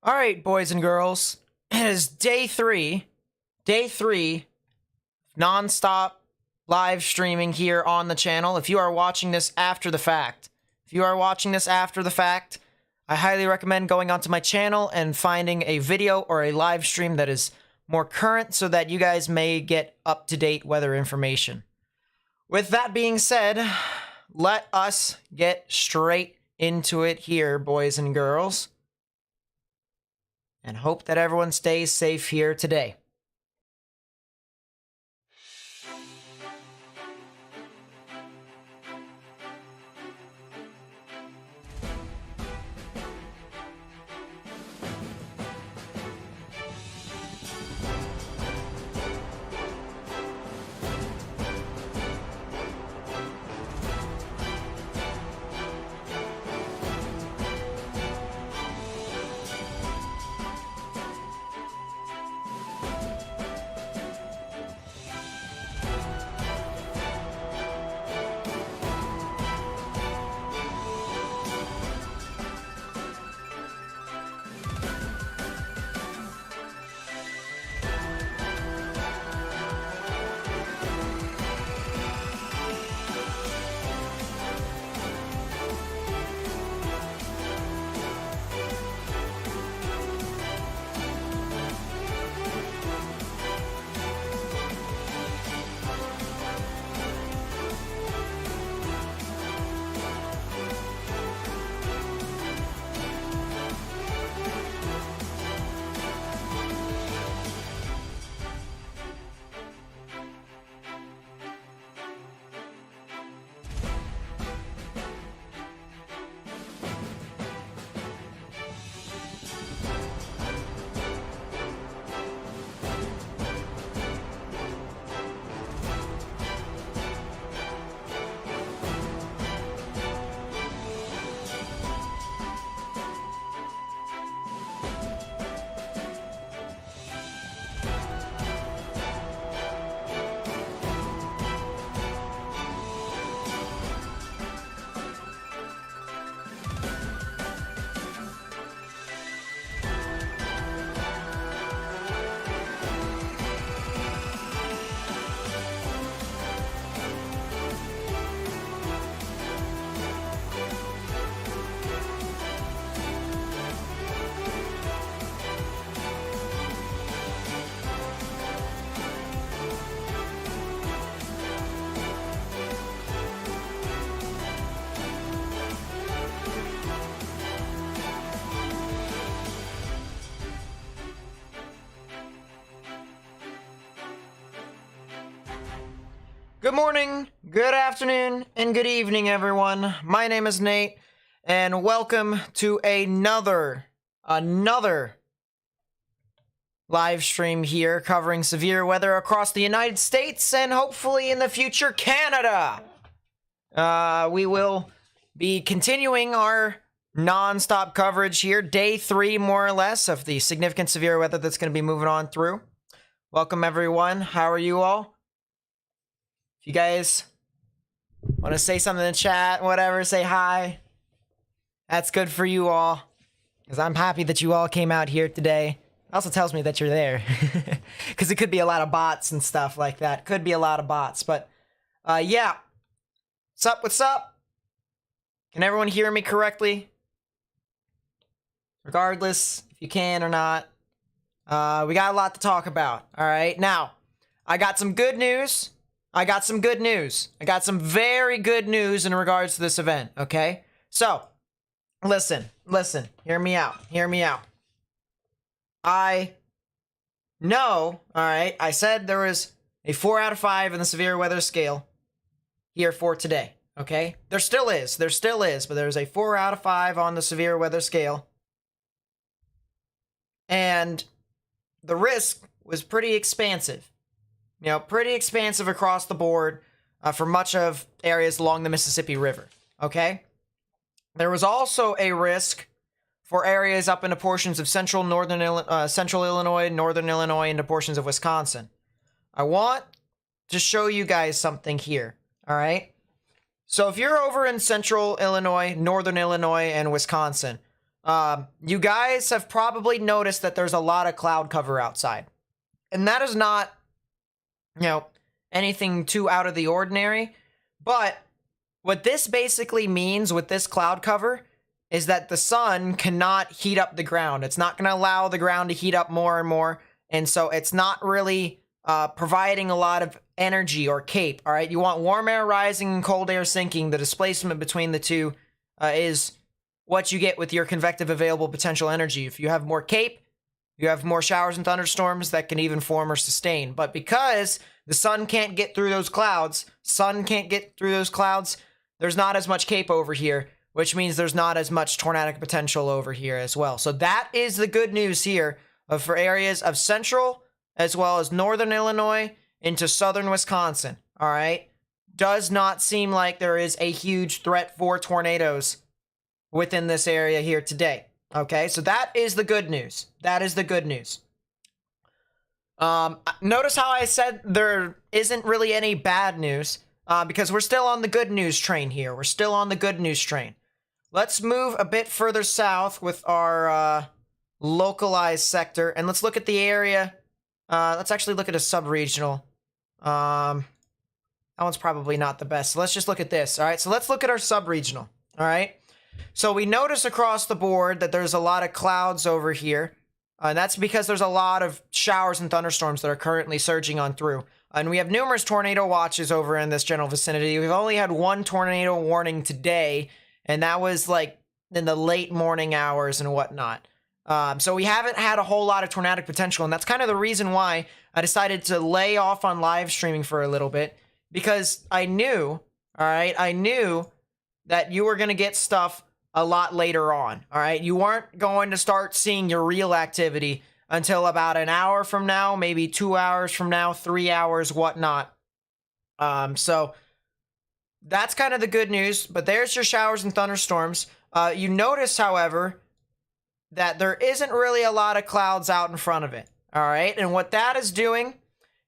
All right, boys and girls, it is day three, non-stop live streaming here on the channel. If you are watching this after the fact, I highly recommend going onto my channel and finding a video or a live stream that is more current so that you guys may get up-to-date weather information. With that being said, let us get straight into it here, boys and girls, and hope that everyone stays safe here today. Good morning, good afternoon, and good evening, everyone. My name is Nate, and welcome to another live stream here covering severe weather across the United States and hopefully in the future, Canada. We will be continuing our non-stop coverage here, day 3 more or less, of the significant severe weather that's going to be moving on through. Welcome, everyone. How are you all? If you guys want to say something in the chat, whatever, say hi. That's good for you all, because I'm happy that you all came out here today. It also tells me that you're there, because it could be a lot of bots and stuff like that. Could be a lot of bots, but yeah. What's up? What's up? Can everyone hear me correctly? Regardless if you can or not. We got a lot to talk about, all right? Now, I got some good news. I got some very good news in regards to this event, okay? So, listen, hear me out. I know, alright, I said there was a 4 out of 5 in the severe weather scale here for today, okay? There still is, but there's a 4 out of 5 on the severe weather scale. And the risk was pretty expansive. You know, pretty expansive across the board for much of areas along the Mississippi River, okay? There was also a risk for areas up into portions of central Illinois, northern Illinois, into portions of Wisconsin. I want to show you guys something here, all right? So if you're over in central Illinois, northern Illinois, and Wisconsin, You guys have probably noticed that there's a lot of cloud cover outside. And that is not, anything too out of the ordinary. But what this basically means with this cloud cover is that the sun cannot heat up the ground. It's not going to allow the ground to heat up more and more. And so it's not really providing a lot of energy or CAPE, all right? You want warm air rising and cold air sinking. The displacement between the two is what you get with your convective available potential energy. If you have more CAPE, you have more showers and thunderstorms that can even form or sustain. But because the sun can't get through those clouds, there's not as much CAPE over here, which means there's not as much tornadic potential over here as well. So that is the good news here for areas of central as well as northern Illinois into southern Wisconsin, all right? Does not seem like there is a huge threat for tornadoes within this area here today, okay? So that is the good news. That is the good news. Notice how I said there isn't really any bad news because we're still on the good news train here. We're still on the good news train. Let's move a bit further south with our localized sector, and let's look at the area. Let's actually look at a sub-regional. That one's probably not the best. So let's just look at this. All right, so let's look at our sub-regional. All right, so we notice across the board that there's a lot of clouds over here. And that's because there's a lot of showers and thunderstorms that are currently surging on through. And we have numerous tornado watches over in this general vicinity. We've only had one tornado warning today, and that was like in the late morning hours and whatnot. So we haven't had a whole lot of tornadic potential, and that's kind of the reason why I decided to lay off on live streaming for a little bit, because I knew, all right, that you were going to get stuff a lot later on, all right? You weren't going to start seeing your real activity until about an hour from now, maybe 2 hours from now, 3 hours, whatnot. So that's kind of the good news, but there's your showers and thunderstorms. You notice, however, that there isn't really a lot of clouds out in front of it, all right? And what that is doing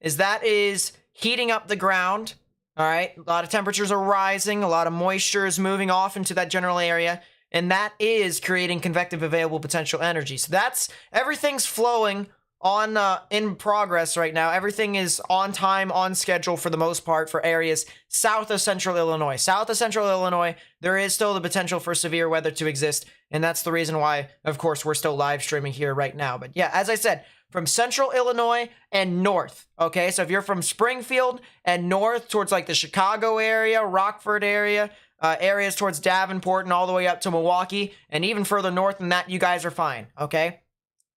is that is heating up the ground, all right? A lot of temperatures are rising, a lot of moisture is moving off into that general area, and that is creating convective available potential energy. So that's, everything's flowing on in progress right now. Everything is on time, on schedule for the most part for areas south of central Illinois. South of central Illinois, there is still the potential for severe weather to exist, and that's the reason why, of course, we're still live streaming here right now. But yeah, as I said, from central Illinois and north, okay? So if you're from Springfield and north towards like the Chicago area, Rockford area, areas towards Davenport and all the way up to Milwaukee, and even further north than that, you guys are fine, okay?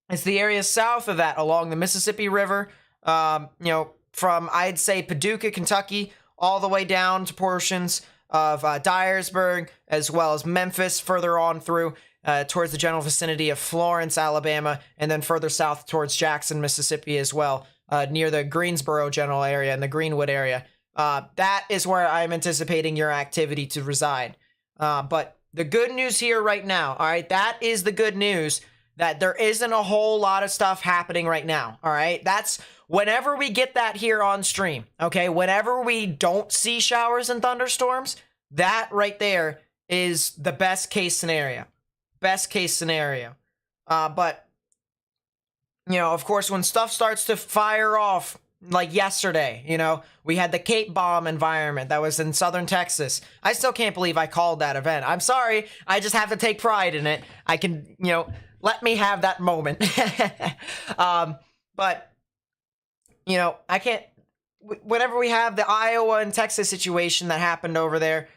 It's the areas south of that along the Mississippi River, from, I'd say, Paducah, Kentucky, all the way down to portions of Dyersburg, as well as Memphis, further on through towards the general vicinity of Florence, Alabama, and then further south towards Jackson, Mississippi as well, near the Greensboro general area and the Greenwood area. That is where I'm anticipating your activity to reside. But the good news here right now, all right, that is the good news, that there isn't a whole lot of stuff happening right now, all right? That's whenever we get that here on stream, okay? Whenever we don't see showers and thunderstorms, that right there is the best case scenario. Best case scenario. But, of course, when stuff starts to fire off, like yesterday, we had the Cape Bomb environment that was in southern Texas. I still can't believe I called that event. I'm sorry. I just have to take pride in it. I can, let me have that moment. But, I can't, whenever we have the Iowa and Texas situation that happened over there,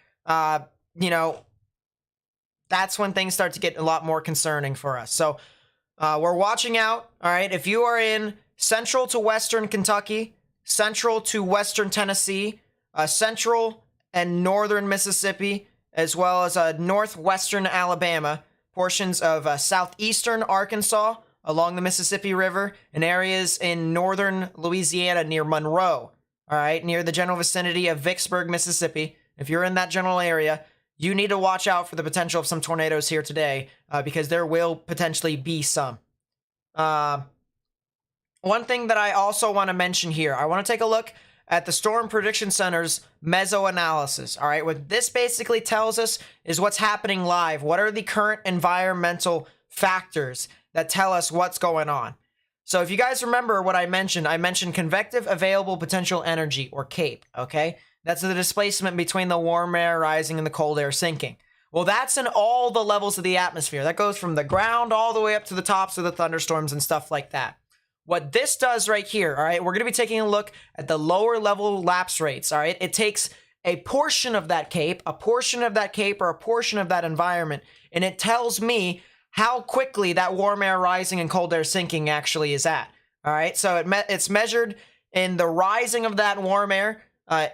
that's when things start to get a lot more concerning for us. So we're watching out, all right? If you are in central to western Kentucky, central to western Tennessee, central and northern Mississippi, as well as northwestern Alabama, portions of southeastern Arkansas along the Mississippi River, and areas in northern Louisiana near Monroe, all right, near the general vicinity of Vicksburg, Mississippi. If you're in that general area, you need to watch out for the potential of some tornadoes here today, because there will potentially be some. One thing that I also want to mention here, I want to take a look at the Storm Prediction Center's Mesoanalysis. All right, what this basically tells us is what's happening live. What are the current environmental factors that tell us what's going on? So if you guys remember what I mentioned convective available potential energy, or CAPE, okay? That's the displacement between the warm air rising and the cold air sinking. Well, that's in all the levels of the atmosphere. That goes from the ground all the way up to the tops of the thunderstorms and stuff like that. What this does right here, all right, we're going to be taking a look at the lower level lapse rates, all right? It takes a portion of that CAPE, or a portion of that environment, and it tells me how quickly that warm air rising and cold air sinking actually is at, all right? So it's measured in the rising of that warm air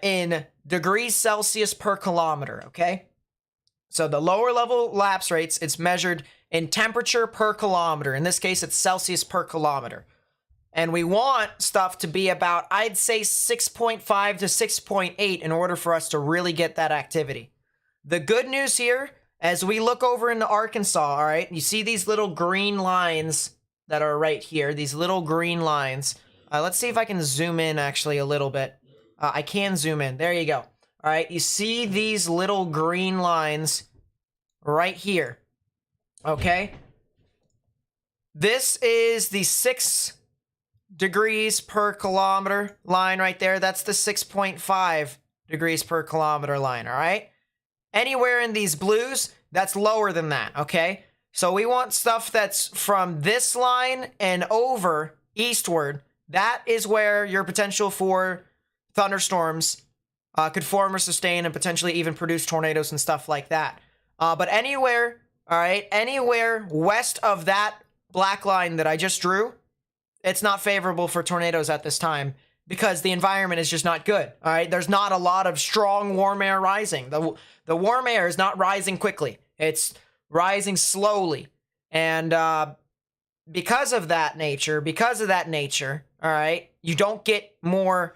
in degrees Celsius per kilometer, okay? So the lower level lapse rates, it's measured in temperature per kilometer. In this case, it's Celsius per kilometer. And we want stuff to be about, I'd say 6.5 to 6.8 in order for us to really get that activity. The good news here, as we look over into Arkansas, all right, you see these little green lines that are right here, these little green lines. Let's see if I can zoom in actually a little bit. I can zoom in. There you go. All right, you see these little green lines right here, okay? This is the 6 degrees per kilometer line right there. That's the 6.5 degrees per kilometer line, all right? Anywhere in these blues, that's lower than that, okay? So we want stuff that's from this line and over eastward. That is where your potential for thunderstorms could form or sustain and potentially even produce tornadoes and stuff like that. But anywhere, all right, anywhere west of that black line that I just drew, it's not favorable for tornadoes at this time because the environment is just not good, all right? There's not a lot of strong warm air rising. The warm air is not rising quickly. It's rising slowly. And because of that nature, all right, you don't get more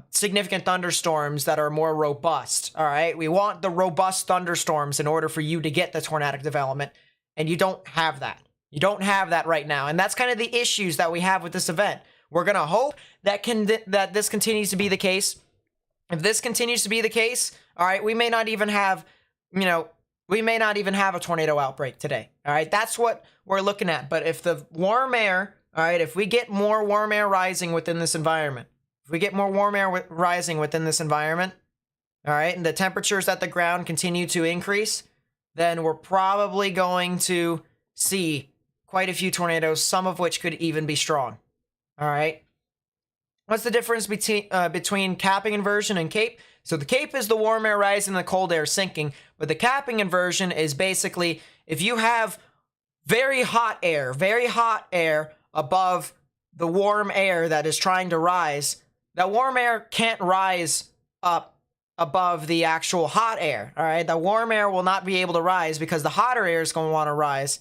significant thunderstorms that are more robust, all right? We want the robust thunderstorms in order for you to get the tornadic development, and you don't have that. You don't have that right now, and that's kind of the issues that we have with this event. We're going to hope that this continues to be the case. If this continues to be the case, all right, we may not even have, a tornado outbreak today, all right? That's what we're looking at. But if the warm air, all right, if we get more warm air rising within this environment, all right, and the temperatures at the ground continue to increase, then we're probably going to see quite a few tornadoes, some of which could even be strong. All right. What's the difference between capping inversion and CAPE? So the CAPE is the warm air rising and the cold air sinking, but the capping inversion is basically if you have very hot air above the warm air that is trying to rise, that warm air can't rise up above the actual hot air, all right? The warm air will not be able to rise because the hotter air is going to want to rise,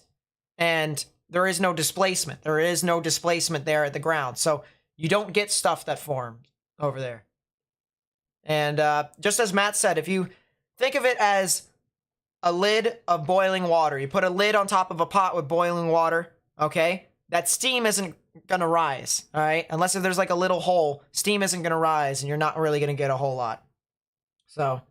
and there is no displacement. There is no displacement there at the ground, so you don't get stuff that forms over there. And just as Matt said, if you think of it as a lid of boiling water, you put a lid on top of a pot with boiling water, okay? That steam isn't going to rise, all right? Unless if there's like a little hole, steam isn't going to rise, and you're not really going to get a whole lot. So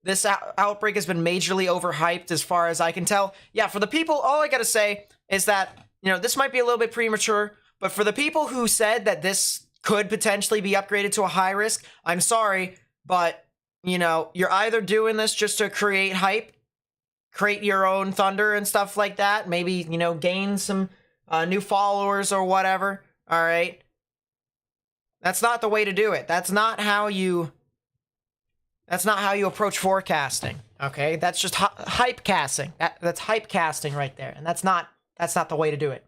this outbreak has been majorly overhyped as far as I can tell. Yeah, for the people, all I got to say is that, this might be a little bit premature, but for the people who said that this could potentially be upgraded to a high risk, I'm sorry, but, you're either doing this just to create hype, create your own thunder and stuff like that, maybe, gain some new followers or whatever, all right? That's not the way to do it. That's not how you approach forecasting, okay? That's just hype casting. That's hype casting right there, and that's not the way to do it.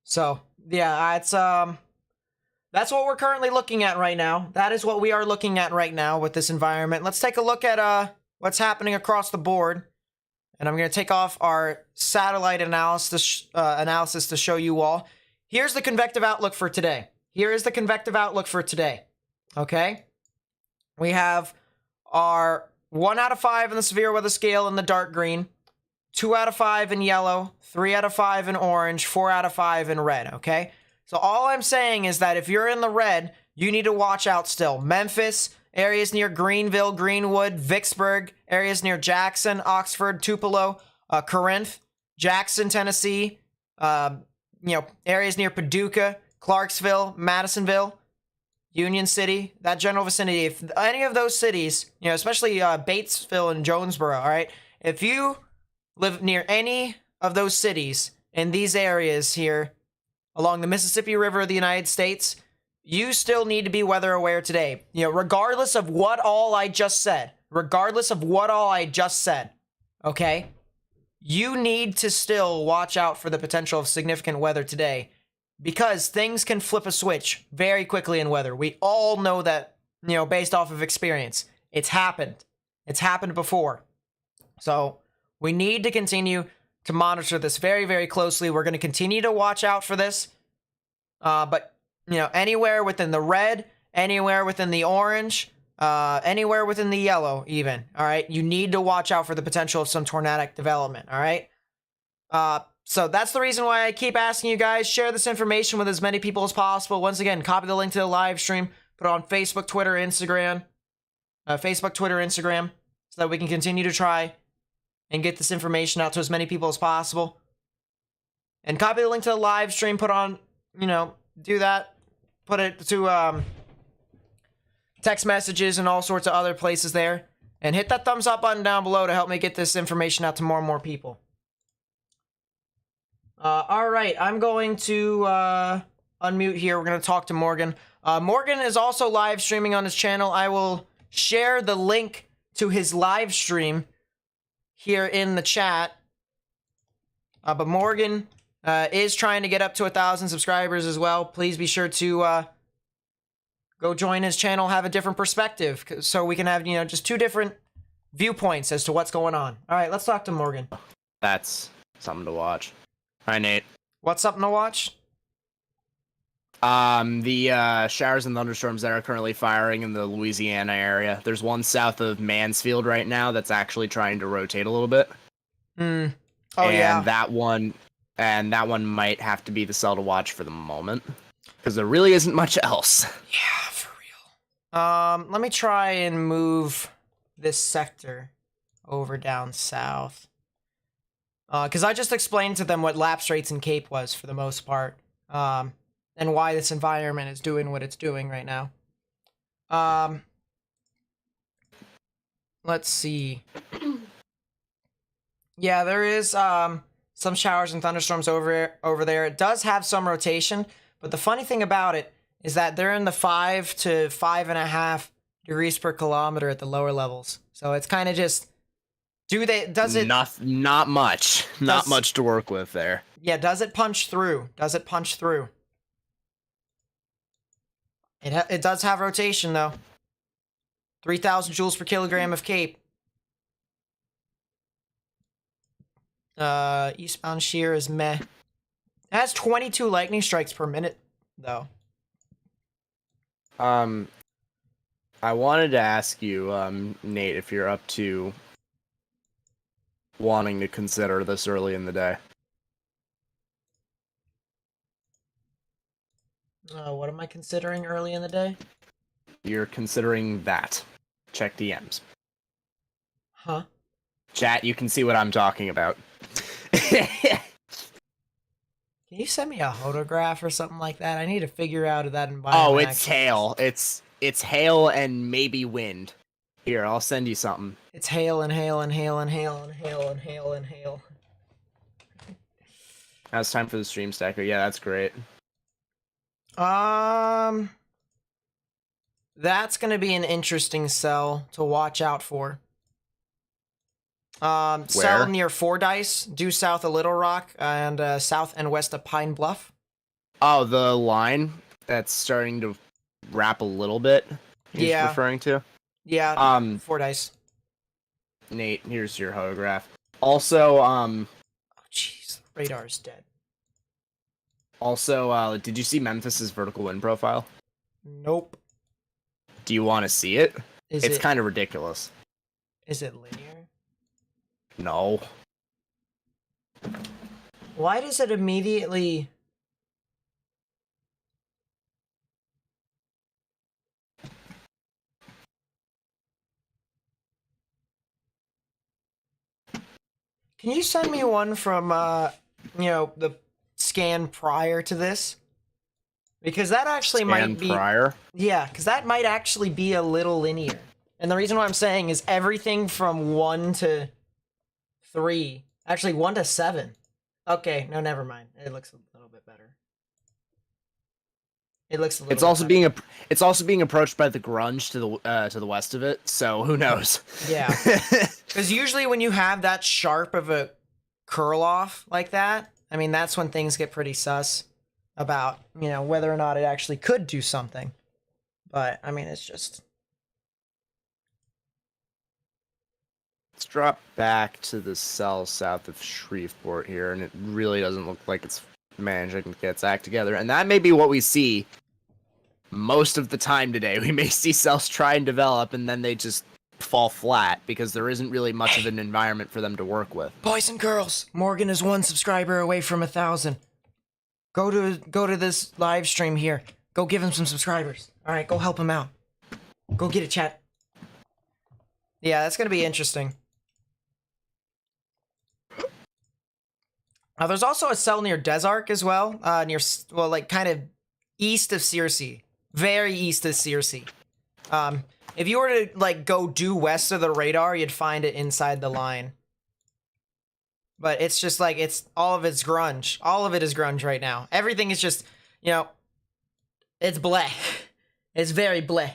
So, yeah, that's what we're currently looking at right now. That is what we are looking at right now with this environment. Let's take a look at what's happening across the board. And I'm going to take off our satellite analysis to show you all. Here's the convective outlook for today. Okay? We have our 1 out of 5 in the severe weather scale in the dark green. 2 out of 5 in yellow, 3 out of 5 in orange, 4 out of 5 in red, okay? So all I'm saying is that if you're in the red, you need to watch out still. Memphis, areas near Greenville, Greenwood, Vicksburg, areas near Jackson, Oxford, Tupelo, Corinth, Jackson, Tennessee, areas near Paducah, Clarksville, Madisonville, Union City, that general vicinity. If any of those cities, especially Batesville and Jonesboro, all right? If you live near any of those cities in these areas here along the Mississippi River of the United States, you still need to be weather aware today. Regardless of what all I just said, okay? You need to still watch out for the potential of significant weather today because things can flip a switch very quickly in weather. We all know that, based off of experience. It's happened. It's happened before. So we need to continue to monitor this very, very closely. We're going to continue to watch out for this. But, anywhere within the red, anywhere within the orange, anywhere within the yellow even, all right? You need to watch out for the potential of some tornadic development, all right? So that's the reason why I keep asking you guys, share this information with as many people as possible. Once again, copy the link to the live stream, put it on Facebook, Twitter, Instagram, so that we can continue to try and get this information out to as many people as possible. And copy the link to the live stream, put on, do that, put it to text messages and all sorts of other places there. And hit that thumbs up button down below to help me get this information out to more and more people. All right, I'm going to unmute here. We're going to talk to Morgan. Morgan is also live streaming on his channel. I will share the link to his live stream here in the chat. But Morgan is trying to get up to 1,000 subscribers as well. Please be sure to go join his channel, have a different perspective, so we can have, just 2 different viewpoints as to what's going on. All right, let's talk to Morgan. That's something to watch. Hi, Nate. What's something to watch? The showers and thunderstorms that are currently firing in the Louisiana area. There's one south of Mansfield right now that's actually trying to rotate a little bit. Oh, and yeah. that one might have to be the cell to watch for the moment, because there really isn't much else. Yeah, for real. Let me try and move this sector over down south. Because I just explained to them what lapse rates in Cape was for the most part. And why this environment is doing what it's doing right now. Let's see. Yeah, there is some showers and thunderstorms over there. It does have some rotation, but the funny thing about it is that they're in the 5 to 5.5 degrees per kilometer at the lower levels. So it's kind of just, not much to work with there. Yeah, does it punch through? It does have rotation though. 3,000 joules per kilogram of Cape. Eastbound shear is meh. It has 22 lightning strikes per minute though. I wanted to ask you, Nate, if you're up to wanting to consider this early in the day. What am I considering early in the day? You're considering that. Check DMs. Huh? Chat, you can see what I'm talking about. Can you send me a photograph or something like that? I need to figure out that environment. Oh, it's hail. It's hail and maybe wind. Here, I'll send you something. It's hail and hail and hail and hail and hail and hail and hail. Now it's time for the stream stacker. Yeah, that's great. That's gonna be an interesting cell to watch out for. Cell near Fordyce, due south of Little Rock, and south and west of Pine Bluff. Oh, the line that's starting to wrap a little bit. He's referring to. Yeah. Fordyce. Nate, here's your holograph. Also, oh jeez, radar's dead. Also, did you see Memphis's vertical wind profile? Nope. Do you want to see it? It's kind of ridiculous. Is it linear? No. Why does it immediately... Can you send me one from, the scan prior to this? Because that actually might be... prior? Yeah, because that might actually be a little linear. And the reason why I'm saying is everything from 1 to 3... Actually, 1 to 7. Okay, no, never mind. It looks a little bit better. It looks a little it's also being approached by the grunge to the west of it, so who knows? Yeah. Because usually when you have that sharp of a curl off like that, I mean, that's when things get pretty sus about, whether or not it actually could do something. But, I mean, it's just... Let's drop back to the cell south of Shreveport here, and it really doesn't look like it's managing to get its act together. And that may be what we see most of the time today. We may see cells try and develop, and then they just fall flat because there isn't really much of an environment for them to work with. Boys and girls, Morgan is 1 subscriber away from 1,000. Go to this live stream here. Go give him some subscribers. All right, go help him out. Go get it, chat. Yeah, that's gonna be interesting. There's also a cell near Desark as well, kind of east of Searcy. Very east of Searcy. If you were to, go due west of the radar, you'd find it inside the line. But it's just, it's all of it's grunge. All of it is grunge right now. Everything is just, it's bleh. It's very bleh.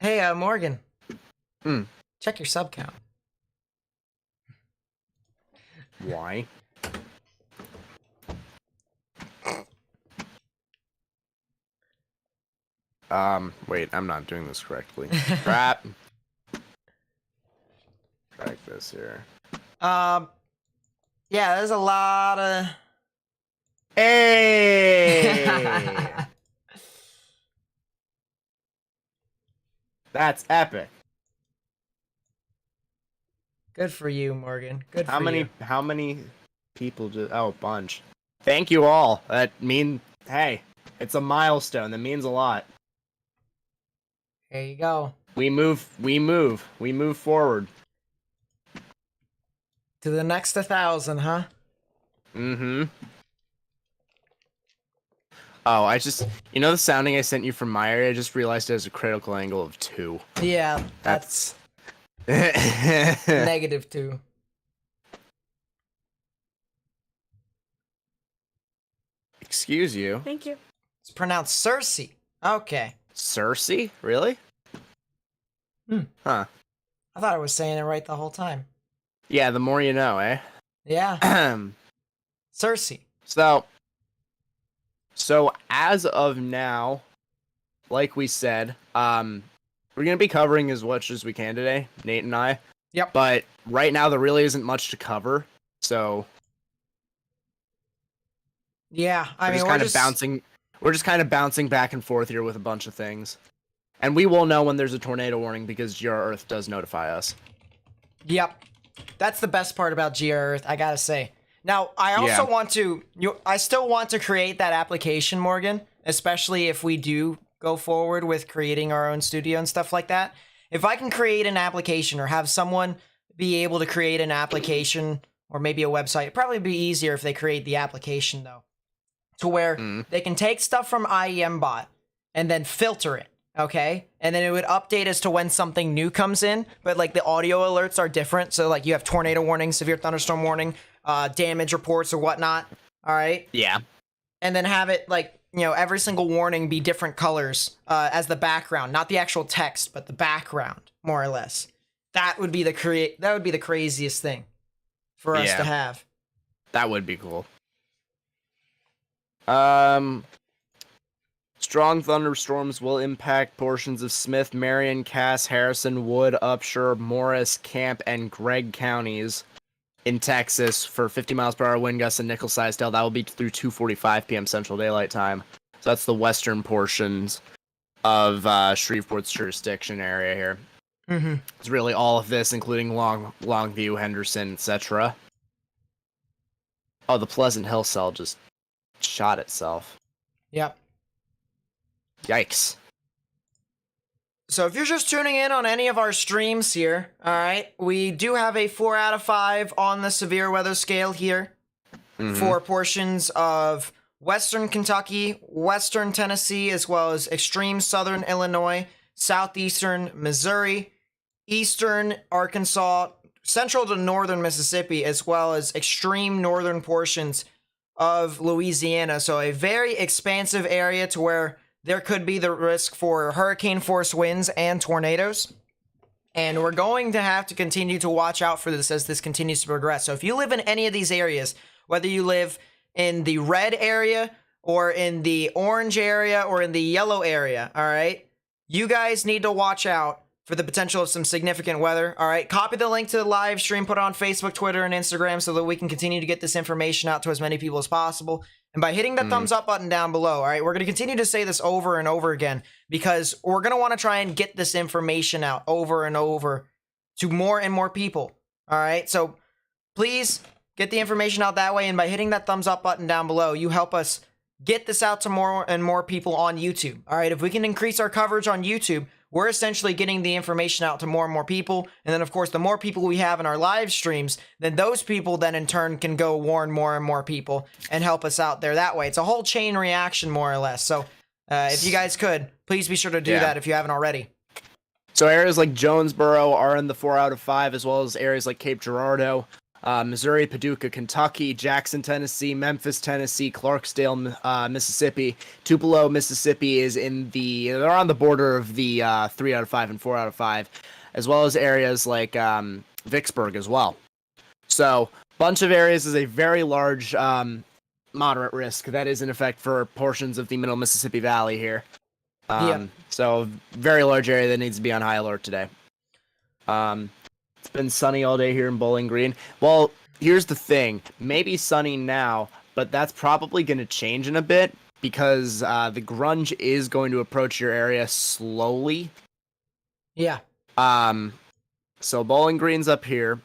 Hey, Morgan. Check your sub count. Why? Wait, I'm not doing this correctly. Crap. Track this here. Yeah, there's a lot of... Hey! That's epic. Good for you, Morgan. Good for you. How many people just... Oh, a bunch. Thank you all. Hey, it's a milestone. That means a lot. There you go. We move forward. To the next 1,000, huh? Mm-hmm. Oh, the sounding I sent you from my area, I just realized it has a critical angle of 2. Yeah, that's... -2. Excuse you. Thank you. It's pronounced Cersei. Okay. Cersei? Really? Huh. I thought I was saying it right the whole time. Yeah, the more you know, eh? Yeah. Cersei. So as of now, like we said, we're gonna be covering as much as we can today, Nate and I. Yep. But right now there really isn't much to cover, so yeah, we're just kind of bouncing back and forth here with a bunch of things. And we will know when there's a tornado warning because GR Earth does notify us. Yep. That's the best part about GR Earth, I gotta say. Now, I also I still want to create that application, Morgan, especially if we do go forward with creating our own studio and stuff like that. If I can create an application or have someone be able to create an application or maybe a website, it'd probably be easier if they create the application, though, to where they can take stuff from IEMBot and then filter it, okay? And then it would update as to when something new comes in, but, the audio alerts are different. So, you have tornado warning, severe thunderstorm warning, damage reports or whatnot, all right? Yeah. And then have it, every single warning be different colors as the background, not the actual text, but the background, more or less. That would be the craziest thing for us to have. That would be cool. Strong thunderstorms will impact portions of Smith, Marion, Cass, Harrison, Wood, Upshur, Morris, Camp, and Gregg counties in Texas for 50 miles per hour wind gusts and nickel-sized hail. That will be through 2:45 p.m. Central Daylight Time. So that's the western portions of Shreveport's jurisdiction area here. Mm-hmm. It's really all of this, including Longview, Henderson, etc. Oh, the Pleasant Hill cell just shot itself. Yep. Yikes. So if you're just tuning in on any of our streams here, all right, we do have a 4 out of 5 on the severe weather scale here for portions of Western Kentucky, Western Tennessee, as well as extreme Southern Illinois, Southeastern Missouri, Eastern Arkansas, Central to Northern Mississippi, as well as extreme northern portions of Louisiana. So a very expansive area to where there could be the risk for hurricane force winds and tornadoes. And we're going to have to continue to watch out for this as this continues to progress. So if you live in any of these areas, whether you live in the red area or in the orange area or in the yellow area, all right, you guys need to watch out for the potential of some significant weather. All right, copy the link to the live stream, put it on Facebook, Twitter, and Instagram so that we can continue to get this information out to as many people as possible. And by hitting the thumbs up button down below, all right, we're going to continue to say this over and over again because we're going to want to try and get this information out over and over to more and more people. All right, so please get the information out that way. And by hitting that thumbs up button down below, you help us get this out to more and more people on YouTube. All right, if we can increase our coverage on YouTube, we're essentially getting the information out to more and more people. And then, of course, the more people we have in our live streams, then those people then in turn can go warn more and more people and help us out there that way. It's a whole chain reaction, more or less. So if you guys could, please be sure to do that if you haven't already. So areas like Jonesboro are in the 4 out of 5, as well as areas like Cape Girardeau, Missouri, Paducah, Kentucky, Jackson, Tennessee, Memphis, Tennessee, Clarksdale, Mississippi. Tupelo, Mississippi is they're on the border of the 3 out of 5 and 4 out of 5, as well as areas like Vicksburg as well. So, bunch of areas is a very large moderate risk that is in effect for portions of the middle Mississippi Valley here. So, very large area that needs to be on high alert today. It's been sunny all day here in Bowling Green. Well, here's the thing. Maybe sunny now, but that's probably going to change in a bit because the grunge is going to approach your area slowly. Yeah. So Bowling Green's up here.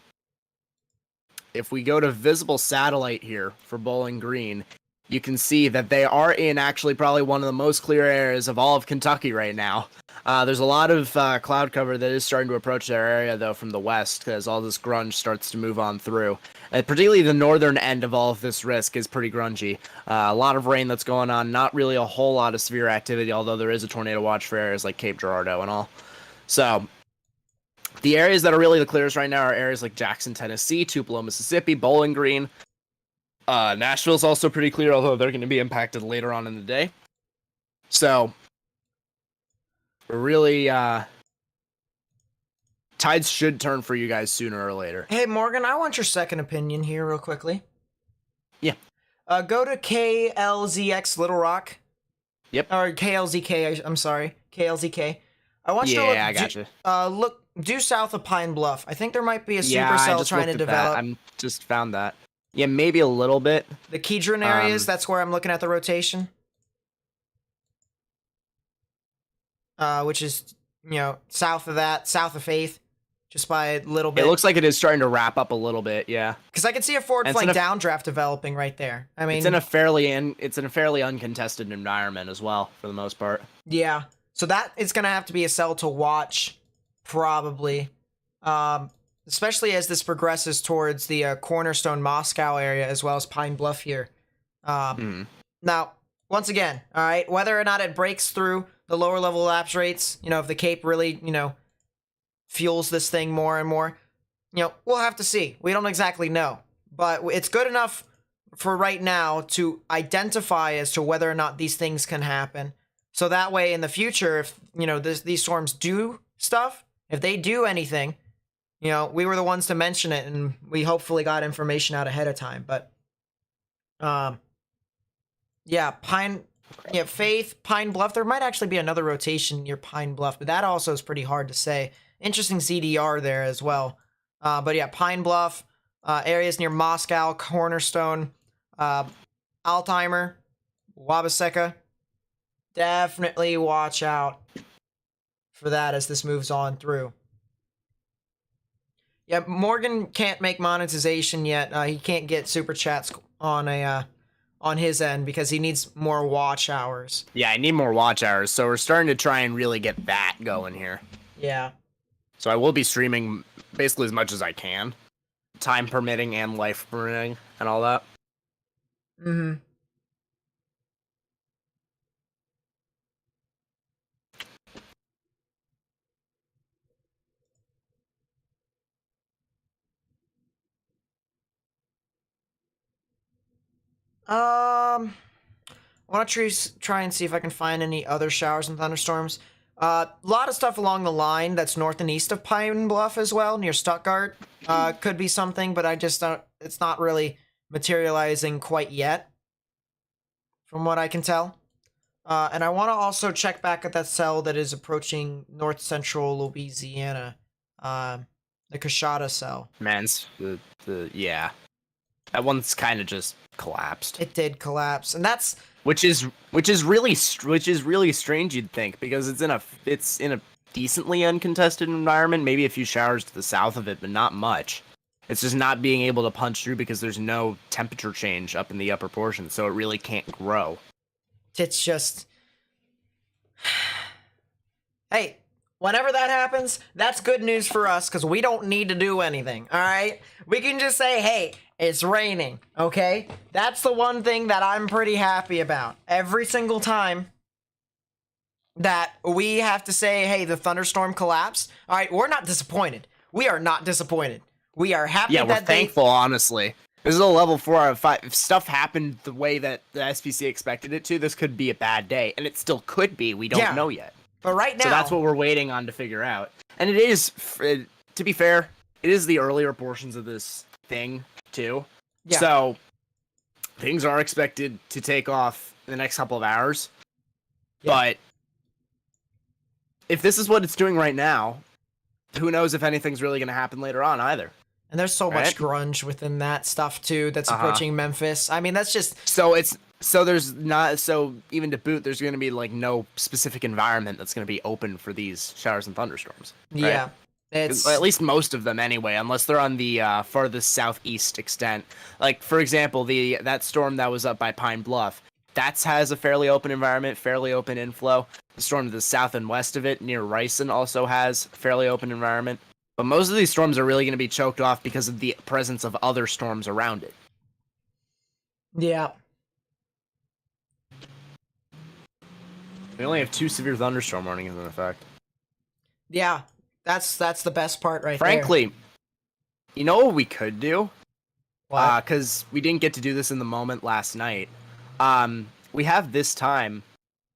If we go to visible satellite here for Bowling Green, you can see that they are in actually probably one of the most clear areas of all of Kentucky right now. There's a lot of cloud cover that is starting to approach their area, though, from the west, because all this grunge starts to move on through. And particularly the northern end of all of this risk is pretty grungy. A lot of rain that's going on, not really a whole lot of severe activity, although there is a tornado watch for areas like Cape Girardeau and all. So, the areas that are really the clearest right now are areas like Jackson, Tennessee, Tupelo, Mississippi, Bowling Green. Nashville's also pretty clear, although they're going to be impacted later on in the day. So, we're really, tides should turn for you guys sooner or later. Hey, Morgan, I want your second opinion here real quickly. Yeah. Go to KLZX Little Rock. Yep. Or KLZK, I'm sorry. KLZK. I want you to look, I gotcha. Look due south of Pine Bluff. I think there might be a supercell trying to develop. I just found that. Yeah, maybe a little bit. The Kedron areas, that's where I'm looking at the rotation. Which is, south of that, south of Faith, just by a little bit. It looks like it is starting to wrap up a little bit, yeah. Because I can see a forward flank downdraft developing right there. I mean, it's in a fairly uncontested environment as well, for the most part. Yeah, so that is going to have to be a cell to watch, probably. Especially as this progresses towards the Cornerstone Moscow area, as well as Pine Bluff here. Now, once again, all right, whether or not it breaks through the lower level lapse rates, if the Cape really, fuels this thing more and more, we'll have to see. We don't exactly know. But it's good enough for right now to identify as to whether or not these things can happen. So that way in the future, if, these storms do stuff, if they do anything, we were the ones to mention it, and we hopefully got information out ahead of time. But, Faith, Pine Bluff. There might actually be another rotation near Pine Bluff, but that also is pretty hard to say. Interesting CDR there as well. But yeah, Pine Bluff, areas near Moscow, Cornerstone, Altheimer, Wabaseka. Definitely watch out for that as this moves on through. Yeah, Morgan can't make monetization yet. He can't get super chats on his end because he needs more watch hours. Yeah, I need more watch hours, so we're starting to try and really get that going here. Yeah. So I will be streaming basically as much as I can, time permitting and life permitting and all that. Mm-hmm. I want to try and see if I can find any other showers and thunderstorms. A lot of stuff along the line that's north and east of Pine Bluff as well, near Stuttgart. Could be something, but I just don't. It's not really materializing quite yet, from what I can tell. And I want to also check back at that cell that is approaching north central Louisiana, the Kashada cell. Man's yeah, that one's kind of just collapsed. It did collapse, and that's which is really strange. You'd think because it's in a decently uncontested environment, maybe a few showers to the south of it, but not much. It's just not being able to punch through because there's no temperature change up in the upper portion, so it really can't grow. It's just... Hey, whenever that happens, that's good news for us, because we don't need to do anything, alright? We can just say, hey, it's raining, okay? That's the one thing that I'm pretty happy about. Every single time that we have to say, hey, the thunderstorm collapsed, alright, we're not disappointed. We are not disappointed. We are happy that we're thankful, honestly. This is a level 4 out of 5. If stuff happened the way that the SPC expected it to, this could be a bad day. And it still could be. We don't know yet. But right now... So that's what we're waiting on to figure out. And it is, to be fair, it is the earlier portions of this thing, too. Yeah. So, things are expected to take off in the next couple of hours. Yeah. But, if this is what it's doing right now, who knows if anything's really going to happen later on, either. And there's so much grunge within that stuff too that's approaching Memphis. I mean, that's just even to boot, there's going to be like no specific environment that's going to be open for these showers and thunderstorms. Right? Yeah, it's at least most of them anyway, unless they're on the farthest southeast extent. Like for example, that storm that was up by Pine Bluff, that has a fairly open environment, fairly open inflow. The storm to the south and west of it, near Rison, also has a fairly open environment. But most of these storms are really going to be choked off because of the presence of other storms around it. Yeah. We only have 2 severe thunderstorm warnings in effect. Yeah, that's the best part right Frankly, you know what we could do? What? Because we didn't get to do this in the moment last night. We have this time.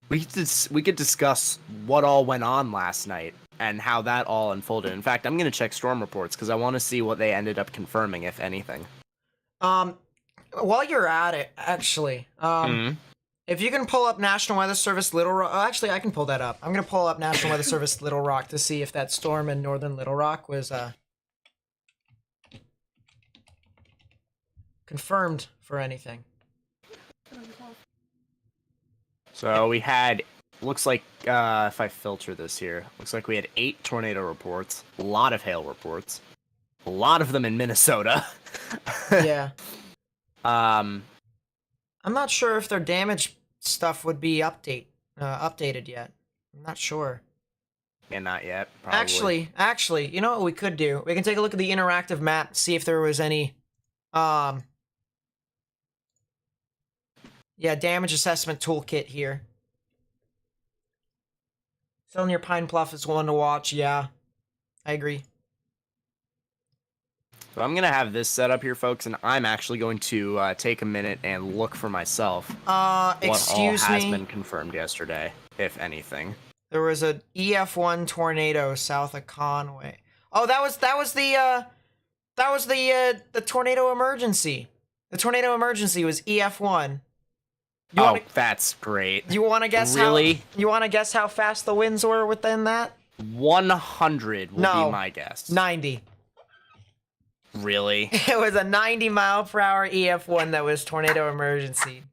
We could discuss what all went on last night and how that all unfolded. In fact, I'm going to check storm reports because I want to see what they ended up confirming, if anything. While you're at it, actually, if you can pull up National Weather Service Little Rock... actually, I can pull that up. I'm going to pull up National Weather Service Little Rock to see if that storm in northern Little Rock was confirmed for anything. So we had, looks like, if I filter this here, looks like we had 8 tornado reports, a lot of hail reports, a lot of them in Minnesota. Yeah. I'm not sure if their damage stuff would be updated yet. I'm not sure. Yeah, not yet, probably. Actually, you know what we could do? We can take a look at the interactive map, see if there was any, yeah, damage assessment toolkit here. Still near Pine Bluff is one to watch. Yeah, I agree. So I'm going to have this set up here, folks, and I'm actually going to take a minute and look for myself excuse what all has me. been confirmed yesterday, if anything. There was a EF1 tornado south of Conway. Oh, that was the tornado emergency. The tornado emergency was EF1. That's great. You want to guess really? You want to guess how fast the winds were within that? 100 will be my guess. 90. Really? It was a 90-mile-per-hour EF1 that was tornado emergency.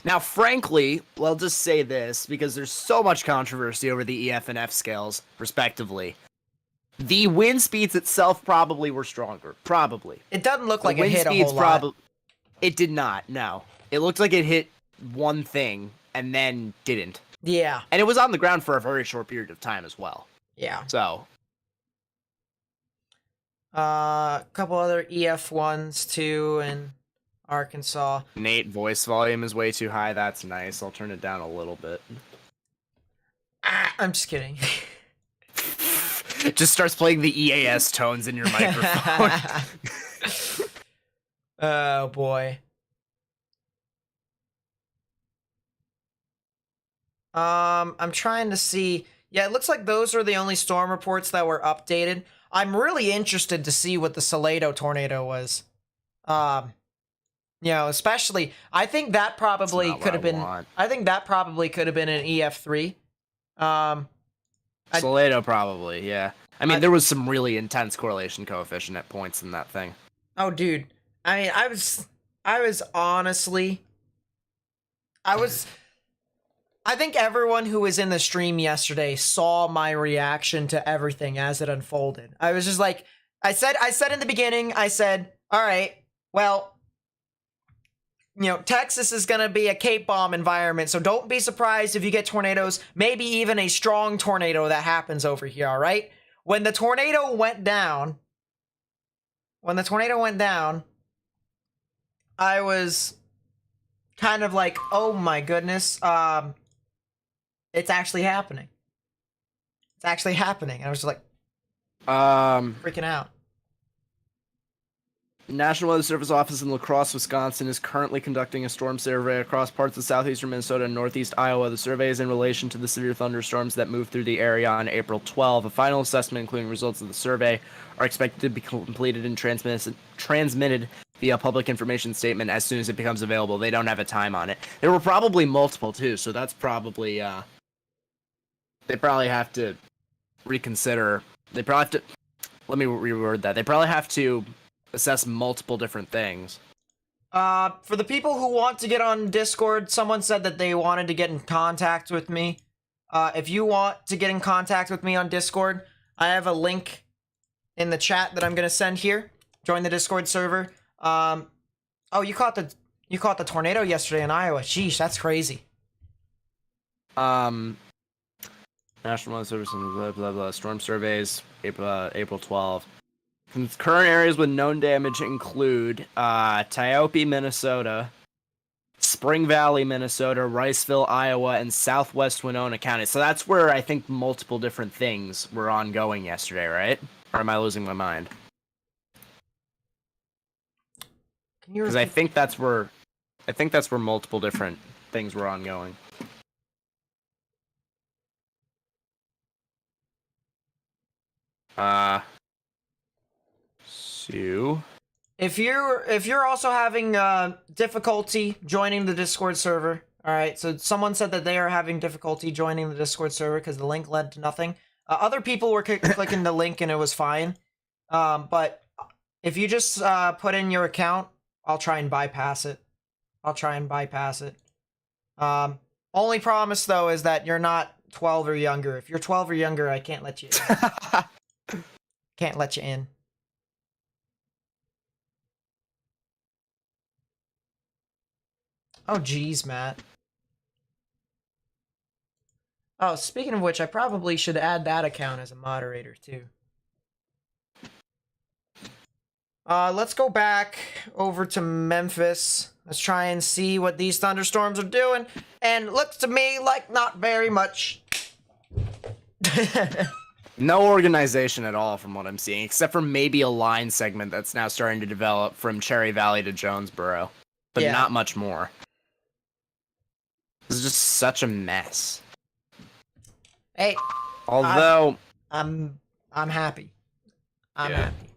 Now, frankly, well, just say this, because there's so much controversy over the EF and F scales, respectively. The wind speeds itself probably were stronger. Probably. It doesn't look like The it wind hit a speeds whole lot. It did not, no. It looked like it hit one thing, and then didn't. Yeah. And it was on the ground for a very short period of time as well. Yeah. So. A couple other EF1s, too, in Arkansas. Nate, voice volume is way too high. That's nice. I'll turn it down a little bit. I'm just kidding. It just starts playing the EAS tones in your microphone. Oh, boy. I'm trying to see. Yeah, it looks like those are the only storm reports that were updated. I'm really interested to see what the Salado tornado was. Especially, I think that probably could have been. I think that probably could have been an EF3. Salado probably, yeah. I mean, there was some really intense correlation coefficient at points in that thing. Oh, dude. I mean, I was honestly, I think everyone who was in the stream yesterday saw my reaction to everything as it unfolded. I was just like, I said in the beginning, I said, all right, well, Texas is going to be a Cape bomb environment, so don't be surprised if you get tornadoes, maybe even a strong tornado that happens over here, all right? When the tornado went down, I was kind of like, oh my goodness, it's actually happening. It's actually happening. And I was just like, freaking out. National Weather Service office in La Crosse, Wisconsin is currently conducting a storm survey across parts of southeastern Minnesota and northeast Iowa. The survey is in relation to the severe thunderstorms that moved through the area on April 12. A final assessment, including results of the survey, are expected to be completed and transmitted via public information statement as soon as it becomes available. They don't have a time on it. There were probably multiple, too, so that's probably, they probably have to reconsider. They probably have to, let me reword that. They probably have to assess multiple different things. For the people who want to get on Discord, someone said that they wanted to get in contact with me. If you want to get in contact with me on Discord, I have a link in the chat that I'm gonna send here. Join the Discord server. Oh, you caught the tornado yesterday in Iowa. Sheesh, that's crazy. National Weather Service and blah blah blah. Storm surveys, April 12. Current areas with known damage include Tiope, Minnesota, Spring Valley, Minnesota, Riceville, Iowa, and southwest Winona County. So that's where I think multiple different things were ongoing yesterday, right? Or am I losing my mind? Because I think that's where multiple different things were ongoing. Sue. If you're also having difficulty joining the Discord server, all right. So someone said that they are having difficulty joining the Discord server because the link led to nothing. Other people were clicking the link and it was fine. But if you just put in your account, I'll try and bypass it. Only promise though is that you're not 12 or younger. If you're 12 or younger, I can't let you in. Can't let you in. Oh, geez, Matt. Oh, speaking of which, I probably should add that account as a moderator, too. Let's go back over to Memphis. Let's try and see what these thunderstorms are doing. And looks to me like not very much. No organization at all from what I'm seeing, except for maybe a line segment that's now starting to develop from Cherry Valley to Jonesboro. But Yeah. Not much more. This is just such a mess. Hey. Although I'm happy. I'm happy.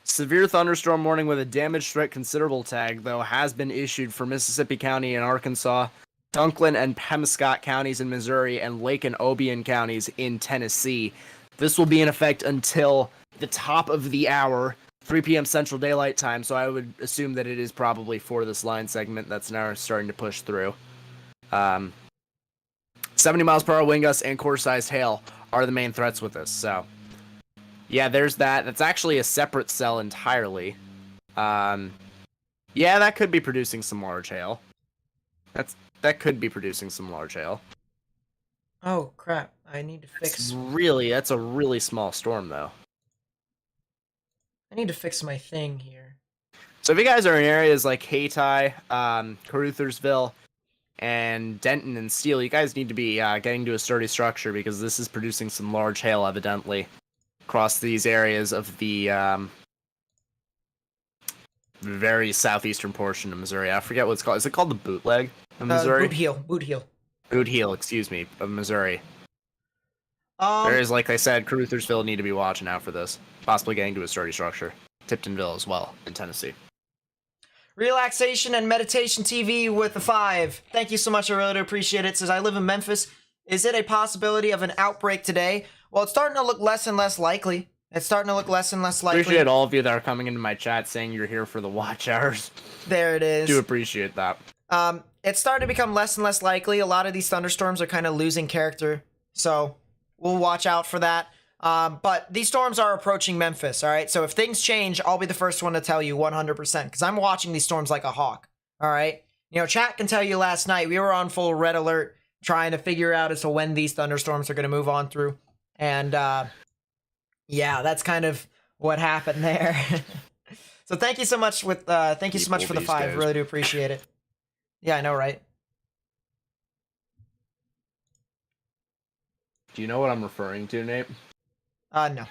Severe thunderstorm warning with a damage threat considerable tag, though, has been issued for Mississippi County and Arkansas, Dunklin and Pemascott counties in Missouri, and Lake and Obion counties in Tennessee. This will be in effect until the top of the hour 3 p.m. Central Daylight Time, so I would assume that it is probably for this line segment that's now starting to push through. 70 miles per hour wind gusts and quarter-sized hail are the main threats with this, so... Yeah, there's that. That's actually a separate cell entirely. Yeah, that could be producing some large hail. That could be producing some large hail. Oh, crap. I need to fix... That's a really small storm, though. I need to fix my thing here. So if you guys are in areas like Hayti, Caruthersville, and Denton and Steele, you guys need to be getting to a sturdy structure because this is producing some large hail, evidently, across these areas of the very southeastern portion of Missouri. I forget what it's called. Is it called the Bootleg of Missouri? Boot Heel. Boot Heel, excuse me, of Missouri. There is, like I said, Caruthersville need to be watching out for this. Possibly getting to a sturdy structure. Tiptonville as well, in Tennessee. Relaxation and Meditation TV with a 5. Thank you so much, I really do appreciate it. Says, I live in Memphis. Is it a possibility of an outbreak today? Well, it's starting to look less and less likely. Appreciate all of you that are coming into my chat saying you're here for the watch hours. There it is. Do appreciate that. It's starting to become less and less likely. A lot of these thunderstorms are kind of losing character, so we'll watch out for that. But these storms are approaching Memphis, all right? So if things change, I'll be the first one to tell you 100%, because I'm watching these storms like a hawk, all right? You know, chat can tell you last night, we were on full red alert trying to figure out as to when these thunderstorms are going to move on through. And, yeah, that's kind of what happened there. So thank you so much for the 5. Really do appreciate it. Yeah, I know, right? Do you know what I'm referring to, Nate? No.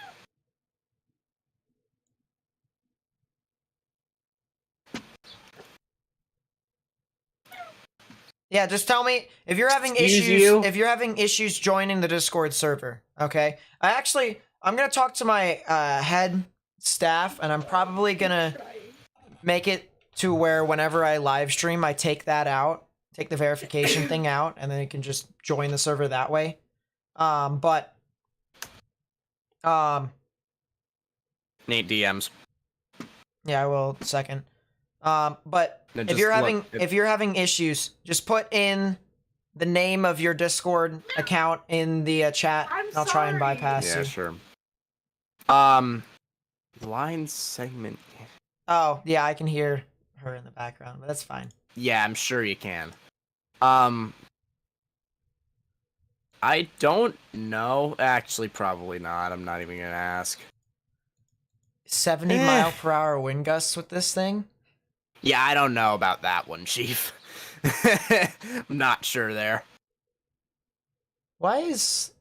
Yeah, just tell me if you're having issues. If you're having issues joining the Discord server, okay? I'm gonna talk to my head staff, and I'm probably gonna make it to where whenever I live stream, I take the verification thing out, and then you can just join the server that way. Nate DMs. Yeah, I will second. But if you're having issues, just put in the name of your Discord account in the chat. I'll try and bypass you. Yeah, sure. Line segment. Oh, yeah, I can hear her in the background, but that's fine. Yeah, I'm sure you can. I don't know. Actually, probably not. I'm not even gonna ask. 70 mile per hour wind gusts with this thing? Yeah, I don't know about that one, Chief. I'm not sure there. Why is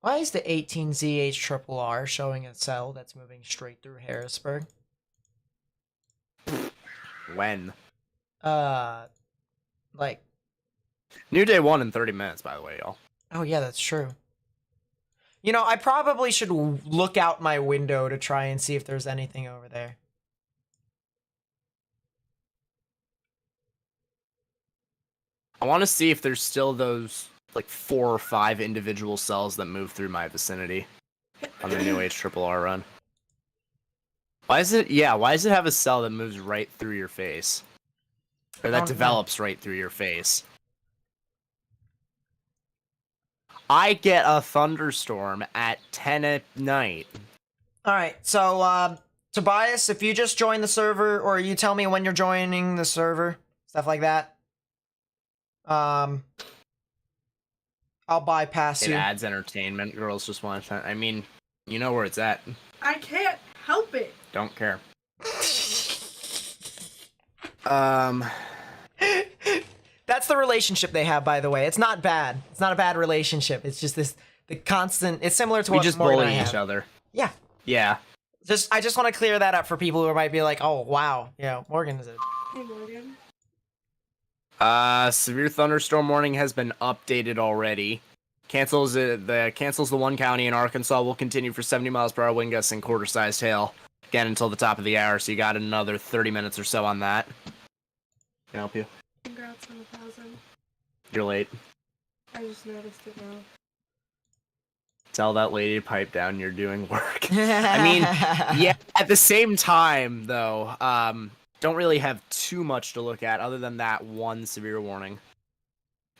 the 18ZH showing a cell that's moving straight through Harrisburg? When? Like... New day 1 in 30 minutes, by the way, y'all. Oh, yeah, that's true. You know, I probably should look out my window to try and see if there's anything over there. I want to see if there's still those, like, 4 or 5 individual cells that move through my vicinity on the new HRRR run. Why does it have a cell that moves right through your face? Or that develops right through your face? I get a thunderstorm at 10 at night. Alright, so, Tobias, if you just join the server, or you tell me when you're joining the server, stuff like that, I'll bypass you. It adds entertainment. Girls just want to... I mean, you know where it's at. I can't help it. Don't care. That's the relationship they have, by the way. It's not bad. It's not a bad relationship. It's just the constant... It's similar to what Morgan and I have. We just bully each other. Yeah. Yeah. I just want to clear that up for people who might be like, oh, wow. Yeah, Morgan is a... Hey, Morgan. Severe thunderstorm warning has been updated already. Cancels the one county in Arkansas will continue for 70 miles per hour wind gusts and quarter-sized hail. Again, until the top of the hour, so you got another 30 minutes or so on that. Can I help you? Congrats on 1,000. You're late. I just noticed it now. tell that lady to pipe down. You're doing work. I mean, yeah. At the same time, though, don't really have too much to look at other than that one severe warning,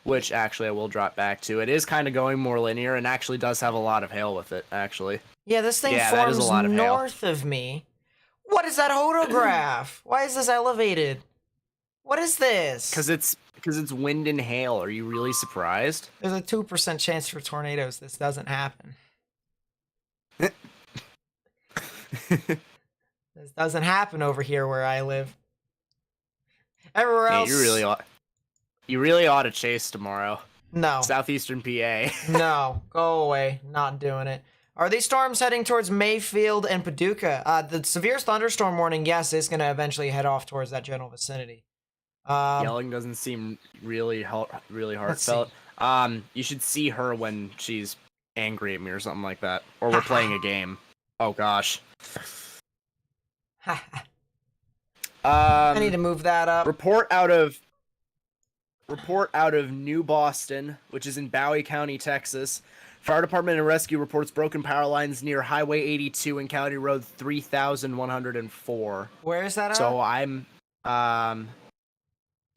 which actually I will drop back to. It is kind of going more linear and actually does have a lot of hail with it, actually. Yeah, this thing Yeah, that is forms a lot of hail. north of me. What is that photograph? Why is this elevated? What is this? Because it's wind and hail. Are you really surprised? There's a 2% chance for tornadoes. This doesn't happen. This doesn't happen over here where I live. Everywhere Yeah, else. you really ought to chase tomorrow. No. Southeastern PA. No. Go away. Not doing it. Are these storms heading towards Mayfield and Paducah? The severe thunderstorm warning, yes, is going to eventually head off towards that general vicinity. Yelling doesn't seem really heartfelt. You should see her when she's angry at me or something like that. Or we're playing a game. Oh gosh. I need to move that up. Report out of New Boston, which is in Bowie County, Texas. Fire Department and Rescue reports broken power lines near Highway 82 and County Road 3104. Where is that at? So I'm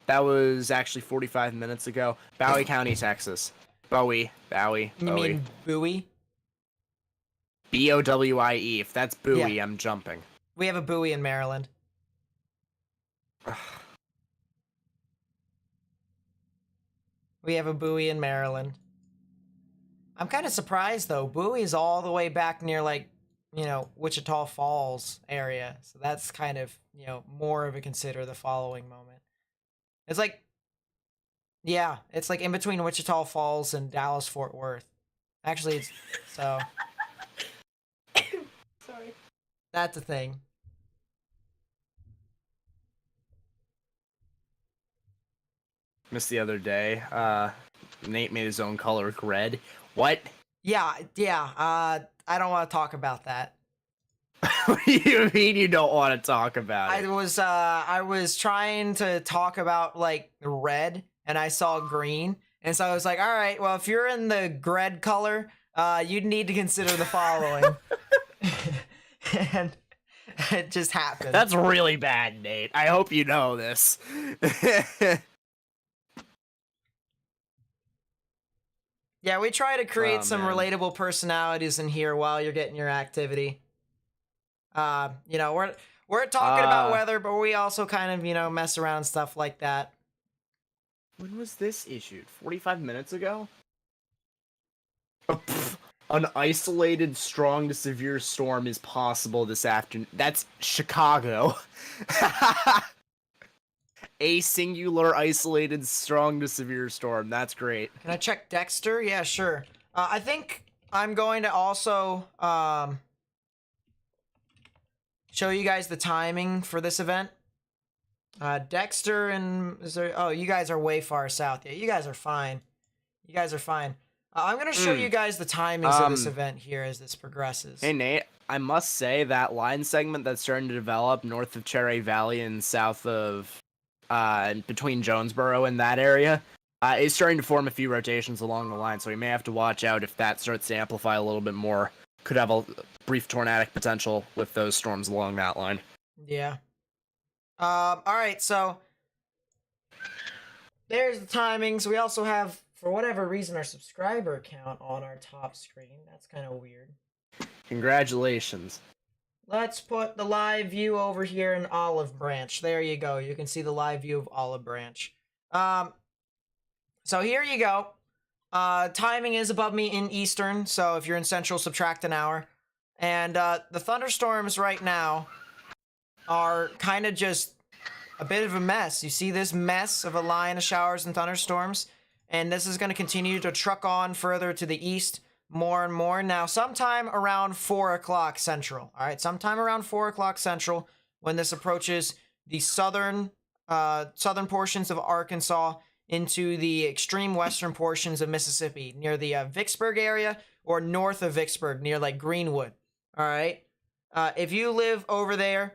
that was actually 45 minutes ago. Bowie County, Texas. Bowie. You mean Bowie? Bowie. If that's Bowie, Yeah. I'm jumping. We have a Bowie in Maryland. We have a Bowie in Maryland. I'm kind of surprised, though. Bowie's all the way back near, like, you know, Wichita Falls area. So that's kind of, you know, more of a consider the following moment. It's like, yeah, it's like in between Wichita Falls and Dallas-Fort Worth. Actually, it's, so, Sorry. that's a thing. Missed the other day. Nate made his own color red. What? Yeah, I don't want to talk about that. What do you mean you don't want to talk about it? I was trying to talk about like red and I saw green. And so I was like, all right, well, if you're in the red color, you'd need to consider the following. And it just happened. That's really bad, Nate. I hope you know this. Yeah, we try to create Oh, some man. relatable personalities in here while you're getting your activity. You know, we're talking about weather, but we also kind of, you know, mess around and stuff like that. When was this issued? 45 minutes ago? An isolated strong to severe storm is possible this afternoon. That's Chicago. A singular isolated strong to severe storm. That's great. Can I check Dexter? Yeah, sure. I think I'm going to also show you guys the timing for this event. Dexter and Missouri. Oh, you guys are way far south. Yeah, you guys are fine. You guys are fine. I'm going to show you guys the timings of this event here as this progresses. Hey, Nate. I must say that line segment that's starting to develop north of Cherry Valley and south of between Jonesboro and that area is starting to form a few rotations along the line, so we may have to watch out if that starts to amplify a little bit more. Could have a brief tornadic potential with those storms along that line. Yeah. All right, so there's the timings. We also have, for whatever reason, our subscriber count on our top screen. That's kind of weird. Congratulations. Let's put the live view over here in Olive Branch. There you go. You can see the live view of Olive Branch. So here you go. Timing is above me in Eastern, so if you're in Central, subtract an hour. And the thunderstorms right now are kind of just a bit of a mess. You see this mess of a line of showers and thunderstorms, and this is going to continue to truck on further to the east more and more. Now, sometime around 4 o'clock Central, all right? Sometime around 4 o'clock Central, when this approaches the southern portions of Arkansas into the extreme western portions of Mississippi, near the Vicksburg area or north of Vicksburg, near like Greenwood, all right? If you live over there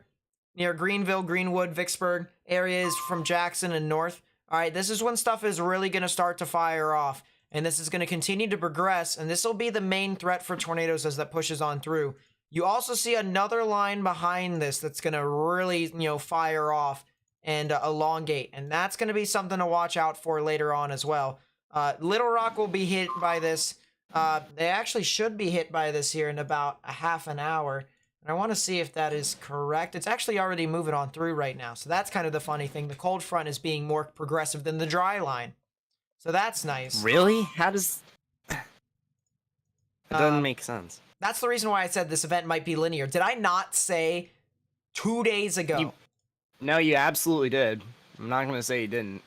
near Greenville, Greenwood, Vicksburg areas from Jackson and north, all right, this is when stuff is really going to start to fire off. and this is going to continue to progress, and this will be the main threat for tornadoes as that pushes on through. You also see another line behind this that's going to really, fire off and elongate, and that's going to be something to watch out for later on as well. Little Rock will be hit by this. They actually should be hit by this here in about a half an hour. And I want to see if that is correct. It's actually already moving on through right now. So that's kind of the funny thing. The cold front is being more progressive than the dry line. So that's nice. Really? How does... It doesn't make sense. That's the reason why I said this event might be linear. Did I not say 2 days ago? No, you absolutely did. I'm not going to say you didn't.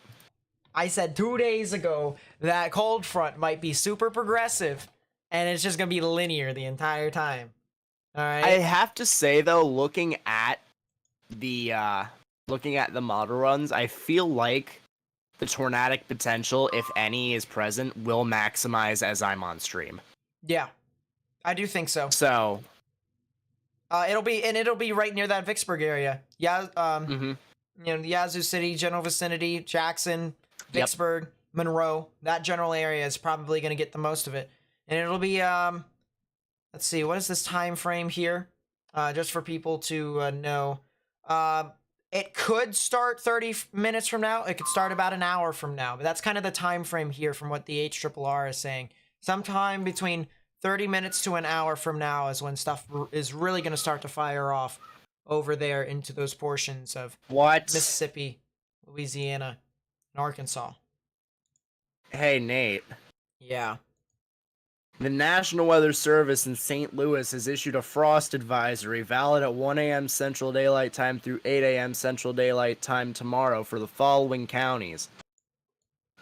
I said 2 days ago that cold front might be super progressive, and it's just going to be linear the entire time. All right. I have to say though, looking at the model runs, I feel like the tornadic potential, if any, is present, will maximize as I'm on stream. Yeah, I do think so. So it'll be right near that Vicksburg area. Yeah. The Yazoo City, general vicinity, Jackson, Vicksburg, Monroe. That general area is probably going to get the most of it, and it'll be let's see, what is this time frame here? Just for people to know. It could start 30 minutes from now. It could start about an hour from now. But that's kind of the time frame here from what the HRRR is saying. Sometime between 30 minutes to an hour from now is when stuff is really going to start to fire off over there into those portions of Mississippi, Louisiana, and Arkansas. Hey, Nate. Yeah. The National Weather Service in St. Louis has issued a frost advisory valid at 1 a.m. Central Daylight Time through 8 a.m. Central Daylight Time tomorrow for the following counties: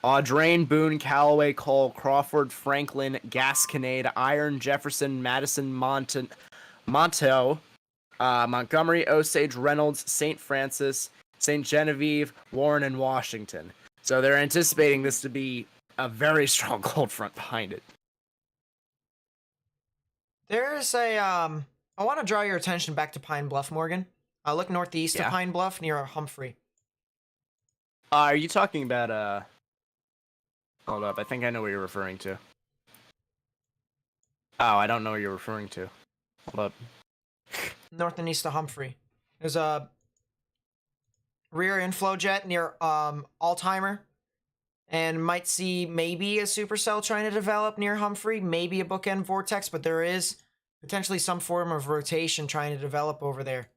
Audrain, Boone, Callaway, Cole, Crawford, Franklin, Gasconade, Iron, Jefferson, Madison, Monteau, Montgomery, Osage, Reynolds, St. Francis, St. Genevieve, Warren, and Washington. So they're anticipating this to be a very strong cold front behind it. There's a, I want to draw your attention back to Pine Bluff, Morgan. Look northeast of Pine Bluff near Humphrey. Are you talking about, hold up, I think I know what you're referring to. Oh, I don't know what you're referring to. Hold up. North and east of Humphrey. There's a rear inflow jet near, Altimer. And might see maybe a supercell trying to develop near Humphrey, maybe a bookend vortex, but there is potentially some form of rotation trying to develop over there.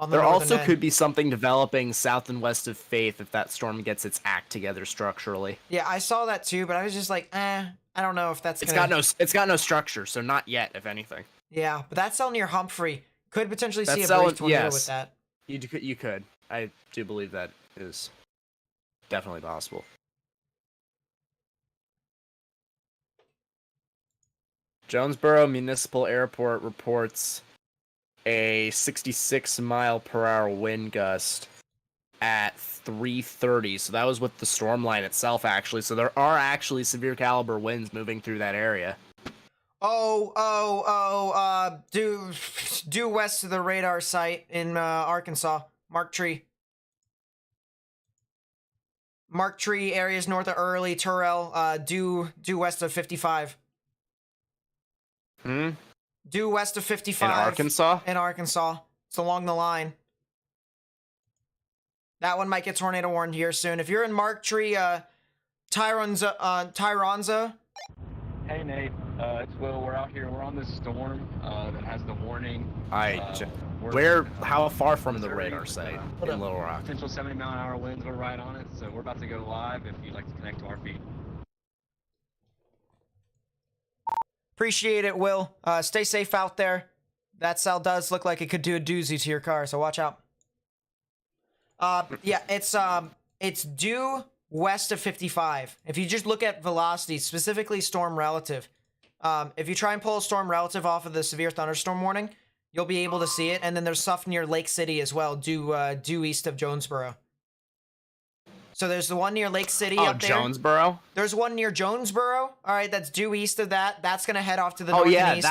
There also could be something developing south and west of Faith if that storm gets its act together structurally. Yeah, I saw that too, but I was just like, I don't know if that's It's got no structure, so not yet, if anything. Yeah, but that cell near Humphrey could potentially see a brief tornado with that. You could. I do believe that is definitely possible. Jonesboro Municipal Airport reports a 66-mile-per-hour wind gust at 3:30. So that was with the storm line itself, actually. So there are actually severe caliber winds moving through that area. Due west of the radar site in Arkansas. Mark Tree areas north of Early, Turrell, due west of 55. Due west of 55. In Arkansas? In Arkansas. It's along the line. That one might get tornado warned here soon. If you're in Mark Tree, Tyronza. Hey, Nate. It's Will. We're out here. We're on this storm that has the warning. How far from the radar site in Little Rock? Potential 70-mile-an-hour winds are right on it, so we're about to go live if you'd like to connect to our feed. Appreciate it, Will. Stay safe out there. That cell does look like it could do a doozy to your car, so watch out. Yeah, it's due west of 55. If you just look at velocity, specifically storm relative, if you try and pull a storm relative off of the severe thunderstorm warning, you'll be able to see it. And then there's stuff near Lake City as well, due east of Jonesboro. So there's the one near Lake City up there. Jonesboro? There's one near Jonesboro. All right, that's due east of that. That's going to head off to the north and east.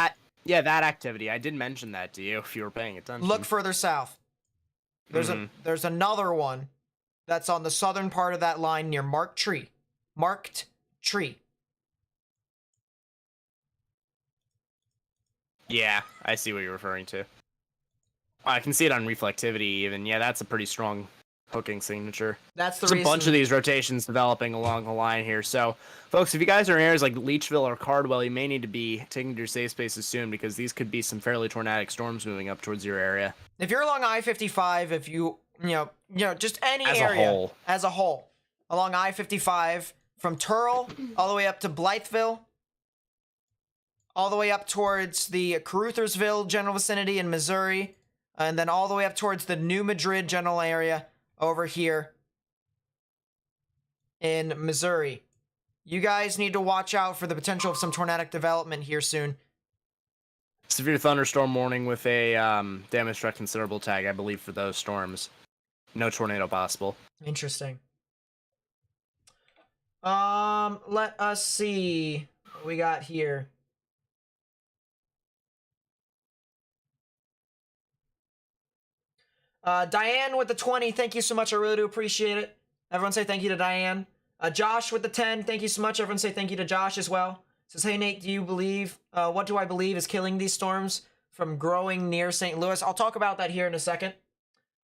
that activity. I did mention that to you if you were paying attention. Look further south. There's another one that's on the southern part of that line near Marked Tree. Yeah, I see what you're referring to. I can see it on reflectivity even. Yeah, that's a pretty strong hooking signature. That's the There's reason. a bunch of these rotations developing along the line here. So, folks, if you guys are in areas like Leechville or Cardwell, you may need to be taking to your safe spaces soon because these could be some fairly tornadic storms moving up towards your area. If you're along I-55, if you know, just any As a area whole. as a whole, along I-55 from Turl all the way up to Blytheville, all the way up towards the Caruthersville general vicinity in Missouri, and then all the way up towards the New Madrid general area over here in Missouri. You guys need to watch out for the potential of some tornadic development here soon. Severe thunderstorm warning with a damage threat considerable tag, I believe, for those storms. No tornado possible. Interesting. Let us see what we got here. Diane with the 20, thank you so much. I really do appreciate it. Everyone say thank you to Diane. Josh with the 10, thank you so much. Everyone say thank you to Josh as well. Says, hey Nate, do you believe, what do I believe is killing these storms from growing near St. Louis? I'll talk about that here in a second.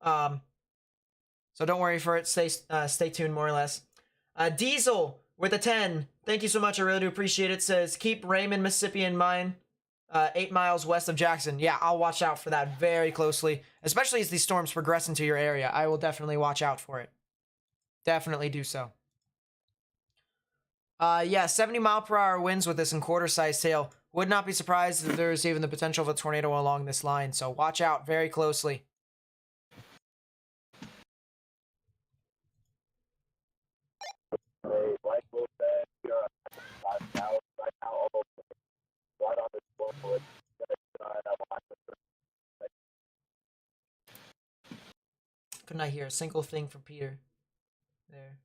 So don't worry for it. Stay tuned more or less. Diesel with a 10, thank you so much. I really do appreciate it. Says, keep Raymond, Mississippi in mind. 8 miles west of Jackson. Yeah, I'll watch out for that very closely, especially as these storms progress into your area. I will definitely watch out for it. Definitely do so. Yeah, 70-mile-per-hour winds with this and quarter-sized hail. Would not be surprised if there's even the potential of a tornado along this line, so watch out very closely. Couldn't I hear a single thing from Peter? There.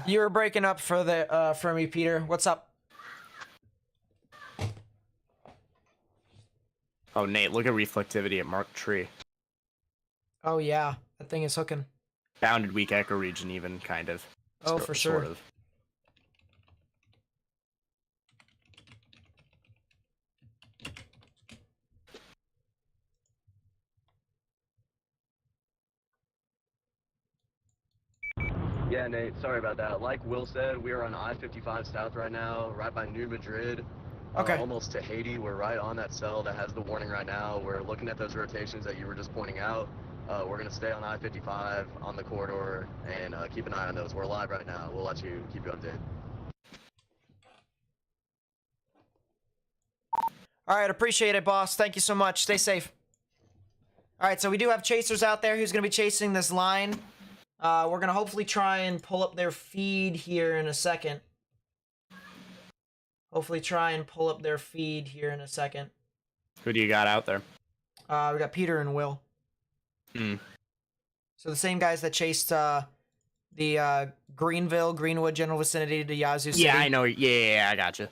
You were breaking up for me, Peter. What's up? Oh, Nate, look at reflectivity at Mark Tree. Oh yeah, that thing is hooking. Bounded weak ecoregion even, kind of. Oh, for sure. Sort of. Yeah, Nate, sorry about that. Like Will said, we are on I-55 South right now, right by New Madrid. Okay. Almost to Haiti. We're right on that cell that has the warning right now. We're looking at those rotations that you were just pointing out. We're going to stay on I-55 on the corridor and keep an eye on those. We're live right now. We'll keep you updated. All right, appreciate it, boss. Thank you so much. Stay safe. All right, so we do have chasers out there who's going to be chasing this line. We're going to hopefully try and pull up their feed here in a second. Hopefully try and pull up their feed here in a second. Who do you got out there? We got Peter and Will. So the same guys that chased the Greenwood general vicinity to Yazoo City. Yeah, I know. Yeah, I gotcha.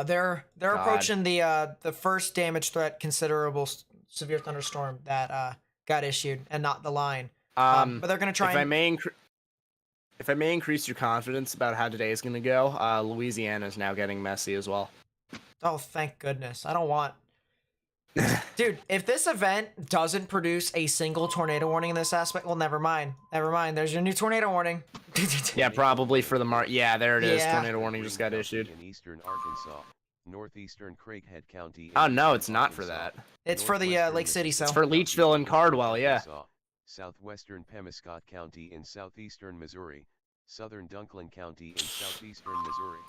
They're approaching the first damage threat considerable severe thunderstorm that got issued, and not the line. But they're gonna try. If I may increase your confidence about how today is gonna go, Louisiana is now getting messy as well. Oh, thank goodness! I don't want. Dude, if this event doesn't produce a single tornado warning in this aspect, well, never mind. Never mind. There's your new tornado warning. Yeah, probably for the Yeah, there it is. Yeah. Tornado warning just got issued. In eastern Arkansas, northeastern Craighead County. Oh no, it's not for that. It's for the Lake City cell. It's for Leechville and Cardwell, yeah. Southwestern Pemascott County in southeastern Missouri, southern Dunklin County in southeastern Missouri.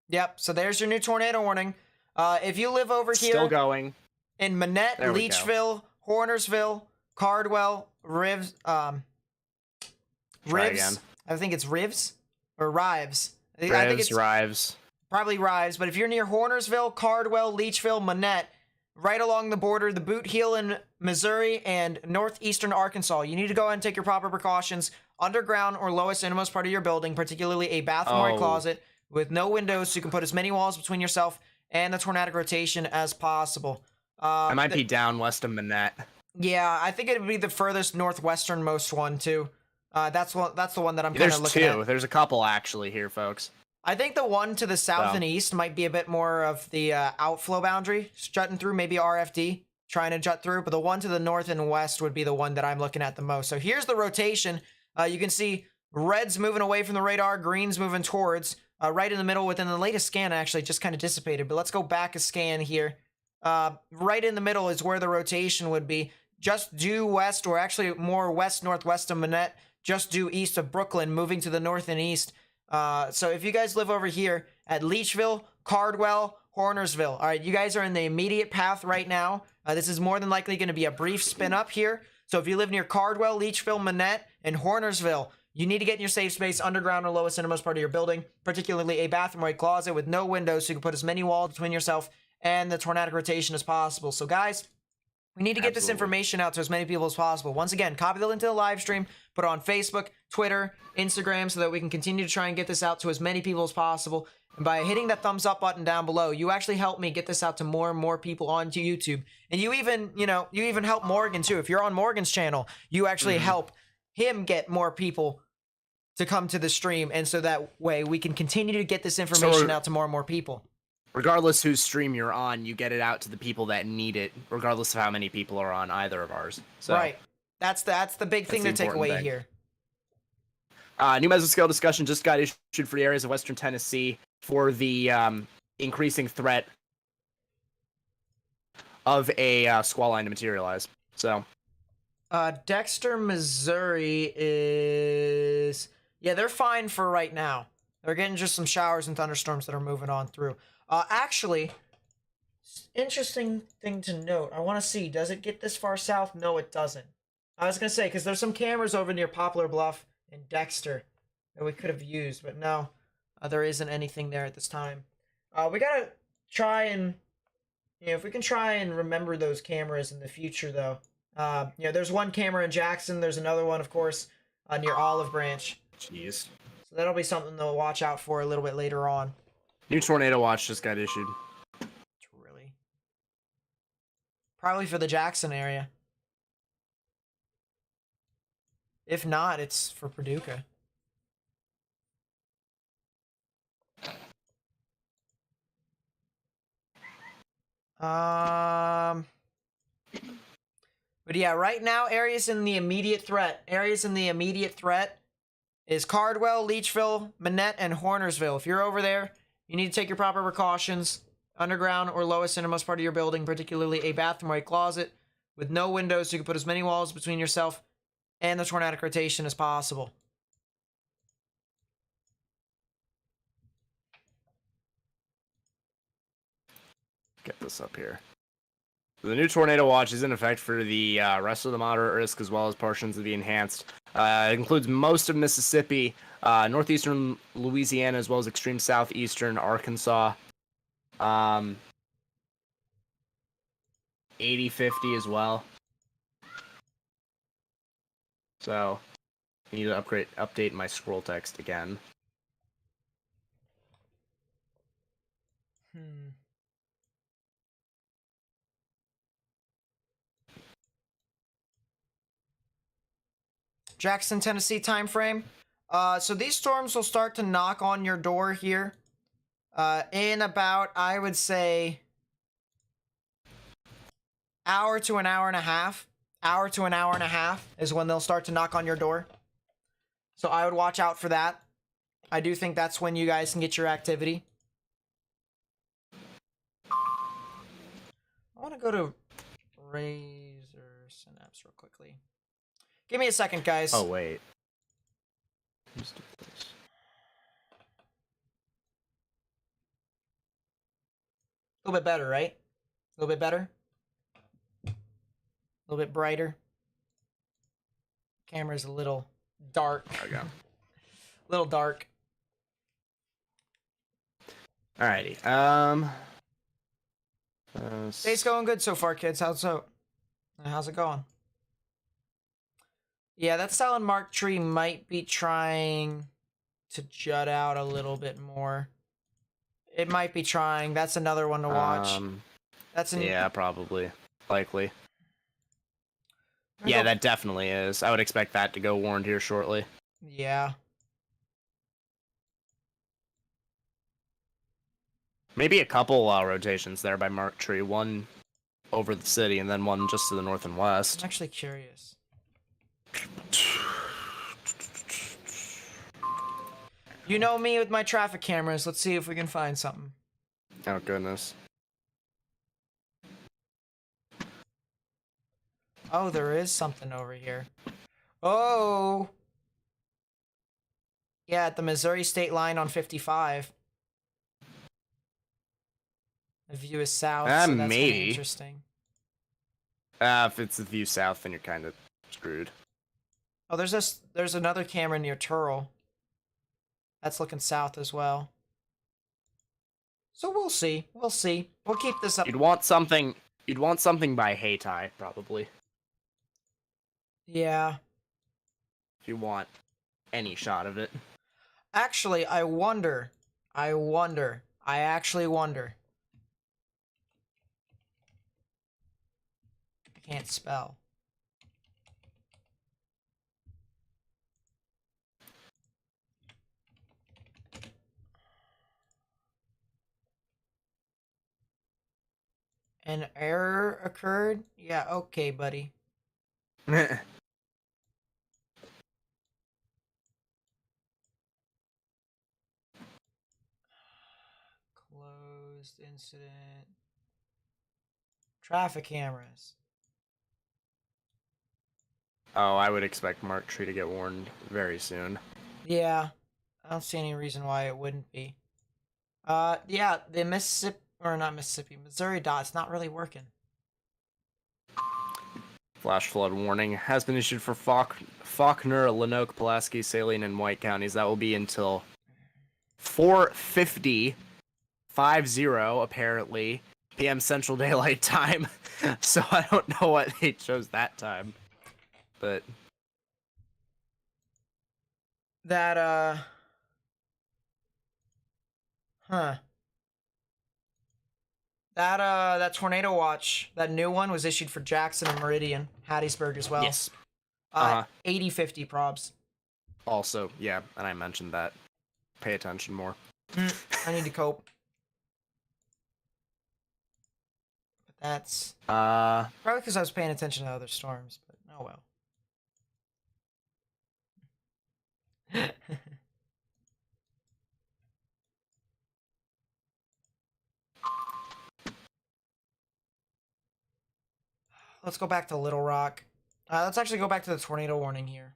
Yep. So there's your new tornado warning. If you live over here, Still going. in Manette, There we go. Leechville, Hornersville, Cardwell, Rivs. Try again. I think it's Rivs or Rives. I think Rives, it's Rives. probably Rives. But if you're near Hornersville, Cardwell, Leechville, Manette, right along the border, the Boot Heel in Missouri and northeastern Arkansas, you need to go ahead and take your proper precautions. Underground or lowest innermost part of your building, particularly a bathroom or a Oh. closet with no windows, so you can put as many walls between yourself and the tornadic rotation as possible. I might be down west of Manette. Yeah, I think it would be the furthest northwesternmost one too. That's the one that I'm kind of There's looking two. at. There's a couple actually here, folks. I think the one to the south and east might be a bit more of the outflow boundary, jutting through, maybe RFD, trying to jut through, but the one to the north and west would be the one that I'm looking at the most. So here's the rotation. You can see red's moving away from the radar, green's moving towards, right in the middle. Within the latest scan, actually just kind of dissipated, but let's go back a scan here. Right in the middle is where the rotation would be. Just due west, or actually more west-northwest of Manette, just due east of Brooklyn, moving to the north and east. So if you guys live over here at Leachville, Cardwell, Hornersville, all right, you guys are in the immediate path right now. This is more than likely going to be a brief spin up here. So if you live near Cardwell, Leachville, Manette, and Hornersville, you need to get in your safe space underground or lowest innermost part of your building, particularly a bathroom or a closet with no windows, so you can put as many walls between yourself and the tornadic rotation as possible. So guys, we need to get this information out to as many people as possible. Once again, copy the link to the live stream, put it on Facebook, Twitter, Instagram, so that we can continue to try and get this out to as many people as possible. And by hitting that thumbs up button down below, you actually help me get this out to more and more people onto YouTube. And you even help Morgan too. If you're on Morgan's channel, you actually help him get more people to come to the stream. And so that way we can continue to get this information out to more and more people. Regardless whose stream you're on, you get it out to the people that need it, regardless of how many people are on either of ours. So, right. That's the big thing to take away here. New mesoscale discussion just got issued for the areas of Western Tennessee for the increasing threat of a squall line to materialize. So, Dexter, Missouri is... Yeah, they're fine for right now. They're getting just some showers and thunderstorms that are moving on through. Actually, interesting thing to note. I want to see, does it get this far south? No, it doesn't. I was going to say, because there's some cameras over near Poplar Bluff and Dexter that we could have used, but no, there isn't anything there at this time. We got to try and, if we can try and remember those cameras in the future, though. There's one camera in Jackson. There's another one, of course, near Olive Branch. jeez. So that'll be something to watch out for a little bit later on. New tornado watch just got issued. Really? Probably for the Jackson area. If not, it's for Paducah. But yeah, right now, areas in the immediate threat is Cardwell, Leachville, Manette, and Hornersville. If you're over there, you need to take your proper precautions. Underground or lowest innermost part of your building, particularly a bathroom or a closet with no windows, so you can put as many walls between yourself and the tornadic rotation as possible. Get this up here. The new tornado watch is in effect for the rest of the moderate risk as well as portions of the enhanced. It includes most of Mississippi, northeastern Louisiana, as well as extreme southeastern Arkansas. 80-50 as well. So, I need to update my scroll text again. Jackson, Tennessee time frame. So these storms will start to knock on your door here in about, I would say, hour to an hour and a half. Hour to an hour and a half is when they'll start to knock on your door. So I would watch out for that. I do think that's when you guys can get your activity. I want to go to Razor Synapse real quickly. Give me a second, guys. Oh, wait. Let's do this. A little bit better, right? A little bit better? A little bit brighter. Camera's a little dark. There we go. A little dark. Alrighty. Day's going good so far, kids. How's it going? Yeah, that silent mark tree might be trying to jut out a little bit more. It might be trying. That's another one to watch. That's Yeah, probably. Likely. I'm Yeah, gonna that definitely is. I would expect that to go warned here shortly. Yeah. Maybe a couple rotations there by Mark Tree. One over the city and then one just to the north and I'm west. actually curious. You know me with my traffic cameras. Let's see if we can find something. Oh, goodness. Oh, there is something over here. Oh! Yeah, at the Missouri state line on 55. The view is south, so that's kinda maybe. interesting. If it's the view south, then you're kind of screwed. Oh, there's another camera near Turl. That's looking south as well. So we'll see. We'll see. We'll keep this up. You'd want something by Hayti, probably. Yeah. If you want any shot of it. Actually, I actually wonder. I can't spell. An error occurred? Yeah, okay, buddy. Closed incident. Traffic cameras. Oh, I would expect Mark Tree to get warned very soon. Yeah, I don't see any reason why it wouldn't be. Yeah, the Mississippi, or not Mississippi, Missouri dot's not really working. Flash flood warning has been issued for Faulkner, Lenoke, Pulaski, Saline, and White counties. That will be until 4:50 apparently p.m. Central Daylight Time. So I don't know what they chose that time, but That that tornado watch, that new one was issued for Jackson and Meridian, Hattiesburg as well. yes. Uh-huh. 80-50 probs. Also, yeah, and I mentioned that. Pay attention more. I need to cope. But that's Uh, probably because I was paying attention to other storms, but oh well. Let's go back to Little Rock. Let's actually go back to the tornado warning here.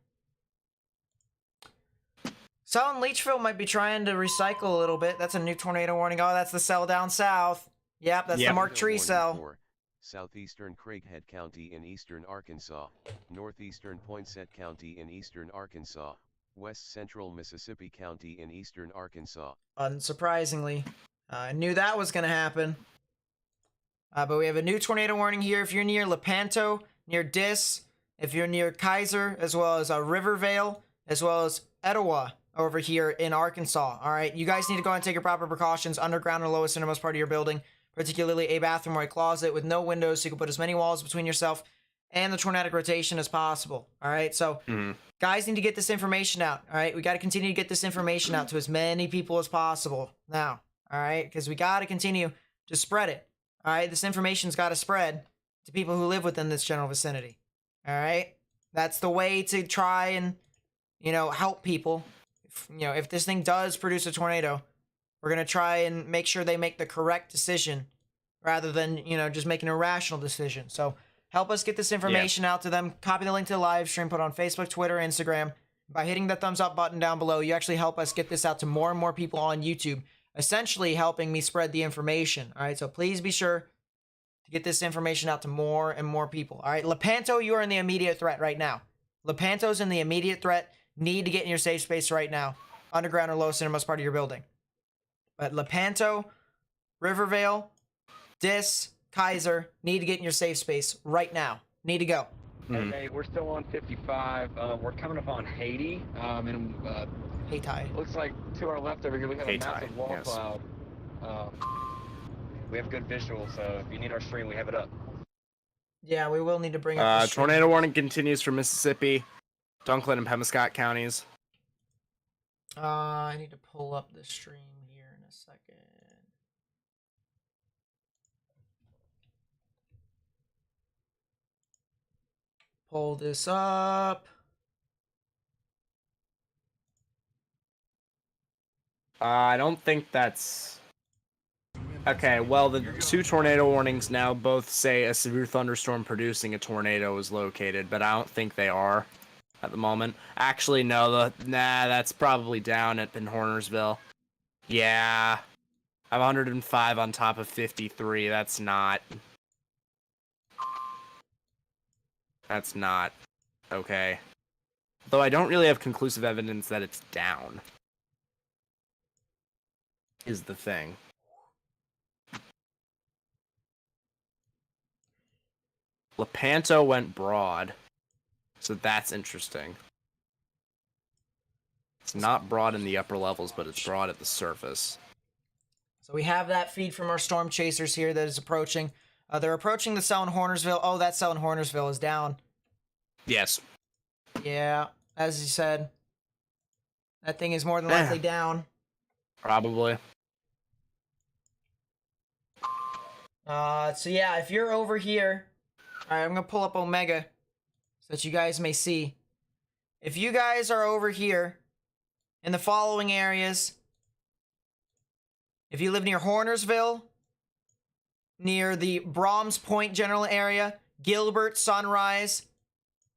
South and Leachville might be trying to recycle a little bit. That's a new tornado warning. Oh, that's the cell down south. Yep, that's the Mark Tornado Tree warning cell. for Southeastern Craighead County in eastern Arkansas, northeastern Poinsett County in eastern Arkansas, west central Mississippi County in eastern Arkansas. Unsurprisingly, I knew that was going to happen. But we have a new tornado warning here. If you're near Lepanto, near Dis, if you're near Kaiser, as well as Rivervale, as well as Etowah over here in Arkansas. All right, you guys need to go and take your proper precautions. Underground or lowest innermost part of your building, particularly a bathroom or a closet with no windows, so you can put as many walls between yourself and the tornadic rotation as possible. All right, so guys need to get this information out. All right, we got to continue to get this information out to as many people as possible now. All right, because we got to continue to spread it. All right, this information's got to spread to people who live within this general vicinity. All right, that's the way to try and, help people. If this thing does produce a tornado, we're going to try and make sure they make the correct decision rather than, just making a rational decision. So help us get this information out to them. Copy the link to the live stream, put it on Facebook, Twitter, Instagram. By hitting the thumbs up button down below, you actually help us get this out to more and more people on YouTube, essentially helping me spread the information. All right, so please be sure to get this information out to more and more people. All right, Lepanto, you are in the immediate threat right now. Lepanto's in the immediate threat. Need to get in your safe space right now. Underground or lowest innermost part of your building. But Lepanto, Rivervale, Dis, Kaiser, need to get in your safe space right now. Need to go. Okay, we're still on 55. We're coming up on Haiti. Hey, Ty. Looks like to our left over here we have Hayti, a massive wall yes. cloud We have good visual, so if you need our stream, we have it up. Yeah, we will need to bring up the stream. Tornado warning continues for Mississippi, Dunklin, and Pemascott counties. I need to pull up the stream here in a second. Pull this up. I don't think that's... Okay, well, the 2 tornado warnings now both say a severe thunderstorm producing a tornado is located, but I don't think they are at the moment. Actually, no, that's probably down in Hornersville. Yeah. I have 105 on top of 53. That's not okay. Though I don't really have conclusive evidence that it's down. Is the thing. Lepanto went broad, so that's interesting. It's not broad in the upper levels, but it's broad at the surface. So we have that feed from our storm chasers here that is approaching. They're approaching the cell in Hornersville. Oh, that cell in Hornersville is down. Yes. Yeah, as you said. That thing is more than likely down. Probably. So yeah, if you're over here... Alright, I'm going to pull up Omega so that you guys may see. If you guys are over here in the following areas, if you live near Hornersville, near the Brahms Point general area, Gilbert, Sunrise,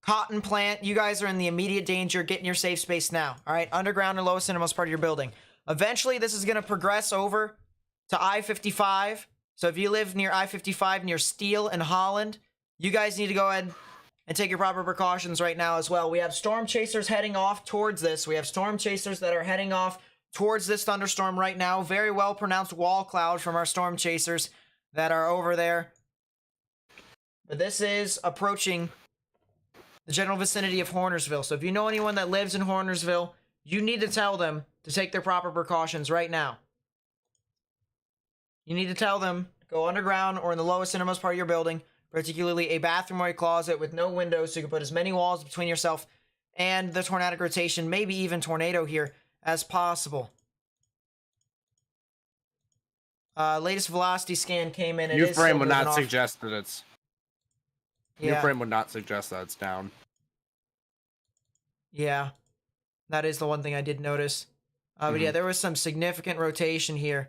Cotton Plant, you guys are in the immediate danger. Get in your safe space now. Alright, underground or lowest innermost part of your building. Eventually, this is going to progress over to I-55. So if you live near I-55, near Steele and Holland, you guys need to go ahead and take your proper precautions right now as well. We have storm chasers heading off towards this. We have storm chasers that are heading off towards this thunderstorm right now. Very well pronounced wall cloud from our storm chasers that are over there. But this is approaching the general vicinity of Hornersville. So if you know anyone that lives in Hornersville, you need to tell them to take their proper precautions right now. You need to tell them to go underground or in the lowest innermost part of your building, particularly a bathroom or a closet with no windows, so you can put as many walls between yourself and the tornadic rotation, maybe even tornado here, as possible. Latest velocity scan came in. New frame would not suggest that it's... Yeah. New frame would not suggest that it's down. Yeah. That is the one thing I did notice. But yeah, there was some significant rotation here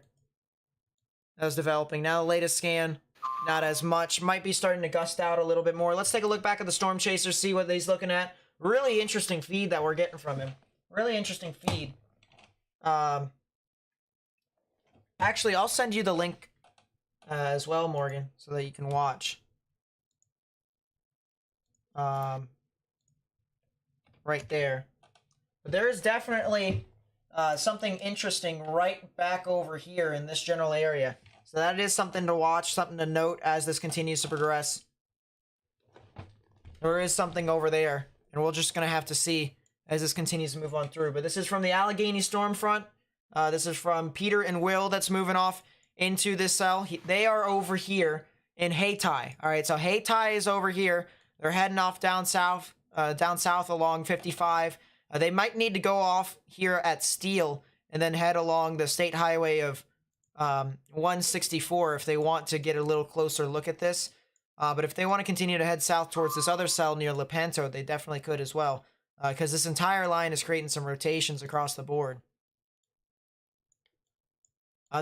that was developing. Now the latest scan... Not as much. Might be starting to gust out a little bit more. Let's take a look back at the storm chaser, see what he's looking at. Really interesting feed that we're getting from him. Really interesting feed. Actually, I'll send you the link as well, Morgan, so that you can watch. Right there. But there is definitely something interesting right back over here in this general area. So that is something to watch, something to note as this continues to progress. There is something over there, and we're just going to have to see as this continues to move on through. But this is from the Allegheny storm front. This is from Peter and Will that's moving off into this cell. They are over here in Hayti. All right, so Hayti is over here. They're heading off down south along 55. They might need to go off here at Steele and then head along the state highway of 164 if they want to get a little closer look at this. But if they want to continue to head south towards this other cell near Lepanto, they definitely could as well. Because this entire line is creating some rotations across the board.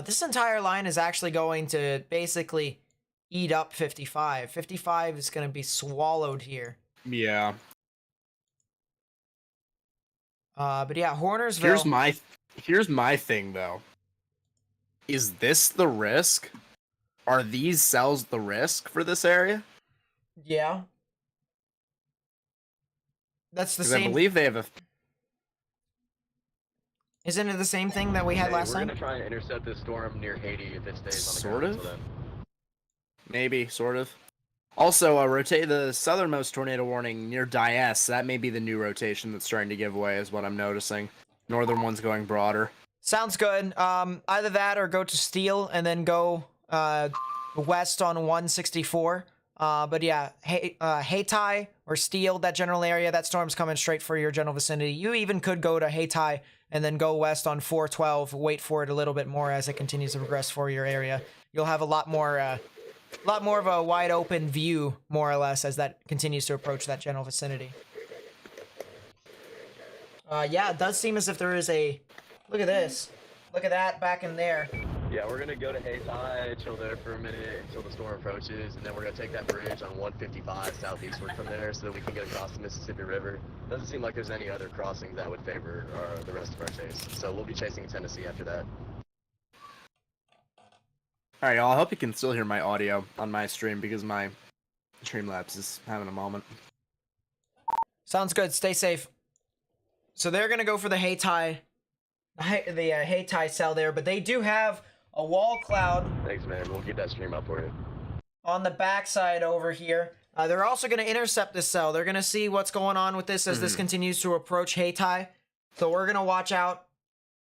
This entire line is actually going to basically eat up 55. 55 is going to be swallowed here. Yeah. But yeah, Hornersville... Here's my thing, though. Is this the risk? Are these cells the risk for this area? Yeah. That's the same... I believe they have a... Isn't it the same thing that we had last time? We're gonna try and intercept this storm near Haiti if it stays on the Sort ground. of? So then... Maybe, sort of. Also, rotate the southernmost tornado warning near Dias. That may be the new rotation that's starting to give way, is what I'm noticing. Northern one's going broader. Sounds good. Either that or go to Steel and then go west on 164. But yeah, Hayti or Steel, that general area, that storm's coming straight for your general vicinity. You even could go to Hayti and then go west on 412, wait for it a little bit more as it continues to progress for your area. You'll have a lot more of a wide open view, more or less, as that continues to approach that general vicinity. Yeah, it does seem as if there is a... Look at this. Look at that back in there. Yeah, we're gonna go to Hayti, chill there for a minute until the storm approaches, and then we're gonna take that bridge on 155 southeastward from there so that we can get across the Mississippi River. Doesn't seem like there's any other crossings that would favor the rest of our chase, so we'll be chasing Tennessee after that. All right, y'all. I hope you can still hear my audio on my stream because my Streamlabs is having a moment. Sounds good. Stay safe. So they're gonna go for the Hayti cell there, but they do have a wall cloud. Thanks, man. We'll get that stream up for you. On the backside over here. They're also going to intercept this cell. They're going to see what's going on with this as this continues to approach Hayti. So we're going to watch out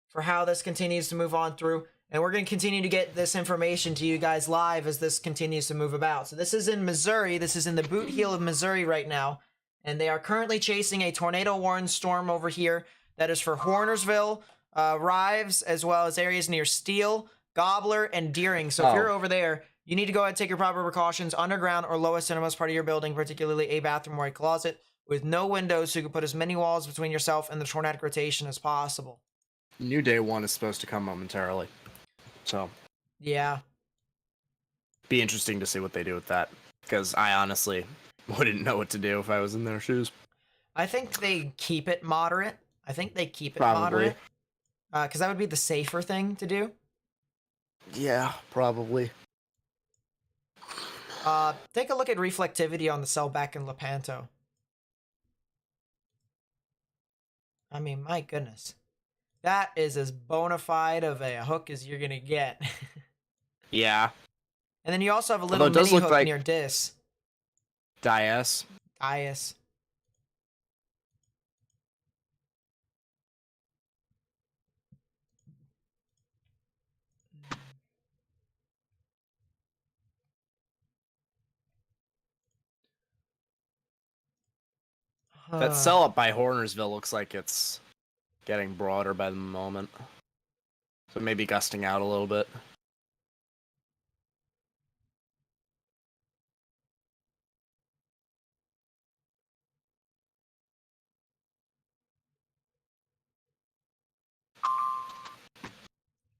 for how this continues to move on through. And we're going to continue to get this information to you guys live as this continues to move about. So this is in Missouri. This is in the boot heel of Missouri right now. And they are currently chasing a tornado-warned storm over here that is for Hornersville, Rives, as well as areas near Steel, Gobbler, and Deering. So if you're over there, you need to go ahead and take your proper precautions underground or lowest innermost part of your building, particularly a bathroom or a closet with no windows so you can put as many walls between yourself and the tornadic rotation as possible. New Day 1 is supposed to come momentarily. So, yeah. Be interesting to see what they do with that. Because I honestly wouldn't know what to do if I was in their shoes. I think they keep it moderate. Probably. Moderate. Because that would be the safer thing to do. Yeah, probably. Take a look at reflectivity on the cell back in Lepanto. I mean, my goodness. That is as bona fide of a hook as you're going to get. Yeah. And then you also have a little mini hook near Dis. Dias. That cell up by Hornersville looks like it's getting broader by the moment. So maybe gusting out a little bit.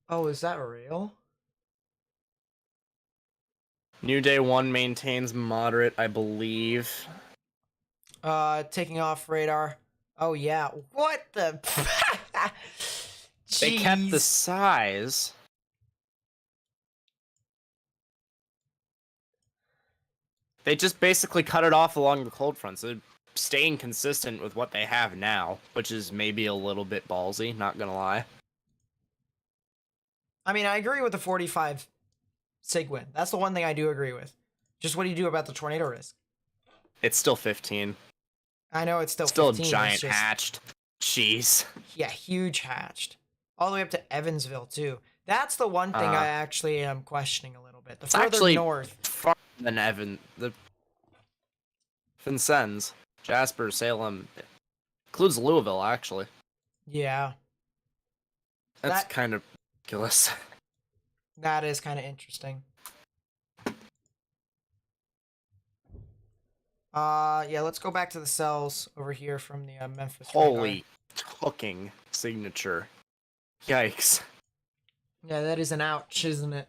Oh, is that real? New Day 1 maintains moderate, I believe. Taking off radar. Oh, yeah. What the... They kept the size. They just basically cut it off along the cold front, so staying consistent with what they have now, which is maybe a little bit ballsy, not gonna lie. I mean, I agree with the 45 Sigwin. That's the one thing I do agree with. Just what do you do about the tornado risk? It's still 15. I know it's still 15. A giant hatched. Jeez. Yeah, huge hatched. All the way up to Evansville, too. That's the one thing I actually am questioning a little bit. The further actually north. Farther than Vincennes, Jasper, Salem, includes Louisville, actually. Yeah. That's kind of ridiculous. That is kind of interesting. Yeah, let's go back to the cells over here from the Memphis. Holy hooking signature. Yikes. Yeah, that is an ouch, isn't it?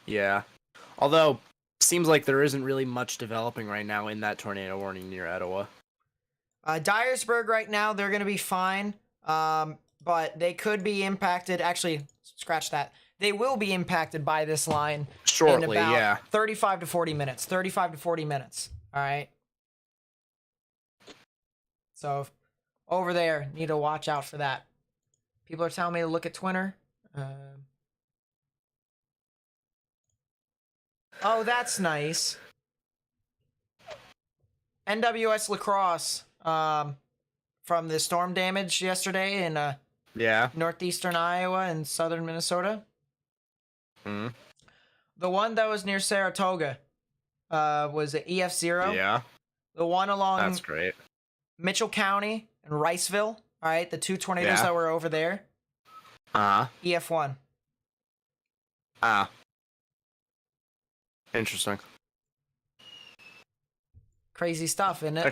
Yeah. Although, seems like there isn't really much developing right now in that tornado warning near Etowah. Dyersburg right now, they're going to be fine. But they could be impacted. Actually, scratch that. They will be impacted by this line shortly, in about yeah. 35 to 40 minutes. 35 to 40 minutes. All right. So over there, need to watch out for that. People are telling me to look at Twitter. Oh, that's nice. NWS Lacrosse from the storm damage yesterday in Yeah. northeastern Iowa and southern Minnesota. Mm. The one that was near Saratoga was an EF0. Yeah. The one along That's great. Mitchell County and Riceville. All right, the 2 tornadoes Yeah. that were over there. EF1. Interesting. Crazy stuff, isn't it?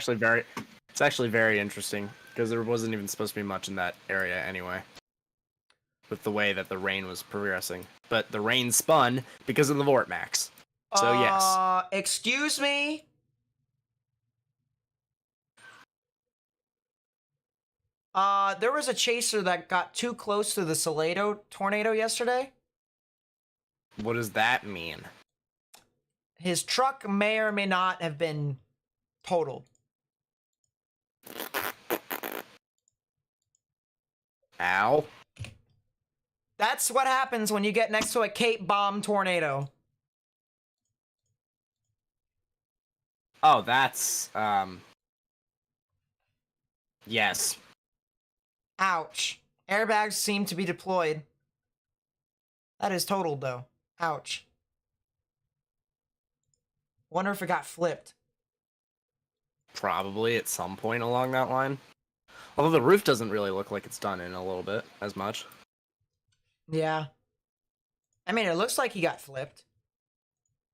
It's actually very interesting because there wasn't even supposed to be much in that area anyway. With the way that the rain was progressing, but the rain spun because of the vortex. So yes. Excuse me. There was a chaser that got too close to the Salado tornado yesterday. What does that mean? His truck may or may not have been totaled. Ow. That's what happens when you get next to a Cape Bomb tornado. Oh, that's yes. Ouch. Airbags seem to be deployed. That is totaled, though. Ouch. Wonder if it got flipped. Probably at some point along that line. Although the roof doesn't really look like it's done in a little bit as much. Yeah. I mean, it looks like he got flipped.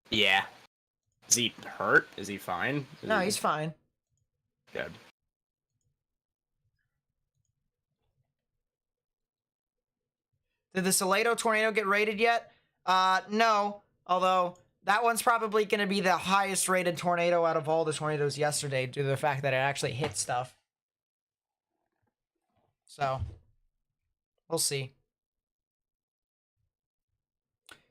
Yeah. Is he hurt? Is he fine? No, he's fine. Good. Did the Salado tornado get rated yet? No. Although, that one's probably going to be the highest rated tornado out of all the tornadoes yesterday due to the fact that it actually hit stuff. So, we'll see.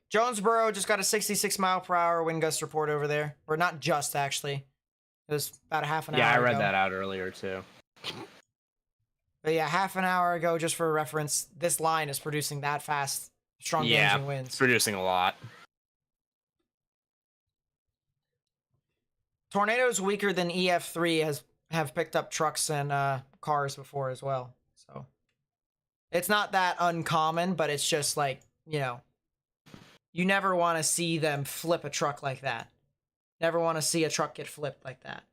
Jonesboro just got a 66 mile per hour wind gust report over there. Or not just, actually. It was about a half an hour Yeah, I read ago. that out earlier too. But yeah, half an hour ago, just for reference, this line is producing that fast, strong damaging It's winds. producing a lot. Tornadoes weaker than EF3 have picked up trucks and cars before as well. So it's not that uncommon, but it's just like, you know, you never want to see them flip a truck like that. Never want to see a truck get flipped like that.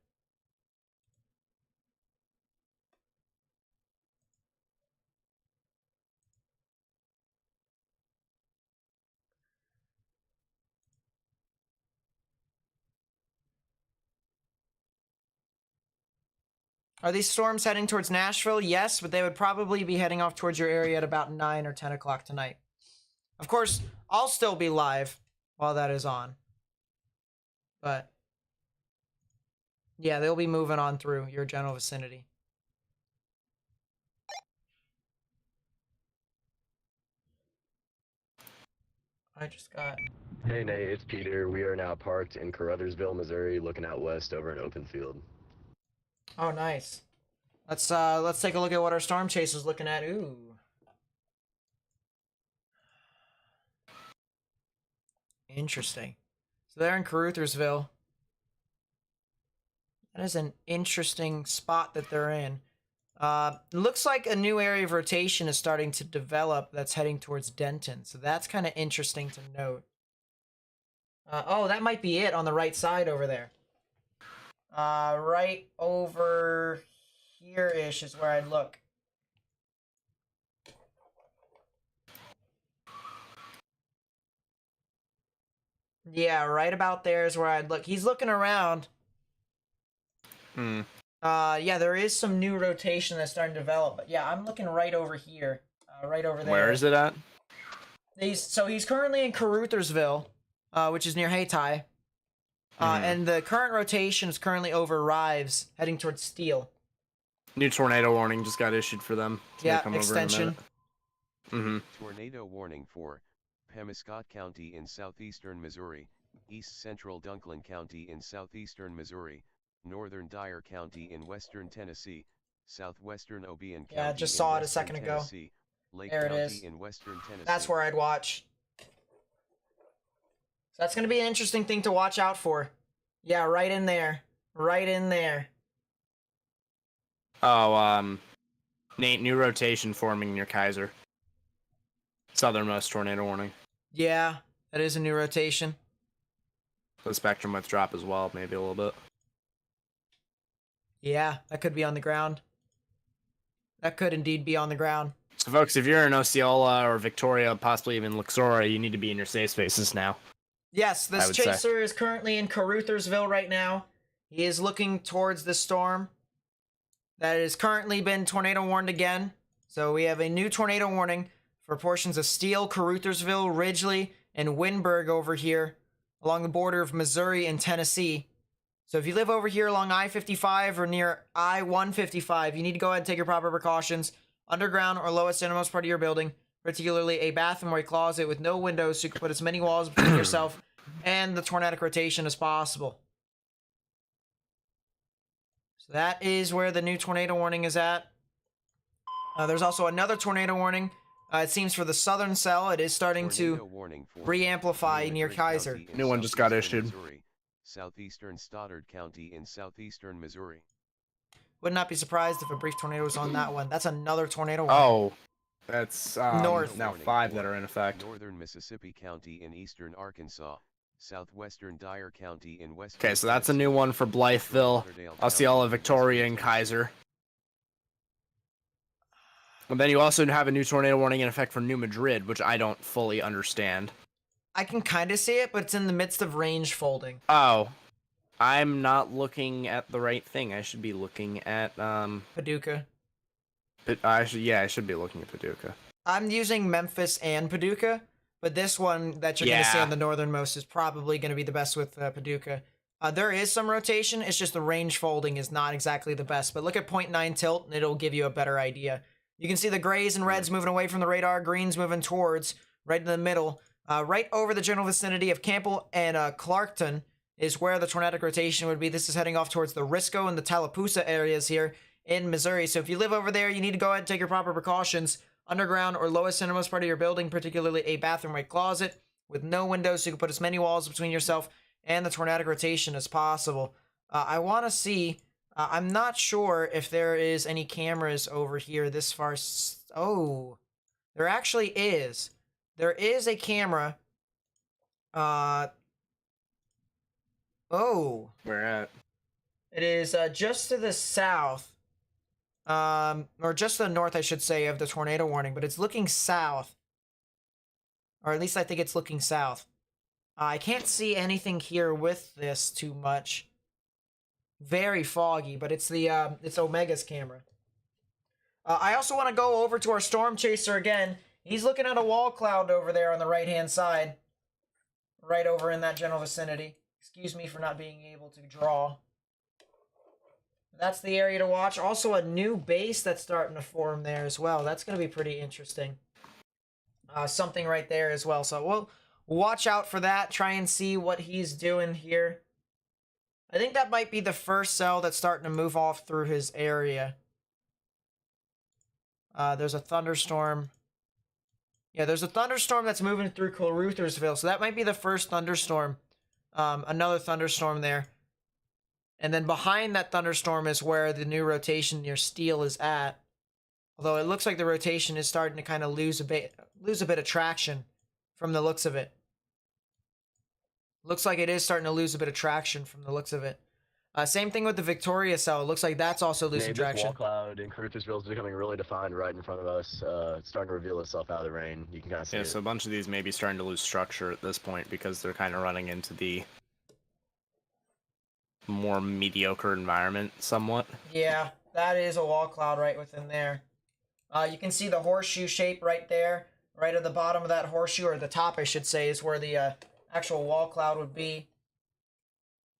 Are these storms heading towards Nashville? Yes, but they would probably be heading off towards your area at about 9 or 10 o'clock tonight. Of course, I'll still be live while that is on. But, yeah, they'll be moving on through your general vicinity. I just got... Hey Nate, it's Peter. We are now parked in Caruthersville, Missouri, looking out west over an open field. Oh, nice. Let's take a look at what our storm chaser's looking at. Ooh. Interesting. So they're in Caruthersville. That is an interesting spot that they're in. Looks like a new area of rotation is starting to develop that's heading towards Denton. So that's kind of interesting to note. Oh, that might be it on the right side over there. Right over here-ish is where I'd look. Yeah, right about there is where I'd look. He's looking around. Yeah, there is some new rotation that's starting to develop. But yeah, I'm looking right over here. Right over there. Where is it at? So he's currently in Caruthersville, which is near Hayti. And the current rotation is currently over Rives, heading towards Steele. New tornado warning just got issued for them. Yeah, extension. Tornado warning for Pemascott County in southeastern Missouri, east central Dunklin County in southeastern Missouri, northern Dyer County in western Tennessee, southwestern Obion County. Yeah, just in saw it a western second ago. Tennessee, Lake There it County is. in western Tennessee. That's where I'd watch. So that's going to be an interesting thing to watch out for. Yeah, right in there. Right in there. Oh, Nate, new rotation forming near Kaiser. Southernmost tornado warning. Yeah, that is a new rotation. The spectrum width drop as well, maybe a little bit. Yeah, that could be on the ground. That could indeed be on the ground. So, folks, if you're in Osceola or Victoria, possibly even Luxora, you need to be in your safe spaces now. Yes, I this would say. chaser is currently in Caruthersville right now. He is looking towards the storm that has currently been tornado warned again. So we have a new tornado warning for portions of Steele, Caruthersville, Ridgely, and Winburg over here along the border of Missouri and Tennessee. So if you live over here along I-55 or near I-155, you need to go ahead and take your proper precautions. Underground or lowest innermost part of your building, particularly a bathroom or a closet with no windows so you can put as many walls between yourself and the tornadic rotation as possible. So that is where the new tornado warning is at. There's also another tornado warning. It seems for the southern cell, it is starting to re-amplify near Kaiser. New one just got issued. Missouri, Southeastern Stoddard County in southeastern Missouri. Would not be surprised if a brief tornado was on that one. That's another tornado warning. Oh, that's North. now 5 that are in effect. Northern Mississippi County in eastern Arkansas, southwestern Dyer County in west. Okay, so that's a new one for Blytheville, Osceola, Victoria, and Kaiser. And then you also have a new tornado warning in effect for New Madrid, which I don't fully understand. I can kind of see it, but it's in the midst of range folding. Oh, I'm not looking at the right thing. I should be looking at Paducah. I should be looking at Paducah. I'm using Memphis and Paducah, but this one that you're going to see Yeah. on the northernmost is probably going to be the best with Paducah. There is some rotation. It's just the range folding is not exactly the best. But look at 0.9 tilt, and it'll give you a better idea. You can see the grays and reds moving away from the radar, greens moving towards, right in the middle. Right over the general vicinity of Campbell and Clarkton is where the tornadic rotation would be. This is heading off towards the Risco and the Tallapoosa areas here in Missouri. So if you live over there, you need to go ahead and take your proper precautions. Underground or lowest innermost part of your building, particularly a bathroom or a closet with no windows, so you can put as many walls between yourself and the tornadic rotation as possible. I want to see, I'm not sure if there is any cameras over here this far. Oh, there actually is. There is a camera. Oh. Where at? It is just to the south. Or just to the north, I should say, of the tornado warning, but it's looking south. Or at least I think it's looking south. I can't see anything here with this too much. Very foggy, but it's the it's Omega's camera. I also want to go over to our storm chaser again. He's looking at a wall cloud over there on the right-hand side. Right over in that general vicinity. Excuse me for not being able to draw. That's the area to watch. Also a new base that's starting to form there as well. That's going to be pretty interesting. Something right there as well. So we'll watch out for that. Try and see what he's doing here. I think that might be the first cell that's starting to move off through his area. There's a thunderstorm. Yeah, there's a thunderstorm that's moving through Caruthersville. So that might be the first thunderstorm. Another thunderstorm there. And then behind that thunderstorm is where the new rotation near Steele is at. Although it looks like the rotation is starting to kind of lose a bit of traction from the looks of it. Looks like it is starting to lose a bit of traction from the looks of it. Same thing with the Victoria cell. It looks like that's also losing traction. Wall cloud in Caruthersville is becoming really defined right in front of us. It's starting to reveal itself out of the rain. You can kind of see Yeah, it. so a bunch of these may be starting to lose structure at this point because they're kind of running into the more mediocre environment somewhat. Yeah, that is a wall cloud right within there. You can see the horseshoe shape right there. Right at the bottom of that horseshoe, or the top, I should say, is where the actual wall cloud would be.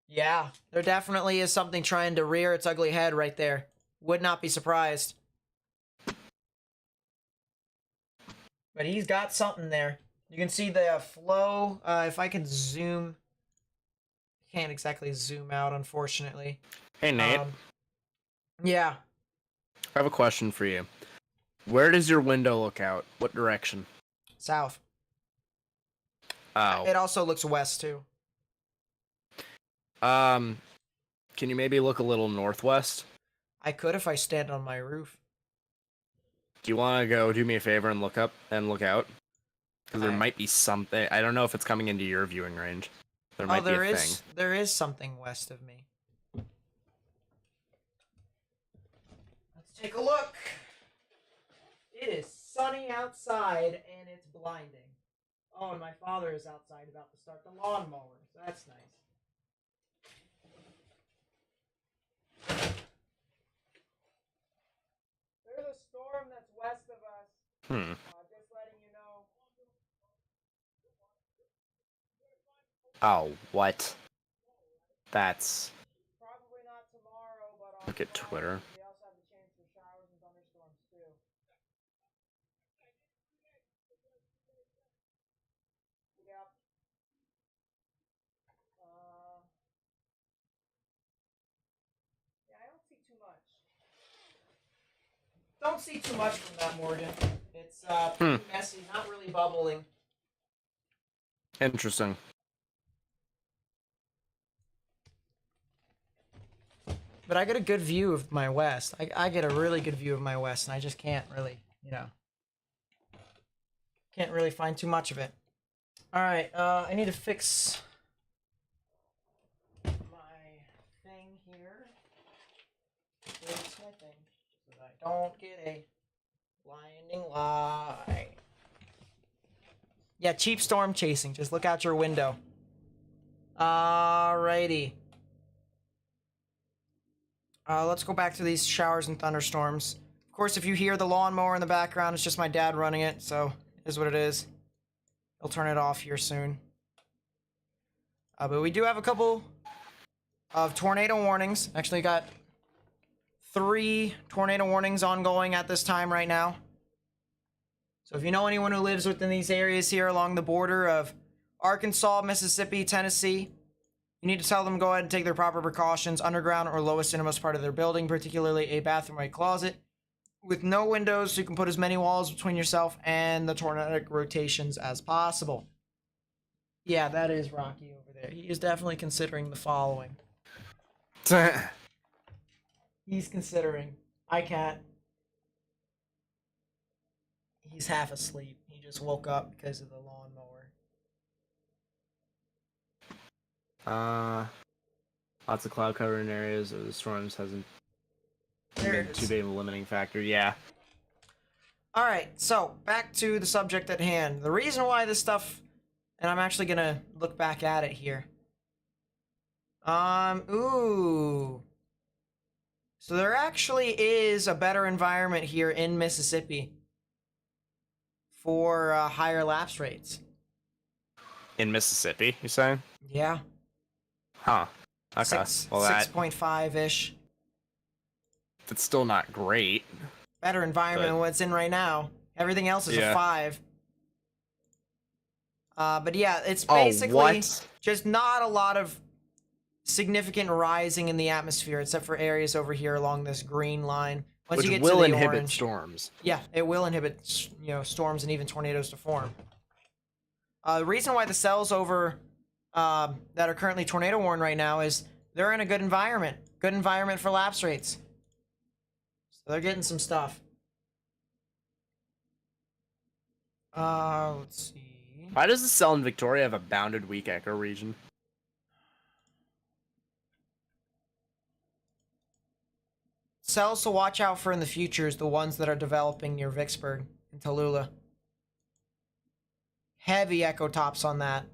Yeah, there definitely is something trying to rear its ugly head right there. Would not be surprised. But he's got something there. You can see the flow. If I can zoom. Can't exactly zoom out, unfortunately. Hey, Nate. Yeah. I have a question for you. Where does your window look out? What direction? South. Oh. It also looks west, too. Can you maybe look a little northwest? I could if I stand on my roof. Do you want to go do me a favor and look out? Because there Alright. might be something. I don't know if it's coming into your viewing range. There might be a thing. There is something west of me. Let's take a look. It is sunny outside and it's blinding. Oh, and my father is outside about to start the lawnmower. So that's nice. There's a storm that's west of us. Just letting you know. Oh, what? That's. Probably not tomorrow, but on Look at Twitter. we also have the chance for showers and thunderstorms too. Yep. Yeah, I don't see too much. Don't see too much from that, Morgan. It's pretty messy, not really bubbling. Interesting. But I get a good view of my west. I get a really good view of my west, and I just can't really, can't really find too much of it. All right, I need to fix my thing here. Fix my thing so that I don't get a blinding light. Yeah, cheap storm chasing. Just look out your window. Alrighty. Let's go back to these showers and thunderstorms. Of course, if you hear the lawnmower in the background, it's just my dad running it, so it is what it is. He'll turn it off here soon. But we do have a couple of tornado warnings. Actually got 3 tornado warnings ongoing at this time right now. So if you know anyone who lives within these areas here along the border of Arkansas, Mississippi, Tennessee, you need to tell them to go ahead and take their proper precautions underground or lowest innermost part of their building, particularly a bathroom or a closet. With no windows, so you can put as many walls between yourself and the tornadic rotations as possible. Yeah, that is Rocky over there. He is definitely considering the following. He's considering. I can't. He's half asleep. He just woke up because of the lawnmower. Lots of cloud cover in areas where the storms hasn't been too big of a limiting factor. Yeah. All right, so back to the subject at hand. The reason why this stuff, and I'm actually gonna look back at it here. Ooh. So there actually is a better environment here in Mississippi for higher lapse rates. In Mississippi, you saying? Yeah. Huh. Okay. 6.5-ish. That's still not great. Better environment than what it's in right now. Everything else is a 5. But yeah, it's basically just not a lot of significant rising in the atmosphere, except for areas over here along this green line. Once you get will to the inhibit orange, storms. Yeah, it will inhibit, storms and even tornadoes to form. The reason why the cells over that are currently tornado warned right now is they're in a good environment for lapse rates. So they're getting some stuff. Let's see. Why does the cell in Victoria have a bounded weak echo region? Cells to watch out for in the future is the ones that are developing near Vicksburg and Tallulah. Heavy echo tops on that.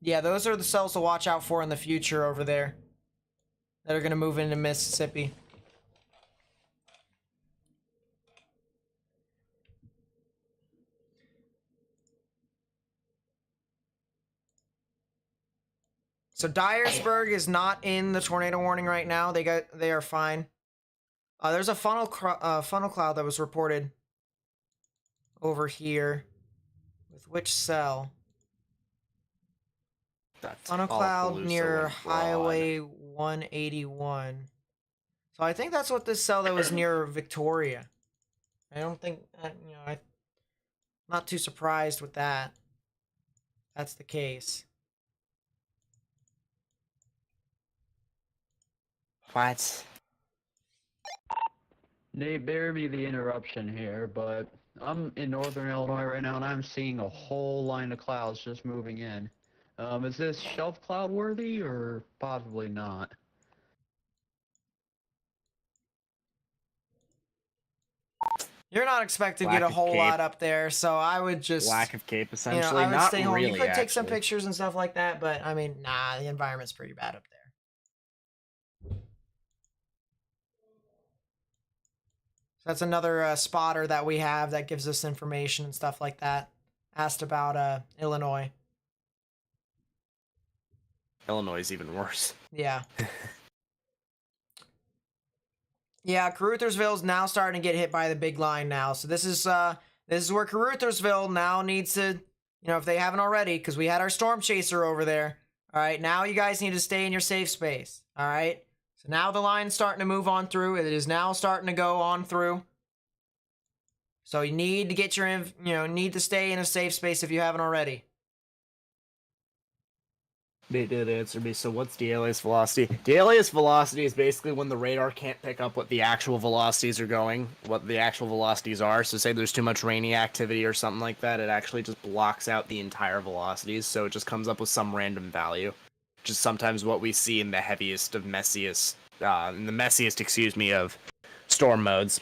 Yeah, those are the cells to watch out for in the future over there that are going to move into Mississippi. So Dyersburg is not in the tornado warning right now. They are fine. There's a funnel cloud that was reported over here. With which cell? That's Funnel cloud near Highway 181. So I think that's what this cell that was near Victoria. I don't think, I'm not too surprised with that. That's the case. What? Nate, bear me the interruption here, but I'm in northern Illinois right now, and I'm seeing a whole line of clouds just moving in. Is this shelf cloud worthy, or possibly not? You're not expected to Lack get a of whole cape. lot up there, so I would just Lack of cape, you know, essentially. I would Not stay home. really, You could take some actually. pictures and stuff like that, but I mean, nah, the environment's pretty bad up there. So that's another spotter that we have that gives us information and stuff like that. Asked about Illinois. Illinois is even worse. Yeah. Yeah, Caruthersville's now starting to get hit by the big line now. So this is where Caruthersville now needs to, you know, if they haven't already, because we had our storm chaser over there. All right, now you guys need to stay in your safe space. All right. So now the line's starting to move on through. It is now starting to go on through. So you need to get need to stay in a safe space if you haven't already. They did answer me. So what's the alias velocity? The alias velocity is basically when the radar can't pick up what the actual velocities are going, what the actual velocities are. So say there's too much rainy activity or something like that, it actually just blocks out the entire velocities. So it just comes up with some random value. Which is sometimes what we see in the heaviest of messiest, of storm modes.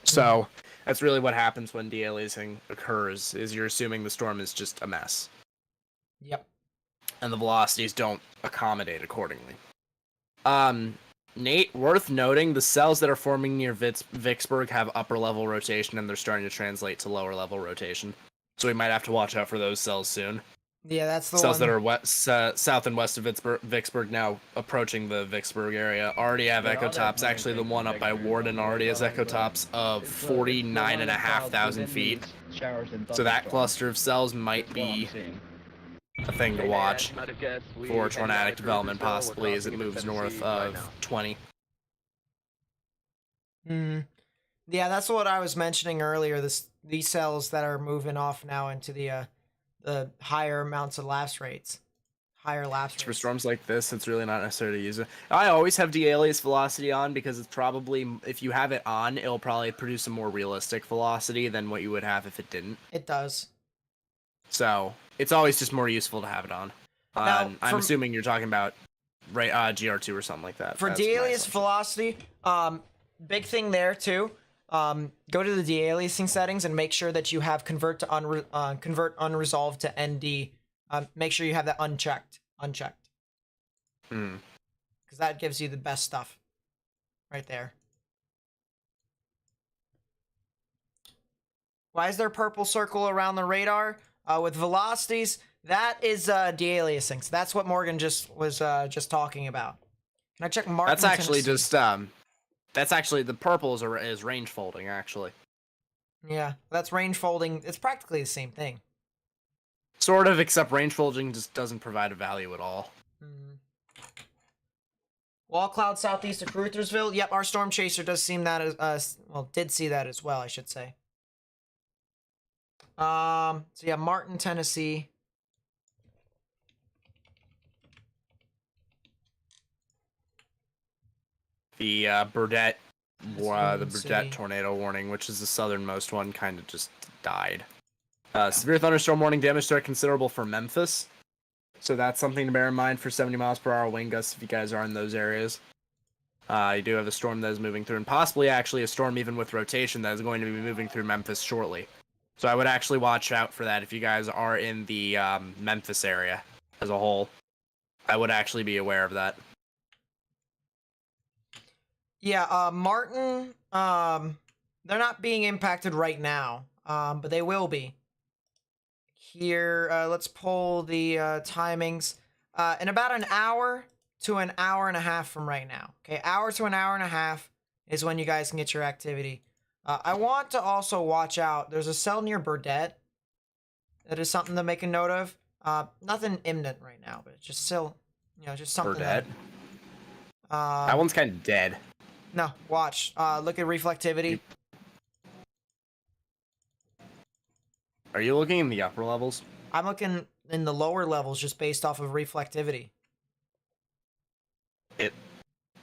So that's really what happens when de-aliasing occurs, is you're assuming the storm is just a mess. Yep. And the velocities don't accommodate accordingly. Nate, worth noting, the cells that are forming near Vicksburg have upper level rotation, and they're starting to translate to lower level rotation. So we might have to watch out for those cells soon. Yeah, that's the Cells one. that are south and west of Vicksburg now approaching the Vicksburg area already have Yeah, echo I'll tops. definitely Actually, the take one up by Vicksburg. Warden already has echo tops of 49,500 feet. So that cluster of cells might be a thing to watch for tornadic development, possibly as it moves north of 20. Yeah, that's what I was mentioning earlier. These cells that are moving off now into the higher amounts of lapse rates, higher lapse rates. For storms like this, it's really not necessary to use it. I always have de-alias velocity on because it's probably, if you have it on, it'll probably produce a more realistic velocity than what you would have if it didn't. It does. So it's always just more useful to have it on. Now, I'm assuming you're talking about GR2 or something like that. For de-alias velocity, big thing there too. Go to the de-aliasing settings and make sure that you have convert unresolved to ND. Make sure you have that unchecked. Because that gives you the best stuff right there. Why is there a purple circle around the radar? With velocities, that is de-aliasing. So that's what Morgan was just talking about. Can I check Martin? That's actually Tennessee? just that's actually the purple is range folding actually. Yeah, that's range folding. It's practically the same thing. Sort of, except range folding just doesn't provide a value at all. Wall cloud southeast of Caruthersville. Yep, our storm chaser does seem that as did see that as well, I should say. So yeah, Martin, Tennessee. The Burdett Union City. tornado warning, which is the southernmost one, kind of just died. Severe thunderstorm warning, damage threat considerable for Memphis. So that's something to bear in mind for 70 miles per hour wind gusts if you guys are in those areas. You do have a storm that is moving through, and possibly actually a storm even with rotation that is going to be moving through Memphis shortly. So I would actually watch out for that if you guys are in the Memphis area as a whole. I would actually be aware of that. Yeah, Martin, they're not being impacted right now, but they will be. Here, let's pull the timings. In about an hour to an hour and a half from right now. Okay, hour to an hour and a half is when you guys can get your activity. I want to also watch out. There's a cell near Burdett. That is something to make a note of. Nothing imminent right now, but it's just still, just something. Burdett? That one's kind of dead. No, watch. Look at reflectivity. Are you looking in the upper levels? I'm looking in the lower levels just based off of reflectivity.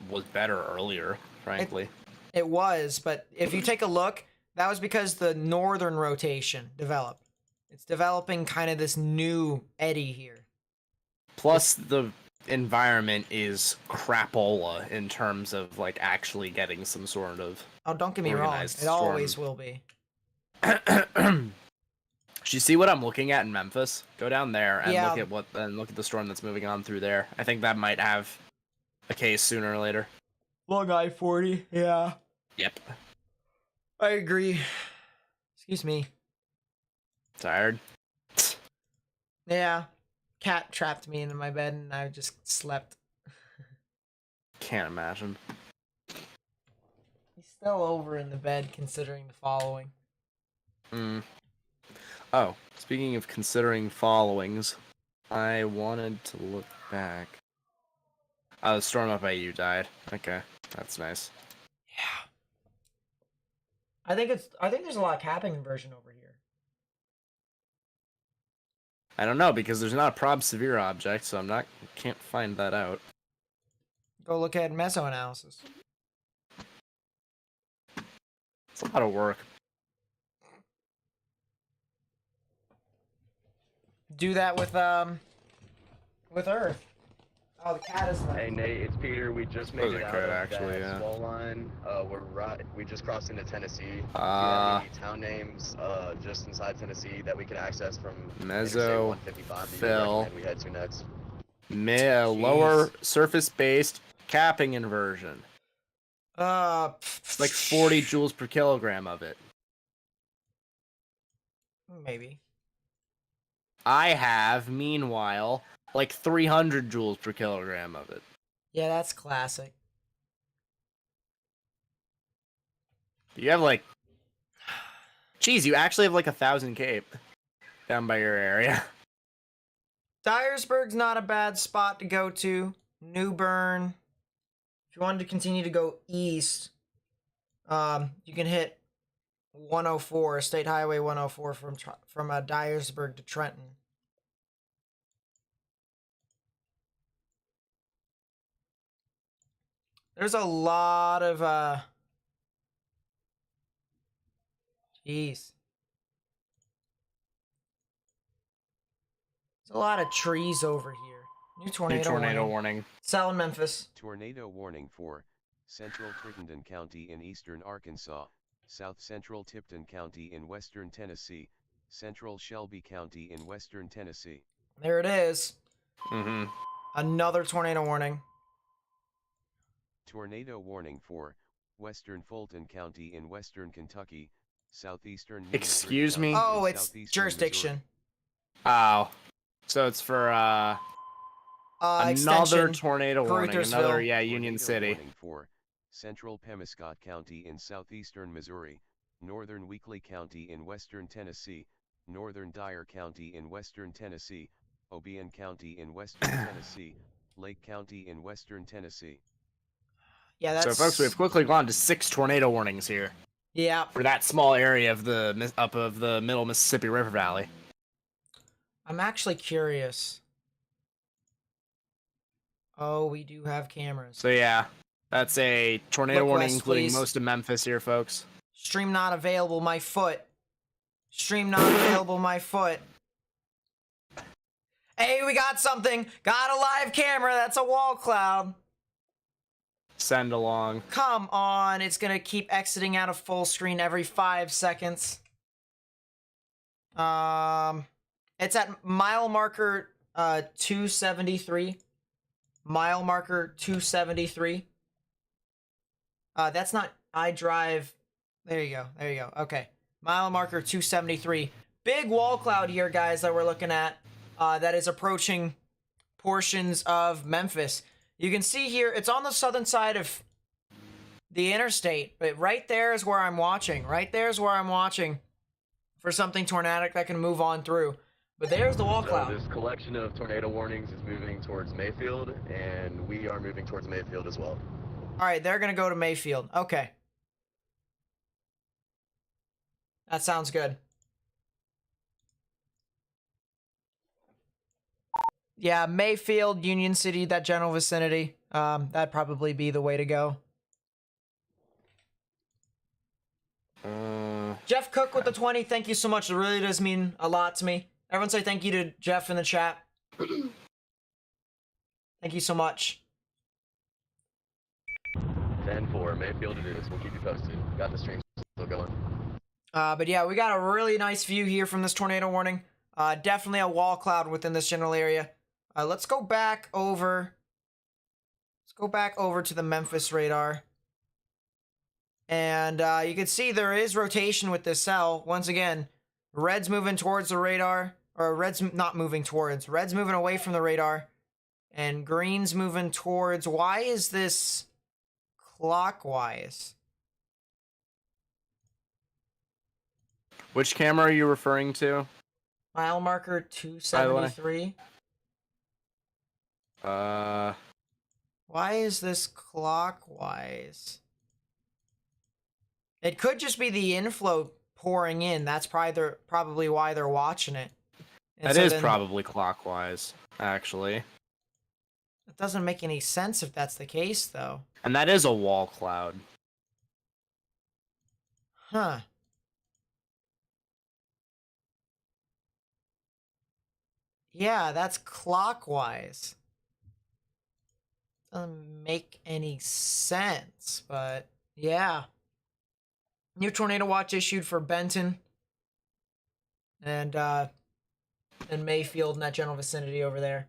was better earlier, frankly. It was, but if you take a look, that was because the northern rotation developed. It's developing kind of this new eddy here. Plus, the environment is crapola in terms of like actually getting some sort of. Oh, don't get me wrong. Organized It always will be. Do you see what I'm looking at in Memphis? Go down there and Yeah. look at the storm that's moving on through there. I think that might have a case sooner or later. Long I-40, yeah. Yep. I agree. Excuse me. Tired? Yeah. Cat trapped me into my bed and I just slept. Can't imagine. He's still over in the bed considering the following. Oh, speaking of considering followings, I wanted to look back. Oh, the storm up by you died. Okay, that's nice. Yeah. I think there's a lot of capping inversion over here. I don't know because there's not a prob severe object, so can't find that out. Go look at Mesoanalysis. It's a lot of work. Do that with Earth. Oh, the cat is Hey Nate, it's Peter. We just made it out could, of actually, that yeah. small line. We just crossed into Tennessee. Do you Ah. have any town names just inside Tennessee that we can access from Meso, 155 that you Phil. recommend we head to next? Lower surface-based capping inversion. It's like 40 joules per kilogram of it. Maybe. I have, meanwhile, like 300 joules per kilogram of it. Yeah, that's classic. You have like, geez, you actually have like 1,000 cape down by your area. Dyersburg's not a bad spot to go to. New Bern. If you wanted to continue to go east, you can hit 104, State Highway 104 from Dyersburg to Trenton. There's a lot of jeez. There's a lot of trees over here. New tornado, warning. Sell in Memphis. Tornado warning for Central Crittenden County in eastern Arkansas, South Central Tipton County in western Tennessee, Central Shelby County in western Tennessee. There it is. Mm-hmm. Another tornado warning. Tornado warning for western Fulton County in western Kentucky, southeastern. Excuse me? Oh, it's jurisdiction. Oh. So it's for another Extension. tornado warning. Caruthersville. Another, yeah, Union Tornado City. warning for central Pemascott County in southeastern Missouri, northern Weakley County in western Tennessee, northern Dyer County in western Tennessee, Obion County in western Tennessee, Lake County in western Tennessee. Yeah, that's... So, folks, we've quickly gone to 6 tornado warnings here Yeah. for that small area of the middle Mississippi River Valley. I'm actually curious. Oh, we do have cameras. So yeah, that's a tornado Look warning, west, including please. most of Memphis here, folks. Stream not available, my foot. Stream not available, my foot. Hey, we got something. Got a live camera. That's a wall cloud. Send along. Come on. It's going to keep exiting out of full screen every 5 seconds. It's at mile marker 273. Mile marker 273. That's not iDrive. There you go. There you go. Okay. Mile marker 273. Big wall cloud here, guys, that we're looking at. That is approaching portions of Memphis. You can see here, it's on the southern side of the interstate, but right there is where I'm watching. Right there is where I'm watching for something tornadic that can move on through. But there's the wall cloud. So this collection of tornado warnings is moving towards Mayfield, and we are moving towards Mayfield as well. All right, they're going to go to Mayfield. Okay. That sounds good. Yeah, Mayfield, Union City, that general vicinity. That'd probably be the way to go. Jeff Cook with the 20. Thank you so much. It really does mean a lot to me. Everyone say thank you to Jeff in the chat. Thank you so much. 10-4, Mayfield it is. We'll keep you posted. Got the stream still going. But yeah, we got a really nice view here from this tornado warning. Definitely a wall cloud within this general area. Let's go back over. Let's go back over to the Memphis radar. And you can see there is rotation with this cell. Once again, red's moving towards the radar. Or red's not moving towards. Red's moving away from the radar. And green's moving towards. Why is this clockwise? Which camera are you referring to? Mile marker 273. Why is this clockwise? It could just be the inflow pouring in. That's probably why they're watching it. And That so is then, probably clockwise, actually. it doesn't make any sense if that's the case, though. And that is a wall cloud. Huh. Yeah, that's clockwise. Doesn't make any sense, but yeah. New tornado watch issued for Benton and Mayfield in that general vicinity over there.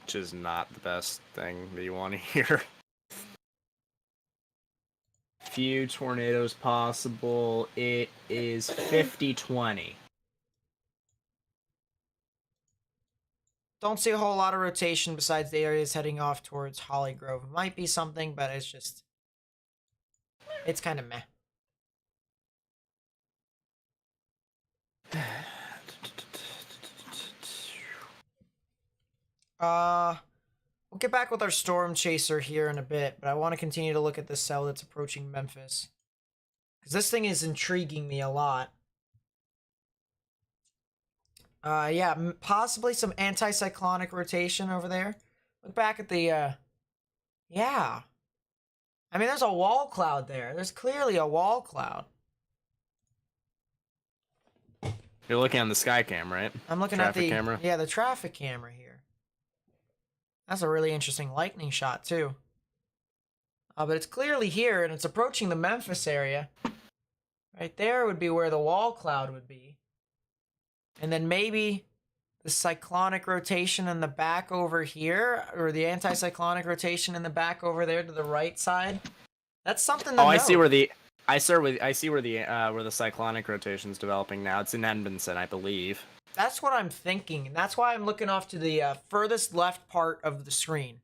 Which is not the best thing that you want to hear. Few tornadoes possible. It is 50-20. Don't see a whole lot of rotation besides the areas heading off towards Holly Grove. It might be something, but it's just... it's kind of meh. We'll get back with our storm chaser here in a bit, but I want to continue to look at this cell that's approaching Memphis. Because this thing is intriguing me a lot. Yeah, possibly some anticyclonic rotation over there. Look back at the, yeah. I mean, there's a wall cloud there. There's clearly a wall cloud. You're looking on the sky cam, right? I'm looking Traffic at the camera? Yeah, the traffic camera here. That's a really interesting lightning shot too. But it's clearly here and it's approaching the Memphis area. Right there would be where the wall cloud would be. And then maybe the cyclonic rotation in the back over here, or the anticyclonic rotation in the back over there to the right side. That's something to Oh, note. I see where the cyclonic rotation's developing now. It's in Edmondson, I believe. That's what I'm thinking. And that's why I'm looking off to the furthest left part of the screen.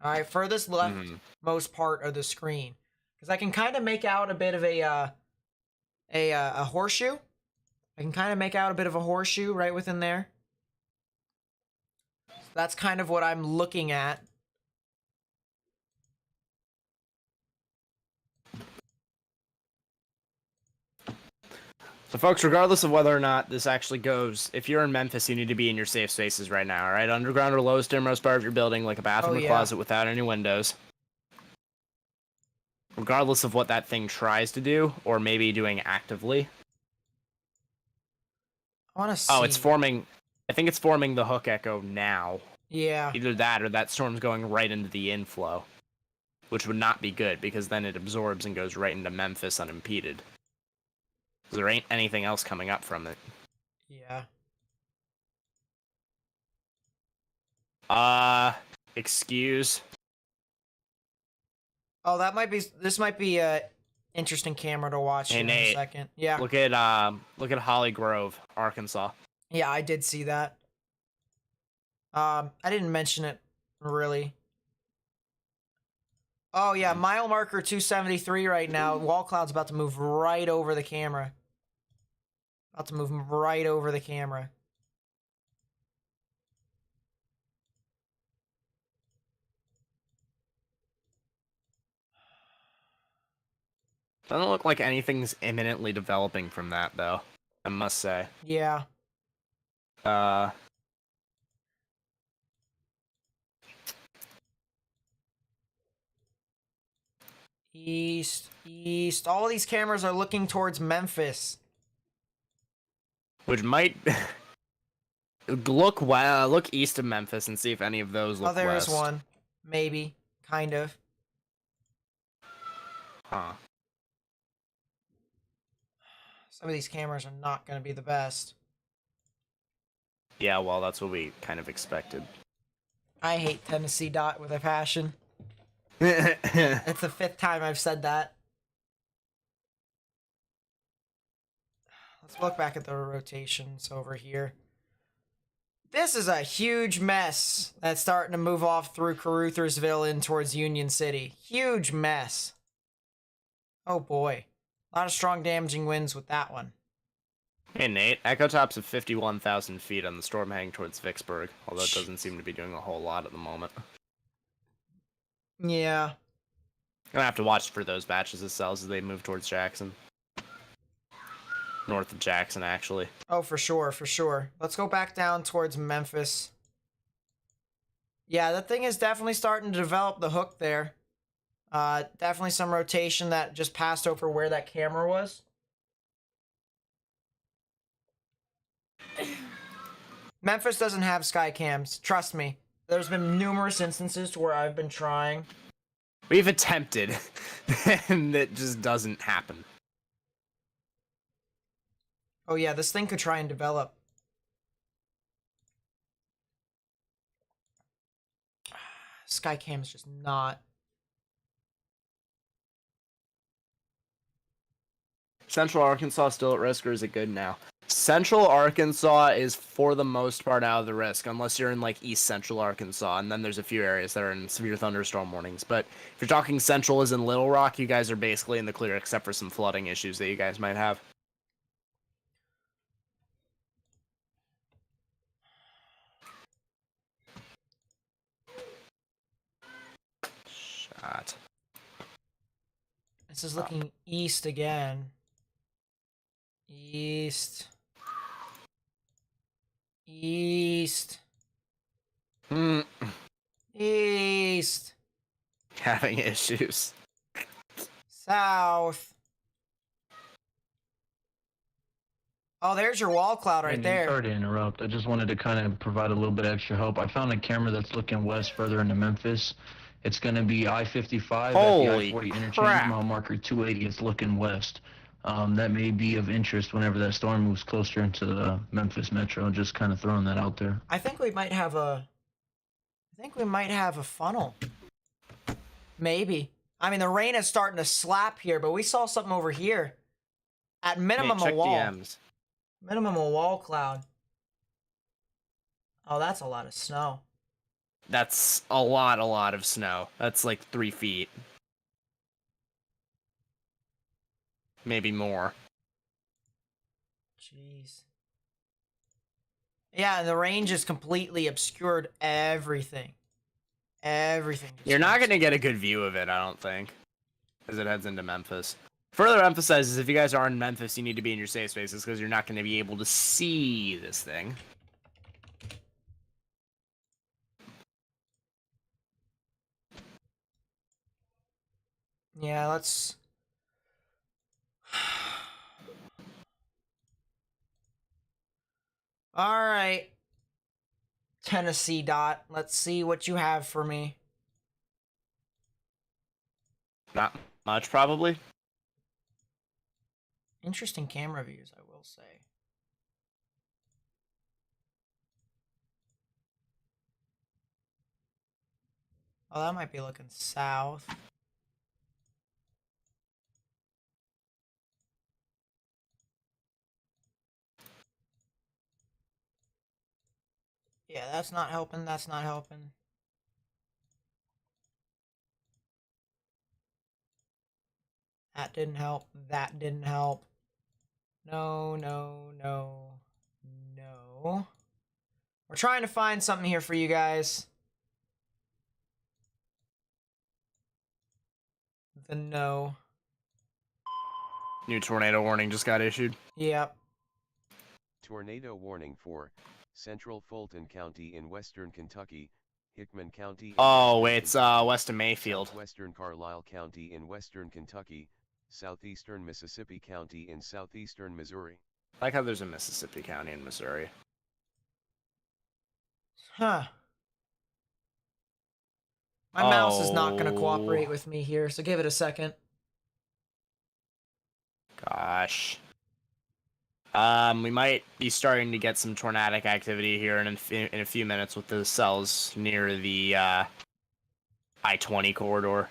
All right, furthest leftmost part of the screen. Because I can kind of make out a bit of a horseshoe. I can kind of make out a bit of a horseshoe right within there. So that's kind of what I'm looking at. So, folks, regardless of whether or not this actually goes, if you're in Memphis, you need to be in your safe spaces right now, all right? Underground or lowest innermost part of your building, like a bathroom or closet without any windows. Regardless of what that thing tries to do, or maybe doing actively. I want to see. Oh, it's forming... I think it's forming the hook echo now. Yeah. Either that or that storm's going right into the inflow. Which would not be good, because then it absorbs and goes right into Memphis unimpeded. There ain't anything else coming up from it. Yeah. Excuse. Oh, this might be a interesting camera to watch Hey, in a Nate. second. Yeah. Look at Holly Grove, Arkansas. Yeah, I did see that. I didn't mention it really. Oh yeah, mile marker 273 right now. Wall cloud's about to move right over the camera. About to move right over the camera. Doesn't look like anything's imminently developing from that, though. I must say. Yeah. East, east. All these cameras are looking towards Memphis. Which might look east of Memphis and see if any of those look Oh, there is west. one. Maybe. Kind of. Huh. Some of these cameras are not going to be the best. Yeah, well, that's what we kind of expected. I hate Tennessee Dot with a passion. It's the 5th time I've said that. Let's look back at the rotations over here. This is a huge mess that's starting to move off through Caruthersville in towards Union City. Huge mess. Oh boy. A lot of strong damaging winds with that one. Hey, Nate. Echo tops of 51,000 feet on the storm heading towards Vicksburg, although it doesn't seem to be doing a whole lot at the moment. Yeah. Gonna have to watch for those batches of cells as they move towards Jackson. North of Jackson, actually. Oh, for sure, for sure. Let's go back down towards Memphis. Yeah, that thing is definitely starting to develop the hook there. Definitely some rotation that just passed over where that camera was. Memphis doesn't have sky cams. Trust me. There's been numerous instances where I've been trying. We've attempted, and it just doesn't happen. Oh yeah, this thing could try and develop. Skycam's just not. Central Arkansas still at risk, or is it good now? Central Arkansas is for the most part out of the risk, unless you're in like East Central Arkansas, and then there's a few areas that are in severe thunderstorm warnings. But if you're talking Central as in Little Rock, you guys are basically in the clear, except for some flooding issues that you guys might have. Shot. This is looking east again. East. East. East. Having issues. South. Oh, there's your wall cloud right there. Sorry to interrupt. I just wanted to kind of provide a little bit extra help. I found a camera that's looking west further into Memphis. It's going to be I-55 at the Holy I-40 interchange. crap. Mile marker 280. It's looking west. That may be of interest whenever that storm moves closer into the Memphis metro. Just kind of throwing that out there. I think we might have a funnel. Maybe. I mean, the rain is starting to slap here, but we saw something over here. At minimum, Hey, check a wall. DMs. Minimum a wall cloud. Oh, that's a lot of snow. That's a lot of snow. That's like 3 feet. Maybe more. Jeez. Yeah, and the rain just completely obscured everything. Everything. just You're not went- going to get a good view of it, I don't think, as it heads into Memphis. Further emphasizes if you guys are in Memphis, you need to be in your safe spaces because you're not going to be able to see this thing. Yeah, let's... Alright. Tennessee Dot. Let's see what you have for me. Not much, probably. Interesting camera views, I will say. Oh, that might be looking south. Yeah, that's not helping. That's not helping. That didn't help. That didn't help. No, no, no, no. We're trying to find something here for you guys. The no. New tornado warning just got issued. Yep. Tornado warning for Central Fulton County in western Kentucky, Hickman County. in Oh, western it's Kentucky, west of Mayfield. Southwestern Carlisle County in western Kentucky, southeastern Mississippi County in southeastern Missouri. I like how there's a Mississippi County in Missouri. Huh. My mouse is not going to Oh. cooperate with me here, so give it a second. Gosh. We might be starting to get some tornadic activity here in a few minutes with the cells near the I-20 corridor.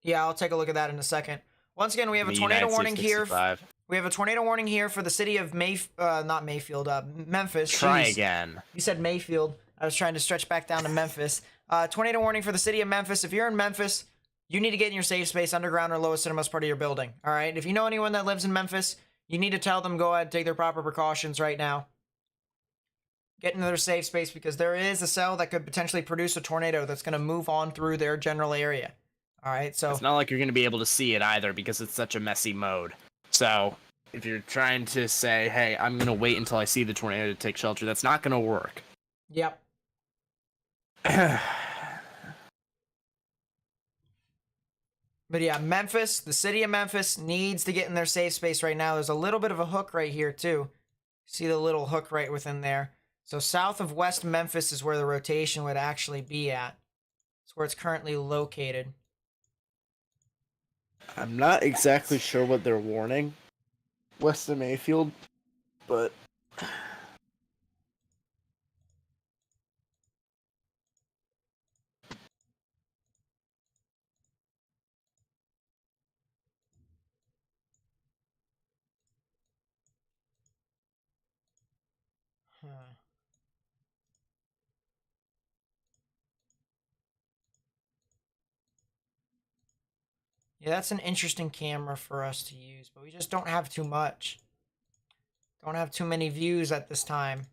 Yeah, I'll take a look at that in a second. Once again, we have a The tornado United warning States here. 65. We have a tornado warning here for the city of not Mayfield, Memphis. Try Jeez. again. You said Mayfield. I was trying to stretch back down to Memphis. Tornado warning for the city of Memphis. If you're in Memphis, you need to get in your safe space, underground or lowest innermost part of your building. All right. If you know anyone that lives in Memphis, you need to tell them go ahead and take their proper precautions right now. Get into their safe space because there is a cell that could potentially produce a tornado that's going to move on through their general area. All right. So It's not like you're going to be able to see it either because it's such a messy mode. So if you're trying to say, hey, I'm going to wait until I see the tornado to take shelter, that's not going to work. yep. But yeah, Memphis, the city of Memphis needs to get in their safe space right now. There's a little bit of a hook right here too. See the little hook right within there. So south of West Memphis is where the rotation would actually be at. It's where it's currently located. I'm not exactly sure what they're warning west of Mayfield, but Huh. Yeah, that's an interesting camera for us to use, but we just don't have too much. Don't have too many views at this time.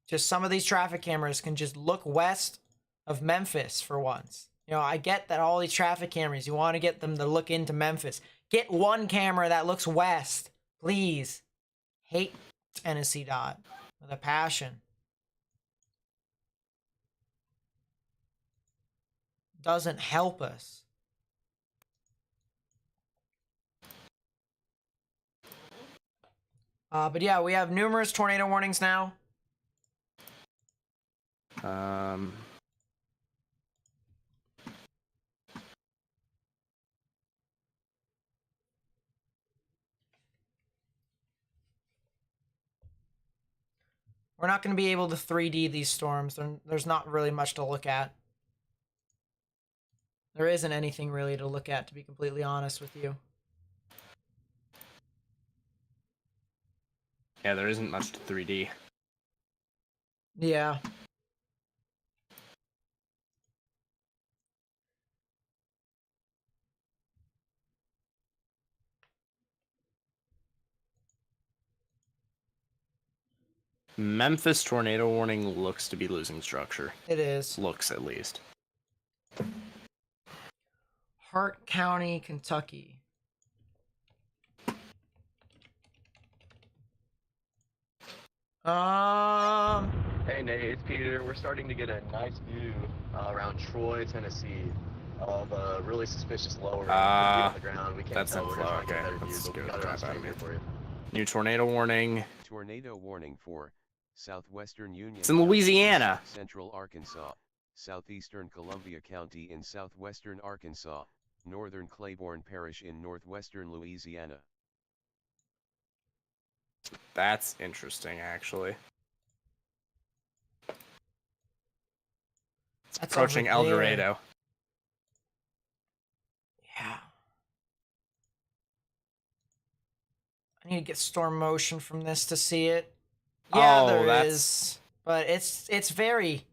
Just some of these traffic cameras can just look west of Memphis for once. You know, I get that all these traffic cameras, you want to get them to look into Memphis. Get one camera that looks west, please. Hate Tennessee dot with a passion. Doesn't help us. But yeah, we have numerous tornado warnings now. We're not going to be able to 3D these storms. There's not really much to look at. There isn't anything really to look at, to be completely honest with you. yeah, there isn't much to 3D. Yeah. Memphis tornado warning looks to be losing structure. It is. Looks, at least. Hart County, Kentucky. Hey Nate, it's Peter. We're starting to get a nice view around Troy, Tennessee, of a really suspicious lower on the ground. We can't that's tell. We're gonna try inflow, and get a okay. better view, Let's but go we got it drop on out stream of here it. for you. New tornado warning. Tornado warning for southwestern Union. It's in County, Louisiana. Central Arkansas, southeastern Columbia County in southwestern Arkansas, northern Claiborne Parish in northwestern Louisiana. That's interesting, actually. It's That's approaching over El there. Dorado. Yeah. I need to get storm motion from this to see it. Yeah, Oh, there that's- is. But it's very...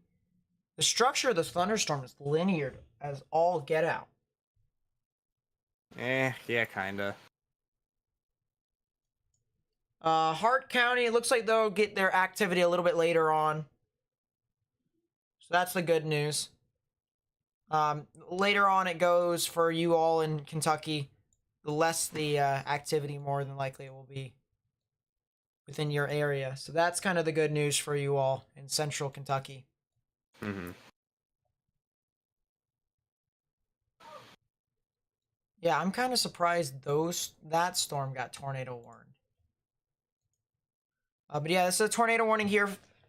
The structure of the thunderstorm is linear as all get out. Yeah, kinda. Hart County, it looks like they'll get their activity a little bit later on. So that's the good news. Later on it goes for you all in Kentucky. The less the activity, more than likely it will be. within your area. So that's kind of the good news for you all in central Kentucky. Mm-hmm. Yeah, I'm kind of surprised that storm got tornado warned. But yeah, this is a tornado warning here.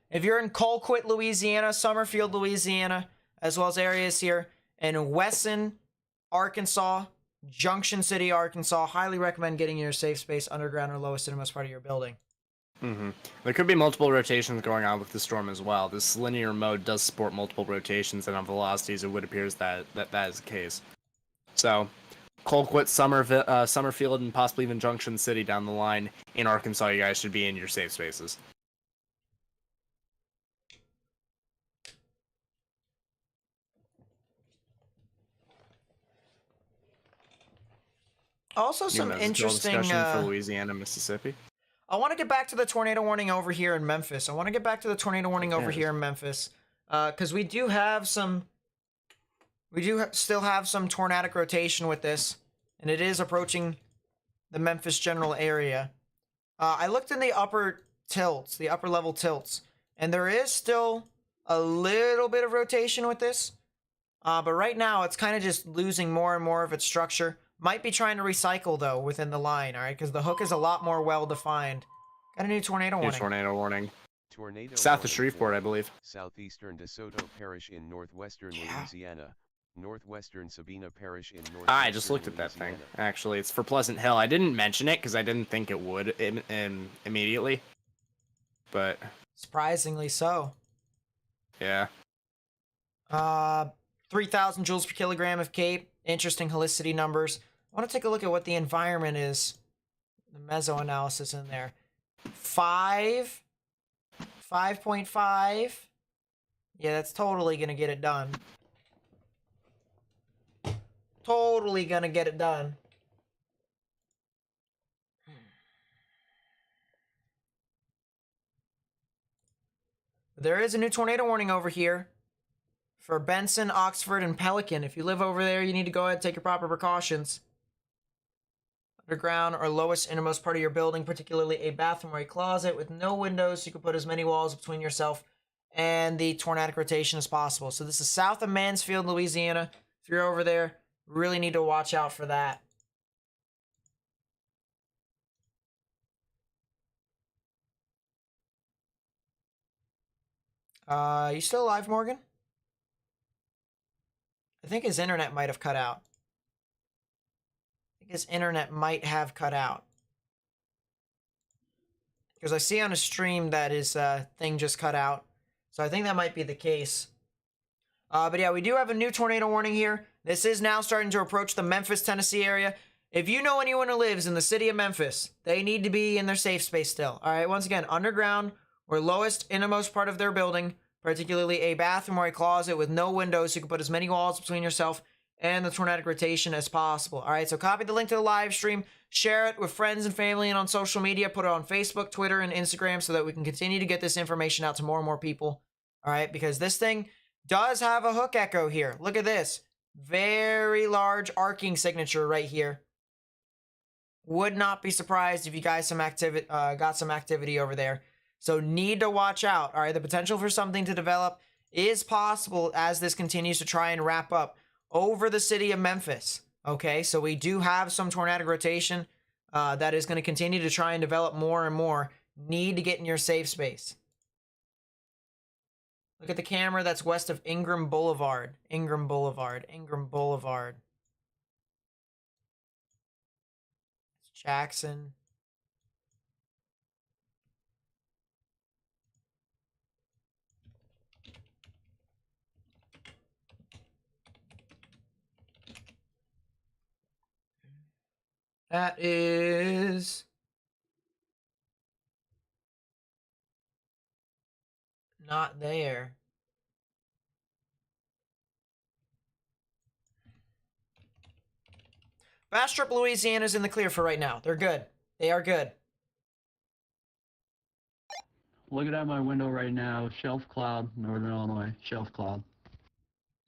If you're in Colquitt, Louisiana, Summerfield, Louisiana, as well as areas here in Wesson, Arkansas, Junction City, Arkansas, highly recommend getting in your safe space underground or lowest innermost part of your building. Mm-hmm. There could be multiple rotations going on with the storm as well. This linear mode does support multiple rotations, and on velocities, it would appear that is the case. So, Colquitt, Summerfield, and possibly even Junction City down the line in Arkansas, you guys should be in your safe spaces. Also, some interesting discussion for Louisiana, Mississippi. I want to get back to the tornado warning over here in Memphis. Because we do have some. Still have some tornadic rotation with this, and it is approaching the Memphis general area. I looked in the upper level tilts, and there is still a little bit of rotation with this. But right now, it's kind of just losing more and more of its structure. Might be trying to recycle, though, within the line, all right? Because the hook is a lot more well-defined. Got a new tornado warning. Tornado South of warning Shreveport, for I believe. Southeastern DeSoto Parish in northwestern Louisiana. Northwestern Sabina Parish in northwestern I just looked at that thing. Actually, it's for Pleasant Hill. I didn't mention it because I didn't think it would immediately. But Surprisingly so. yeah. 3,000 joules per kilogram of CAPE. Interesting helicity numbers. I want to take a look at what the environment is. The mesoanalysis in there. 5.5. Yeah, that's totally going to get it done. Totally going to get it done. There is a new tornado warning over here for Benson, Oxford, and Pelican. If you live over there, you need to go ahead and take your proper precautions. Underground or lowest innermost part of your building, particularly a bathroom or a closet with no windows, so you can put as many walls between yourself and the tornadic rotation as possible. So this is south of Mansfield, Louisiana. If you're over there, really need to watch out for that. You still alive, Morgan? I think his internet might have cut out. His internet might have cut out. Because I see on his stream that his thing just cut out. So I think that might be the case. But yeah, we do have a new tornado warning here. This is now starting to approach the Memphis, Tennessee area. If you know anyone who lives in the city of Memphis, they need to be in their safe space still. All right, once again, underground or lowest innermost part of their building, particularly a bathroom or a closet with no windows, so you can put as many walls between yourself and the tornadic rotation as possible. All right, so copy the link to the live stream, share it with friends and family and on social media, put it on Facebook, Twitter, and Instagram so that we can continue to get this information out to more and more people. All right, because this thing does have a hook echo here. Look at this. Very large arcing signature right here. Would not be surprised if you guys got some activity over there. So need to watch out. All right, the potential for something to develop is possible as this continues to try and wrap up over the city of Memphis. Okay, so we do have some tornadic rotation that is going to continue to try and develop more and more. Need to get in your safe space. Look at the camera that's west of Ingram Boulevard. Ingram Boulevard. It's Jackson. That is not there. Bastrop, Louisiana is in the clear for right now. They're good. They are good. Looking at my window right now, shelf cloud, northern Illinois, shelf cloud.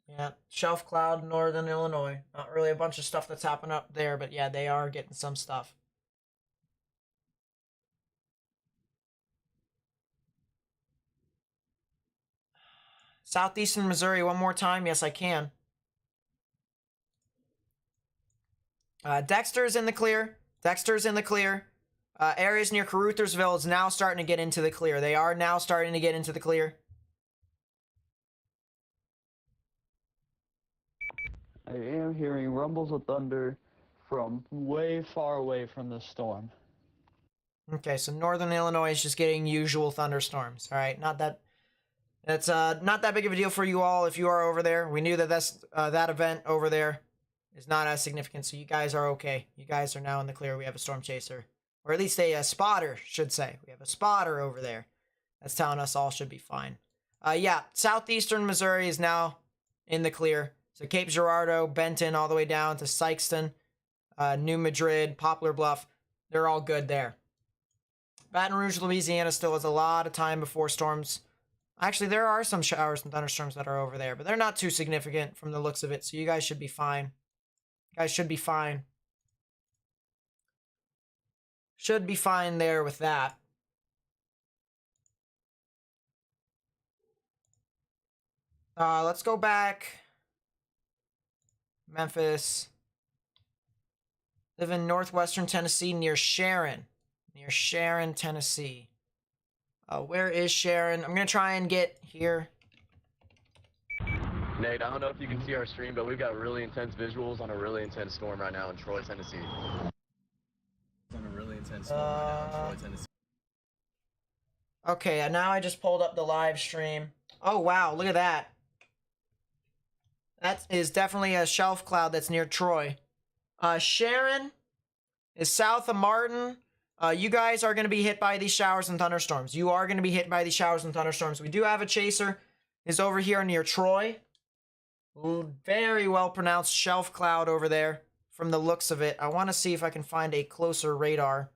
Yeah, shelf cloud, northern Illinois. Not really a bunch of stuff that's happening up there, but yeah, they are getting some stuff. Southeastern Missouri one more time. Yes, I can. Dexter's in the clear. Dexter's in the clear. Areas near Caruthersville is now starting to get into the clear. They are now starting to get into the clear. I am hearing rumbles of thunder from way far away from the storm. Okay, so northern Illinois is just getting usual thunderstorms. All right, that's not that big of a deal for you all if you are over there. We knew that that event over there is not as significant, so you guys are okay. You guys are now in the clear. We have a storm chaser, or at least a spotter, should say. We have a spotter over there. That's telling us all should be fine. Yeah, southeastern Missouri is now in the clear. So Cape Girardeau, Benton, all the way down to Sykeston, New Madrid, Poplar Bluff, they're all good there. Baton Rouge, Louisiana still has a lot of time before storms. Actually, there are some showers and thunderstorms that are over there, but they're not too significant from the looks of it, so you guys should be fine. You guys should be fine. Should be fine there with that. Let's go back. Memphis. Live in northwestern Tennessee near Sharon. Near Sharon, Tennessee. Where is Sharon? I'm going to try and get here. Nate, I don't know if you can see our stream, but we've got really intense visuals on a really intense storm right now in Troy, Tennessee. On a really intense storm right now in Troy, Tennessee. Okay, now I just pulled up the live stream. Oh, wow, look at that. That is definitely a shelf cloud that's near Troy. Sharon is south of Martin. You guys are going to be hit by these showers and thunderstorms. You are going to be hit by these showers and thunderstorms. We do have a chaser. Is over here near Troy. Very well pronounced shelf cloud over there from the looks of it. I want to see if I can find a closer radar.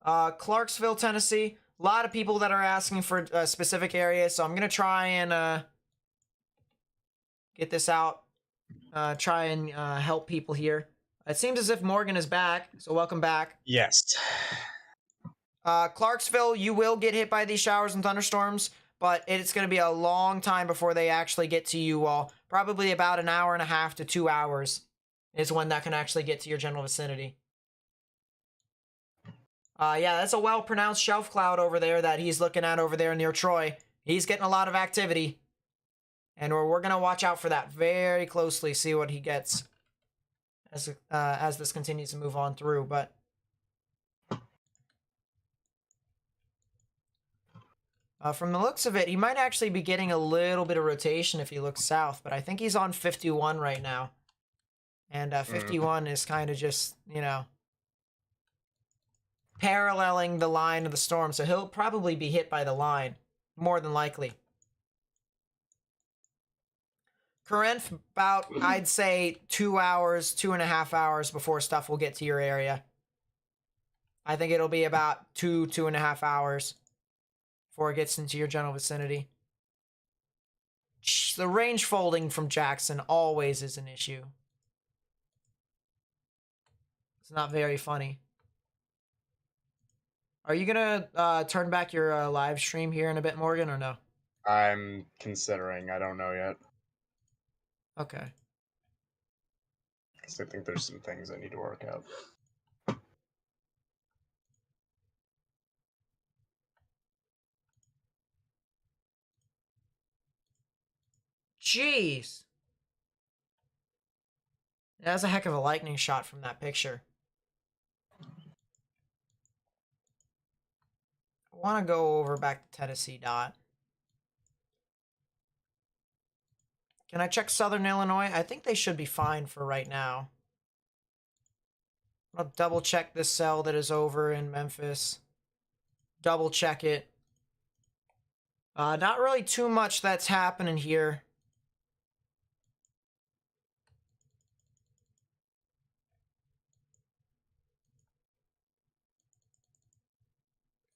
Clarksville, Tennessee. A lot of people that are asking for specific areas, so I'm going to try and get this out. Try and help people here. It seems as if Morgan is back, so welcome back. Yes. Clarksville, you will get hit by these showers and thunderstorms, but it's going to be a long time before they actually get to you all. Probably about an hour and a half to 2 hours is when that can actually get to your general vicinity. Yeah, that's a well-pronounced shelf cloud over there that he's looking at over there near Troy. He's getting a lot of activity. And we're going to watch out for that very closely, see what he gets as this continues to move on through. But from the looks of it, he might actually be getting a little bit of rotation if he looks south. But I think he's on 51 right now. And 51 is kind of just, you know, paralleling the line of the storm. So he'll probably be hit by the line, more than likely. Corinth, about, I'd say, 2 hours, 2.5 hours before stuff will get to your area. I think it'll be about 2.5 hours before it gets into your general vicinity. The range folding from Jackson always is an issue. It's not very funny. Are you gonna turn back your live stream here in a bit, Morgan, or no? I'm considering. I don't know yet. Okay. Because I think there's some things I need to work out. Jeez. That was a heck of a lightning shot from that picture. I want to go over back to Tennessee dot. Can I check Southern Illinois? I think they should be fine for right now. I'll double check this cell that is over in Memphis. Double check it. Not really too much that's happening here.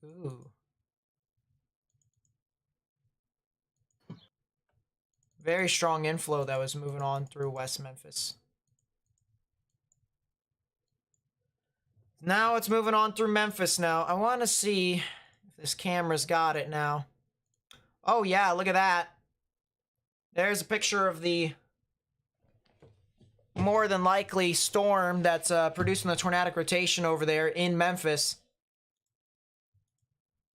Ooh. Very strong inflow that was moving on through West Memphis. Now it's moving on through Memphis now. I want to see if this camera's got it now. Oh yeah, look at that. There's a picture of the more than likely storm that's producing the tornadic rotation over there in Memphis.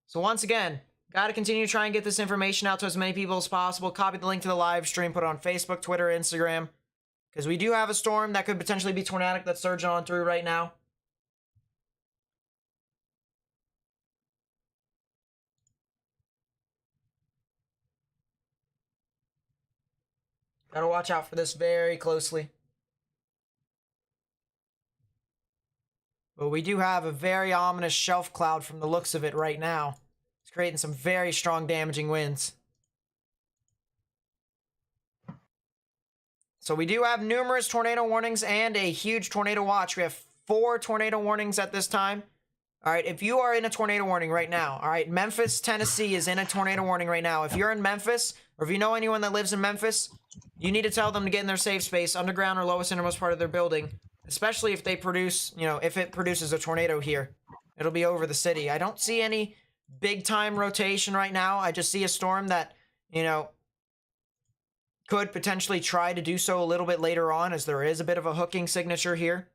So once again, got to continue to try and get this information out to as many people as possible. Copy the link to the live stream, put it on Facebook, Twitter, Instagram, because we do have a storm that could potentially be tornadic that's surging on through right now. Gotta watch out for this very closely. But we do have a very ominous shelf cloud from the looks of it right now. It's creating some very strong damaging winds. So we do have numerous tornado warnings and a huge tornado watch. We have 4 tornado warnings at this time. All right, if you are in a tornado warning right now, all right, Memphis, Tennessee is in a tornado warning right now. If you're in Memphis, or if you know anyone that lives in Memphis, you need to tell them to get in their safe space, underground or lowest innermost part of their building, especially if they produce, you know, if it produces a tornado here. It'll be over the city. I don't see any big time rotation right now. I just see a storm that, you know, could potentially try to do so a little bit later on, as there is a bit of a hooking signature here.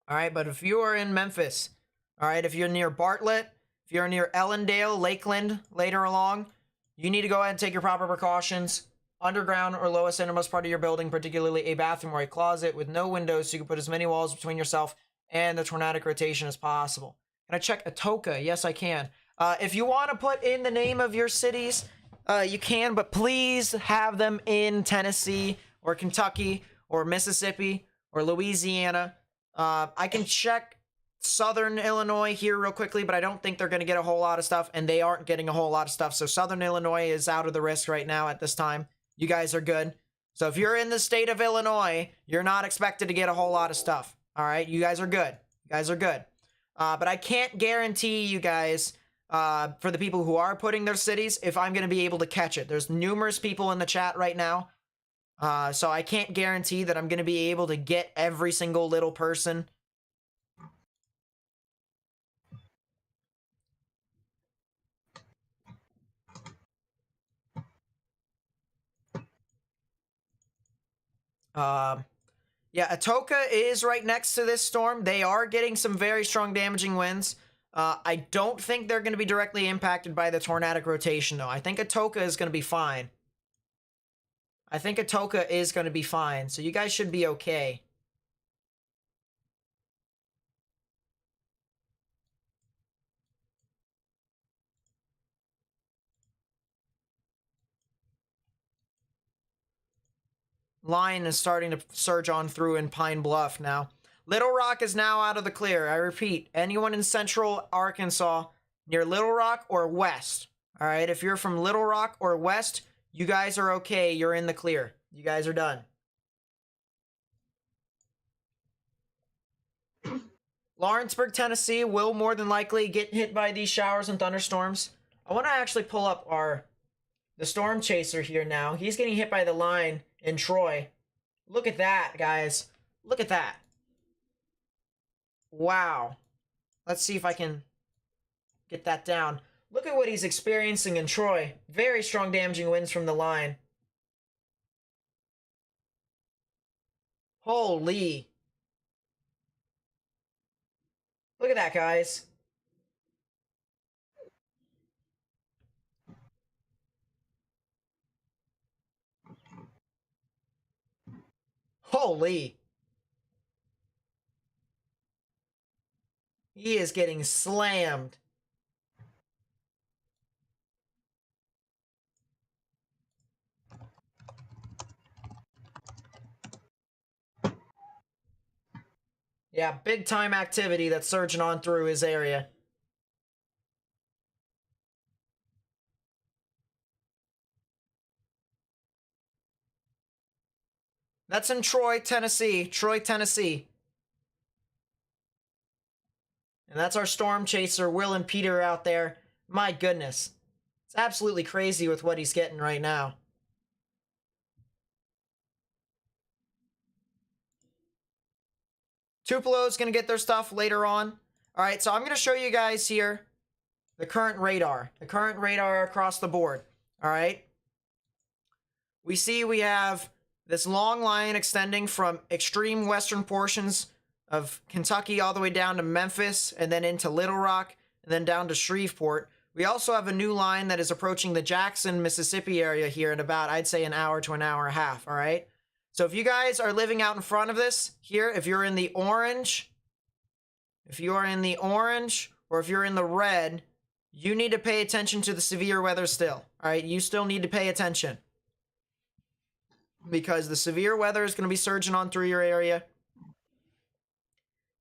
All right, but if you are in Memphis, all right, if you're near Bartlett, if you're near Ellendale, Lakeland later along, you need to go ahead and take your proper precautions. Underground or lowest innermost part of your building, particularly a bathroom or a closet with no windows, so you can put as many walls between yourself and the tornadic rotation as possible. Can I check Atoka? Yes, I can. If you want to put in the name of your cities, you can, but please have them in Tennessee or Kentucky or Mississippi or Louisiana. I can check Southern Illinois here real quickly, but I don't think they're going to get a whole lot of stuff, and they aren't getting a whole lot of stuff. So Southern Illinois is out of the risk right now at this time. You guys are good. So if you're in the state of Illinois, you're not expected to get a whole lot of stuff. All right, you guys are good. You guys are good. But I can't guarantee you guys, for the people who are putting their cities, if I'm going to be able to catch it. There's numerous people in the chat right now. So I can't guarantee that I'm going to be able to get every single little person. Yeah, Atoka is right next to this storm. They are getting some very strong damaging winds. I don't think they're going to be directly impacted by the tornadic rotation, though. I think Atoka is going to be fine. I think Atoka is going to be fine, so you guys should be okay. Line is starting to surge on through in Pine Bluff now. Little Rock is now out of the clear. I repeat, anyone in central Arkansas near Little Rock or west. All right, if you're from Little Rock or west, you guys are okay. You're in the clear. You guys are done. Lawrenceburg, Tennessee will more than likely get hit by these showers and thunderstorms. I want to actually pull up the storm chaser here now. He's getting hit by the line in Troy. Look at that, guys. Look at that. Wow. Let's see if I can get that down. Look at what he's experiencing in Troy. Very strong damaging winds from the line. Holy. Look at that, guys. Holy. He is getting slammed. Yeah, big time activity that's surging on through his area. That's in Troy, Tennessee. Troy, Tennessee. And that's our storm chaser, Will and Peter out there. My goodness. It's absolutely crazy with what he's getting right now. Tupelo's going to get their stuff later on. All right, so I'm going to show you guys here the current radar. The current radar across the board. All right. We see we have this long line extending from extreme western portions of Kentucky all the way down to Memphis and then into Little Rock and then down to Shreveport. We also have a new line that is approaching the Jackson, Mississippi area here in about, I'd say, an hour to an hour and a half, all right? So if you guys are living out in front of this here, if you're in the orange, or if you're in the red, you need to pay attention to the severe weather still, all right? You still need to pay attention because the severe weather is going to be surging on through your area.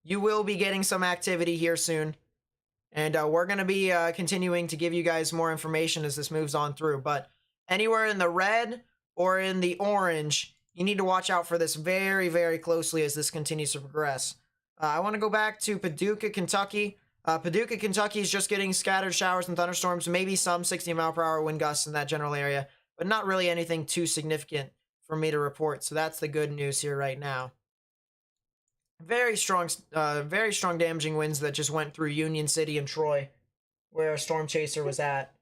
You will be getting some activity here soon. And we're going to be continuing to give you guys more information as this moves on through. But anywhere in the red or in the orange, you need to watch out for this very, very closely as this continues to progress. I want to go back to Paducah, Kentucky. Paducah, Kentucky is just getting scattered showers and thunderstorms, maybe some 60-mile-per-hour wind gusts in that general area, but not really anything too significant for me to report. So that's the good news here right now. Very strong damaging winds that just went through Union City and Troy, where a storm chaser was at.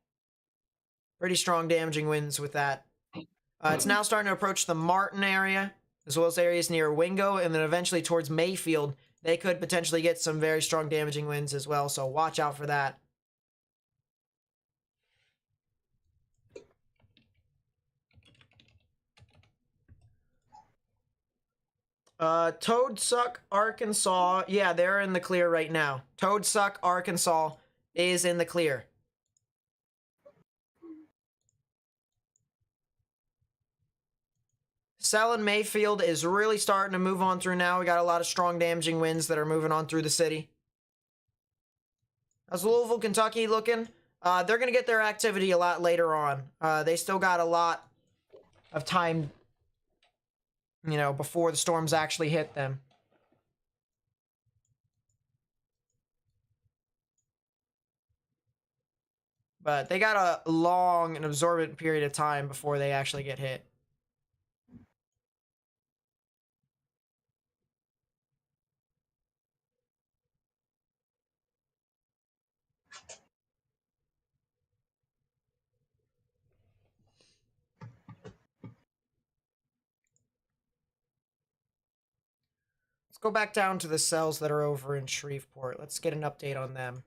Pretty strong damaging winds with that. It's now starting to approach the Martin area, as well as areas near Wingo, and then eventually towards Mayfield. They could potentially get some very strong damaging winds as well, so watch out for that. Toadsuck, Arkansas. Yeah, they're in the clear right now. Toadsuck, Arkansas is in the clear. Selland Mayfield is really starting to move on through now. We got a lot of strong damaging winds that are moving on through the city. How's Louisville, Kentucky looking? They're going to get their activity a lot later on. They still got a lot of time, you know, before the storms actually hit them. But they got a long and absorbent period of time before they actually get hit. Let's go back down to the cells that are over in Shreveport. Let's get an update on them.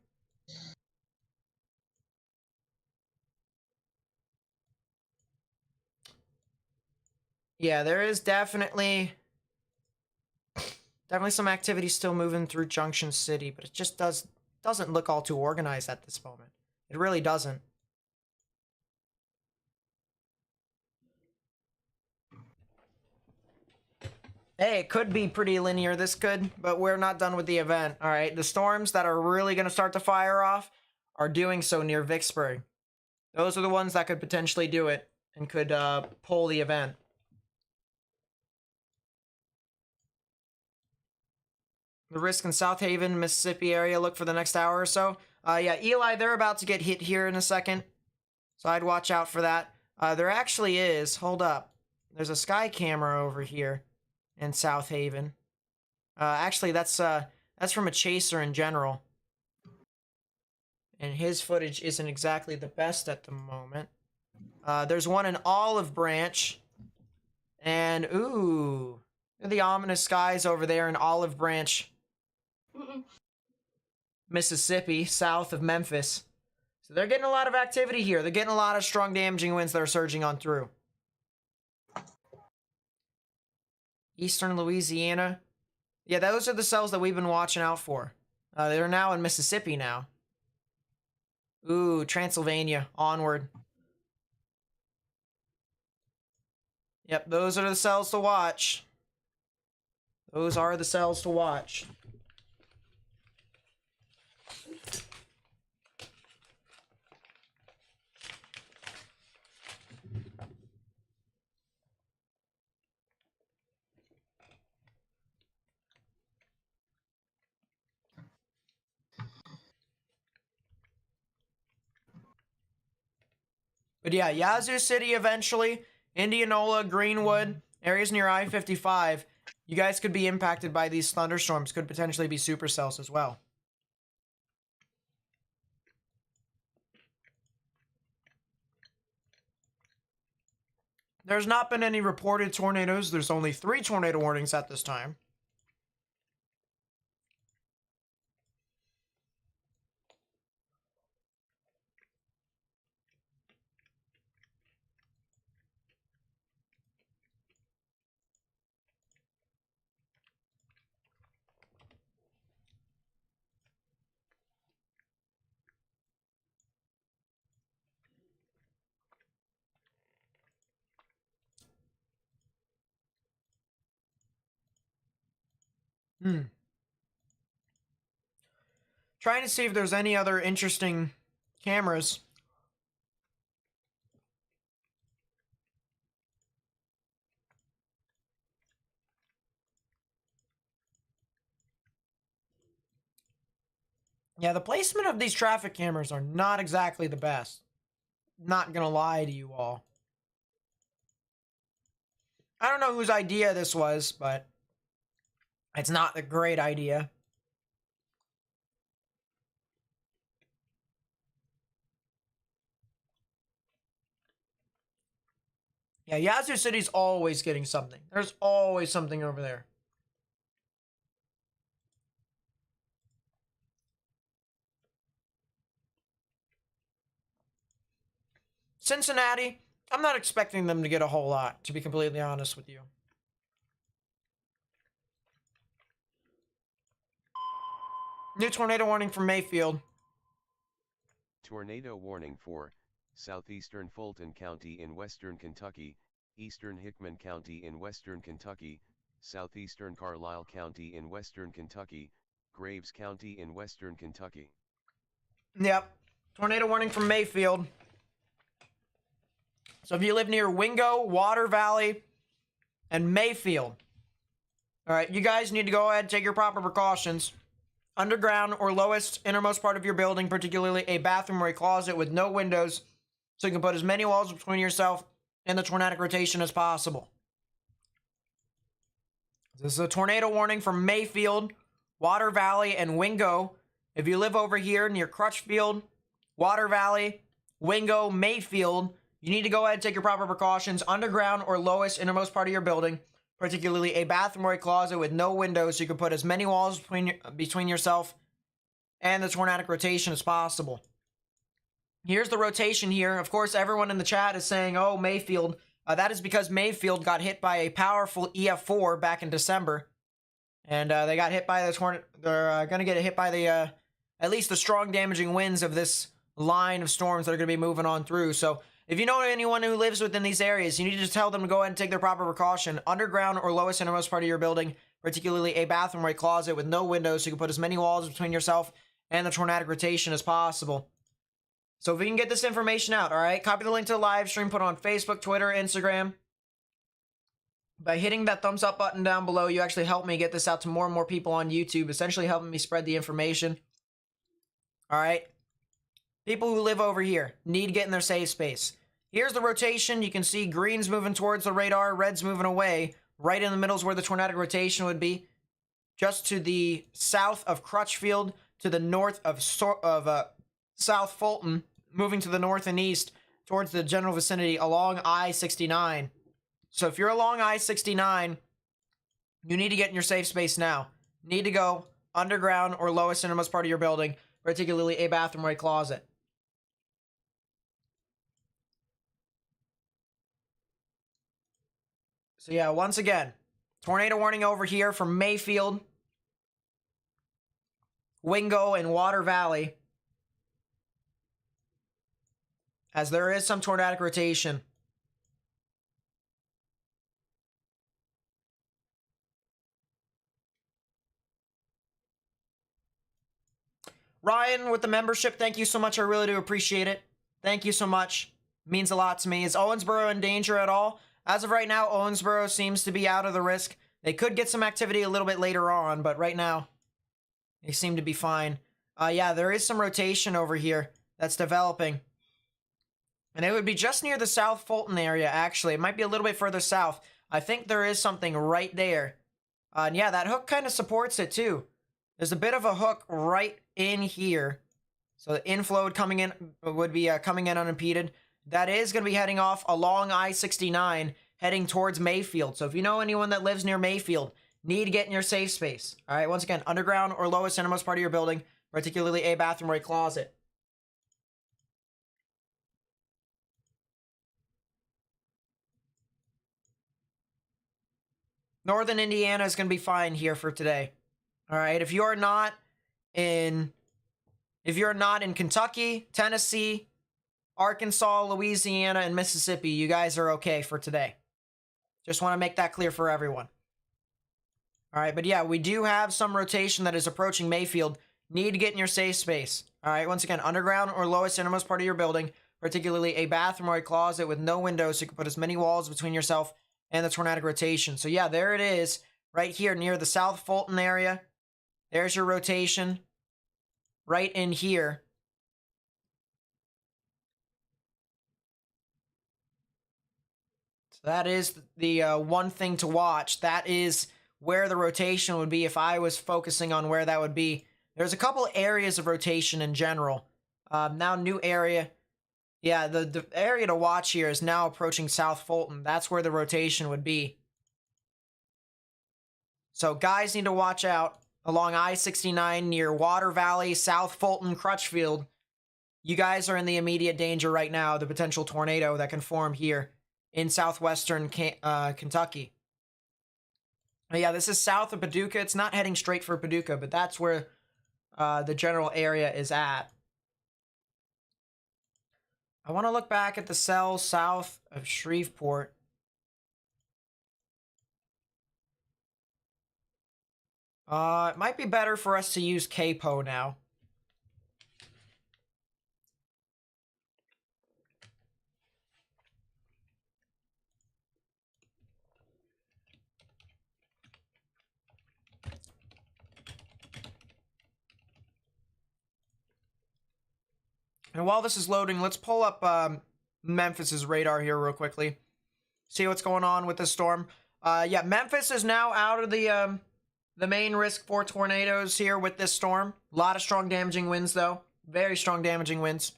Yeah, there is definitely some activity still moving through Junction City, but it just doesn't look all too organized at this moment. It really doesn't. Hey, it could be pretty linear, this could, but we're not done with the event, all right? The storms that are really going to start to fire off are doing so near Vicksburg. Those are the ones that could potentially do it and could pull the event. The risk in South Haven, Mississippi area, look for the next hour or so. Yeah, Eli, they're about to get hit here in a second, so I'd watch out for that. There actually is, hold up, there's a sky camera over here in South Haven. Actually, that's from a chaser in general. And his footage isn't exactly the best at the moment. There's one in Olive Branch. And, ooh, the ominous skies over there in Olive Branch, Mississippi, south of Memphis. So they're getting a lot of activity here. They're getting a lot of strong damaging winds that are surging on through. Eastern Louisiana. Yeah, those are the cells that we've been watching out for. They're now in Mississippi now. Ooh, Transylvania, onward. Yep, those are the cells to watch. Those are the cells to watch. But yeah, Yazoo City eventually, Indianola, Greenwood, areas near I-55, you guys could be impacted by these thunderstorms, could potentially be supercells as well. There's not been any reported tornadoes. There's only 3 tornado warnings at this time. Trying to see if there's any other interesting cameras. Yeah, the placement of these traffic cameras are not exactly the best. Not gonna lie to you all. I don't know whose idea this was, but it's not a great idea. Yeah, Yazoo City's always getting something. There's always something over there. Cincinnati, I'm not expecting them to get a whole lot, to be completely honest with you. New tornado warning from Mayfield. Tornado warning for southeastern Fulton County in western Kentucky, eastern Hickman County in western Kentucky, southeastern Carlisle County in western Kentucky, Graves County in western Kentucky. Yep. Tornado warning from Mayfield. So if you live near Wingo, Water Valley, and Mayfield, all right, you guys need to go ahead and take your proper precautions. Underground or lowest innermost part of your building, particularly a bathroom or a closet with no windows, so you can put as many walls between yourself and the tornadic rotation as possible. This is a tornado warning from Mayfield, Water Valley, and Wingo. If you live over here near Crutchfield, Water Valley, Wingo, Mayfield, you need to go ahead and take your proper precautions. Underground or lowest innermost part of your building, particularly a bathroom or a closet with no windows, so you can put as many walls between yourself and the tornadic rotation as possible. Here's the rotation here. Of course, everyone in the chat is saying, oh, Mayfield. That is because Mayfield got hit by a powerful EF4 back in December. And they got hit by the tornado. They're going to get hit by the, at least the strong damaging winds of this line of storms that are going to be moving on through. So if you know anyone who lives within these areas, you need to tell them to go ahead and take their proper precaution. Underground or lowest innermost part of your building, particularly a bathroom or a closet with no windows, so you can put as many walls between yourself and the tornadic rotation as possible. So if we can get this information out, all right? Copy the link to the live stream, put it on Facebook, Twitter, Instagram. By hitting that thumbs up button down below, you actually help me get this out to more and more people on YouTube, essentially helping me spread the information. All right? People who live over here need to get in their safe space. Here's the rotation. You can see green's moving towards the radar, red's moving away. Right in the middle is where the tornadic rotation would be. Just to the south of Crutchfield, to the north of South Fulton, moving to the north and east towards the general vicinity along I-69. So if you're along I-69, you need to get in your safe space now. Need to go underground or lowest innermost part of your building, particularly a bathroom or a closet. So yeah, once again, tornado warning over here from Mayfield, Wingo, and Water Valley, as there is some tornadic rotation. Ryan with the membership, thank you so much. I really do appreciate it. Thank you so much. Means a lot to me. Is Owensboro in danger at all? As of right now, Owensboro seems to be out of the risk. They could get some activity a little bit later on, but right now, they seem to be fine. Yeah, there is some rotation over here that's developing. And it would be just near the South Fulton area, actually. It might be a little bit further south. I think there is something right there. And yeah, that hook kind of supports it, too. There's a bit of a hook right in here. So the inflow coming in would be coming in unimpeded. that is going to be heading off along I-69, heading towards Mayfield. So if you know anyone that lives near Mayfield, need to get in your safe space. All right, once again, underground or lowest innermost part of your building, particularly a bathroom or a closet. Northern Indiana is going to be fine here for today. All right, if you're not in Kentucky, Tennessee, Arkansas, Louisiana, and Mississippi, you guys are okay for today. Just want to make that clear for everyone. All right, but yeah, we do have some rotation that is approaching Mayfield. Need to get in your safe space. All right, once again, underground or lowest innermost part of your building, particularly a bathroom or a closet with no windows, so you can put as many walls between yourself and the tornadic rotation. So yeah, there it is, right here near the South Fulton area. There's your rotation, right in here. So that is the one thing to watch. That is where the rotation would be if I was focusing on where that would be. There's a couple areas of rotation in general. Now new area. Yeah, the area to watch here is now approaching South Fulton. That's where the rotation would be. So guys need to watch out along I-69 near Water Valley, South Fulton, Crutchfield. You guys are in the immediate danger right now, the potential tornado that can form here in southwestern Kentucky. Yeah, this is south of Paducah. It's not heading straight for Paducah, but that's where the general area is at. I want to look back at the cell south of Shreveport. It might be better for us to use Capo now. And while this is loading, let's pull up Memphis's radar here real quickly. See what's going on with the storm. Yeah, Memphis is now out of the main risk for tornadoes here with this storm. A lot of strong damaging winds, though. Very strong damaging winds.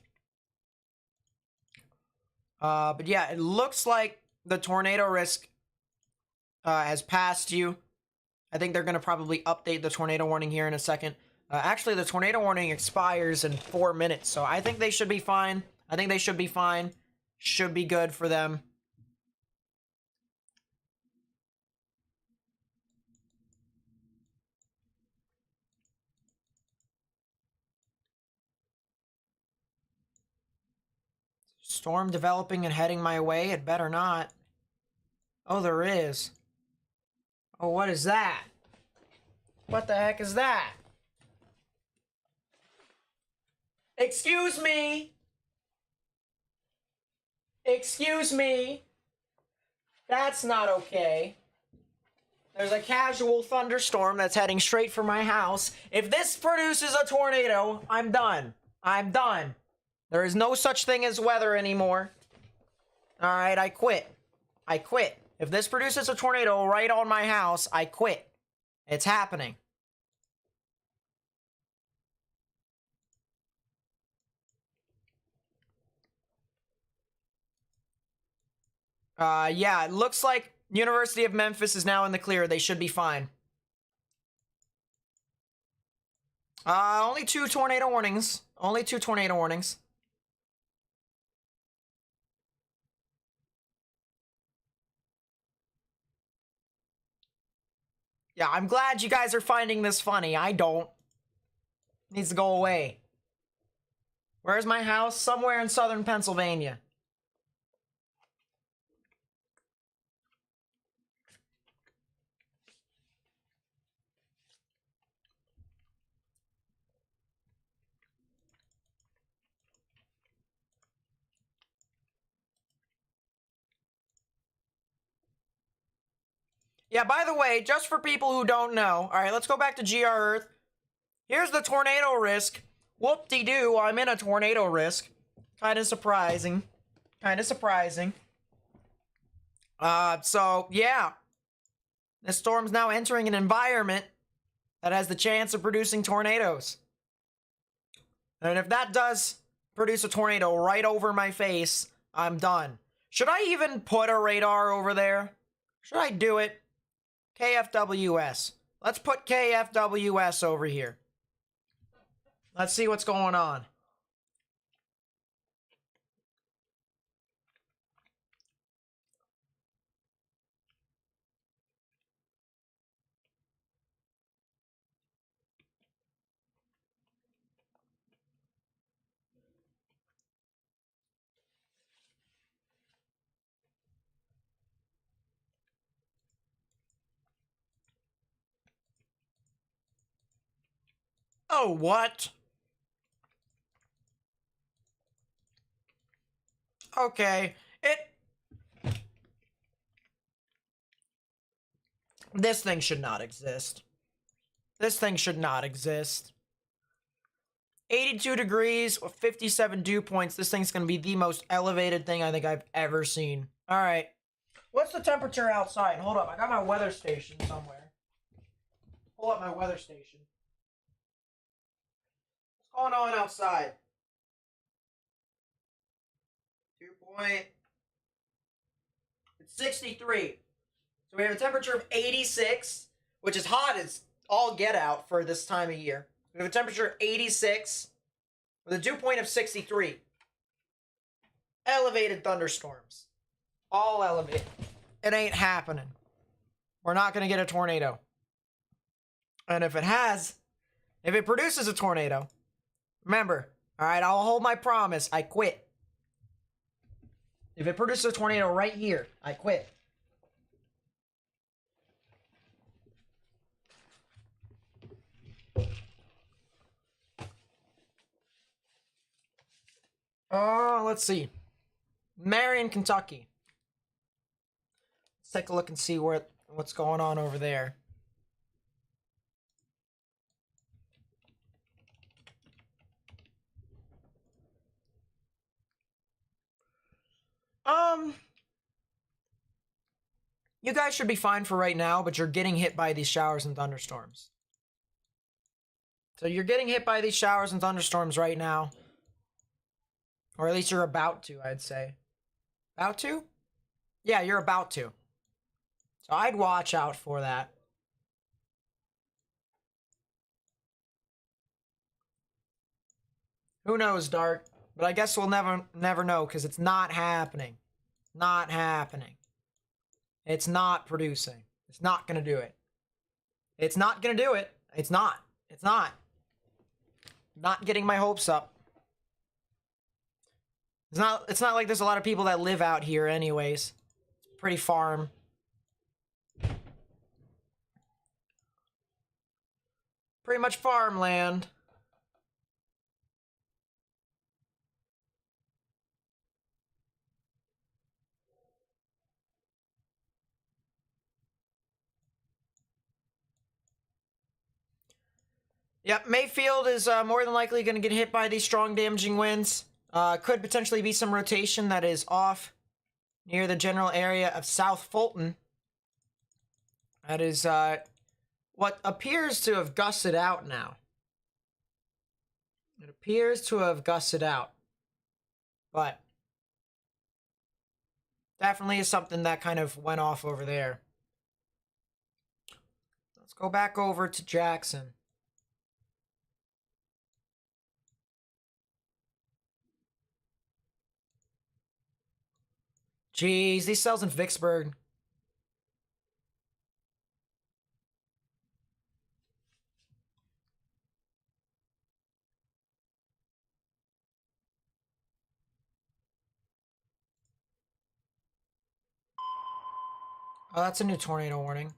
But yeah, it looks like the tornado risk has passed you. I think they're going to probably update the tornado warning here in a second. Actually, the tornado warning expires in 4 minutes, so I think they should be fine. I think they should be fine. Should be good for them. Storm developing and heading my way. It better not. Oh, there is. Oh, what is that? What the heck is that? Excuse me. Excuse me. That's not okay. There's a casual thunderstorm that's heading straight for my house. If this produces a tornado, I'm done. I'm done. There is no such thing as weather anymore. All right, I quit. I quit. If this produces a tornado right on my house, I quit. It's happening. Yeah, it looks like University of Memphis is now in the clear. They should be fine. Only 2 tornado warnings. Only 2 tornado warnings. Yeah, I'm glad you guys are finding this funny. I don't. It needs to go away. Where's my house? Somewhere in southern Pennsylvania. Yeah, by the way, just for people who don't know, all right, let's go back to GR Earth. Here's the tornado risk. Whoop-de-doo, I'm in a tornado risk. Kind of surprising. Kind of surprising. So, yeah. This storm's now entering an environment that has the chance of producing tornadoes. And if that does produce a tornado right over my face, I'm done. Should I even put a radar over there? Should I do it? KFWS. Let's put KFWS over here. Let's see what's going on. Oh, what? Okay. This thing should not exist. This thing should not exist. 82 degrees with 57 dew points. This thing's going to be the most elevated thing I think I've ever seen. All right. What's the temperature outside? Hold up. I got my weather station somewhere. Pull up my weather station. What's going on outside? 2 point. It's 63. So we have a temperature of 86, which is hot as all get out for this time of year. We have a temperature of 86 with a dew point of 63. Elevated thunderstorms. All elevated. It ain't happening. We're not going to get a tornado. And if it produces a tornado, remember, all right, I'll hold my promise. I quit. If it produces a tornado right here, I quit. Oh, let's see. Marion, Kentucky. Let's take a look and see what's going on over there. You guys should be fine for right now, but you're getting hit by these showers and thunderstorms. So you're getting hit by these showers and thunderstorms right now. Or at least you're about to, I'd say. About to? Yeah, you're about to. So I'd watch out for that. Who knows, Dark? But I guess we'll never know, because it's not happening. Not happening. It's not producing. It's not going to do it. It's not going to do it. It's not. It's not. Not getting my hopes up. It's not like there's a lot of people that live out here anyways. It's pretty farm. Pretty much farmland. Yep, Mayfield is more than likely going to get hit by these strong damaging winds. Could potentially be some rotation that is off near the general area of South Fulton. That is what appears to have gusted out now. It appears to have gusted out. But definitely is something that kind of went off over there. Let's go back over to Jackson. Jeez, these cells in Vicksburg. Oh, that's a new tornado warning.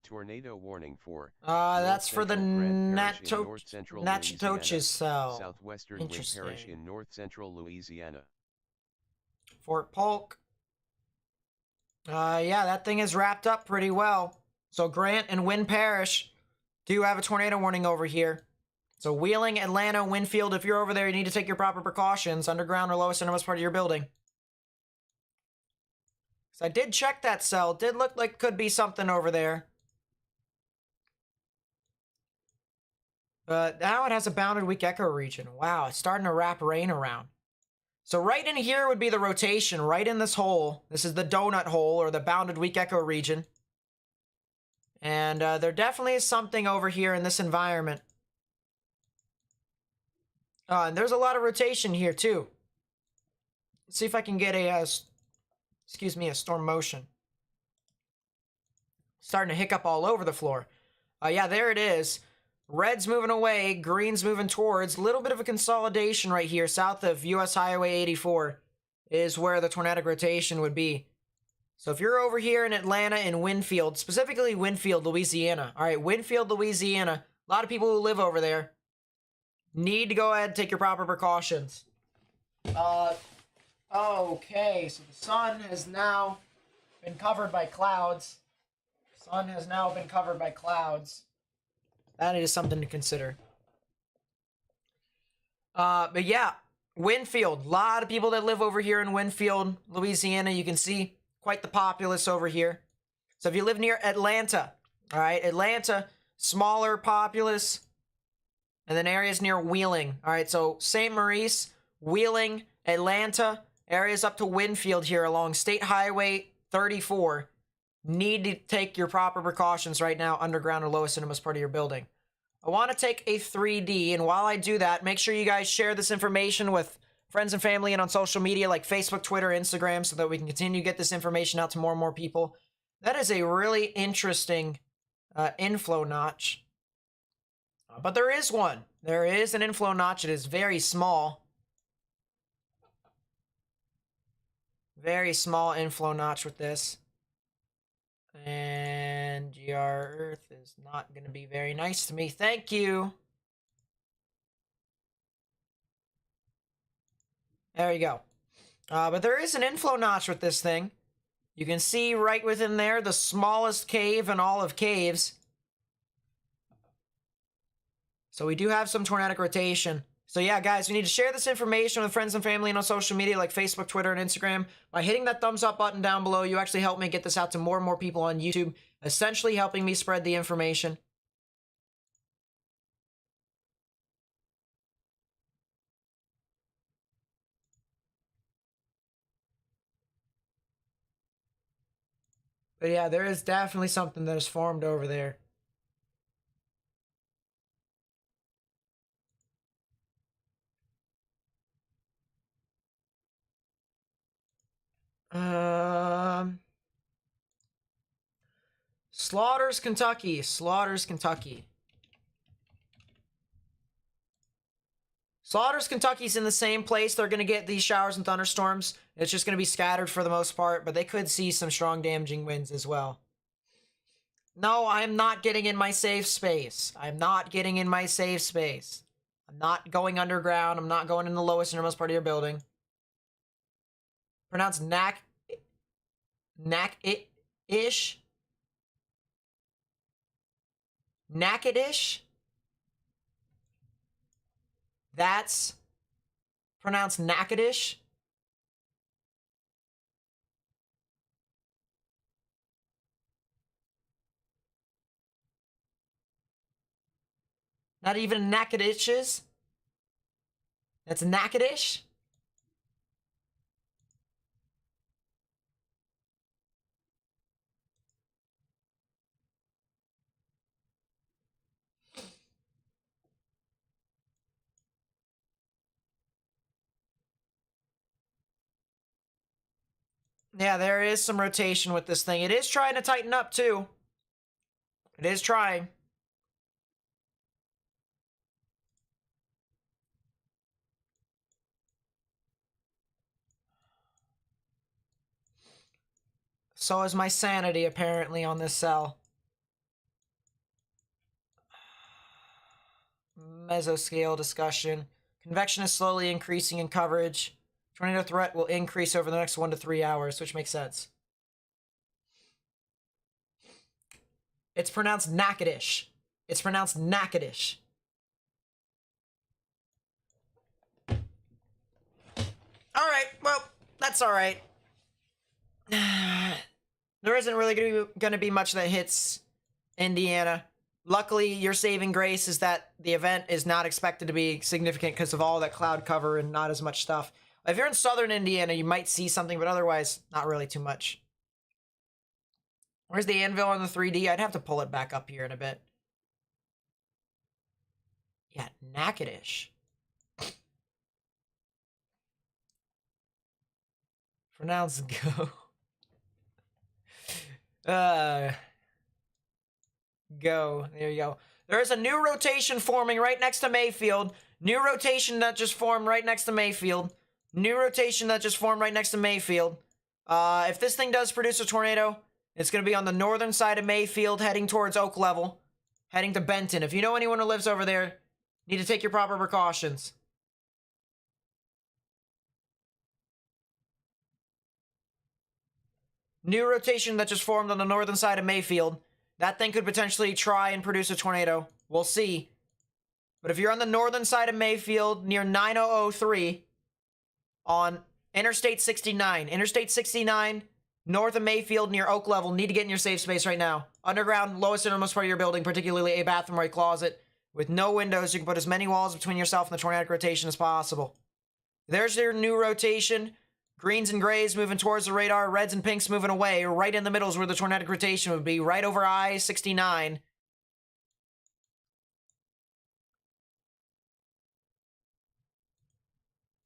Tornado warning for. That's for the Natchitoches Natchitoches cell. Southwestern Wind Parish in north central Louisiana. Fort Polk. Yeah, that thing is wrapped up pretty well. So Grant and Wynn Parish do have a tornado warning over here. So Wheeling, Atlanta, Winfield, if you're over there, you need to take your proper precautions. Underground or lowest innermost part of your building. So I did check that cell. Did look like could be something over there. But now it has a bounded weak echo region. Wow, it's starting to wrap rain around. So right in here would be the rotation, right in this hole. This is the donut hole, or the bounded weak echo region. And there definitely is something over here in this environment. And there's a lot of rotation here too. Let's see if I can get a, a storm motion. Starting to hiccup all over the floor. Yeah, there it is. Red's moving away, green's moving towards. A little bit of a consolidation right here, south of US Highway 84 is where the tornadic rotation would be. So if you're over here in Atlanta in Winfield, specifically Winfield, Louisiana. All right, Winfield, Louisiana. A lot of people who live over there need to go ahead and take your proper precautions. Okay, so the sun has now been covered by clouds. Sun has now been covered by clouds. That is something to consider. But yeah, Winfield. A lot of people that live over here in Winfield, Louisiana. You can see quite the populace over here. So if you live near Atlanta, all right, Atlanta, smaller populace. And then areas near Wheeling. All right, so St. Maurice, Wheeling, Atlanta, areas up to Winfield here along State Highway 34. Need to take your proper precautions right now, underground or lowest innermost part of your building. I want to take a 3D, and while I do that, make sure you guys share this information with friends and family and on social media like Facebook, Twitter, Instagram, so that we can continue to get this information out to more and more people. That is a really interesting inflow notch. But there is one. There is an inflow notch. It is very small. Very small inflow notch with this. And GR Earth is not going to be very nice to me. Thank you. There you go. But there is an inflow notch with this thing. You can see right within there the smallest cave in all of caves. So we do have some tornadic rotation. So yeah, guys, we need to share this information with friends and family and on social media like Facebook, Twitter, and Instagram. By hitting that thumbs up button down below, you actually help me get this out to more and more people on YouTube, essentially helping me spread the information. But yeah, there is definitely something that is formed over there. Slaughters, Kentucky. Slaughters, Kentucky. Slaughters, Kentucky's in the same place. They're going to get these showers and thunderstorms. It's just going to be scattered for the most part, but they could see some strong damaging winds as well. No, I'm not getting in my safe space. I'm not getting in my safe space. I'm not going underground. I'm not going in the lowest and innermost part of your building. Pronounced Naked-ish? Naked-ish? That's pronounced Naked-ish? Not even Naked-ishes? That's Naked-ish? Yeah, there is some rotation with this thing. It is trying to tighten up, too. It is trying. So is my sanity, apparently, on this cell. Mesoscale discussion. Convection is slowly increasing in coverage. Tornado threat will increase over the next 1 to 3 hours, which makes sense. It's pronounced Naked-ish. It's pronounced Naked-ish. Alright, well, that's alright. There isn't really going to be much that hits Indiana. Luckily, your saving grace is that the event is not expected to be significant because of all that cloud cover and not as much stuff. If you're in southern Indiana, you might see something, but otherwise, not really too much. Where's the anvil on the 3D? I'd have to pull it back up here in a bit. Yeah, Natchitoches. Pronounce go. Go. There you go. There's a new rotation forming right next to Mayfield. New rotation that just formed right next to Mayfield. New rotation that just formed right next to Mayfield. If this thing does produce a tornado, it's going to be on the northern side of Mayfield, heading towards Oak Level, heading to Benton. If you know anyone who lives over there, need to take your proper precautions. New rotation that just formed on the northern side of Mayfield. That thing could potentially try and produce a tornado. We'll see. But if you're on the northern side of Mayfield near 9003 on Interstate 69, north of Mayfield near Oak Level, need to get in your safe space right now. Underground, lowest and innermost part of your building, particularly a bathroom or a closet with no windows. You can put as many walls between yourself and the tornadic rotation as possible. There's your new rotation. Greens and grays moving towards the radar, reds and pinks moving away. Right in the middle is where the tornadic rotation would be, right over I-69.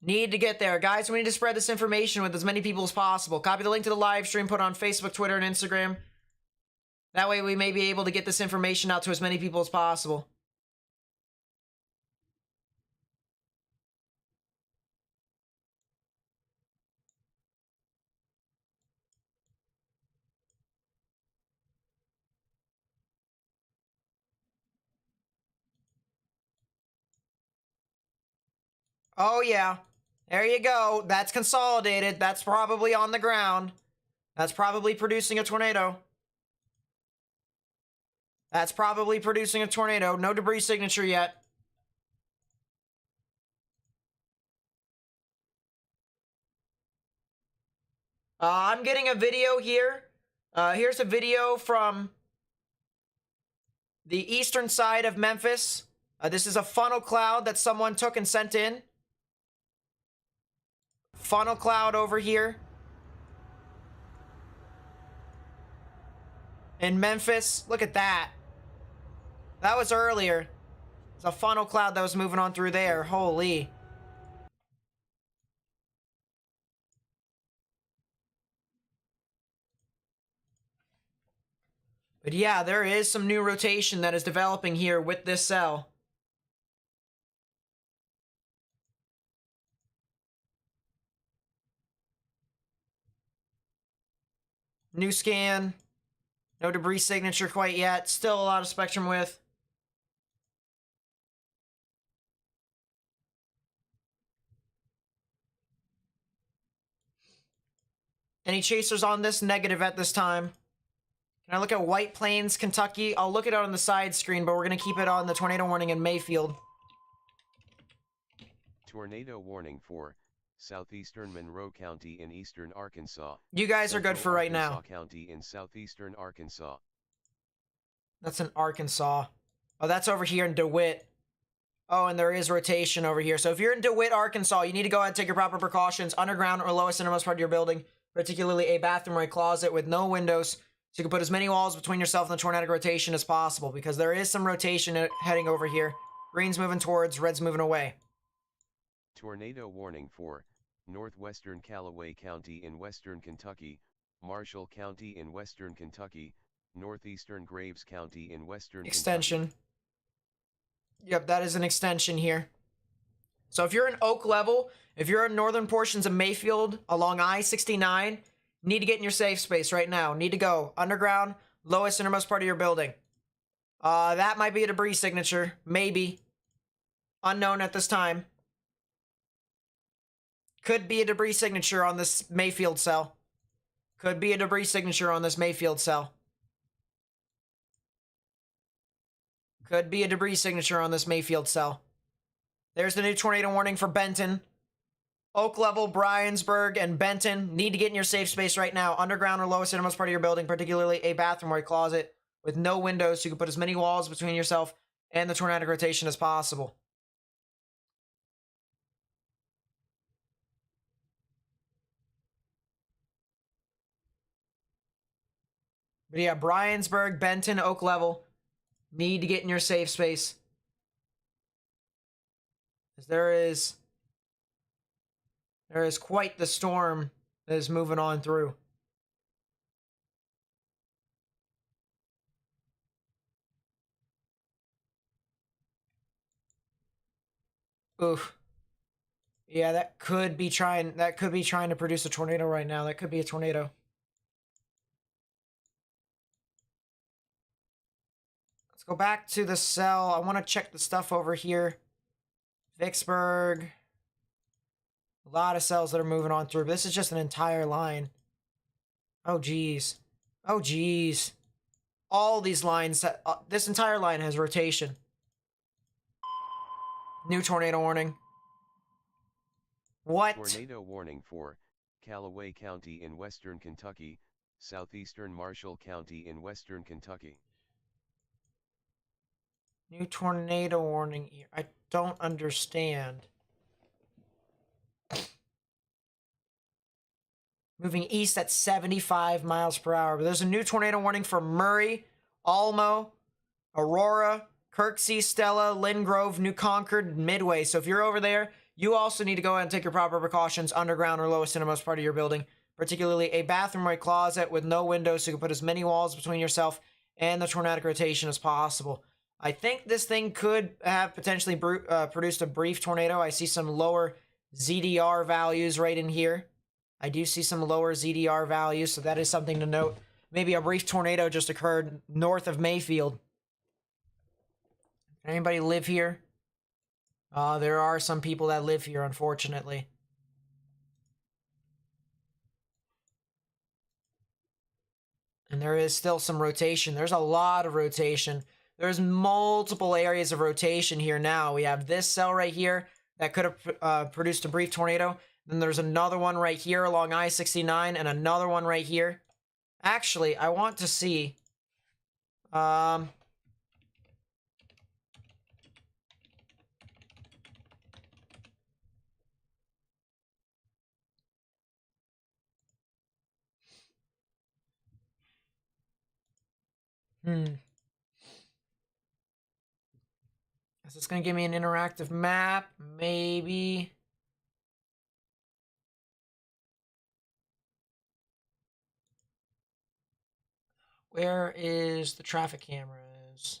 Need to get there. Guys, we need to spread this information with as many people as possible. Copy the link to the live stream, put it on Facebook, Twitter, and Instagram. That way we may be able to get this information out to as many people as possible. Oh, yeah. There you go. That's consolidated. That's probably on the ground. That's probably producing a tornado. That's probably producing a tornado. No debris signature yet. I'm getting a video here. Here's a video from the eastern side of Memphis. This is a funnel cloud that someone took and sent in. Funnel cloud over here in Memphis. Look at that. That was earlier. It's a funnel cloud that was moving on through there. Holy. But yeah, there is some new rotation that is developing here with this cell. New scan. No debris signature quite yet. Still a lot of spectrum width. Any chasers on this? Negative at this time. Can I look at White Plains, Kentucky? I'll look it on the side screen, but we're going to keep it on the tornado warning in Mayfield. Tornado warning for Southeastern Monroe County in eastern Arkansas. You guys are good for right now. Arkansas County in southeastern Arkansas. That's in Arkansas. Oh, that's over here in DeWitt. Oh, and there is rotation over here. So if you're in DeWitt, Arkansas, you need to go ahead and take your proper precautions. Underground or lowest innermost part of your building, particularly a bathroom or a closet with no windows. So you can put as many walls between yourself and the tornadic rotation as possible, because there is some rotation heading over here. Green's moving towards, red's moving away. Tornado warning for northwestern Callaway County in western Kentucky, Marshall County in western Kentucky, northeastern Graves County in western Extension. Kentucky. Yep, that is an extension here. So if you're in Oak Level, if you're in northern portions of Mayfield along I-69, need to get in your safe space right now. Need to go underground, lowest innermost part of your building. That might be a debris signature. Maybe. Unknown at this time. Could be a debris signature on this Mayfield cell. Could be a debris signature on this Mayfield cell. Could be a debris signature on this Mayfield cell. There's the new tornado warning for Benton. Oak Level, Bryansburg, and Benton. Need to get in your safe space right now. Underground or lowest innermost part of your building, particularly a bathroom or a closet with no windows, so you can put as many walls between yourself and the tornadic rotation as possible. But yeah, Bryansburg, Benton, Oak Level need to get in your safe space. As there is quite the storm that is moving on through. Oof. Yeah, that could be trying to produce a tornado right now. That could be a tornado. Let's go back to the cell. I want to check the stuff over here. Vicksburg. A lot of cells that are moving on through. But this is just an entire line. Oh, geez. Oh, geez. All these lines, this entire line has rotation. New tornado warning. What? Tornado warning for Callaway County in western Kentucky, southeastern Marshall County in western Kentucky. New tornado warning here. I don't understand. Moving east at 75 miles per hour. But there's a new tornado warning for Murray, Almo, Aurora, Kirksey, Stella, Lynn Grove, New Concord, Midway. So if you're over there, you also need to go ahead and take your proper precautions underground or lowest innermost part of your building, particularly a bathroom or a closet with no windows so you can put as many walls between yourself and the tornadic rotation as possible. I think this thing could have potentially produced a brief tornado. I see some lower ZDR values right in here. I do see some lower ZDR values, so that is something to note. Maybe a brief tornado just occurred north of Mayfield. Anybody live here? There are some people that live here, unfortunately. And there is still some rotation. There's a lot of rotation. There's multiple areas of rotation here now. We have this cell right here that could have produced a brief tornado. Then there's another one right here along I-69 and another one right here. Actually, I want to see... Is this going to give me an interactive map? Maybe. Where is the traffic cameras?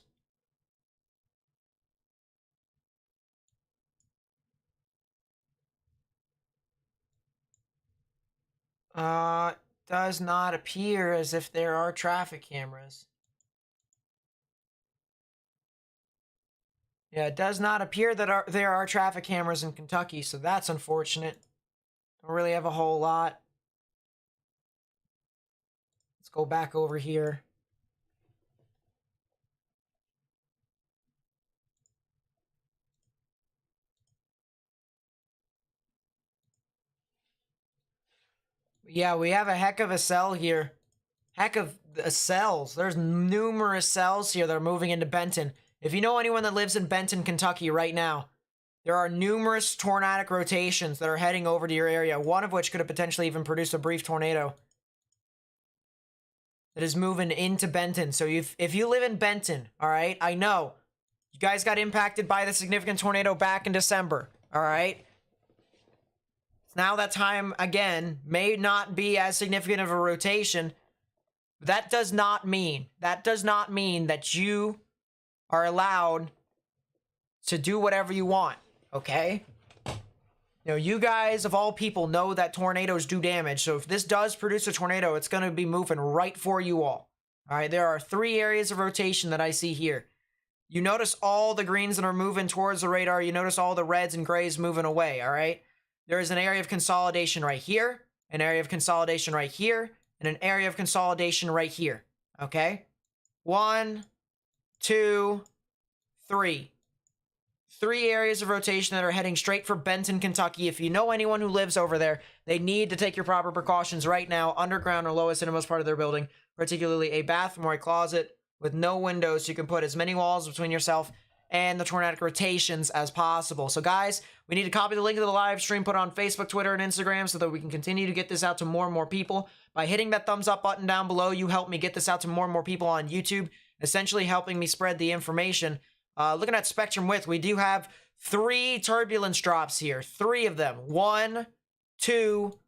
Does not appear as if there are traffic cameras. Yeah, it does not appear that there are traffic cameras in Kentucky, so that's unfortunate. Don't really have a whole lot. Let's go back over here. Yeah, we have a heck of a cell here. Heck of cells. There's numerous cells here that are moving into Benton. If you know anyone that lives in Benton, Kentucky right now, there are numerous tornadic rotations that are heading over to your area, one of which could have potentially even produced a brief tornado that is moving into Benton. So if you live in Benton, all right, I know you guys got impacted by the significant tornado back in December, all right? Now that time, again, may not be as significant of a rotation. That does not mean that you are allowed to do whatever you want, okay? You know, you guys, of all people, know that tornadoes do damage. So if this does produce a tornado, it's going to be moving right for you all. All right, there are 3 areas of rotation that I see here. You notice all the greens that are moving towards the radar. You notice all the reds and grays moving away, all right? There is an area of consolidation right here, an area of consolidation right here, and an area of consolidation right here, okay? 1, 2, 3. 3 areas of rotation that are heading straight for Benton, Kentucky. If you know anyone who lives over there, they need to take your proper precautions right now, underground or lowest innermost part of their building, particularly a bathroom or a closet with no windows so you can put as many walls between yourself and the tornadic rotations as possible. So guys, we need to copy the link to the live stream, put it on Facebook, Twitter, and Instagram so that we can continue to get this out to more and more people. By hitting that thumbs up button down below, you help me get this out to more and more people on YouTube, essentially helping me spread the information. Looking at spectrum width, we do have 3 turbulence drops here. 3 of them. 1, 2,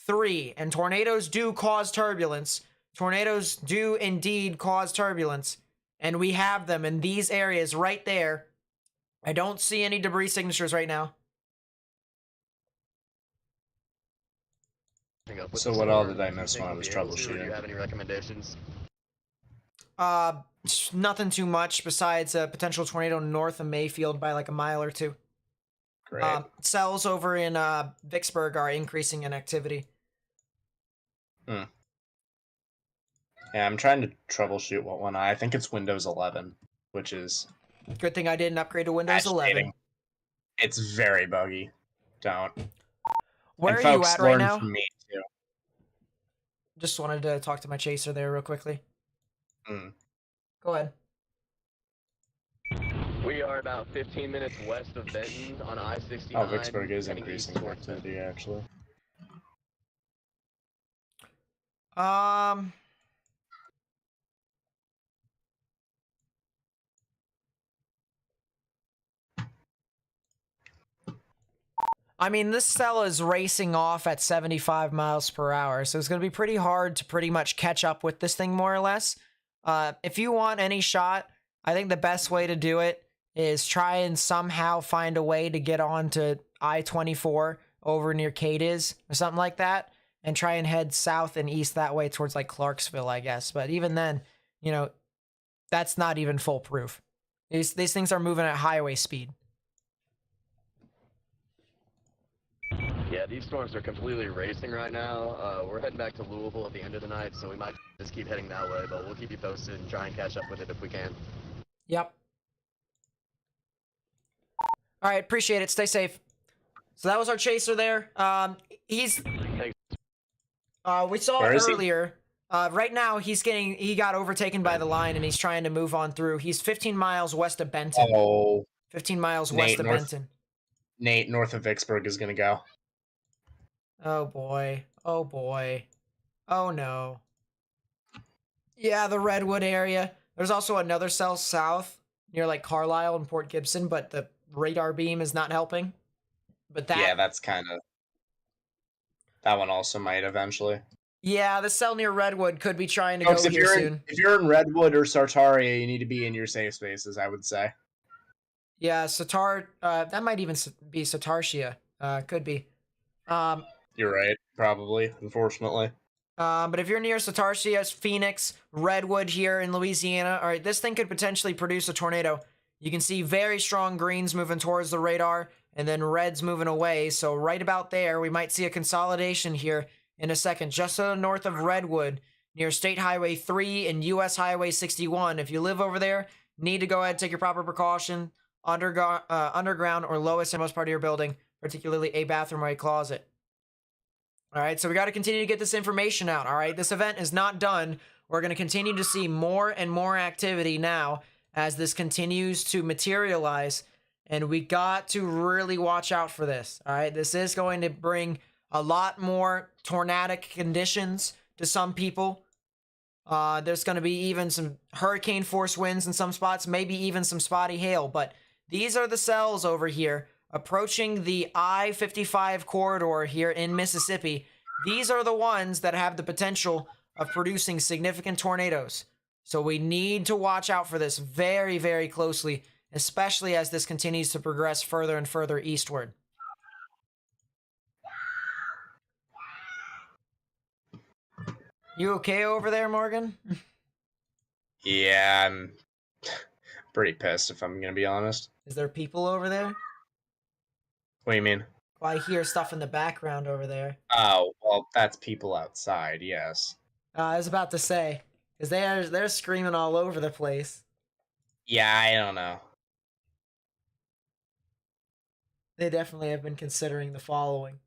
3. And tornadoes do cause turbulence. Tornadoes do indeed cause turbulence. And we have them in these areas right there. I don't see any debris signatures right now. So what all did I miss when I was Do you troubleshooting? have any recommendations? Nothing too much besides a potential tornado north of Mayfield by like a mile or 2. Great. Cells over in Vicksburg are increasing in activity. Yeah, I'm trying to troubleshoot what one. I think it's Windows 11, which is Good thing I didn't upgrade to Windows 11. agitating. It's very buggy. Don't. Where And are you folks, at right learn now? from me too. Just wanted to talk to my chaser there real quickly. Mm. Go ahead. We are about 15 minutes west of Benton on I-69. Oh, Vicksburg is heading increasing east towards activity actually. I mean, this cell is racing off at 75 miles per hour, so it's going to be pretty hard to pretty much catch up with this thing, more or less. If you want any shot, I think the best way to do it is try and somehow find a way to get onto I-24 over near Cadiz or something like that, and try and head south and east that way towards like Clarksville, I guess. But even then, you know, that's not even foolproof. These things are moving at highway speed. Yeah, these storms are completely racing right now. We're heading back to Louisville at the end of the night, so we might just keep heading that way, but we'll keep you posted and try and catch up with it if we can. Yep. All right, appreciate it. Stay safe. So that was our chaser there. He's. Thanks. We saw Where is he? earlier. Right now, he got overtaken by the line, and he's trying to move on through. He's 15 miles west of Benton. Oh, 15 miles Nate, west of north- Benton. Nate, north of Vicksburg is gonna go. Oh boy. Oh boy. Oh no. Yeah, the Redwood area. There's also another cell south near like Carlisle and Port Gibson, but the radar beam is not helping. But that. Yeah, that's kind of. That one also might eventually. Yeah, the cell near Redwood could be trying to go Folks, if here you're soon. if you're in Redwood or Sartaria, you need to be in your safe spaces. I would say. Yeah, Satar. That might even be Satartia. Could be. You're right, probably. Unfortunately. But if you're near Satartia, Phoenix, Redwood here in Louisiana, all right, this thing could potentially produce a tornado. You can see very strong greens moving towards the radar, and then reds moving away. So right about there, we might see a consolidation here in a second, just to the north of Redwood, near State Highway 3 and US Highway 61. If you live over there, need to go ahead and take your proper precaution. Underground or lowest and most part of your building, particularly a bathroom or a closet. All right, so we got to continue to get this information out. All right, this event is not done. We're going to continue to see more and more activity now as this continues to materialize, and we got to really watch out for this. All right, this is going to bring a lot more tornadic conditions to some people. There's going to be even some hurricane force winds in some spots, maybe even some spotty hail, but these are the cells over here approaching the I-55 corridor here in Mississippi. These are the ones that have the potential of producing significant tornadoes. So we need to watch out for this very, very closely, especially as this continues to progress further and further eastward. You okay over there, Morgan? Yeah, I'm pretty pissed if I'm gonna be honest. Is there people over there? What do you mean? Well, I hear stuff in the background over there. Oh, well, that's people outside. Yes. I was about to say, because they're screaming all over the place. Yeah, I don't know. They definitely have been considering the following.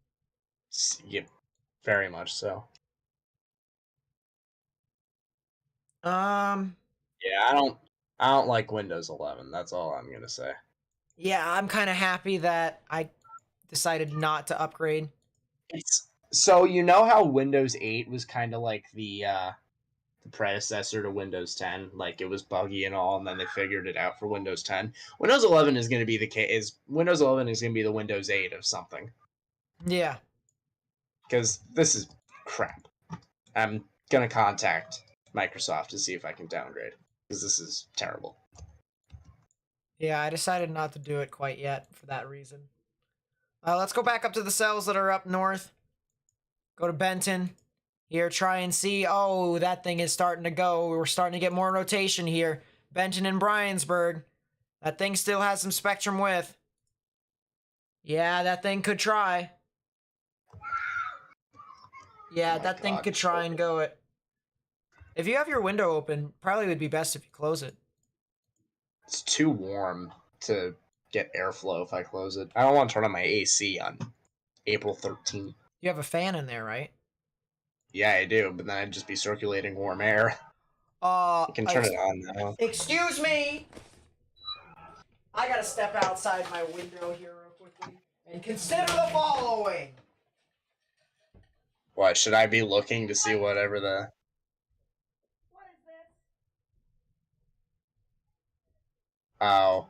Yeah, very much so. Um, Yeah, I don't like Windows 11. That's all I'm gonna say. Yeah, I'm kind of happy that I decided not to upgrade. It's so you know how Windows 8 was kind of like the predecessor to Windows 10, like it was buggy and all, and then they figured it out for Windows 10. Windows 11 is going to be the case. Windows 11 is going to be the Windows 8 of something, Yeah. because this is crap. I'm gonna contact Microsoft to see if I can downgrade, because this is terrible. Yeah, I decided not to do it quite yet for that reason. Let's go back up to the cells that are up north. Go to Benton. Here, try and see. Oh, that thing is starting to go. We're starting to get more rotation here. Benton and Bryansburg. That thing still has some spectrum width. Yeah, that thing could try. Yeah, Oh that thing God. could try and go it. If you have your window open, probably would be best if you close it. It's too warm to get airflow if I close it. I don't want to turn on my AC on April 13th. You have a fan in there, right? Yeah, I do, but then I'd just be circulating warm air. I can turn it on now. Excuse me! I gotta step outside my window here real quickly and consider the following. What, should I be looking to see whatever the... What is this? Oh.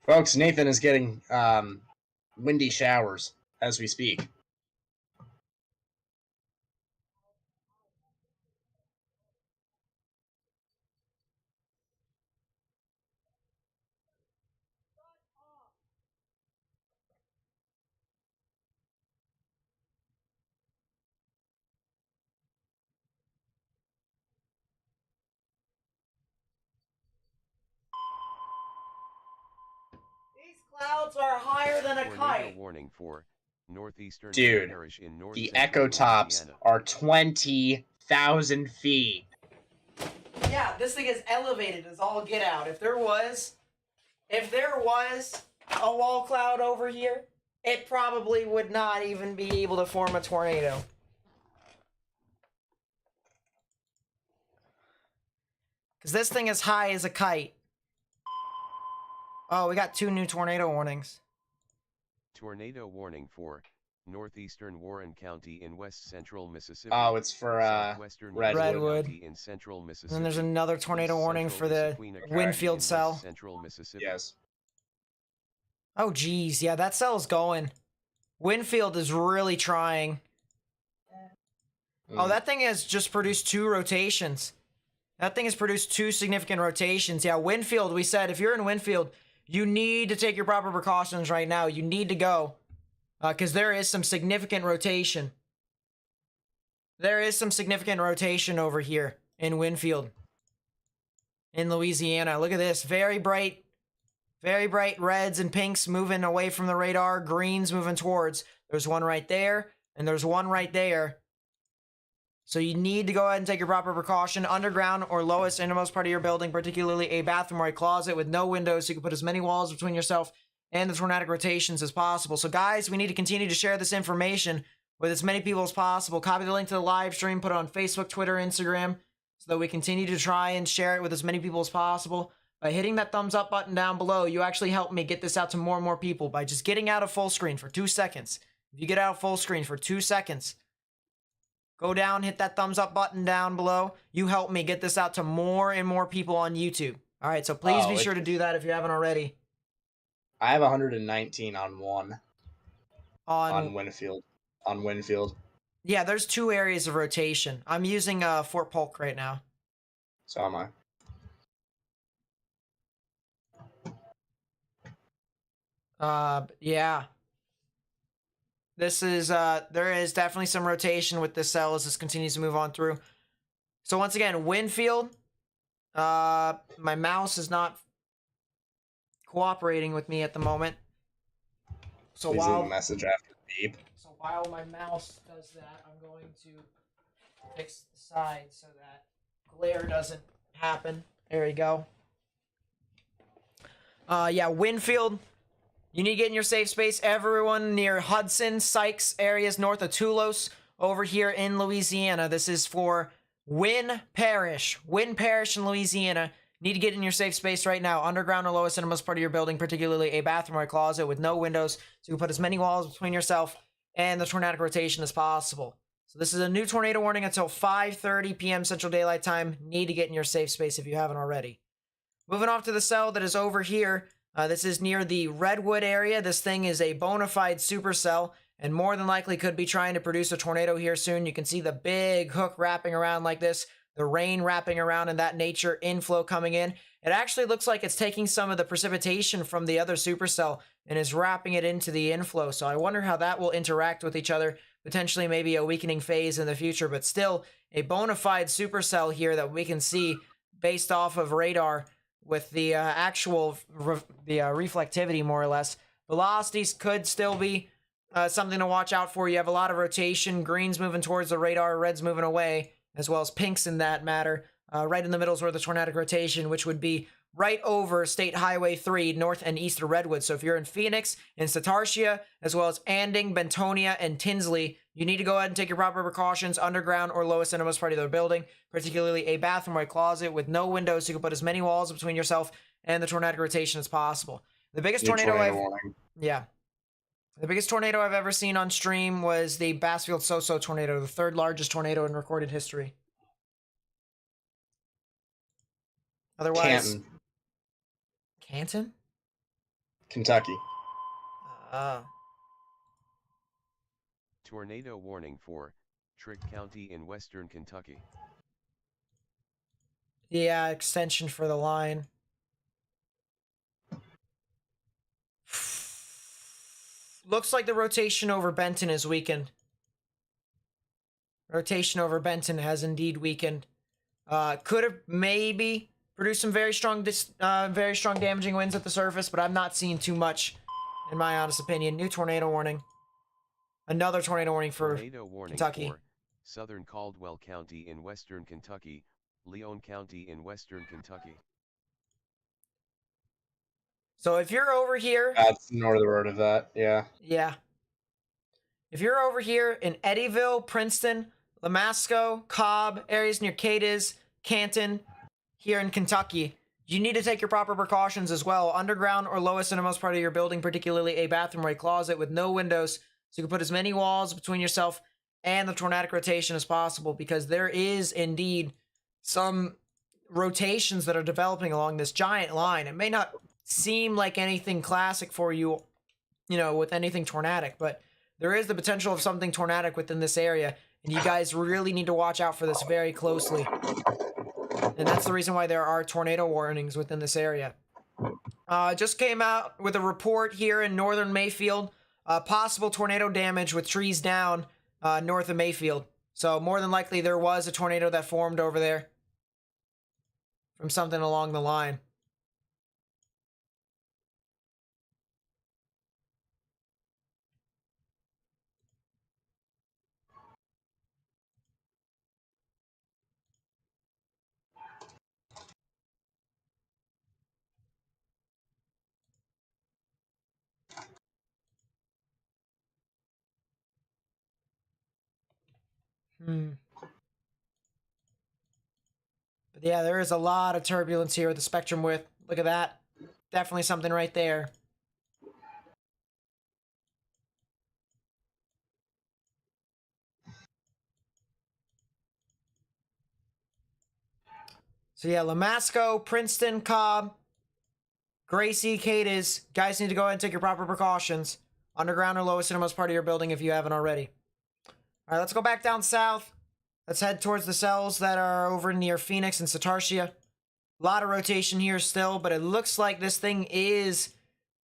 Folks, Nathan is getting windy showers as we speak. These clouds are higher than a Tornado kite. warning for northeastern Dude, parish in north The central echo tops Louisiana. are 20,000 feet. Yeah, this thing is elevated as all get out. If there was a wall cloud over here, it probably would not even be able to form a tornado. Because this thing is high as a kite. Oh, we got 2 new tornado warnings. Tornado warning for northeastern Warren County in west central Mississippi. Oh, it's for southwestern Redwood. County in central Mississippi. And then there's another tornado east warning central for the Mississippi County Winfield in west cell. Central Mississippi. yes. Oh, geez. Yeah, that cell's going. Winfield is really trying. Oh, that thing has just produced 2 rotations. That thing has produced 2 significant rotations. Yeah, Winfield, we said, if you're in Winfield, you need to take your proper precautions right now. You need to go. Because there is some significant rotation. There is some significant rotation over here in Winfield. In Louisiana. Look at this. Very bright reds and pinks moving away from the radar. Greens moving towards. There's one right there. And there's one right there. So you need to go ahead and take your proper precaution. Underground or lowest innermost part of your building, particularly a bathroom or a closet with no windows, so you can put as many walls between yourself and the tornadic rotations as possible. So guys, we need to continue to share this information with as many people as possible. Copy the link to the live stream, put it on Facebook, Twitter, Instagram, so that we continue to try and share it with as many people as possible. By hitting that thumbs up button down below, you actually help me get this out to more and more people by just getting out of full screen for 2 seconds. If you get out of full screen for 2 seconds, go down, hit that thumbs up button down below. You help me get this out to more and more people on YouTube. All right, so please be sure to do that if you haven't already. I have 119 on one. On Winfield. On Winfield. Yeah, there's 2 areas of rotation. I'm using Fort Polk right now. So am I. Yeah. This is, there is definitely some rotation with this cell as this continues to move on through. So once again, Winfield, my mouse is not cooperating with me at the moment. So Please leave while a message after the beep. So while my mouse does that, I'm going to fix the side so that glare doesn't happen. There we go. Yeah, Winfield, You need to get in your safe space. Everyone near Hudson, Sykes areas north of Tulos over here in Louisiana. This is for Wynn Parish. Wynn Parish in Louisiana. Need to get in your safe space right now. Underground or lowest innermost part of your building, particularly a bathroom or a closet with no windows, so you can put as many walls between yourself and the tornadic rotation as possible. So this is a new tornado warning until 5:30 p.m. Central Daylight Time. Need to get in your safe space if you haven't already. Moving off to the cell that is over here. This is near the Redwood area. This thing is a bona fide supercell and more than likely could be trying to produce a tornado here soon. You can see the big hook wrapping around like this, the rain wrapping around in that nature, inflow coming in. It actually looks like it's taking some of the precipitation from the other supercell and is wrapping it into the inflow. So I wonder how that will interact with each other, potentially maybe a weakening phase in the future, but still a bona fide supercell here that we can see based off of radar with the reflectivity, more or less. Velocities could still be something to watch out for. You have a lot of rotation. Green's moving towards the radar, red's moving away, as well as pinks in that matter. Right in the middle is where the tornadic rotation, which would be right over State Highway 3, north and east of Redwood. So if you're in Phoenix, in Satartia, as well as Anding, Bentonia, and Tinsley, you need to go ahead and take your proper precautions. Underground or lowest innermost part of the building, particularly a bathroom or a closet with no windows, so you can put as many walls between yourself and the tornadic rotation as possible. The biggest tornado the biggest tornado I've ever seen on stream was the Bassfield So-So tornado, the third largest tornado in recorded history. Otherwise, Canton? Kentucky. Tornado warning for Trick County in western Kentucky. Yeah, extension for the line. Looks like the rotation over Benton is weakened. Rotation over Benton has indeed weakened. Could have maybe produced some very strong damaging winds at the surface, but I'm not seeing too much, in my honest opinion. New tornado warning. Another tornado warning for Kentucky. For southern Caldwell County in western Kentucky, Leon County in western Kentucky. So if you're over here... That's the northern of that, yeah. Yeah. If you're over here in Eddyville, Princeton, Lamasco, Cobb, areas near Cadiz, Canton, here in Kentucky, you need to take your proper precautions as well. Underground or lowest innermost part of your building, particularly a bathroom or a closet with no windows, so you can put as many walls between yourself and the tornadic rotation as possible, because there is indeed some rotations that are developing along this giant line. It may not seem like anything classic for you, with anything tornadic, but there is the potential of something tornadic within this area, and you guys really need to watch out for this very closely. And that's the reason why there are tornado warnings within this area. Just came out with a report here in northern Mayfield. Possible tornado damage with trees down north of Mayfield. So more than likely there was a tornado that formed over there from something along the line. But yeah, there is a lot of turbulence here with the spectrum width. Look at that. Definitely something right there. So yeah, Lamasco, Princeton, Cobb, Gracie, Cadiz. Guys need to go ahead and take your proper precautions. Underground or lowest innermost part of your building if you haven't already. All right, let's go back down south. Let's head towards the cells that are over near Phoenix and Satartia. A lot of rotation here still, but it looks like this thing is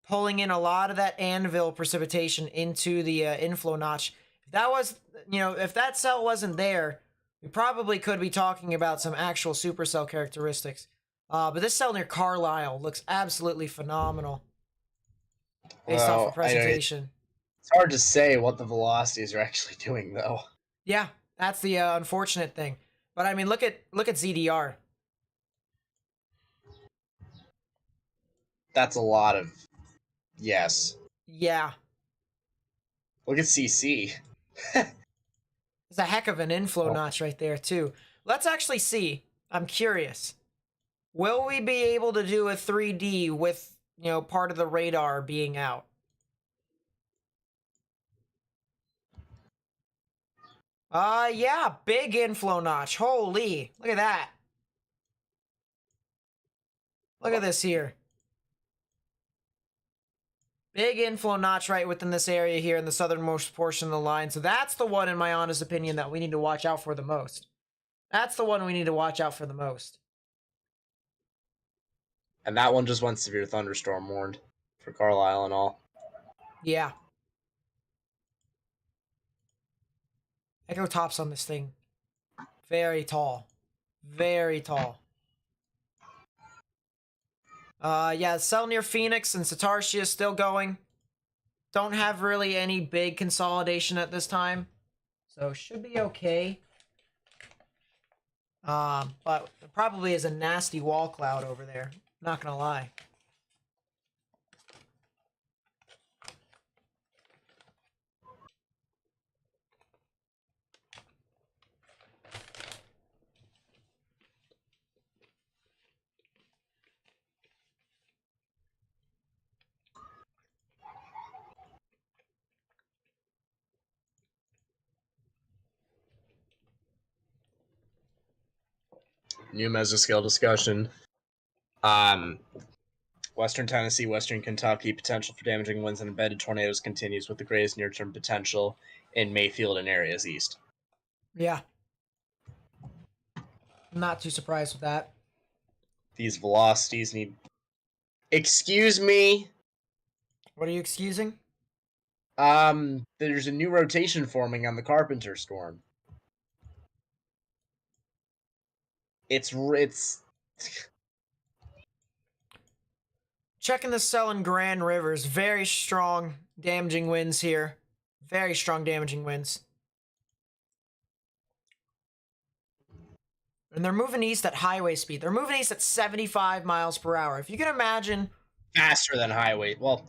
pulling in a lot of that anvil precipitation into the inflow notch. If that was, if that cell wasn't there, we probably could be talking about some actual supercell characteristics. But this cell near Carlisle looks absolutely phenomenal based off of presentation. It's hard to say what the velocities are actually doing, though. Yeah, that's the unfortunate thing. But I mean, look at ZDR. That's a lot of... Yes. Yeah. Look at CC. There's a heck of an inflow notch right there, too. Let's actually see. I'm curious. Will we be able to do a 3D with, you know, part of the radar being out? Yeah, big inflow notch. Holy, look at that. Look at this here. Big inflow notch right within this area here in the southernmost portion of the line. So that's the one, in my honest opinion, that we need to watch out for the most. That's the one we need to watch out for the most. And that one just went severe thunderstorm warned for Carlisle and all. Yeah. Echo tops on this thing. Very tall. Very tall. Yeah, cell near Phoenix and Satartia is still going. Don't have really any big consolidation at this time. So should be okay. But there probably is a nasty wall cloud over there. Not gonna lie. New mesoscale discussion. Western Tennessee, Western Kentucky, potential for damaging winds and embedded tornadoes continues with the greatest near-term potential in Mayfield and areas east. Yeah. Not too surprised with that. These velocities need... Excuse me? What are you excusing? There's a new rotation forming on the Carpenter Storm. It's Checking the cell in Grand Rivers. Very strong damaging winds here. Very strong damaging winds. And they're moving east at highway speed. They're moving east at 75 miles per hour. If you can imagine... faster than highway. Well,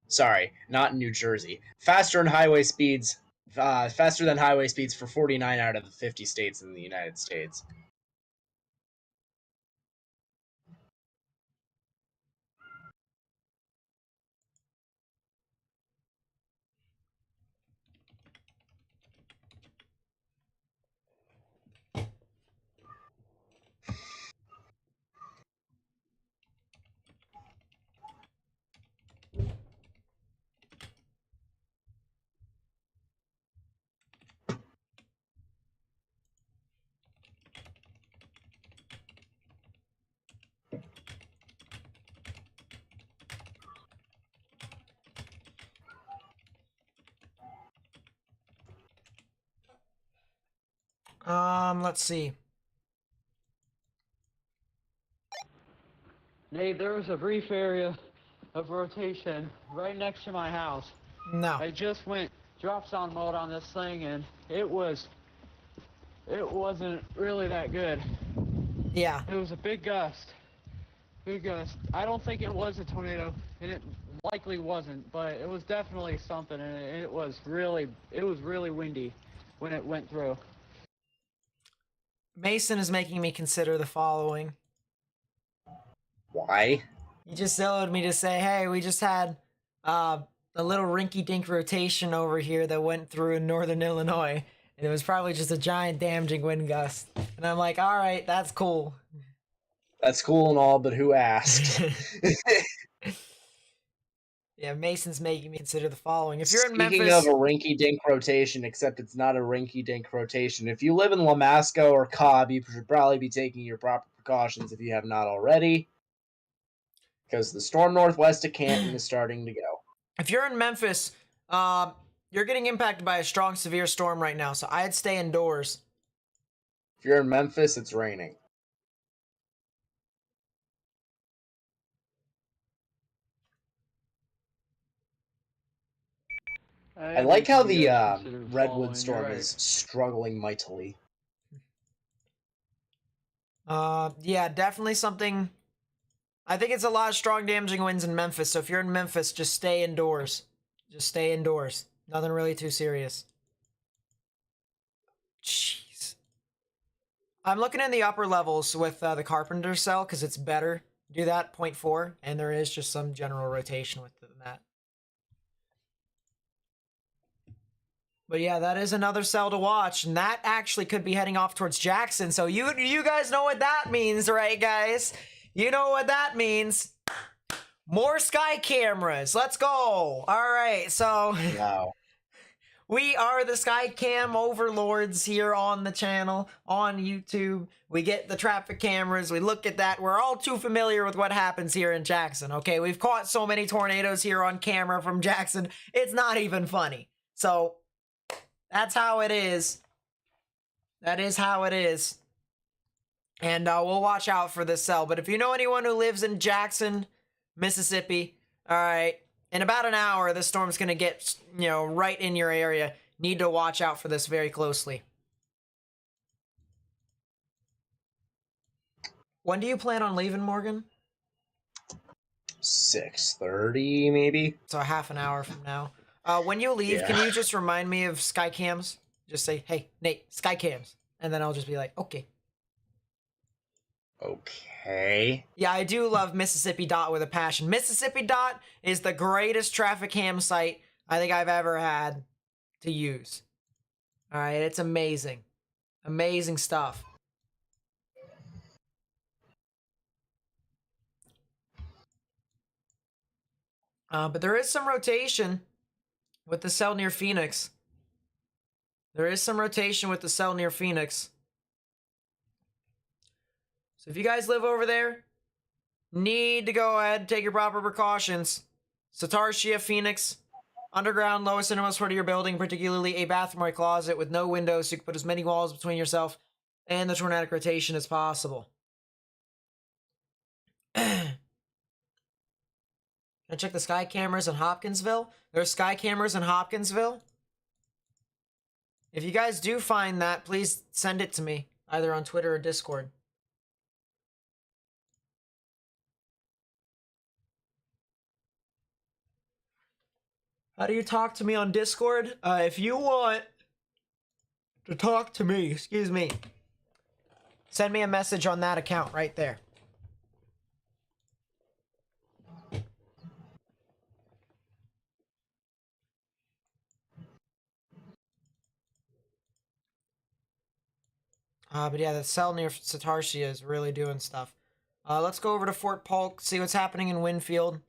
sorry, not in New Jersey. Faster than highway speeds for 49 out of the 50 states in the United States. Let's see. Nate, there was a brief area of rotation right next to my house. No. I just went drop zone mode on this thing, and it wasn't really that good. Yeah. It was a big gust. Big gust. I don't think it was a tornado, and it likely wasn't, but it was definitely something, and it was really windy when it went through. Mason is making me consider the following. Why? He just yelled at me to say, hey, we just had a little rinky-dink rotation over here that went through in northern Illinois, and it was probably just a giant damaging wind gust. And I'm like, all right, that's cool. That's cool and all, but who asked? Yeah, Mason's making me consider the following. If you're in Speaking Memphis... of a rinky-dink rotation, except it's not a rinky-dink rotation, if you live in Lamasco or Cobb, you should probably be taking your proper precautions if you have not already, because the storm northwest of Canton is starting to go. If you're in Memphis, you're getting impacted by a strong, severe storm right now, so I'd stay indoors. If you're in Memphis, it's raining. I like how the Redwood storm is struggling mightily. Yeah, definitely something. I think it's a lot of strong damaging winds in Memphis, so if you're in Memphis, just stay indoors. Just stay indoors. Nothing really too serious. Jeez. I'm looking in the upper levels with the carpenter cell because it's better. Do that 0.4, and there is just some general rotation with that. But yeah, that is another cell to watch, and that actually could be heading off towards Jackson. So you guys know what that means, right, guys? You know what that means. More sky cameras. Let's go. All right, so Wow. we are the sky cam overlords here on the channel, on YouTube. We get the traffic cameras. We look at that. We're all too familiar with what happens here in Jackson, okay? We've caught so many tornadoes here on camera from Jackson. It's not even funny. So that's how it is. That is how it is. And we'll watch out for this cell. But if you know anyone who lives in Jackson, Mississippi, all right, in about an hour, this storm's going to get, you know, right in your area. Need to watch out for this very closely. When do you plan on leaving, Morgan? 6:30 maybe. So half an hour from now. When you leave, Yeah. can you just remind me of sky cams? Just say, hey, Nate, sky cams. And then I'll just be like, okay. Okay. Yeah, I do love Mississippi Dot with a passion. Mississippi Dot is the greatest traffic cam site I think I've ever had to use. All right, it's amazing. Amazing stuff. But there is some rotation with the cell near Phoenix. There is some rotation with the cell near Phoenix. So if you guys live over there, need to go ahead and take your proper precautions. Satartia, Phoenix, underground, lowest and most part of your building, particularly a bathroom or a closet with no windows, so you can put as many walls between yourself and the tornadic rotation as possible. Can I check the sky cameras in Hopkinsville? There's sky cameras in Hopkinsville. If you guys do find that, please send it to me, either on Twitter or Discord. How do you talk to me on Discord? If you want to talk to me, excuse me, send me a message on that account right there. But yeah, the cell near Satartia is really doing stuff. Let's go over to Fort Polk, see what's happening in Winfield.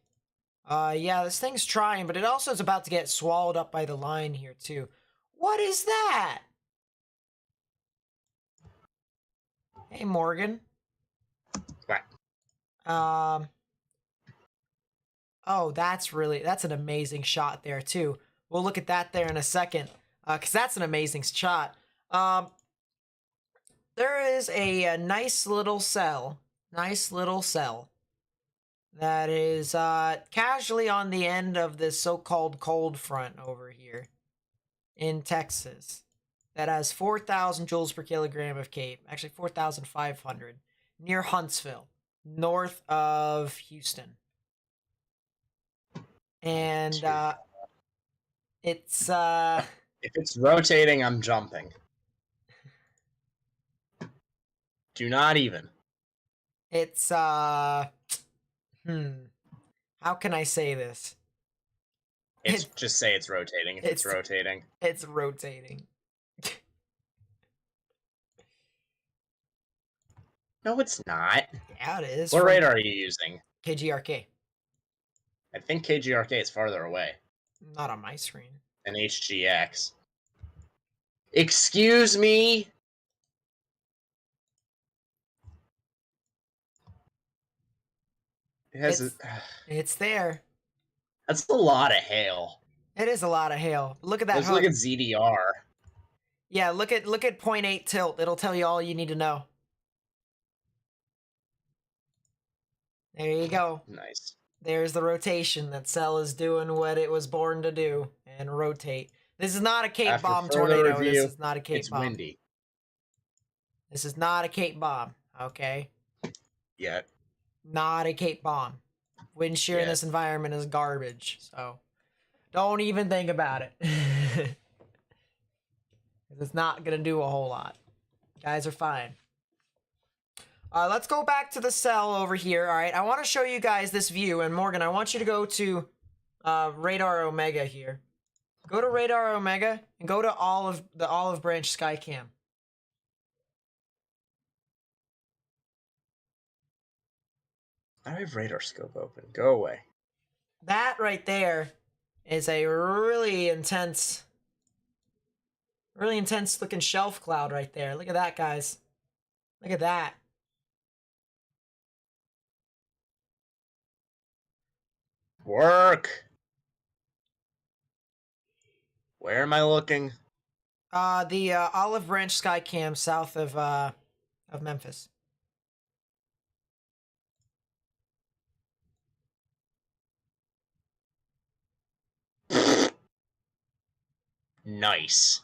Yeah, this thing's trying, but it also is about to get swallowed up by the line here, too. What is that? Hey, Morgan. What? Oh, that's an amazing shot there, too. We'll look at that there in a second, because that's an amazing shot. There is a nice little cell that is casually on the end of this so-called cold front over here in Texas that has 4,000 joules per kilogram of CAPE, actually 4,500, near Huntsville, north of Houston. And it's If it's rotating, I'm jumping. Do not even. it's how can I say this? Just say it's rotating if it's rotating. It's rotating. No, it's not. Yeah, it is. What from radar are you using? KGRK. I think KGRK is farther away Not on my screen. than HGX. Excuse me? It has It's there. that's a lot of hail. It is a lot of hail. Look at that Let's hook. look at ZDR. Yeah, look at 0.8 tilt. It'll tell you all you need to know. There you go. Nice. There's the rotation. That cell is doing what it was born to do and rotate. This is not a Cape After Bomb further tornado. review, This is not a Cape It's Bomb. windy. This is not a Cape Bomb. Okay? Yet. Not a Cape Bomb. Wind shear in Yeah. this environment is garbage. So Don't even think about it. It's not gonna do a whole lot. Guys are fine. Let's go back to the cell over here. All right, I want to show you guys this view. And Morgan, I want you to go to Radar Omega here. Go to Radar Omega and go to the Olive Branch Skycam. I don't have radar scope open. Go away. That right there is a really intense looking shelf cloud right there. Look at that, guys. Look at that. Work. Where am I looking? The Olive Branch Skycam south of Memphis. Nice.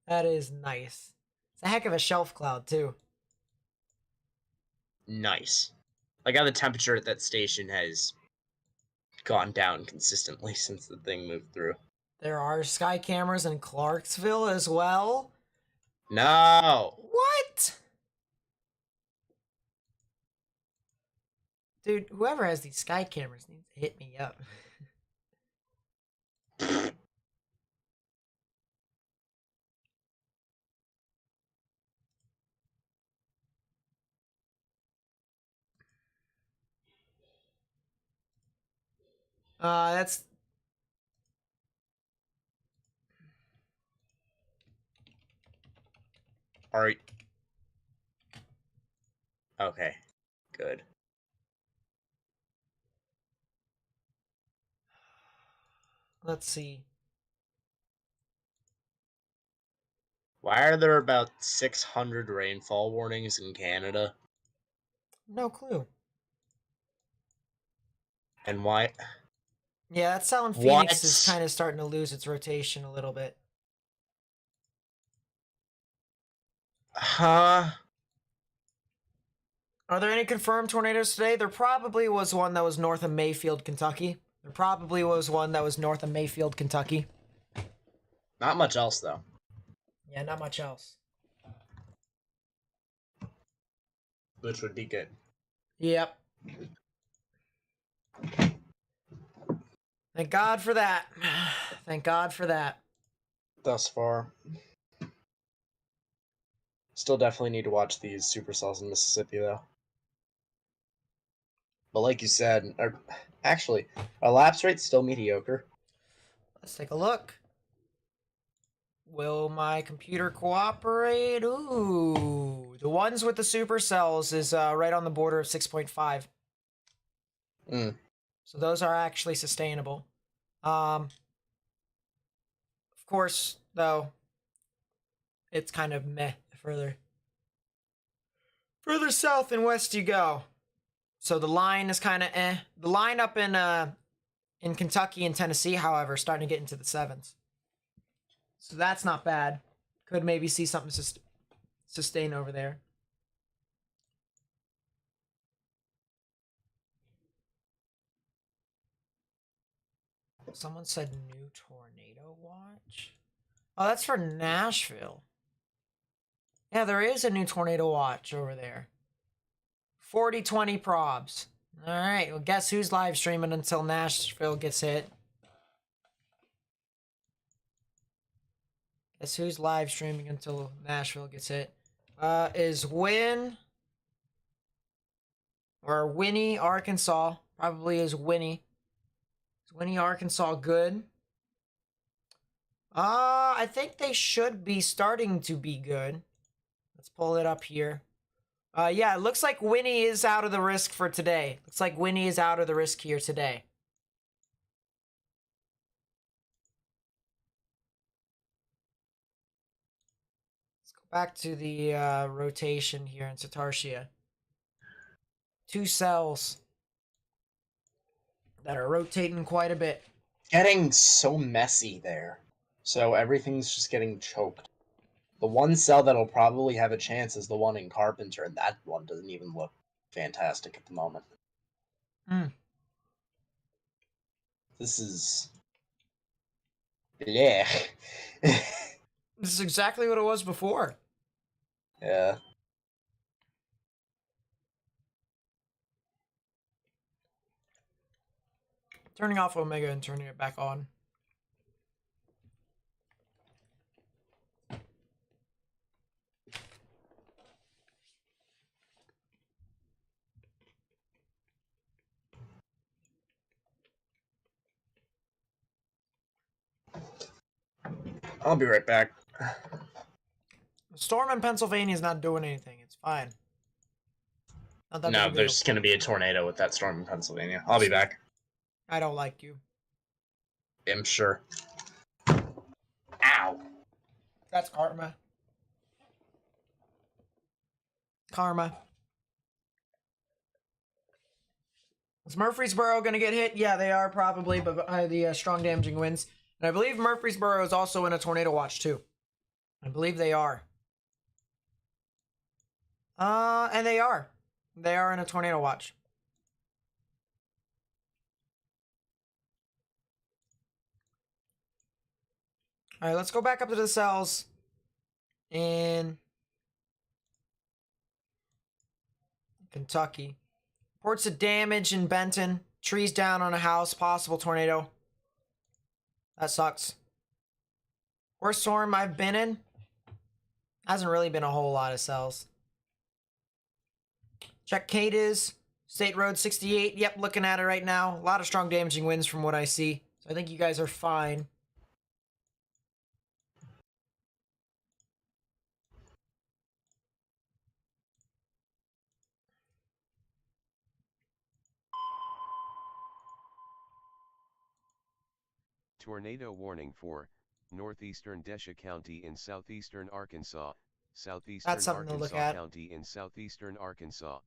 That is nice. It's a heck of a shelf cloud too. Nice. Like how the temperature at that station has gone down consistently since the thing moved through. There are sky cameras in Clarksville as well. No. What? Dude, whoever has these sky cameras needs to hit me up. That's... Alright. Okay. Good. Let's see. Why are there about 600 rainfall warnings in Canada? No clue. And why? Yeah, that cell in What? Phoenix is kind of starting to lose its rotation a little bit. Huh? Are there any confirmed tornadoes today? There probably was one that was north of Mayfield, Kentucky. There probably was one that was north of Mayfield, Kentucky. Not much else, though. Yeah, not much else. Which would be good. Yep. Thank God for that. Thank God for that. Thus far. Still definitely need to watch these supercells in Mississippi, though. But like you said, our lapse rate's still mediocre. Let's take a look. Will my computer cooperate? Ooh. The ones with the supercells is right on the border of 6.5. So those are actually sustainable. Of course, though, it's kind of meh further south and west you go. So the line is kind of eh. The line up in Kentucky and Tennessee, however, is starting to get into the 7s. So that's not bad. Could maybe see something sustain over there. Someone said new tornado watch. Oh, that's for Nashville. Yeah, there is a new tornado watch over there. 4020 probs. All right, well, guess who's live streaming until Nashville gets hit? Guess who's live streaming until Nashville gets hit? Is Winnie, Arkansas. Probably is Winnie. Is Winnie, Arkansas good? I think they should be starting to be good. Let's pull it up here. Yeah, it looks like Winnie is out of the risk for today. Looks like Winnie is out of the risk here today. Let's go back to the rotation here in Satartia. 2 cells that are rotating quite a bit. Getting so messy there. So everything's just getting choked. The one cell that'll probably have a chance is the one in Carpenter, and that one doesn't even look fantastic at the moment. This is. Yeah. This is exactly what it was before. Yeah. Turning off Omega and turning it back on. I'll be right back. The storm in Pennsylvania is not doing anything. It's fine. Not that big No, a deal. there's going to be a tornado with that storm in Pennsylvania. I'll be back. I don't like you. I'm sure. Ow. That's karma. Karma. Is Murfreesboro going to get hit? Yeah, they are probably, but by the strong damaging winds. And I believe Murfreesboro is also in a tornado watch too. I believe they are. And they are. They are in a tornado watch. All right, let's go back up to the cells in Kentucky. Reports of damage in Benton. Trees down on a house. Possible tornado. That sucks. Worst storm I've been in. Hasn't really been a whole lot of cells. Check Cadiz. State Road 68. Yep, looking at it right now. A lot of strong damaging winds from what I see. So I think you guys are fine. Tornado warning for northeastern Desha County in southeastern Arkansas, southeastern That's something to look Arkansas at. County in southeastern Arkansas.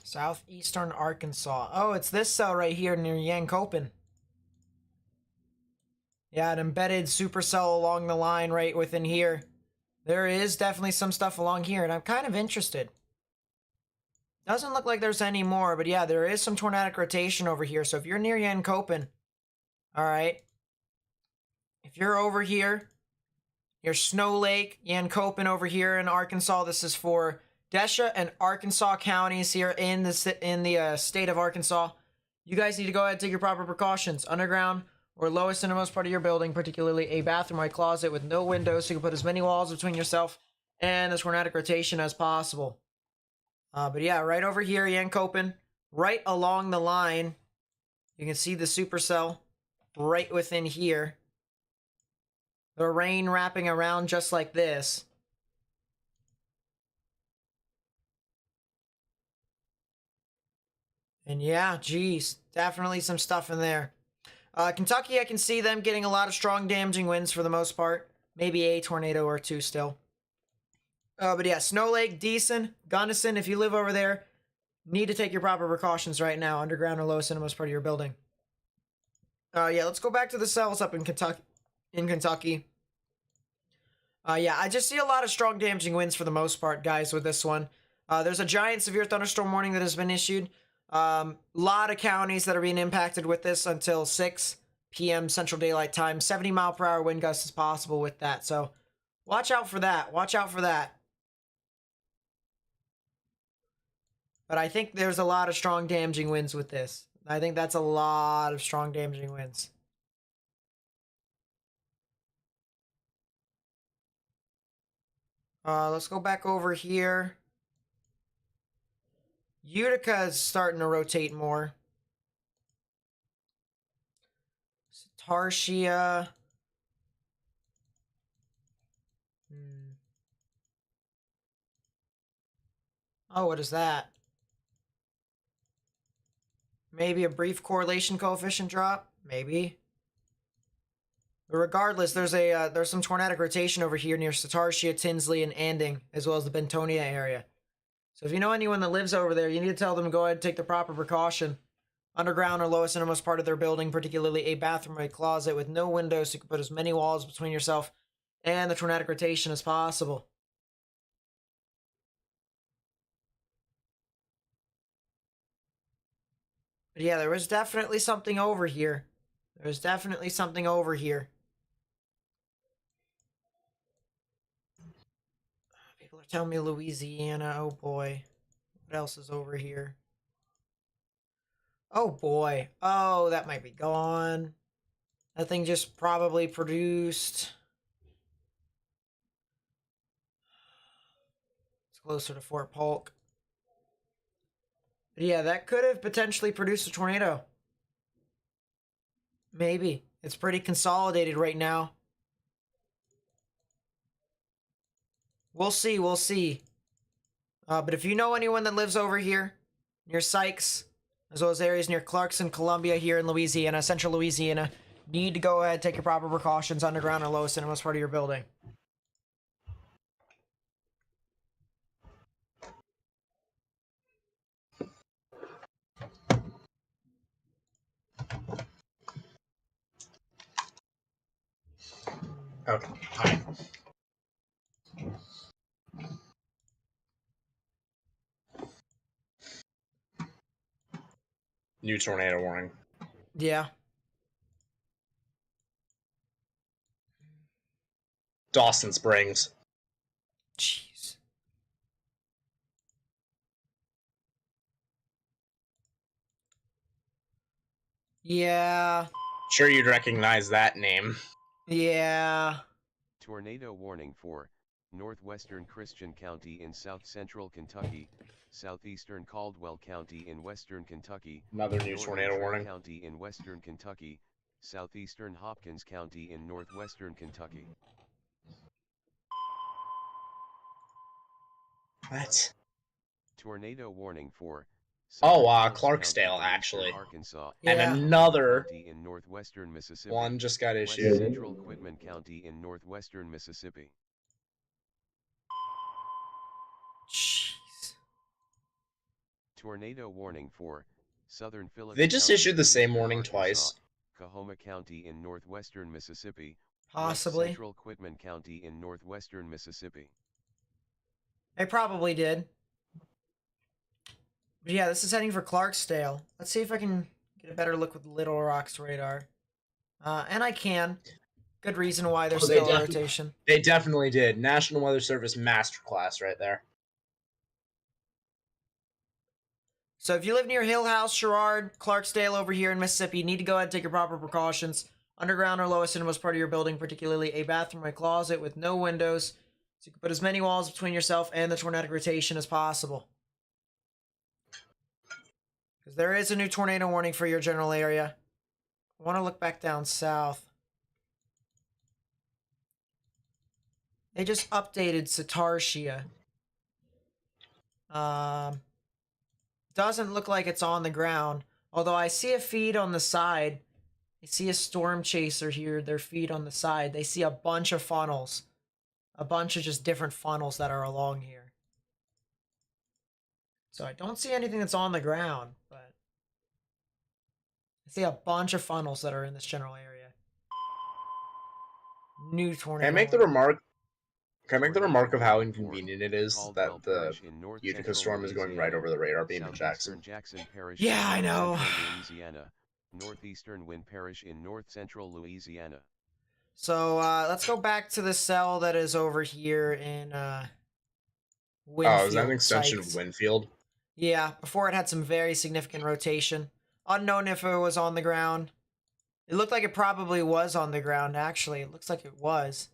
Southeastern Arkansas. Oh, it's this cell right here near Yankopin. Yeah, an embedded supercell along the line right within here. There is definitely some stuff along here, and I'm kind of interested. Doesn't look like there's any more, but yeah, there is some tornadic rotation over here. So if you're near Yankopin, all right. If you're over here, your Snow Lake, Yankopin over here in Arkansas. This is for Desha and Arkansas counties here in the state of Arkansas. You guys need to go ahead and take your proper precautions. Underground or lowest innermost part of your building, particularly a bathroom or a closet with no windows, so you can put as many walls between yourself and the tornadic rotation as possible. But yeah, right over here, Yankopin, right along the line, you can see the supercell right within here. The rain wrapping around just like this. And yeah, geez, definitely some stuff in there. Kentucky, I can see them getting a lot of strong damaging winds for the most part. Maybe a tornado or two still. But yeah, Snow Lake, Deason, Gunnison, if you live over there, need to take your proper precautions right now. Underground or lowest innermost part of your building. Yeah, let's go back to the cells up in Kentucky. Yeah, I just see a lot of strong damaging winds for the most part, guys, with this one. There's a giant severe thunderstorm warning that has been issued. Lot of counties that are being impacted with this until 6 p.m. Central Daylight Time. 70-mile-per-hour wind gusts is possible with that. So watch out for that. Watch out for that. But I think there's a lot of strong damaging winds with this. I think that's a lot of strong damaging winds. Let's go back over here. Utica is starting to rotate more. Tarsia. Oh, what is that? Maybe a brief correlation coefficient drop? Maybe. But regardless, there's some tornadic rotation over here near Satartia, Tinsley, and Anding, as well as the Bentonia area. So if you know anyone that lives over there, you need to tell them to go ahead and take the proper precaution. Underground or lowest innermost part of their building, particularly a bathroom or a closet with no windows, so you can put as many walls between yourself and the tornadic rotation as possible. But yeah, there was definitely something over here. There's definitely something over here. People are telling me Louisiana. Oh boy. What else is over here? Oh boy. Oh, that might be gone. That thing just probably produced. It's closer to Fort Polk. But yeah, that could have potentially produced a tornado. Maybe. It's pretty consolidated right now. We'll see, we'll see. But if you know anyone that lives over here, near Sykes, as well as areas near Clarkson, Columbia here in Louisiana, central Louisiana, need to go ahead, take your proper precautions, underground or lowest and most part of your building. Okay. Hi. New tornado warning. Yeah. Dawson Springs. Jeez. Yeah. Sure you'd recognize that name. Yeah. Tornado warning for northwestern Christian County in south central Kentucky, southeastern Caldwell County in western Kentucky, Another new northern tornado Trent warning. County in western Kentucky, southeastern Hopkins County in northwestern Kentucky. What? Tornado warning for Oh, southern Pierce Clarksdale, County in eastern actually. Arkansas, Yeah. And another County in northwestern Mississippi, one just got west issued. central Quitman County in northwestern Mississippi. Jeez. Tornado warning for southern Phillips They just County issued the in same eastern warning Arkansas, twice. Kahoma County in northwestern Mississippi, Possibly. west central Quitman County in northwestern Mississippi. They probably did. But yeah, this is heading for Clarksdale. Let's see if I can get a better look with Little Rock's radar. And I can. Good reason why there's They still a rotation. They definitely did. National Weather Service masterclass right there. So if you live near Hill House, Sherrard, Clarksdale over here in Mississippi, you need to go ahead and take your proper precautions. Underground or lowest innermost part of your building, particularly a bathroom or closet with no windows. So you can put as many walls between yourself and the tornadic rotation as possible. Because there is a new tornado warning for your general area. I want to look back down south. They just updated Satartia. Doesn't look like it's on the ground. Although I see a feed on the side. I see a storm chaser here. Their feed on the side. They see a bunch of funnels. A bunch of just different funnels that are along here. So I don't see anything that's on the ground, but I see a bunch of funnels that are in this general area. New tornado. Can I make the warning. remark? Can I make the Tornado remark of how warning for inconvenient it is Caldwell that the Parish in north Utica central storm is going right Louisiana, over the radar beam in southeastern Jackson? Jackson Parish Yeah, in I know. north central Louisiana, northeastern Wynn Parish in north central Louisiana. So let's go back to the cell that is over here in Winfield. Oh, is that an extension Sykes. of Winfield? Yeah, before it had some very significant rotation. Unknown if it was on the ground. It looked like it probably was on the ground, actually. It looks like it was.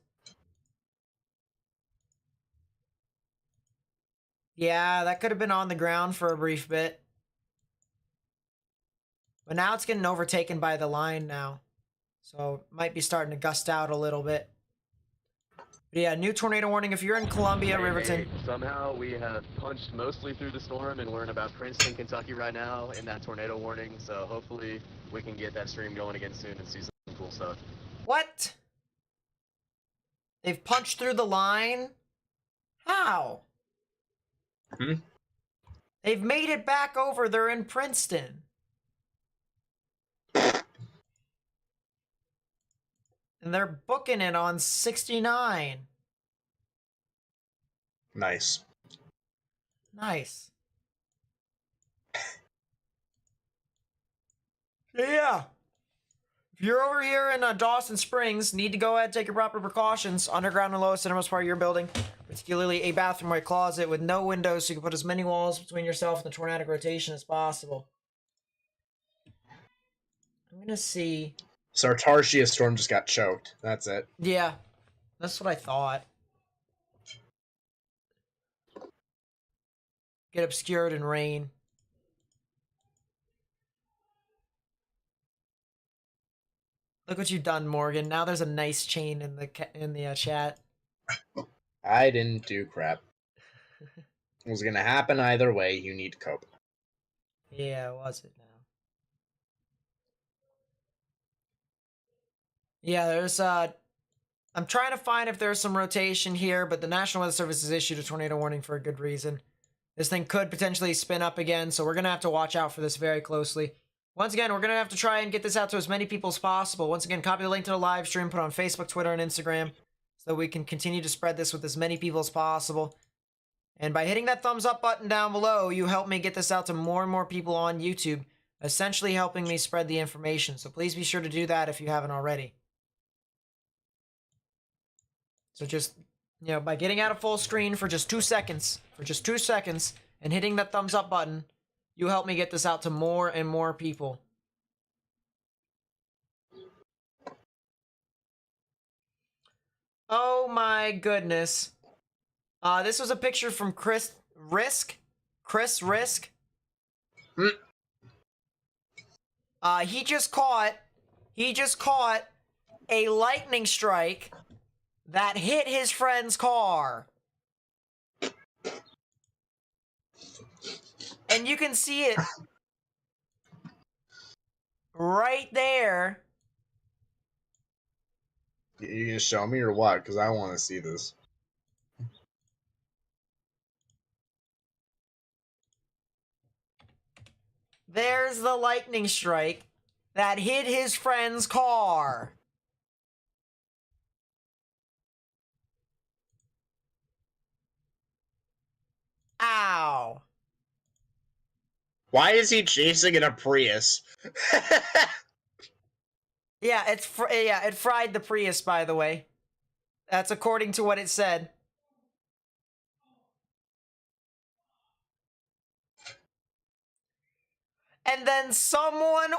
Yeah, that could have been on the ground for a brief bit. But now it's getting overtaken by the line now. So it might be starting to gust out a little bit. But yeah, new tornado warning if you're in Columbia, Riverton. Somehow we have punched mostly through the storm and we're in about Princeton, Kentucky right now in that tornado warning. So hopefully we can get that stream going again soon and see some cool stuff. What? They've punched through the line? How? Hmm? They've made it back over. They're in Princeton. And they're booking it on 69. Nice. Nice. Yeah. If you're over here in Dawson Springs, need to go ahead and take your proper precautions. Underground and lowest innermost part of your building, particularly a bathroom or a closet with no windows, so you can put as many walls between yourself and the tornadic rotation as possible. I'm gonna see. Sartartia storm just got choked. That's it. Yeah, that's what I thought. Get obscured in rain. Look what you've done, Morgan. Now there's a nice chain in the chat. I didn't do crap. It was gonna happen either way. You need to cope. Yeah, was it now? Yeah, there's I'm trying to find if there's some rotation here, but the National Weather Service has issued a tornado warning for a good reason. This thing could potentially spin up again, so we're gonna have to watch out for this very closely. Once again, we're going to have to try and get this out to as many people as possible. Once again, copy the link to the live stream, put it on Facebook, Twitter, and Instagram so that we can continue to spread this with as many people as possible. And by hitting that thumbs up button down below, you help me get this out to more and more people on YouTube, essentially helping me spread the information. So please be sure to do that if you haven't already. So just, you know, by getting out of full screen for just 2 seconds, and hitting that thumbs up button, you help me get this out to more and more people. Oh my goodness. This was a picture from Chris Risk. He just caught a lightning strike that hit his friend's car. And you can see it right there. You gonna show me or what? Because I want to see this. There's the lightning strike that hit his friend's car. Ow. Why is he chasing in a Prius? Yeah, it fried the Prius, by the way. That's according to what it said. And then someone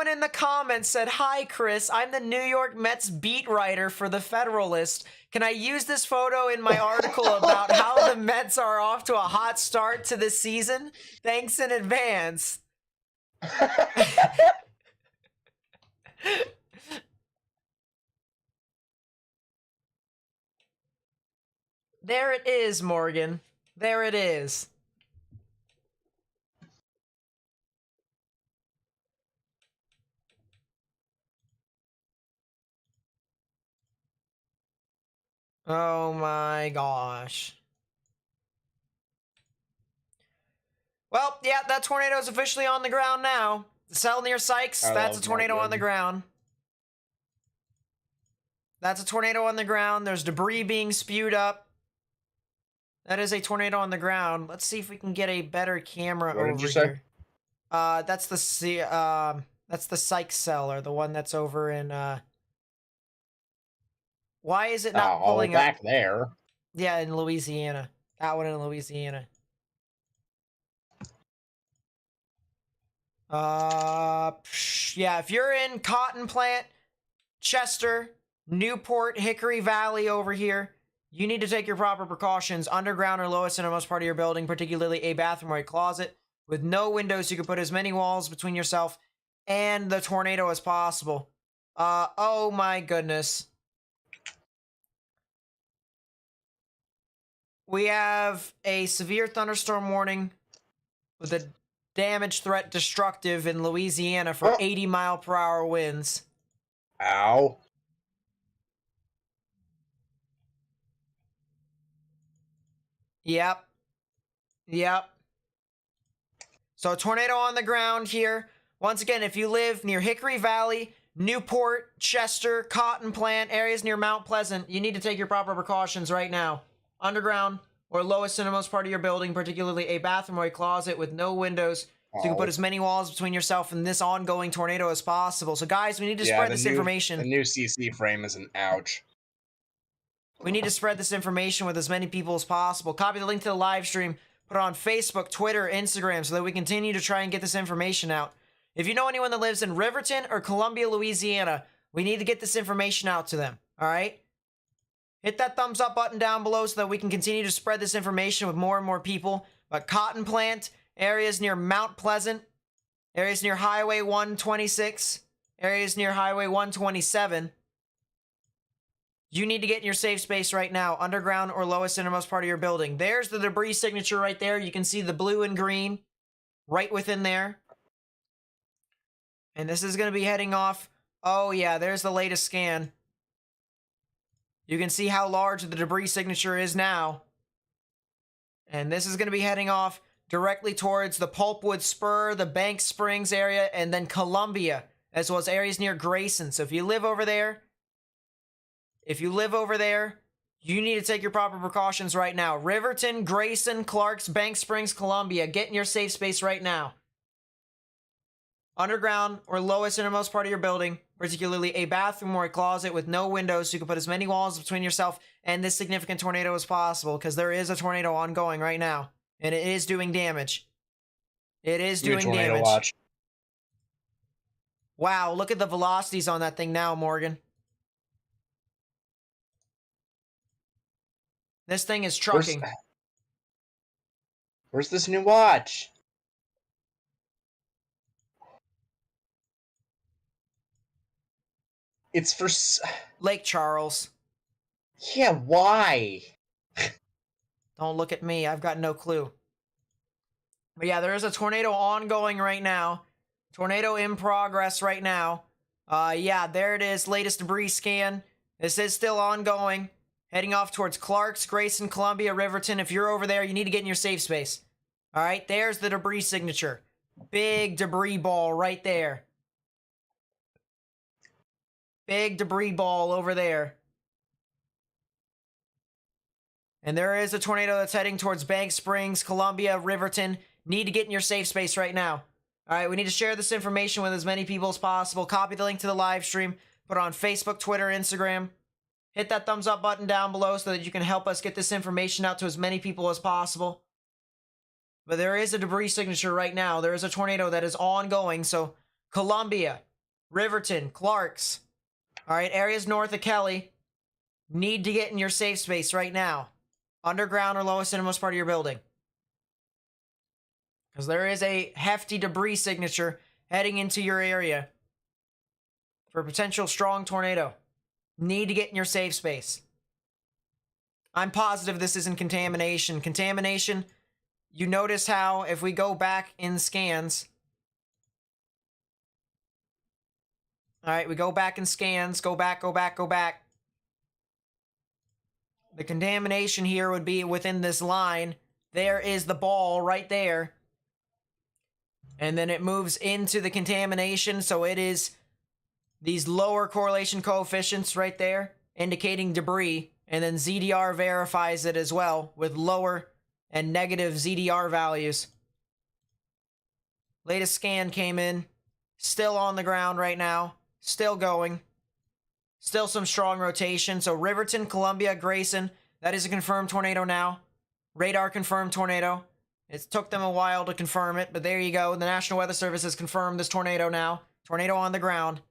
in the comments said, "Hi, Chris. I'm the New York Mets beat writer for The Federalist. Can I use this photo in my article about how the Mets are off to a hot start to the season? Thanks in advance." There it is, Morgan. There it is. Oh my gosh. Well, yeah, that tornado's officially on the ground now. The cell near Sykes, that's a tornado on the ground. That's a tornado on the ground. There's debris being spewed up. That is a tornado on the ground. Let's see if we can get a better camera over here. That's the Sykes cell, or the one that's over in why is it not pulling up? Back there. Yeah, in Louisiana. That one in Louisiana. Yeah, if you're in Cotton Plant, Chester, Newport, Hickory Valley over here, you need to take your proper precautions. Underground or lowest innermost part of your building, particularly a bathroom or a closet with no windows. You can put as many walls between yourself and the tornado as possible. Oh my goodness. We have a severe thunderstorm warning with a damage threat destructive in Louisiana for 80-mile-per-hour winds. Ow. Yep. So a tornado on the ground here. Once again, if you live near Hickory Valley, Newport, Chester, Cotton Plant, areas near Mount Pleasant, you need to take your proper precautions right now. Underground or lowest innermost part of your building, particularly a bathroom or a closet with no windows, So you can put Oh. as many walls between yourself and this ongoing tornado as possible. So guys, we need to Yeah, spread the this new- information. The new CC frame is an ouch. We need to spread this information with as many people as possible. Copy the link to the live stream, put it on Facebook, Twitter, Instagram, so that we continue to try and get this information out. If you know anyone that lives in Riverton or Columbia, Louisiana, we need to get this information out to them, all right? Hit that thumbs up button down below so that we can continue to spread this information with more and more people. But Cotton Plant, areas near Mount Pleasant, areas near Highway 126, areas near Highway 127. You need to get in your safe space right now, underground or lowest innermost part of your building. There's the debris signature right there. You can see the blue and green right within there. And this is going to be heading off. Oh yeah, there's the latest scan. You can see how large the debris signature is now. And this is going to be heading off directly towards the Pulpwood Spur, the Bank Springs area, and then Columbia, as well as areas near Grayson. So if you live over there, you need to take your proper precautions right now. Riverton, Grayson, Clarks, Bank Springs, Columbia, get in your safe space right now. Underground or lowest innermost part of your building, particularly a bathroom or a closet with no windows, so you can put as many walls between yourself and this significant tornado as possible, because there is a tornado ongoing right now, and it is doing damage. It is New doing tornado damage. watch. Wow, look at the velocities on that thing now, Morgan. This thing is trucking. Where's this new watch? It's for... Lake Charles. Yeah, why? Don't look at me. I've got no clue. But yeah, there is a tornado ongoing right now. Tornado in progress right now. Yeah, there it is. Latest debris scan. This is still ongoing. Heading off towards Clarks, Grayson, Columbia, Riverton. If you're over there, you need to get in your safe space. All right, there's the debris signature. Big debris ball right there. Big debris ball over there. And there is a tornado that's heading towards Bank Springs, Columbia, Riverton. Need to get in your safe space right now. All right, we need to share this information with as many people as possible. Copy the link to the live stream. Put it on Facebook, Twitter, Instagram. Hit that thumbs up button down below so that you can help us get this information out to as many people as possible. But there is a debris signature right now. There is a tornado that is ongoing. So Columbia, Riverton, Clarks. All right, areas north of Kelly. Need to get in your safe space right now. Underground or lowest innermost part of your building. Because there is a hefty debris signature heading into your area for a potential strong tornado. Need to get in your safe space. I'm positive this isn't contamination. Contamination, you notice how if we go back in scans. All right, we go back in scans. Go back, go back, go back. The contamination here would be within this line. There is the ball right there. And then it moves into the contamination, so it is these lower correlation coefficients right there, indicating debris, and then ZDR verifies it as well with lower and negative ZDR values. Latest scan came in, still on the ground right now, still going. Still some strong rotation, so Riverton, Columbia, Grayson, that is a confirmed tornado now. Radar confirmed tornado. It took them a while to confirm it, but there you go. The National Weather Service has confirmed this tornado now. Tornado on the ground.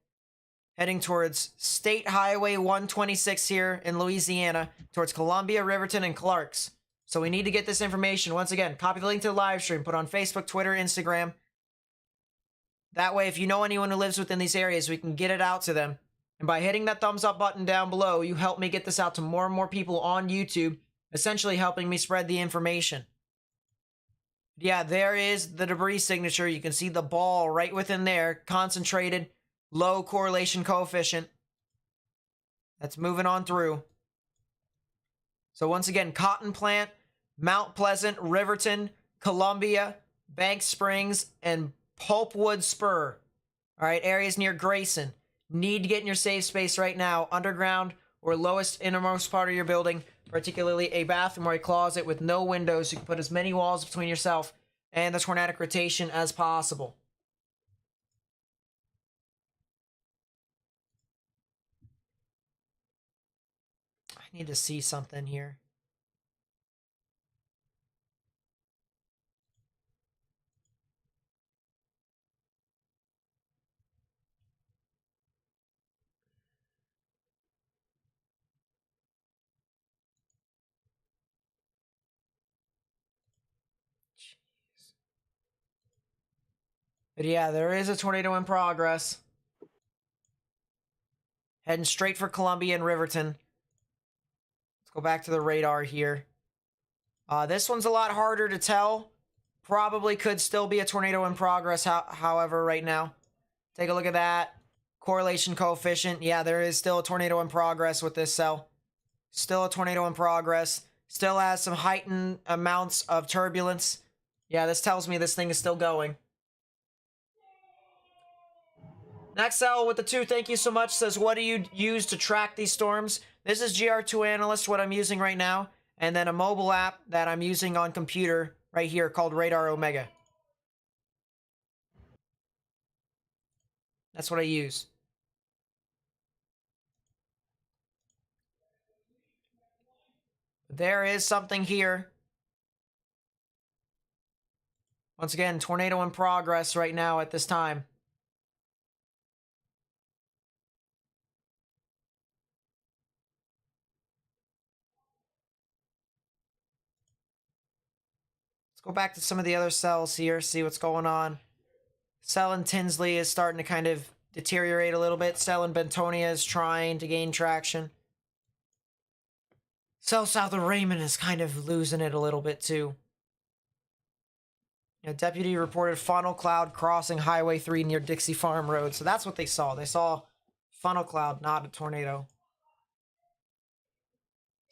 Heading towards State Highway 126 here in Louisiana, towards Columbia, Riverton, and Clarks. So we need to get this information. Once again, copy the link to the live stream, put on Facebook, Twitter, Instagram. That way, if you know anyone who lives within these areas, we can get it out to them. And by hitting that thumbs up button down below, you help me get this out to more and more people on YouTube, essentially helping me spread the information. Yeah, there is the debris signature. You can see the ball right within there, concentrated, low correlation coefficient. That's moving on through. So once again, Cotton Plant, Mount Pleasant, Riverton, Columbia, Bank Springs, and Pulpwood Spur. All right, areas near Grayson. Need to get in your safe space right now, underground or lowest innermost part of your building, particularly a bathroom or a closet with no windows. You can put as many walls between yourself and the tornadic rotation as possible. I need to see something here. But yeah, there is a tornado in progress. Heading straight for Columbia and Riverton. Let's go back to the radar here. This one's a lot harder to tell. Probably could still be a tornado in progress, however, right now. Take a look at that. Correlation coefficient. Yeah, there is still a tornado in progress with this cell. Still a tornado in progress. Still has some heightened amounts of turbulence. Yeah, this tells me this thing is still going. Next cell with the 2, thank you so much, says, what do you use to track these storms? This is GR2 Analyst, what I'm using right now. And then a mobile app that I'm using on computer right here called Radar Omega. That's what I use. There is something here. Once again, tornado in progress right now at this time. Let's go back to some of the other cells here, see what's going on. Cell in Tinsley is starting to kind of deteriorate a little bit. Cell in Bentonia is trying to gain traction. Cell south of Raymond is kind of losing it a little bit too. You know, deputy reported funnel cloud crossing Highway 3 near Dixie Farm Road. So that's what they saw. They saw funnel cloud, not a tornado.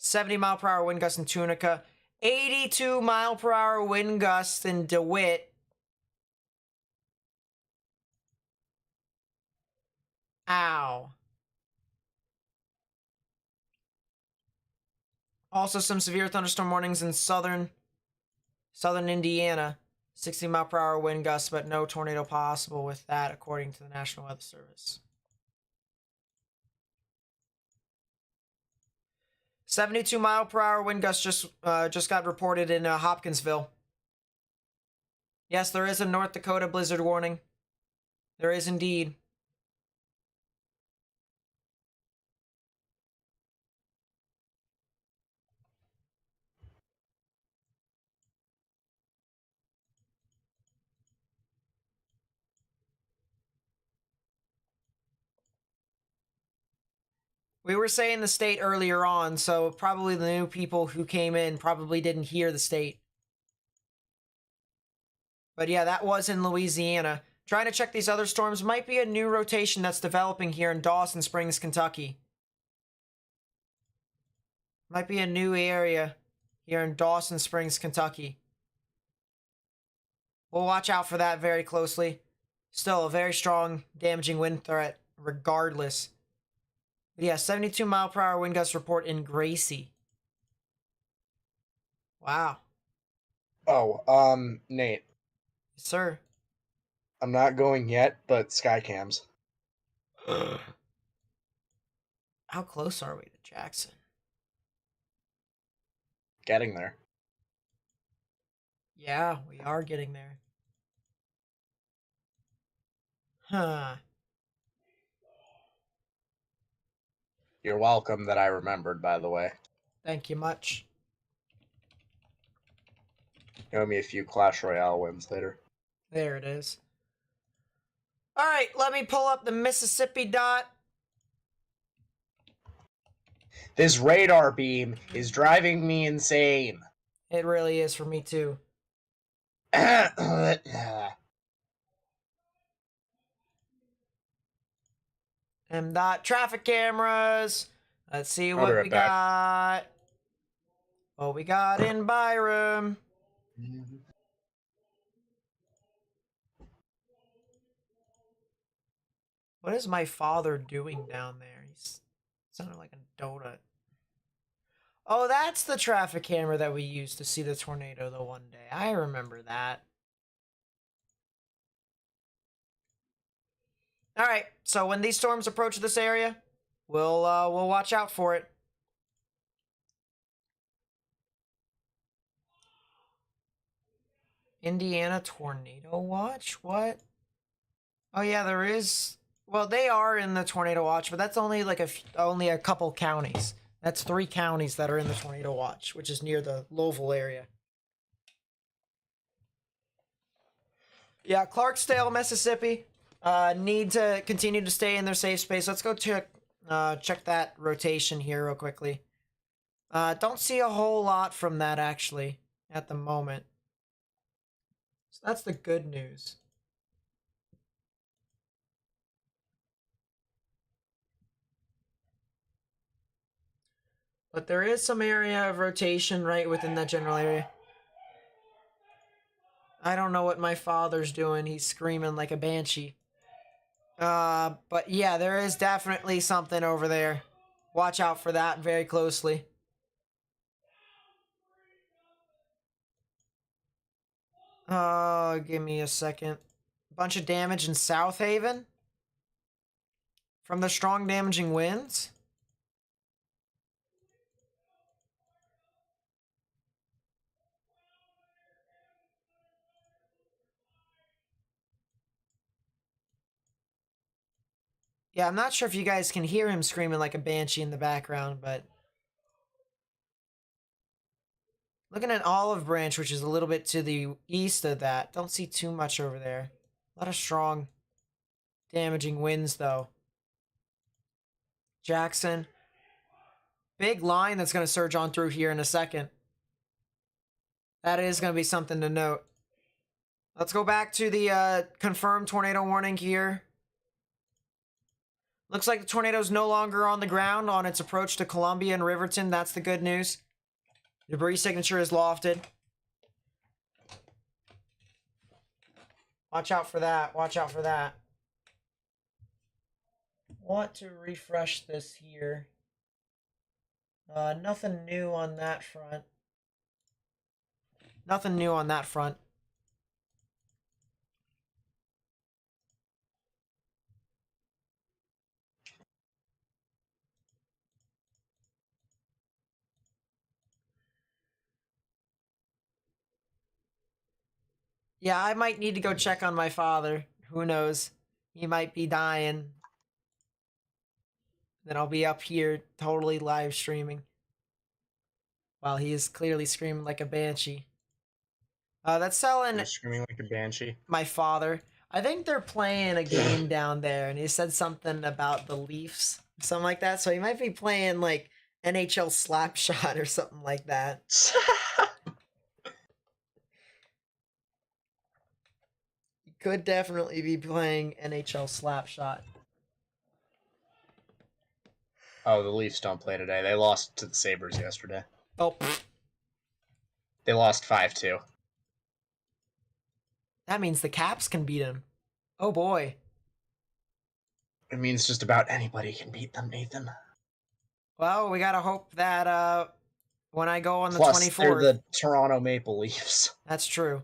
70-mile-per-hour wind gust in Tunica. 82-mile-per-hour wind gust in DeWitt. Ow. Also some severe thunderstorm warnings in southern Indiana. 60-mile-per-hour wind gusts, but no tornado possible with that, according to the National Weather Service. 72-mile-per-hour wind gusts just got reported in Hopkinsville. Yes, there is a North Dakota blizzard warning. There is indeed. We were saying the state earlier on, so probably the new people who came in probably didn't hear the state. But yeah, that was in Louisiana. Trying to check these other storms. Might be a new rotation that's developing here in Dawson Springs, Kentucky. Might be a new area here in Dawson Springs, Kentucky. We'll watch out for that very closely. Still a very strong, damaging wind threat, regardless. But yeah, 72-mile-per-hour wind gust report in Gracie. Wow. Oh, Nate. Sir. I'm not going yet, but Skycams. How close are we to Jackson? Getting there. Yeah, we are getting there. Huh. You're welcome that I remembered, by the way. Thank you much. You owe me a few Clash Royale wins later. There it is. All right, let me pull up the Mississippi dot. This radar beam is driving me insane. It really is for me too. Dot traffic cameras. Let's see I'll what be right we back. got. What we got in Byram. What is my father doing down there? He's sounding like a donut. Oh, that's the traffic camera that we used to see the tornado the one day. I remember that. All right. So when these storms approach this area, we'll watch out for it. Indiana tornado watch? What? Oh yeah, there is. Well, they are in the tornado watch, but that's only like only a couple counties. That's 3 counties that are in the tornado watch, which is near the Louisville area. Yeah, Clarksdale, Mississippi, need to continue to stay in their safe space. Let's go check that rotation here real quickly. Don't see a whole lot from that actually at the moment. So that's the good news. But there is some area of rotation right within that general area. I don't know what my father's doing. He's screaming like a banshee. But yeah, there is definitely something over there. Watch out for that very closely. Give me a second. Bunch of damage in South Haven from the strong damaging winds. Yeah, I'm not sure if you guys can hear him screaming like a banshee in the background, but looking at Olive Branch, which is a little bit to the east of that, don't see too much over there. A lot of strong damaging winds, though. Jackson. Big line that's going to surge on through here in a second. That is going to be something to note. Let's go back to the confirmed tornado warning here. Looks like the tornado's no longer on the ground on its approach to Columbia and Riverton. That's the good news. Debris signature is lofted. Watch out for that. Watch out for that. Want to refresh this here. Nothing new on that front. Nothing new on that front. Yeah, I might need to go check on my father. Who knows? He might be dying. Then I'll be up here totally live streaming. While he is clearly screaming like a banshee. That's selling You're screaming like a banshee. my father. I think they're playing a game down there, and he said something about the Leafs. Something like that. So he might be playing like NHL Slapshot or something like that. Could definitely be playing NHL Slapshot. Oh, the Leafs don't play today. They lost to the Sabres yesterday. Oh, They lost 5-2. that means the Caps can beat him. Oh boy. It means just about anybody can beat them, Nathan. Well, we gotta hope that when I go on the Plus, 24th. they're the Toronto Maple Leafs. That's true.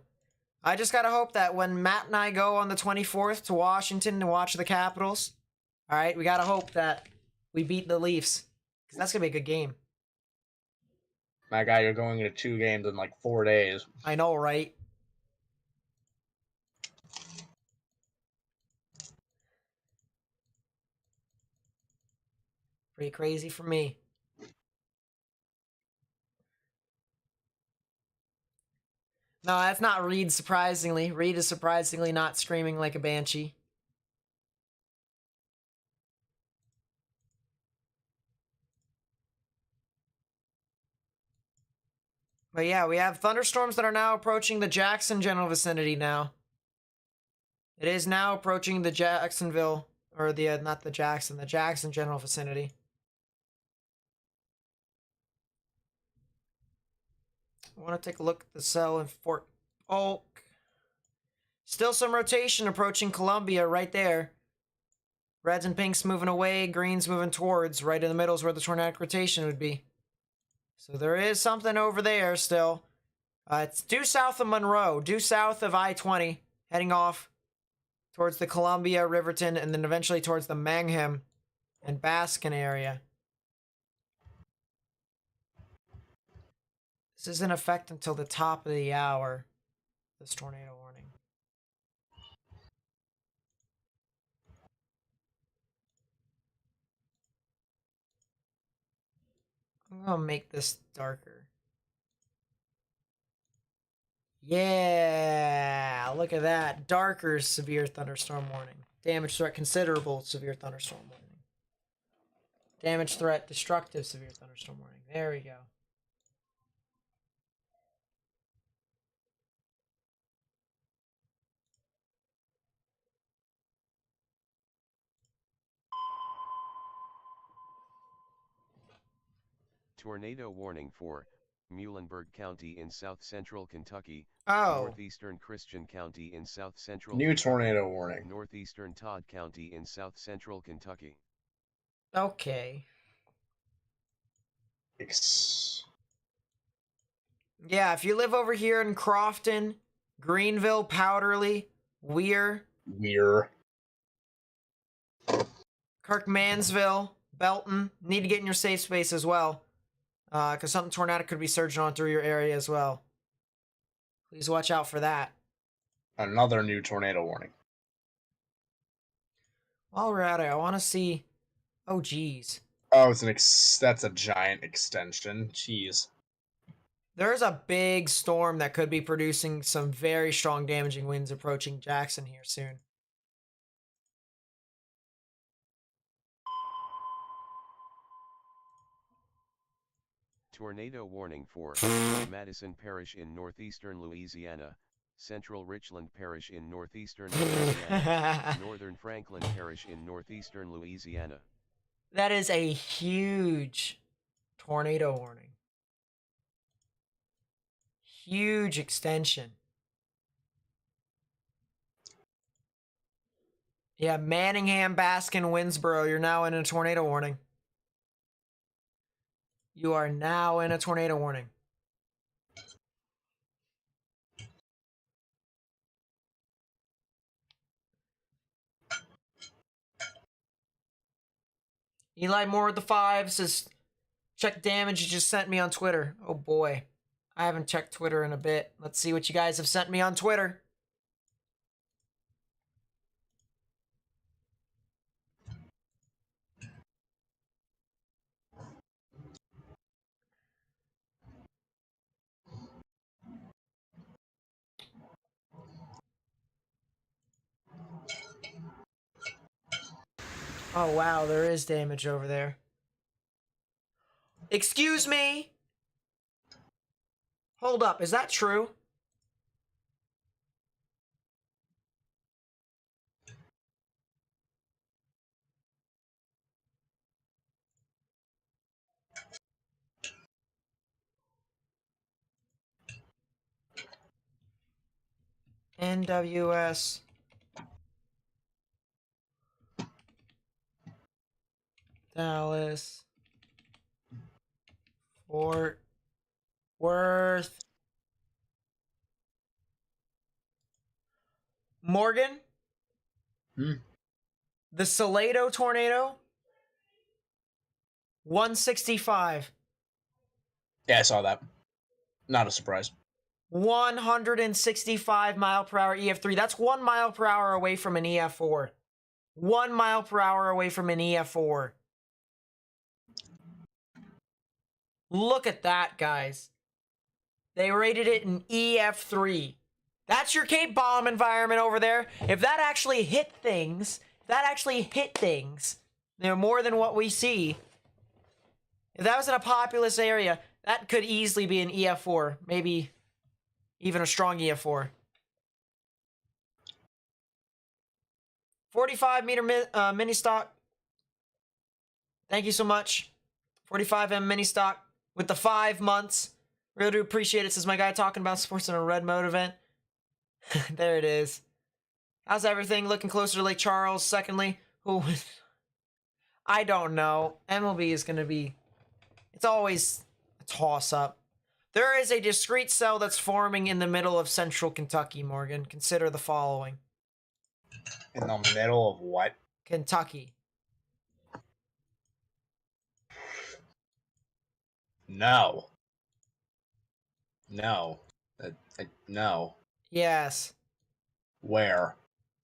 I just gotta hope that when Matt and I go on the 24th to Washington to watch the Capitals, all right, we gotta hope that we beat the Leafs, because that's gonna be a good game. My guy, you're going into 2 games in like 4 days. I know, right? Pretty crazy for me. No, that's not Reed, surprisingly. Reed is surprisingly not screaming like a banshee. But yeah, we have thunderstorms that are now approaching the Jackson general vicinity now. It is now approaching the Jacksonville, or the, not the Jackson general vicinity. I want to take a look at the cell in Fort Polk. Still some rotation approaching Columbia right there. Reds and pinks moving away, greens moving towards. Right in the middle is where the tornadic rotation would be. So there is something over there still. It's due south of Monroe, due south of I-20, heading off towards the Columbia, Riverton, and then eventually towards the Mangham and Baskin area. This is in effect until the top of the hour, this tornado warning. I'm gonna make this darker. Yeah, look at that. Darker severe thunderstorm warning. Damage threat considerable severe thunderstorm warning. Damage threat destructive severe thunderstorm warning. There we go. Tornado warning for Muhlenberg County in south-central Kentucky, Oh, northeastern Christian County in south-central New Kentucky, tornado warning. northeastern Todd County in south-central Kentucky. okay. Yeah, if you live over here in Crofton, Greenville, Powderly, Weir, Kirkmansville, Belton, need to get in your safe space as well. Because something tornadic could be surging on through your area as well. Please watch out for that. Another new tornado warning. While we're at it, I want to see... Oh, geez. Oh, that's a giant extension. Jeez. There's a big storm that could be producing some very strong damaging winds approaching Jackson here soon. Tornado warning for Madison Parish in northeastern Louisiana, central Richland Parish in northeastern Louisiana, northern Franklin Parish in northeastern Louisiana. That is a huge tornado warning. Huge extension. Yeah, Manningham, Baskin, Winsboro, you're now in a tornado warning. You are now in a tornado warning. Eli Moore with the 5 says, check damage you just sent me on Twitter. Oh boy. I haven't checked Twitter in a bit. Let's see what you guys have sent me on Twitter. Oh wow, there is damage over there. Excuse me? Hold up, is that true? NWS. Dallas. Fort Worth. Morgan? The Salado tornado? 165. Yeah, I saw that. Not a surprise. 165 mile per hour EF3. That's 1 mile per hour away from an EF4. 1 mile per hour away from an EF4. Look at that, guys. They rated it an EF3. That's your Cape bomb environment over there. If that actually hit things, they're more than what we see. If that was in a populous area, that could easily be an EF4. Maybe even a strong EF4. 45 meter mini stock. Thank you so much. 45M mini stock with the 5 months. Really do appreciate it. Says my guy talking about sports in a red mode event. There it is. How's everything? Looking closer to Lake Charles. Secondly, who? I don't know. MLB is going to be... It's always a toss-up. There is a discrete cell that's forming in the middle of central Kentucky, Morgan. Consider the following. In the middle of what? Kentucky. No. No. No. Yes. Where?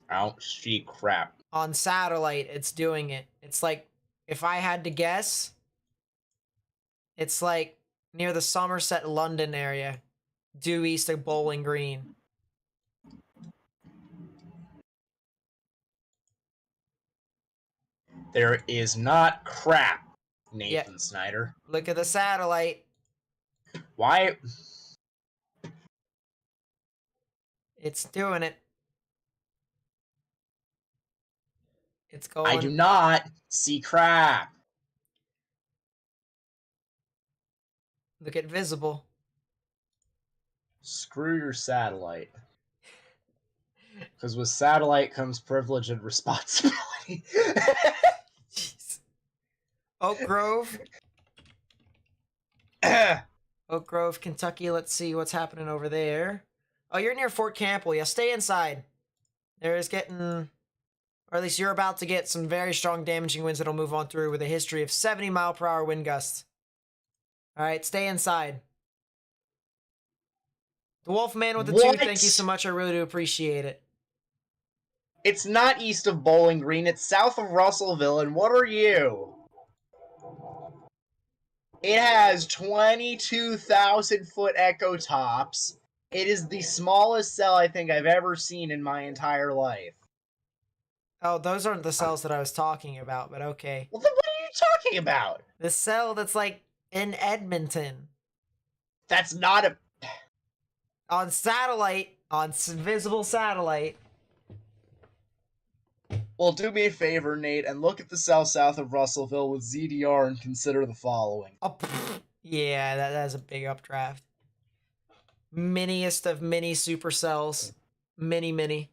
I don't see crap. On satellite, it's doing it. It's like, if I had to guess, it's like near the Somerset, London area, due east of Bowling Green. There is not crap, Nathan Yeah. Snyder. Look at the satellite. Why? It's doing it. It's going. I do not see crap. Look at visible. Screw your satellite. Because with satellite comes privilege and responsibility. Jeez. Oak Grove. Oak Grove, Kentucky. Let's see what's happening over there. Oh, you're near Fort Campbell. Yeah, stay inside. There is getting, or at least you're about to get some very strong damaging winds that'll move on through with a history of 70-mile-per-hour wind gusts. All right, stay inside. The Wolfman with the What? 2, thank you so much. I really do appreciate it. It's not east of Bowling Green. It's south of Russellville. And what are you? It has 22,000-foot echo tops. It is the smallest cell I think I've ever seen in my entire life. Oh, those aren't the cells that I was talking about, but okay. Well, then what are you talking about? The cell that's like in Edmonton. That's not a... On satellite, on visible satellite. Well, do me a favor, Nate, and look at the cell south of Russellville with ZDR and consider the following. Oh, yeah, that's a big updraft. Miniest of mini supercells. Mini.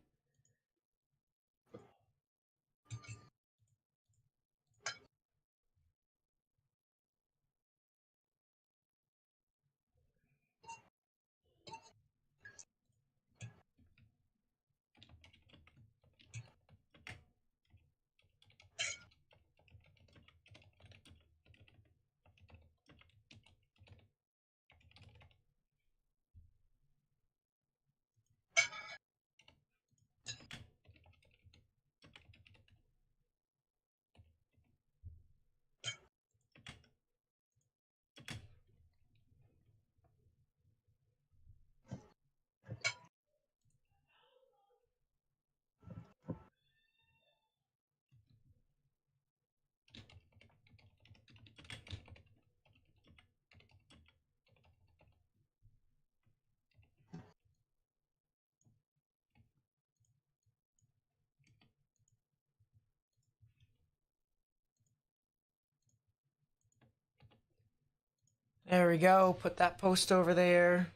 There we go. Put that post over there.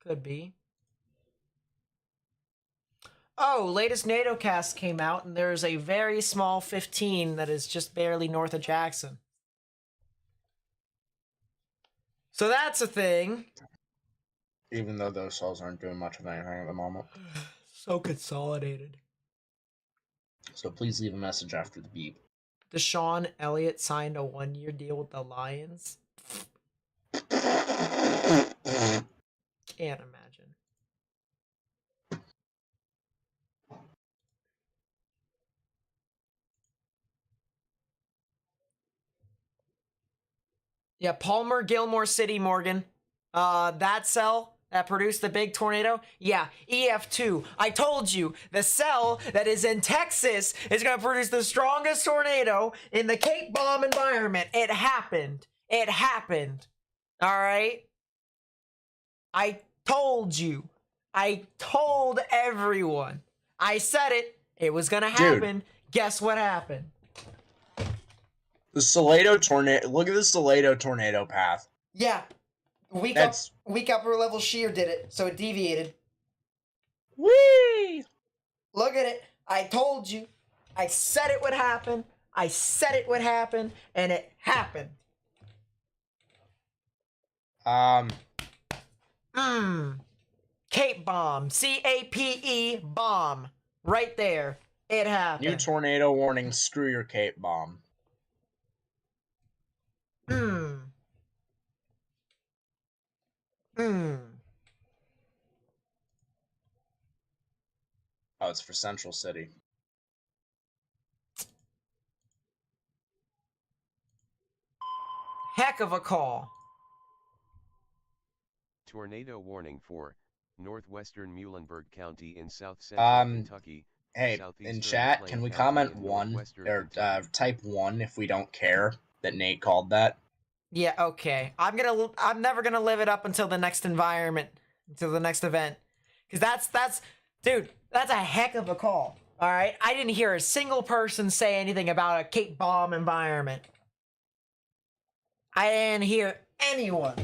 Could be. Oh, latest NATO cast came out, and there's a very small 15 that is just barely north of Jackson. So that's a thing. Even though those cells aren't doing much of anything at the moment. So consolidated. So please leave a message after the beep. Deshaun Elliott signed a 1-year deal with the Lions. Can't imagine. Yeah, Palmer, Gilmore City, Morgan. That cell that produced the big tornado? Yeah, EF2. I told you, the cell that is in Texas is going to produce the strongest tornado in the Cape Bomb environment. It happened. It happened. All right? I told you. I told everyone. I said it. It was going to happen. Guess what happened? The Salado tornado. Look at the Salado tornado path. Yeah. Weak upper level shear did it, so it deviated. Whee! Look at it. I told you. I said it would happen. I said it would happen, and it happened. Cape bomb. CAPE bomb. Right there. It New happened. tornado warning. Screw your Cape bomb. Hmm. Hmm. Oh, it's for Central City. Heck of a call. Tornado warning for northwestern Muhlenberg County in south central Kentucky. Hey, in southeastern chat, McLean can we County comment in 1 northwestern or Kentucky. type 1 if we don't care that Nate called that? Yeah, okay. I'm never gonna live it up until the next environment, until the next event. Cause dude, that's a heck of a call. Alright? I didn't hear a single person say anything about a Cape bomb environment. I didn't hear anyone.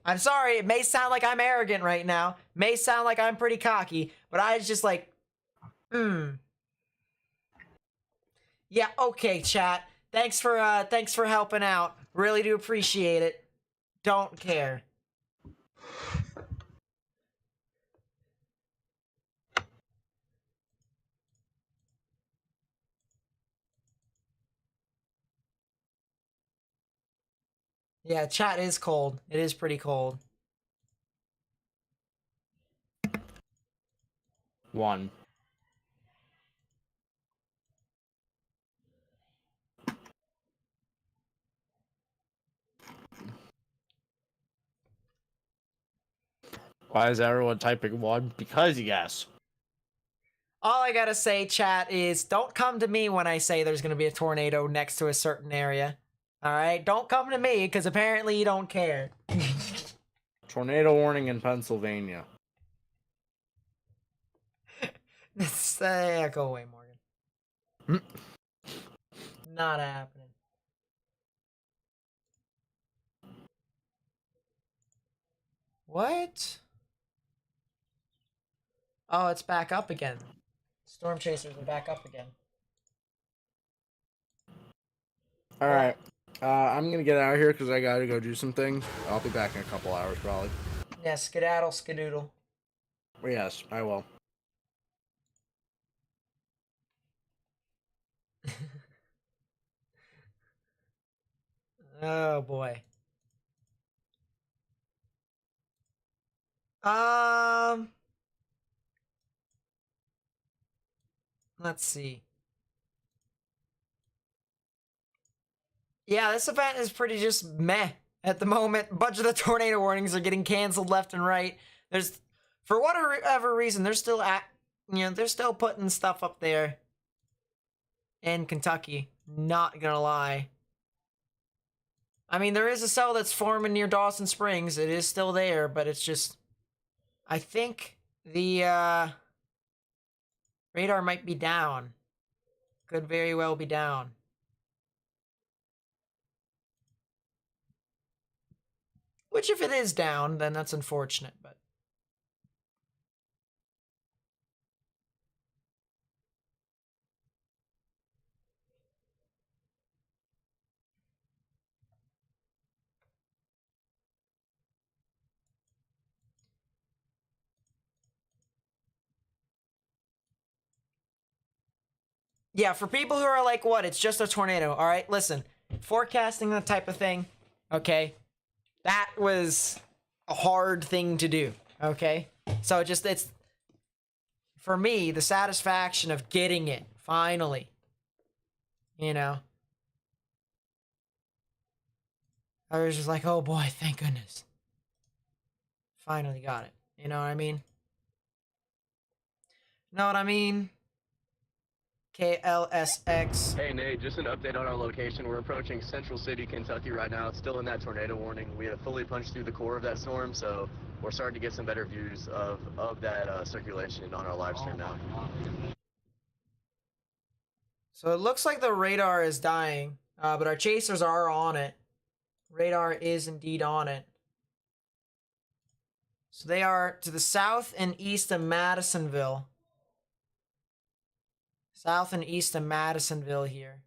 I'm sorry, it may sound like I'm arrogant right now. May sound like I'm pretty cocky, but I was just like, Yeah, okay, chat. Thanks for helping out. Really do appreciate it. Don't care. Yeah, chat is cold. It is pretty cold. 1. Why is everyone typing 1? Because yes. All I gotta say, chat, is don't come to me when I say there's gonna be a tornado next to a certain area. Alright? Don't come to me, because apparently you don't care. Tornado warning in Pennsylvania. Go away, Morgan. Not happening. What? Oh, it's back up again. Storm chasers are back up again. Alright. I'm gonna get out of here because I gotta go do some things. I'll be back in a couple hours probably. Yeah, skedaddle, skedoodle. Yes, I will. Oh boy. Let's see. Yeah, this event is pretty just meh at the moment. A bunch of the tornado warnings are getting canceled left and right. There's, for whatever reason, they're still they're still putting stuff up there in Kentucky. Not gonna lie. I mean, there is a cell that's forming near Dawson Springs. It is still there, but it's just, I think the radar might be down. Could very well be down. Which, if it is down, then that's unfortunate, but. Yeah, for people who are like, what, it's just a tornado. All right, listen, forecasting that type of thing, okay, that was a hard thing to do, okay? So it's, for me, the satisfaction of getting it, finally, you know? I was just like, oh boy, thank goodness. Finally got it. You know what I mean? Know what I mean? KLSX. Hey Nate, just an update on our location. We're approaching Central City, Kentucky right now. It's still in that tornado warning. We have fully punched through the core of that storm, so we're starting to get some better views of that circulation on our live stream now. So it looks like the radar is dying, but our chasers are on it. Radar is indeed on it. So they are to the south and east of Madisonville. South and east of Madisonville here.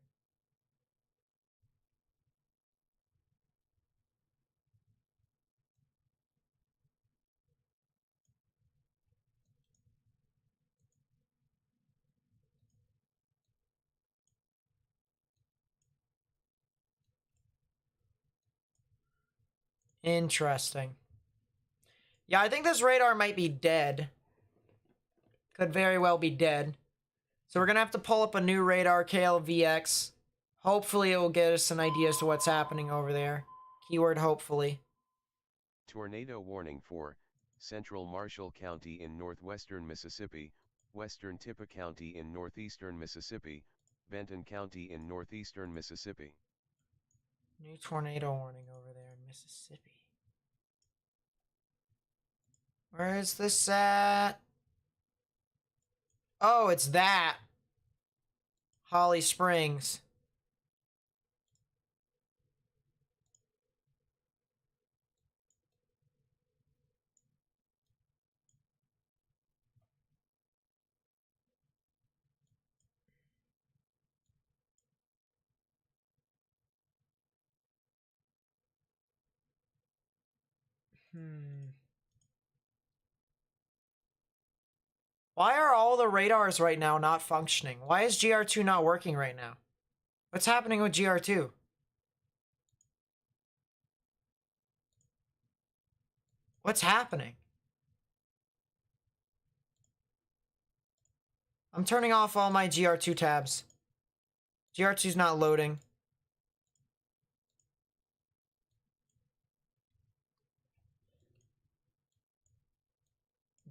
Interesting. Yeah, I think this radar might be dead. Could very well be dead. So we're going to have to pull up a new radar, KLVX. Hopefully it will get us an idea as to what's happening over there. Keyword hopefully. Tornado warning for Central Marshall County in northwestern Mississippi, Western Tippah County in northeastern Mississippi, Benton County in northeastern Mississippi. New tornado warning over there in Mississippi. Where is this at? Oh, it's that. Holly Springs. Why are all the radars right now not functioning? Why is GR2 not working right now? What's happening with GR2? What's happening? I'm turning off all my GR2 tabs. GR2's not loading.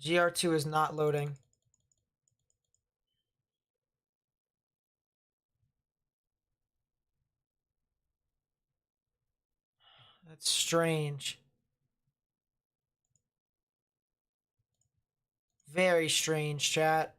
GR2 is not loading. That's strange. Very strange, chat.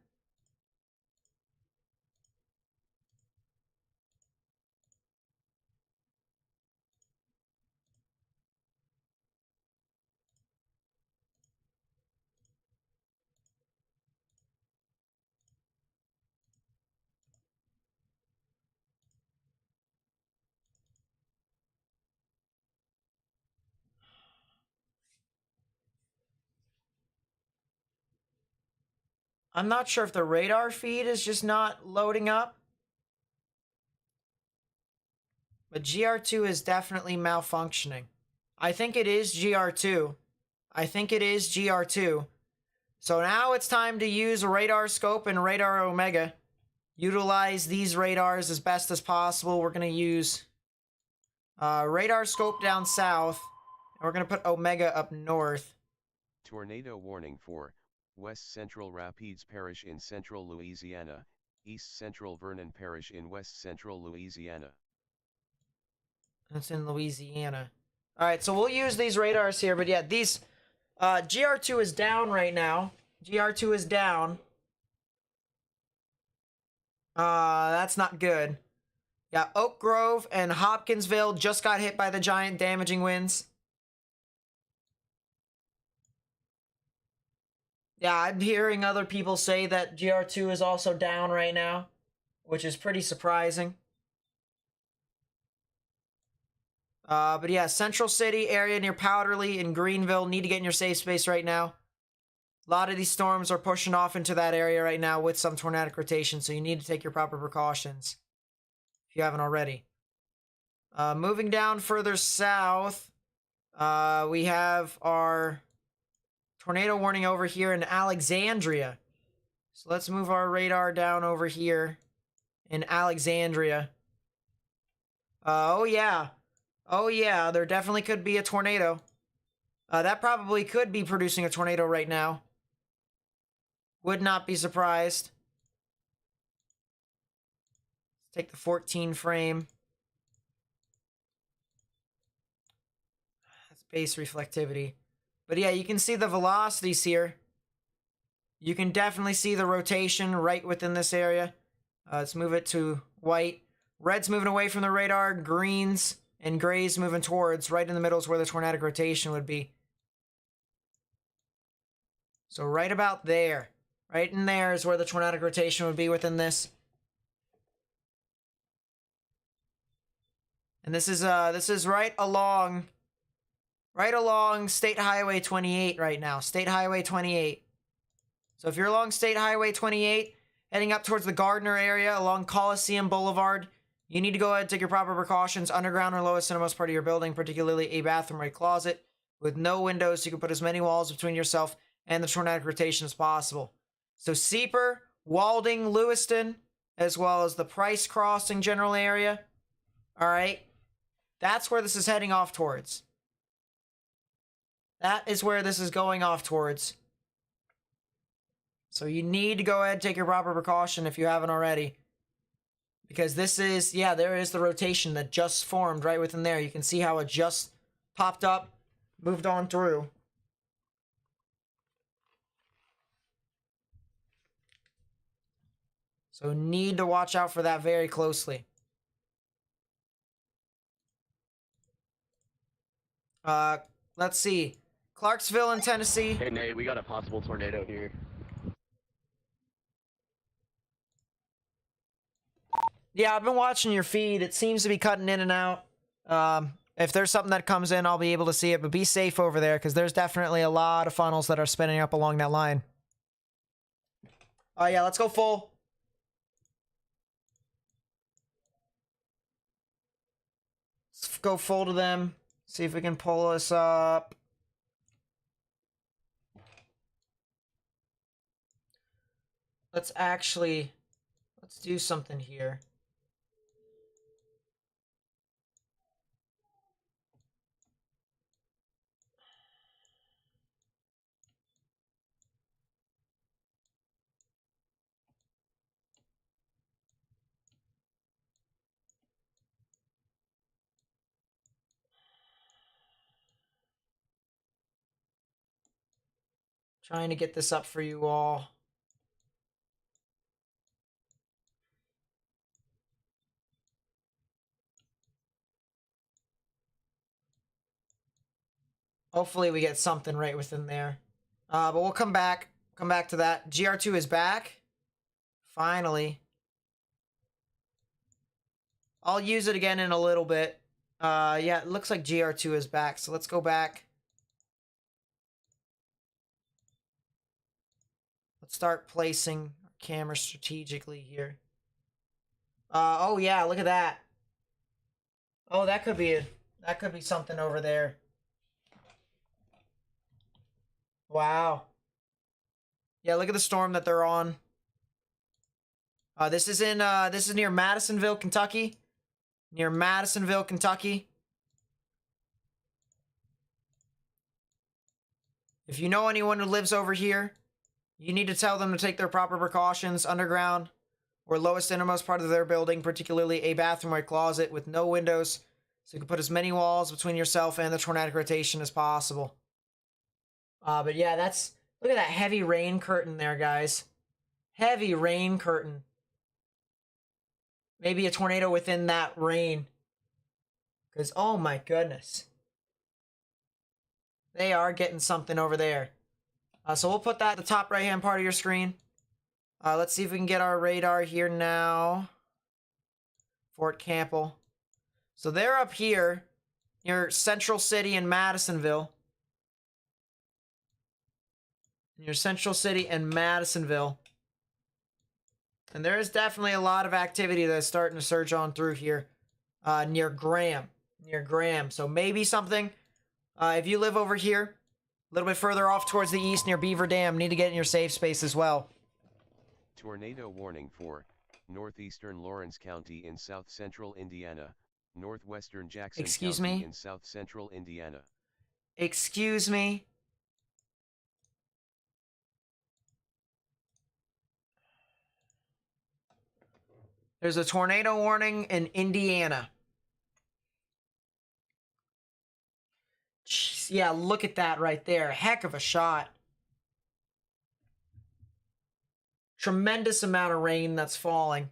I'm not sure if the radar feed is just not loading up. But GR2 is definitely malfunctioning. I think it is GR2. I think it is GR2. So now it's time to use Radar Scope and Radar Omega. Utilize these radars as best as possible. We're going to use Radar Scope down south. And we're going to put Omega up north. Tornado warning for West Central Rapides Parish in central Louisiana, East Central Vernon Parish in west central Louisiana. That's in Louisiana. Alright, so we'll use these radars here. But yeah, these... GR2 is down right now. GR2 is down. That's not good. Yeah, Oak Grove and Hopkinsville just got hit by the giant damaging winds. Yeah, I'm hearing other people say that GR2 is also down right now, which is pretty surprising. But yeah, Central City area near Powderly and Greenville need to get in your safe space right now. A lot of these storms are pushing off into that area right now with some tornadic rotation, so you need to take your proper precautions if you haven't already. Moving down further south, we have our tornado warning over here in Alexandria. So let's move our radar down over here in Alexandria. Oh yeah. Oh yeah, there definitely could be a tornado. That probably could be producing a tornado right now. Would not be surprised. Let's take the 14 frame. That's base reflectivity. But yeah, you can see the velocities here. You can definitely see the rotation right within this area. Let's move it to white. Red's moving away from the radar. Greens and grays moving towards. Right in the middle is where the tornadic rotation would be. So right about there. Right in there is where the tornadic rotation would be within this. And this is right along State Highway 28 right now. State Highway 28. So if you're along State Highway 28, heading up towards the Gardner area, along Coliseum Boulevard, You need to go ahead and take your proper precautions. Underground or lowest innermost part of your building, particularly a bathroom or a closet with no windows. You can put as many walls between yourself and the tornadic rotation as possible. So Seeper, Walding, Lewiston, as well as the Price Crossing general area. All right. That's where this is heading off towards. That is where this is going off towards. So you need to go ahead and take your proper precaution if you haven't already. Because this is, yeah, there is the rotation that just formed right within there. You can see how it just popped up, moved on through. So need to watch out for that very closely. Let's see. Clarksville in Tennessee. Hey Nate, we got a possible tornado here. Yeah, I've been watching your feed. It seems to be cutting in and out. If there's something that comes in, I'll be able to see it. But be safe over there, because there's definitely a lot of funnels that are spinning up along that line. Oh, yeah, let's go full. Let's go full to them. See if we can pull us up. Let's do something here. Trying to get this up for you all. Hopefully we get something right within there. But we'll come back to that. GR2 is back. Finally. I'll use it again in a little bit. Yeah, it looks like GR2 is back. So let's go back. Let's start placing our camera strategically here. Oh yeah, look at that. Oh, that could be something over there. Wow. Yeah, look at the storm that they're on. This is near Madisonville, Kentucky. Near Madisonville, Kentucky. If you know anyone who lives over here, you need to tell them to take their proper precautions. Underground or lowest innermost part of their building, particularly a bathroom or a closet with no windows, so you can put as many walls between yourself and the tornadic rotation as possible. But yeah, look at that heavy rain curtain there, guys. Heavy rain curtain. Maybe a tornado within that rain. Because, oh my goodness. They are getting something over there. So we'll put that at the top right-hand part of your screen. Let's see if we can get our radar here now. Fort Campbell. So they're up here near Central City and Madisonville. Near Central City and Madisonville. And there is definitely a lot of activity that's starting to surge on through here. Near Graham. Near Graham. So maybe something. If you live over here, a little bit further off towards the east near Beaver Dam, need to get in your safe space as well. Tornado warning for northeastern Lawrence County in south central Indiana, northwestern Jackson County in south central Indiana. Excuse me. There's a tornado warning in Indiana. Jeez, yeah, look at that right there. Heck of a shot. Tremendous amount of rain that's falling.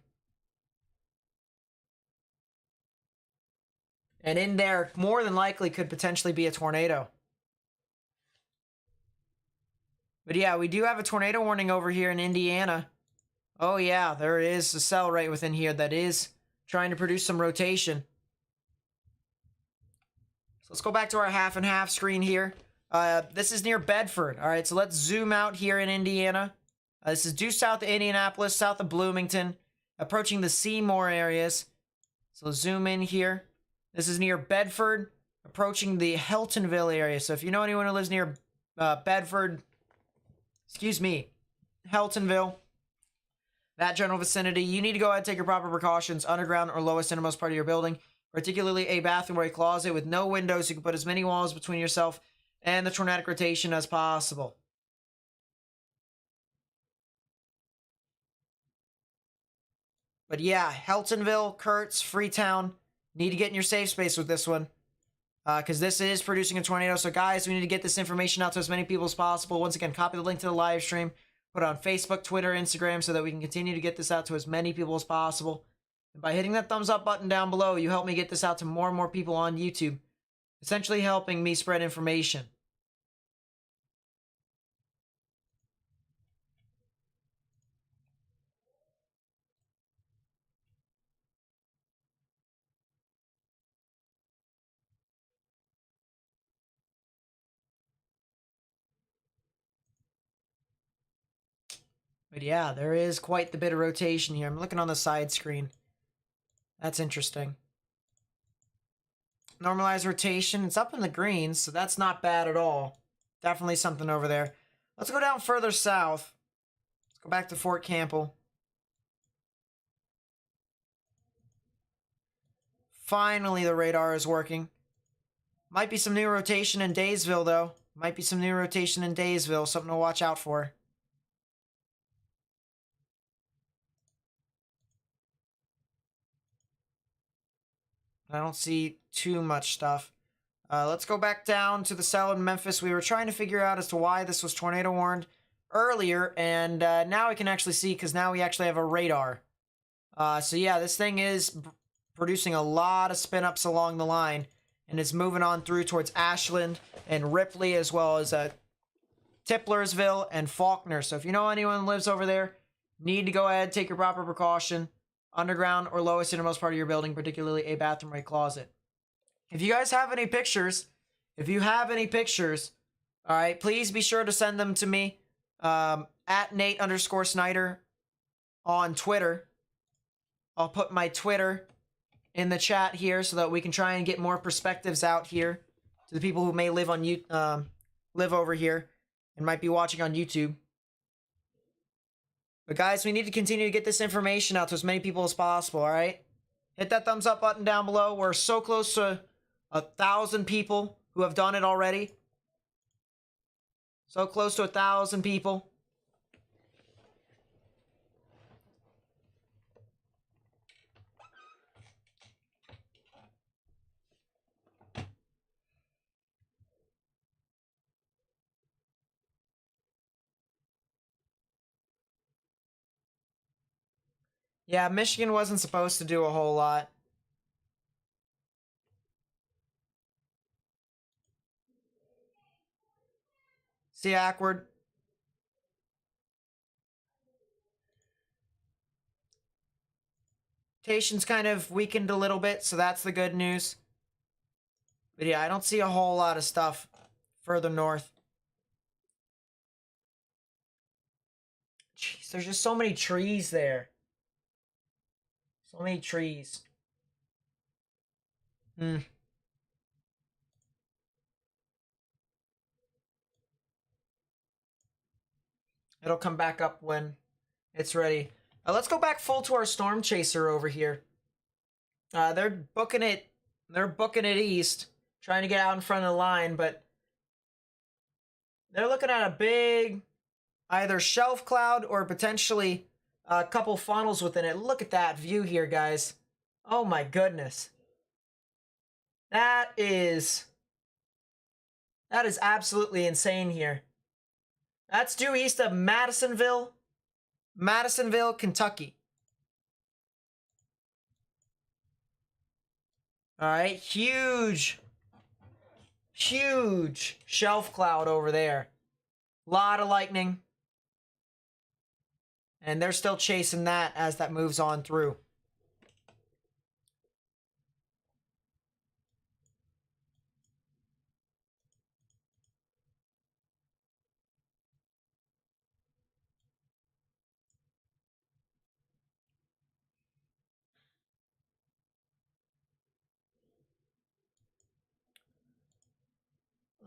And in there, more than likely, could potentially be a tornado. But yeah, we do have a tornado warning over here in Indiana. Oh yeah, there is a cell right within here that is trying to produce some rotation. So let's go back to our half and half screen here. This is near Bedford. All right, so let's zoom out here in Indiana. This is due south of Indianapolis, south of Bloomington, approaching the Seymour areas. So zoom in here. This is near Bedford, approaching the Heltonville area. So if you know anyone who lives near Bedford, Heltonville, that general vicinity, you need to go ahead and take your proper precautions. Underground or lowest innermost part of your building, particularly a bathroom or a closet with no windows. You can put as many walls between yourself and the tornadic rotation as possible. But yeah, Heltonville, Kurtz, Freetown, need to get in your safe space with this one. Because this is producing a tornado. So guys, we need to get this information out to as many people as possible. Once again, copy the link to the live stream. Put it on Facebook, Twitter, Instagram, so that we can continue to get this out to as many people as possible. And by hitting that thumbs up button down below, you help me get this out to more and more people on YouTube. Essentially helping me spread information. But yeah, there is quite the bit of rotation here. I'm looking on the side screen. That's interesting. Normalized rotation. It's up in the greens, so that's not bad at all. Definitely something over there. Let's go down further south. Let's go back to Fort Campbell. Finally, the radar is working. Might be some new rotation in Daysville, though. Might be some new rotation in Daysville. Something to watch out for. I don't see too much stuff. Let's go back down to the cell in Memphis. We were trying to figure out as to why this was tornado warned earlier, and now we can actually see because now we actually have a radar. So yeah, this thing is producing a lot of spin-ups along the line, and it's moving on through towards Ashland and Ripley, as well as Tiplersville and Faulkner. So if you know anyone who lives over there, need to go ahead, take your proper precaution. Underground or lowest innermost part of your building, particularly a bathroom or a closet. If you guys have any pictures, all right, please be sure to send them to me at Nate_Snyder on Twitter. I'll put my Twitter in the chat here so that we can try and get more perspectives out here to the people who may live on live over here and might be watching on YouTube. But guys, we need to continue to get this information out to as many people as possible, all right? Hit that thumbs up button down below. We're so close to 1,000 people who have done it already. So close to 1,000 people. Yeah, Michigan wasn't supposed to do a whole lot. See, awkward. Rotation's kind of weakened a little bit, so that's the good news. But yeah, I don't see a whole lot of stuff further north. Jeez, there's just so many trees there. So many trees. It'll come back up when it's ready. Let's go back full to our storm chaser over here. They're booking it. They're booking it east, trying to get out in front of the line, but they're looking at a big either shelf cloud or potentially a couple funnels within it. Look at that view here, guys. Oh my goodness. That is absolutely insane here. That's due east of Madisonville, Kentucky. All right, huge shelf cloud over there. Lot of lightning. And they're still chasing that as that moves on through.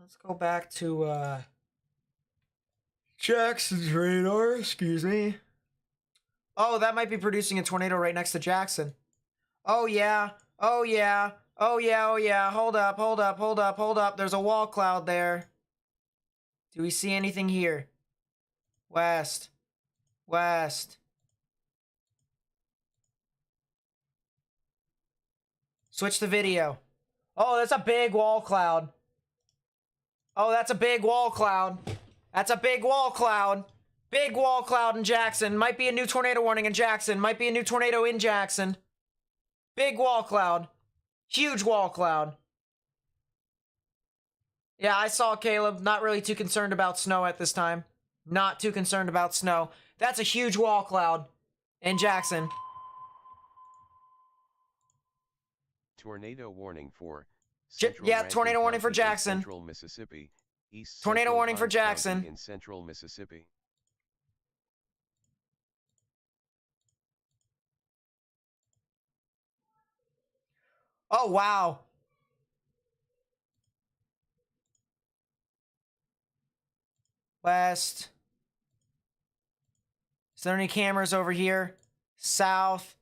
let's go back to Jackson's radar. Excuse me. Oh, that might be producing a tornado right next to Jackson. Oh yeah. Oh yeah. Oh yeah. Oh yeah. Hold up. Hold up. Hold up. Hold up. There's a wall cloud there. Do we see anything here? West. West. Switch the video. Oh, that's a big wall cloud. Oh, that's a big wall cloud. That's a big wall cloud. Big wall cloud in Jackson. Might be a new tornado warning in Jackson. Might be a new tornado in Jackson. Big wall cloud. Huge wall cloud. Yeah, I saw Caleb. Not really too concerned about snow at this time. Not too concerned about snow. That's a huge wall cloud in Jackson. Tornado warning for tornado warning for Jackson. Central Mississippi. East Tornado Central warning for Hinds County Jackson. in central Mississippi. Oh, wow. West. Is there any cameras over here? South.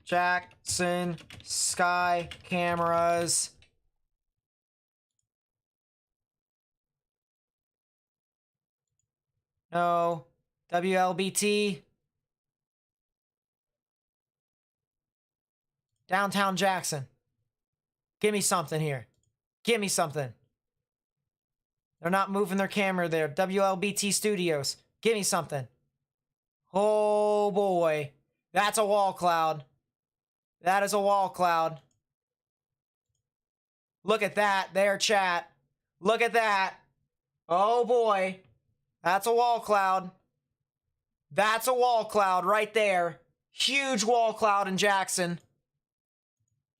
Jackson. Sky cameras. No. WLBT. Downtown Jackson. Give me something here. Give me something. They're not moving their camera there. WLBT Studios. Give me something. Oh boy. That's a wall cloud. That is a wall cloud. Look at that there, chat. Look at that. Oh boy. That's a wall cloud. That's a wall cloud right there. Huge wall cloud in Jackson.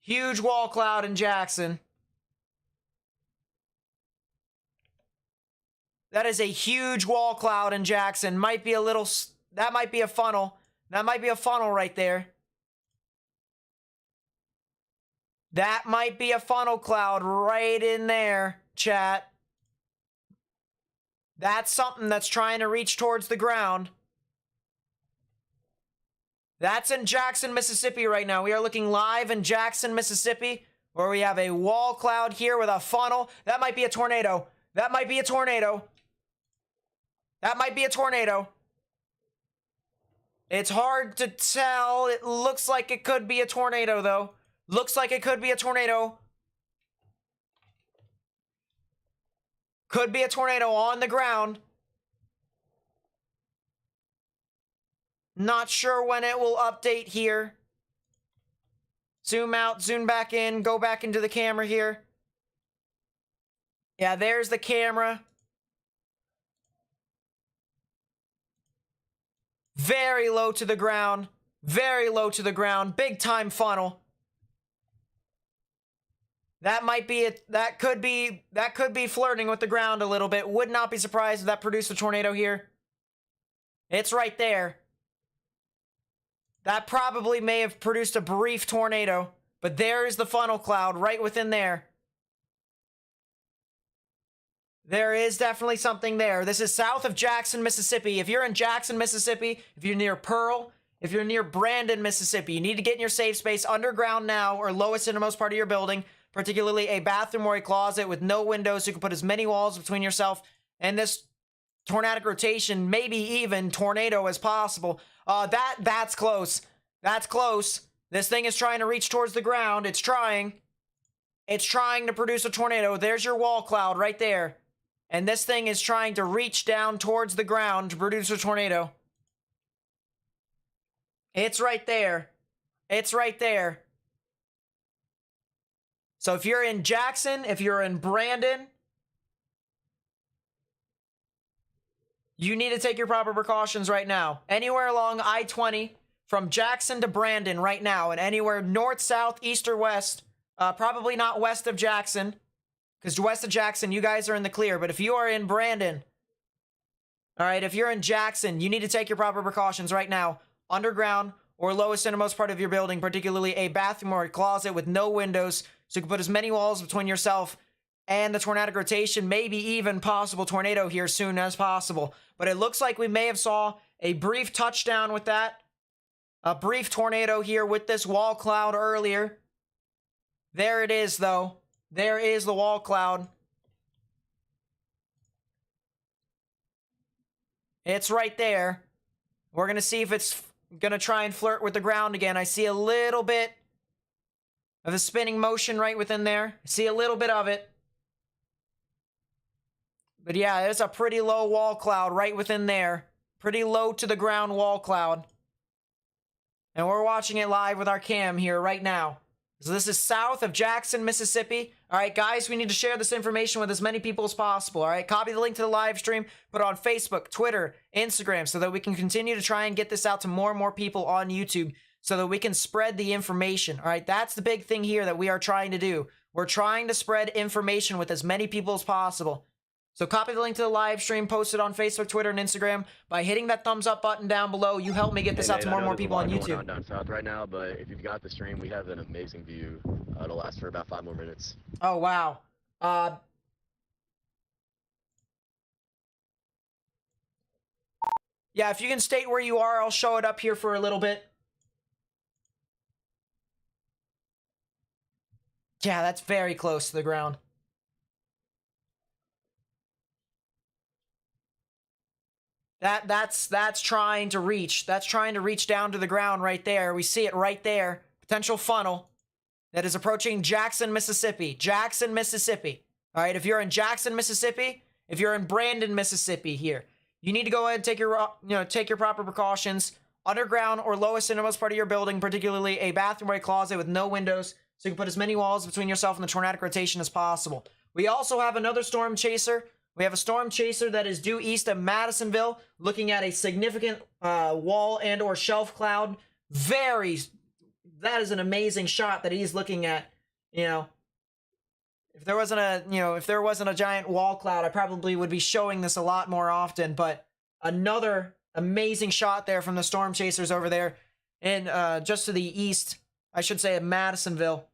Huge wall cloud in Jackson. That is a huge wall cloud in Jackson. Might be a little... That might be a funnel. That might be a funnel right there. That might be a funnel cloud right in there, chat. That's something that's trying to reach towards the ground. That's in Jackson, Mississippi right now. We are looking live in Jackson, Mississippi, where we have a wall cloud here with a funnel. That might be a tornado. That might be a tornado. That might be a tornado. It's hard to tell. It looks like it could be a tornado, though. Looks like it could be a tornado. Could be a tornado on the ground. Not sure when it will update here. Zoom out, zoom back in, go back into the camera here. Yeah, there's the camera. Very low to the ground. Very low to the ground. Big time funnel. That might be it. That could be flirting with the ground a little bit. Would not be surprised if that produced a tornado here. It's right there. That probably may have produced a brief tornado, but there is the funnel cloud right within there. There is definitely something there. This is south of Jackson, Mississippi. If you're in Jackson, Mississippi, if you're near Pearl, if you're near Brandon, Mississippi, you need to get in your safe space underground now or lowest innermost part of your building, particularly a bathroom or a closet with no windows so you can put as many walls between yourself and this tornadic rotation, maybe even tornado as possible. That's close. That's close. This thing is trying to reach towards the ground. It's trying. It's trying to produce a tornado. There's your wall cloud right there. And this thing is trying to reach down towards the ground to produce a tornado. It's right there. It's right there. So if you're in Jackson, if you're in Brandon, you need to take your proper precautions right now. Anywhere along I-20 from Jackson to Brandon right now, and anywhere north, south, east, or west, probably not west of Jackson, because west of Jackson, you guys are in the clear. But if you are in Brandon, all right, if you're in Jackson, you need to take your proper precautions right now. Underground or lowest innermost part of your building, particularly a bathroom or a closet with no windows, so you can put as many walls between yourself and the tornadic rotation, maybe even possible tornado here soon as possible. But it looks like we may have saw a brief touchdown with that. A brief tornado here with this wall cloud earlier. There it is, though. There is the wall cloud. It's right there. We're going to see if it's going to try and flirt with the ground again. I see a little bit of a spinning motion right within there. I see a little bit of it. But yeah, there's a pretty low wall cloud right within there. Pretty low to the ground wall cloud. And we're watching it live with our cam here right now. So this is south of Jackson, Mississippi. All right, guys, we need to share this information with as many people as possible. All right, copy the link to the live stream, put it on Facebook, Twitter, Instagram, so that we can continue to try and get this out to more and more people on YouTube so that we can spread the information. All right, that's the big thing here that we are trying to do. We're trying to spread information with as many people as possible. So copy the link to the live stream, post it on Facebook, Twitter, and Instagram. By hitting that thumbs up button down below, you help me get this out to more and more people on YouTube. Down south right now, but if you've got the stream, we have an amazing view. It'll last for about 5 more minutes. Oh, wow. Yeah, if you can state where you are, I'll show it up here for a little bit. Yeah, that's very close to the ground. That's trying to reach. That's trying to reach down to the ground right there. We see it right there. Potential funnel that is approaching Jackson, Mississippi. Jackson, Mississippi. All right, if you're in Jackson, Mississippi, if you're in Brandon, Mississippi here, you need to go ahead and take your proper precautions. Underground or lowest innermost part of your building, particularly a bathroom or a closet with no windows, so you can put as many walls between yourself and the tornadic rotation as possible. We also have another storm chaser. We have a storm chaser that is due east of Madisonville, looking at a significant wall and or shelf cloud. That is an amazing shot that he's looking at. You know, if there wasn't a giant wall cloud, I probably would be showing this a lot more often. But another amazing shot there from the storm chasers over there, and just to the east, I should say, of Madisonville.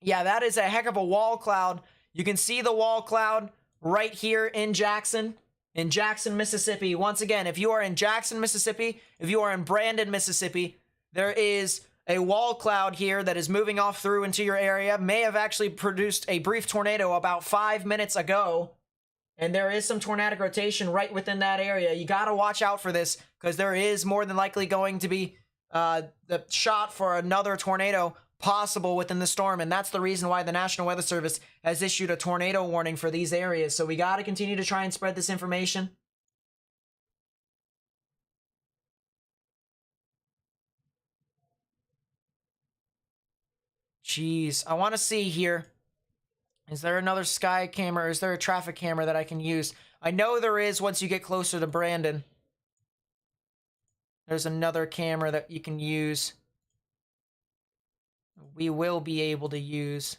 Yeah, that is a heck of a wall cloud. You can see the wall cloud right here in Jackson, Mississippi. Once again, if you are in Jackson, Mississippi, if you are in Brandon, Mississippi, there is a wall cloud here that is moving off through into your area. May have actually produced a brief tornado about 5 minutes ago. And there is some tornadic rotation right within that area. You got to watch out for this because there is more than likely going to be the shot for another tornado possible within the storm, and that's the reason why the National Weather Service has issued a tornado warning for these areas. So we got to continue to try and spread this information. Jeez, I want to see here. Is there another sky camera or is there a traffic camera that I can use? I know there is once you get closer to Brandon. There's another camera that you can use. We will be able to use.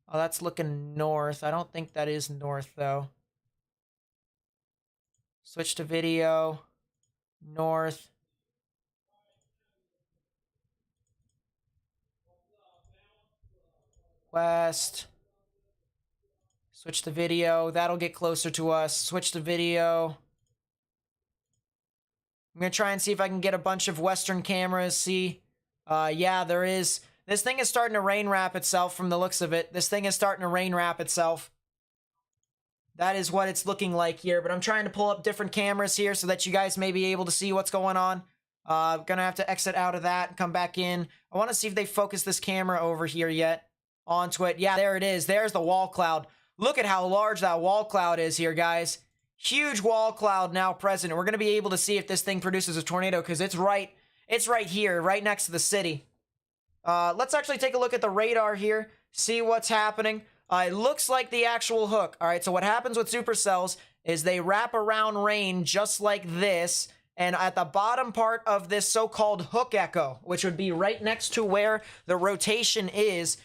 Oh, that's looking north. I don't think that is north, though. Switch to video. North. West. Switch to video. That'll get closer to us. Switch to video. I'm going to try and see if I can get a bunch of Western cameras. See. Yeah, there is. This thing is starting to rain wrap itself from the looks of it. This thing is starting to rain wrap itself. That is what it's looking like here. But I'm trying to pull up different cameras here so that you guys may be able to see what's going on. Gonna have to exit out of that and come back in. I want to see if they focus this camera over here yet onto it. Yeah, there it is. There's the wall cloud. Look at how large that wall cloud is here, guys. Huge wall cloud now present. We're going to be able to see if this thing produces a tornado because it's right here, right next to the city. Let's actually take a look at the radar here, see what's happening. It looks like the actual hook. All right, so what happens with supercells is they wrap around rain just like this, and at the bottom part of this so-called hook echo, which would be right next to where the rotation is,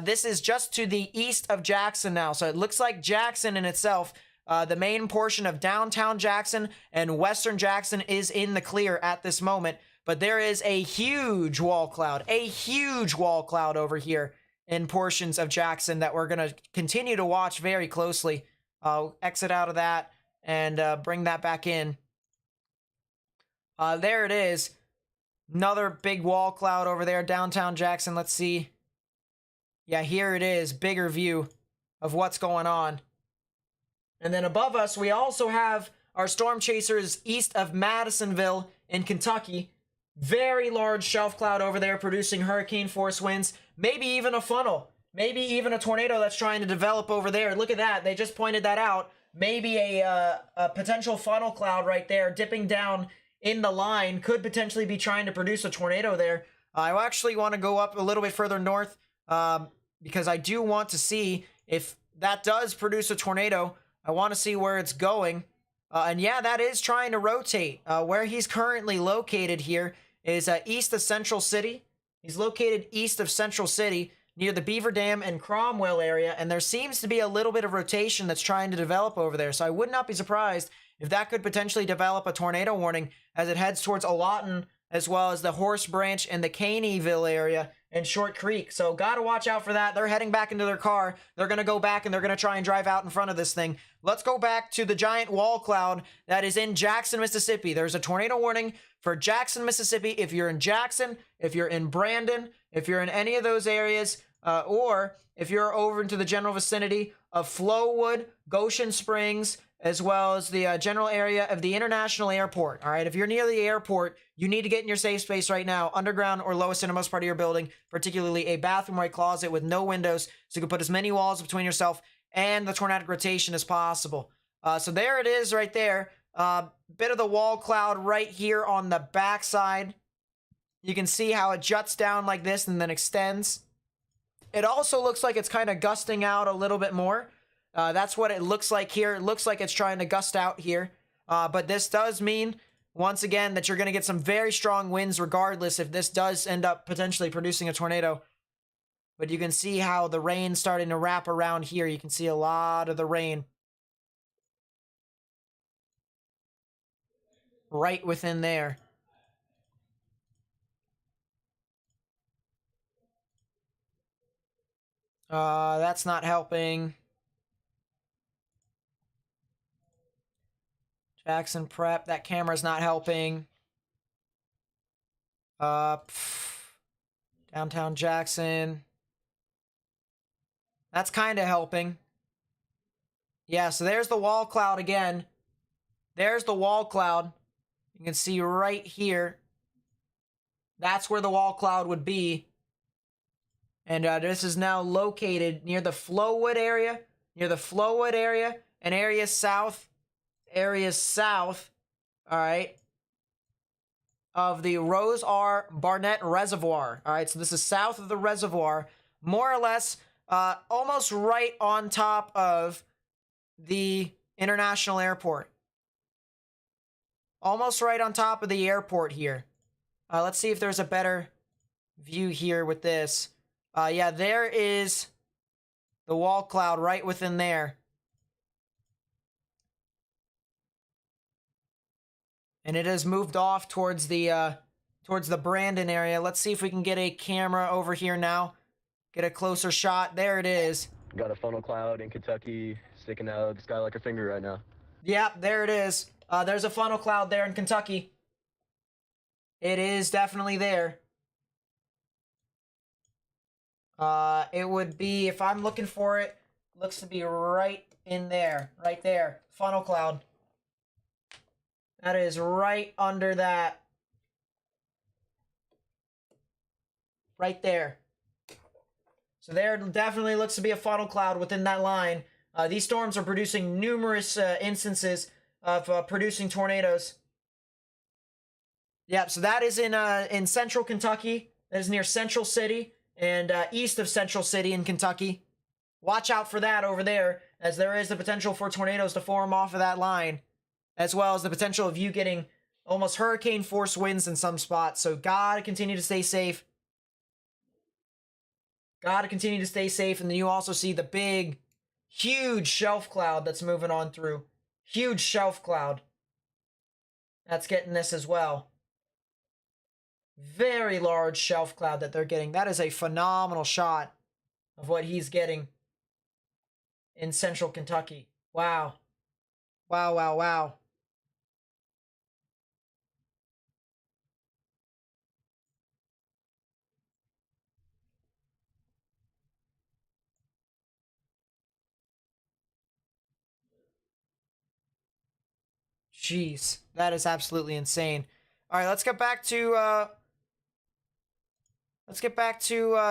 this is just to the east of Jackson now. So it looks like Jackson in itself, the main portion of downtown Jackson and western Jackson is in the clear at this moment. But there is a huge wall cloud over here in portions of Jackson that we're going to continue to watch very closely. I'll exit out of that and bring that back in. There it is. Another big wall cloud over there, downtown Jackson. Let's see. Yeah, here it is. Bigger view of what's going on. And then above us, we also have our storm chasers east of Madisonville in Kentucky. Very large shelf cloud over there producing hurricane force winds. Maybe even a funnel. Maybe even a tornado that's trying to develop over there. Look at that. They just pointed that out. Maybe a potential funnel cloud right there dipping down in the line could potentially be trying to produce a tornado there. I actually want to go up a little bit further north because I do want to see if that does produce a tornado. I want to see where it's going. And yeah, that is trying to rotate. Where he's currently located here is east of Central City. He's located east of Central City near the Beaver Dam and Cromwell area, and there seems to be a little bit of rotation that's trying to develop over there. So I would not be surprised if that could potentially develop a tornado warning as it heads towards Lawton, as well as the Horse Branch and the Caneyville area and Short Creek. So gotta watch out for that. They're heading back into their car. They're gonna go back and they're gonna try and drive out in front of this thing. Let's go back to the giant wall cloud that is in Jackson, Mississippi. There's a tornado warning for Jackson, Mississippi. If you're in Jackson, if you're in Brandon, if you're in any of those areas, or if you're over into the general vicinity of Flowood, Goshen Springs, as well as the general area of the International Airport. All right, if you're near the airport, you need to get in your safe space right now, underground or lowest innermost part of your building, particularly a bathroom or a closet with no windows, so you can put as many walls between yourself and the tornadic rotation as possible. So there it is right there. Bit of the wall cloud right here on the backside. You can see how it juts down like this and then extends. It also looks like it's kind of gusting out a little bit more. That's what it looks like here. It looks like it's trying to gust out here. But this does mean, once again, that you're going to get some very strong winds regardless if this does end up potentially producing a tornado. But you can see how the rain's starting to wrap around here. You can see a lot of the rain right within there. That's not helping. Jackson Prep, that camera's not helping. Downtown Jackson. That's kind of helping. Yeah, so there's the wall cloud again. There's the wall cloud. You can see right here. That's where the wall cloud would be. And this is now located near the Flowood area. And areas south, all right, of the Rose R. Barnett Reservoir. All right, so this is south of the reservoir, more or less almost right on top of the International Airport. Almost right on top of the airport here. Let's see if there's a better view here with this. Yeah, there is the wall cloud right within there. And it has moved off towards the Brandon area. Let's see if we can get a camera over here now. Get a closer shot. There it is. Got a funnel cloud in Kentucky sticking out of the sky like a finger right now. Yep, there it is. There's a funnel cloud there in Kentucky. It is definitely there. It would be, if I'm looking for it, looks to be right in there. Right there. Funnel cloud. That is right under that. Right there. So there definitely looks to be a funnel cloud within that line. These storms are producing numerous instances of producing tornadoes. Yep, so that is in central Kentucky. That is near Central City and east of Central City in Kentucky. Watch out for that over there, as there is the potential for tornadoes to form off of that line, as well as the potential of you getting almost hurricane force winds in some spots. So gotta continue to stay safe. Gotta continue to stay safe. And then you also see the big, huge shelf cloud that's moving on through. Huge shelf cloud. That's getting this as well. Very large shelf cloud that they're getting. That is a phenomenal shot. of what he's getting in central Kentucky. Wow. Wow, wow, wow. Jeez, that is absolutely insane. All right, let's get back to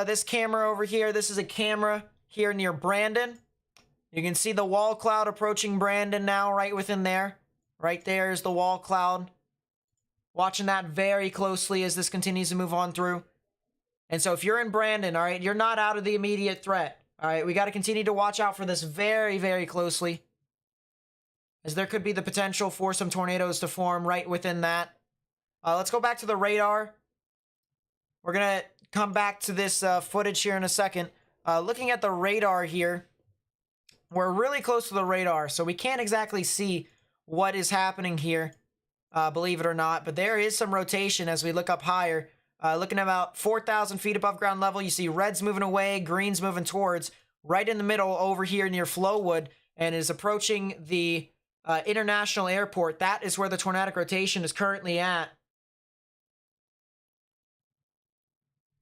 this camera over here. This is a camera here near Brandon. You can see the wall cloud approaching Brandon now, right within there. Right there is the wall cloud. Watching that very closely as this continues to move on through. And so if you're in Brandon, all right, you're not out of the immediate threat. All right, we got to continue to watch out for this very, very closely, as there could be the potential for some tornadoes to form right within that. Let's go back to the radar. We're going to come back to this footage here in a second. Looking at the radar here, we're really close to the radar, so we can't exactly see what is happening here, believe it or not. But there is some rotation as we look up higher. Looking about 4,000 feet above ground level, you see reds moving away, greens moving towards, right in the middle over here near Flowwood, and is approaching the international airport. That is where the tornadic rotation is currently at.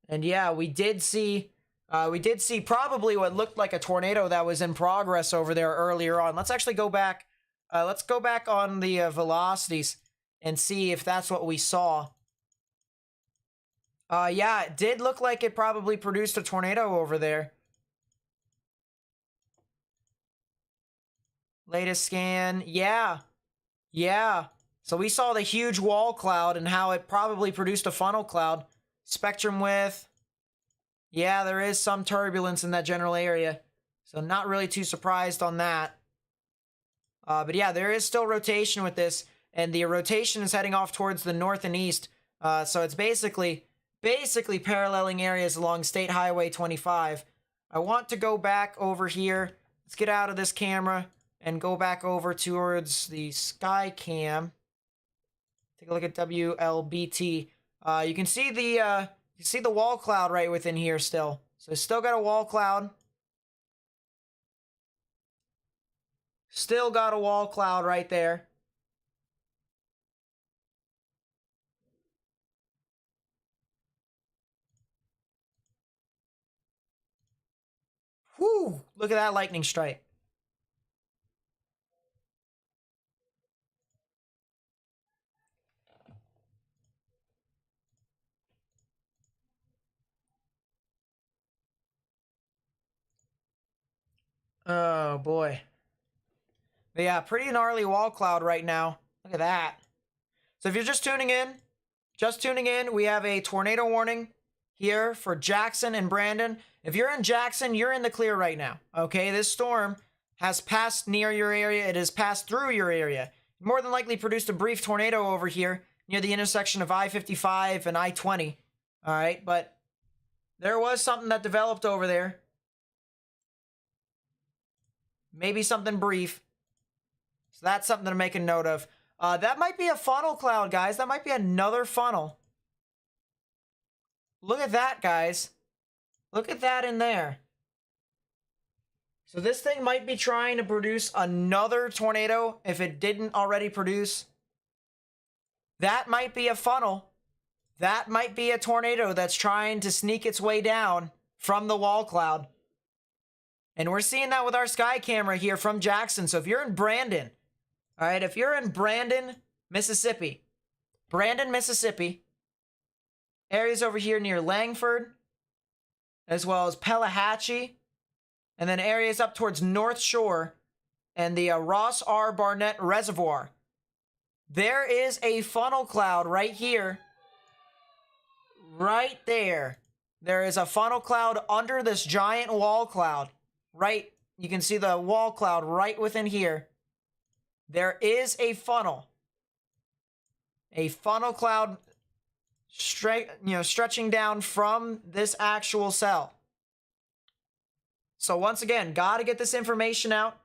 And yeah, we did see probably what looked like a tornado that was in progress over there earlier on. Let's actually go back. Let's go back on the velocities and see if that's what we saw. Yeah, it did look like it probably produced a tornado over there. Latest scan. Yeah. Yeah. So we saw the huge wall cloud and how it probably produced a funnel cloud. Spectrum width. Yeah, there is some turbulence in that general area. So not really too surprised on that. But yeah, there is still rotation with this. And the rotation is heading off towards the north and east. So it's basically paralleling areas along State Highway 25. I want to go back over here. Let's get out of this camera and go back over towards the sky cam. Take a look at WLBT. You can see the wall cloud right within here still. So it's still got a wall cloud. Still got a wall cloud right there. Whew! Look at that lightning strike. Oh boy. But yeah, pretty gnarly wall cloud right now. Look at that. So if you're just tuning in, we have a tornado warning here for Jackson and Brandon. If you're in Jackson, you're in the clear right now. Okay, this storm has passed near your area. It has passed through your area. More than likely produced a brief tornado over here near the intersection of I-55 and I-20. All right, but there was something that developed over there. Maybe something brief. So that's something to make a note of. That might be a funnel cloud, guys. That might be another funnel. Look at that, guys. Look at that in there. So this thing might be trying to produce another tornado if it didn't already produce. That might be a funnel. That might be a tornado that's trying to sneak its way down from the wall cloud. And we're seeing that with our sky camera here from Jackson. So if you're in Brandon, all right, if you're in Brandon, Mississippi, areas over here near Langford, as well as Pelahatchie, and then areas up towards North Shore and the Ross R. Barnett Reservoir. There is a funnel cloud right here. Right there. There is a funnel cloud under this giant wall cloud. Right, you can see the wall cloud right within here. There is a funnel. A funnel cloud stretching down from this actual cell. So once again, got to get this information out.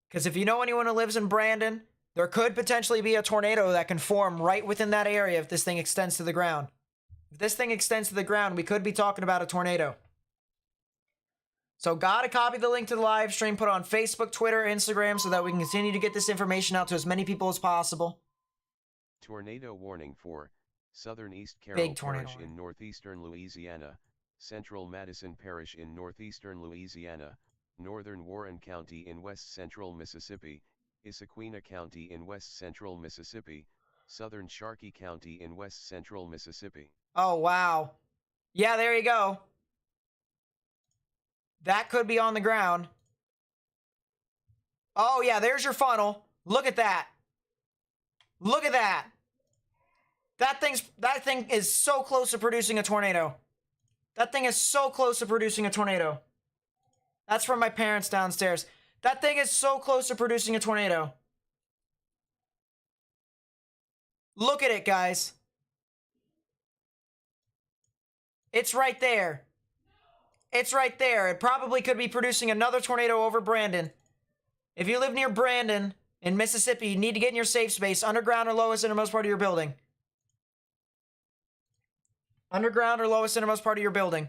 Because if you know anyone who lives in Brandon, there could potentially be a tornado that can form right within that area if this thing extends to the ground. If this thing extends to the ground, we could be talking about a tornado. So gotta copy the link to the live stream, put it on Facebook, Twitter, Instagram, so that we can continue to get this information out to as many people as possible. Tornado warning for Southern East Big Carroll tornado Parish warning. in northeastern Louisiana, Central Madison Parish in northeastern Louisiana, Northern Warren County in west central Mississippi, Issaquena County in west central Mississippi, Southern Sharkey County in west central Mississippi. Oh, wow. Yeah, there you go. That could be on the ground. Oh, yeah, there's your funnel. Look at that. Look at that. That thing is so close to producing a tornado. That thing is so close to producing a tornado. That's from my parents downstairs. That thing is so close to producing a tornado. Look at it, guys. It's right there. It's right there. It probably could be producing another tornado over Brandon. If you live near Brandon in Mississippi, you need to get in your safe space, underground or lowest innermost part of your building. Underground or lowest innermost part of your building.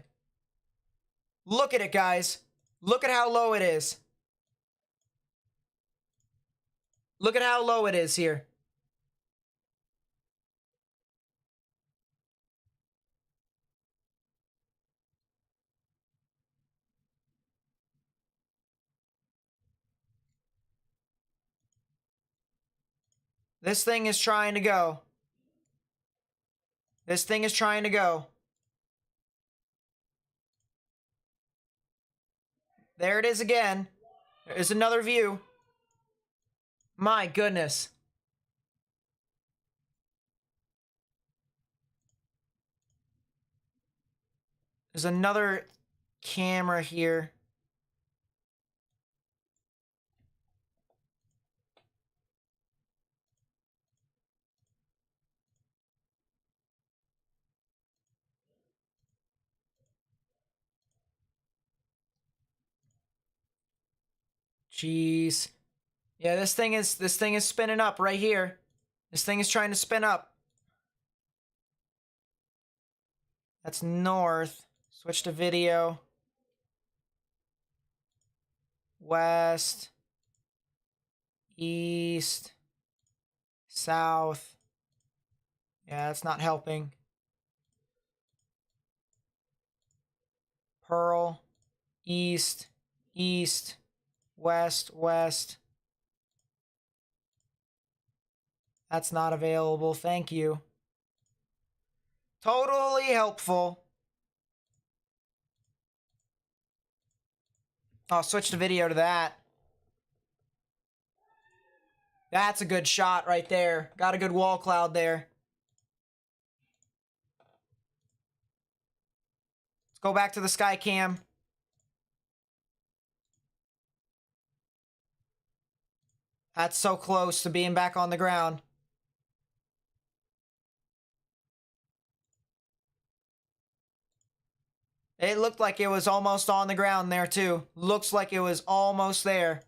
Look at it, guys. Look at how low it is. Look at how low it is here. This thing is trying to go. This thing is trying to go. There it is again. There's another view. My goodness. There's another camera here. Jeez. Yeah, this thing is spinning up right here. This thing is trying to spin up. That's north. Switch to video. West. East. South. Yeah, that's not helping. Pearl. East. East. West, west. That's not available. Thank you. Totally helpful. I'll switch the video to that. That's a good shot right there. Got a good wall cloud there. Let's go back to the sky cam. That's so close to being back on the ground. It looked like it was almost on the ground there too. Looks like it was almost there.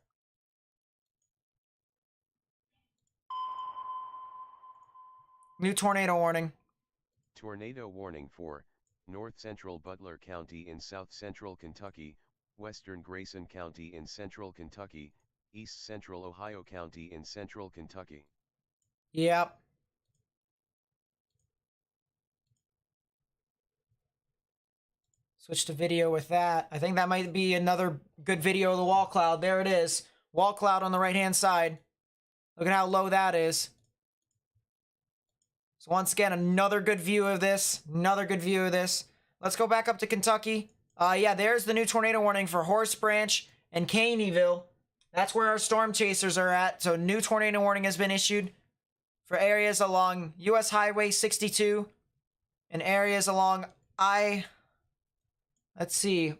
New tornado warning. Tornado warning for North Central Butler County in South Central Kentucky, Western Grayson County in Central Kentucky, East Central Ohio County in Central Kentucky. Yep. Switch to video with that. I think that might be another good video of the wall cloud. There it is. Wall cloud on the right-hand side. Look at how low that is. So once again, another good view of this. Another good view of this. Let's go back up to Kentucky. Yeah, there's the new tornado warning for Horse Branch and Caneyville. That's where our storm chasers are at. So new tornado warning has been issued for areas along US Highway 62 and areas along let's see.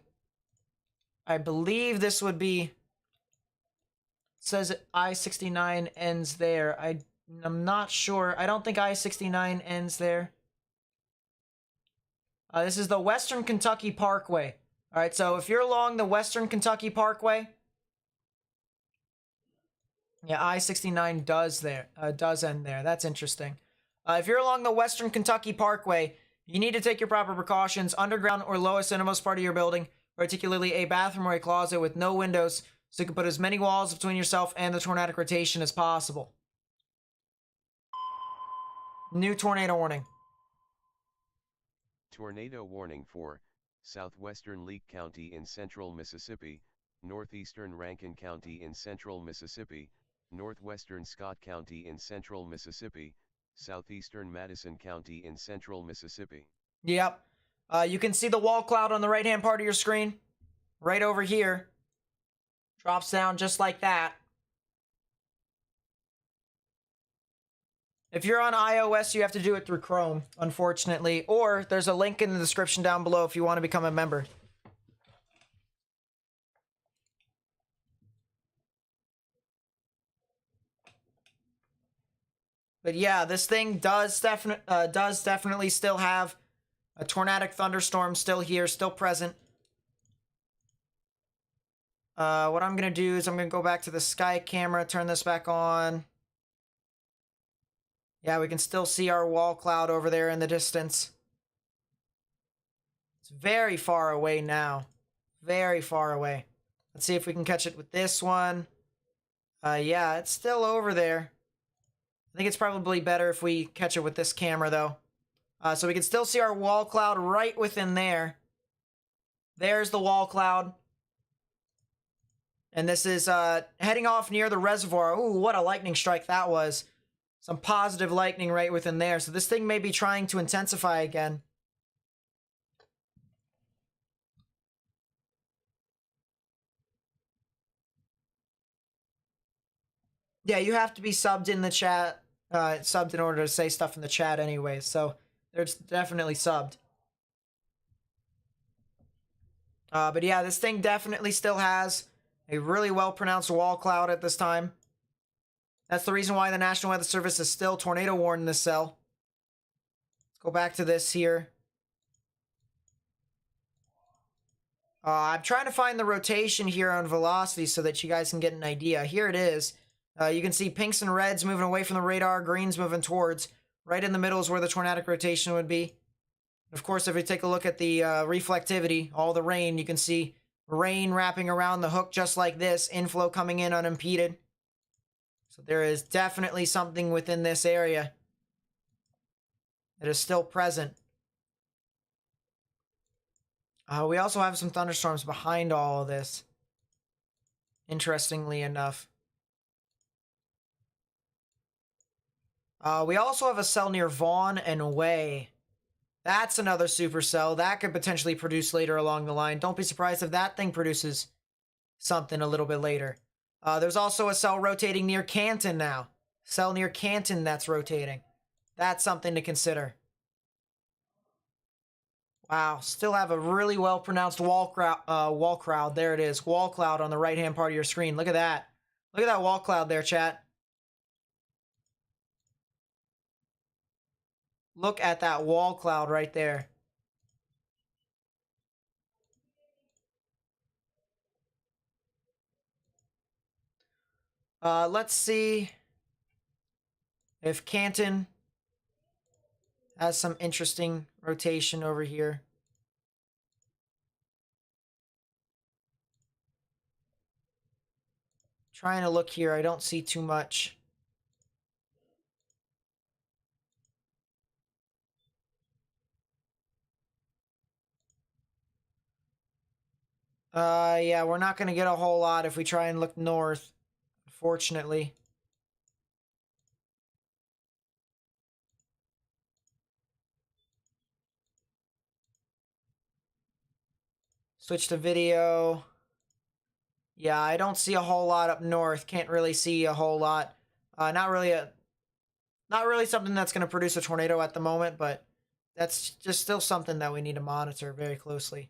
I believe this would be, it says I-69 ends there. I'm not sure. I don't think I-69 ends there. This is the Western Kentucky Parkway. All right, so if you're along the Western Kentucky Parkway, yeah, I-69 does end there. That's interesting. If you're along the Western Kentucky Parkway, you need to take your proper precautions. Underground or lowest innermost part of your building. particularly a bathroom or a closet with no windows, so you can put as many walls between yourself and the tornadic rotation as possible. New tornado warning. Tornado warning for southwestern Leake County in central Mississippi, northeastern Rankin County in central Mississippi, northwestern Scott County in central Mississippi, southeastern Madison County in central Mississippi. Yep. You can see the wall cloud on the right-hand part of your screen. Right over here. Drops down just like that. If you're on iOS, you have to do it through Chrome, unfortunately. Or there's a link in the description down below if you want to become a member. But yeah, this thing does definitely still have a tornadic thunderstorm still here, still present. What I'm going to do is I'm going to go back to the sky camera, turn this back on. Yeah, we can still see our wall cloud over there in the distance. It's very far away now. Very far away. Let's see if we can catch it with this one. Yeah, it's still over there. I think it's probably better if we catch it with this camera, though. So we can still see our wall cloud right within there. There's the wall cloud. And this is heading off near the reservoir. Ooh, what a lightning strike that was. Some positive lightning right within there. So this thing may be trying to intensify again. Yeah, you have to be subbed in the chat. Subbed in order to say stuff in the chat anyway. So there's definitely subbed. But yeah, this thing definitely still has a really well-pronounced wall cloud at this time. That's the reason why the National Weather Service is still tornado warned in this cell. Let's go back to this here. I'm trying to find the rotation here on velocity so that you guys can get an idea. Here it is. You can see pinks and reds moving away from the radar, greens moving towards. Right in the middle is where the tornadic rotation would be. Of course, if you take a look at the reflectivity, all the rain, you can see rain wrapping around the hook just like this, inflow coming in unimpeded. So there is definitely something within this area that is still present. We also have some thunderstorms behind all of this, interestingly enough. We also have a cell near Vaughn and Way. That's another supercell. That could potentially produce later along the line. Don't be surprised if that thing produces something a little bit later. There's also a cell rotating near Canton now. Cell near Canton that's rotating. That's something to consider. Wow, still have a really well-pronounced wall cloud. There it is. Wall cloud on the right-hand part of your screen. Look at that. Look at that wall cloud there, chat. Look at that wall cloud right there. Let's see if Canton has some interesting rotation over here. Trying to look here, I don't see too much. Yeah, we're not going to get a whole lot if we try and look north, unfortunately. Switch to video. Yeah, I don't see a whole lot up north. Can't really see a whole lot. Not really something that's going to produce a tornado at the moment, but that's just still something that we need to monitor very closely.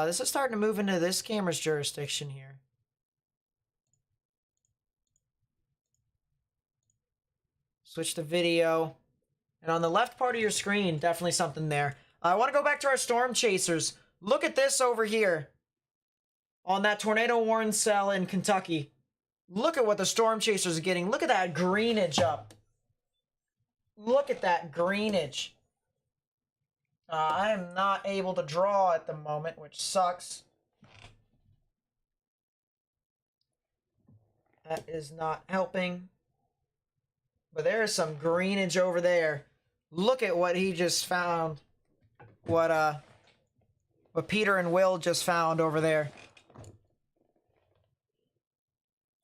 This is starting to move into this camera's jurisdiction here. Switch to video. And on the left part of your screen, definitely something there. I want to go back to our storm chasers. Look at this over here. On that tornado warned cell in Kentucky. Look at what the storm chasers are getting. Look at that greenage up. Look at that greenage. I am not able to draw at the moment, which sucks. That is not helping. But there is some greenage over there. Look at what he just found. What Peter and Will just found over there.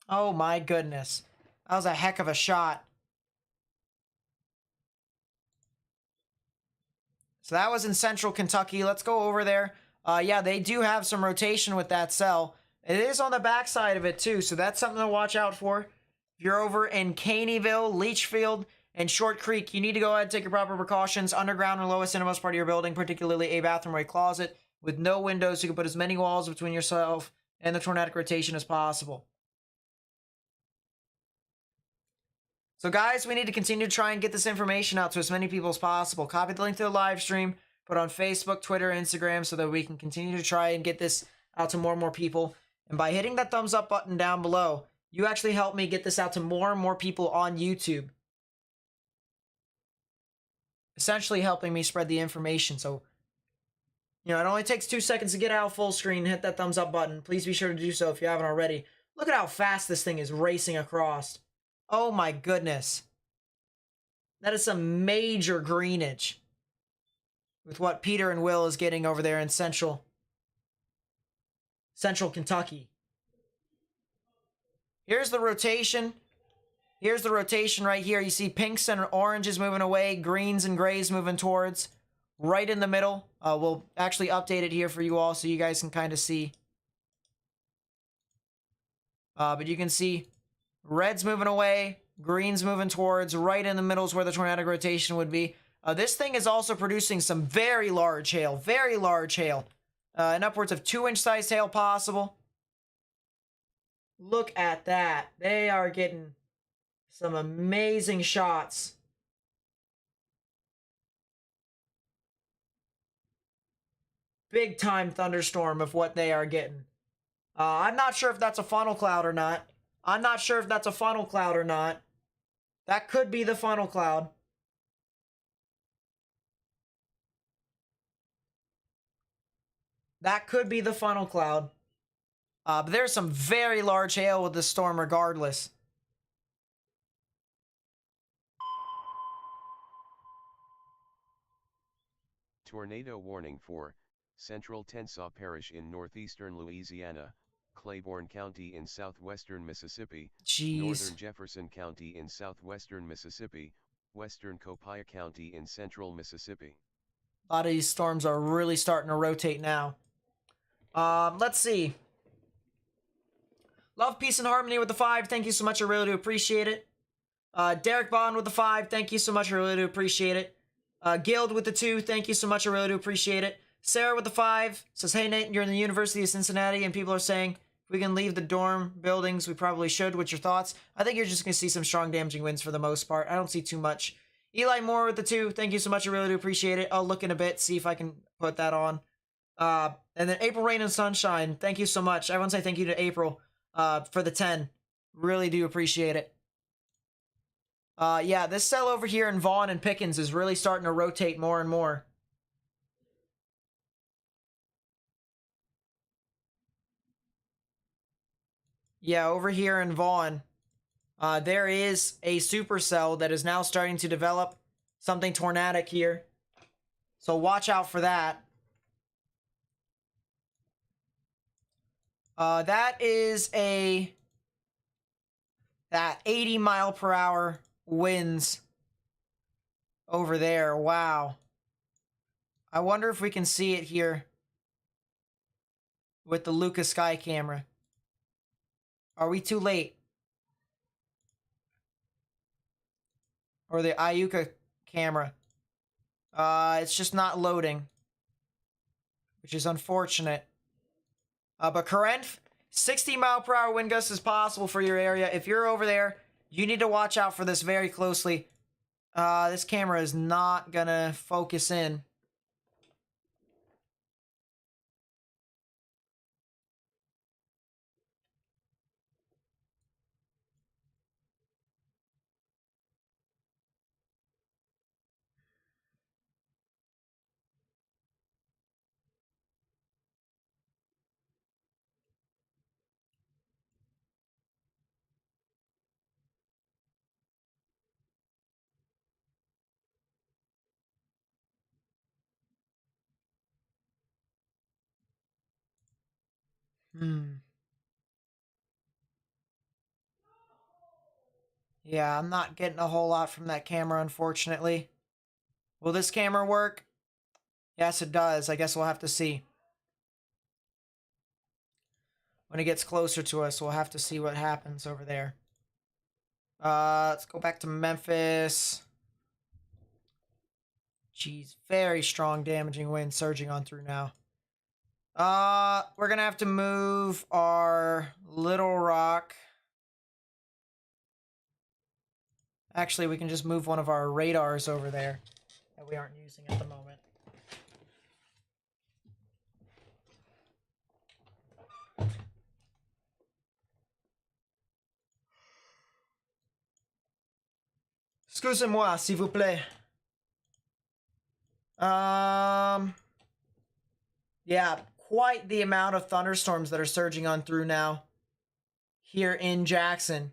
Oh my goodness. That was a heck of a shot. So that was in central Kentucky. Let's go over there. Yeah, they do have some rotation with that cell. It is on the backside of it too, so that's something to watch out for. If you're over in Caneyville, Leachfield, and Short Creek, you need to go ahead and take your proper precautions. Underground or lowest innermost part of your building, particularly a bathroom or a closet with no windows, so you can put as many walls between yourself and the tornadic rotation as possible. So guys, we need to continue to try and get this information out to as many people as possible. Copy the link to the live stream, put it on Facebook, Twitter, Instagram, so that we can continue to try and get this out to more and more people. And by hitting that thumbs up button down below, you actually help me get this out to more and more people on YouTube. Essentially helping me spread the information. So, you know, it only takes 2 seconds to get out full screen, hit that thumbs up button. Please be sure to do so if you haven't already. Look at how fast this thing is racing across. Oh my goodness. That is some major greenage with what Peter and Will is getting over there in central Kentucky. Here's the rotation. Here's the rotation right here. You see pinks and oranges moving away, greens and grays moving towards. Right in the middle. We'll actually update it here for you all so you guys can kind of see. But you can see reds moving away, greens moving towards. Right in the middle is where the tornadic rotation would be. This thing is also producing some very large hail. Very large hail. And upwards of 2-inch sized hail possible. Look at that. They are getting some amazing shots. Big time thunderstorm of what they are getting. I'm not sure if that's a funnel cloud or not. I'm not sure if that's a funnel cloud or not. That could be the funnel cloud. That could be the funnel cloud. But there's some very large hail with this storm regardless. Tornado warning for Central Tensas Parish in northeastern Louisiana, Claiborne County in southwestern Mississippi, Jeez. northern Jefferson County in southwestern Mississippi, western Copiah County in central Mississippi. A lot of these storms are really starting to rotate now. Let's see. Love, peace, and harmony with the 5. Thank you so much. I really do appreciate it. Derek Bond with the 5. Thank you so much. I really do appreciate it. Guild with the 2. Thank you so much. I really do appreciate it. Sarah with the 5 says, hey, Nate, you're in the University of Cincinnati, and people are saying if we can leave the dorm buildings, we probably should. What's your thoughts? I think you're just going to see some strong damaging winds for the most part. I don't see too much. Eli Moore with the 2. Thank you so much. I really do appreciate it. I'll look in a bit, see if I can put that on. And then April Rain and Sunshine. Thank you so much. I want to say thank you to April for the 10. Really do appreciate it. Yeah, this cell over here in Vaughn and Pickens is really starting to rotate more and more. Yeah, over here in Vaughn, there is a supercell that is now starting to develop something tornadic here. So watch out for that. That is that 80 mile per hour winds over there. Wow. I wonder if we can see it here with the Lucas Sky camera. Are we too late? Or the Iuka camera? It's just not loading, which is unfortunate. But Corinth, 60 mile per hour wind gusts is possible for your area. If you're over there, you need to watch out for this very closely. This camera is not gonna focus in. Yeah, I'm not getting a whole lot from that camera, unfortunately. Will this camera work? Yes, it does. I guess we'll have to see. When it gets closer to us, we'll have to see what happens over there. Let's go back to Memphis. Jeez, very strong damaging wind surging on through now. We're gonna have to move our Little Rock. Actually, we can just move one of our radars over there that we aren't using at the moment. Excusez-moi, s'il vous plaît. Yeah, quite the amount of thunderstorms that are surging on through now here in Jackson.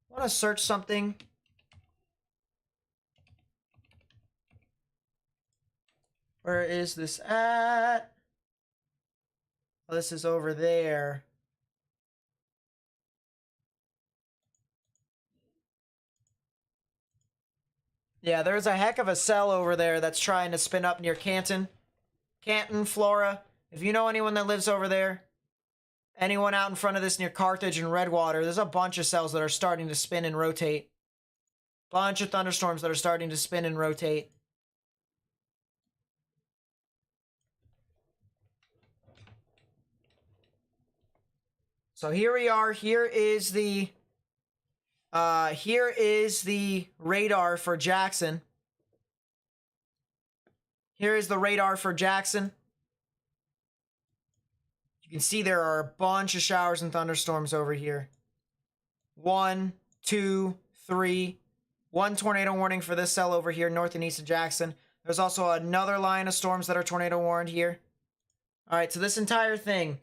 I want to search something. Where is this at? Oh, this is over there. Yeah, there's a heck of a cell over there that's trying to spin up near Canton. Canton, Flora. If you know anyone that lives over there, anyone out in front of this near Carthage and Redwater, there's a bunch of cells that are starting to spin and rotate. Bunch of thunderstorms that are starting to spin and rotate. So here we are. Here is the radar for Jackson. Here is the radar for Jackson. You can see there are a bunch of showers and thunderstorms over here. 1, 2, 3. 1 tornado warning for this cell over here, north and east of Jackson. There's also another line of storms that are tornado warned here. All right, so this entire thing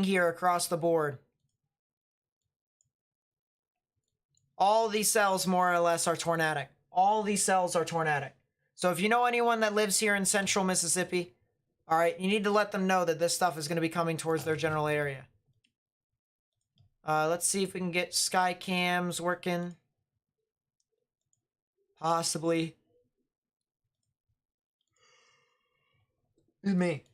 here across the board, all these cells more or less are tornadic. All these cells are tornadic. So if you know anyone that lives here in central Mississippi, all right, you need to let them know that this stuff is going to be coming towards their general area. Let's see if we can get sky cams working. Possibly. Excuse me.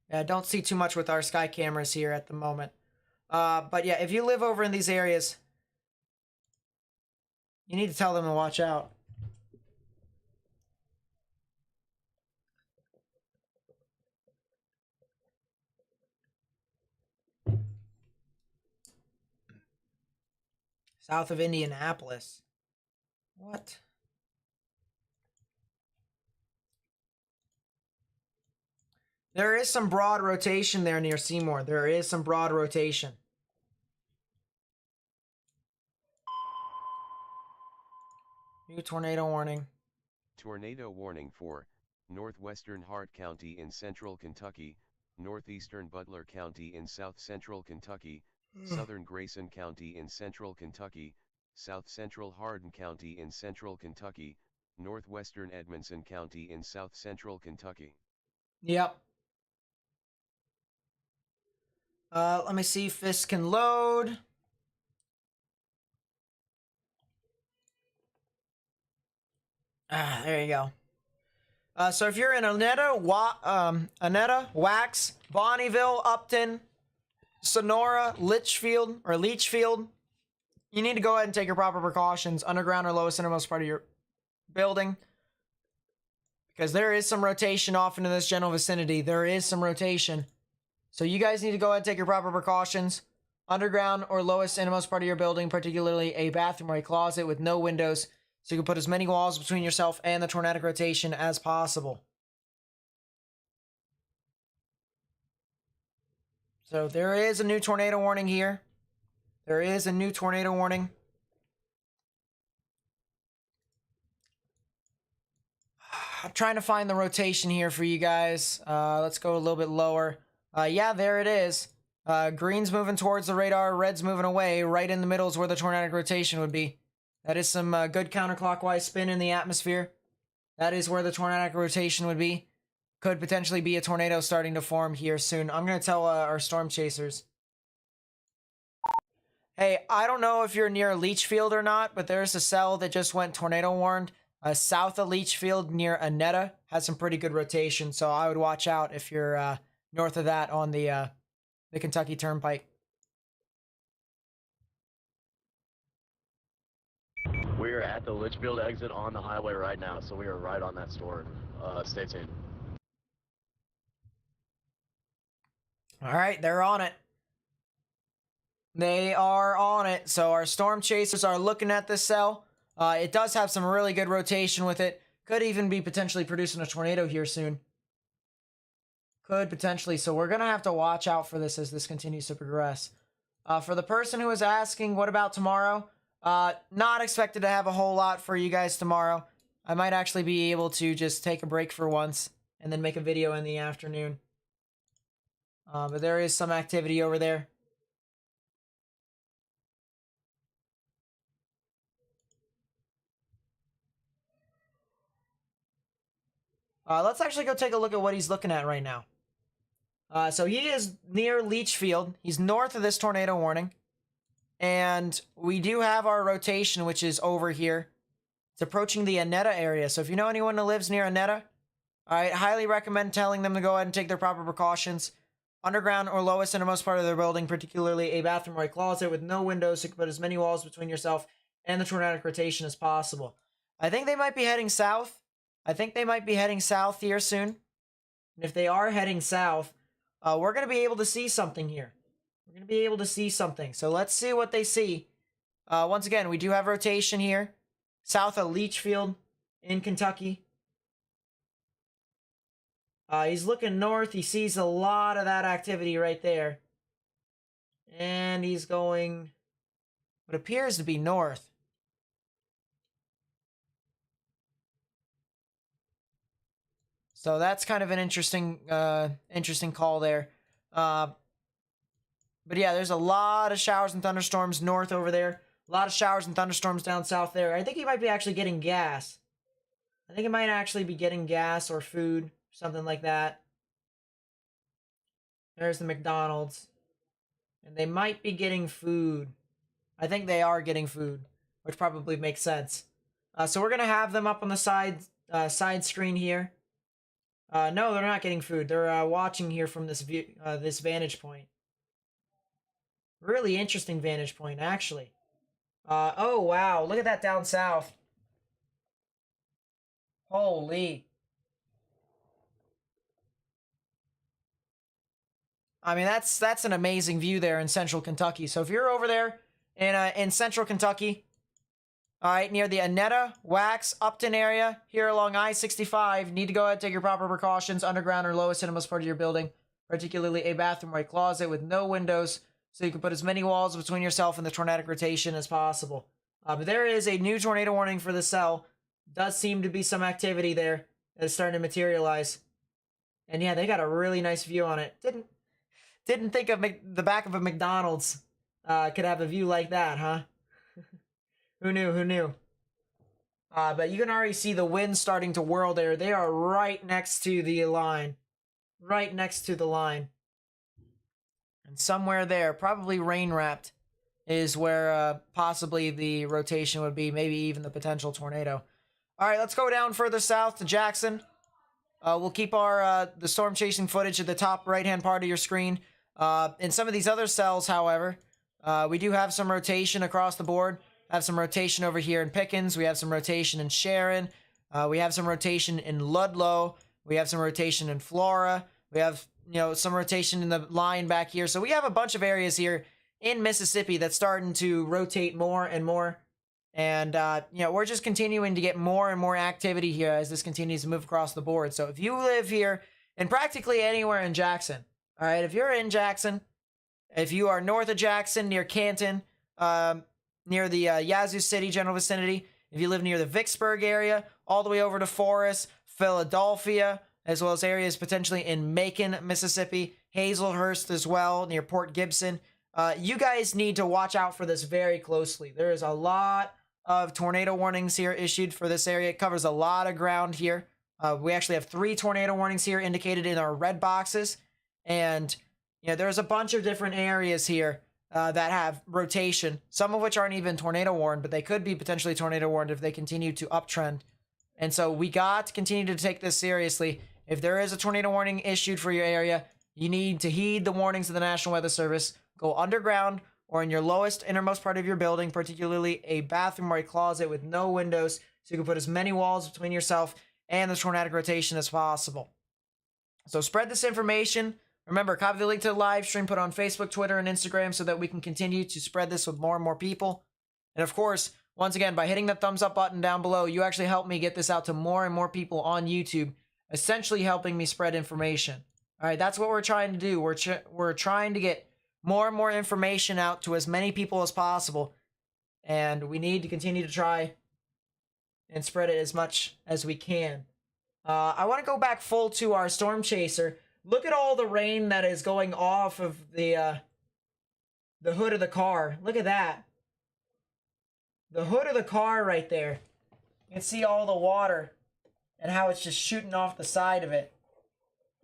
Yeah, I don't see too much with our sky cameras here at the moment. But yeah, if you live over in these areas, you need to tell them to watch out. South of Indianapolis. What? There is some broad rotation there near Seymour. There is some broad rotation. New tornado warning. Tornado warning for northwestern Hart County in central Kentucky, northeastern Butler County in south central Kentucky, southern Grayson County in central Kentucky, south central Hardin County in central Kentucky, northwestern Edmonson County in south central Kentucky. Yep. Let me see if this can load. There you go. So if you're in Annetta, Wax, Bonneville, Upton, Sonora, Leachfield, you need to go ahead and take your proper precautions, underground or lowest innermost part of your building, because there is some rotation off into this general vicinity. There is some rotation. So you guys need to go ahead and take your proper precautions. Underground or lowest innermost part of your building, particularly a bathroom or a closet with no windows, so you can put as many walls between yourself and the tornadic rotation as possible. So there is a new tornado warning here. There is a new tornado warning. I'm trying to find the rotation here for you guys. Let's go a little bit lower. Yeah, there it is. Green's moving towards the radar, red's moving away. Right in the middle is where the tornadic rotation would be. That is some good counterclockwise spin in the atmosphere. That is where the tornadic rotation would be. Could potentially be a tornado starting to form here soon. I'm going to tell our storm chasers. Hey, I don't know if you're near Leachfield or not, but there's a cell that just went tornado warned. South of Leachfield near Annetta has some pretty good rotation, so I would watch out if you're north of that on the Kentucky Turnpike. We're at the Litchfield exit on the highway right now, so we are right on that storm. Stay tuned. All right, they're on it. They are on it. So our storm chasers are looking at this cell. It does have some really good rotation with it. Could even be potentially producing a tornado here soon. Could potentially. So we're going to have to watch out for this as this continues to progress. For the person who was asking, what about tomorrow? Not expected to have a whole lot for you guys tomorrow. I might actually be able to just take a break for once and then make a video in the afternoon. But there is some activity over there. Let's actually go take a look at what he's looking at right now. So he is near Leachfield. He's north of this tornado warning. And we do have our rotation, which is over here. It's approaching the Annetta area. So if you know anyone who lives near Annetta, I highly recommend telling them to go ahead and take their proper precautions. Underground or lowest innermost part of their building, particularly a bathroom or a closet with no windows, so you can put as many walls between yourself and the tornadic rotation as possible. I think they might be heading south. I think they might be heading south here soon. And if they are heading south, we're going to be able to see something here. We're going to be able to see something. So let's see what they see. Once again, we do have rotation here. South of Leachfield in Kentucky. He's looking north. He sees a lot of that activity right there. And he's going what appears to be north. So that's kind of an interesting call there. But yeah, there's a lot of showers and thunderstorms north over there. A lot of showers and thunderstorms down south there. I think he might be actually getting gas. I think he might actually be getting gas or food. Something like that. There's the McDonald's. And they might be getting food. I think they are getting food, which probably makes sense. So we're going to have them up on the side screen here. No, they're not getting food. They're watching here from this view, this vantage point. Really interesting vantage point, actually. Oh, wow. Look at that down south. Holy. I mean, that's an amazing view there in central Kentucky. So if you're over there in central Kentucky, all right, near the Annetta, Wax, Upton area, here along I-65, need to go ahead and take your proper precautions, underground or lowest innermost part of your building, particularly a bathroom or a closet with no windows, so you can put as many walls between yourself and the tornadic rotation as possible. But there is a new tornado warning for the cell. Does seem to be some activity there that's starting to materialize. And yeah, they got a really nice view on it. Didn't think of the back of a McDonald's could have a view like that, huh? Who knew? But you can already see the wind starting to whirl there. They are right next to the line. Right next to the line. And somewhere there, probably rain-wrapped, is where possibly the rotation would be. Maybe even the potential tornado. All right, let's go down further south to Jackson. We'll keep our the storm chasing footage at the top right-hand part of your screen. In some of these other cells, however, we do have some rotation across the board. Have some rotation over here in Pickens. We have some rotation in Sharon. We have some rotation in Ludlow. We have some rotation in Flora. We have, some rotation in the line back here. So we have a bunch of areas here in Mississippi that's starting to rotate more and more. And, we're just continuing to get more and more activity here as this continues to move across the board. So if you live here and practically anywhere in Jackson, all right, if you're in Jackson, if you are north of Jackson, near Canton, near the Yazoo City general vicinity, if you live near the Vicksburg area, all the way over to Forest, Philadelphia, as well as areas potentially in Macon, Mississippi, Hazelhurst as well, near Port Gibson, you guys need to watch out for this very closely. There is a lot of tornado warnings here issued for this area. It covers a lot of ground here. We actually have 3 tornado warnings here indicated in our red boxes. And, you know, there's a bunch of different areas here that have rotation, some of which aren't even tornado warned, but they could be potentially tornado warned if they continue to uptrend. And so we got to continue to take this seriously. If there is a tornado warning issued for your area, you need to heed the warnings of the National Weather Service. Go underground or in your lowest, innermost part of your building, particularly a bathroom or a closet with no windows, so you can put as many walls between yourself and the tornadic rotation as possible. So spread this information. Remember, copy the link to the live stream, put on Facebook, Twitter, and Instagram so that we can continue to spread this with more and more people. And of course, once again, by hitting the thumbs up button down below, you actually help me get this out to more and more people on YouTube, essentially helping me spread information. All right, that's what we're trying to do. We're trying to get more and more information out to as many people as possible. And we need to continue to try and spread it as much as we can. I want to go back full to our storm chaser. Look at all the rain that is going off of the hood of the car. Look at that. The hood of the car right there. You can see all the water and how it's just shooting off the side of it.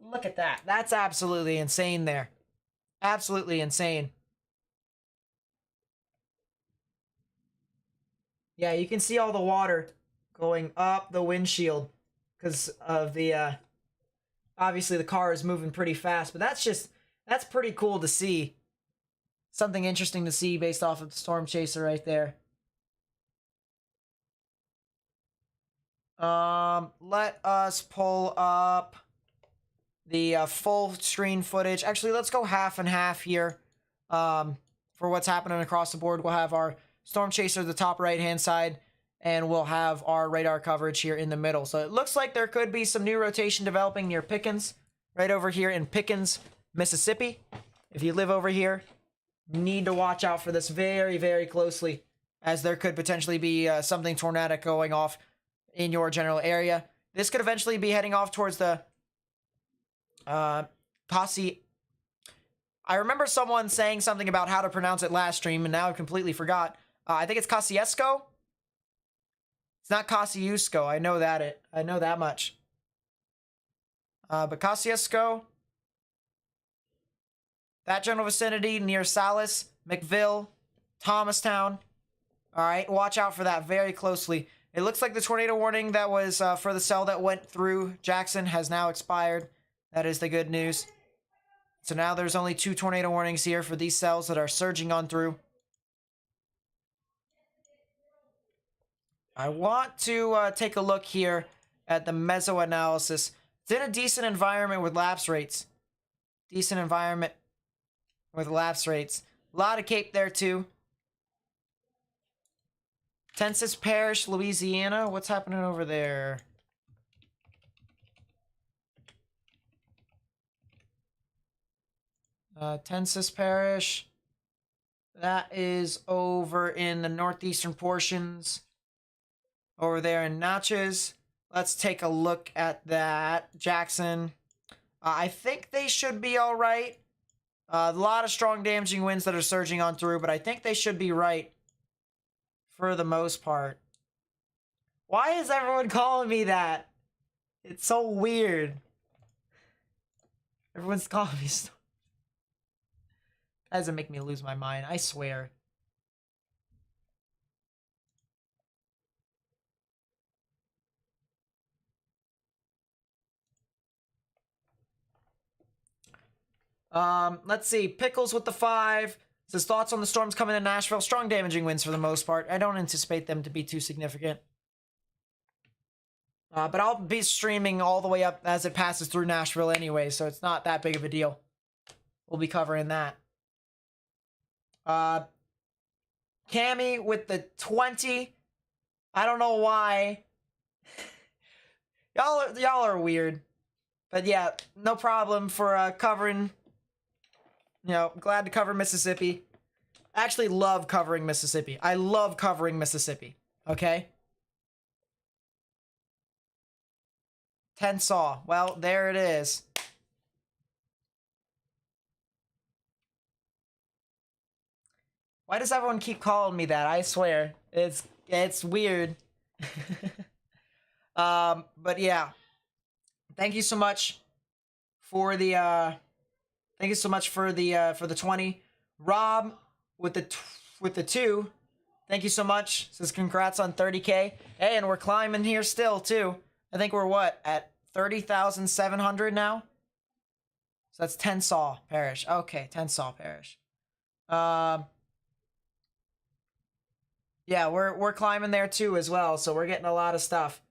Look at that. That's absolutely insane there. Absolutely insane. Yeah, you can see all the water going up the windshield because of the, obviously the car is moving pretty fast, but that's pretty cool to see. Something interesting to see based off of the storm chaser right there. Let us pull up the full screen footage. Actually, let's go half and half here. For what's happening across the board, we'll have our storm chaser at the top right hand side, and we'll have our radar coverage here in the middle. So it looks like there could be some new rotation developing near Pickens, right over here in Pickens, Mississippi. If you live over here, you need to watch out for this very, very closely, as there could potentially be something tornadic going off in your general area. This could eventually be heading off towards the Posse. I remember someone saying something about how to pronounce it last stream, and now I've completely forgot. I think it's Kosciuszko. It's not Kosciuszko. I know that much. But Kosciuszko, that general vicinity near Salis, McVille, Thomastown. All right, watch out for that very closely. It looks like the tornado warning that was for the cell that went through Jackson has now expired. That is the good news. So now there's only 2 tornado warnings here for these cells that are surging on through. I want to take a look here at the Mesoanalysis. It's in a decent environment with lapse rates. Decent environment with lapse rates. A lot of Cape there too. Tensas Parish, Louisiana. What's happening over there? Tensas Parish. That is over in the northeastern portions. Over there in Natchez. Let's take a look at that. Jackson. I think they should be all right. A lot of strong damaging winds that are surging on through, but I think they should be right for the most part. Why is everyone calling me that? It's so weird. Everyone's calling me so. That doesn't make me lose my mind, I swear. Let's see. Pickles with the 5. Says thoughts on the storms coming to Nashville. Strong damaging winds for the most part. I don't anticipate them to be too significant. But I'll be streaming all the way up as it passes through Nashville anyway, so it's not that big of a deal. We'll be covering that. Cammy with the 20. I don't know why. Y'all are weird. But yeah, no problem for covering. You know, glad to cover Mississippi. I actually love covering Mississippi. I love covering Mississippi. Okay? 10 saw. Well, there it is. Why does everyone keep calling me that? I swear. It's It's weird. But yeah. Thank you so much for the thank you so much for the 20. Rob with the 2. Thank you so much. Says congrats on 30K. Hey, and we're climbing here still too. I think we're what, at 30,700 now? So that's Tensall Parish. Okay, Tensall Parish. Yeah, we're climbing there too as well, so we're getting a lot of stuff.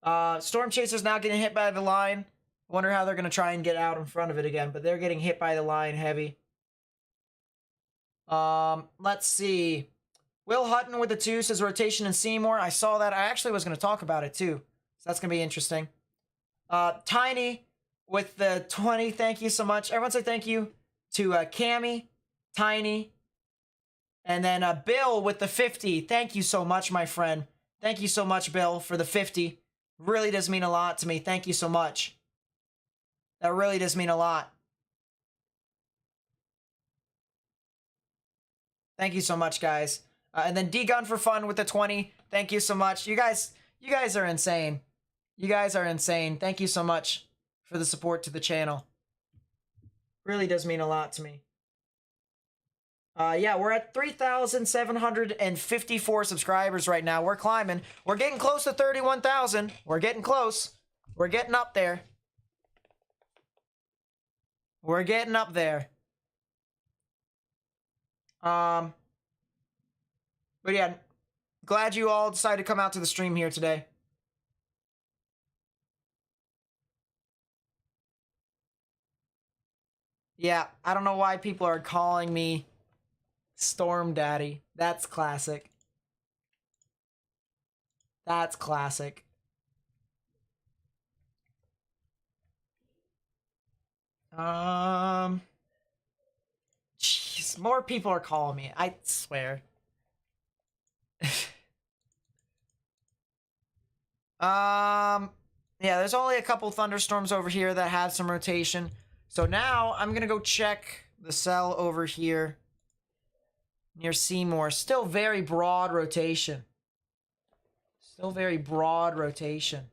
Storm Chaser's now getting hit by the line. Wonder how they're gonna try and get out in front of it again, but they're getting hit by the line heavy. Let's see. Will Hutton with the 2 says rotation in Seymour. I saw that. I actually was gonna talk about it too, so that's gonna be interesting. Tiny with the 20. Thank you so much. Everyone say thank you to Cammy, Tiny, and then Bill with the 50. Thank you so much, my friend. Thank you so much, Bill, for the 50. Really does mean a lot to me. Thank you so much. That really does mean a lot. Thank you so much, guys. And then D-Gun for fun with the 20. Thank you so much. You guys are insane. You guys are insane. Thank you so much for the support to the channel. Really does mean a lot to me. Yeah, we're at 3,754 subscribers right now. We're climbing. We're getting close to 31,000. We're getting close. We're getting up there. We're getting up there. But yeah, glad you all decided to come out to the stream here today. Yeah, I don't know why people are calling me Storm Daddy. That's classic. That's classic. Jeez, more people are calling me. I swear. Yeah, there's only a couple thunderstorms over here that have some rotation. So now I'm gonna go check the cell over here near Seymour. Still very broad rotation. Still very broad rotation.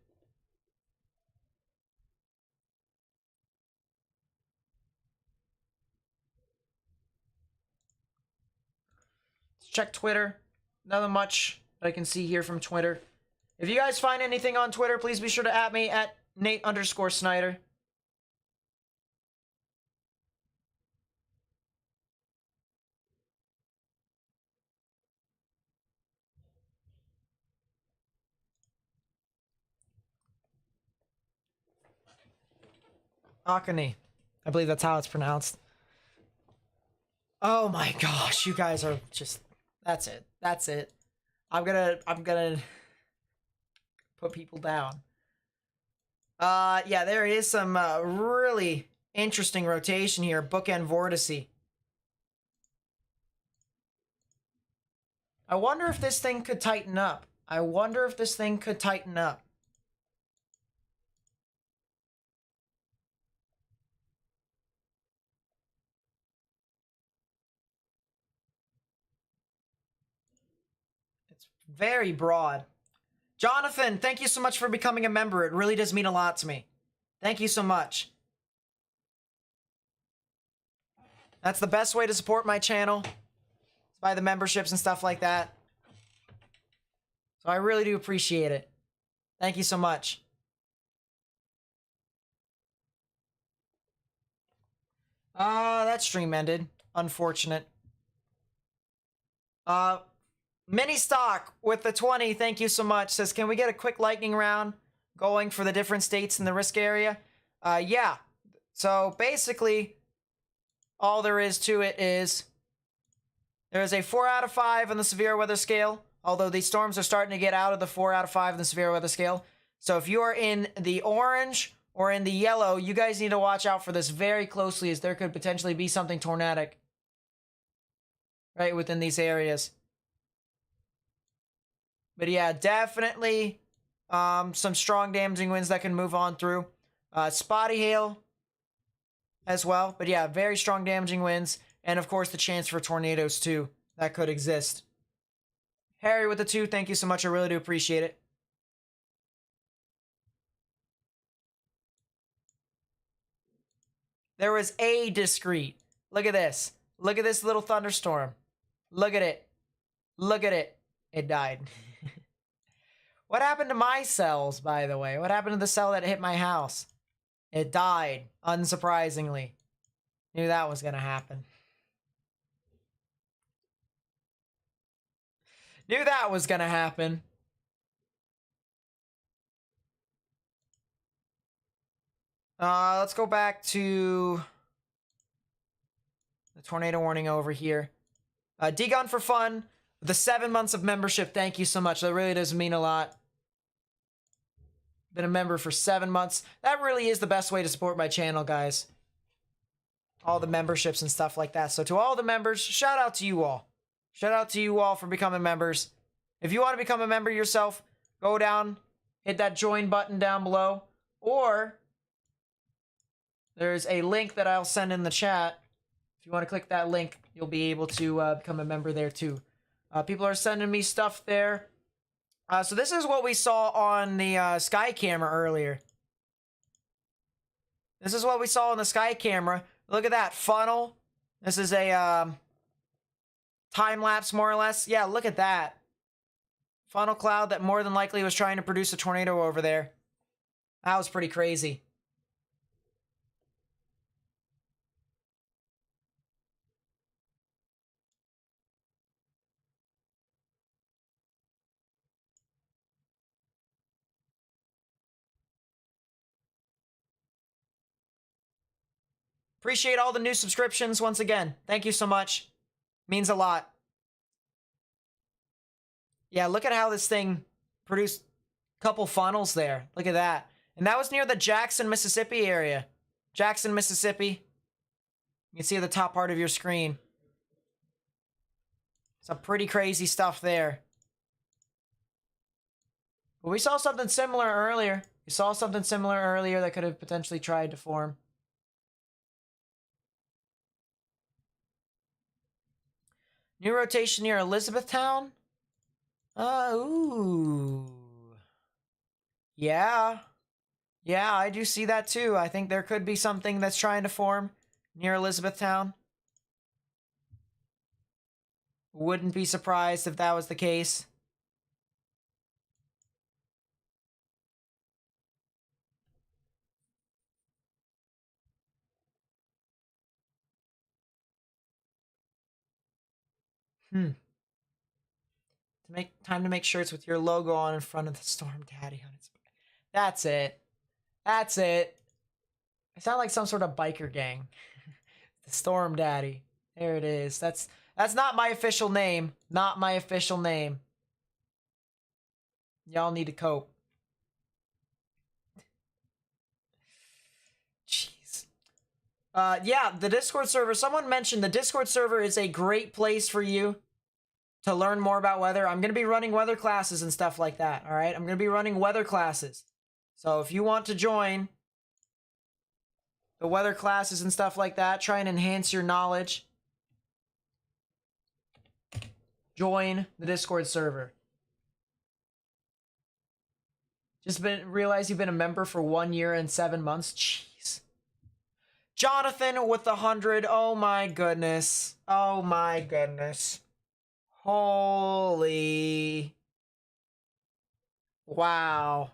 Let's check Twitter. Nothing much that I can see here from Twitter. If you guys find anything on Twitter, please be sure to at me at Nate_Snyder. Akane. I believe that's how it's pronounced. Oh my gosh, you guys are just... That's it. That's it. I'm gonna put people down. Yeah, there is some really interesting rotation here. Bookend vortice. I wonder if this thing could tighten up. I wonder if this thing could tighten up. It's very broad. Jonathan, thank you so much for becoming a member. It really does mean a lot to me. Thank you so much. That's the best way to support my channel. It's by the memberships and stuff like that. So I really do appreciate it. Thank you so much. That stream ended. Unfortunate. Mini Stock with the 20, thank you so much. Says, can we get a quick lightning round going for the different states in the risk area? Yeah. So basically, all there is to it is there's a 4 out of 5 on the severe weather scale, although these storms are starting to get out of the 4 out of 5 on the severe weather scale. So if you are in the orange or in the yellow, you guys need to watch out for this very closely, as there could potentially be something tornadic right within these areas. But yeah, definitely some strong damaging winds that can move on through. Spotty hail as well. But yeah, very strong damaging winds. And of course, the chance for tornadoes too that could exist. Harry with the 2, thank you so much. I really do appreciate it. There was a discrete. Look at this. Look at this little thunderstorm. Look at it. Look at it. It died. What happened to my cells, by the way? What happened to the cell that hit my house? It died, unsurprisingly. Knew that was gonna happen. Knew that was gonna happen. Let's go back to the tornado warning over here. D-Gun for fun. The 7 months of membership. Thank you so much. That really does mean a lot. Been a member for 7 months. That really is the best way to support my channel, guys. All the memberships and stuff like that. So to all the members, shout out to you all. Shout out to you all for becoming members. If you want to become a member yourself, go down, hit that join button down below, or there's a link that I'll send in the chat. If you want to click that link, you'll be able to become a member there too. People are sending me stuff there. So this is what we saw on the sky camera earlier. This is what we saw on the sky camera. Look at that funnel. This is a time lapse, more or less. Yeah, look at that. Funnel cloud that more than likely was trying to produce a tornado over there. That was pretty crazy. Appreciate all the new subscriptions once again. Thank you so much. Means a lot. Yeah, look at how this thing produced a couple funnels there. Look at that. And that was near the Jackson, Mississippi area. Jackson, Mississippi. You can see the top part of your screen. Some pretty crazy stuff there. But we saw something similar earlier. We saw something similar earlier that could have potentially tried to form. New rotation near Elizabethtown? Ooh. Yeah. Yeah, I do see that too. I think there could be something that's trying to form near Elizabethtown. Wouldn't be surprised if that was the case. Time to make shirts with your logo on in front of the Storm Daddy on its. That's it. That's it. I sound like some sort of biker gang. The Storm Daddy. There it is. That's not my official name. Not my official name. Y'all need to cope. Jeez. Yeah, the Discord server. Someone mentioned the Discord server is a great place for you to learn more about weather. I'm going to be running weather classes and stuff like that, all right? I'm going to be running weather classes. So if you want to join the weather classes and stuff like that, try and enhance your knowledge, join the Discord server. Realize you've been a member for 1 year and 7 months. Jeez. Jonathan with the 100. Oh my goodness. Oh my goodness. Holy. Wow.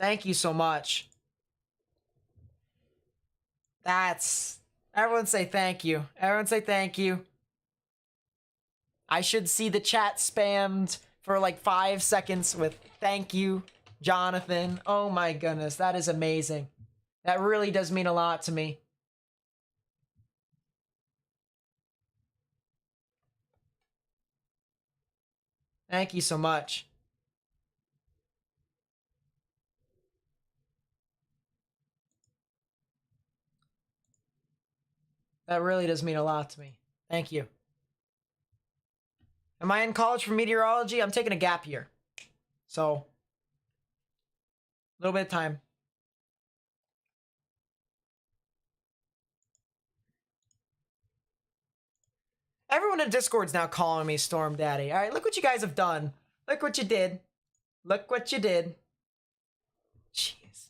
Thank you so much. Everyone say thank you. Everyone say thank you. I should see the chat spammed for like 5 seconds with thank you, Jonathan. Oh my goodness, that is amazing. That really does mean a lot to me. Thank you so much. That really does mean a lot to me. Thank you. Am I in college for meteorology? I'm taking a gap year. So, a little bit of time. Everyone in Discord's now calling me Storm Daddy. All right, look what you guys have done. Look what you did. Look what you did. Jeez.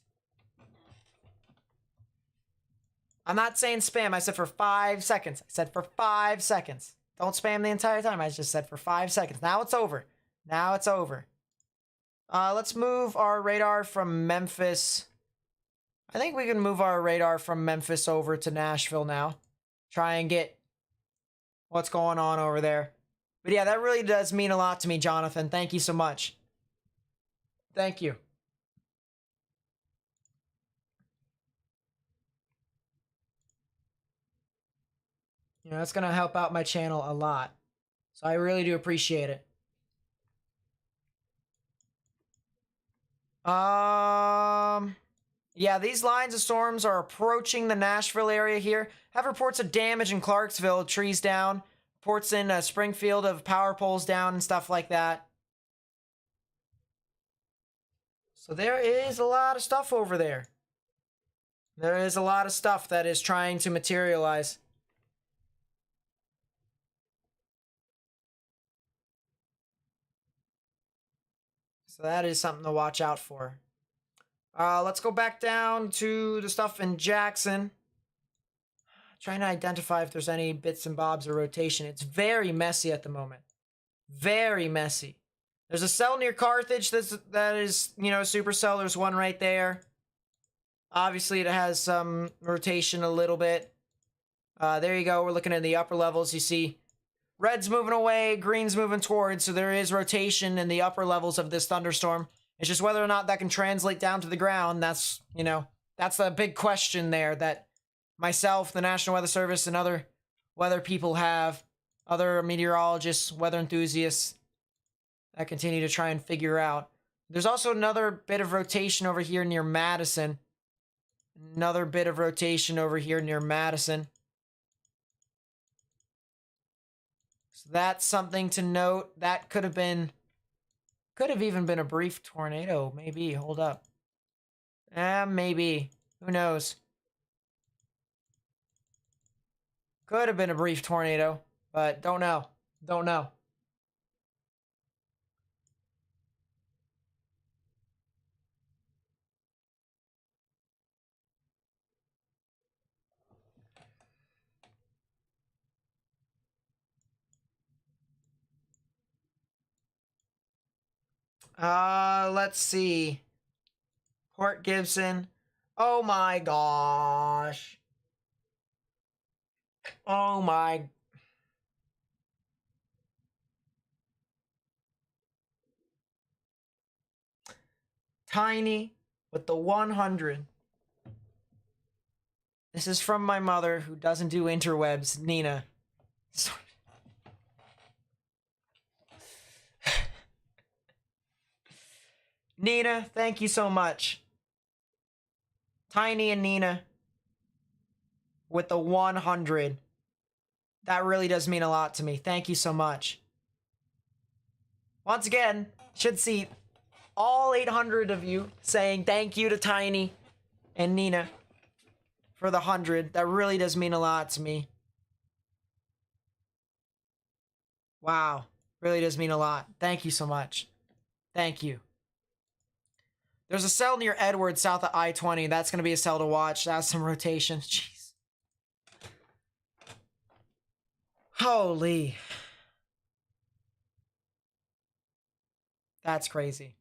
I'm not saying spam. I said for 5 seconds. I said for 5 seconds. Don't spam the entire time. I just said for 5 seconds. Now it's over. Now it's over. Let's move our radar from Memphis. I think we can move our radar from Memphis over to Nashville now. Try and get what's going on over there. But yeah, that really does mean a lot to me, Jonathan. Thank you so much. Thank you. You know, that's going to help out my channel a lot. So I really do appreciate it. Yeah, these lines of storms are approaching the Nashville area here. Have reports of damage in Clarksville, trees down. Reports in Springfield of power poles down and stuff like that. So there is a lot of stuff over there. There is a lot of stuff that is trying to materialize. So that is something to watch out for. Let's go back down to the stuff in Jackson. Trying to identify if there's any bits and bobs of rotation. It's very messy at the moment. Very messy. There's a cell near Carthage that is, you know, supercell. There's one right there. Obviously, it has some rotation a little bit. There you go. We're looking at the upper levels. You see red's moving away, green's moving towards, so there is rotation in the upper levels of this thunderstorm. It's just whether or not that can translate down to the ground. That's, you know, that's the big question there that myself, the National Weather Service, and other weather people have, other meteorologists, weather enthusiasts, that continue to try and figure out. There's also another bit of rotation over here near Madison. Another bit of rotation over here near Madison. So that's something to note. That could have even been a brief tornado. Maybe. Hold up. Maybe. Who knows? Could have been a brief tornado, but don't know. Don't know. Let's see. Port Gibson. Oh my gosh. Oh my. Tiny with the 100. This is from my mother who doesn't do interwebs, Nina. Nina, thank you so much. Tiny and Nina with the 100. That really does mean a lot to me. Thank you so much. Once again, should see all 800 of you saying thank you to Tiny and Nina for the 100. That really does mean a lot to me. Wow. Really does mean a lot. Thank you so much. Thank you. There's a cell near Edwards, south of I-20. That's going to be a cell to watch. That's some rotation. Jeez. Holy. That's crazy.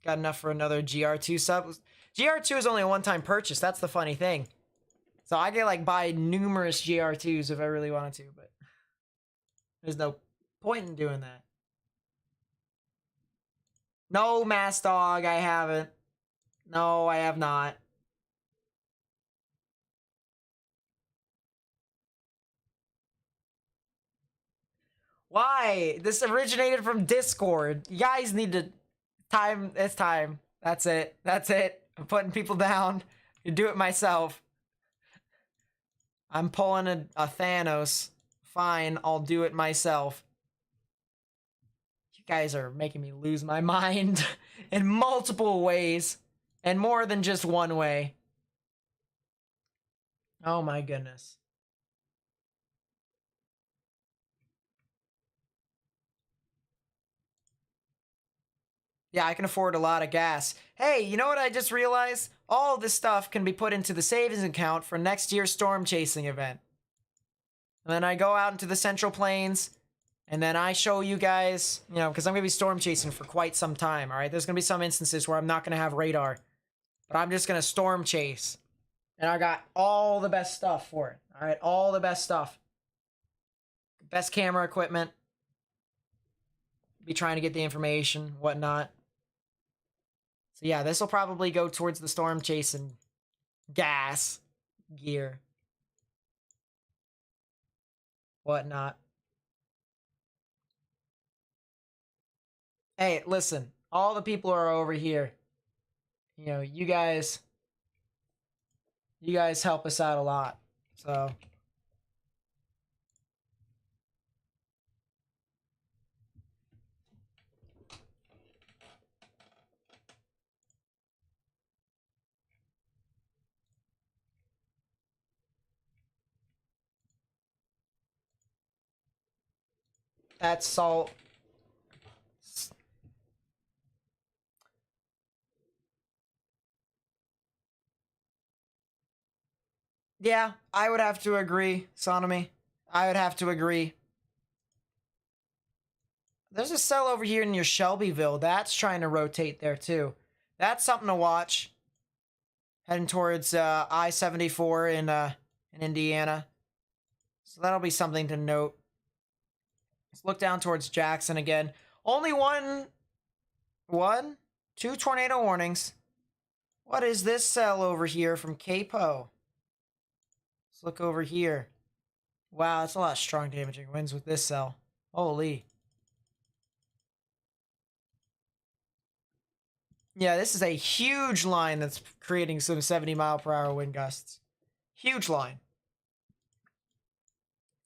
Got enough for another GR2 sub. GR2 is only a one-time purchase. That's the funny thing. So I could like buy numerous GR2s if I really wanted to, but there's no point in doing that. No, Mass Dog, I haven't. No, I have not. Why? This originated from Discord. You guys need to... Time. It's time. That's it. That's it. I'm putting people down. I do it myself. I'm pulling a Thanos. Fine, I'll do it myself. You guys are making me lose my mind in multiple ways. And more than just one way. Oh my goodness. Yeah, I can afford a lot of gas. Hey, you know what I just realized? All this stuff can be put into the savings account for next year's storm chasing event. And then I go out into the Central Plains, and then I show you guys, you know, because I'm going to be storm chasing for quite some time, all right? There's going to be some instances where I'm not going to have radar, but I'm just going to storm chase. And I got all the best stuff for it, all right? All the best stuff. Best camera equipment. Be trying to get the information, whatnot. So yeah, this will probably go towards the storm chasing gas gear. Whatnot. Hey, listen, all the people who are over here, you know, you guys help us out a lot. So that's salt. Yeah, I would have to agree, Sonomy. I would have to agree. There's a cell over here near Shelbyville that's trying to rotate there too. That's something to watch. Heading towards I-74 in Indiana. So that'll be something to note. Let's look down towards Jackson again. Only two tornado warnings. What is this cell over here from Capo? Let's look over here. Wow, that's a lot of strong damaging winds with this cell. Holy. Yeah, this is a huge line that's creating some 70-mile-per-hour wind gusts. Huge line.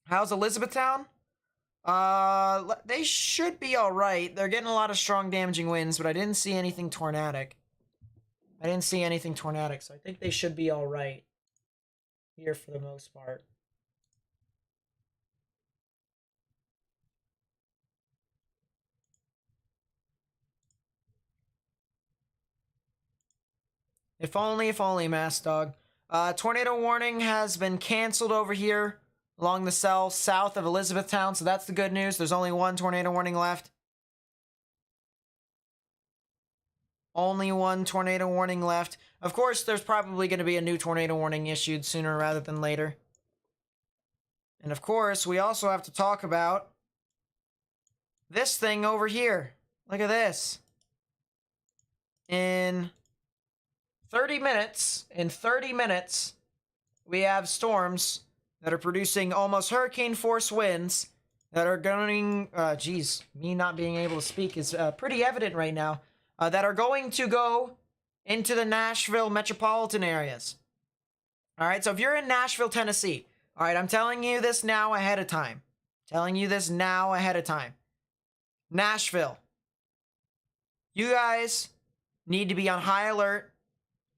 How's Elizabethtown? They should be all right. They're getting a lot of strong damaging winds, but I didn't see anything tornadic. So I think they should be all right here for the most part. If only, Mass Dog. Tornado warning has been canceled over here along the cell south of Elizabethtown, so that's the good news. There's only one tornado warning left. Only one tornado warning left. Of course, there's probably going to be a new tornado warning issued sooner rather than later. And of course, we also have to talk about this thing over here. Look at this. In 30 minutes, we have storms that are producing almost hurricane force winds that are going, me not being able to speak is pretty evident right now, that are going to go into the Nashville metropolitan areas. All right, so if you're in Nashville, Tennessee, all right, I'm telling you this now ahead of time. Nashville, you guys need to be on high alert.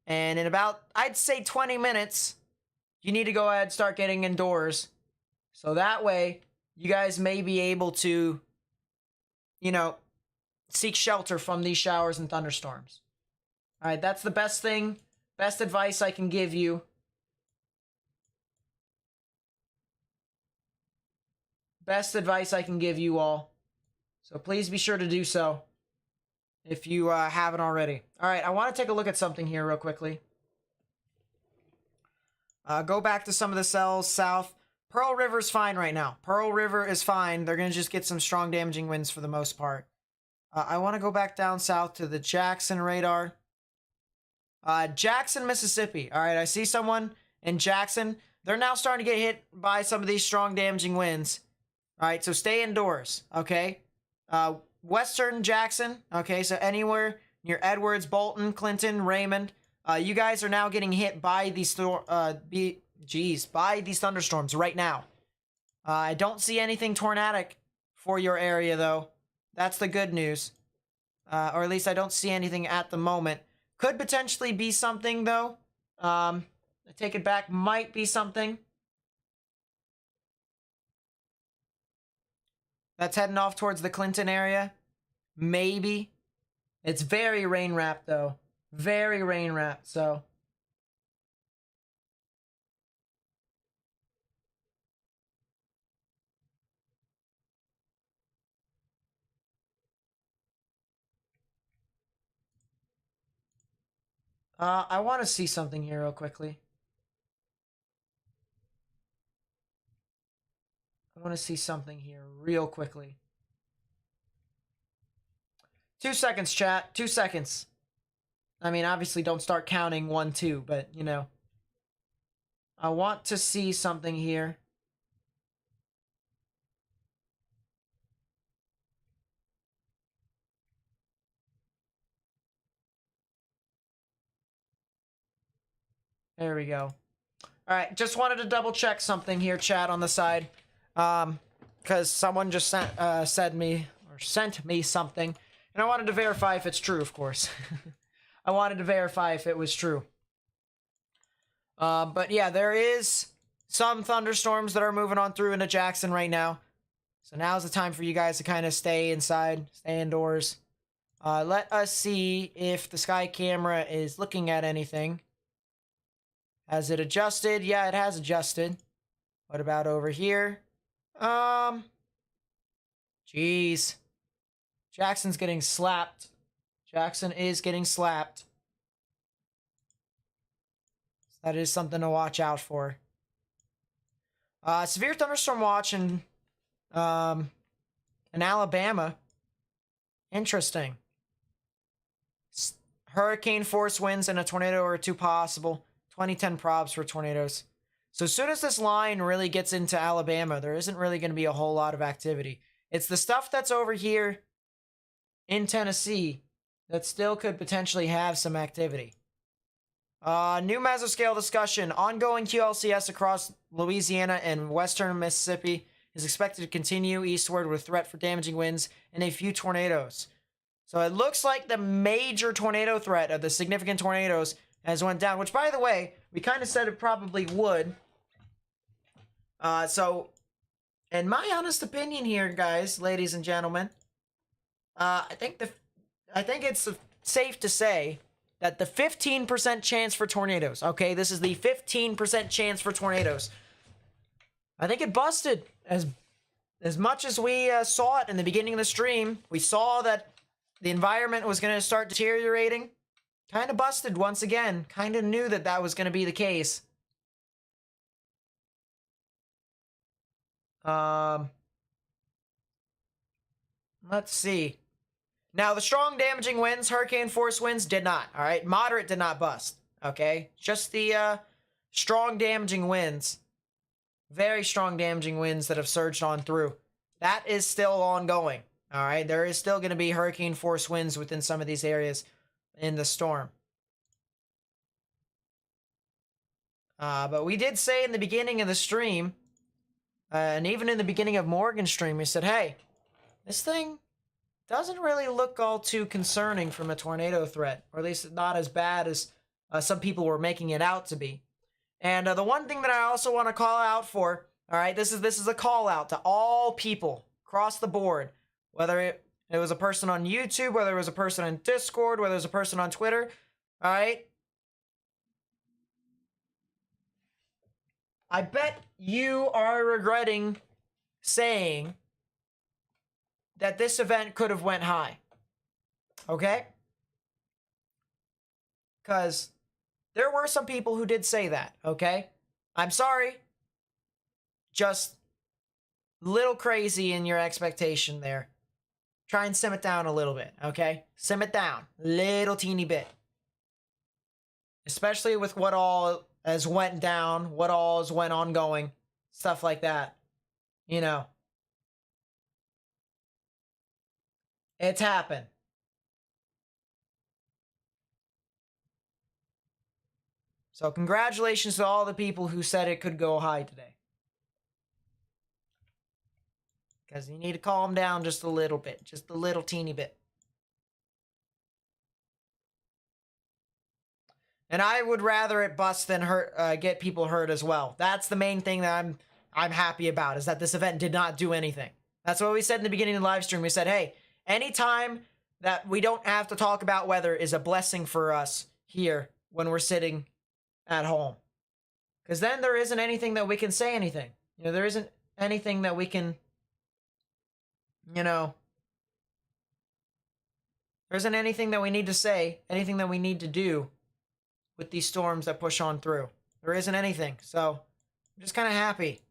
And in about, I'd say 20 minutes, you need to go ahead and start getting indoors. So that way, you guys may be able to, you know, seek shelter from these showers and thunderstorms. All right, that's the best advice I can give you. Best advice I can give you all. So please be sure to do so if you haven't already. All right, I want to take a look at something here real quickly. Go back to some of the cells south. Pearl River's fine right now. Pearl River is fine. They're going to just get some strong damaging winds for the most part. I want to go back down south to the Jackson radar. Jackson, Mississippi. All right, I see someone in Jackson. They're now starting to get hit by some of these strong damaging winds. All right, so stay indoors, okay? Western Jackson, okay, so anywhere near Edwards, Bolton, Clinton, Raymond, you guys are now getting hit by these by these thunderstorms right now. I don't see anything tornadic for your area though. That's the good news. Or at least I don't see anything at the moment. Could potentially be something though. I take it back, might be something. That's heading off towards the Clinton area. Maybe. It's very rain wrapped though. Very rain wrapped, so. I want to see something here real quickly. I want to see something here real quickly. 2 seconds, chat. 2 seconds. I mean, obviously don't start counting 1, 2, but, you know. I want to see something here. There we go. All right, just wanted to double check something here, chat, on the side. Because someone just sent me something. And I wanted to verify if it's true, of course. I wanted to verify if it was true. But yeah, there is some thunderstorms that are moving on through into Jackson right now. So now's the time for you guys to kind of stay inside, stay indoors. Let us see if the sky camera is looking at anything. Has it adjusted? Yeah, it has adjusted. What about over here? Jeez. Jackson's getting slapped. Jackson is getting slapped. That is something to watch out for. Severe thunderstorm watch in Alabama. Interesting. Hurricane force winds and a tornado are 2 possible. 2010 probs for tornadoes. So as soon as this line really gets into Alabama, there isn't really going to be a whole lot of activity. It's the stuff that's over here in Tennessee that still could potentially have some activity. New mesoscale discussion. Ongoing QLCS across Louisiana and western Mississippi is expected to continue eastward with threat for damaging winds and a few tornadoes. So it looks like the major tornado threat of the significant tornadoes has went down, which, by the way, we kind of said it probably would. So, in my honest opinion here, guys, ladies and gentlemen, I think it's safe to say that the 15% chance for tornadoes, okay, this is the 15% chance for tornadoes. I think it busted as much as we saw it in the beginning of the stream. We saw that the environment was going to start deteriorating. Kind of busted once again. Kind of knew that that was going to be the case. Let's see. Now, the strong damaging winds, hurricane force winds, did not. All right, moderate did not bust. Okay, just the strong damaging winds. Very strong damaging winds that have surged on through. That is still ongoing. All right, there is still going to be hurricane force winds within some of these areas in the storm. But we did say in the beginning of the stream, and even in the beginning of Morgan's stream, we said, hey, this thing doesn't really look all too concerning from a tornado threat, or at least not as bad as some people were making it out to be. And the one thing that I also want to call out for, all right, this is a call out to all people across the board, whether it was a person on YouTube, whether it was a person on Discord, whether it was a person on Twitter, all right? I bet you are regretting saying that this event could have went high. Okay? Because there were some people who did say that, okay? I'm sorry. Just a little crazy in your expectation there. Try and sim it down a little bit, okay? Sim it down. Little teeny bit. Especially with what all has went down, what all has went ongoing, stuff like that. You know. It's happened. So congratulations to all the people who said it could go high today. Because you need to calm down just a little bit. Just a little teeny bit. And I would rather it bust than hurt, get people hurt as well. That's the main thing that I'm happy about, is that this event did not do anything. That's what we said in the beginning of the live stream. We said, hey, anytime that we don't have to talk about weather is a blessing for us here when we're sitting at home. Because then there isn't anything that we can say anything. You know, there isn't anything that we can, you know, there isn't anything that we need to say, anything that we need to do with these storms that push on through. There isn't anything. So I'm just kind of happy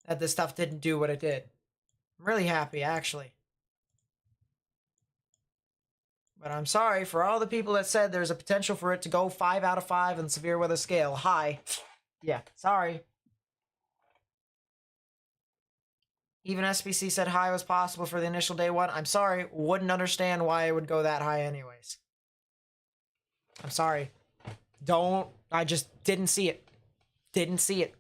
that this stuff didn't do what it did. I'm really happy, actually. But I'm sorry for all the people that said there's a potential for it to go 5 out of 5 on severe weather scale. High. Yeah, sorry. Even SBC said high was possible for the initial day one. I'm sorry. Wouldn't understand why it would go that high anyways. I'm sorry. I just didn't see it. Didn't see it.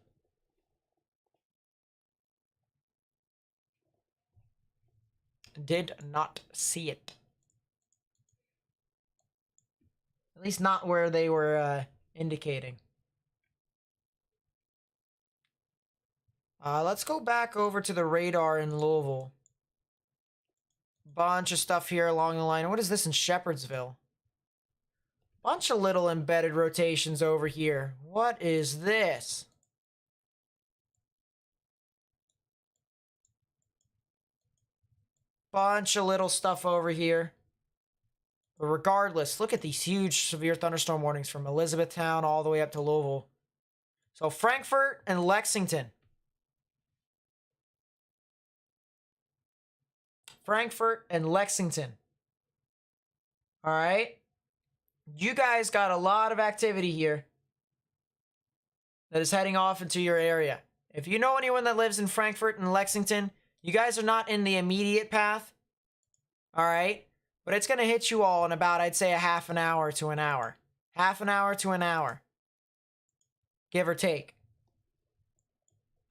Did not see it. At least not where they were indicating. Let's go back over to the radar in Louisville. Bunch of stuff here along the line. What is this in Shepherdsville? Bunch of little embedded rotations over here. What is this? Bunch of little stuff over here. But regardless, look at these huge severe thunderstorm warnings from Elizabethtown all the way up to Louisville. So Frankfort and Lexington. Frankfort and Lexington. All right. You guys got a lot of activity here that is heading off into your area. If you know anyone that lives in Frankfort and Lexington, you guys are not in the immediate path. All right. But it's going to hit you all in about, I'd say, a half an hour to an hour. Half an hour to an hour. Give or take.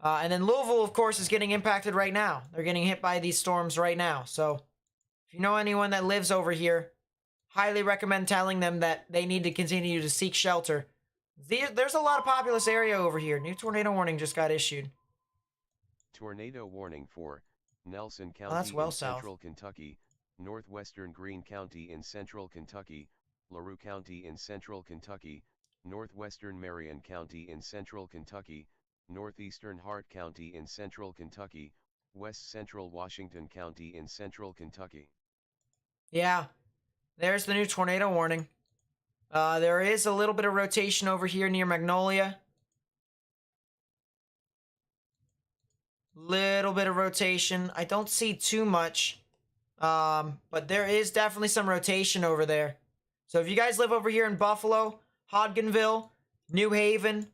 And then Louisville, of course, is getting impacted right now. They're getting hit by these storms right now. So if you know anyone that lives over here, highly recommend telling them that they need to continue to seek shelter. There's a lot of populous area over here. New tornado warning just got issued. Tornado warning for Nelson Oh, that's County well in south. central Kentucky, northwestern Greene County in central Kentucky, LaRue County in central Kentucky, northwestern Marion County in central Kentucky, northeastern Hart County in central Kentucky, west central Washington County in central Kentucky. Yeah, there's the new tornado warning. There is a little bit of rotation over here near Magnolia. Little bit of rotation. I don't see too much. But there is definitely some rotation over there. So if you guys live over here in Buffalo, Hodgenville, New Haven,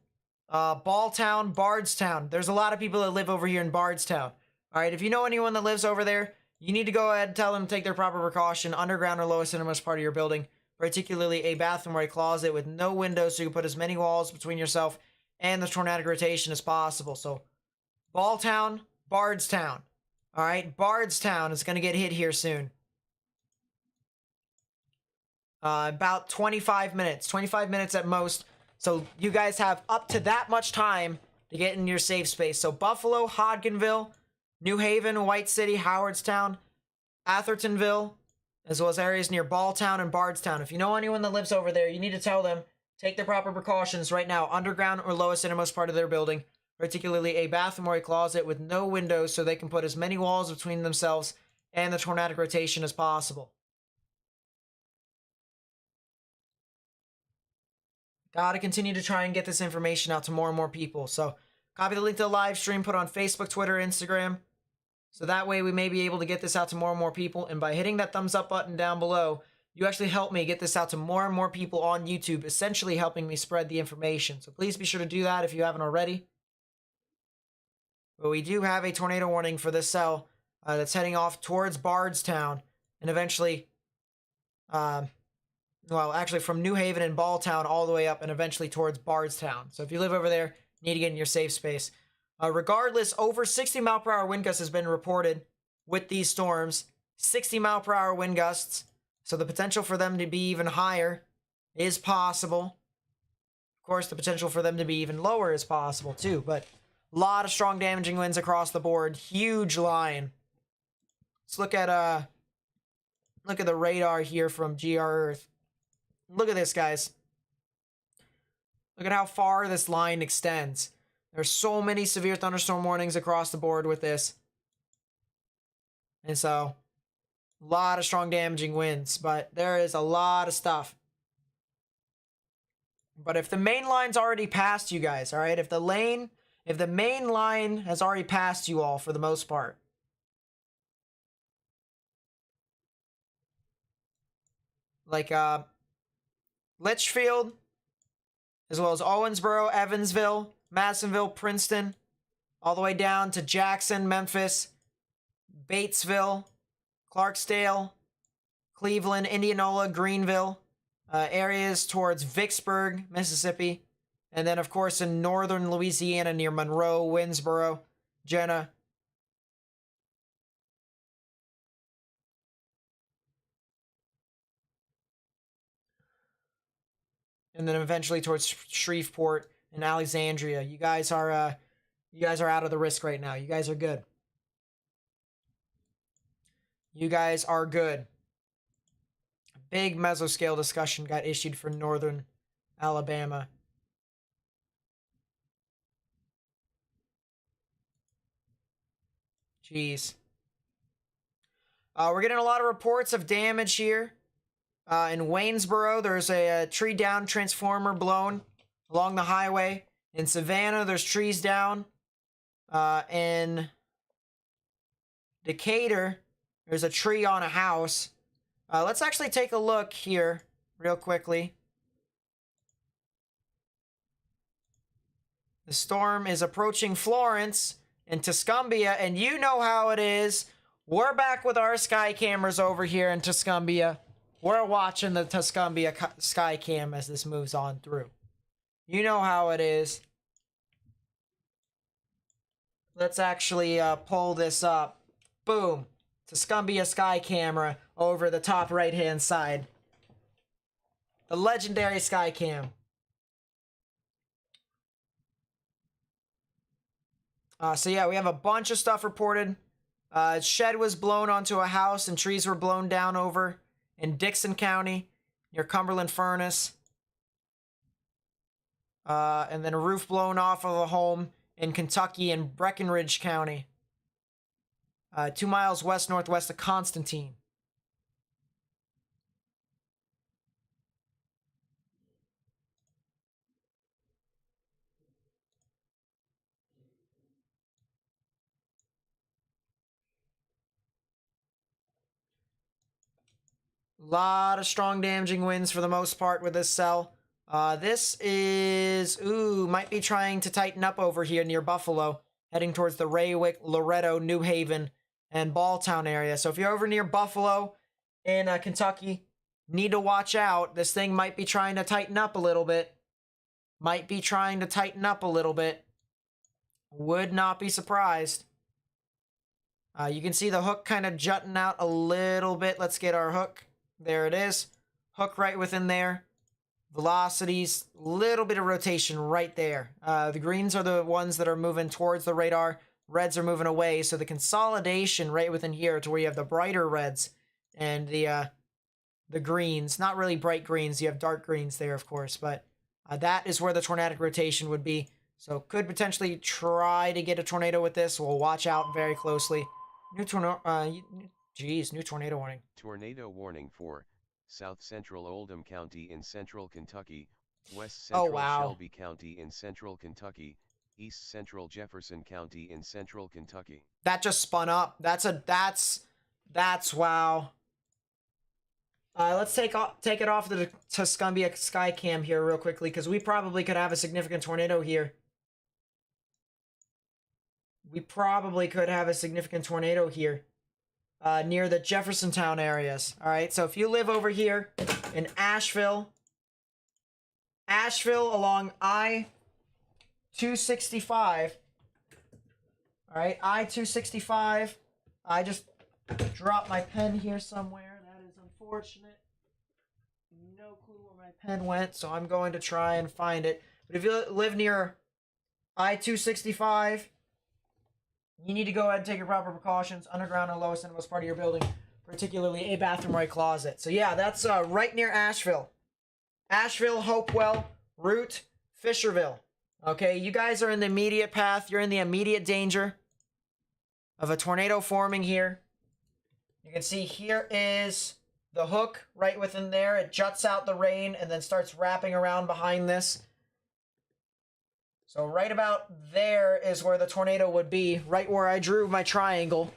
Balltown, Bardstown, there's a lot of people that live over here in Bardstown. All right, if you know anyone that lives over there, you need to go ahead and tell them to take their proper precaution. Underground or lowest innermost part of your building, particularly a bathroom or a closet with no windows, so you can put as many walls between yourself and the tornadic rotation as possible. So Balltown, Bardstown. All right, Bardstown is going to get hit here soon. About 25 minutes at most. So you guys have up to that much time to get in your safe space. So Buffalo, Hodgenville, New Haven, White City, Howardstown, Athertonville, as well as areas near Balltown and Bardstown. If you know anyone that lives over there, you need to tell them, take their proper precautions right now, underground or lowest innermost part of their building, particularly a bathroom or a closet with no windows, so they can put as many walls between themselves and the tornadic rotation as possible. Gotta continue to try and get this information out to more and more people. So copy the link to the live stream, put on Facebook, Twitter, Instagram. So that way we may be able to get this out to more and more people. And by hitting that thumbs up button down below, you actually help me get this out to more and more people on YouTube, essentially helping me spread the information. So please be sure to do that if you haven't already. But we do have a tornado warning for this cell that's heading off towards Bardstown and eventually, well, actually from New Haven and Balltown all the way up and eventually towards Bardstown. So if you live over there, you need to get in your safe space. Regardless, over 60 mile per hour wind gusts has been reported with these storms. 60 mile per hour wind gusts. So the potential for them to be even higher is possible. Of course, the potential for them to be even lower is possible too, but a lot of strong damaging winds across the board. Huge line. Let's look at Look at the radar here from GR Earth. Look at this, guys. Look at how far this line extends. There's so many severe thunderstorm warnings across the board with this. And so, a lot of strong damaging winds, but there is a lot of stuff. But if the main line's already passed you guys, all right? If the main line has already passed you all for the most part. Like Litchfield, as well as Owensboro, Evansville, Madisonville, Princeton, all the way down to Jackson, Memphis, Batesville, Clarksdale, Cleveland, Indianola, Greenville, areas towards Vicksburg, Mississippi, and then, of course, in northern Louisiana near Monroe, Winsboro, Jena. And then eventually towards Shreveport and Alexandria. You guys are out of the risk right now. You guys are good. You guys are good. A big mesoscale discussion got issued for northern Alabama. Jeez. We're getting a lot of reports of damage here. In Waynesboro, there's a tree down transformer blown along the highway. In Savannah, there's trees down. In Decatur, there's a tree on a house. Let's actually take a look here real quickly. The storm is approaching Florence and Tuscumbia, and you know how it is. We're back with our sky cameras over here in Tuscumbia. We're watching the Tuscumbia sky cam as this moves on through. You know how it is. Let's actually pull this up. Boom. Tuscumbia sky camera over the top right-hand side. The legendary sky cam. So yeah, we have a bunch of stuff reported. Shed was blown onto a house and trees were blown down over in Dixon County near Cumberland Furnace. And then a roof blown off of a home in Kentucky in Breckinridge County. 2 miles west-northwest of Constantine. Lot of strong damaging winds for the most part with this cell. This is, might be trying to tighten up over here near Buffalo, heading towards the Raywick, Loretto, New Haven, and Balltown area. So if you're over near Buffalo in Kentucky, need to watch out. This thing might be trying to tighten up a little bit. Would not be surprised. You can see the hook kind of jutting out a little bit. Let's get our hook. There it is. Hook right within there. Velocities, little bit of rotation right there. The greens are the ones that are moving towards the radar. Reds are moving away. So the consolidation right within here to where you have the brighter reds and the greens. Not really bright greens. You have dark greens there, of course. But that is where the tornadic rotation would be. So could potentially try to get a tornado with this. We'll watch out very closely. New tornado warning. Tornado warning for South Central Oldham County in Central Kentucky, West Central Shelby County in Central Kentucky, East Central Jefferson County in Central Kentucky. That just spun up. That's wow. Let's take it off the Tuscumbia sky cam here real quickly, because we probably could have a significant tornado here. Near the Jeffersontown areas. All right, so if you live over here in Asheville along I-265, all right, I-265, I just dropped my pen here somewhere. That is unfortunate. No clue where my pen went, so I'm going to try and find it. But if you live near I-265, you need to go ahead and take your proper precautions. Underground and lowest and most part of your building. particularly a bathroom or a closet. So yeah, that's right near Asheville. Asheville, Hopewell, Root, Fisherville. Okay, you guys are in the immediate path. You're in the immediate danger of a tornado forming here. You can see here is the hook right within there. It juts out the rain and then starts wrapping around behind this. So right about there is where the tornado would be, right where I drew my triangle.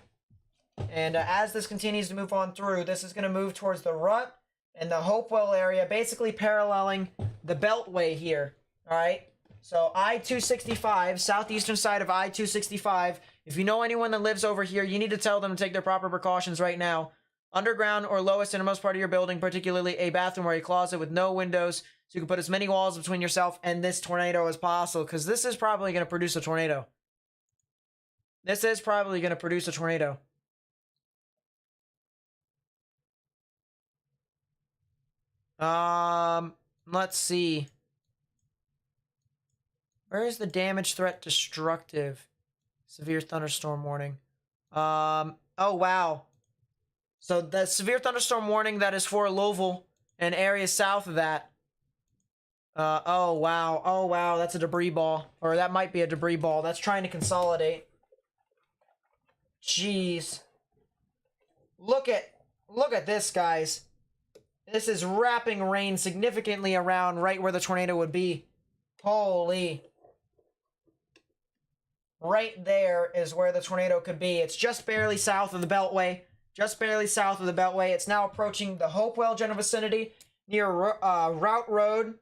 And as this continues to move on through, this is going to move towards the Rut and the Hopewell area, basically paralleling the Beltway here. All right. So I-265, southeastern side of I-265. If you know anyone that lives over here, you need to tell them to take their proper precautions right now. Underground or lowest innermost part of your building, particularly a bathroom or a closet with no windows, so you can put as many walls between yourself and this tornado as possible, because this is probably going to produce a tornado. This is probably going to produce a tornado. Let's see. Where is the damage threat destructive? Severe thunderstorm warning. Oh, wow. So the severe thunderstorm warning that is for Louisville and areas south of that. Oh, wow. Oh, wow. That's a debris ball. Or that might be a debris ball. That's trying to consolidate. Jeez. Look at this, guys. This is wrapping rain significantly around right where the tornado would be. Holy. Right there is where the tornado could be. It's just barely south of the Beltway. Just barely south of the Beltway. It's now approaching the Hopewell general vicinity near Route Road.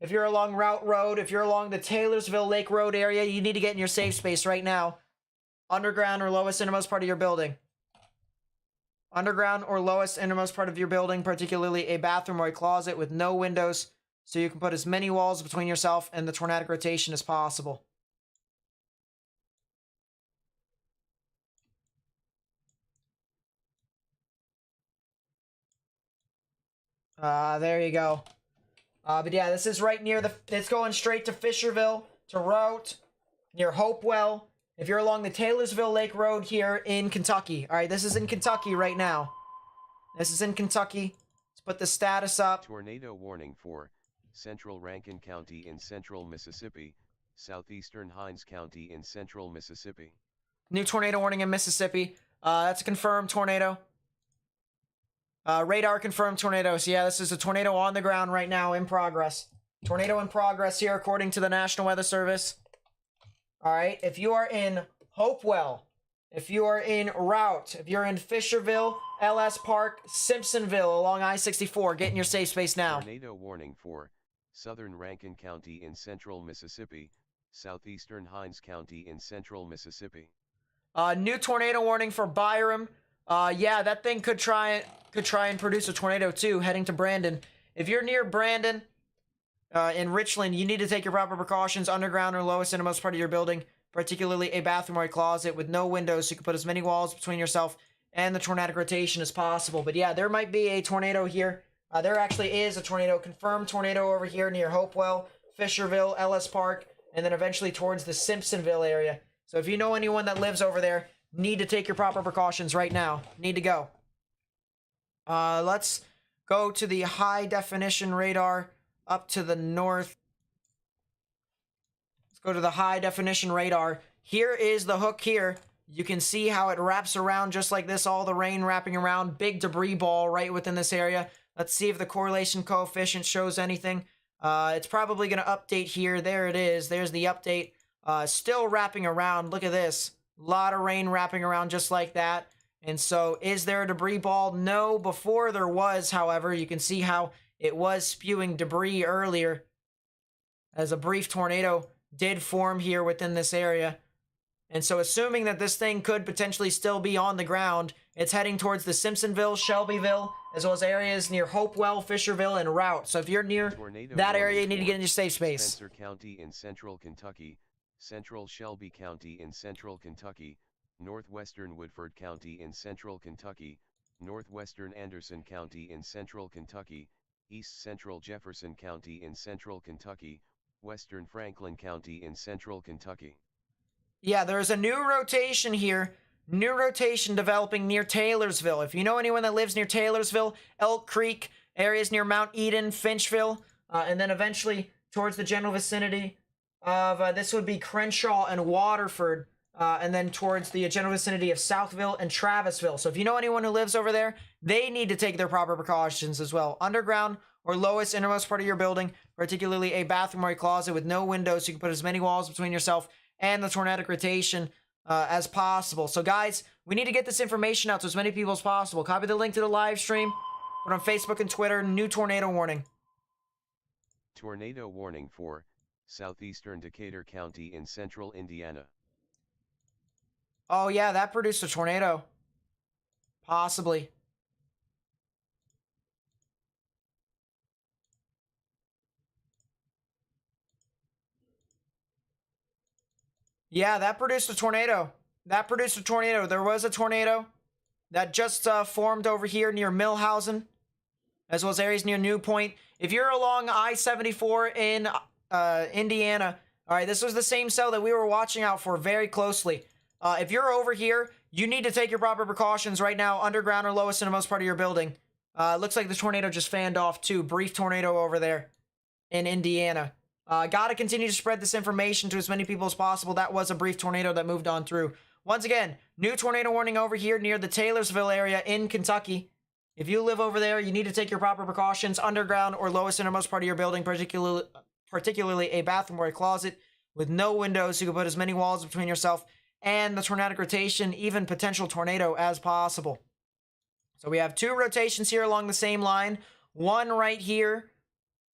If you're along Route Road, if you're along the Taylorsville Lake Road area, you need to get in your safe space right now. Underground or lowest innermost part of your building. Underground or lowest innermost part of your building, particularly a bathroom or a closet with no windows, so you can put as many walls between yourself and the tornadic rotation as possible. There you go. But yeah, this is right near it's going straight to Fisherville, to Route, near Hopewell. If you're along the Taylorsville Lake Road here in Kentucky. All right, this is in Kentucky right now. This is in Kentucky. Let's put the status up. Tornado warning for Central Rankin County in central Mississippi, Southeastern Hinds County in central Mississippi. New tornado warning in Mississippi. That's a confirmed tornado. Radar confirmed tornado. So yeah, this is a tornado on the ground right now in progress. Tornado in progress here according to the National Weather Service. All right, if you are in Hopewell, if you are in Route, if you're in Fisherville, LS Park, Simpsonville along I-64, get in your safe space now. Tornado warning for Southern Rankin County in central Mississippi, Southeastern Hinds County in central Mississippi. New tornado warning for Byram. Yeah, that thing could try and produce a tornado too, heading to Brandon. If you're near Brandon, in Richland, you need to take your proper precautions. Underground or lowest innermost part of your building, particularly a bathroom or a closet with no windows, so you can put as many walls between yourself and the tornadic rotation as possible. But yeah, there might be a tornado here. There actually is a tornado, confirmed tornado over here near Hopewell, Fisherville, Ellis Park, and then eventually towards the Simpsonville area. So if you know anyone that lives over there, need to take your proper precautions right now. Need to go. Let's go to the high definition radar up to the north. Let's go to the high definition radar. Here is the hook here. You can see how it wraps around just like this, all the rain wrapping around, big debris ball right within this area. Let's see if the correlation coefficient shows anything. It's probably going to update here. There it is. There's the update. Still wrapping around. Look at this. A lot of rain wrapping around just like that. And so, is there a debris ball? No. Before there was, however, you can see how it was spewing debris earlier, as a brief tornado did form here within this area. And so, assuming that this thing could potentially still be on the ground, it's heading towards the Simpsonville, Shelbyville, as well as areas near Hopewell, Fisherville, and Route. So if you're near that area, you need to get in your safe space. Spencer County in central Kentucky, central Shelby County in central Kentucky, northwestern Woodford County in central Kentucky, northwestern Anderson County in central Kentucky, east central Jefferson County in central Kentucky, western Franklin County in central Kentucky. Yeah, there's a new rotation here new rotation developing near Taylorsville. If you know anyone that lives near Taylorsville, Elk Creek, areas near Mount Eden, Finchville, and then eventually towards the general vicinity of, this would be Crenshaw and Waterford, and then towards the general vicinity of Southville and Travisville. So if you know anyone who lives over there, they need to take their proper precautions as well. Underground or lowest innermost part of your building, particularly a bathroom or a closet with no windows, so you can put as many walls between yourself and the tornadic rotation as possible. So guys, we need to get this information out to as many people as possible. Copy the link to the live stream, put on Facebook and Twitter, new tornado warning. Tornado warning for southeastern Decatur County in central Indiana. Oh yeah, that produced a tornado. Possibly. Yeah, that produced a tornado. That produced a tornado. There was a tornado that just formed over here near Millhausen, as well as areas near New Point. If you're along I-74 in Indiana, all right, this was the same cell that we were watching out for very closely. If you're over here, you need to take your proper precautions right now, underground or lowest in the most part of your building. Looks like the tornado just fanned off too. Brief tornado over there in Indiana. Gotta continue to spread this information to as many people as possible. That was a brief tornado that moved on through. Once again, new tornado warning over here near the Taylorsville area in Kentucky. If you live over there, you need to take your proper precautions, underground or lowest innermost part of your building, particularly a bathroom or a closet with no windows, so you can put as many walls between yourself and the tornadic rotation, even potential tornado, as possible. So we have two rotations here along the same line, one right here,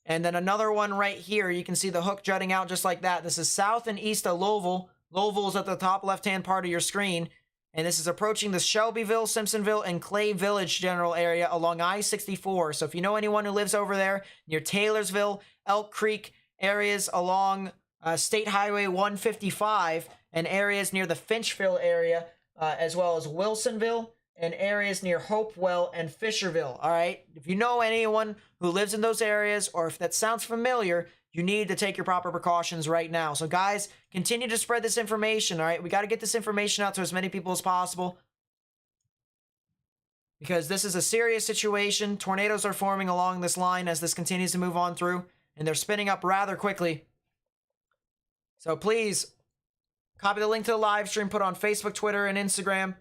and then another one right here. You can see the hook jutting out just like that. This is south and east of Louisville. Louisville's at the top left-hand part of your screen. And this is approaching the Shelbyville, Simpsonville, and Clay Village general area along I-64. So if you know anyone who lives over there near Taylorsville, Elk Creek, areas along State Highway 155, and areas near the Finchville area, as well as Wilsonville, and areas near Hopewell and Fisherville, all right? If you know anyone who lives in those areas, or if that sounds familiar, you need to take your proper precautions right now. So guys, continue to spread this information, all right? We got to get this information out to as many people as possible, because this is a serious situation. Tornadoes are forming along this line as this continues to move on through, and they're spinning up rather quickly. So please, copy the link to the live stream, put on Facebook, Twitter, and Instagram.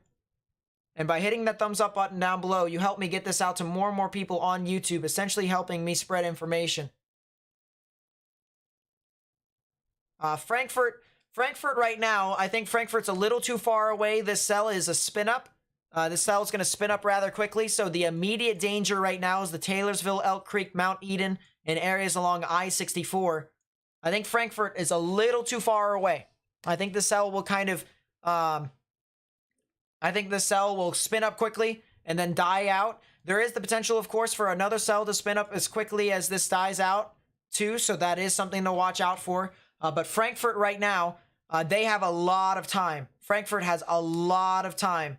And by hitting that thumbs up button down below, you help me get this out to more and more people on YouTube, essentially helping me spread information. Frankfurt right now, I think Frankfurt's a little too far away. This cell is a spin up. This cell is going to spin up rather quickly. So the immediate danger right now is the Taylorsville, Elk Creek, Mount Eden, and areas along I-64. I think Frankfurt is a little too far away. I think the cell will kind of, I think the cell will spin up quickly and then die out. There is the potential, of course, for another cell to spin up as quickly as this dies out too. So that is something to watch out for. But Frankfurt right now, they have a lot of time. Frankfurt has a lot of time.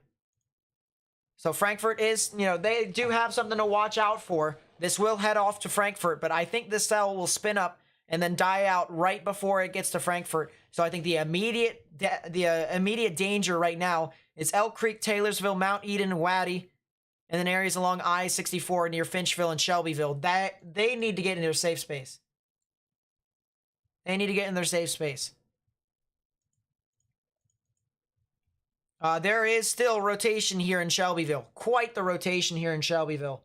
So Frankfurt is, you know, they do have something to watch out for. This will head off to Frankfurt, but I think this cell will spin up and then die out right before it gets to Frankfurt. So I think the immediate danger right now is Elk Creek, Taylorsville, Mount Eden, Waddy, and then areas along I-64 near Finchville and Shelbyville. That they need to get in their safe space. They need to get in their safe space. There is still rotation here in Shelbyville. Quite the rotation here in Shelbyville.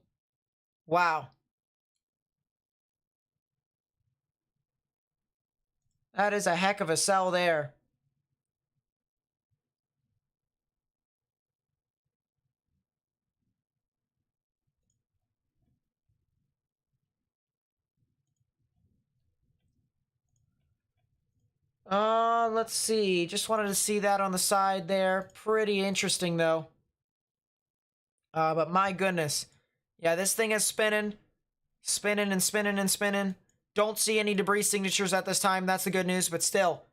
Wow. That is a heck of a cell there. Let's see. Just wanted to see that on the side there. Pretty interesting, though. But my goodness. Yeah, this thing is spinning. Spinning and spinning and spinning. Don't see any debris signatures at this time. That's the good news, but still.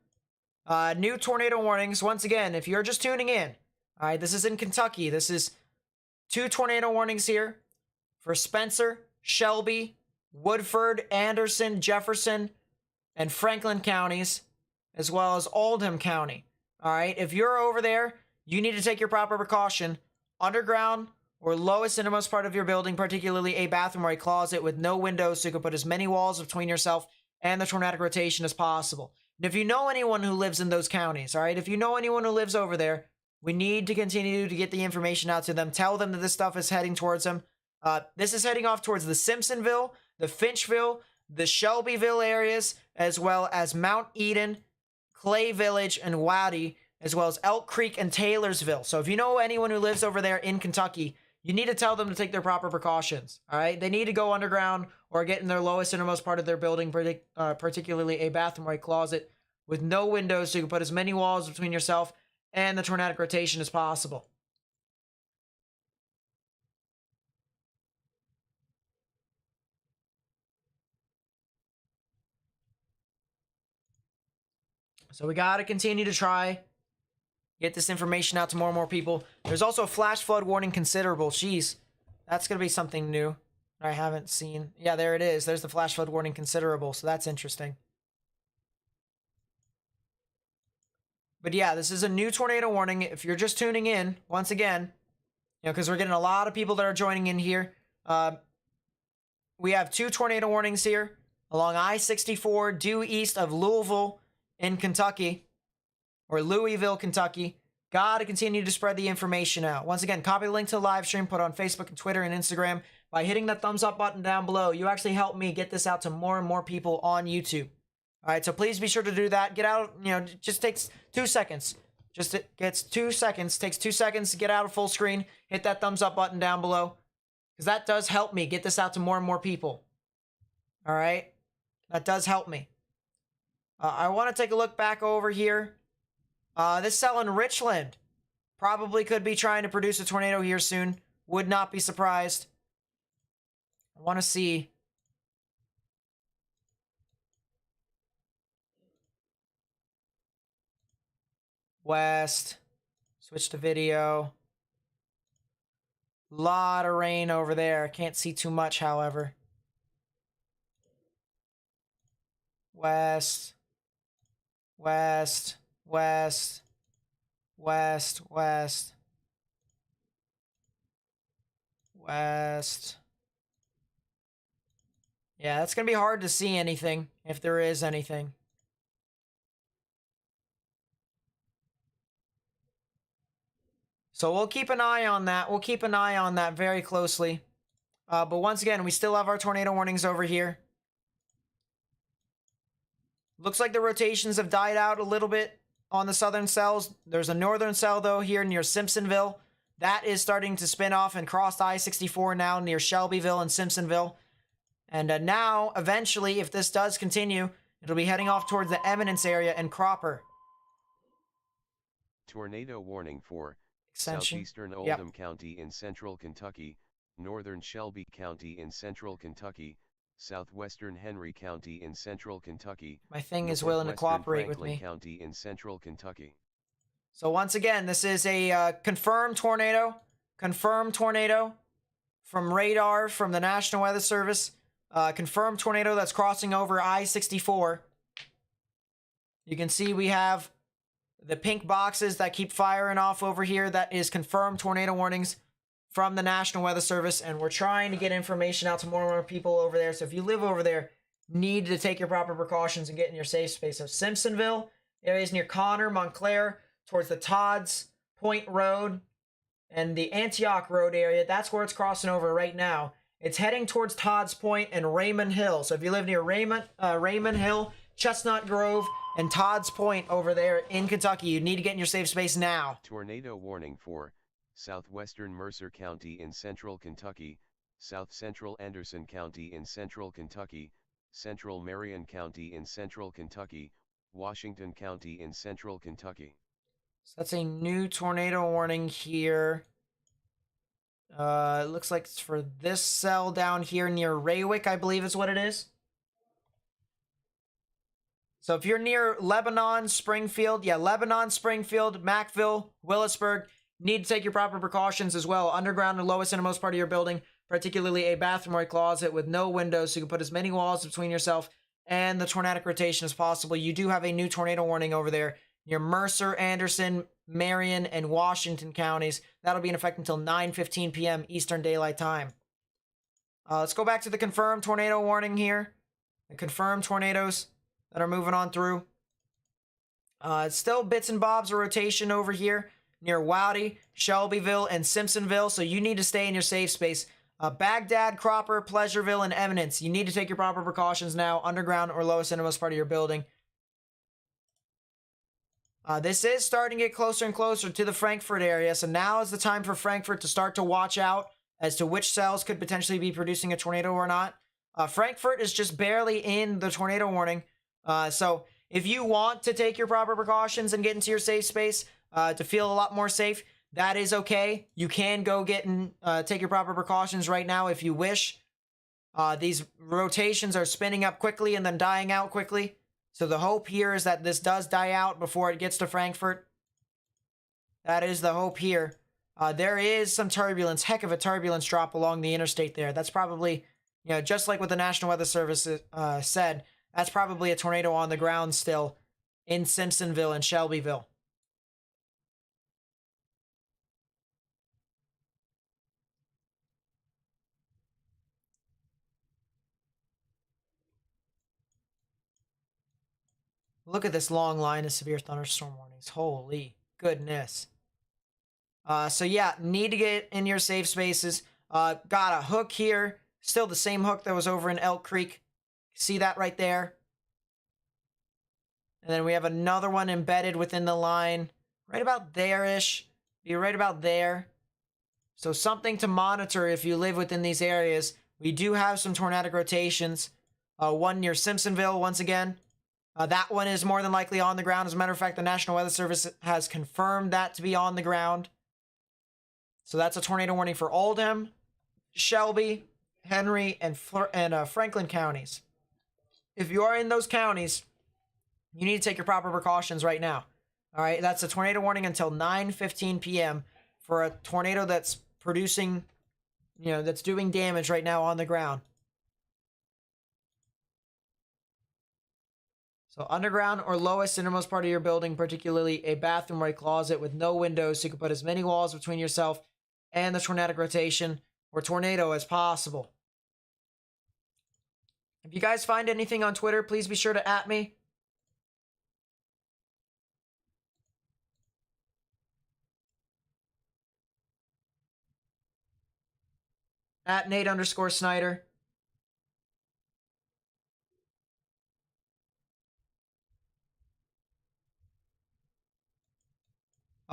New tornado warnings. Once again, if you're just tuning in. Alright, this is in Kentucky. This is 2 tornado warnings here. For Spencer, Shelby, Woodford, Anderson, Jefferson, and Franklin counties, as well as Oldham County. All right, if you're over there you need to take your proper precaution. Underground or lowest innermost part of your building, particularly a bathroom or a closet with no windows, so you can put as many walls between yourself and the tornadic rotation as possible. And if you know anyone who lives in those counties, all right, if you know anyone who lives over there, we need to continue to get the information out to them. Tell them that this stuff is heading towards them. This is heading off towards the Simpsonville, the Finchville, the Shelbyville areas, as well as Mount Eden, Clay Village, and Waddy, as well as Elk Creek and Taylorsville. So if you know anyone who lives over there in Kentucky, you need to tell them to take their proper precautions, all right? They need to go underground or get in their lowest innermost part of their building, particularly a bathroom or a closet with no windows, so you can put as many walls between yourself and the tornadic rotation as possible. So we got to continue to try get this information out to more and more people. There's also a flash flood warning considerable. Jeez, that's going to be something new I haven't seen. Yeah, there it is. There's the flash flood warning considerable, so that's interesting. But yeah, this is a new tornado warning. If you're just tuning in, once again, you know, because we're getting a lot of people that are joining in here. We have 2 tornado warnings here along I-64 due east of Louisville in Kentucky, or Louisville, Kentucky. Gotta continue to spread the information out. Once again, copy the link to the live stream, put it on Facebook and Twitter and Instagram. By hitting that thumbs up button down below, you actually help me get this out to more and more people on YouTube. All right, so please be sure to do that. Get out, you know, it just takes 2 seconds. Just it gets 2 seconds. Takes 2 seconds to get out of full screen. Hit that thumbs up button down below, because that does help me get this out to more and more people. All right, that does help me. I want to take a look back over here. This cell in Richland probably could be trying to produce a tornado here soon. Would not be surprised. I want to see. West. Switch to video. Lot of rain over there. Can't see too much, however. West. West. West. West. West. West. Yeah, that's going to be hard to see anything, if there is anything. So we'll keep an eye on that. We'll keep an eye on that very closely. But once again, we still have our tornado warnings over here. Looks like the rotations have died out a little bit on the southern cells. There's a northern cell, though, here near Simpsonville. That is starting to spin off and cross I-64 now near Shelbyville and Simpsonville. And now, eventually, if this does continue, it'll be heading off towards the Eminence area and Cropper. Tornado warning for Extension. Southeastern Oldham County in central Kentucky, northern Shelby County in central Kentucky, southwestern Henry County in central Kentucky. My thing is willing to cooperate with me. County in central Kentucky. So once again, this is a confirmed tornado. Confirmed tornado from radar from the National Weather Service. Confirmed tornado that's crossing over I-64. You can see we have the pink boxes that keep firing off over here. That is confirmed tornado warnings from the National Weather Service, and we're trying to get information out to more and more people over there. So if you live over there, need to take your proper precautions and get in your safe space. So Simpsonville, areas near Connor, Montclair, towards the Todd's Point Road, and the Antioch Road area, that's where it's crossing over right now. It's heading towards Todd's Point and Raymond Hill. So if you live near Raymond Hill, Chestnut Grove, and Todd's Point over there in Kentucky, you need to get in your safe space now. Tornado warning for southwestern Mercer County in central Kentucky, south-central Anderson County in central Kentucky, central Marion County in central Kentucky, Washington County in central Kentucky. So that's a new tornado warning here. It looks like it's for this cell down here near Raywick, I believe is what it is. So if you're near Lebanon, Springfield, Lebanon, Springfield, Mackville, Willisburg, need to take your proper precautions as well. Underground and lowest innermost part of your building, particularly a bathroom or a closet with no windows, so you can put as many walls between yourself and the tornadic rotation as possible. You do have a new tornado warning over there near Mercer, Anderson, Marion, and Washington counties. That'll be in effect until 9:15 p.m. Eastern Daylight Time. Let's go back to the confirmed tornado warning here. The confirmed tornadoes that are moving on through. It's still bits and bobs of rotation over here near Wowdy, Shelbyville, and Simpsonville, so you need to stay in your safe space. Baghdad, Cropper, Pleasureville, and Eminence. You need to take your proper precautions now, underground or lowest innermost part of your building. This is starting to get closer and closer to the Frankfort area, so now is the time for Frankfort to start to watch out as to which cells could potentially be producing a tornado or not. Frankfort is just barely in the tornado warning, so if you want to take your proper precautions and get into your safe space to feel a lot more safe, that is okay. You can go get and take your proper precautions right now if you wish. These rotations are spinning up quickly and then dying out quickly. So the hope here is that this does die out before it gets to Frankfort. That is the hope here. There is some turbulence, heck of a turbulence drop along the interstate there. That's probably, just like what the National Weather Service said, that's probably a tornado on the ground still in Simpsonville and Shelbyville. Look at this long line of severe thunderstorm warnings. Holy goodness. So yeah, need to get in your safe spaces. Got a hook here. Still the same hook that was over in Elk Creek. See that right there? And then we have another one embedded within the line. Right about there-ish. Be right about there. So something to monitor if you live within these areas. We do have some tornadic rotations. One near Simpsonville, once again. That one is more than likely on the ground. As a matter of fact, the National Weather Service has confirmed that to be on the ground. So that's a tornado warning for Oldham, Shelby, Henry, and Franklin counties. If you are in those counties, you need to take your proper precautions right now. All right, that's a tornado warning until 9:15 p.m. for a tornado that's producing, that's doing damage right now on the ground. So underground or lowest innermost part of your building, particularly a bathroom or a closet with no windows, so you can put as many walls between yourself and the tornadic rotation or tornado as possible. If you guys find anything on Twitter, please be sure to @ me. @ Nate_Snyder.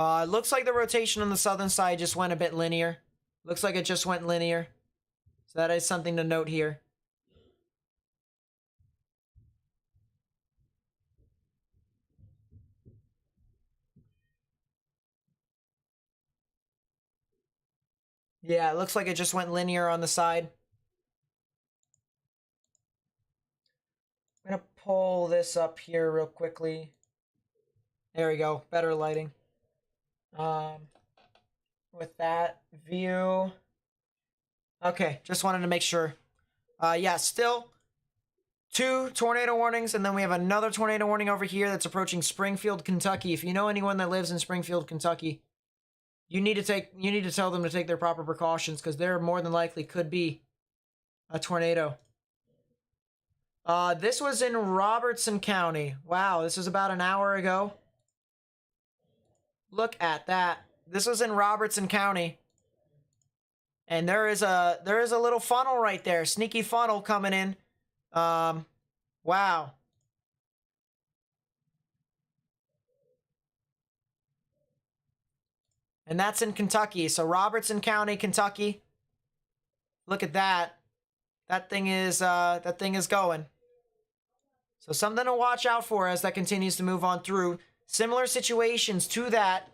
It looks like the rotation on the southern side just went a bit linear. Looks like it just went linear. So that is something to note here. Yeah, it looks like it just went linear on the side. I'm going to pull this up here real quickly. There we go. Better lighting. With that view. Okay, just wanted to make sure. Yeah, still 2 tornado warnings, and then we have another tornado warning over here that's approaching Springfield, Kentucky. If you know anyone that lives in Springfield, Kentucky, you need to tell them to take their proper precautions, because there more than likely could be a tornado. This was in Robertson County. Wow, this was about an hour ago. Look at that. This was in Robertson County. And there is a little funnel right there. Sneaky funnel coming in. Wow. And that's in Kentucky. So Robertson County, Kentucky. Look at that. That thing is going. So something to watch out for as that continues to move on through. Similar situations to that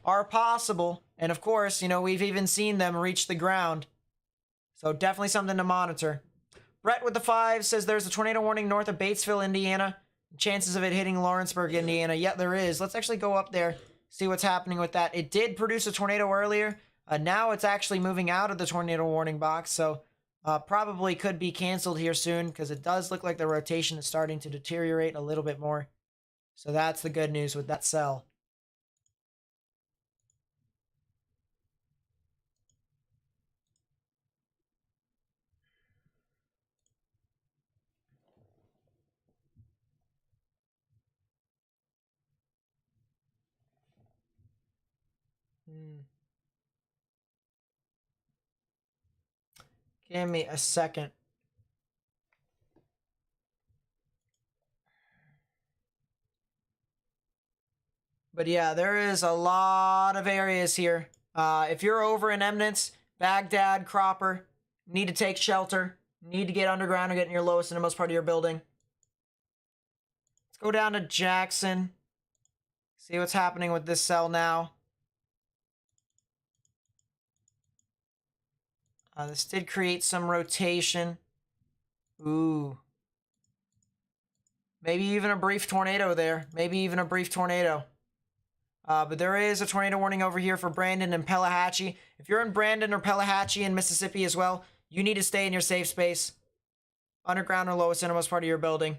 are possible. And of course, we've even seen them reach the ground. So definitely something to monitor. Brett with the 5 says there's a tornado warning north of Batesville, Indiana. Chances of it hitting Lawrenceburg, Indiana. Yeah, there is. Let's actually go up there, see what's happening with that. It did produce a tornado earlier. Now it's actually moving out of the tornado warning box. So probably could be canceled here soon, because it does look like the rotation is starting to deteriorate a little bit more. So that's the good news with that cell. Give me a second. But yeah, there is a lot of areas here. If you're over in Eminence, Baghdad, Cropper, need to take shelter. Need to get underground or get in your lowest and most part of your building. Let's go down to Jackson. See what's happening with this cell now. This did create some rotation. Ooh. Maybe even a brief tornado there. Maybe even a brief tornado. But there is a tornado warning over here for Brandon and Pelahatchie. If you're in Brandon or Pelahatchie in Mississippi as well, you need to stay in your safe space. Underground or lowest innermost part of your building.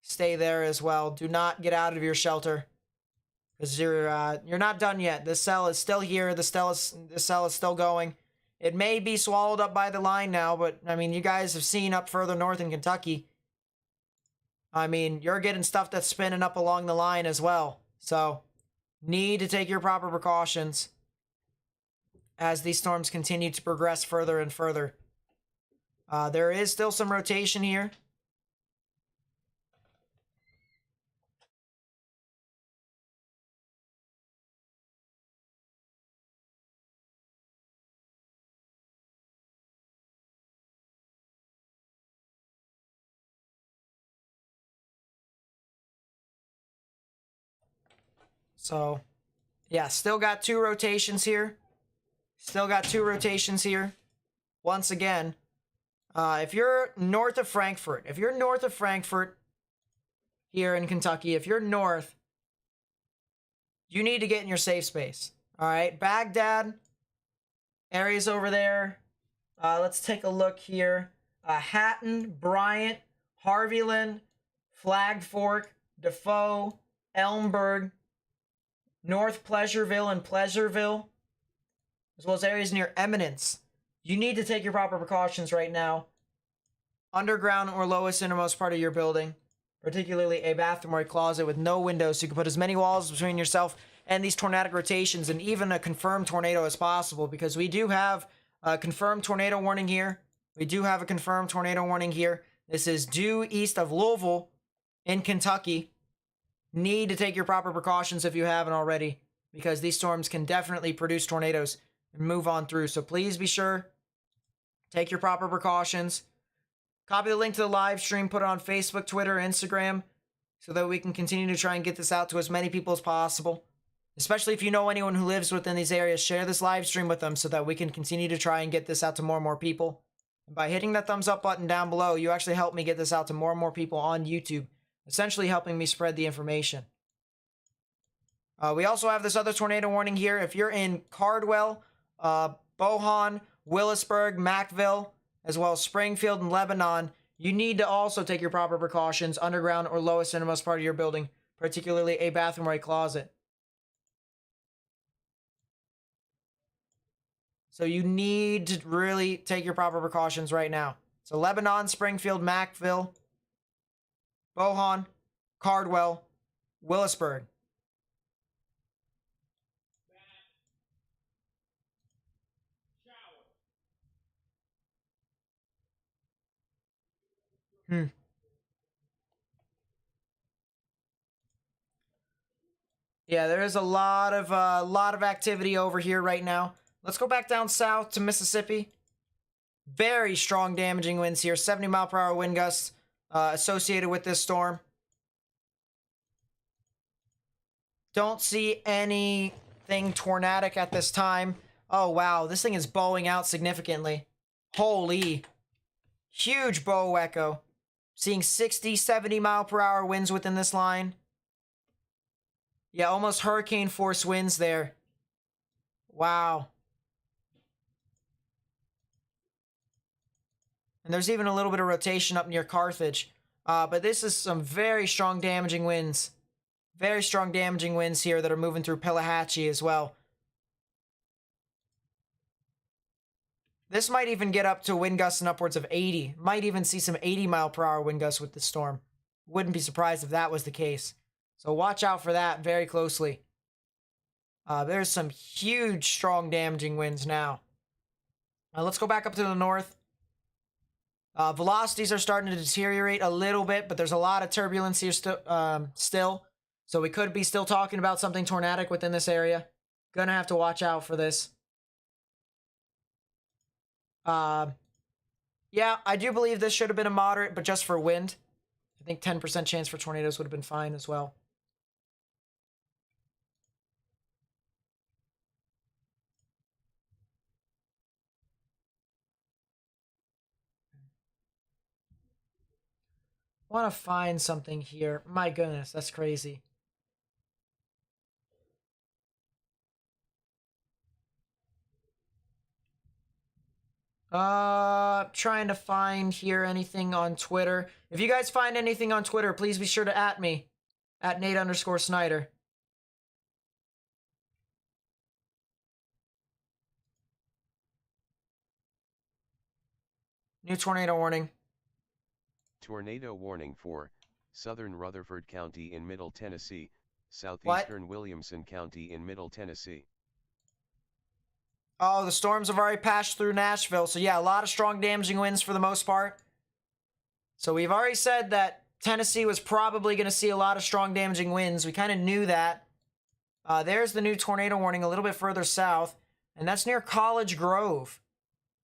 Stay there as well. Do not get out of your shelter. Because you're not done yet. This cell is still here. The cell is still going. It may be swallowed up by the line now, but, I mean, you guys have seen up further north in Kentucky. I mean, you're getting stuff that's spinning up along the line as well. So, need to take your proper precautions as these storms continue to progress further and further. There is still some rotation here. So, yeah, still got 2 rotations here. Still got 2 rotations here. Once again, if you're north of Frankfort, here in Kentucky, if you're north, you need to get in your safe space. All right, Baghdad, areas over there. Let's take a look here. Hatton, Bryant, Harveyland, Flag Fork, Defoe, Elmberg, North Pleasureville and Pleasureville, as well as areas near Eminence. You need to take your proper precautions right now. Underground or lowest innermost part of your building, particularly a bathroom or a closet with no windows, so you can put as many walls between yourself and these tornadic rotations and even a confirmed tornado as possible, because we do have a confirmed tornado warning here. This is due east of Louisville in Kentucky. Need to take your proper precautions if you haven't already, because these storms can definitely produce tornadoes and move on through. So please be sure, take your proper precautions. Copy the link to the live stream, put it on Facebook, Twitter, Instagram, so that we can continue to try and get this out to as many people as possible. Especially if you know anyone who lives within these areas, share this live stream with them so that we can continue to try and get this out to more and more people. And by hitting that thumbs up button down below, you actually help me get this out to more and more people on YouTube, essentially helping me spread the information. We also have this other tornado warning here. If you're in Cardwell, Bohan, Willisburg, Mackville, as well as Springfield and Lebanon, you need to also take your proper precautions, underground or lowest innermost part of your building, particularly a bathroom or a closet. So you need to really take your proper precautions right now. So Lebanon, Springfield, Mackville, Bohan, Cardwell, Willisburg. Yeah, there is a lot of activity over here right now. Let's go back down south to Mississippi. Very strong damaging winds here. 70-mile-per-hour wind gusts associated with this storm. Don't see anything tornadic at this time. Oh, wow. This thing is bowing out significantly. Holy. Huge bow echo. Seeing 60, 70-mile-per-hour winds within this line. Yeah, almost hurricane force winds there. Wow. And there's even a little bit of rotation up near Carthage. But this is some very strong damaging winds. Very strong damaging winds here that are moving through Pelahatchie as well. This might even get up to wind gusts and upwards of 80. Might even see some 80-mile-per-hour wind gusts with this storm. Wouldn't be surprised if that was the case. So watch out for that very closely. There's some huge, strong, damaging winds now. Let's go back up to the north. Velocities are starting to deteriorate a little bit, but there's a lot of turbulence here still. So we could be still talking about something tornadic within this area. Gonna have to watch out for this. Yeah, I do believe this should have been a moderate, but just for wind. I think 10% chance for tornadoes would have been fine as well. Want to find something here. My goodness, that's crazy. Trying to find here anything on Twitter. If you guys find anything on Twitter, please be sure to at me. At Nate_Snyder. New tornado warning. Tornado warning for southern Rutherford County in Middle Tennessee, southeastern Williamson County in Middle Tennessee. Oh, the storms have already passed through Nashville. So yeah, a lot of strong damaging winds for the most part. So we've already said that Tennessee was probably going to see a lot of strong damaging winds. We kind of knew that. There's the new tornado warning a little bit further south. And that's near College Grove.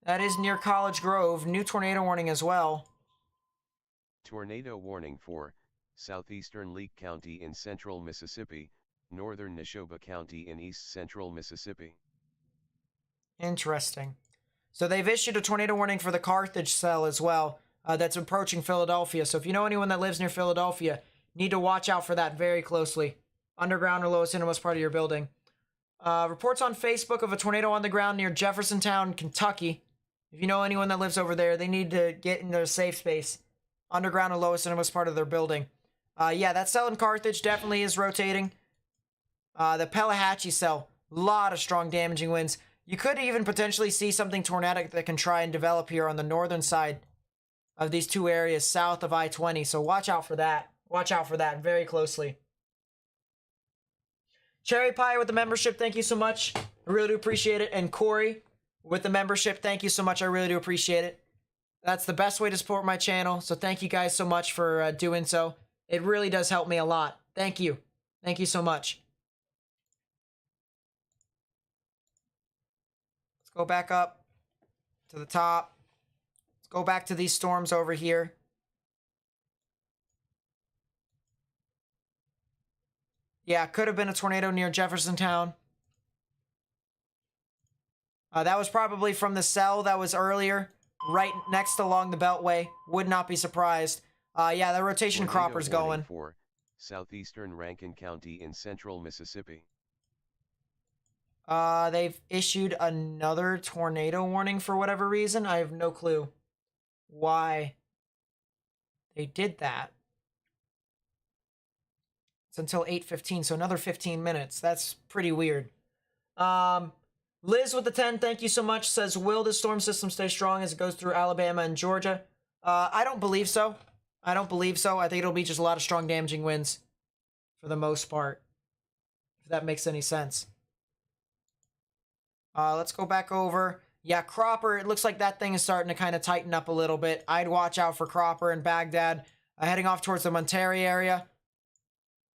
That is near College Grove. New tornado warning as well. Tornado warning for southeastern Leake County in central Mississippi, northern Neshoba County in east central Mississippi. Interesting. So they've issued a tornado warning for the Carthage cell as well. That's approaching Philadelphia. So if you know anyone that lives near Philadelphia, need to watch out for that very closely. Underground or lowest innermost part of your building. Reports on Facebook of a tornado on the ground near Jeffersontown, Kentucky. If you know anyone that lives over there, they need to get in their safe space. Underground or lowest innermost part of their building. Yeah, that cell in Carthage definitely is rotating. The Pelahatchie cell, a lot of strong damaging winds. You could even potentially see something tornadic that can try and develop here on the northern side of these two areas south of I-20. So watch out for that. Watch out for that very closely. Cherry Pie with the membership, thank you so much. I really do appreciate it. And Corey with the membership, thank you so much. I really do appreciate it. That's the best way to support my channel. So thank you guys so much for doing so. It really does help me a lot. Thank you. Thank you so much. Let's go back up to the top. Let's go back to these storms over here. Yeah, could have been a tornado near Jeffersontown. That was probably from the cell that was earlier, right next along the Beltway. Would not be surprised. Yeah, the rotation Tornado cropper's warning going. for southeastern Rankin County in central Mississippi. They've issued another tornado warning for whatever reason. I have no clue why they did that. It's until 8:15, so another 15 minutes. That's pretty weird. Liz with the 10, thank you so much, says, will the storm system stay strong as it goes through Alabama and Georgia? I don't believe so. I don't believe so. I think it'll be just a lot of strong damaging winds for the most part, if that makes any sense. Let's go back over. Yeah, Cropper, it looks like that thing is starting to kind of tighten up a little bit. I'd watch out for Cropper and Baghdad, heading off towards the Monterey area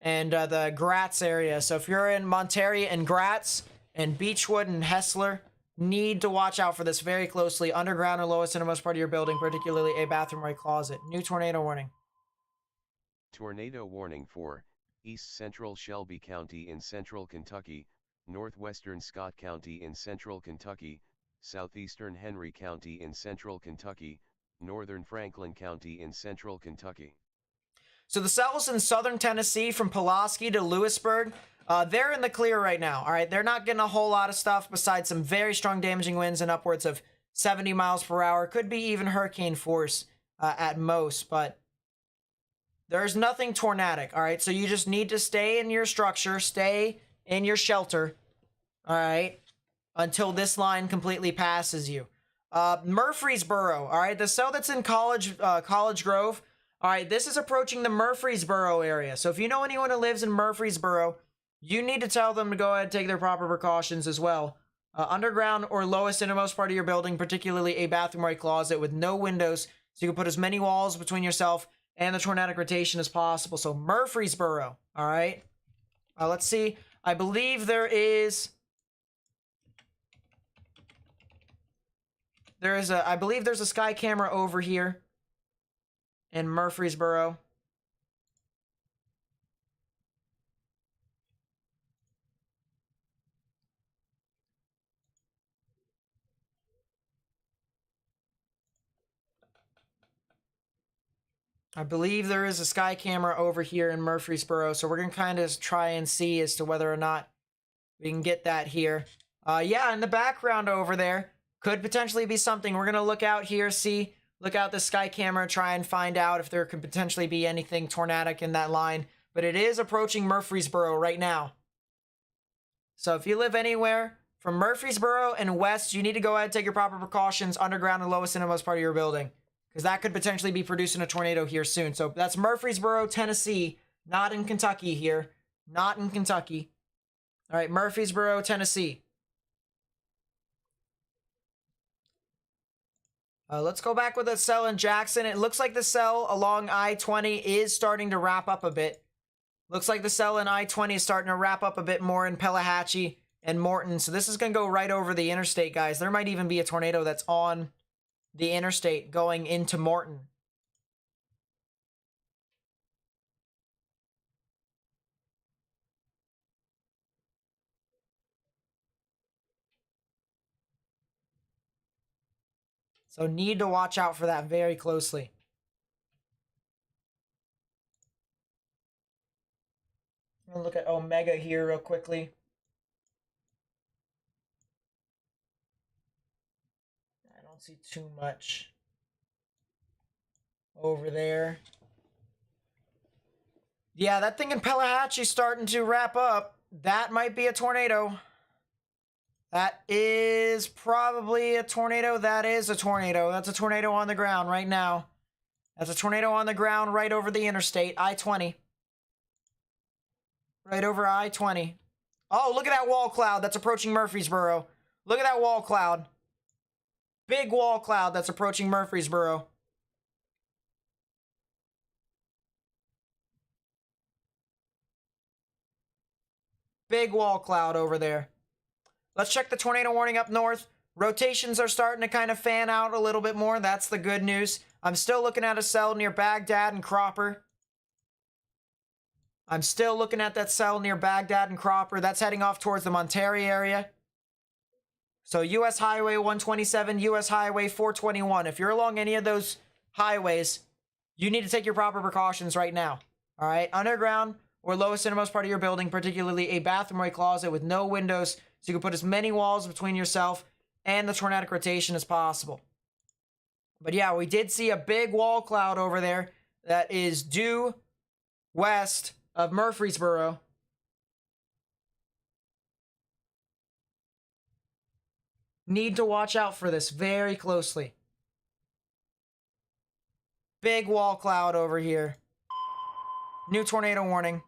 and the Gratz area. So if you're in Monterey and Gratz and Beechwood and Hessler, need to watch out for this very closely. Underground or lowest innermost part of your building, particularly a bathroom or a closet. New tornado warning. Tornado warning for east central Shelby County in central Kentucky, northwestern Scott County in central Kentucky, southeastern Henry County in central Kentucky, northern Franklin County in central Kentucky. So the cells in southern Tennessee from Pulaski to Lewisburg, they're in the clear right now. All right, they're not getting a whole lot of stuff besides some very strong damaging winds and upwards of 70 miles per hour. Could be even hurricane force at most, but there's nothing tornadic. All right, so you just need to stay in your structure, stay in your shelter, all right, until this line completely passes you. Murfreesboro, all right, the cell that's in College Grove, all right, this is approaching the Murfreesboro area. So if you know anyone who lives in Murfreesboro, you need to tell them to go ahead and take their proper precautions as well. Underground or lowest innermost part of your building, particularly a bathroom or a closet with no windows, so you can put as many walls between yourself and the tornadic rotation as possible. So Murfreesboro, all right? Let's see. I believe I believe there's a sky camera over here in Murfreesboro. I believe there is a sky camera over here in Murfreesboro, so we're going to kind of try and see as to whether or not we can get that here. Yeah, in the background over there could potentially be something. We're going to look out here, look out the sky camera, try and find out if there could potentially be anything tornadic in that line. But it is approaching Murfreesboro right now. So if you live anywhere from Murfreesboro and west, you need to go ahead and take your proper precautions underground and lowest innermost part of your building, because that could potentially be producing a tornado here soon. So that's Murfreesboro, Tennessee, not in Kentucky here. Not in Kentucky. All right, Murfreesboro, Tennessee. Let's go back with the cell in Jackson. It looks like the cell along I-20 is starting to wrap up a bit. Looks like the cell in I-20 is starting to wrap up a bit more in Pelahatchie and Morton. So this is going to go right over the interstate, guys. There might even be a tornado that's on the interstate going into Morton. So need to watch out for that very closely. I'm gonna look at Omega here real quickly. I don't see too much over there. Yeah, that thing in Pelahatchie starting to wrap up. That might be a tornado. That is probably a tornado. That is a tornado. That's a tornado on the ground right now. That's a tornado on the ground right over the interstate, I-20. Right over I-20. Oh, look at that wall cloud that's approaching Murfreesboro. Look at that wall cloud. Big wall cloud that's approaching Murfreesboro. Big wall cloud over there. Let's check the tornado warning up north. Rotations are starting to kind of fan out a little bit more. That's the good news. I'm still looking at a cell near Baghdad and Cropper. I'm still looking at that cell near Baghdad and Cropper. That's heading off towards the Monterey area. So US Highway 127, US Highway 421. If you're along any of those highways, you need to take your proper precautions right now. All right? Underground or lowest innermost part of your building, particularly a bathroom or a closet with no windows, so you can put as many walls between yourself and the tornadic rotation as possible. But yeah, we did see a big wall cloud over there that is due west of Murfreesboro. Need to watch out for this very closely. Big wall cloud over here. New tornado warning.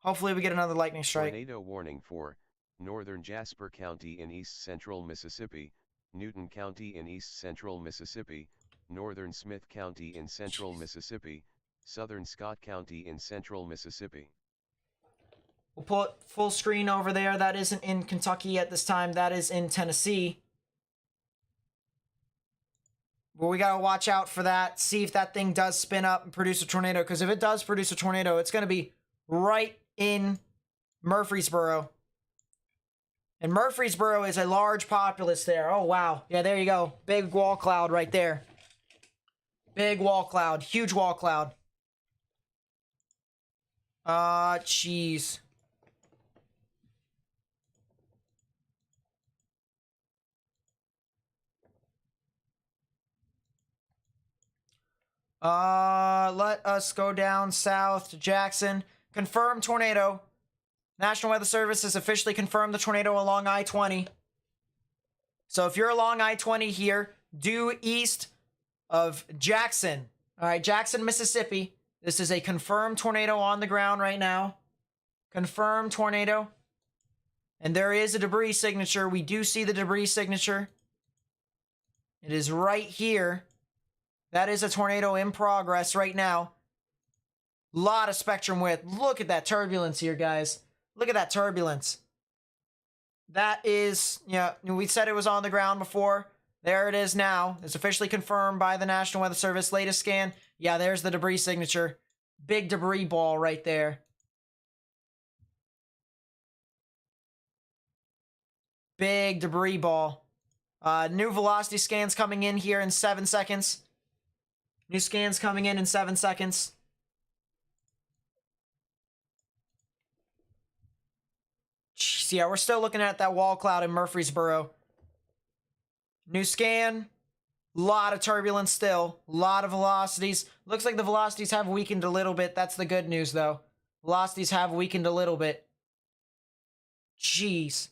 Hopefully we get another lightning strike. Tornado warning for northern Jasper County in east central Mississippi, Newton County in east central Mississippi, northern Smith County in central Mississippi, southern Scott County in central Mississippi. We'll put full screen over there. That isn't in Kentucky at this time. That is in Tennessee. But we got to watch out for that. See if that thing does spin up and produce a tornado. Because if it does produce a tornado, it's going to be right in Murfreesboro. And Murfreesboro is a large populace there. Oh, wow. Yeah, there you go. Big wall cloud right there. Big wall cloud. Huge wall cloud. Jeez. Let us go down south to Jackson. Confirmed tornado. National Weather Service has officially confirmed the tornado along I-20. So if you're along I-20 here, due east of Jackson. All right, Jackson, Mississippi. This is a confirmed tornado on the ground right now. Confirmed tornado. And there is a debris signature. We do see the debris signature. It is right here. That is a tornado in progress right now. Lot of spectrum width. Look at that turbulence here, guys. Look at that turbulence. That is, yeah, we said it was on the ground before. There it is now. It's officially confirmed by the National Weather Service. Latest scan. Yeah, there's the debris signature. Big debris ball right there. Big debris ball. New velocity scans coming in here in 7 seconds. New scans coming in 7 seconds. Jeez, yeah, we're still looking at that wall cloud in Murfreesboro. New scan. Lot of turbulence still. Lot of velocities. Looks like the velocities have weakened a little bit. That's the good news, though. Velocities have weakened a little bit. Jeez.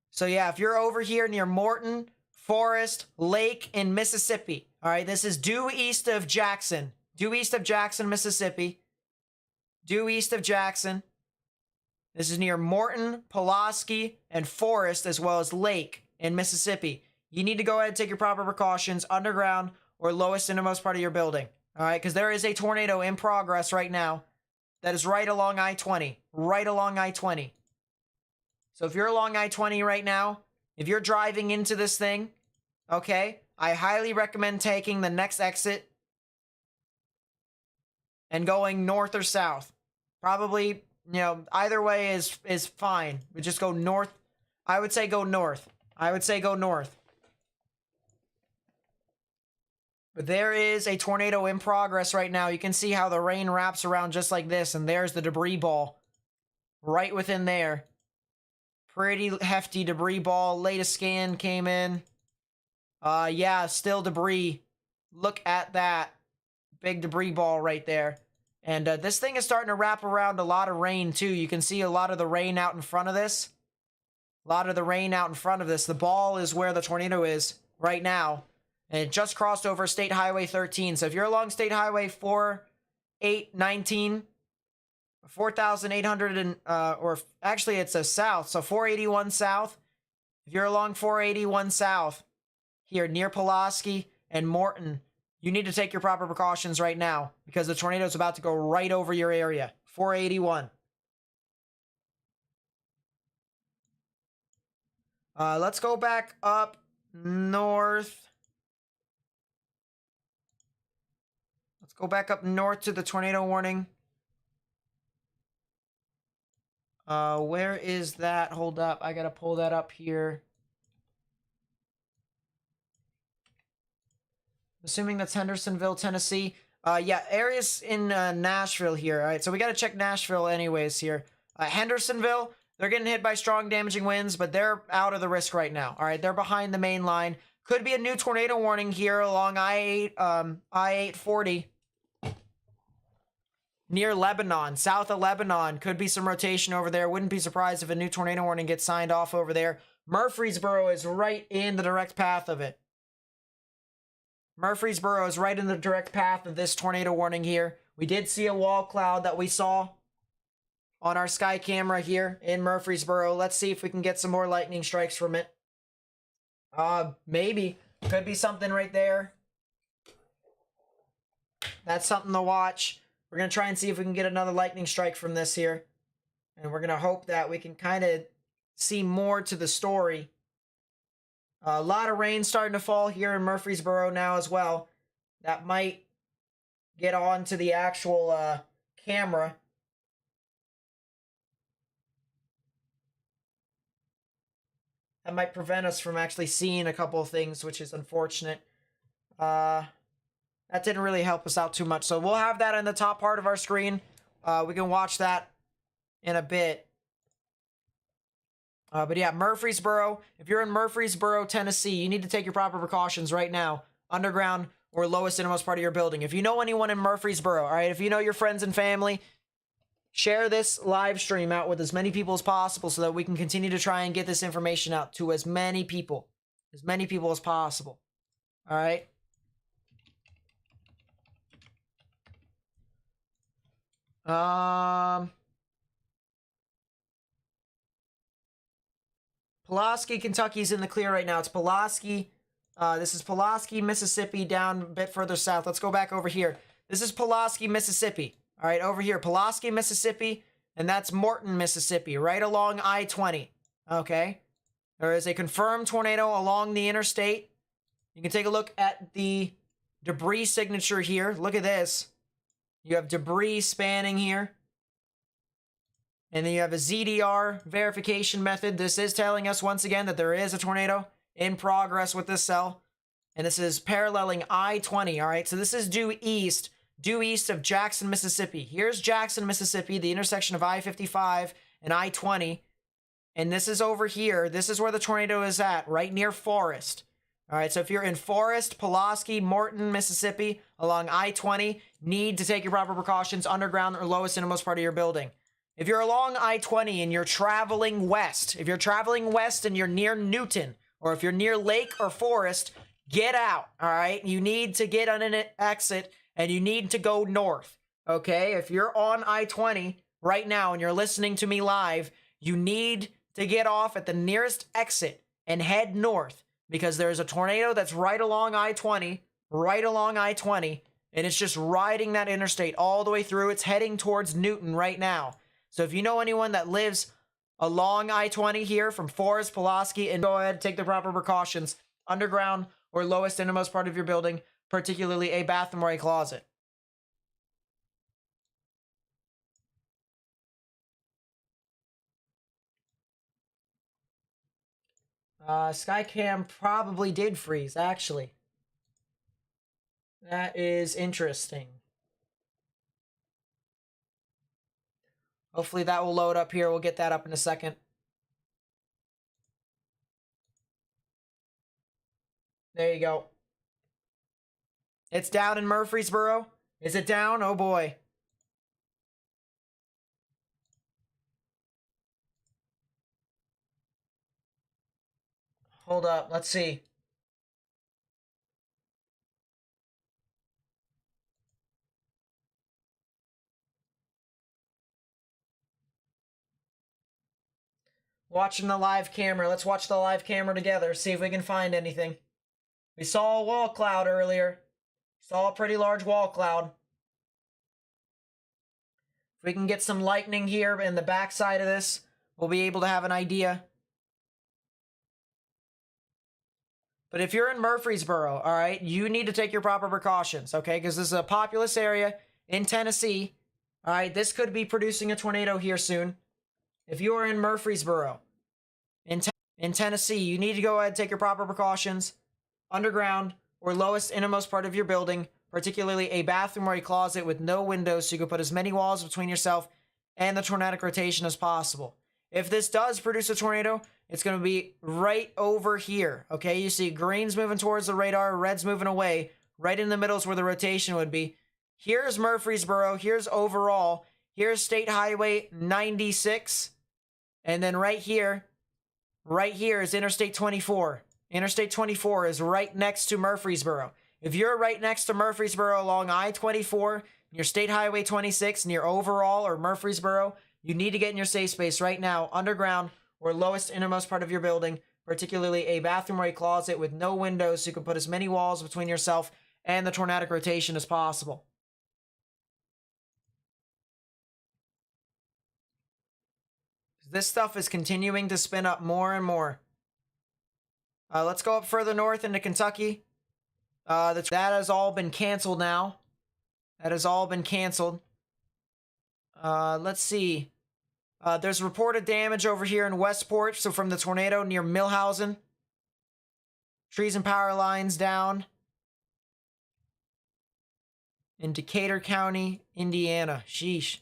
So yeah, if you're over here near Morton, Forest, Lake, in Mississippi. All right, this is due east of Jackson. Due east of Jackson, Mississippi. Due east of Jackson. This is near Morton, Pulaski, and Forest, as well as Lake in Mississippi. You need to go ahead and take your proper precautions underground or lowest innermost part of your building. All right, because there is a tornado in progress right now that is right along I-20. Right along I-20. So if you're along I-20 right now, if you're driving into this thing, okay, I highly recommend taking the next exit and going north or south. Probably, you know, either way is fine. We just go north. I would say go north. I would say go north. But there is a tornado in progress right now. You can see how the rain wraps around just like this, and there's the debris ball right within there. Pretty hefty debris ball. Latest scan came in. Yeah, still debris. Look at that. Big debris ball right there. And this thing is starting to wrap around a lot of rain, too. You can see a lot of the rain out in front of this. A lot of the rain out in front of this. The ball is where the tornado is right now. And it just crossed over State Highway 13. So if you're along State Highway 4819... 4,800 and, or actually it's a south, so 481 south. If you're along 481 south, here near Pulaski and Morton, you need to take your proper precautions right now because the tornado is about to go right over your area. 481. Let's go back up north. Let's go back up north to the tornado warning. Where is that? Hold up. I gotta pull that up here. Assuming that's Hendersonville, Tennessee. Yeah, areas in Nashville here. All right, so we gotta check Nashville anyways here. Hendersonville, they're getting hit by strong damaging winds, but they're out of the risk right now. All right, they're behind the main line. Could be a new tornado warning here along I-840. Near Lebanon, south of Lebanon. Could be some rotation over there. Wouldn't be surprised if a new tornado warning gets signed off over there. Murfreesboro is right in the direct path of it. Murfreesboro is right in the direct path of this tornado warning here. We did see a wall cloud that we saw on our sky camera here in Murfreesboro. Let's see if we can get some more lightning strikes from it. Maybe. Could be something right there. That's something to watch. We're going to try and see if we can get another lightning strike from this here. And we're going to hope that we can kind of see more to the story. A lot of rain starting to fall here in Murfreesboro now as well. That might get on to the actual camera. That might prevent us from actually seeing a couple of things, which is unfortunate. That didn't really help us out too much. So we'll have that in the top part of our screen. We can watch that in a bit. But yeah, Murfreesboro. If you're in Murfreesboro, Tennessee, you need to take your proper precautions right now. Underground or lowest innermost part of your building. If you know anyone in Murfreesboro, all right, if you know your friends and family, share this live stream out with as many people as possible so that we can continue to try and get this information out to as many people as possible. All right. Pulaski, Kentucky's in the clear right now. It's Pulaski. This is Pulaski, Mississippi, down a bit further south. Let's go back over here. This is Pulaski, Mississippi. All right, over here, Pulaski, Mississippi, and that's Morton, Mississippi, right along I-20. Okay. There is a confirmed tornado along the interstate. You can take a look at the debris signature here. Look at this. You have debris spanning here. And then you have a ZDR verification method. This is telling us once again that there is a tornado in progress with this cell. And this is paralleling I-20, all right? So this is due east of Jackson, Mississippi. Here's Jackson, Mississippi, the intersection of I-55 and I-20. And this is over here. This is where the tornado is at, right near Forest. All right, so if you're in Forest, Pulaski, Morton, Mississippi, along I-20, need to take your proper precautions underground or lowest innermost part of your building. If you're along I-20 and you're traveling west, and you're near Newton, or if you're near Lake or Forest, get out, all right? You need to get on an exit, and you need to go north, okay? If you're on I-20 right now and you're listening to me live, you need to get off at the nearest exit and head north, because there's a tornado that's right along I-20, and it's just riding that interstate all the way through. It's heading towards Newton right now. So if you know anyone that lives along I-20 here from Forest, Pulaski, and go ahead, take the proper precautions, underground or lowest innermost part of your building, particularly a bathroom or a closet. Skycam probably did freeze, actually. That is interesting. Hopefully that will load up here. We'll get that up in a second. There you go. It's down in Murfreesboro. Is it down? Oh boy. Hold up. Let's see. Watching the live camera. Let's watch the live camera together. See if we can find anything. We saw a wall cloud earlier. Saw a pretty large wall cloud. If we can get some lightning here in the back side of this, we'll be able to have an idea. But if you're in Murfreesboro, all right, you need to take your proper precautions, okay? Because this is a populous area in Tennessee. All right, this could be producing a tornado here soon. If you are in Murfreesboro, in Tennessee, you need to go ahead and take your proper precautions. Underground or lowest innermost part of your building, particularly a bathroom or a closet with no windows, so you can put as many walls between yourself and the tornadic rotation as possible. If this does produce a tornado, it's going to be right over here, okay? You see green's moving towards the radar, red's moving away. Right in the middle is where the rotation would be. Here's Murfreesboro. Here's overall. Here's State Highway 96. And then right here is Interstate 24. Interstate 24 is right next to Murfreesboro. If you're right next to Murfreesboro along I-24, near State Highway 26, near overall or Murfreesboro, you need to get in your safe space right now, underground or lowest innermost part of your building, particularly a bathroom or a closet with no windows, so you can put as many walls between yourself and the tornadic rotation as possible. This stuff is continuing to spin up more and more. Let's go up further north into Kentucky. That has all been canceled now. That has all been canceled. Let's see. There's reported damage over here in Westport, so from the tornado near Millhausen. Trees and power lines down. In Decatur County, Indiana. Sheesh.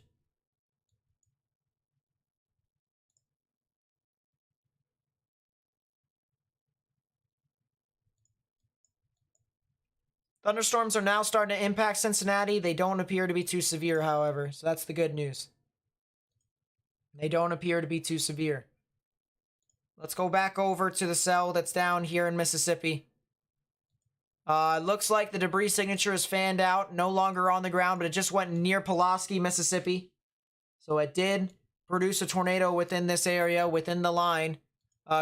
Thunderstorms are now starting to impact Cincinnati. They don't appear to be too severe, however, so that's the good news. They don't appear to be too severe. Let's go back over to the cell that's down here in Mississippi. Looks like the debris signature is fanned out, no longer on the ground, but it just went near Pulaski, Mississippi. So it did produce a tornado within this area, within the line.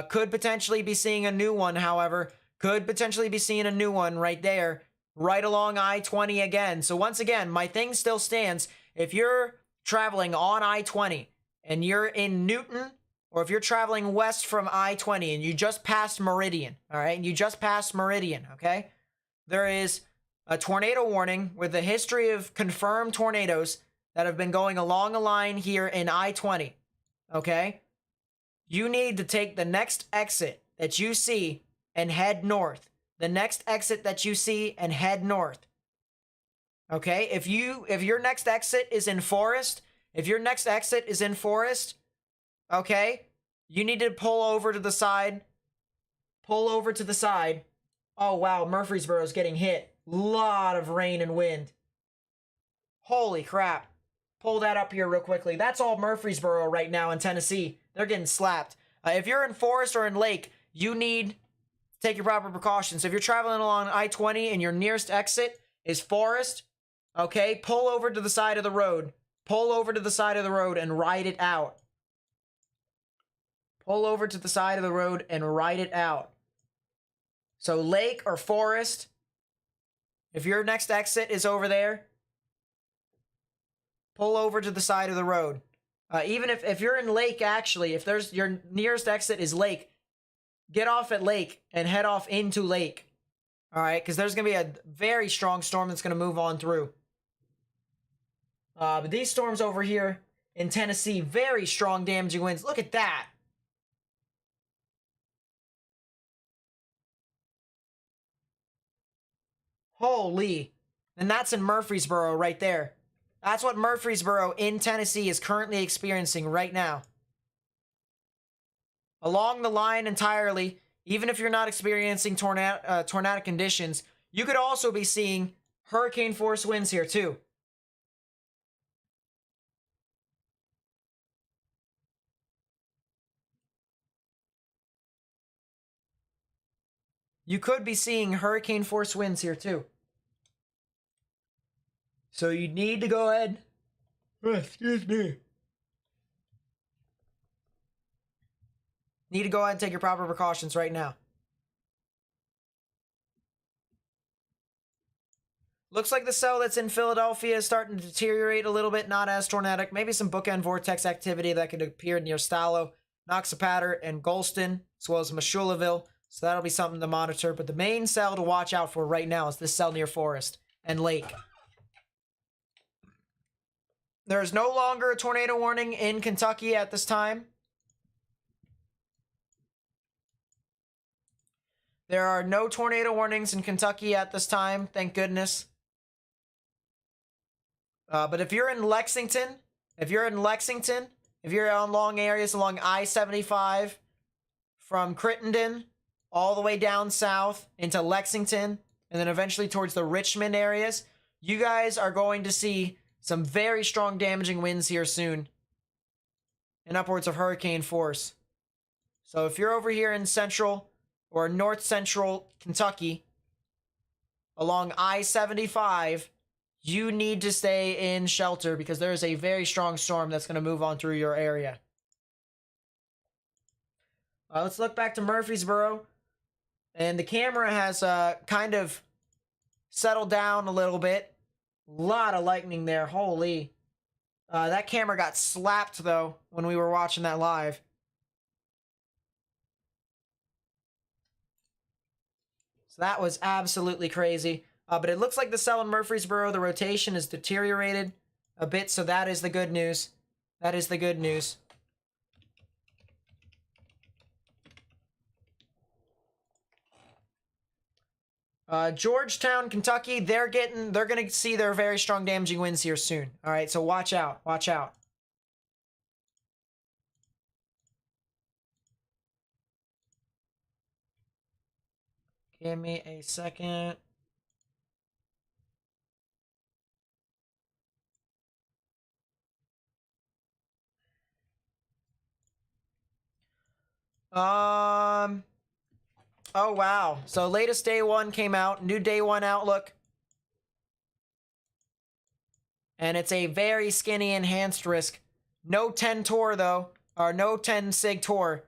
Could potentially be seeing a new one, however. Could potentially be seeing a new one right there, right along I-20 again. So once again, my thing still stands. If you're traveling on I-20 and you're in Newton, or if you're traveling west from I-20 and you just passed Meridian, all right? And you just passed Meridian, okay? There is a tornado warning with a history of confirmed tornadoes that have been going along a line here in I-20, okay? You need to take the next exit that you see and head north. The next exit that you see and head north. Okay? If your next exit is in Forest, okay, you need to pull over to the side. Pull over to the side. Oh, wow, Murfreesboro is getting hit. Lot of rain and wind. Holy crap. Pull that up here real quickly. That's all Murfreesboro right now in Tennessee. They're getting slapped. If you're in Forest or in Lake, you need to take your proper precautions. If you're traveling along I-20 and your nearest exit is Forest, okay, pull over to the side of the road. Pull over to the side of the road and ride it out. Pull over to the side of the road and ride it out. So Lake or Forest, if your next exit is over there, pull over to the side of the road. Even if you're in Lake, actually, if there's your nearest exit is Lake, get off at Lake and head off into Lake. All right, because there's going to be a very strong storm that's going to move on through. But these storms over here in Tennessee, very strong damaging winds. Look at that. Holy. And that's in Murfreesboro right there. That's what Murfreesboro in Tennessee is currently experiencing right now. Along the line entirely, even if you're not experiencing tornadic conditions, you could also be seeing hurricane force winds here too. You could be seeing hurricane force winds here too. So you need to go ahead. Excuse me. Need to go ahead and take your proper precautions right now. Looks like the cell that's in Philadelphia is starting to deteriorate a little bit, not as tornadic. Maybe some bookend vortex activity that could appear near Stallo, Noxapater, and Golston, as well as Meshulaville. So that'll be something to monitor. But the main cell to watch out for right now is this cell near Forest and Lake. There is no longer a tornado warning in Kentucky at this time. There are no tornado warnings in Kentucky at this time, thank goodness. But if you're in Lexington, if you're on long areas along I-75 from Crittenden all the way down south into Lexington and then eventually towards the Richmond areas, you guys are going to see some very strong damaging winds here soon and upwards of hurricane force. So if you're over here in central or north central Kentucky along I-75, you need to stay in shelter because there is a very strong storm that's going to move on through your area. Let's look back to Murfreesboro. And the camera has kind of settled down a little bit. A lot of lightning there. Holy. That camera got slapped, though, when we were watching that live. So that was absolutely crazy. But it looks like the cell in Murfreesboro, the rotation is deteriorated a bit, so that is the good news. That is the good news. Georgetown, Kentucky, they're gonna see their very strong damaging winds here soon. All right, so watch out, watch out. Give me a second. Oh, wow. So latest day one came out. New day one outlook. And it's a very skinny enhanced risk. No 10 Tor, though. Or no 10 Sig Tor.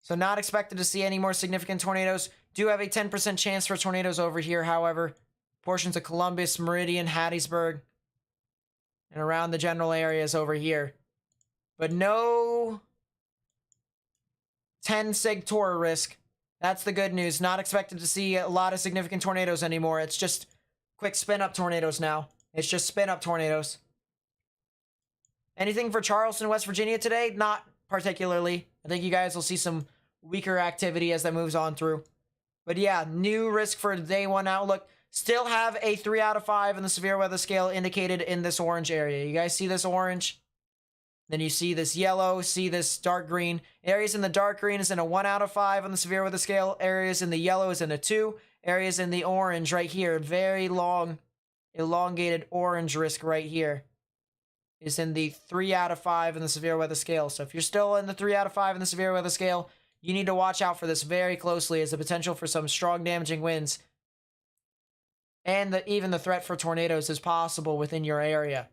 So not expected to see any more significant tornadoes. Do have a 10% chance for tornadoes over here, however. Portions of Columbus, Meridian, Hattiesburg, and around the general areas over here. But no 10 sig tor risk. That's the good news. Not expected to see a lot of significant tornadoes anymore. It's just quick spin-up tornadoes now. It's just spin-up tornadoes. Anything for Charleston, West Virginia today? Not particularly. I think you guys will see some weaker activity as that moves on through. But yeah, new risk for day 1 outlook. Still have a 3 out of 5 in the severe weather scale indicated in this orange area. You guys see this orange? Then you see this yellow, see this dark green. Areas in the dark green is in a 1 out of 5 on the severe weather scale. Areas in the yellow is in a 2. Areas in the orange right here, very long, elongated orange risk right here, is in the 3 out of 5 in the severe weather scale. So if you're still in the 3 out of 5 in the severe weather scale, you need to watch out for this very closely, as the potential for some strong damaging winds and even the threat for tornadoes is possible within your area.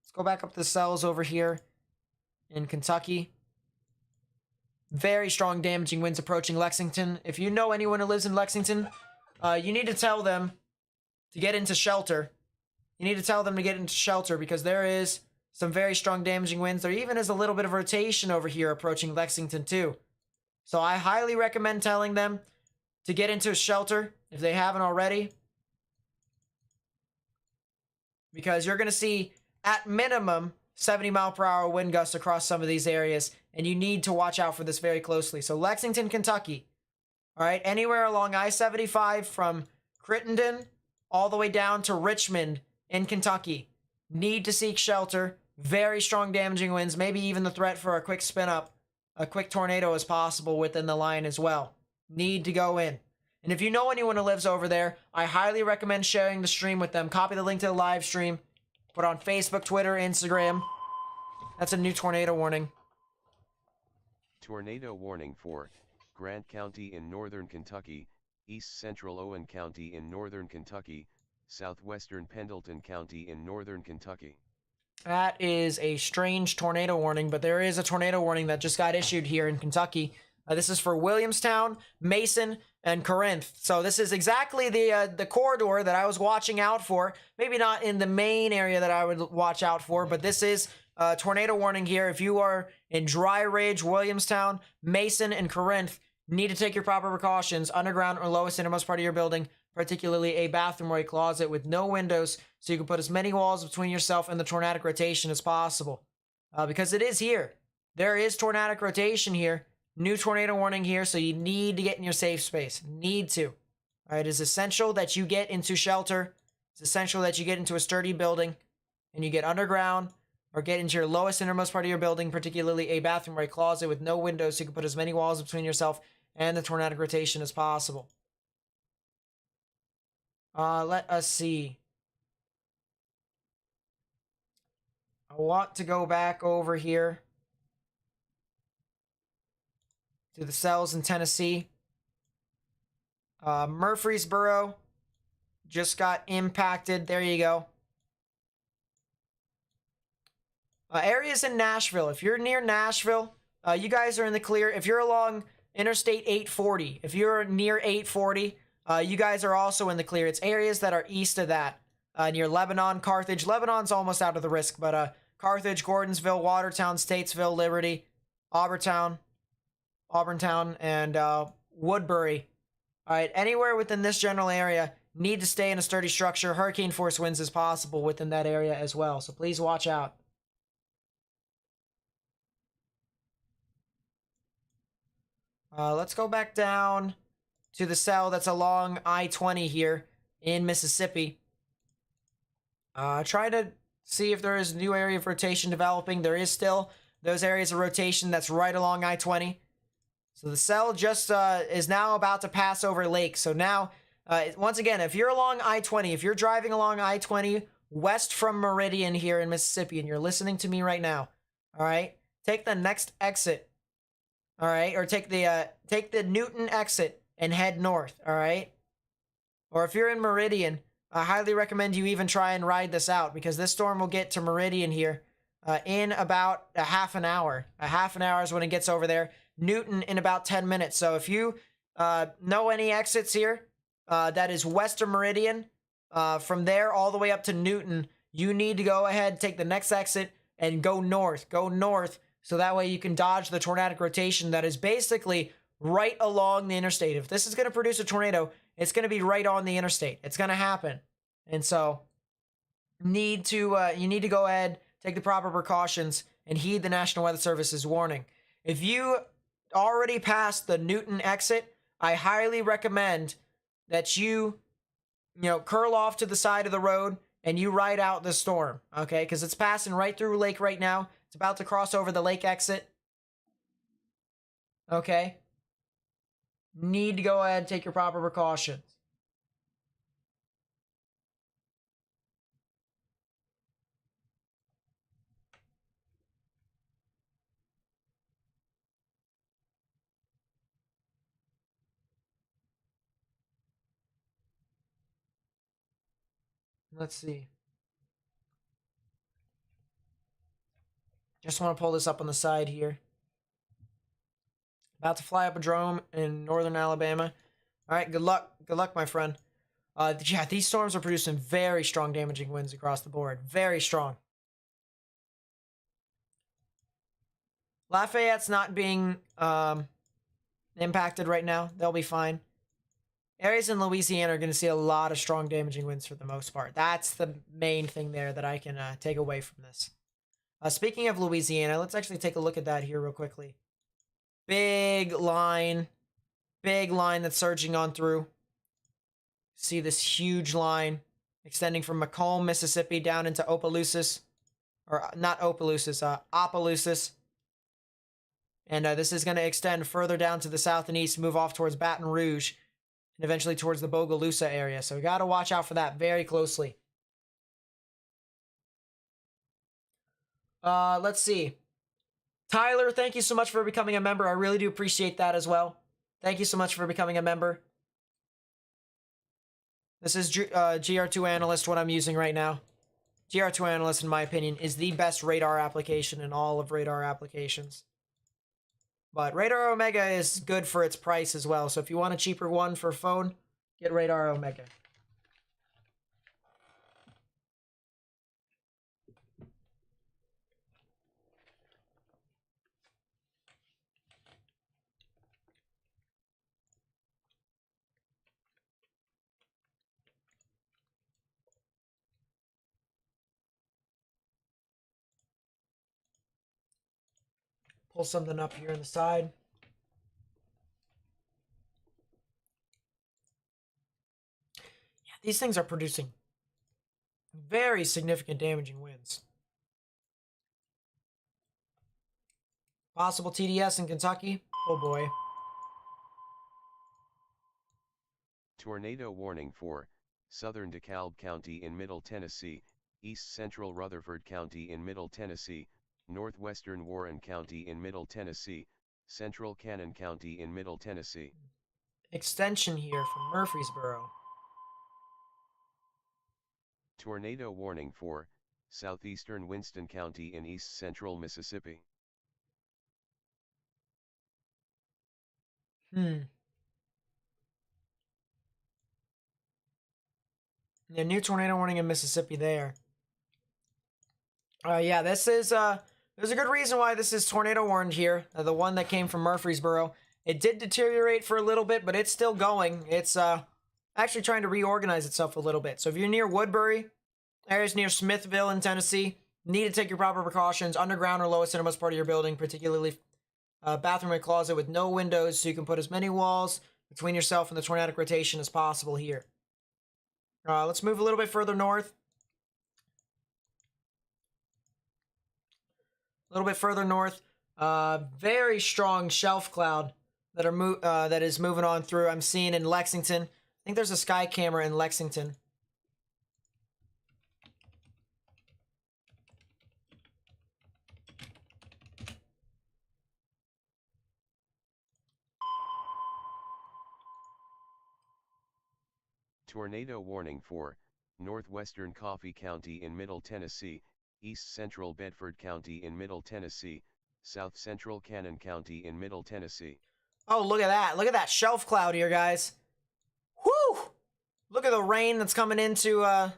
Let's go back up the cells over here in Kentucky. Very strong damaging winds approaching Lexington. If you know anyone who lives in Lexington, you need to tell them to get into shelter. You need to tell them to get into shelter because there is some very strong damaging winds. There even is a little bit of rotation over here approaching Lexington too. So I highly recommend telling them to get into shelter if they haven't already, because you're going to see at minimum 70-mile-per-hour wind gusts across some of these areas, and you need to watch out for this very closely. So Lexington, Kentucky, all right, anywhere along I-75 from Crittenden all the way down to Richmond in Kentucky, need to seek shelter. Very strong damaging winds, maybe even the threat for a quick spin-up, a quick tornado is possible within the line as well. Need to go in. And if you know anyone who lives over there, I highly recommend sharing the stream with them. Copy the link to the live stream. Put on Facebook, Twitter, Instagram. That's a new tornado warning. Tornado warning for Grant County in northern Kentucky, east central Owen County in northern Kentucky, southwestern Pendleton County in northern Kentucky. That is a strange tornado warning, but there is a tornado warning that just got issued here in Kentucky. This is for Williamstown, Mason, and Corinth. So this is exactly the corridor that I was watching out for. Maybe not in the main area that I would watch out for, but this is a tornado warning here. If you are in Dry Ridge, Williamstown, Mason, and Corinth, need to take your proper precautions. Underground or lowest innermost part of your building, particularly a bathroom or a closet with no windows, so you can put as many walls between yourself and the tornadic rotation as possible. Because it is here. There is tornadic rotation here. New tornado warning here, so you need to get in your safe space. Need to. All right, it is essential that you get into shelter. It's essential that you get into a sturdy building and you get underground or get into your lowest innermost part of your building, particularly a bathroom or a closet with no windows, so you can put as many walls between yourself and the tornadic rotation as possible. Let us see. I want to go back over here to the cells in Tennessee. Murfreesboro just got impacted. There you go. Areas in Nashville. If you're near Nashville, you guys are in the clear. If you're along Interstate 840, if you're near 840, you guys are also in the clear. It's areas that are east of that, near Lebanon, Carthage. Lebanon's almost out of the risk, but Carthage, Gordonsville, Watertown, Statesville, Liberty, Auburn, and Woodbury. All right, anywhere within this general area, need to stay in a sturdy structure. Hurricane force winds is possible within that area as well, so please watch out. Let's go back down to the cell that's along I-20 here in Mississippi. Try to see if there is a new area of rotation developing. There is still those areas of rotation that's right along I-20. So the cell just is now about to pass over Lake. So now, once again, if you're along I-20, if you're driving along I-20 west from Meridian here in Mississippi, and you're listening to me right now, all right, take the next exit, all right, or take the Newton exit and head north, all right? Or if you're in Meridian, I highly recommend you even try and ride this out, because this storm will get to Meridian here in about a half an hour. A half an hour is when it gets over there. Newton in about 10 minutes. So if you know any exits here, that is west of Meridian, from there all the way up to Newton, you need to go ahead, take the next exit, and go north. Go north, so that way you can dodge the tornadic rotation that is basically right along the interstate. If this is going to produce a tornado, it's going to be right on the interstate. It's going to happen. And so you need to go ahead, take the proper precautions, and heed the National Weather Service's warning. If you already passed the Newton exit, I highly recommend that you curl off to the side of the road and you ride out the storm, okay? Because it's passing right through Lake right now. It's about to cross over the lake exit. Okay? Need to go ahead and take your proper precautions. Let's see. Just want to pull this up on the side here. About to fly up a drone in northern Alabama. All right, good luck. Good luck, my friend. Yeah, these storms are producing very strong damaging winds across the board. Very strong. Lafayette's not being impacted right now. They'll be fine. Areas in Louisiana are going to see a lot of strong damaging winds for the most part. That's the main thing there that I can take away from this. Speaking of Louisiana, let's actually take a look at that here real quickly. Big line that's surging on through. See this huge line extending from Macomb, Mississippi down into Opelousas. Or not Opelousas, Opelousas. And this is going to extend further down to the south and east, move off towards Baton Rouge, and eventually towards the Bogalusa area. So we got to watch out for that very closely. Let's see. Tyler, thank you so much for becoming a member. I really do appreciate that as well. Thank you so much for becoming a member. This is GR2 Analyst, what I'm using right now. GR2 Analyst, in my opinion, is the best radar application in all of radar applications. But Radar Omega is good for its price as well. So if you want a cheaper one for phone, get Radar Omega. Pull something up here on the side. Yeah, these things are producing very significant damaging winds. Possible TDS in Kentucky. Oh boy. Tornado warning for southern DeKalb County in Middle Tennessee, east central Rutherford County in Middle Tennessee, northwestern Warren County in Middle Tennessee, central Cannon County in Middle Tennessee. Extension here from Murfreesboro. Tornado warning for southeastern Winston County in east central Mississippi. Yeah, new tornado warning in Mississippi there. Yeah, this is there's a good reason why this is tornado warned here. The one that came from Murfreesboro. It did deteriorate for a little bit, but it's still going. It's actually trying to reorganize itself a little bit. So if you're near Woodbury, areas near Smithville in Tennessee, need to take your proper precautions. Underground or lowest innermost part of your building, particularly bathroom and closet with no windows, so you can put as many walls between yourself and the tornadic rotation as possible here. Let's move a little bit further north. A little bit further north. Very strong shelf cloud that is moving on through. I'm seeing in Lexington. I think there's a sky camera in Lexington. Tornado warning for Northwestern Coffee County in Middle Tennessee, East Central Bedford County in Middle Tennessee, South Central Cannon County in Middle Tennessee. Oh, look at that. Look at that shelf cloud here, guys. Whew! Look at the rain that's coming into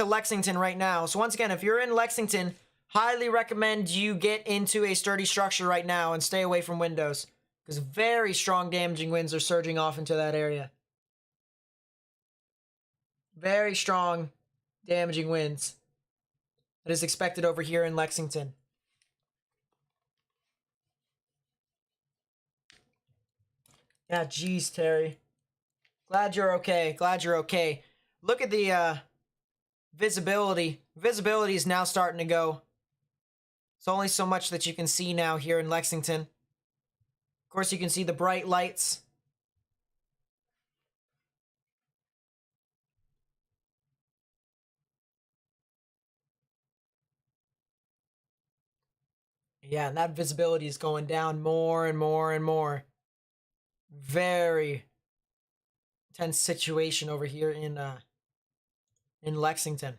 Lexington right now. So once again, if you're in Lexington, highly recommend you get into a sturdy structure right now and stay away from windows, because very strong damaging winds are surging off into that area. Very strong damaging winds that is expected over here in Lexington. Yeah, geez, Terry. Glad you're okay. Glad you're okay. Look at the visibility. Visibility is now starting to go. It's only so much that you can see now here in Lexington. Of course, you can see the bright lights. Yeah, and that visibility is going down more and more and more. Very tense situation over here in Lexington.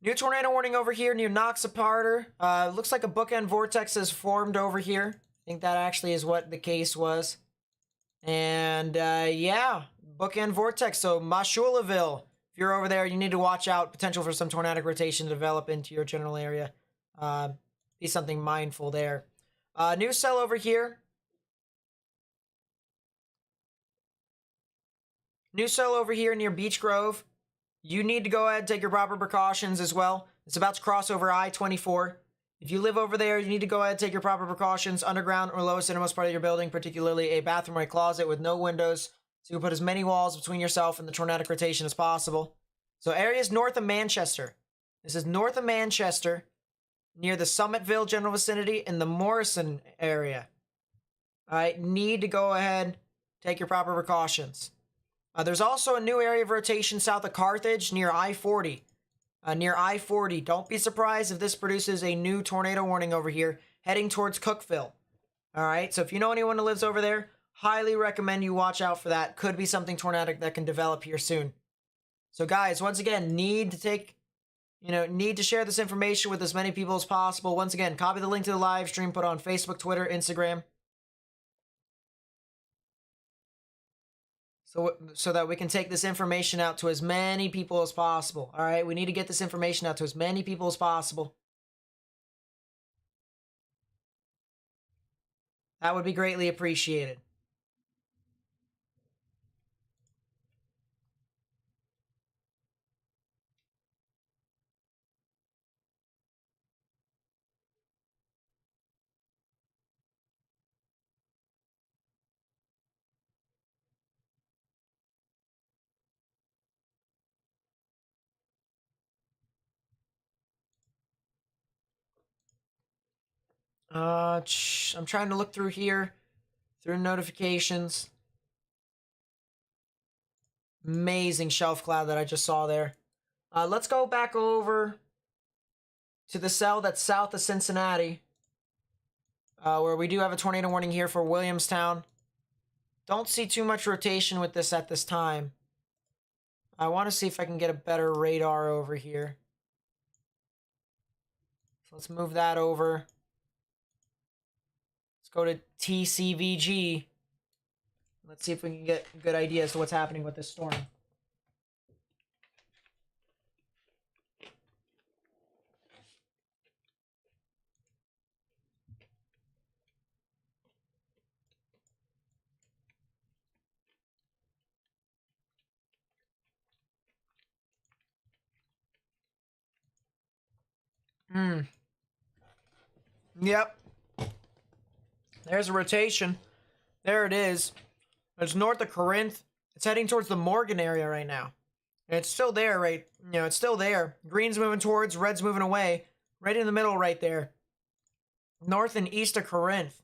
New tornado warning over here near Noxaparter. Looks like a bookend vortex has formed over here. I think that actually is what the case was. And yeah, bookend vortex. So Mashulaville, if you're over there, you need to watch out. Potential for some tornadic rotation to develop into your general area. Be something mindful there. New cell over here. New cell over here near Beech Grove. You need to go ahead and take your proper precautions as well. It's about to cross over I-24. If you live over there, you need to go ahead and take your proper precautions. Underground or lowest innermost part of your building, particularly a bathroom or a closet with no windows. So you can put as many walls between yourself and the tornadic rotation as possible. So areas north of Manchester. This is north of Manchester, near the Summitville general vicinity in the Morrison area. All right, need to go ahead, take your proper precautions. There's also a new area of rotation south of Carthage near I-40. Near I-40. Don't be surprised if this produces a new tornado warning over here heading towards Cookville. All right, so if you know anyone who lives over there, highly recommend you watch out for that. Could be something tornadic that can develop here soon. So guys, once again, need to share this information with as many people as possible. Once again, copy the link to the live stream, put on Facebook, Twitter, Instagram. So that we can take this information out to as many people as possible. All right, we need to get this information out to as many people as possible. That would be greatly appreciated. I'm trying to look through here, through notifications. Amazing shelf cloud that I just saw there. Let's go back over to the cell that's south of Cincinnati, where we do have a tornado warning here for Williamstown. Don't see too much rotation with this at this time. I want to see if I can get a better radar over here. So let's move that over. Let's go to TCVG. Let's see if we can get a good idea as to what's happening with this storm. Yep. There's a rotation. There it is. It's north of Corinth. It's heading towards the Morgan area right now. And it's still there, right? It's still there. Green's moving towards, red's moving away. Right in the middle right there. North and east of Corinth.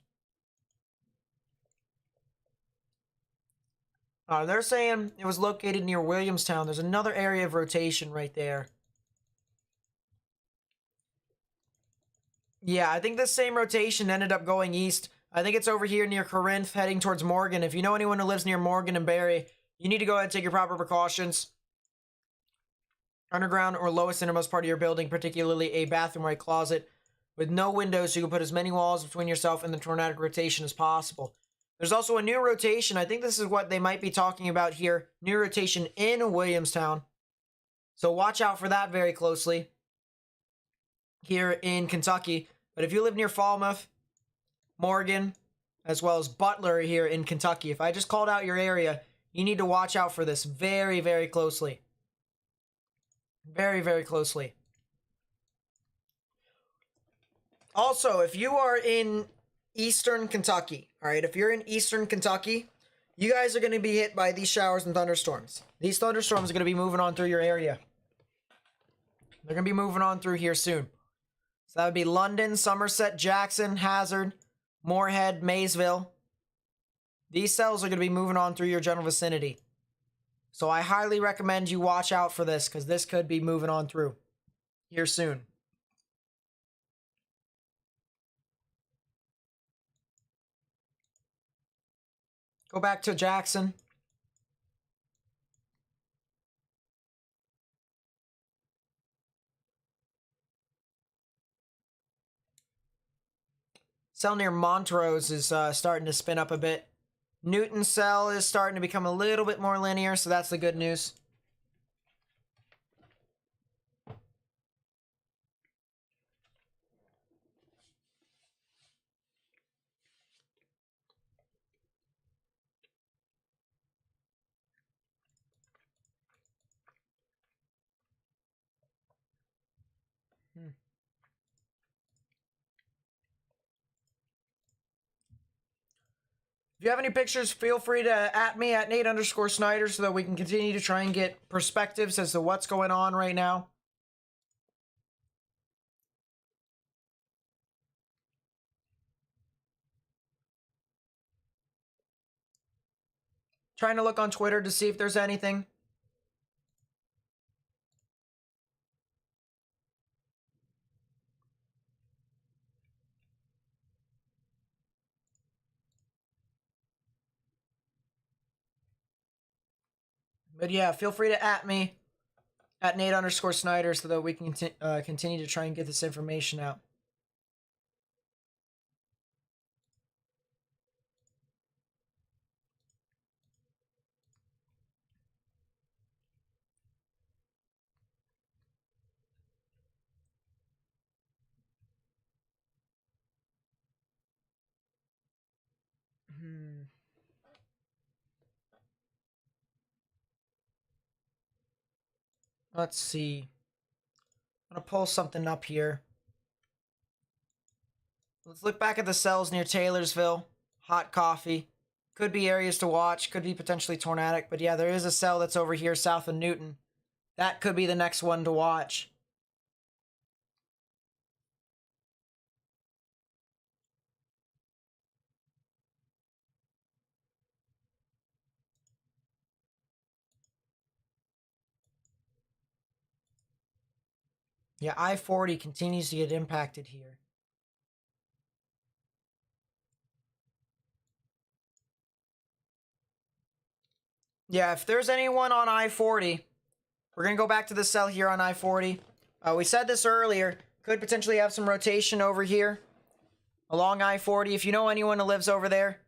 They're saying it was located near Williamstown. There's another area of rotation right there. Yeah, I think this same rotation ended up going east. I think it's over here near Corinth, heading towards Morgan. If you know anyone who lives near Morgan and Barry, you need to go ahead and take your proper precautions. Underground or lowest innermost part of your building, particularly a bathroom or a closet with no windows, so you can put as many walls between yourself and the tornadic rotation as possible. There's also a new rotation. I think this is what they might be talking about here. New rotation in Williamstown. So watch out for that very closely here in Kentucky. But if you live near Falmouth, Morgan, as well as Butler here in Kentucky, if I just called out your area, you need to watch out for this very, very closely. Very, very closely. Also, if you are in Eastern Kentucky, all right, if you're in Eastern Kentucky, you guys are going to be hit by these showers and thunderstorms. These thunderstorms are going to be moving on through your area. They're going to be moving on through here soon. So that would be London, Somerset, Jackson, Hazard, Moorhead, Maysville. These cells are going to be moving on through your general vicinity. So I highly recommend you watch out for this, because this could be moving on through here soon. Go back to Jackson. Cell near Montrose is starting to spin up a bit. Newton cell is starting to become a little bit more linear, so that's the good news. If you have any pictures, feel free to @ me at Nate_Snyder so that we can continue to try and get perspectives as to what's going on right now. Trying to look on Twitter to see if there's anything. But yeah, feel free to @ me at Nate_Snyder so that we can continue to try and get this information out. Let's see. I'm gonna pull something up here. Let's look back at the cells near Taylorsville. Hot coffee. Could be areas to watch. Could be potentially tornadic. But yeah, there is a cell that's over here south of Newton. That could be the next one to watch. Yeah, I-40 continues to get impacted here. Yeah, if there's anyone on I-40, we're going to go back to the cell here on I-40. We said this earlier. Could potentially have some rotation over here along I-40. If you know anyone who lives over there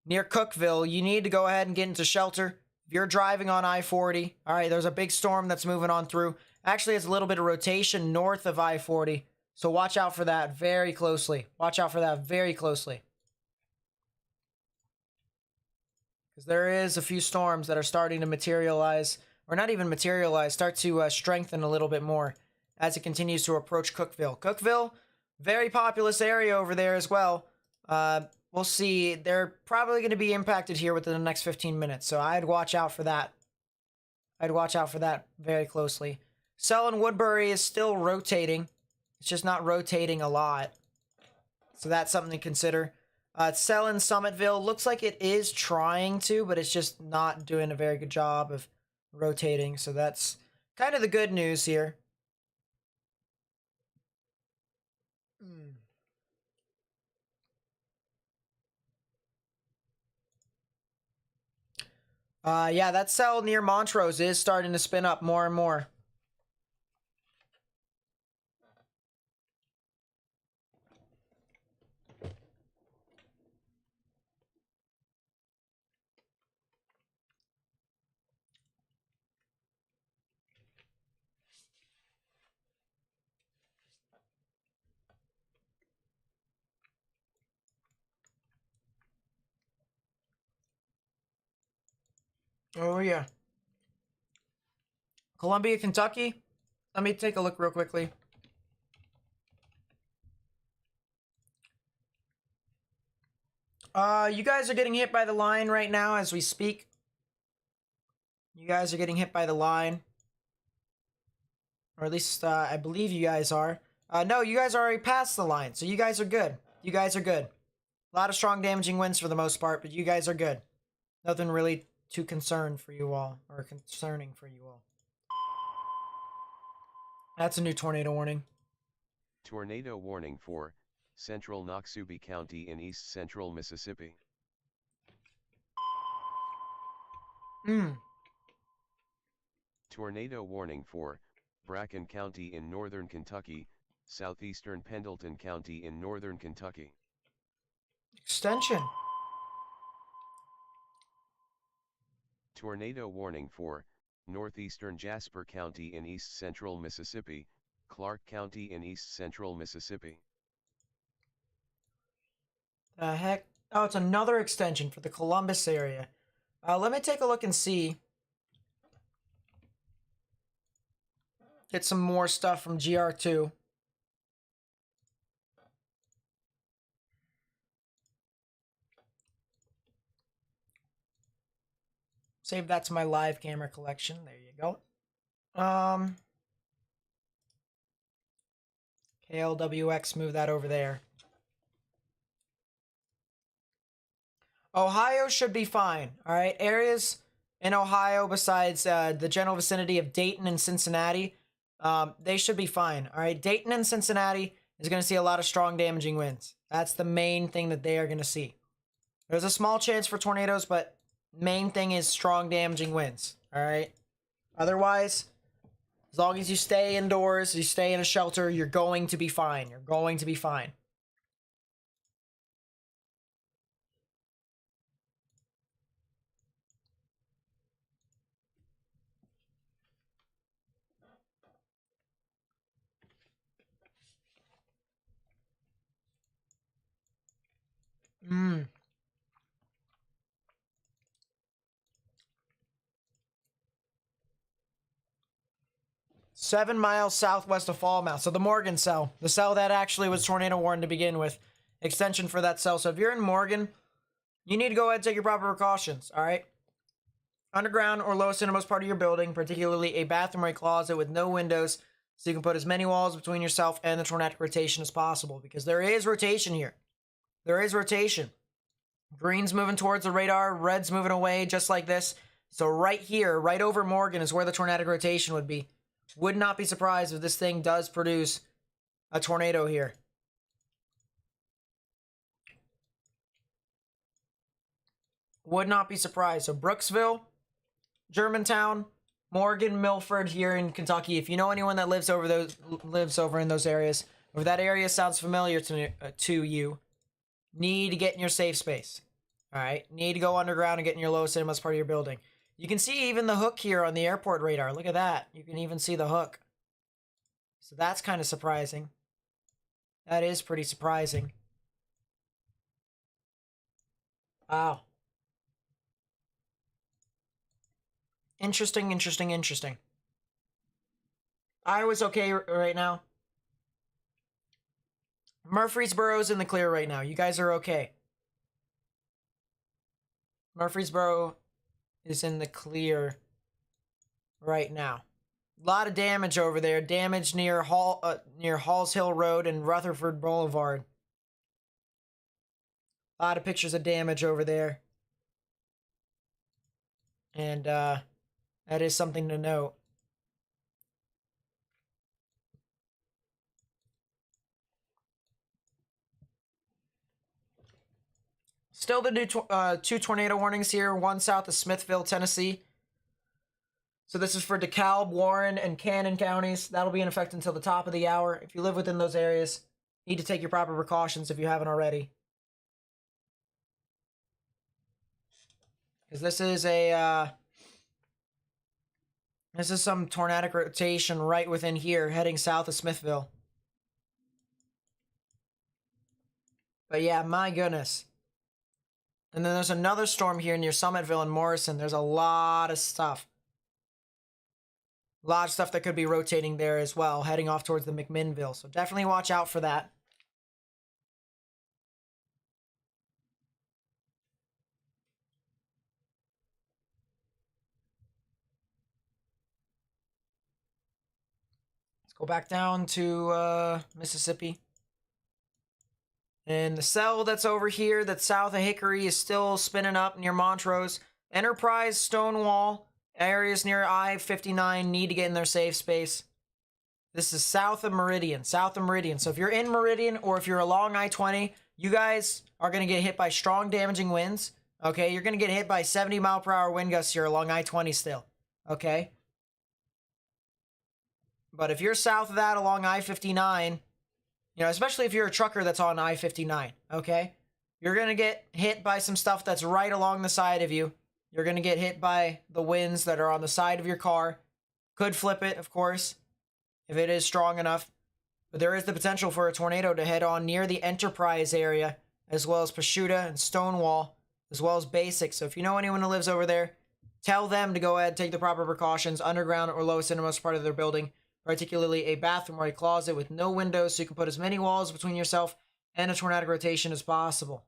near Cookville, you need to go ahead and get into shelter. If you're driving on I-40, all right, there's a big storm that's moving on through. Actually, it's a little bit of rotation north of I-40. So watch out for that very closely. Watch out for that very closely. Because there is a few storms that are starting to materialize, or not even materialize, start to strengthen a little bit more as it continues to approach Cookville. Cookville, very populous area over there as well. We'll see. They're probably going to be impacted here within the next 15 minutes, so I'd watch out for that. I'd watch out for that very closely. Cell in Woodbury is still rotating. It's just not rotating a lot. So that's something to consider. Cell in Summitville looks like it is trying to, but it's just not doing a very good job of rotating. So that's kind of the good news here. Yeah, that cell near Montrose is starting to spin up more and more. Oh, yeah. Columbia, Kentucky. Let me take a look real quickly. You guys are getting hit by the line right now as we speak. You guys are getting hit by the line. Or at least, I believe you guys are. No, you guys are already past the line, so you guys are good. You guys are good. A lot of strong damaging winds for the most part, but you guys are good. Nothing really too concerned for you all, or concerning for you all. That's a new tornado warning. Tornado warning for central Noxubee County in east central Mississippi. Tornado warning for Bracken County in northern Kentucky, southeastern Pendleton County in northern Kentucky. Extension. Tornado warning for northeastern Jasper County in east central Mississippi, Clark County in east central Mississippi. The heck? Oh, it's another extension for the Columbus area. Let me take a look and see. Get some more stuff from GR2. Save that to my live camera collection. There you go. KLWX, move that over there. Ohio should be fine. All right, areas in Ohio besides the general vicinity of Dayton and Cincinnati, they should be fine. All right, Dayton and Cincinnati is going to see a lot of strong damaging winds. That's the main thing that they are going to see. There's a small chance for tornadoes, but main thing is strong damaging winds. All right. Otherwise, as long as you stay indoors, you stay in a shelter, you're going to be fine. You're going to be fine. Mm. 7 miles southwest of Falmouth. So the Morgan cell, the cell that actually was tornado warned to begin with, extension for that cell. So if you're in Morgan, you need to go ahead and take your proper precautions. All right. Underground or lowest innermost part of your building, particularly a bathroom or a closet with no windows, so you can put as many walls between yourself and the tornadic rotation as possible, because there is rotation here. There is rotation. Green's moving towards the radar, red's moving away, just like this. So right here, right over Morgan, is where the tornadic rotation would be. Would not be surprised if this thing does produce a tornado here. Would not be surprised. So Brooksville, Germantown, Morgan, Milford here in Kentucky. If you know anyone that lives over in those areas, or if that area sounds familiar to you, need to get in your safe space. All right, need to go underground and get in your lowest innermost part of your building. You can see even the hook here on the airport radar. Look at that. You can even see the hook. So that's kind of surprising. That is pretty surprising. Wow. Interesting, interesting, interesting. Iowa's okay right now. Murfreesboro's in the clear right now. You guys are okay. Murfreesboro is in the clear right now. A lot of damage over there. Damage near Halls Hill Road and Rutherford Boulevard. A lot of pictures of damage over there. And that is something to note. Still the new two tornado warnings here. One south of Smithville, Tennessee. So this is for DeKalb, Warren, and Cannon counties. That'll be in effect until the top of the hour. If you live within those areas, need to take your proper precautions if you haven't already. Because this is some tornadic rotation right within here, heading south of Smithville. But yeah, my goodness. And then there's another storm here near Summitville and Morrison. There's a lot of stuff. A lot of stuff that could be rotating there as well, heading off towards the McMinnville. So definitely watch out for that. Let's go back down to Mississippi. And the cell that's over here, that's south of Hickory, is still spinning up near Montrose. Enterprise, Stonewall, areas near I-59 need to get in their safe space. This is south of Meridian, south of Meridian. So if you're in Meridian or if you're along I-20, you guys are going to get hit by strong damaging winds. Okay, you're going to get hit by 70-mile-per-hour wind gusts here along I-20 still. Okay? But if you're south of that along I-59... You know, especially if you're a trucker that's on I-59, okay? You're going to get hit by some stuff that's right along the side of you. You're going to get hit by the winds that are on the side of your car. Could flip it, of course, if it is strong enough. But there is the potential for a tornado to head on near the Enterprise area, as well as Pashuta and Stonewall, as well as Basic. So if you know anyone who lives over there, tell them to go ahead and take the proper precautions, underground or lowest innermost part of their building. Particularly a bathroom or a closet with no windows so you can put as many walls between yourself and a tornadic rotation as possible.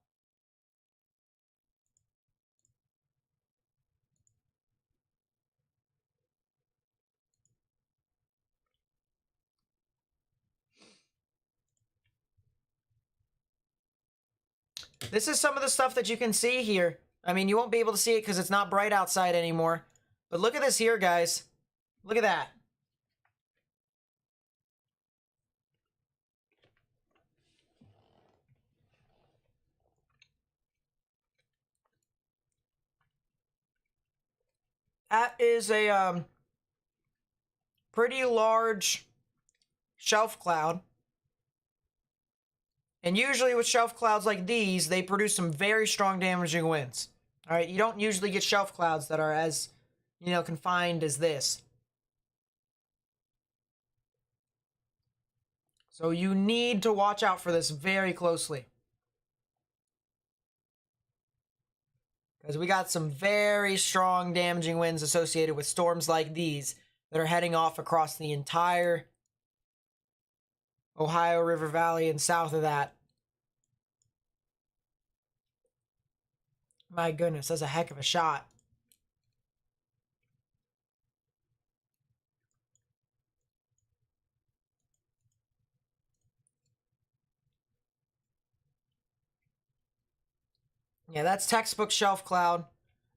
This is some of the stuff that you can see here. I mean, you won't be able to see it because it's not bright outside anymore. But look at this here, guys. Look at that. That is a pretty large shelf cloud. And usually with shelf clouds like these, they produce some very strong damaging winds. All right, you don't usually get shelf clouds that are as, you know, confined as this. So you need to watch out for this very closely. Because we got some very strong damaging winds associated with storms like these that are heading off across the entire Ohio River Valley and south of that. My goodness, that's a heck of a shot. Yeah, that's textbook shelf cloud.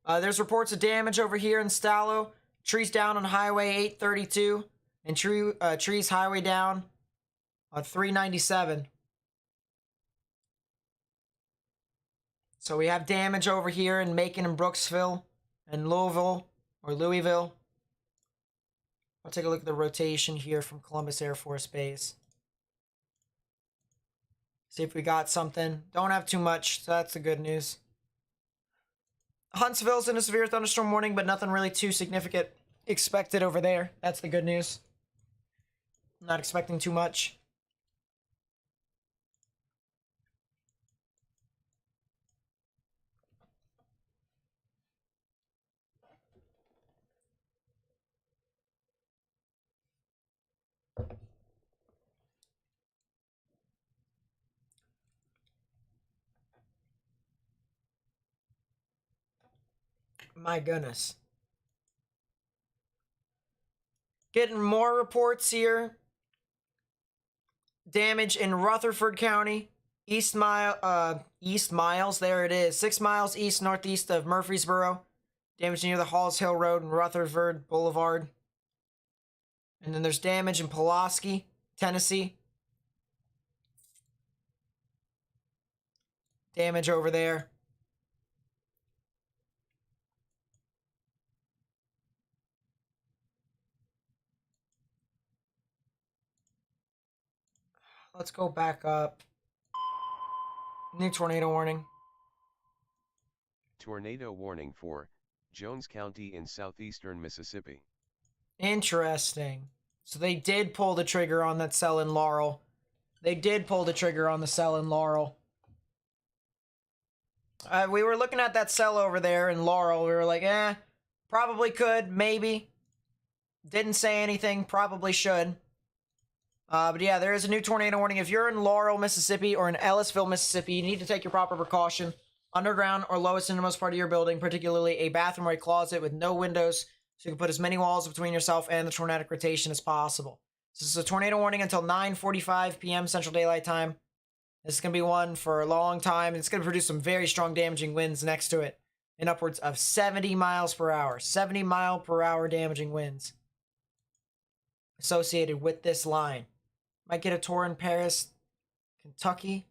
There's reports of damage over here in Stallow. Trees down on Highway 832 and trees highway down on 397. So we have damage over here in Macon and Brooksville and Louisville or Louisville. I'll take a look at the rotation here from Columbus Air Force Base. See if we got something. Don't have too much, so that's the good news. Huntsville's in a severe thunderstorm warning, but nothing really too significant expected over there. That's the good news. Not expecting too much. My goodness. Getting more reports here. Damage in Rutherford County. East Miles, there it is. 6 miles east northeast of Murfreesboro. Damage near the Halls Hill Road and Rutherford Boulevard. And then there's damage in Pulaski, Tennessee. Damage over there. Let's go back up. New tornado warning. Tornado warning for Jones County in southeastern Mississippi. Interesting. So they did pull the trigger on that cell in Laurel. They did pull the trigger on the cell in Laurel. We were looking at that cell over there in Laurel. We were like, probably could, maybe. Didn't say anything, probably should. But yeah, there is a new tornado warning. If you're in Laurel, Mississippi, or in Ellisville, Mississippi, you need to take your proper precaution. Underground or lowest innermost part of your building, particularly a bathroom or a closet with no windows, so you can put as many walls between yourself and the tornadic rotation as possible. This is a tornado warning until 9:45 p.m. Central Daylight Time. This is going to be one for a long time. It's going to produce some very strong damaging winds next to it in upwards of 70 miles per hour. 70 mile per hour damaging winds associated with this line. Might get a tour in Paris, Kentucky.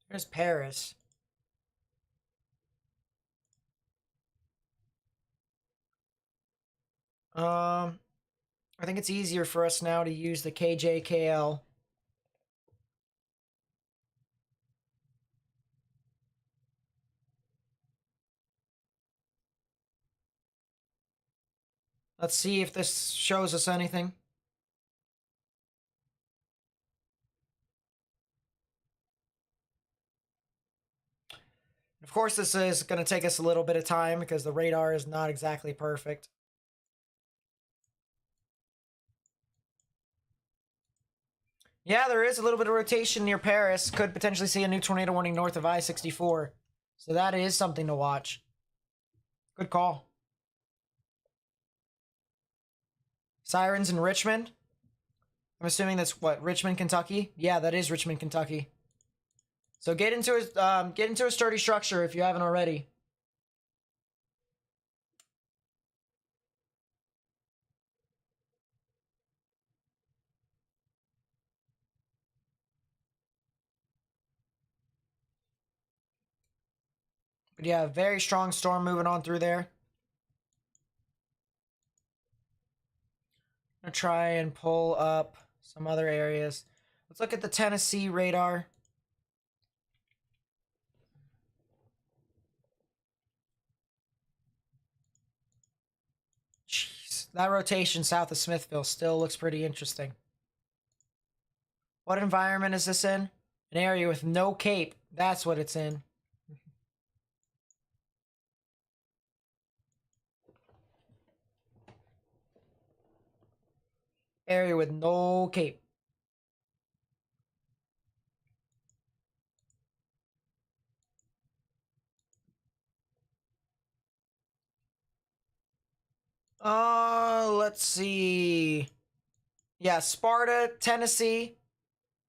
There's Paris. I think it's easier for us now to use the KJKL. Let's see if this shows us anything. Of course, this is going to take us a little bit of time because the radar is not exactly perfect. Yeah, there is a little bit of rotation near Paris. Could potentially see a new tornado warning north of I-64. So that is something to watch. Good call. Sirens in Richmond. I'm assuming that's what, Richmond, Kentucky? Yeah, that is Richmond, Kentucky. So get into a sturdy structure if you haven't already. But yeah, very strong storm moving on through there. I'm gonna try and pull up some other areas. Let's look at the Tennessee radar. Jeez, that rotation south of Smithville still looks pretty interesting. What environment is this in? An area with no cape. That's what it's in. Area with no cape. Let's see. Yeah, Sparta, Tennessee,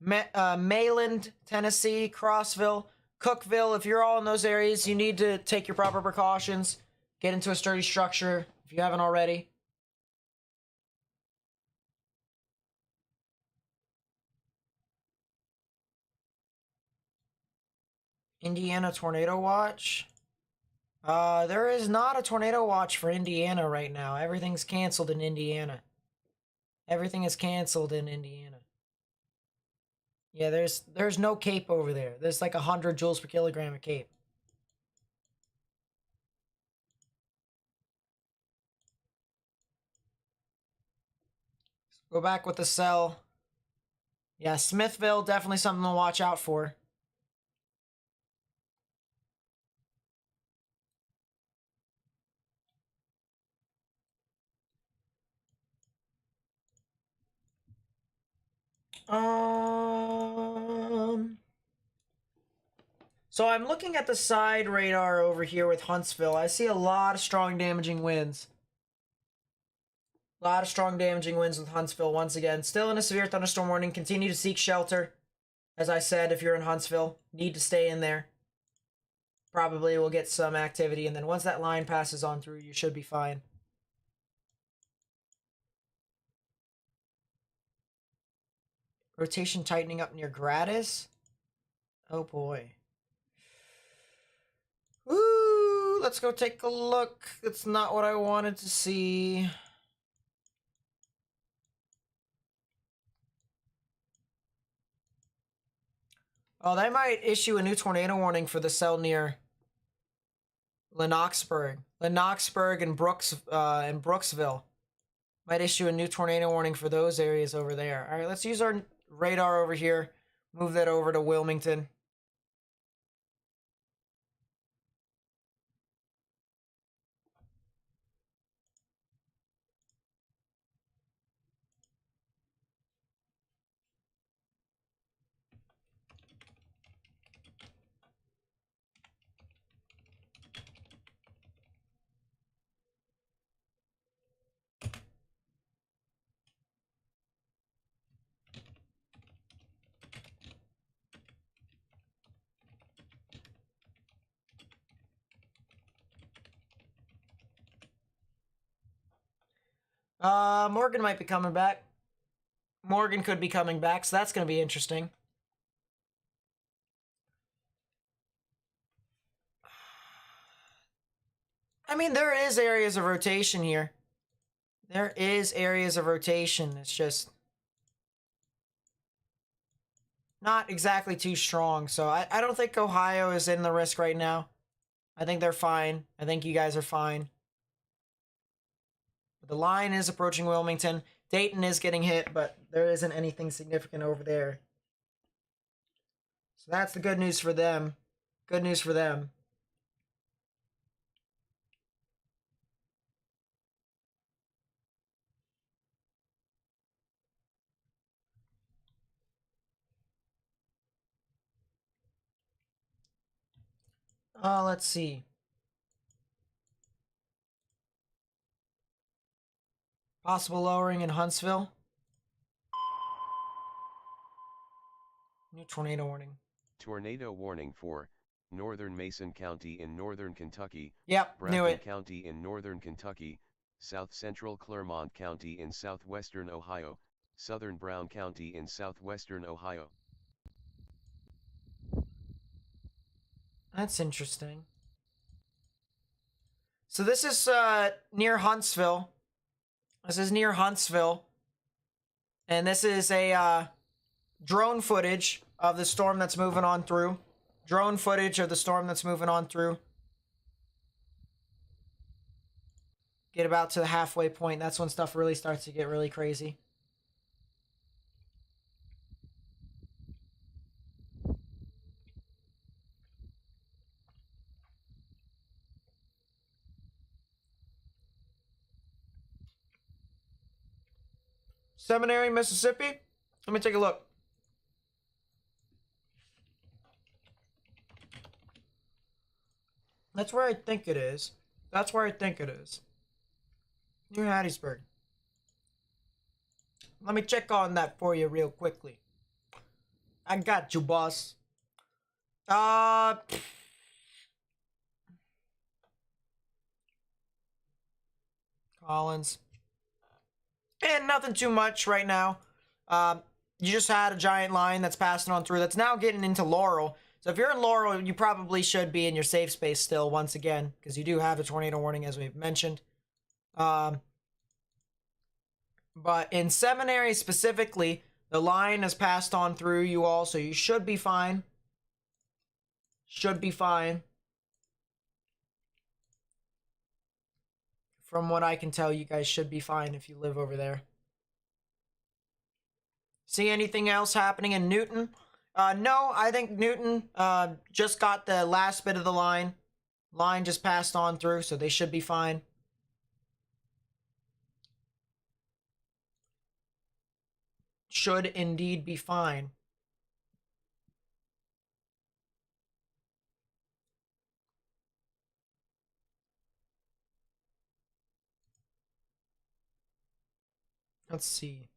Mayland, Tennessee, Crossville, Cookville. If you're all in those areas, you need to take your proper precautions. Get into a sturdy structure if you haven't already. Indiana tornado watch. There is not a tornado watch for Indiana right now. Everything's canceled in Indiana. Everything is canceled in Indiana. Yeah, there's no cape over there. There's like 100 joules per kilogram of cape. Go back with the cell. Yeah, Smithville, definitely something to watch out for. So I'm looking at the side radar over here with Huntsville. I see a lot of strong damaging winds. A lot of strong damaging winds with Huntsville once again. Still in a severe thunderstorm warning. Continue to seek shelter. As I said, if you're in Huntsville, need to stay in there. Probably will get some activity, and then once that line passes on through, you should be fine. Rotation tightening up near Gratis. Oh boy. Woo! let's go take a look. It's not what I wanted to see. Oh, they might issue a new tornado warning for the cell near Lennoxburg and Brooksville. Might issue a new tornado warning for those areas over there. All right, let's use our radar over here. Move that over to Wilmington. Morgan might be coming back. Morgan could be coming back, so that's going to be interesting. I mean, there is areas of rotation here. There is areas of rotation. It's just not exactly too strong. So I don't think Ohio is in the risk right now. I think they're fine. I think you guys are fine. The line is approaching Wilmington. Dayton is getting hit, but there isn't anything significant over there. So that's the good news for them. Good news for them. Let's see. Possible lowering in Huntsville. New tornado warning. Tornado warning for northern Mason County in northern Kentucky, Yep, knew Bracken it. County in northern Kentucky, south central Clermont County in southwestern Ohio, southern Brown County in southwestern Ohio. That's interesting. So this is near Huntsville. This is near Huntsville. And this is a drone footage of the storm that's moving on through. Drone footage of the storm that's moving on through. Get about to the halfway point. That's when stuff really starts to get really crazy. Seminary, Mississippi. Let me take a look. That's where I think it is. That's where I think it is. New Hattiesburg. Let me check on that for you real quickly. I got you, boss. Collins. And nothing too much right now. You just had a giant line that's passing on through that's now getting into Laurel. So if you're in Laurel, you probably should be in your safe space still once again, because you do have a tornado warning, as we've mentioned. But in Seminary specifically, the line has passed on through you all, so you should be fine. Should be fine. From what I can tell, you guys should be fine if you live over there. See anything else happening in Newton? No, I think Newton just got the last bit of the line. Line just passed on through, so they should be fine. Should indeed be fine. Let's see.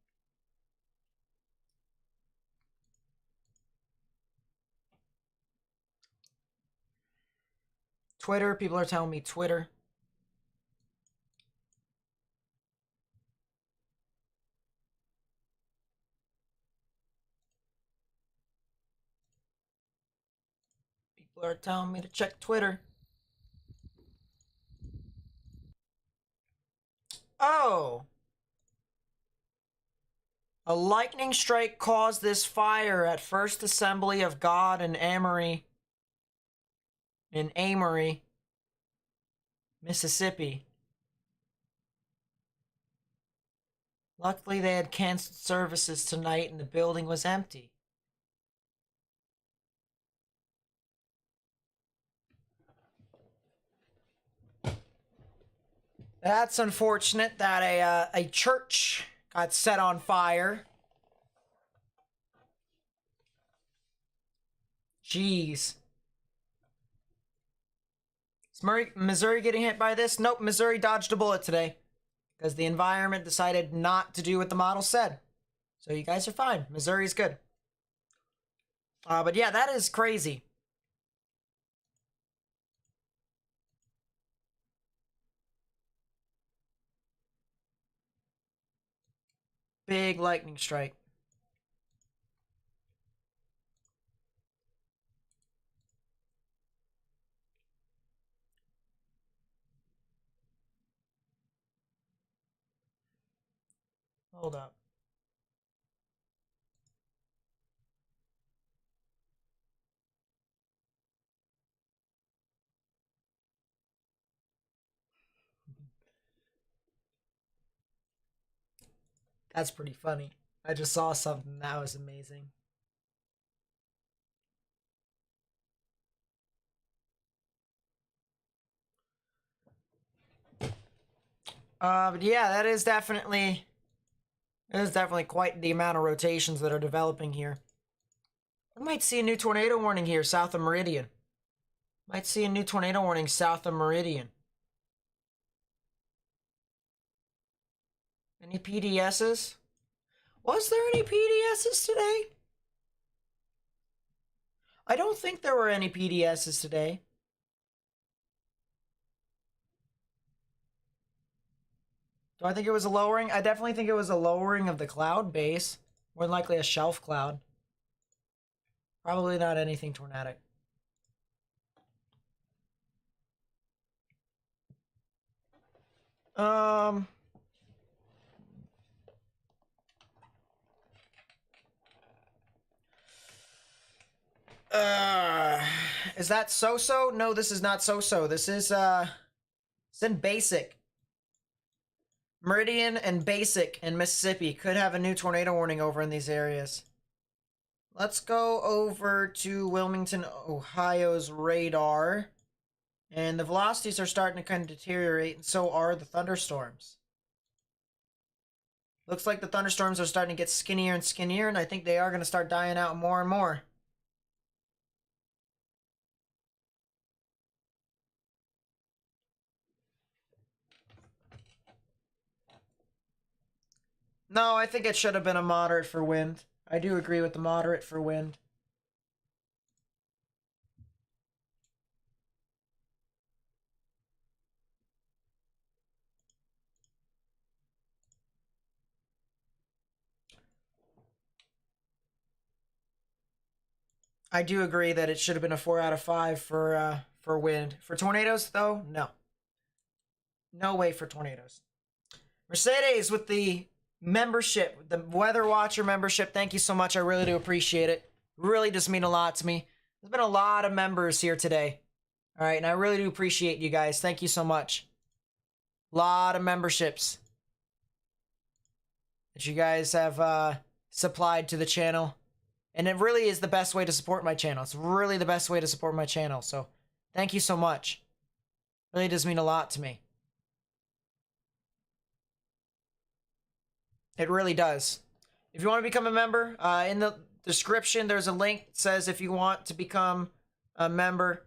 Twitter, people are telling me Twitter. People are telling me to check Twitter. Oh! A lightning strike caused this fire at First Assembly of God in Amory, Mississippi. Luckily, they had canceled services tonight and the building was empty. That's unfortunate that a church got set on fire. Jeez. Is Missouri getting hit by this? Nope, Missouri dodged a bullet today. Because the environment decided not to do what the model said. So you guys are fine. Missouri's good. But yeah, that is crazy. Big lightning strike. Hold up. That's pretty funny. I just saw something that was amazing. But yeah, that is definitely quite the amount of rotations that are developing here. I might see a new tornado warning here south of Meridian. Might see a new tornado warning south of Meridian. Any PDSs? Was there any PDSs today? I don't think there were any PDSs today. Do I think it was a lowering? I definitely think it was a lowering of the cloud base. More than likely a shelf cloud. Probably not anything tornadic. Is that so-so? No, this is not so-so. This is, it's in basic. Meridian and Basic in Mississippi could have a new tornado warning over in these areas. Let's go over to Wilmington, Ohio's radar. And the velocities are starting to kind of deteriorate, and so are the thunderstorms. Looks like the thunderstorms are starting to get skinnier and skinnier, and I think they are going to start dying out more and more. No, I think it should have been a moderate for wind. I do agree with the moderate for wind. I do agree that it should have been a 4 out of 5 for wind. For tornadoes, though, no. No way for tornadoes. Mercedes with the membership, the Weather Watcher membership. Thank you so much. I really do appreciate it. Really does mean a lot to me. There's been a lot of members here today. All right, and I really do appreciate you guys. Thank you so much. A lot of memberships that you guys have supplied to the channel. And it really is the best way to support my channel. It's really the best way to support my channel. So thank you so much. Really does mean a lot to me. It really does. If you want to become a member, in the description, there's a link that says if you want to become a member,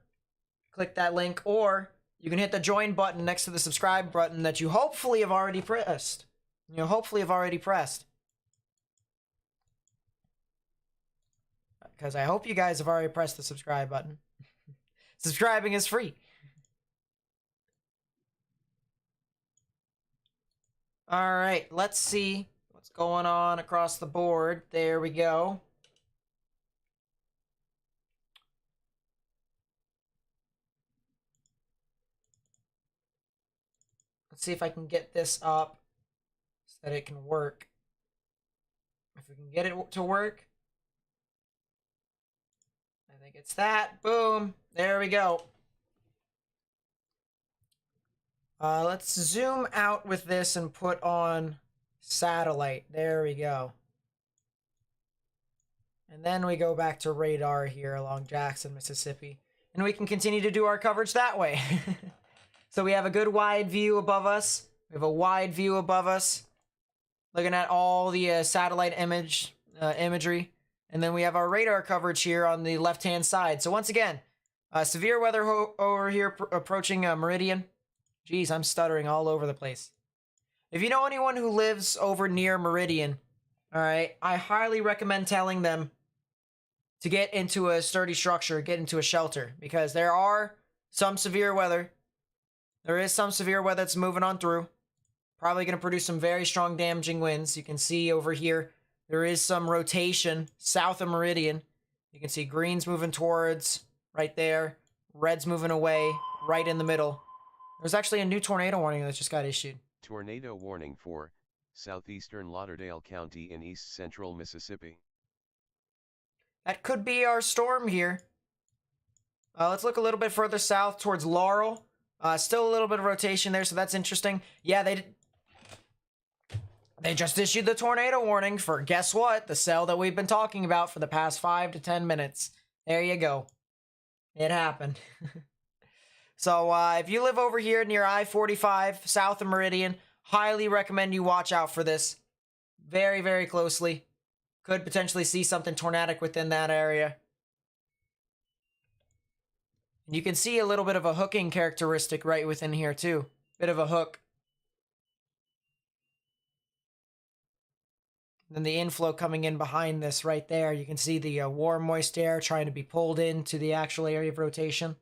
click that link. Or you can hit the join button next to the subscribe button that you hopefully have already pressed. Because I hope you guys have already pressed the subscribe button. Subscribing is free. All right, let's see what's going on across the board. There we go. Let's see if I can get this up. that it can work. If we can get it to work. I think it's that. Boom. There we go. Let's zoom out with this and put on satellite. There we go. And then we go back to radar here along Jackson, Mississippi. And we can continue to do our coverage that way. So we have a good wide view above us. We have a wide view above us. Looking at all the satellite imagery. And then we have our radar coverage here on the left-hand side. So once again, severe weather over here approaching Meridian. Jeez, I'm stuttering all over the place. If you know anyone who lives over near Meridian, all right, I highly recommend telling them to get into a sturdy structure, get into a shelter, because there are some severe weather. There is some severe weather that's moving on through. Probably going to produce some very strong damaging winds. You can see over here, there is some rotation south of Meridian. You can see greens moving towards right there, reds moving away right in the middle. There's actually a new tornado warning that just got issued. Tornado warning for southeastern Lauderdale County in east central Mississippi. That could be our storm here. Let's look a little bit further south towards Laurel. Still a little bit of rotation there, so that's interesting. Yeah, they just issued the tornado warning for, guess what? The cell that we've been talking about for the past 5 to 10 minutes. There you go. It happened. So if you live over here near I-45, south of Meridian, highly recommend you watch out for this. Very, very closely. Could potentially see something tornadic within that area. And you can see a little bit of a hooking characteristic right within here too. Bit of a hook. And then the inflow coming in behind this right there. You can see the warm, moist air trying to be pulled into the actual area of rotation.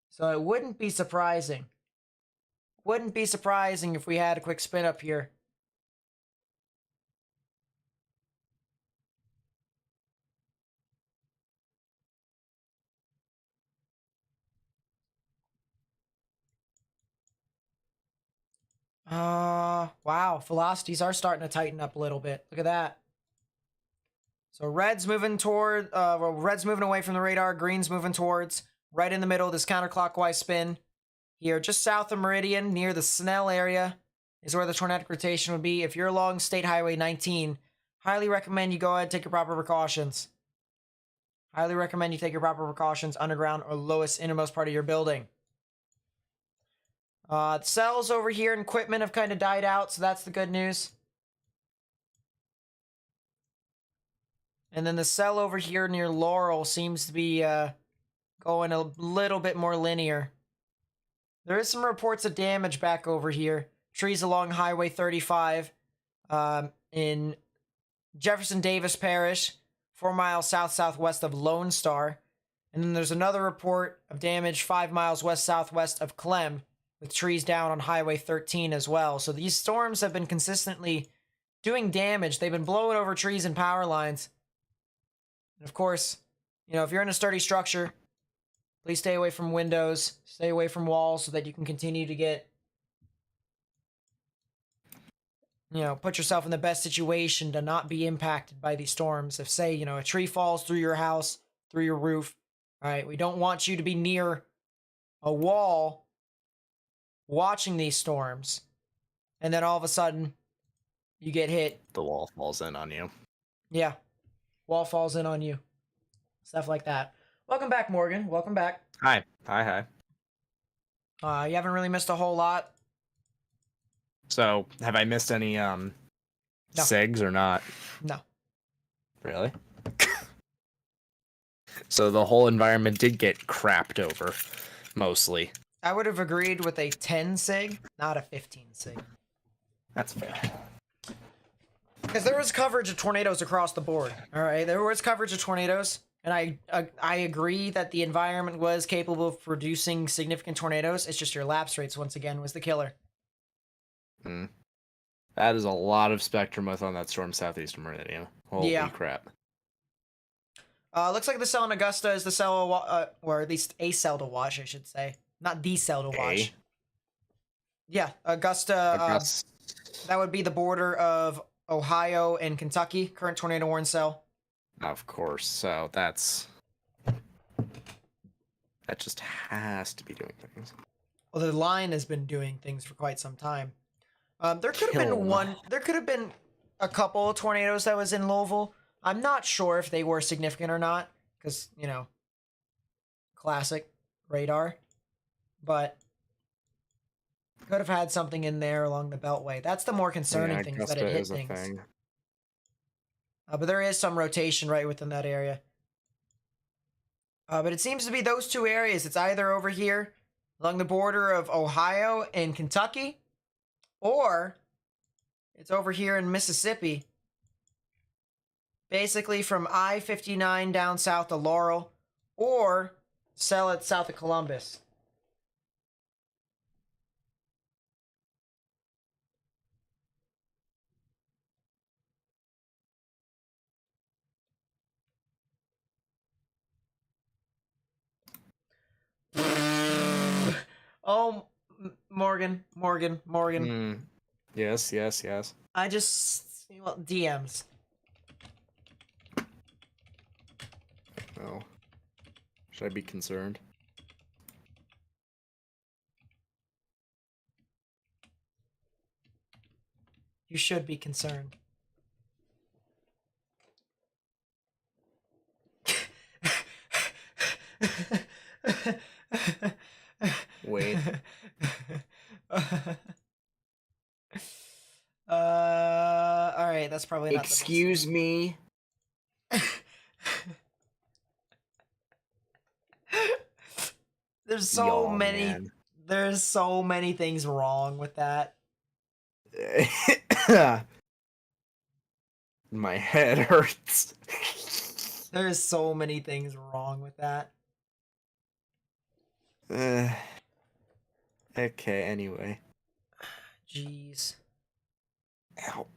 So it wouldn't be surprising. Wouldn't be surprising if we had a quick spin up here. Wow, velocities are starting to tighten up a little bit. Look at that. So red's moving toward, red's moving away from the radar, green's moving towards. Right in the middle, this counterclockwise spin. Here, just south of Meridian, near the Snell area, is where the tornadic rotation would be. If you're along State Highway 19, highly recommend you go ahead and take your proper precautions. Highly recommend you take your proper precautions underground or lowest innermost part of your building. The cells over here and equipment have kind of died out, so that's the good news. And then the cell over here near Laurel seems to be going a little bit more linear. There is some reports of damage back over here. Trees along Highway 35 in Jefferson Davis Parish, 4 miles south-southwest of Lone Star. And then there's another report of damage 5 miles west-southwest of Clem, with trees down on Highway 13 as well. So these storms have been consistently doing damage. They've been blowing over trees and power lines. And of course, you know, if you're in a sturdy structure, please stay away from windows, stay away from walls so that you can continue to get, you know, put yourself in the best situation to not be impacted by these storms. If, say, you know, a tree falls through your house, through your roof, all right, we don't want you to be near a wall watching these storms, and then all of a sudden, you get hit. The wall falls in on you. Yeah, wall falls in on you. Stuff like that. Welcome back, Morgan. Welcome back. Hi. Hi. You haven't really missed a whole lot. So, have I missed any SIGs or not? No. Really? So the whole environment did get crapped over, mostly. I would have agreed with a 10 sig, not a 15 sig. That's fair. Because there was coverage of tornadoes across the board. All right, there was coverage of tornadoes, and I agree that the environment was capable of producing significant tornadoes. It's just your lapse rates once again was the killer. That is a lot of spectrum on that storm southeastern Meridian. Holy crap. Looks like the cell in Augusta is the cell, or at least a cell to watch, I should say. Not the cell to watch. Yeah, Augusta. That would be the border of Ohio and Kentucky. Current tornado warning cell. Of course. So that just has to be doing things. Well, the line has been doing things for quite some time. There could have Kill 'em. been one. There could have been a couple of tornadoes that was in Louisville. I'm not sure if they were significant or not, because classic radar. But could have had something in there along the Beltway. That's the more concerning thing, is that it hit things. But there is some rotation right within that area. But it seems to be those two areas. It's either over here along the border of Ohio and Kentucky, or it's over here in Mississippi. Basically from I-59 down south of Laurel, or sell it south of Columbus. Oh, Morgan. Yes. I just DMs. Oh. Should I be concerned? You should be concerned. Wait. All right, that's probably not. Excuse me. There's so Yo, many. man. There's so many things wrong with that. My head hurts. There's so many things wrong with that. Okay, anyway. Jeez. Ow.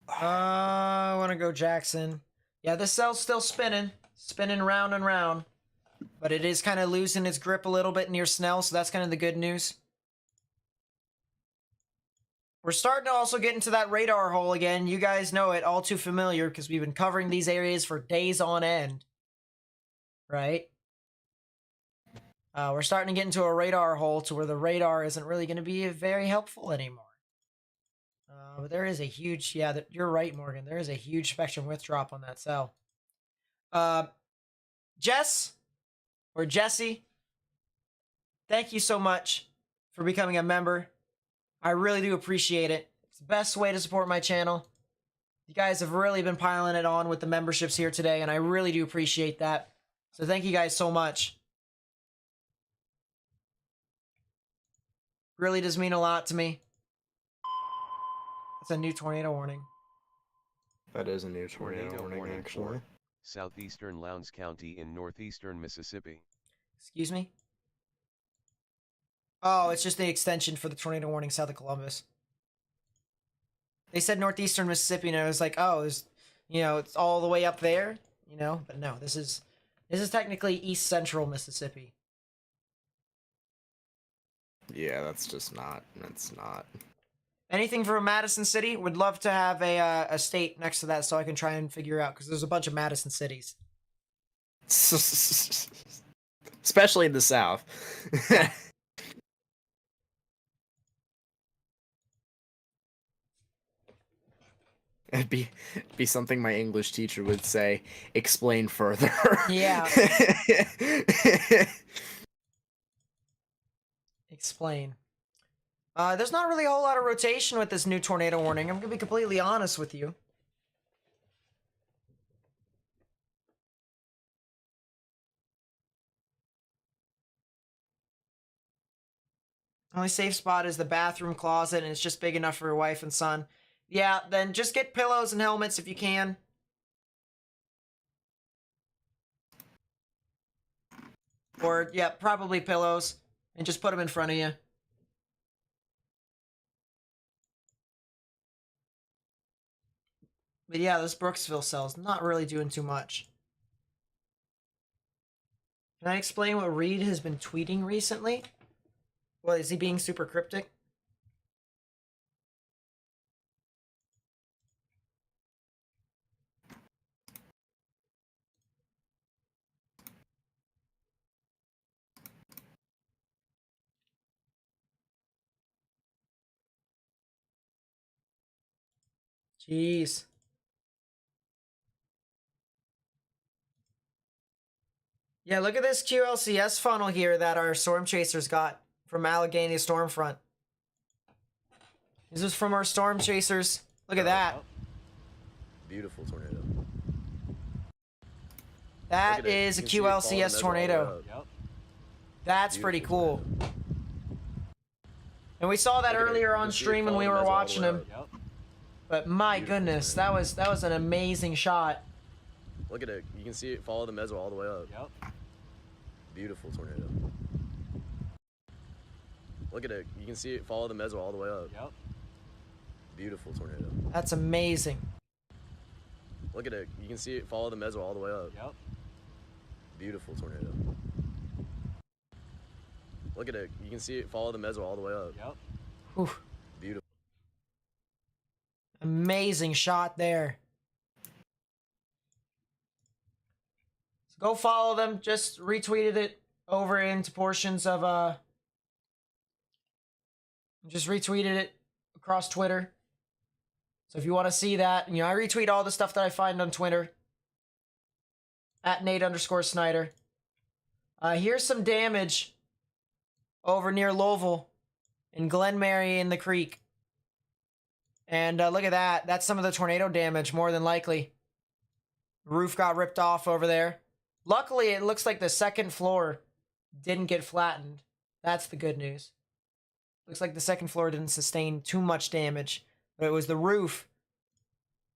I want to go Jackson. Yeah, this cell's still spinning round and round. But it is kind of losing its grip a little bit near Snell, so that's kind of the good news. We're starting to also get into that radar hole again. You guys know it, all too familiar, because we've been covering these areas for days on end. Right? We're starting to get into a radar hole to where the radar isn't really going to be very helpful anymore. But there is a huge, you're right, Morgan. There is a huge spectrum width drop on that cell. Jess, or Jesse, thank you so much for becoming a member. I really do appreciate it. It's the best way to support my channel. You guys have really been piling it on with the memberships here today, and I really do appreciate that. So thank you guys so much. Really does mean a lot to me. That's a new tornado warning. That is a new tornado warning, actually. Southeastern Lowndes County in northeastern Mississippi. Excuse me? Oh, it's just the extension for the tornado warning south of Columbus. They said northeastern Mississippi, and I was like, oh, it's all the way up there, But no, this is technically east central Mississippi. Yeah, that's not. Anything from Madison City? Would love to have a state next to that so I can try and figure out, because there's a bunch of Madison cities. Especially in the South. It'd be something my English teacher would say, explain further. Yeah. Explain. There's not really a whole lot of rotation with this new tornado warning. I'm going to be completely honest with you. Only safe spot is the bathroom closet, and it's just big enough for your wife and son. Yeah, then just get pillows and helmets if you can. Or, yeah, probably pillows. And just put them in front of you. But yeah, this Brooksville cell's not really doing too much. Can I explain what Reed has been tweeting recently? What, is he being super cryptic? Jeez. Yeah, look at this QLCS funnel here that our storm chasers got from Allegheny Stormfront. This is from our storm chasers. Look at that. Beautiful tornado. That is a QLCS tornado. Yep. That's pretty cool. And we saw that earlier on stream when we were watching him. Yep. But my goodness, that was an amazing shot. Look at it. You can see it follow the meso all the way up. Yep. Beautiful tornado. Look at it. You can see it follow the meso all the way up. Yep. Beautiful tornado. That's amazing. Look at it. You can see it follow the meso all the way up. Yep. Beautiful tornado. Look at it. You can see it follow the meso all the way up. Yep. Whew. Beautiful. Amazing shot there. So go follow them. Just retweeted it over into portions of just retweeted it across Twitter. So if you want to see that, I retweet all the stuff that I find on Twitter. At Nate_Snyder. Here's some damage over near Louisville in Glen Mary in the creek. And look at that. That's some of the tornado damage, more than likely. Roof got ripped off over there. Luckily, it looks like the second floor didn't get flattened. That's the good news. Looks like the second floor didn't sustain too much damage. But it was the roof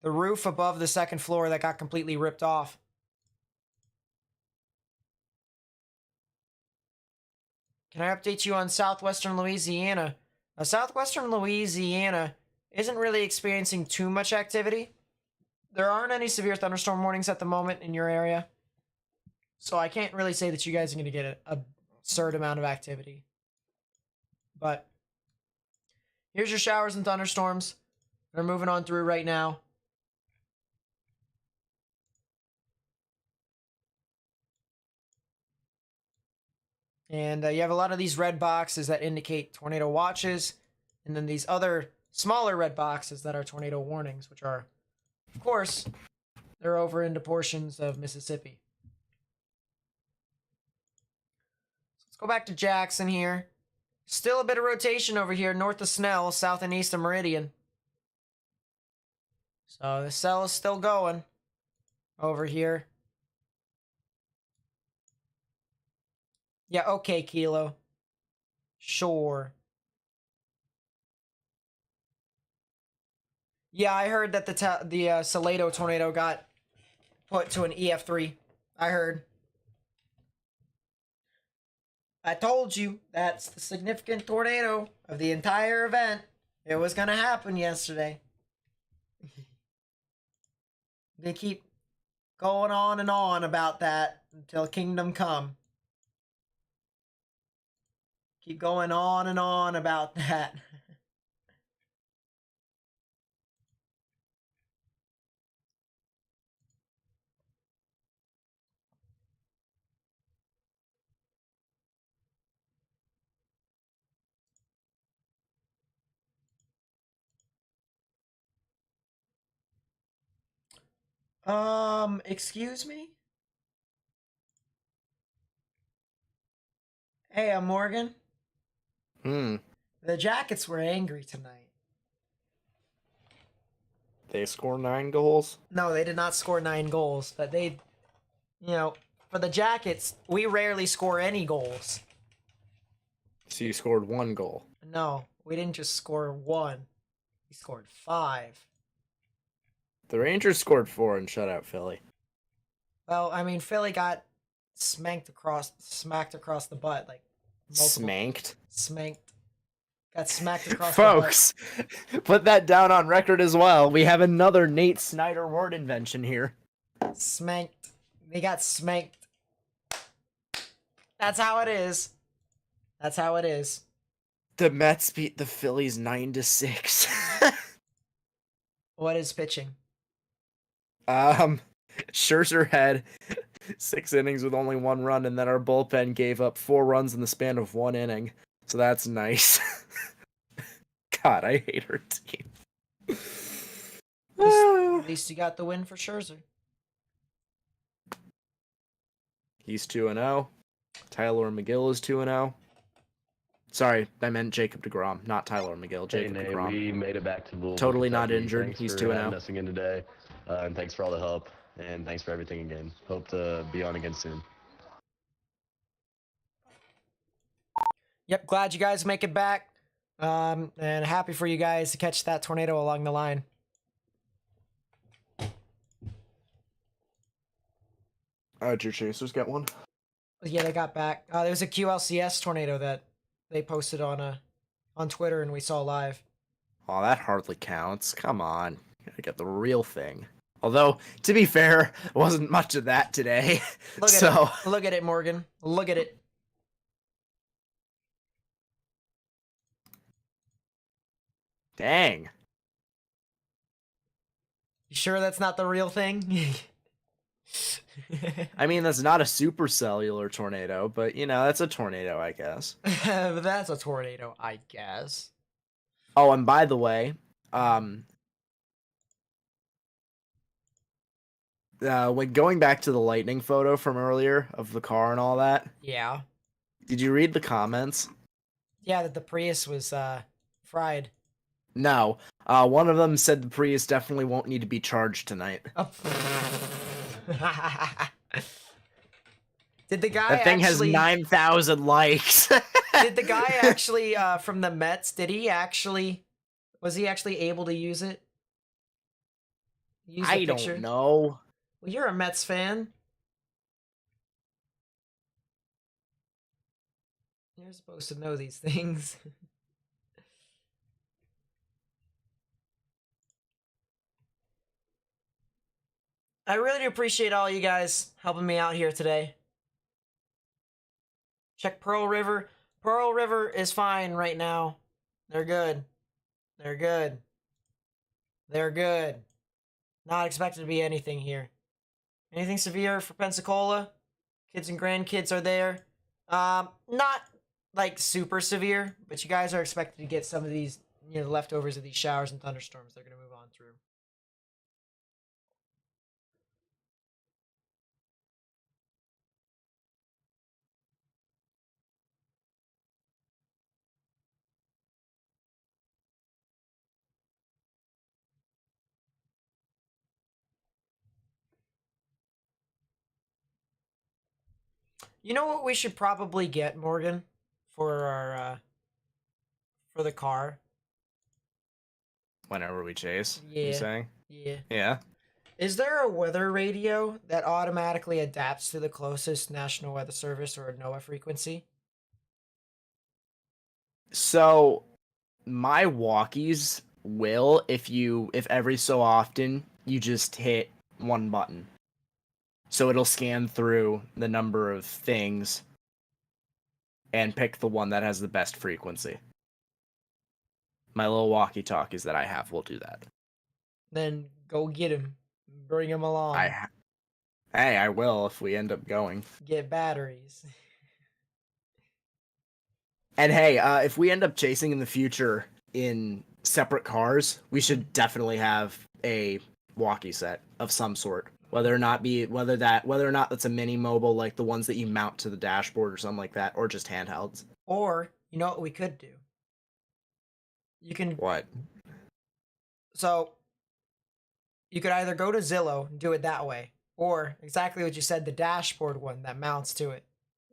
above the second floor that got completely ripped off. Can I update you on southwestern Louisiana? Southwestern Louisiana isn't really experiencing too much activity. There aren't any severe thunderstorm warnings at the moment in your area. So I can't really say that you guys are going to get an absurd amount of activity. But here's your showers and thunderstorms. They're moving on through right now. And you have a lot of these red boxes that indicate tornado watches. And then these other smaller red boxes that are tornado warnings, which are, of course, they're over into portions of Mississippi. Let's go back to Jackson here. Still a bit of rotation over here north of Snell, south and east of Meridian. So the cell is still going over here. Yeah, okay, Kilo. Sure. Yeah, I heard that the Salado tornado got put to an EF3. I heard. I told you, that's the significant tornado of the entire event. It was going to happen yesterday. They keep going on and on about that until Kingdom Come. Keep going on and on about that. Excuse me? Hey, Morgan. The Jackets were angry tonight. They score 9 goals? No, they did not score 9 goals, but they, for the Jackets, we rarely score any goals. So you scored 1 goal. No, we didn't just score 1. We scored 5. The Rangers scored 4 and shut out Philly. Well, I mean, Philly got smacked across the butt, like Smanked? Smacked. Got smacked across Folks, put that down on record as well. We have another Nate Snyder word invention here. the butt. Smacked. They got smacked. That's how it is. That's how it is. The Mets beat the Phillies 9-6. What is pitching? Scherzer had 6 innings with only 1 run, and then our bullpen gave up 4 runs in the span of 1 inning. So that's nice. God, I hate our team. At least you got the win for Scherzer. He's 2-0. Tyler McGill is 2-0. Sorry, I meant Jacob DeGrom, not Tyler McGill. Jacob Hey, Nate, DeGrom. we made it back to Louisville, Totally not Kentucky. injured. Thanks He's for 2-0. having us again today, and thanks for all the help, and thanks for everything again. Hope to be on again soon. Yep, glad you guys make it back. And happy for you guys to catch that tornado along the line. Did your chasers get one? Yeah, they got back. There was a QLCS tornado that they posted on Twitter and we saw live. Oh, that hardly counts. Come on. Gotta get the real thing. Although, to be fair, wasn't much of that today. Look at so it. Look at it, Morgan. Look at it. Dang. You sure that's not the real thing? I mean, that's not a supercellular tornado, but you know, that's a tornado, I guess. But that's a tornado, I guess. Oh, and by the way, when going back to the lightning photo from earlier of the car and all that, Yeah. did you read the comments? Yeah, that the Prius was fried. No. One of them said the Prius definitely won't need to be charged tonight. Oh. Did the guy That thing actually, has 9,000 likes. Did the guy actually from the Mets, was he actually able to use it? Use the I picture? don't know. Well, you're a Mets fan. You're supposed to know these things. I really do appreciate all you guys helping me out here today. Check Pearl River. Pearl River is fine right now. They're good. They're good. They're good. Not expected to be anything here. Anything severe for Pensacola? Kids and grandkids are there. Not like super severe, but you guys are expected to get some of these, the leftovers of these showers and thunderstorms they're going to move on through. You know what we should probably get, Morgan, for our for the car? Whenever we chase, Yeah. you saying? Yeah. Yeah. Is there a weather radio that automatically adapts to the closest National Weather Service or NOAA frequency? So, my walkies will, if every so often you just hit one button. So it'll scan through the number of things and pick the one that has the best frequency. My little walkie-talkies that I have will do that. Then go get him. Bring him along. Hey, I will if we end up going. Get batteries. And hey, if we end up chasing in the future in separate cars, we should definitely have a walkie set of some sort. Whether or not that's a mini mobile like the ones that you mount to the dashboard or something like that, or just handhelds. Or, you know what we could do? You can... What? So, you could either go to Zillow and do it that way, or exactly what you said, the dashboard one that mounts to it.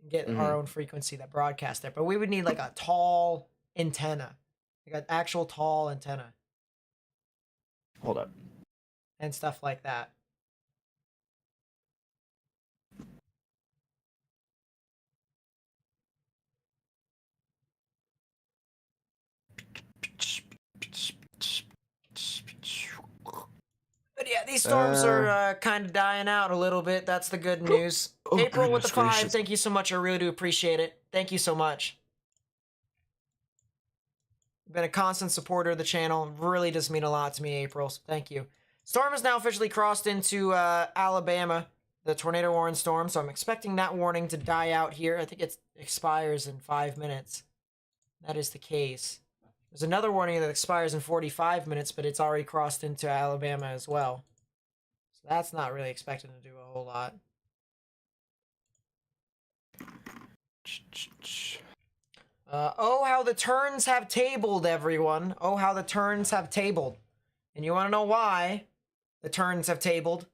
And get our own frequency that broadcasts there. But we would need like a tall antenna. Like an actual tall antenna. Hold up. And stuff like that. But yeah, these storms are kind of dying out a little bit. That's the good news. April with the 5, gracious. thank you so much. I really do appreciate it. Thank you so much. Been a constant supporter of the channel. Really does mean a lot to me, April. So thank you. Storm has now officially crossed into Alabama, the tornado warning storm. So I'm expecting that warning to die out here. I think it expires in 5 minutes. That is the case. There's another warning that expires in 45 minutes, but it's already crossed into Alabama as well. So that's not really expected to do a whole lot. Oh, how the turns have tabled, everyone. Oh, how the turns have tabled. And you want to know why the turns have tabled?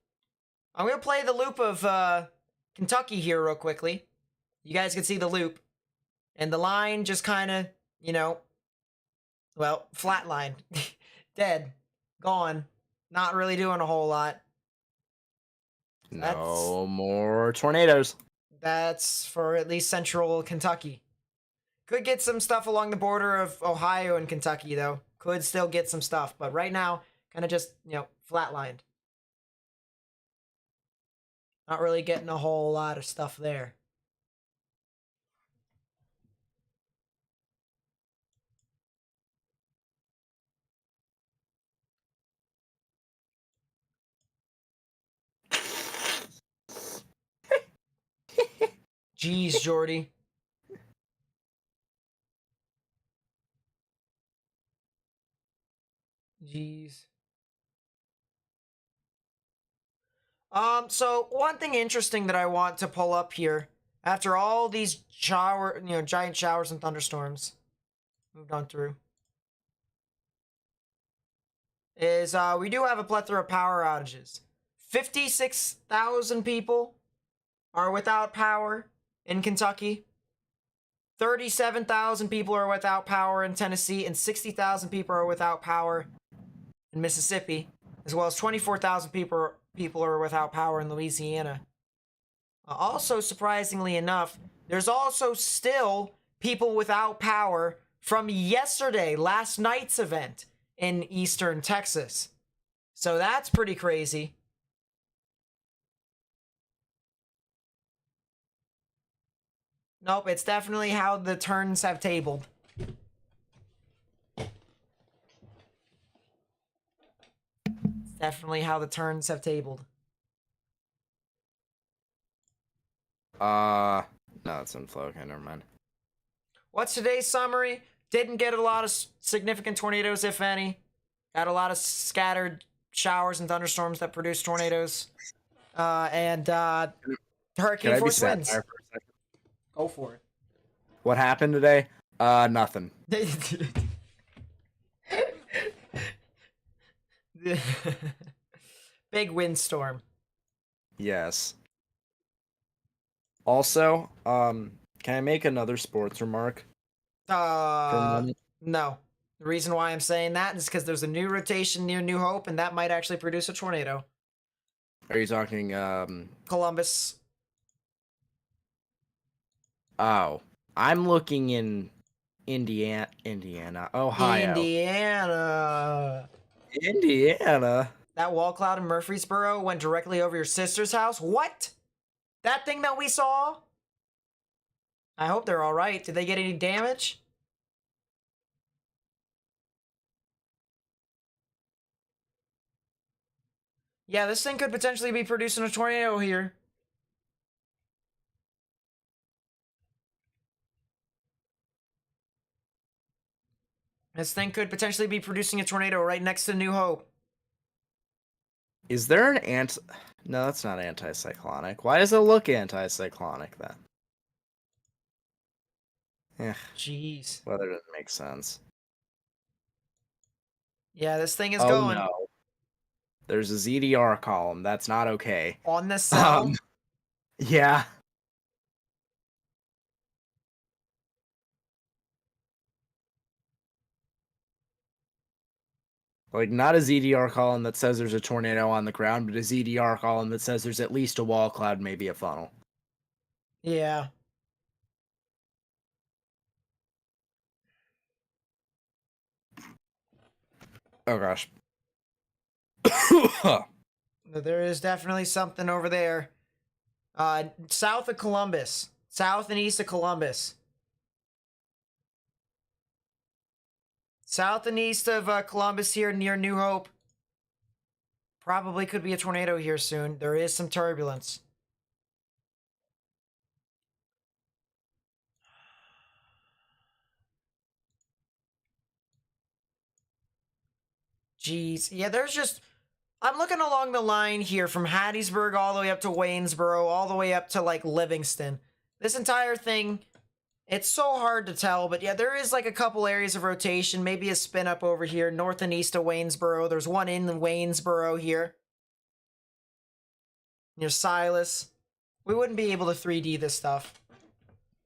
I'm going to play the loop of Kentucky here real quickly. You guys can see the loop. And the line just kind of, you know, well, flatlined. Dead. Gone. Not really doing a whole lot. No more tornadoes. That's for at least central Kentucky. Could get some stuff along the border of Ohio and Kentucky, though. Could still get some stuff. But right now, kind of just, you know, flatlined. Not really getting a whole lot of stuff there. Jeez, Jordy. Jeez. So one thing interesting that I want to pull up here, after all these giant showers and thunderstorms, moved on through, is we do have a plethora of power outages. 56,000 people are without power in Kentucky. 37,000 people are without power in Tennessee, and 60,000 people are without power in Mississippi, as well as 24,000 people are without power in Louisiana. Also, surprisingly enough, there's also still people without power from yesterday, last night's event in eastern Texas. So that's pretty crazy. Nope, it's definitely how the turns have tabled. It's definitely how the turns have tabled. No, it's inflow. Okay, never mind. What's today's summary? Didn't get a lot of significant tornadoes, if any. Got a lot of scattered showers and thunderstorms that produce tornadoes. And hurricane Can I be force satire winds. for a second? Go for What happened today? Nothing. it. Big windstorm. Yes. Also, can I make another sports remark? For a minute? No. The reason why I'm saying that is because there's a new rotation near New Hope, and that might actually produce a tornado. Are you talking, Columbus. Oh, I'm looking in Indiana, Ohio. Indiana. That wall cloud in Murfreesboro went directly over your sister's house? What? That thing that we saw? I hope they're alright. Did they get any damage? Yeah, this thing could potentially be producing a tornado here. This thing could potentially be producing a tornado right next to New Hope. Is there an No, that's not anticyclonic. Why does it look anticyclonic then? Jeez. Weather doesn't make sense. Yeah, this thing is Oh going. no. There's a ZDR column. That's not okay. On the cell. Yeah. Like, not a ZDR column that says there's a tornado on the ground, but a ZDR column that says there's at least a wall cloud, maybe a funnel. Yeah. Oh gosh. There is definitely something over there. South of Columbus. South and east of Columbus. South and east of Columbus here near New Hope. Probably could be a tornado here soon. There is some turbulence. Jeez. Yeah, there's just... I'm looking along the line here from Hattiesburg all the way up to Waynesboro, all the way up to, like, Livingston. This entire thing, it's so hard to tell, but yeah, there is, like, a couple areas of rotation, maybe a spin up over here, north and east of Waynesboro. There's one in Waynesboro here. Near Silas. We wouldn't be able to 3D this stuff.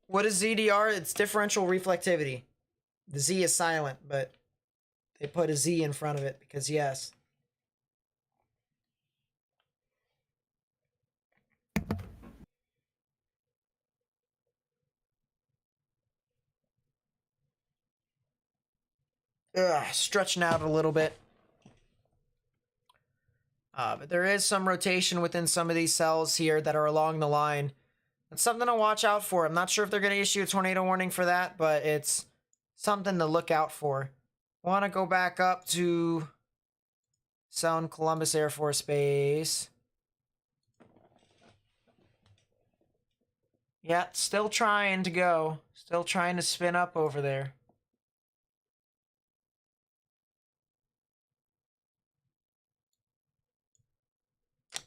What is ZDR? It's differential reflectivity. The Z is silent, but they put a Z in front of it because yes. Stretching out a little bit. But there is some rotation within some of these cells here that are along the line. It's something to watch out for. I'm not sure if they're going to issue a tornado warning for that, but it's something to look out for. Want to go back up to Sound Columbus Air Force Base. Yeah, still trying to go. Still trying to spin up over there.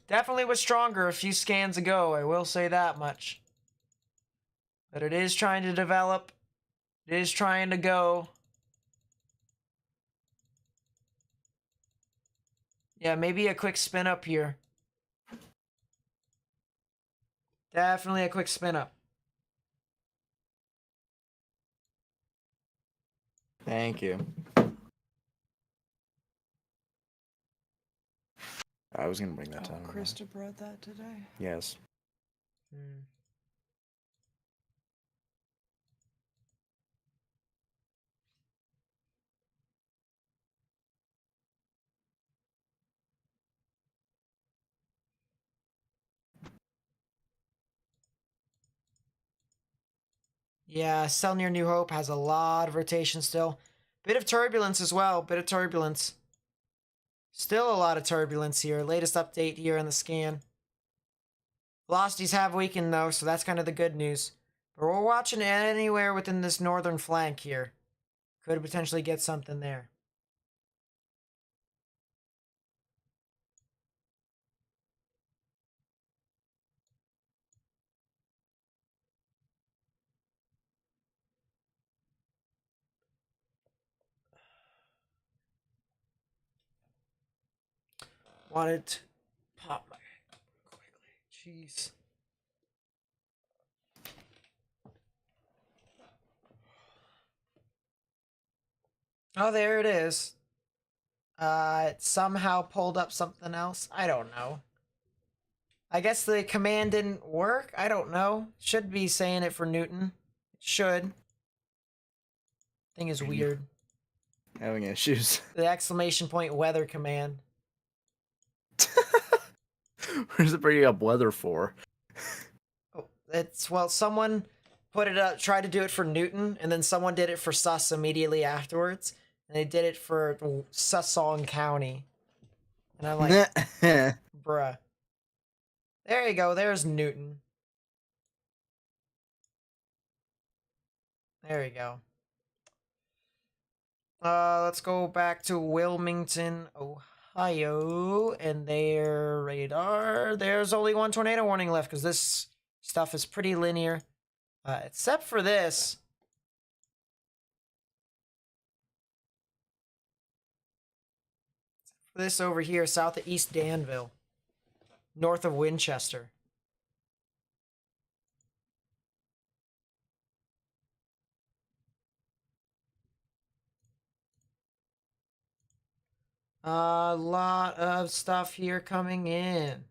Definitely was stronger a few scans ago, I will say that much. But it is trying to develop. It is trying to go. Yeah, maybe a quick spin up here. Definitely a quick spin up. Thank you. I was gonna bring that down. Krista brought that today. Yes. Yeah, cell near New Hope has a lot of rotation still. Bit of turbulence as well. Bit of turbulence. Still a lot of turbulence here. Latest update here on the scan. Velocities have weakened though, so that's kind of the good news. But we're watching anywhere within this northern flank here. Could potentially get something there. Wanted to pop my quickly. Jeez. Oh, there it is. It somehow pulled up something else. I don't know. I guess the command didn't work. I don't know. Should be saying it for Newton. It should. Thing is weird. Having issues. The exclamation point weather command. Where's it bringing up weather for? Oh, it's, well, someone put it up, tried to do it for Newton, and then someone did it for Sus immediately afterwards. And they did it for Susong County. And I'm like, bruh. There you go. There's Newton. There you go. Let's go back to Wilmington, Ohio, and their radar. There's only one tornado warning left because this stuff is pretty linear, except for this. This over here, south of East Danville, north of Winchester. A lot of stuff here coming in.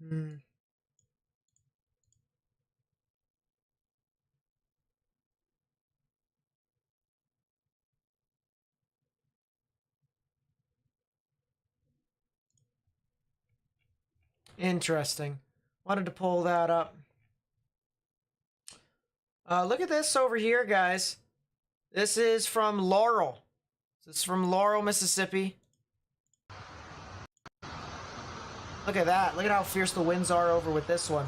Hmm. Interesting. Wanted to pull that up. Look at this over here, guys. This is from Laurel. This is from Laurel, Mississippi. Look at that. Look at how fierce the winds are over with this one.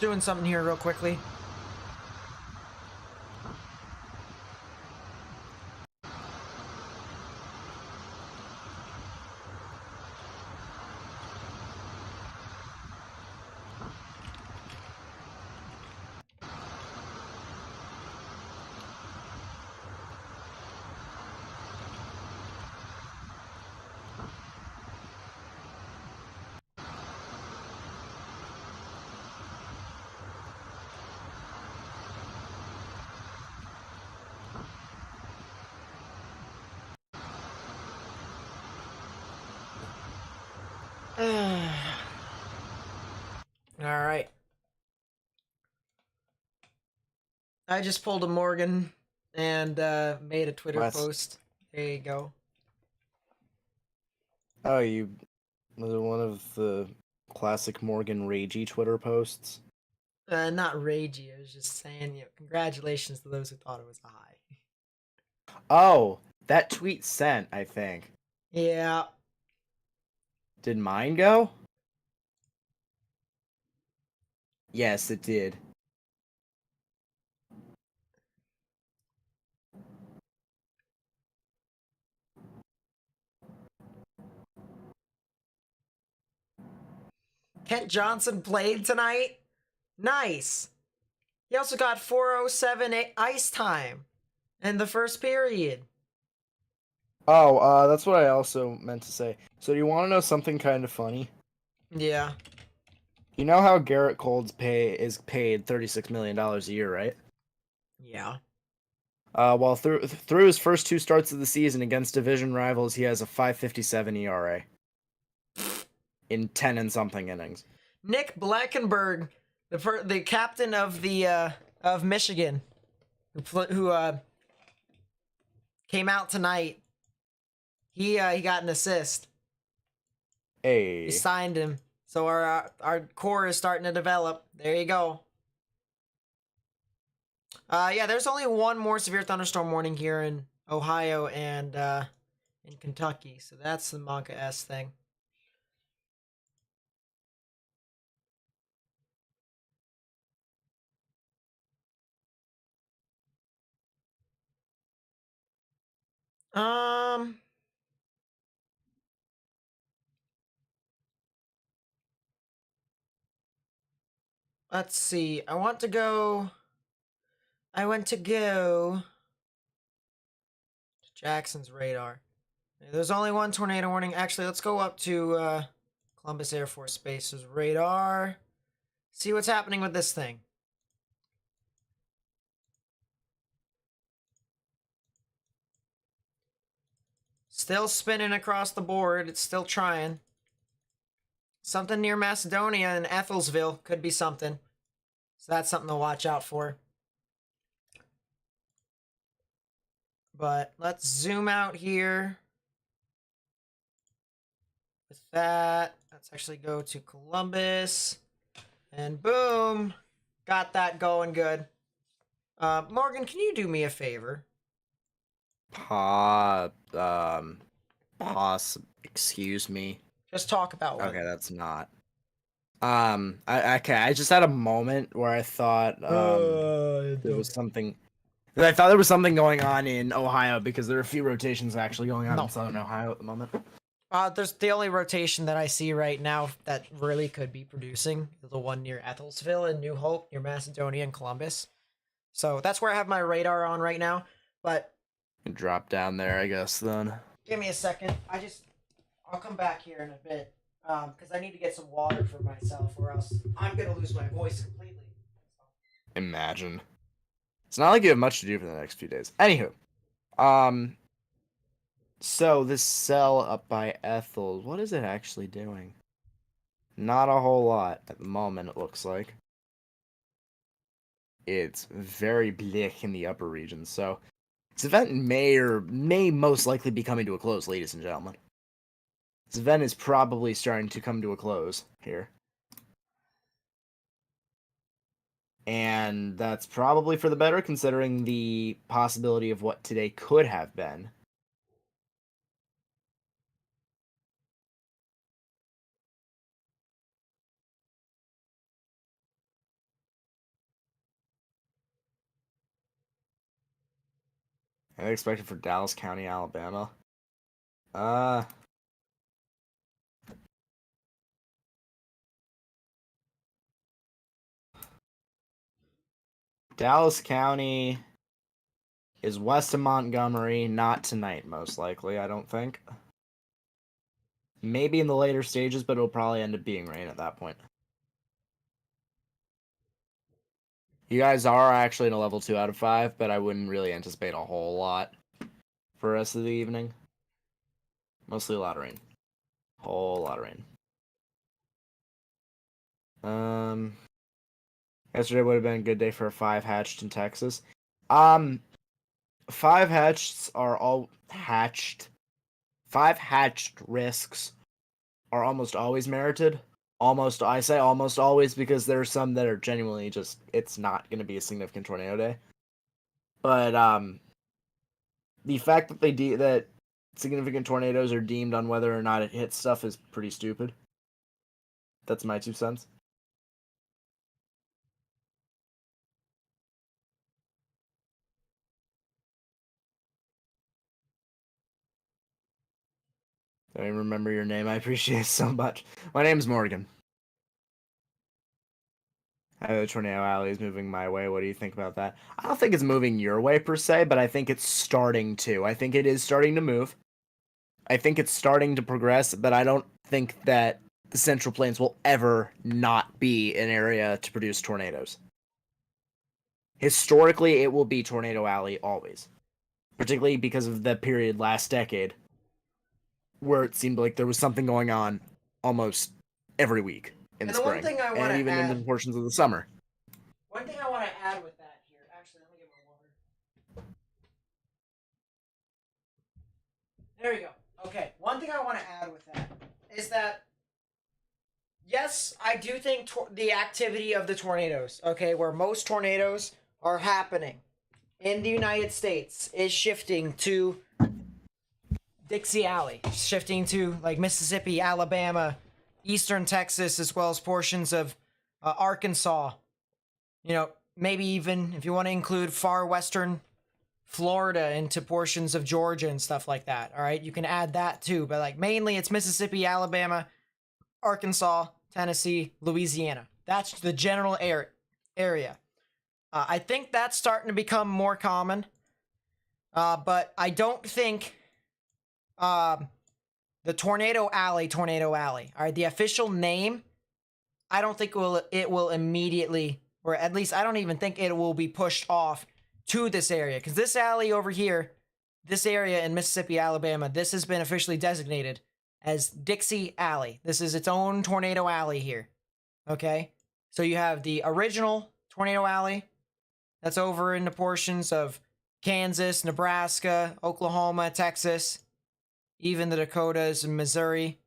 Doing something here real quickly. Alright. I just pulled a Morgan and made a Twitter What? post. There you go. Oh, was it one of the classic Morgan Ragey Twitter posts? Not ragey. I was just saying, congratulations to those who thought it was a high. Oh, that tweet sent, I think. Yeah. Did mine go? Yes, it did. Kent Johnson played tonight. Nice. He also got 407 ice time in the first period. Oh, that's what I also meant to say. So do you want to know something kind of funny? Yeah. You know how Garrett Cole's is paid $36 million a year, right? Yeah. Well, through his first two starts of the season against division rivals, he has a 5.57 ERA in 10 and something innings. Nick Blankenberg, the captain of the of Michigan, who came out tonight. He got an assist. Hey. We signed him, so our core is starting to develop. There you go. Yeah, there's only one more severe thunderstorm warning here in Ohio and in Kentucky, so that's the Monka S thing. Let's see. I went to go to Jackson's radar. There's only one tornado warning. Actually, let's go up to Columbus Air Force Base's radar. See what's happening with this thing. Still spinning across the board. It's still trying. Something near Macedonia and Ethelsville could be something. So that's something to watch out for. But let's zoom out here. With that, let's actually go to Columbus. And boom, got that going good. Morgan, can you do me a favor? Excuse me. Just talk about Okay, weather. that's not. I just had a moment where I thought there was something. I thought there was something going on in Ohio because there are a few rotations actually going on No. in Southern Ohio at the moment. There's the only rotation that I see right now that really could be producing is the one near Ethelsville and New Hope, near Macedonia and Columbus. So that's where I have my radar on right now. But Drop down there, I guess. Then give me a second. I'll come back here in a bit because I need to get some water for myself, or else I'm gonna lose my voice completely. imagine. It's not like you have much to do for the next few days. Anywho, so this cell up by Ethel, what is it actually doing? Not a whole lot at the moment, it looks like. It's very bleak in the upper regions, so this event may most likely be coming to a close, ladies and gentlemen. This event is probably starting to come to a close here. And that's probably for the better, considering the possibility of what today could have been. I expected for Dallas County, Alabama. Dallas County is west of Montgomery. Not tonight, most likely, I don't think. Maybe in the later stages, but it'll probably end up being rain at that point. You guys are actually in a level 2 out of 5, but I wouldn't really anticipate a whole lot for the rest of the evening. Mostly a lot of rain. Whole lot of rain. Yesterday would have been a good day for a 5 hatched in Texas. 5 hatched are all hatched. 5 hatched risks are almost always merited. I say almost always because there are some that are genuinely just, it's not going to be a significant tornado day. But the fact that that significant tornadoes are deemed on whether or not it hits stuff is pretty stupid. That's my 2 cents. I don't even remember your name. I appreciate it so much. My name's Morgan. The tornado alley is moving my way. What do you think about that? I don't think it's moving your way per se, but I think it's starting to. I think it is starting to move. I think it's starting to progress, but I don't think that the Central Plains will ever not be an area to produce tornadoes. Historically, it will be Tornado Alley always. Particularly because of the period last decade where it seemed like there was something going on almost every week in the And the one spring, thing I wanna and even add- into portions of the summer. One thing I want to add with that here, actually, let me get my water. There you go. Okay, one thing I want to add with that is that, yes, I do think the activity of the tornadoes, okay, where most tornadoes are happening in the United States, is shifting to Dixie Alley, shifting to like Mississippi, Alabama, eastern Texas, as well as portions of Arkansas. You know, maybe even if you want to include far western Florida into portions of Georgia and stuff like that. All right, you can add that too, but like mainly it's Mississippi, Alabama, Arkansas, Tennessee, Louisiana. That's the general area. I think that's starting to become more common, but I don't think the Tornado Alley. All right, the official name, I don't think it will immediately, or at least I don't even think it will be pushed off to this area, because this alley over here, this area in Mississippi, Alabama, this has been officially designated as Dixie Alley. This is its own Tornado Alley here. Okay, so you have the original Tornado Alley. That's over into portions of Kansas, Nebraska, Oklahoma, Texas, even the Dakotas and Missouri,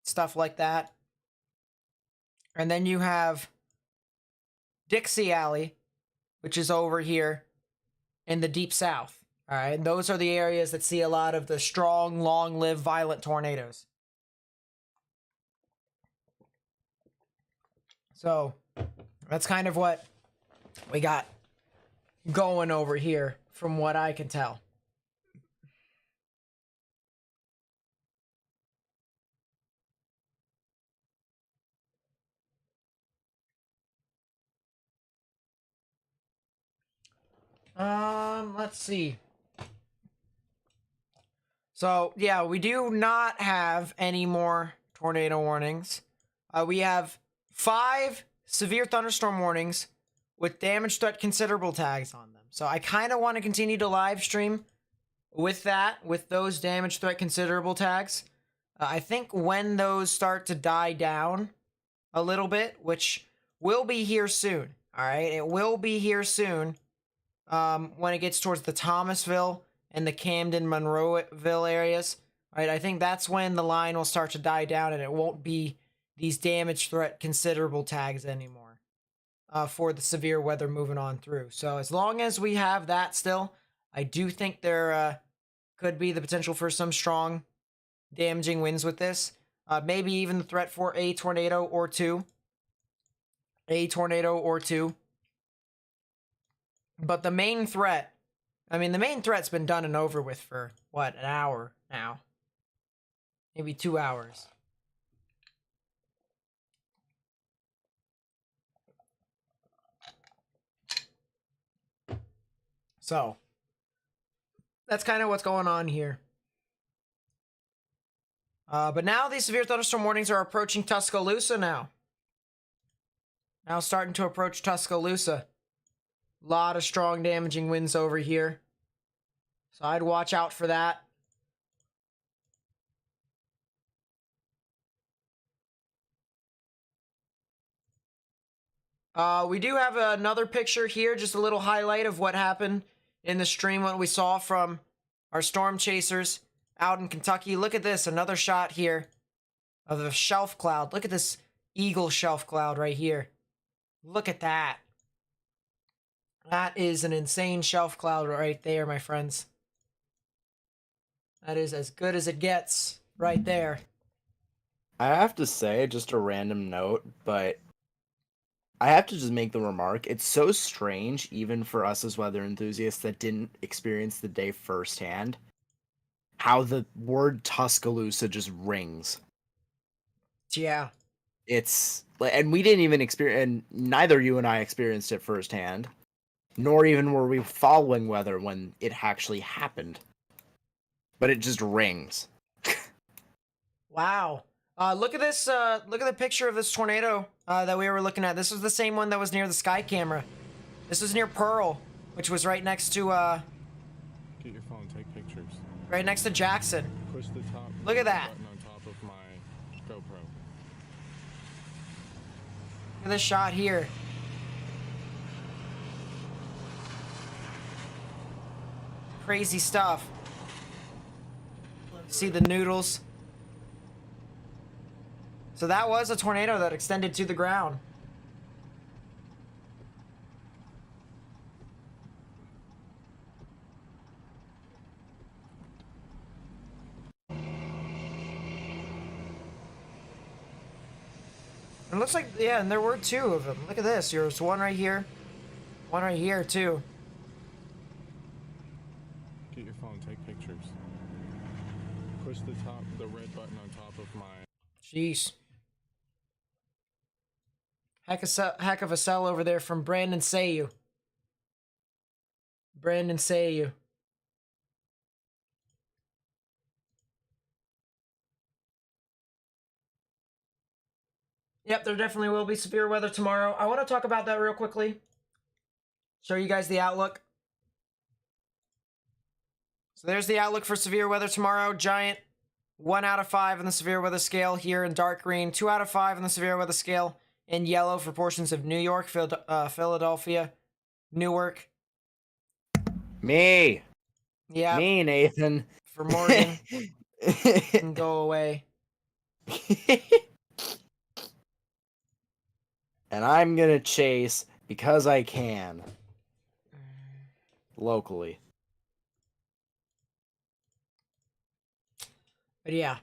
stuff like that. And then you have Dixie Alley, which is over here in the deep south. All right, and those are the areas that see a lot of the strong, long-lived, violent tornadoes. So that's kind of what we got going over here from what I can tell. Let's see. So, yeah, we do not have any more tornado warnings. We have 5 severe thunderstorm warnings with damage threat considerable tags on them. So I kind of want to continue to live stream with that, with those damage threat considerable tags. I think when those start to die down a little bit, which will be here soon. All right, it will be here soon. When it gets towards the Thomasville and the Camden, Monroeville areas, right? I think that's when the line will start to die down and it won't be these damage threat considerable tags anymore for the severe weather moving on through. So as long as we have that still, I do think there could be the potential for some strong damaging winds with this. Maybe even the threat for a tornado or two. But the main threat, I mean, the main threat's been done and over with for, what, an hour now? Maybe 2 hours. So, that's kind of what's going on here. But now these severe thunderstorm warnings are approaching Tuscaloosa now. Now starting to approach Tuscaloosa. Lot of strong damaging winds over here. So I'd watch out for that. We do have another picture here, just a little highlight of what happened in the stream, what we saw from our storm chasers out in Kentucky. Look at this, another shot here of a shelf cloud. Look at this eagle shelf cloud right here. Look at that. That is an insane shelf cloud right there, my friends. That is as good as it gets right there. I have to say, just a random note, but I have to just make the remark, it's so strange, even for us as weather enthusiasts that didn't experience the day firsthand, how the word Tuscaloosa just rings. Yeah. It's, and we didn't even experience, and neither you and I experienced it firsthand, nor even were we following weather when it actually happened. But it just rings. Wow. Look at this, look at the picture of this tornado that we were looking at. This was the same one that was near the sky camera. This was near Pearl, which was right next to, Get your phone, take pictures. right next to Jackson. Push the top. Look at that. Button on top of my GoPro. Look at this shot here. Crazy stuff. See the noodles. So that was a tornado that extended to the ground. It looks like, yeah, and there were 2 of them. Look at this. There's one right here. One right here, too. Get your phone, take pictures. Push the red button on top of my... Jeez. Heck of a sell over there from Brandon Sayu. Brandon Sayu. Yep, there definitely will be severe weather tomorrow. I want to talk about that real quickly. Show you guys the outlook. So there's the outlook for severe weather tomorrow. Giant 1 out of 5 on the severe weather scale here in dark green. 2 out of 5 on the severe weather scale in yellow for portions of New York, Philadelphia, Newark. Me. Yeah, Me, Nathan. for Morgan. And go away. And I'm gonna chase because I can. Locally. But yeah,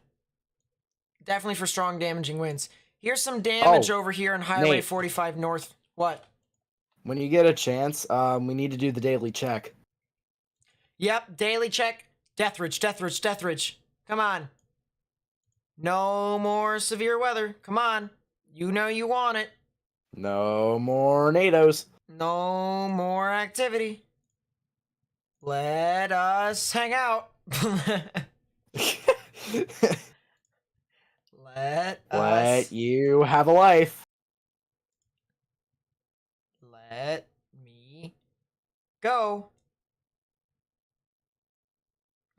definitely for strong damaging winds. Here's some damage Oh, over here on Highway Nate. 45 North. What? When you get a chance, we need to do the daily check. Yep, daily check. Deathridge, Deathridge, Deathridge. Come on. No more severe weather. Come on. You know you want it. No more NATOs. No more activity. Let us hang out. Let us. you have a life. Let me go.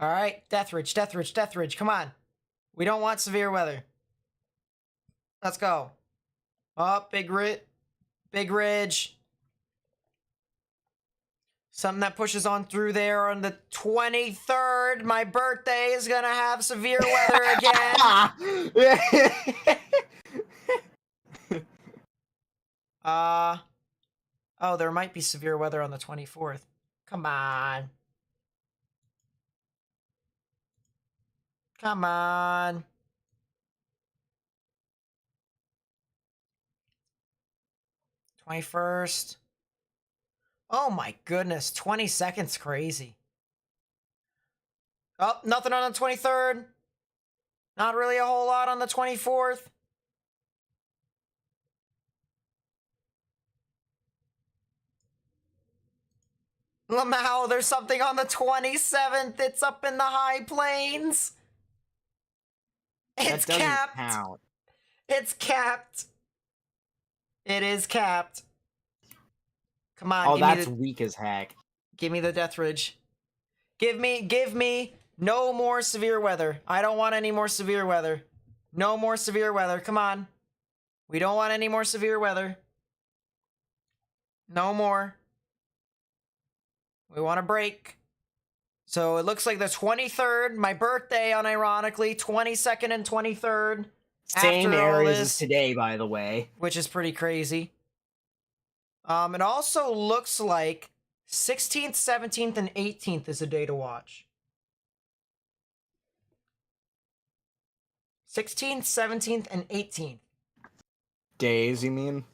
All right, Deathridge, Deathridge, Deathridge. Come on. We don't want severe weather. Let's go. Oh, Big Ridge. Something that pushes on through there on the 23rd. My birthday is gonna have severe weather again. Oh, there might be severe weather on the 24th. Come on. Come on. '21st. Oh my goodness, 22nd's crazy. Oh, nothing on the 23rd. Not really a whole lot on the 24th. Lamau, there's something on the 27th. It's up in the high plains. It's that doesn't capped. count. It's capped. It is capped. Come on, Oh, give me that's the weak as heck. give me the Deathridge. Give me no more severe weather. I don't want any more severe weather. No more severe weather. Come on. We don't want any more severe weather. No more. We want a break. So it looks like the 23rd, my birthday, unironically, 22nd and 23rd. Same after all areas this, as today, by the way. which is pretty crazy. It also looks like 16th, 17th, and 18th is a day to watch. 16th, 17th, and 18th Days, you mean?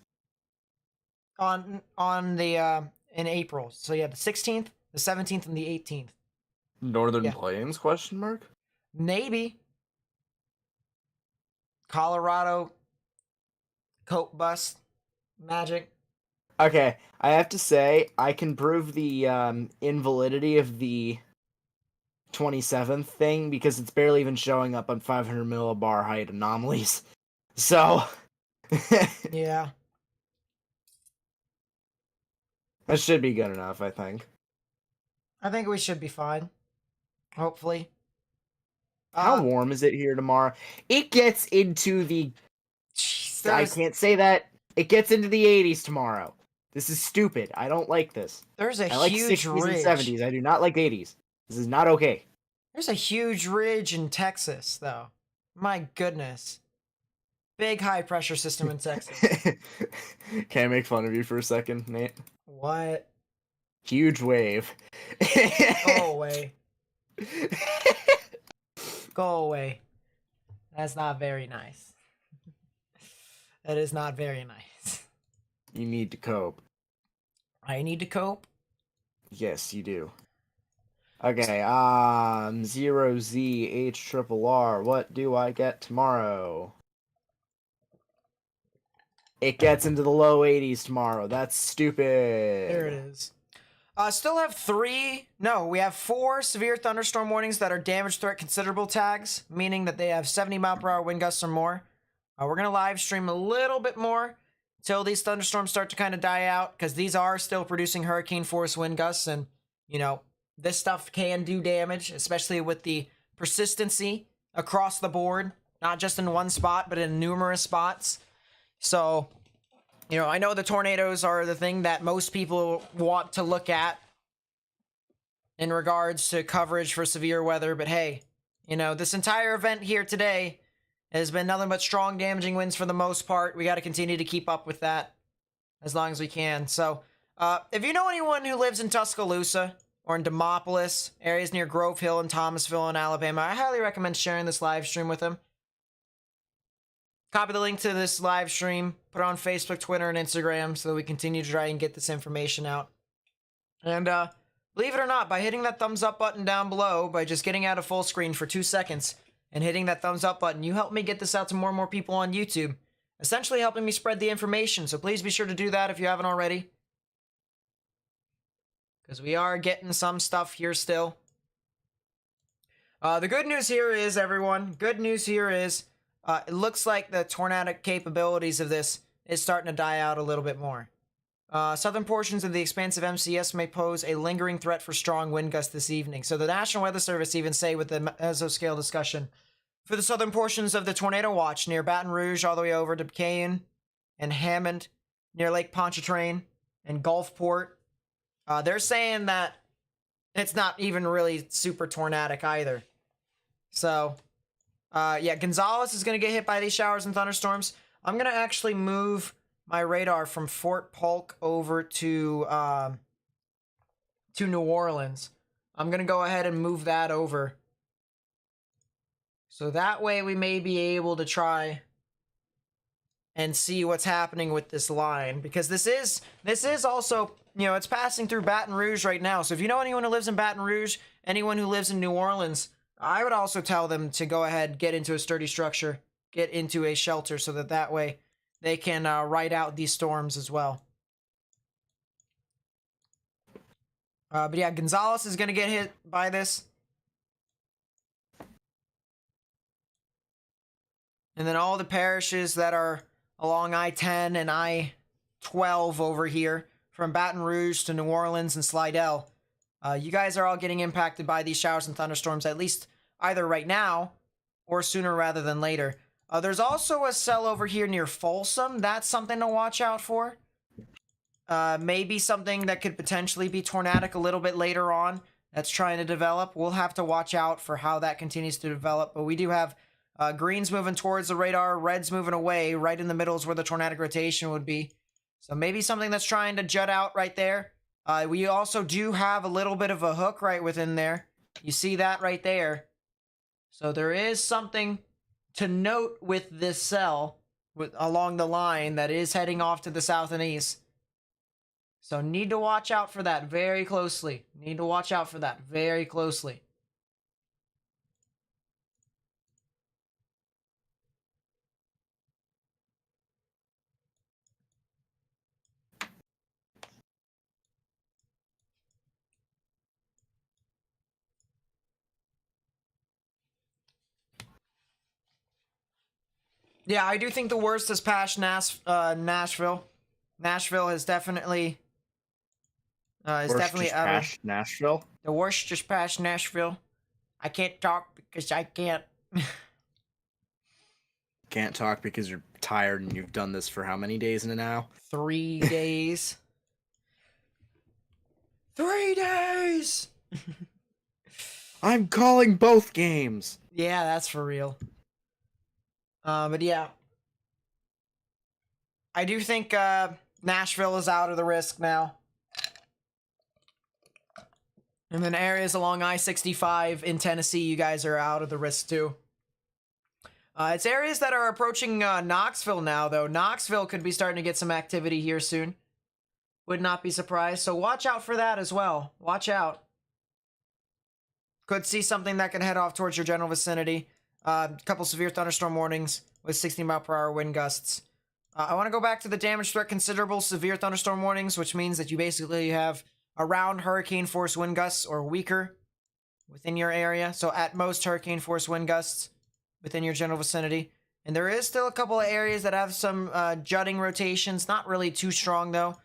on the in April. So yeah, the 16th, the 17th, and the 18th. Northern Yeah. Plains? Question mark. Maybe. Colorado coat bust magic. Okay, I have to say I can prove the invalidity of the 27th thing because it's barely even showing up on 500 millibar height anomalies. So Yeah. that should be good enough, I think. I think we should be fine. Hopefully. How warm is it here tomorrow? It gets into the Jeez, I can't say that. It gets into the 80s tomorrow. This is stupid. I don't like this. there's a I like huge 60s ridge. and 70s. I do not like 80s. This is not okay. There's a huge ridge in Texas, though. My goodness. Big high pressure system in Texas. Can I make fun of you for a second, Nate? What? Huge wave. Go away. Go away. That's not very nice. That is not very nice. You need to cope. I need to cope. Yes, you do. Okay, 0ZH what do I get tomorrow? It gets into the low 80s tomorrow. That's stupid. There it is. Still have we have 4 severe thunderstorm warnings that are damage threat considerable tags, meaning that they have 70 mile per hour wind gusts or more. We're going to live stream a little bit more until these thunderstorms start to kind of die out, because these are still producing hurricane force wind gusts, and, you know, this stuff can do damage, especially with the persistency across the board, not just in one spot, but in numerous spots. So You know, I know the tornadoes are the thing that most people want to look at in regards to coverage for severe weather, but hey, you know, this entire event here today has been nothing but strong, damaging winds for the most part. We got to continue to keep up with that as long as we can. So, if you know anyone who lives in Tuscaloosa or in Demopolis, areas near Grove Hill and Thomasville in Alabama, I highly recommend sharing this live stream with them. Copy the link to this live stream, put it on Facebook, Twitter, and Instagram so that we continue to try and get this information out. And, believe it or not, by hitting that thumbs up button down below, by just getting out of full screen for 2 seconds and hitting that thumbs up button, you help me get this out to more and more people on YouTube, essentially helping me spread the information. So please be sure to do that if you haven't already, because we are getting some stuff here still. The good news here is, everyone, good news here is, it looks like the tornadic capabilities of this is starting to die out a little bit more. Southern portions of the expansive MCS may pose a lingering threat for strong wind gusts this evening. So the National Weather Service even say with the mesoscale discussion, for the southern portions of the tornado watch near Baton Rouge all the way over to Cayenne and Hammond, near Lake Pontchartrain and Gulfport, they're saying that it's not even really super tornadic either. So, yeah, Gonzales is going to get hit by these showers and thunderstorms. I'm going to actually move my radar from Fort Polk over to New Orleans. I'm going to go ahead and move that over. So that way we may be able to try and see what's happening with this line. Because this is also, you know, it's passing through Baton Rouge right now. So if you know anyone who lives in Baton Rouge, anyone who lives in New Orleans, I would also tell them to go ahead, get into a sturdy structure, get into a shelter so that way they can ride out these storms as well. But yeah, Gonzales is going to get hit by this. And then all the parishes that are along I-10 and I-12 over here, from Baton Rouge to New Orleans and Slidell, you guys are all getting impacted by these showers and thunderstorms, at least either right now or sooner rather than later. There's also a cell over here near Folsom. That's something to watch out for. Maybe something that could potentially be tornadic a little bit later on that's trying to develop. We'll have to watch out for how that continues to develop. But we do have greens moving towards the radar, reds moving away. Right in the middle is where the tornadic rotation would be. So maybe something that's trying to jut out right there. We also do have a little bit of a hook right within there. You see that right there. So there is something to note with this cell along the line that is heading off to the south and east. So need to watch out for that very closely. Need to watch out for that very closely. Yeah, I do think the worst has passed Nashville. Nashville has definitely out of Nashville. the worst just passed Nashville. I can't talk because I can't. Can't talk because you're tired and you've done this for how many days in a now? 3 days. 3 days. I'm calling both games. Yeah, that's for real. But yeah, I do think Nashville is out of the risk now. And then areas along I-65 in Tennessee, you guys are out of the risk too. It's areas that are approaching Knoxville now, though. Knoxville could be starting to get some activity here soon. Would not be surprised. So watch out for that as well. Watch out. Could see something that can head off towards your general vicinity. A couple severe thunderstorm warnings with 60-mile-per-hour wind gusts. I want to go back to the damage threat considerable severe thunderstorm warnings, which means that you basically have around hurricane force wind gusts or weaker within your area. So at most hurricane force wind gusts within your general vicinity. And there is still a couple of areas that have some jutting rotations. Not really too strong though.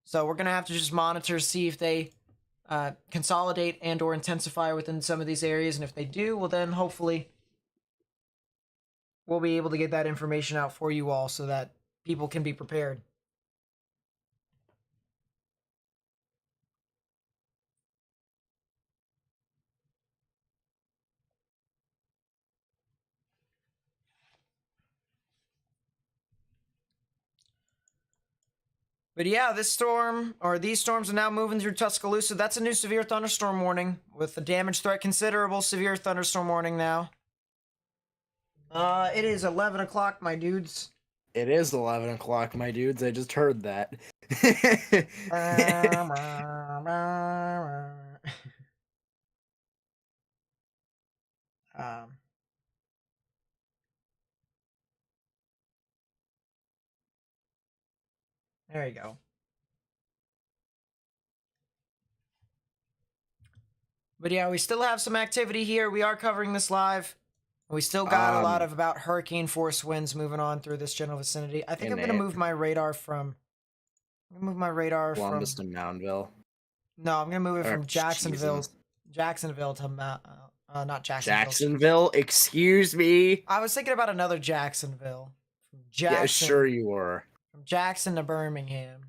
So we're going to have to just monitor, see if they consolidate and or intensify within some of these areas. And if they do, well then hopefully we'll be able to get that information out for you all so that people can be prepared. But yeah, this storm, or these storms are now moving through Tuscaloosa. That's a new severe thunderstorm warning with the damage threat considerable severe thunderstorm warning now. It is 11 o'clock, my dudes. It is 11 o'clock, my dudes. I just heard that. um, there you go. But yeah, we still have some activity here. We are covering this live. We still got a lot of about hurricane force winds moving on through this general vicinity. I think I'm going to move my radar from... Columbus to Moundville. No, I'm going to move it Or, from Jacksonville. Jesus. Jacksonville to... not Jacksonville. Jacksonville? Excuse me? I was thinking about another Jacksonville. From Jackson, Yeah, sure you were. From Jackson to Birmingham.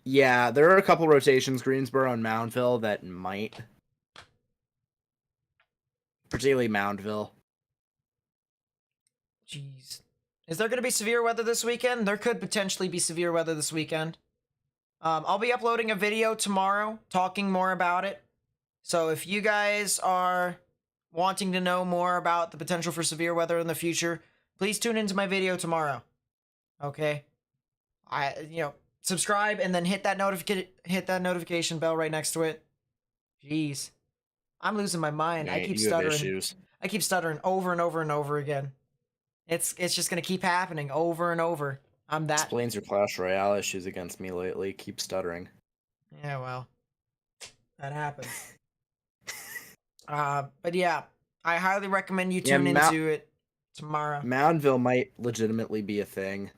Yeah, there are a couple rotations, Greensboro and Moundville, that might. Particularly Moundville. Jeez. Is there going to be severe weather this weekend? There could potentially be severe weather this weekend. I'll be uploading a video tomorrow talking more about it. So if you guys are wanting to know more about the potential for severe weather in the future, please tune into my video tomorrow. Okay? Subscribe and then hit that notification bell right next to it. Jeez. I'm losing my mind. Yeah, I keep you have stuttering. issues. I keep stuttering over and over and over again. It's just gonna keep happening over and over. I'm that. Explains your Clash Royale issues against me lately. Keep stuttering. Yeah, well, that happens. But yeah, I highly recommend you tune into it tomorrow. Moundville might legitimately be a thing.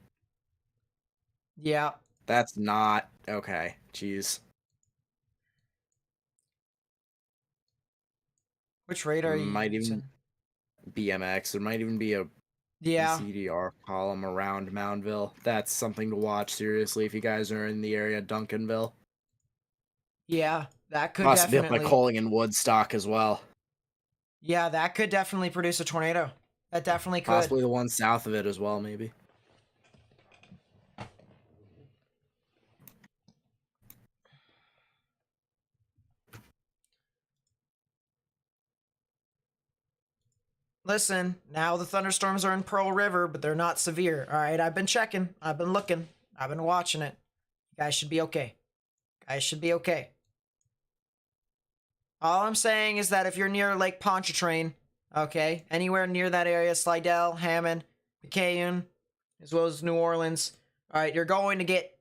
Yeah. That's not okay. Jeez. Which radar are you Might using? even BMX. There might even be a CDR column around Moundville. That's something to watch seriously if you guys are in the area of Duncanville. Yeah, that could Possibly up definitely. by Coling and Woodstock as well. Yeah, that could definitely produce a tornado. That definitely could. Possibly the one south of it as well, maybe. Listen, now the thunderstorms are in Pearl River, but they're not severe. All right, I've been checking. I've been looking. I've been watching it. You guys should be okay. Guys should be okay. All I'm saying is that if you're near Lake Pontchartrain, okay, anywhere near that area, Slidell, Hammond, McCain, as well as New Orleans, all right, you're going to get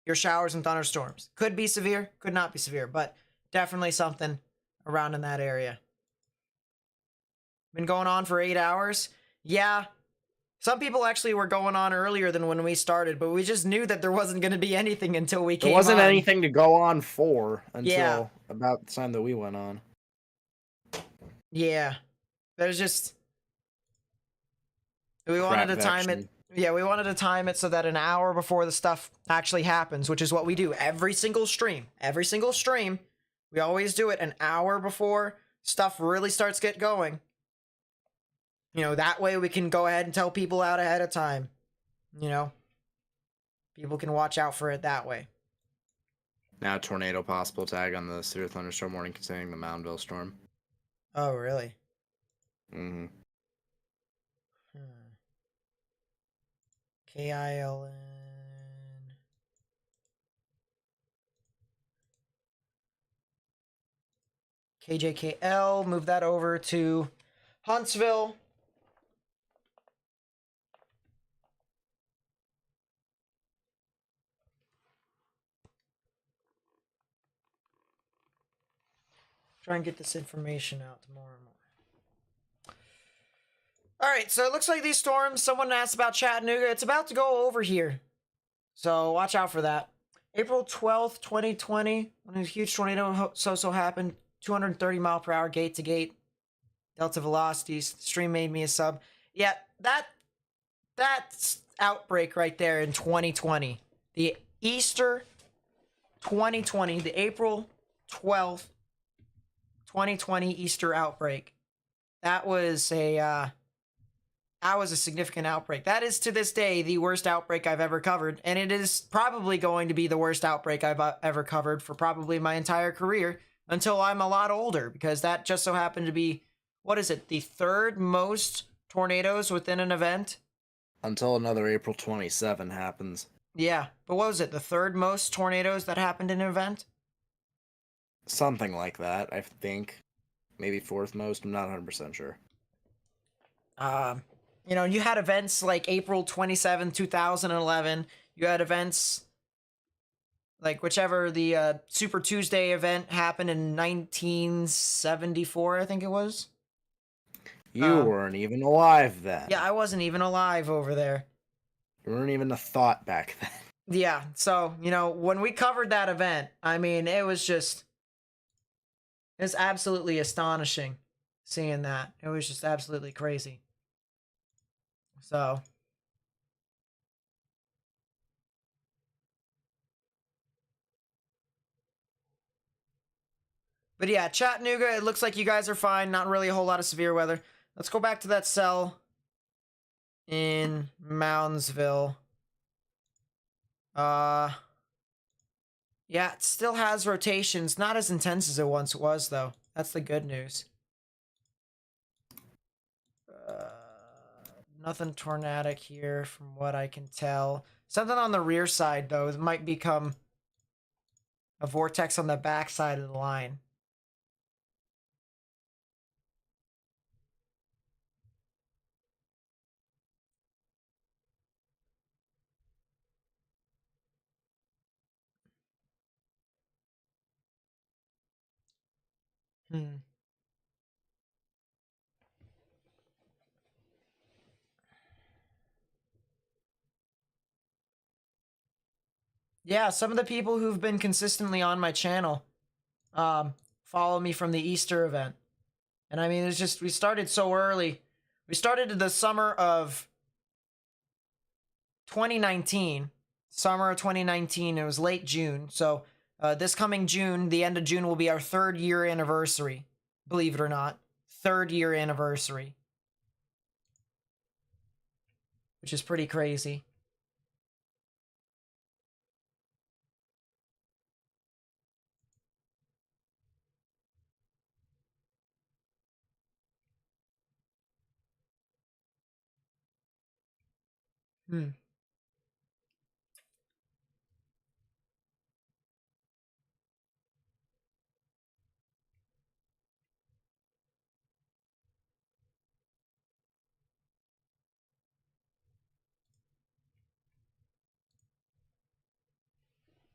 your showers and thunderstorms. Could be severe, could not be severe, but definitely something around in that area. Been going on for 8 hours? Yeah. Some people actually were going on earlier than when we started, but we just knew that there wasn't going to be anything until we came on. There wasn't anything to go on for until about the time that we went on. Yeah. There's just... We wanted to time it. Yeah, we wanted to time it so that an hour before the stuff actually happens, which is what we do every single stream. Every single stream, we always do it an hour before stuff really starts get going. You know, that way we can go ahead and tell people out ahead of time. You know, people can watch out for it that way. Now tornado possible tag on the severe thunderstorm warning containing the Moundville storm. Oh, really? Mm-hmm. KILN. KJKL, move that over to Huntsville. Try and get this information out tomorrow morning. Alright, so it looks like these storms, someone asked about Chattanooga. It's about to go over here. So watch out for that. April 12th, 2020, when a huge tornado so happened. 230 mile per hour gate to gate. Delta velocities. The stream made me a sub. Yeah, that's Outbreak right there in 2020. The Easter 2020, the April 12th, 2020 Easter Outbreak. That was a that was a significant outbreak. That is to this day the worst outbreak I've ever covered, and it is probably going to be the worst outbreak I've ever covered for probably my entire career until I'm a lot older, because that just so happened to be, what is it, the third most tornadoes within an event? Until another April 27 happens. Yeah, but what was it, the third most tornadoes that happened in an event? Something like that, I think. Maybe fourth most, I'm not 100% sure. You know, you had events like April 27, 2011. You had events like whichever the Super Tuesday event happened in 1974, I think it was. You weren't even alive then. Yeah, I wasn't even alive over there. You weren't even a thought back then. Yeah, so, you know, when we covered that event, I mean, it was absolutely astonishing seeing that. It was just absolutely crazy. So, but yeah, Chattanooga, it looks like you guys are fine. Not really a whole lot of severe weather. Let's go back to that cell in Moundsville. Yeah, it still has rotations. Not as intense as it once was, though. That's the good news. Nothing tornadic here from what I can tell. Something on the rear side, though. It might become a vortex on the back side of the line. Yeah, some of the people who've been consistently on my channel follow me from the Easter event. And I mean, it's just, we started so early. We started in the summer of 2019. Summer of 2019. It was late June. So this coming June, the end of June, will be our 3rd year anniversary. Believe it or not. 3rd year anniversary. Which is pretty crazy.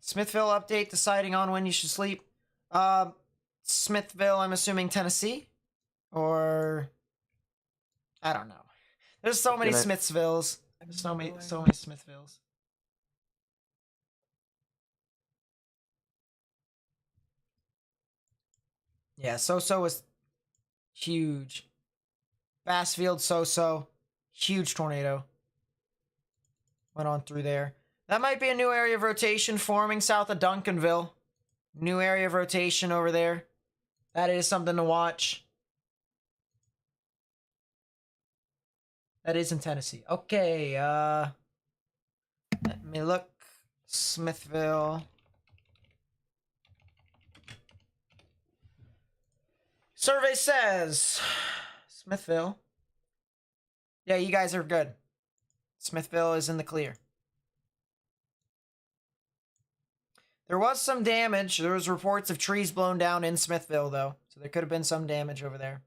Smithville update deciding on when you should sleep. Smithville, I'm assuming Tennessee? Or I don't know. There's so many Smithsvilles. There's so many Smithvilles. Yeah, so was huge. Bassfield, so huge tornado. Went on through there. That might be a new area of rotation forming south of Duncanville. New area of rotation over there. That is something to watch. That is in Tennessee. Okay, let me look. Smithville. Survey says Smithville. Yeah, you guys are good. Smithville is in the clear. There was some damage. There was reports of trees blown down in Smithville, though. So there could have been some damage over there.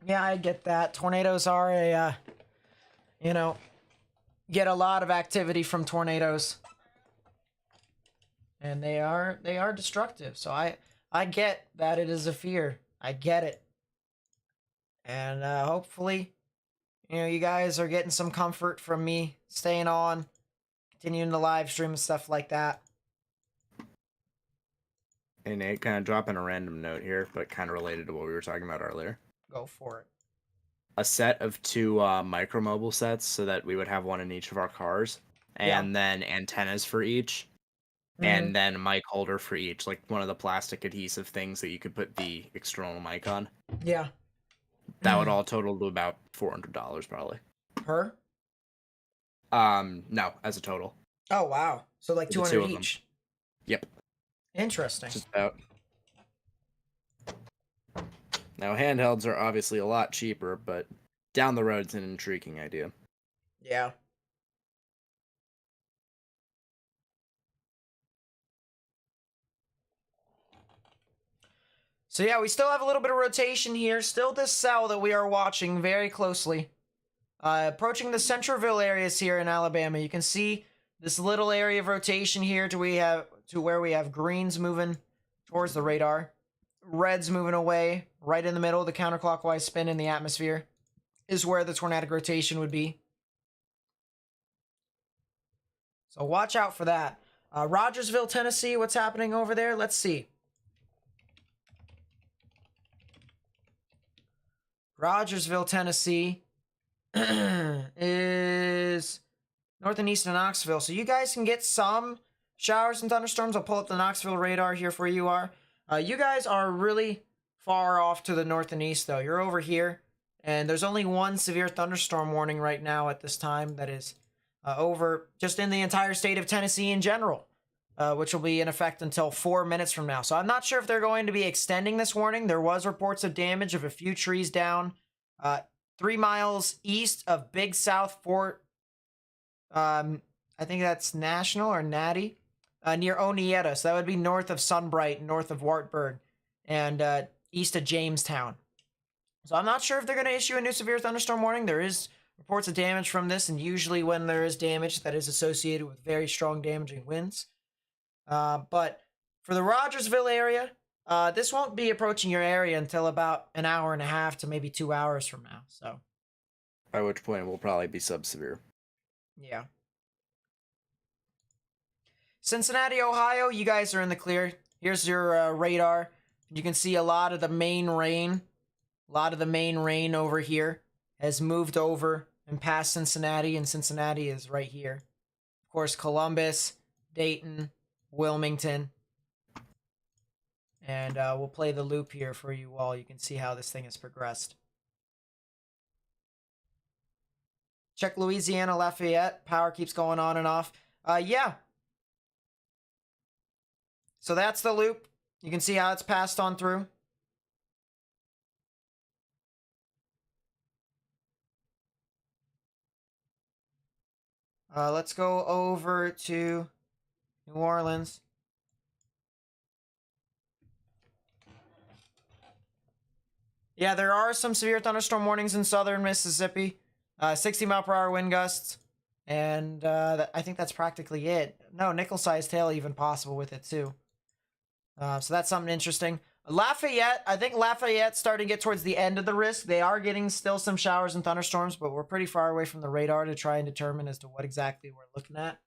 Yeah, I get that. Tornadoes are a, you know, get a lot of activity from tornadoes. And they are destructive. So I get that it is a fear. I get it. And hopefully, you know, you guys are getting some comfort from me staying on, continuing the live stream and stuff like that. Hey Nate, kind of dropping a random note here, but kind of related to what we were talking about earlier. Go for it. a set of 2 micromobile sets so that we would have one in each of our cars, and then antennas for each, and then a mic holder for each, like one of the plastic adhesive things that you could put the external mic on. Yeah. That would all total to about $400 probably. Per? No, as a total. Oh, wow. So like The 200 two of them. each. Yep. Interesting. Just about. Now, handhelds are obviously a lot cheaper, but down the road, it's an intriguing idea. Yeah. So yeah, we still have a little bit of rotation here. Still this cell that we are watching very closely. Approaching the Centralville areas here in Alabama. You can see this little area of rotation here to where we have greens moving towards the radar. Reds moving away. Right in the middle, the counterclockwise spin in the atmosphere is where the tornadic rotation would be. So watch out for that. Rogersville, Tennessee, what's happening over there? Let's see. Rogersville, Tennessee is north and east of Knoxville. So you guys can get some showers and thunderstorms. I'll pull up the Knoxville radar here for you. You guys are really far off to the north and east, though. You're over here, and there's only one severe thunderstorm warning right now at this time that is over just in the entire state of Tennessee in general, which will be in effect until 4 minutes from now. So I'm not sure if they're going to be extending this warning. There was reports of damage of a few trees down 3 miles east of Big South Fort. I think that's National or Natty, near Oneida. So that would be north of Sunbright, north of Wartburg, and east of Jamestown. So I'm not sure if they're going to issue a new severe thunderstorm warning. There is reports of damage from this, and usually when there is damage, that is associated with very strong damaging winds. But for the Rogersville area, this won't be approaching your area until about an hour and a half to maybe 2 hours from now. So, By which point it will probably be sub-severe. yeah. Cincinnati, Ohio, you guys are in the clear. Here's your radar. You can see a lot of the main rain. A lot of the main rain over here has moved over and past Cincinnati, and Cincinnati is right here. Of course, Columbus, Dayton, Wilmington. And we'll play the loop here for you all. You can see how this thing has progressed. Check Louisiana, Lafayette. Power keeps going on and off. Yeah. So that's the loop. You can see how it's passed on through. Let's go over to New Orleans. Yeah, there are some severe thunderstorm warnings in southern Mississippi. 60-mile-per-hour wind gusts. And I think that's practically it. No, nickel-sized hail even possible with it, too. So that's something interesting. Lafayette, I think Lafayette's starting to get towards the end of the risk. They are getting still some showers and thunderstorms, but we're pretty far away from the radar to try and determine as to what exactly we're looking at.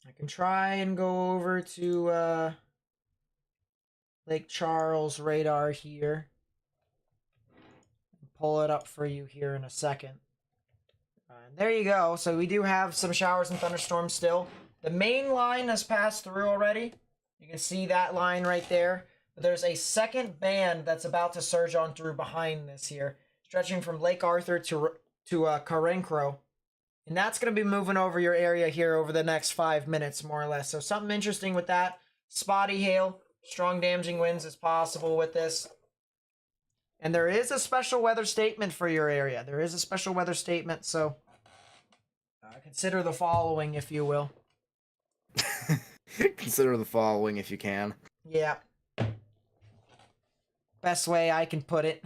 I can try and go over to Lake Charles radar here. Pull it up for you here in a second. And there you go. So we do have some showers and thunderstorms still. The main line has passed through already. You can see that line right there. But there's a second band that's about to surge on through behind this here, stretching from Lake Arthur to Carencro. And that's going to be moving over your area here over the next 5 minutes, more or less. So something interesting with that. Spotty hail, strong damaging winds is possible with this. And there is a special weather statement for your area. There is a special weather statement, so consider the following, if you will. Consider the following if you can. Yeah. Best way I can put it.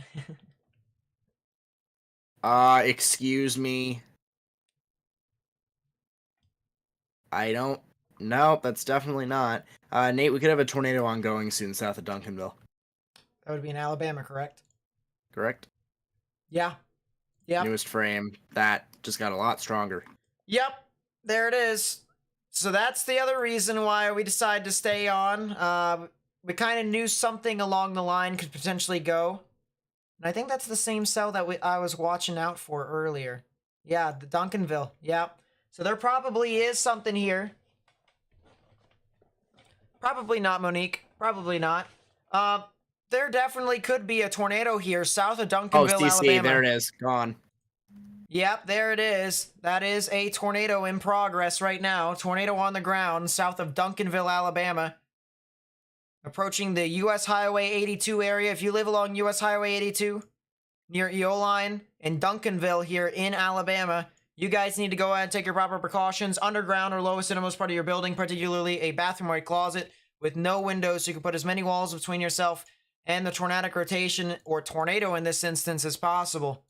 Excuse me. I don't... No, that's definitely not. Nate, we could have a tornado ongoing soon south of Duncanville. That would be in Alabama, correct? Correct? Yeah. Yep. Newest frame. That just got a lot stronger. Yep. There it is. So that's the other reason why we decided to stay on. We kind of knew something along the line could potentially go. And I think that's the same cell that I was watching out for earlier. Yeah, the Duncanville. Yeah. So there probably is something here. Probably not, Monique. Probably not. There definitely could be a tornado here south of Duncanville, Oh, CC, Alabama. there it is. Gone. Yep, there it is. That is a tornado in progress right now. Tornado on the ground south of Duncanville, Alabama. Approaching the U.S. Highway 82 area. If you live along U.S. Highway 82, near Eoline and Duncanville here in Alabama, you guys need to go ahead and take your proper precautions. Underground or lowest innermost part of your building, particularly a bathroom or a closet with no windows, so you can put as many walls between yourself and the tornadic rotation, or tornado in this instance, as possible.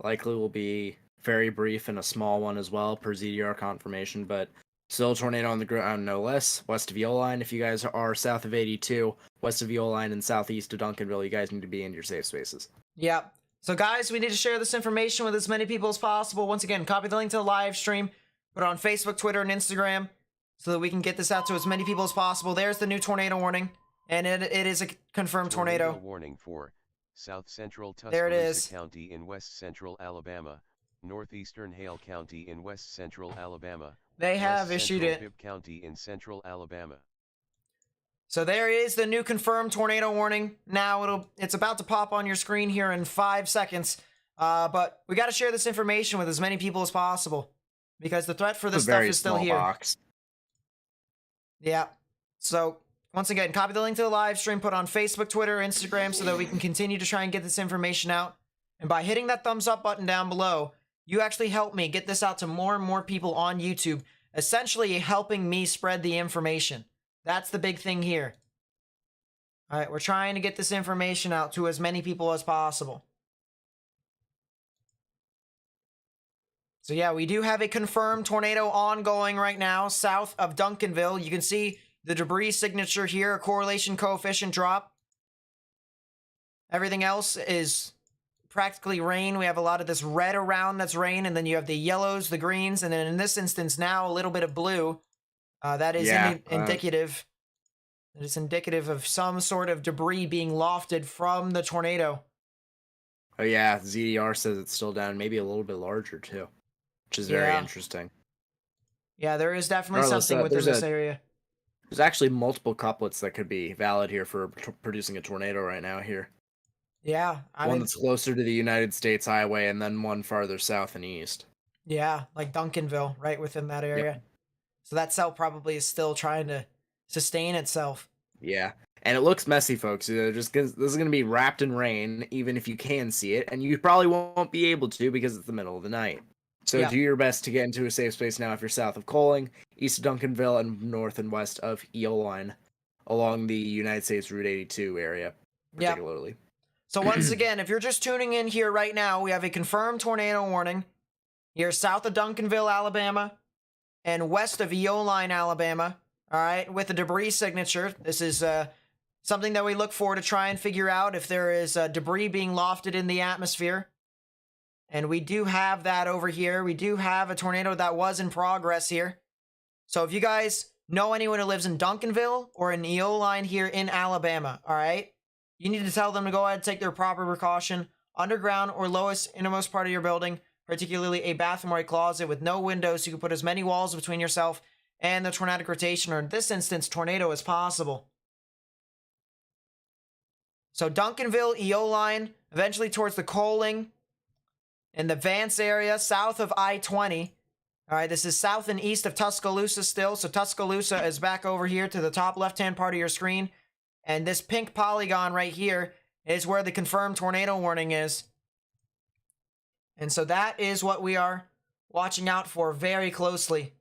Likely will be very brief and a small one as well, per ZDR confirmation, but still a tornado on the ground, no less. West of Eoline, if you guys are south of 82, west of Eoline and southeast of Duncanville, you guys need to be in your safe spaces. Yep. So guys, we need to share this information with as many people as possible. Once again, copy the link to the live stream, put it on Facebook, Twitter, and Instagram, so that we can get this out to as many people as possible. There's the new tornado warning, and it is a confirmed tornado. Warning for South Central There it Tuscaloosa is. County in West Central Alabama, Northeastern Hale County in West Central Alabama. They have West issued Central it. Bibb County in Central Alabama. So there is the new confirmed tornado warning. Now it's about to pop on your screen here in 5 seconds. But we got to share this information with as many people as possible, because the threat for this stuff is still here. Box. Yeah. So once again, copy the link to the live stream, put on Facebook, Twitter, Instagram, so that we can continue to try and get this information out. And by hitting that thumbs up button down below, you actually help me get this out to more and more people on YouTube, essentially helping me spread the information. That's the big thing here. All right, we're trying to get this information out to as many people as possible. So yeah, we do have a confirmed tornado ongoing right now south of Duncanville. You can see the debris signature here, a correlation coefficient drop. Everything else is practically rain. We have a lot of this red around that's rain, and then you have the yellows, the greens, and then in this instance now a little bit of blue. That is indicative. It is indicative of some sort of debris being lofted from the tornado. Oh yeah, ZDR says it's still down, maybe a little bit larger too, which is very interesting. Yeah, there is definitely Regardless, something within this area. There's actually multiple couplets that could be valid here for producing a tornado right now here. Yeah. One that's closer to the United States highway, and then one farther south and east. Yeah, like Duncanville, right within that area. Yep. So that cell probably is still trying to sustain itself. Yeah. And it looks messy, folks. This is going to be wrapped in rain, even if you can see it. And you probably won't be able to because it's the middle of the night. So do your best to get into a safe space now if you're south of Coaling, east of Duncanville, and north and west of Eoline, along the United States Route 82 area, particularly. Yep. So once again, if you're just tuning in here right now, we have a confirmed tornado warning here south of Duncanville, Alabama, and west of Eoline, Alabama. All right, with a debris signature. This is something that we look for to try and figure out if there is debris being lofted in the atmosphere. And we do have that over here. We do have a tornado that was in progress here. So if you guys know anyone who lives in Duncanville or in Eoline here in Alabama, all right, you need to tell them to go ahead and take their proper precaution. Underground or lowest innermost part of your building, particularly a bathroom or a closet with no windows, so you can put as many walls between yourself and the tornadic rotation, or in this instance, tornado, as possible. So Duncanville, Eoline, eventually towards the Coaling, in the Vance area, south of I-20. All right, this is south and east of Tuscaloosa still. So Tuscaloosa is back over here to the top left-hand part of your screen. And this pink polygon right here is where the confirmed tornado warning is. And so that is what we are watching out for very closely.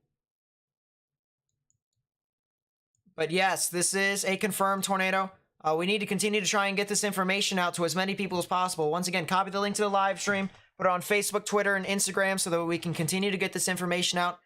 But yes, this is a confirmed tornado. We need to continue to try and get this information out to as many people as possible. Once again, copy the link to the live stream, put it on Facebook, Twitter, and Instagram so that we can continue to get this information out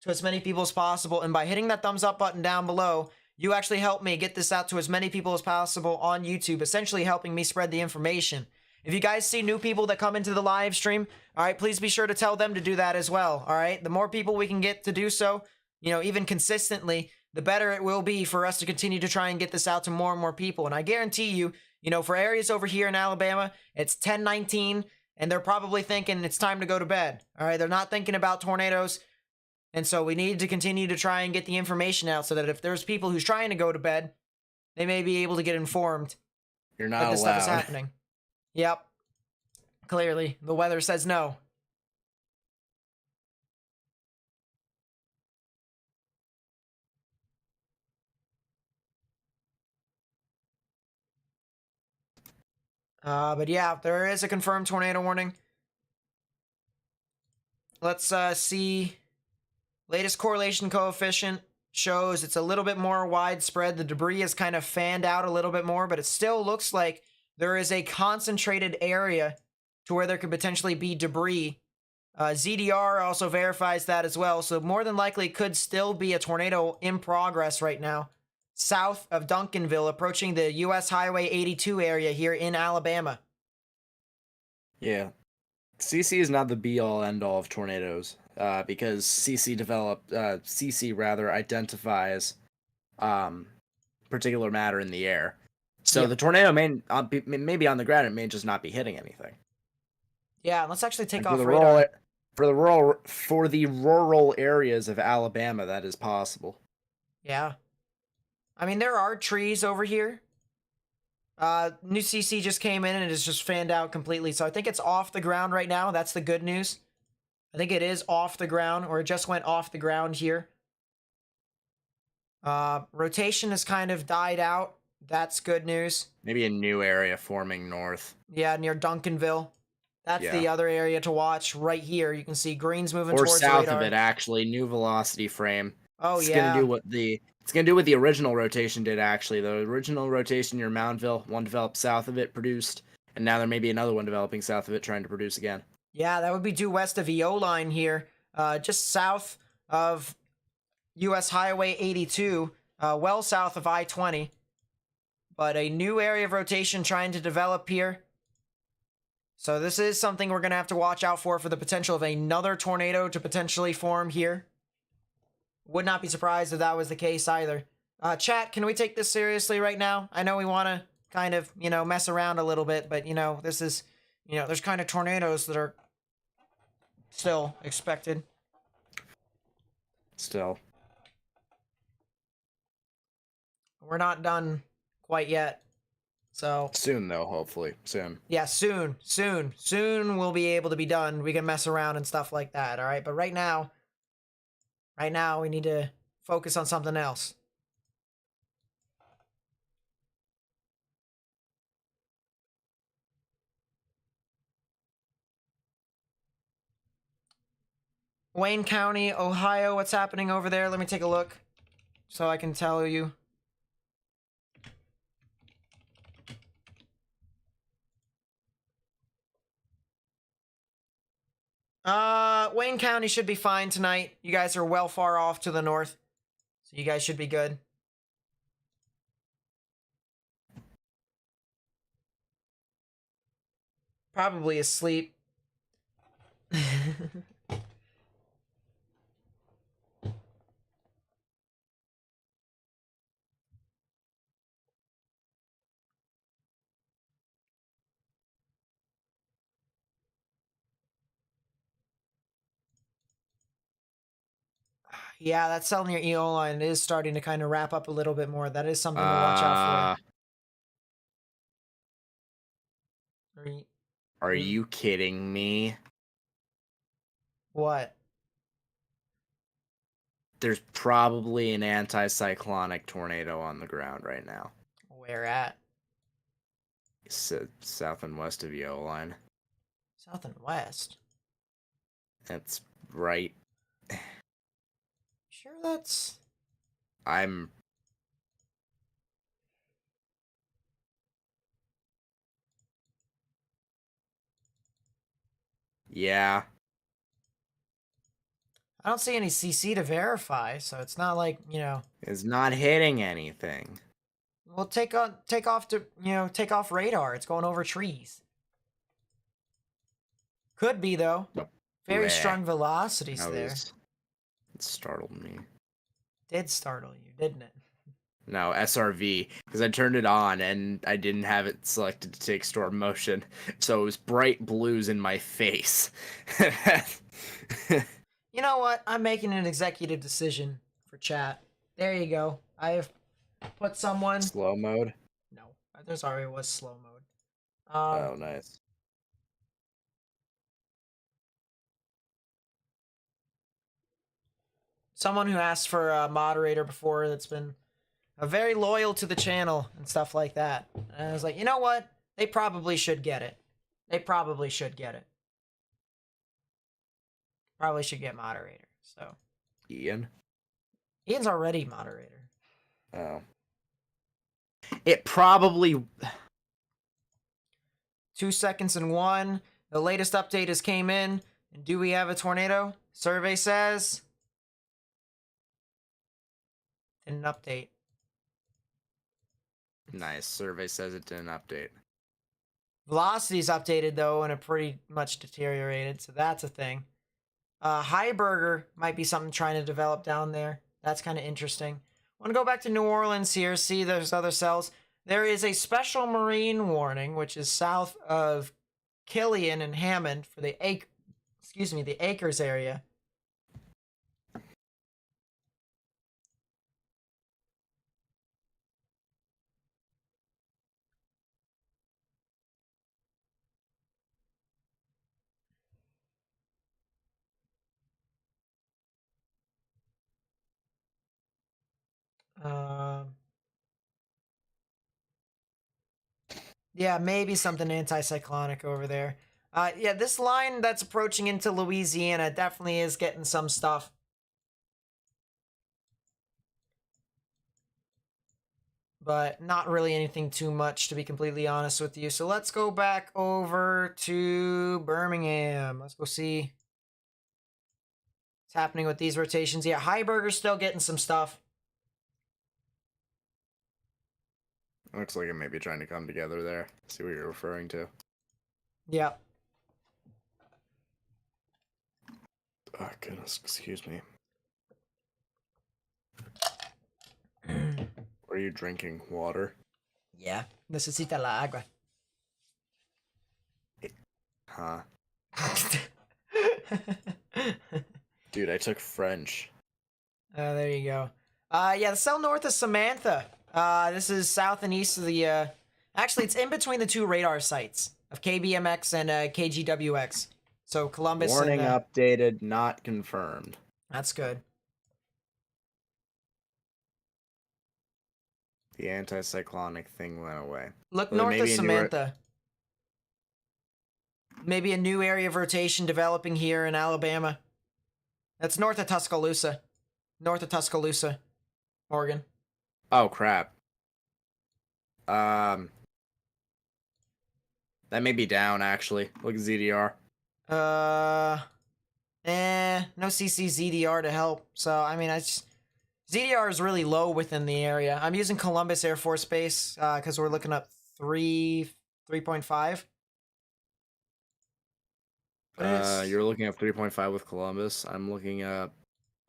to as many people as possible. And by hitting that thumbs up button down below, you actually help me get this out to as many people as possible on YouTube, essentially helping me spread the information. If you guys see new people that come into the live stream, all right, please be sure to tell them to do that as well, all right? The more people we can get to do so, you know, even consistently, the better it will be for us to continue to try and get this out to more and more people. And I guarantee you, You know, for areas over here in Alabama, it's 10:19, and they're probably thinking it's time to go to bed. All right, they're not thinking about tornadoes. And so we need to continue to try and get the information out so that if there's people who's trying to go to bed, they may be able to get informed You're that not this stuff is allowed. happening. Yep. Clearly, the weather says no. But yeah, there is a confirmed tornado warning. Let's see. Latest correlation coefficient shows it's a little bit more widespread. The debris is kind of fanned out a little bit more, but it still looks like there is a concentrated area to where there could potentially be debris. ZDR also verifies that as well, so more than likely could still be a tornado in progress right now, south of Duncanville, approaching the US Highway 82 area here in Alabama. Yeah. CC is not the be-all, end-all of tornadoes, because CC rather identifies particular matter in the air. So Yep. the tornado may be on the ground, it may just not be hitting anything. Yeah, let's actually take And off for the radar. for the rural areas of Alabama, that is possible. Yeah. I mean, there are trees over here. New CC just came in and it is just fanned out completely. So I think it's off the ground right now. That's the good news. I think it is off the ground, or it just went off the ground here. Rotation has kind of died out. That's good news. Maybe a new area forming north. Yeah, near Duncanville. That's Yeah. the other area to watch right here. You can see green's moving Or towards south the radar. of it, actually, new velocity frame. Oh, It's yeah. gonna do what the original rotation did. Actually, the original rotation near Moundville, one developed south of it, produced, and now there may be another one developing south of it, trying to produce again. Yeah, that would be due west of EO line here, just south of US Highway 82, well south of I-20. But a new area of rotation trying to develop here. So this is something we're going to have to watch out for the potential of another tornado to potentially form here. Would not be surprised if that was the case either. Chat, can we take this seriously right now? I know we want to kind of, mess around a little bit, but, this is, there's kind of tornadoes that are still expected. Still. We're not done quite yet. So Soon, though, hopefully. Soon. yeah, soon we'll be able to be done. We can mess around and stuff like that, all right? But right now we need to focus on something else. Wayne County, Ohio, what's happening over there? Let me take a look so I can tell you. Wayne County should be fine tonight. You guys are well far off to the north, so you guys should be good. Probably asleep. Yeah, that cell near EO line is starting to kind of wrap up a little bit more. That is something to watch out for. Are you kidding me? What? There's probably an anticyclonic tornado on the ground right now. Where at? South and west of EO line. South and west? That's right. Sure that's... I'm... Yeah. I don't see any CC to verify, so it's not like, It's not hitting anything. Well, take off radar. It's going over trees. Could be, though. Very Bleh. strong velocities there. It startled me. Did startle you, didn't it? No, SRV, because I turned it on and I didn't have it selected to take storm motion, so it was bright blues in my face. You know what? I'm making an executive decision for chat. There you go. I have put someone. Slow mode. No, there's already was slow mode. Oh, nice. Someone who asked for a moderator before that's been very loyal to the channel and stuff like that. And I was like, you know what? They probably should get it. They probably should get it. Probably should get moderator. So Ian's already moderator. Oh. It probably 2 seconds and 1. The latest update has came in. And do we have a tornado? Survey says didn't update. Nice. Survey says it didn't update. Velocity's updated though, and it pretty much deteriorated, so that's a thing. Heiberger might be something trying to develop down there. That's kind of interesting. I want to go back to New Orleans here, see there's other cells. There is a special marine warning, which is south of Killian and Hammond for the Acres area. Yeah, maybe something anticyclonic over there. Yeah, this line that's approaching into Louisiana definitely is getting some stuff. But not really anything too much, to be completely honest with you. So let's go back over to Birmingham. Let's go see what's happening with these rotations. Yeah, Heiberger's still getting some stuff. Looks like it may be trying to come together there. See what you're referring to. Yeah. Oh, goodness, excuse me. Are you drinking water? Yeah. Necesita la agua. Huh? Dude, I took French. There you go. Yeah, the cell north of Samantha. This is south and east of the, actually, it's in between the two radar sites of KBMX and KGWX. So Columbus Warning and, updated, not confirmed. That's good. The anticyclonic thing went away. Look Well, north of maybe a newer- Samantha. Maybe a new area of rotation developing here in Alabama. That's north of Tuscaloosa. North of Tuscaloosa, Oregon. Oh, crap. That may be down, actually. Look at ZDR. No CC ZDR to help. So, I mean, ZDR is really low within the area. I'm using Columbus Air Force Base, because we're looking up 3.5. You're looking at 3.5 with Columbus. I'm looking at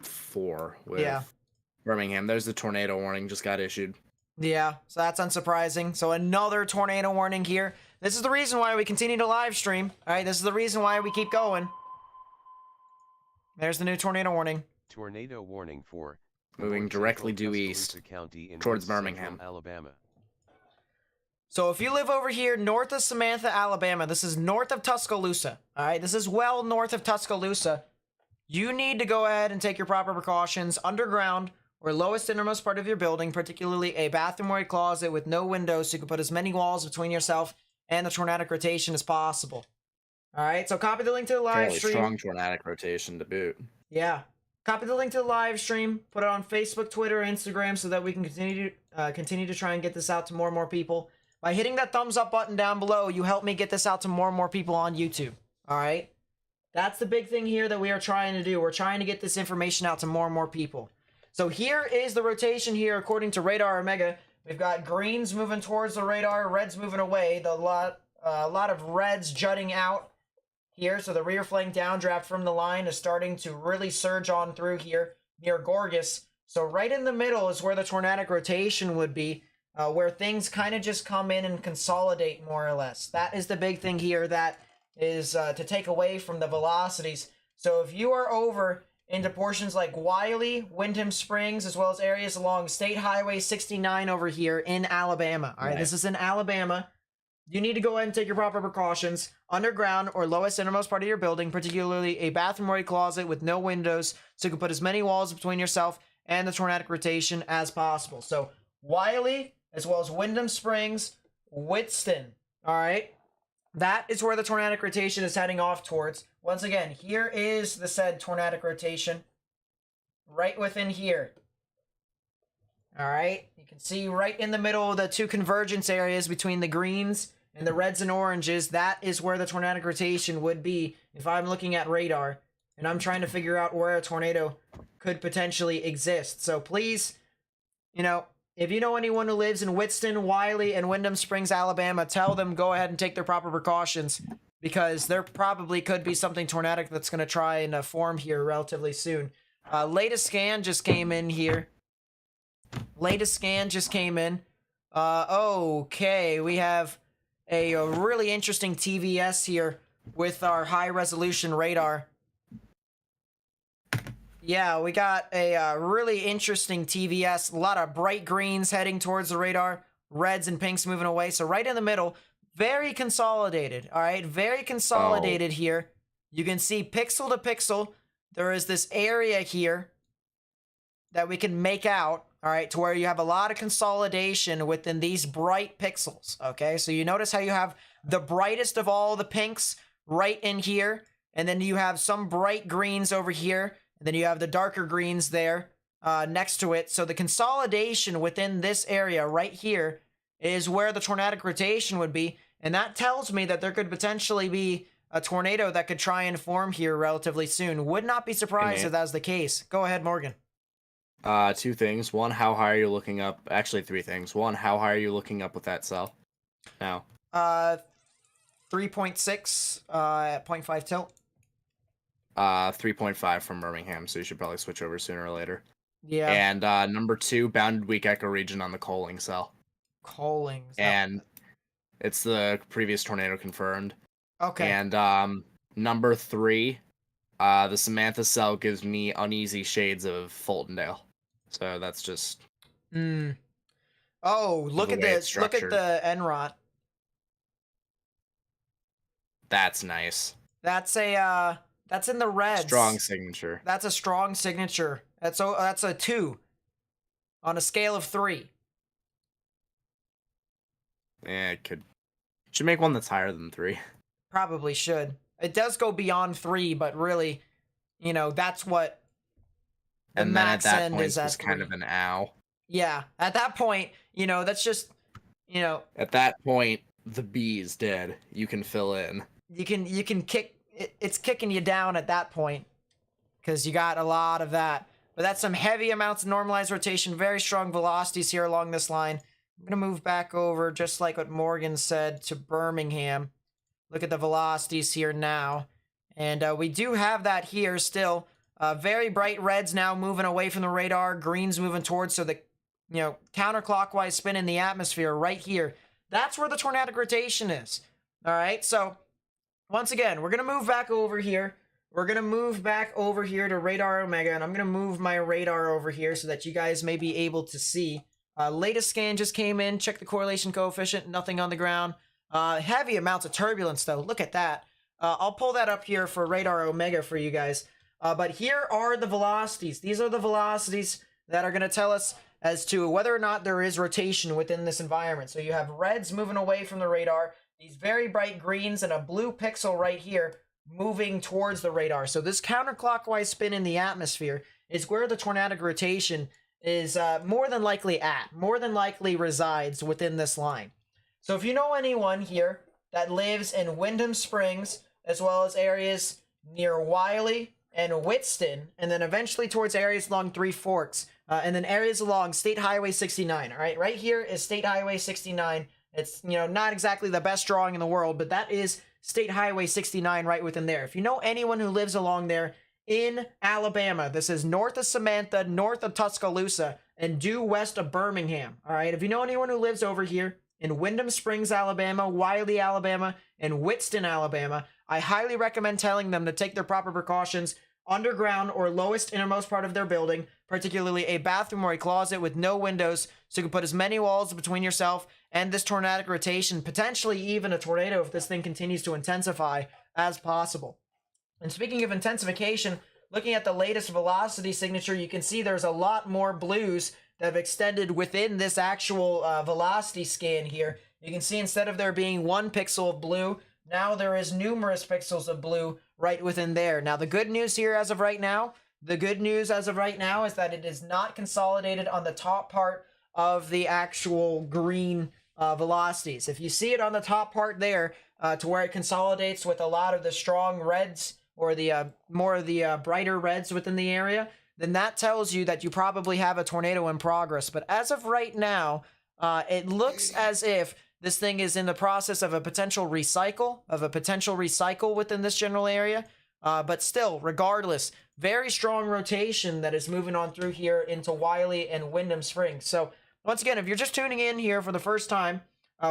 4 with Birmingham. There's the tornado warning just got issued. Yeah, so that's unsurprising. So another tornado warning here. This is the reason why we continue to live stream. All right, this is the reason why we keep going. There's the new tornado warning. Tornado warning for Moving directly due east County in towards West Birmingham, Central, Alabama. So if you live over here north of Samantha, Alabama, this is north of Tuscaloosa. All right, this is well north of Tuscaloosa. You need to go ahead and take your proper precautions underground or lowest innermost part of your building, particularly a bathroom or a closet with no windows, so you can put as many walls between yourself and the tornadic rotation as possible. All right, so copy the link to the live fairly stream. strong tornadic rotation to boot. Yeah. Copy the link to the live stream, put it on Facebook, Twitter, Instagram, so that we can continue to try and get this out to more and more people. By hitting that thumbs up button down below, you help me get this out to more and more people on YouTube. All right? That's the big thing here that we are trying to do. We're trying to get this information out to more and more people. So here is the rotation here according to Radar Omega. We've got greens moving towards the radar, reds moving away. A lot of reds jutting out here. So the rear flank downdraft from the line is starting to really surge on through here near Gorgas. So right in the middle is where the tornadic rotation would be, where things kind of just come in and consolidate more or less. That is the big thing here that is to take away from the velocities. So if you are over into portions like Wiley, Windham Springs, as well as areas along State Highway 69 over here in Alabama. All right, this is in Alabama. You need to go ahead and take your proper precautions. Underground or lowest innermost part of your building, particularly a bathroom or a closet with no windows, so you can put as many walls between yourself and the tornadic rotation as possible. So Wiley, as well as Windham Springs, Witston. All right, that is where the tornadic rotation is heading off towards. Once again, here is the said tornadic rotation right within here. All right, you can see right in the middle of the two convergence areas between the greens and the reds and oranges. That is where the tornadic rotation would be if I'm looking at radar and I'm trying to figure out where a tornado could potentially exist. So please, you know, if you know anyone who lives in Witston, Wiley, and Windham Springs, Alabama, tell them go ahead and take their proper precautions, because there probably could be something tornadic that's going to try and form here relatively soon. Latest scan just came in here. Latest scan just came in. Okay, we have a really interesting TVS here with our high-resolution radar. Yeah, we got a really interesting TVS. A lot of bright greens heading towards the radar. Reds and pinks moving away. So right in the middle, very consolidated. All right, very consolidated here. You can see pixel to pixel. There is this area here that we can make out. All right, to where you have a lot of consolidation within these bright pixels. Okay, so you notice how you have the brightest of all the pinks right in here. And then you have some bright greens over here. And then you have the darker greens there next to it. So the consolidation within this area right here is where the tornadic rotation would be. And that tells me that there could potentially be a tornado that could try and form here relatively soon. Would not be surprised if that's the case. Go ahead, Morgan. Two things. One, how high are you looking up? Actually, three things. One, how high are you looking up with that cell now? 3.6 at 0.5 tilt. 3.5 from Birmingham, so you should probably switch over sooner or later. Yeah. And number two, bounded weak echo region on the coaling cell. Coaling. And it's the previous tornado confirmed. Okay. And number three, the Samantha cell gives me uneasy shades of Fultondale. So that's just. Oh, look at this! Look at the NROT. That's nice. That's a that's in the reds. Strong signature. That's a strong signature. That's a 2 on a scale of 3. Yeah, it should make one that's higher than 3. Probably should. It does go beyond 3, but really, you know, that's what the and max then at that end point, is. That's kind of an ow. Yeah, at that point, you know, that's just, you know. At that point, the B is dead. You can fill in. You can kick. It's kicking you down at that point, because you got a lot of that. But that's some heavy amounts of normalized rotation, very strong velocities here along this line. I'm going to move back over, just like what Morgan said, to Birmingham. Look at the velocities here now. And we do have that here still. Very bright reds now moving away from the radar. Greens moving towards, so the, you know, counterclockwise spin in the atmosphere right here. That's where the tornadic rotation is. All right, so once again, we're going to move back over here. We're going to move back over here to Radar Omega, and I'm going to move my radar over here so that you guys may be able to see. Latest scan just came in. Check the correlation coefficient. Nothing on the ground. Heavy amounts of turbulence, though. Look at that. I'll pull that up here for Radar Omega for you guys. But here are the velocities. These are the velocities that are going to tell us as to whether or not there is rotation within this environment. So you have reds moving away from the radar, these very bright greens, and a blue pixel right here moving towards the radar. So this counterclockwise spin in the atmosphere is where the tornadic rotation is more than likely resides within this line. So if you know anyone here that lives in Windham Springs, as well as areas near Wiley and Witston, and then eventually towards areas along Three Forks, and then areas along State Highway 69, all right? Right here is State Highway 69. It's, you know, not exactly the best drawing in the world, but that is State Highway 69 right within there. If you know anyone who lives along there in Alabama. This is north of Samantha, north of Tuscaloosa, and due west of Birmingham. All right, if you know anyone who lives over here in Wyndham Springs, Alabama, Wiley, Alabama, and Witston, Alabama, I highly recommend telling them to take their proper precautions underground or lowest innermost part of their building, particularly a bathroom or a closet with no windows, so you can put as many walls between yourself and this tornadic rotation, potentially even a tornado if this thing continues to intensify, as possible. And speaking of intensification, looking at the latest velocity signature, you can see there's a lot more blues that have extended within this actual velocity scan here. You can see instead of there being 1 pixel of blue, now there is numerous pixels of blue right within there. Now, the good news here as of right now, is that it is not consolidated on the top part of the actual green velocities. If you see it on the top part there, to where it consolidates with a lot of the strong reds or the more of the brighter reds within the area, then that tells you that you probably have a tornado in progress. But as of right now, it looks as if this thing is in the process of a potential recycle within this general area. But still, regardless, very strong rotation that is moving on through here into Wiley and Wyndham Springs. So once again, if you're just tuning in here for the first time,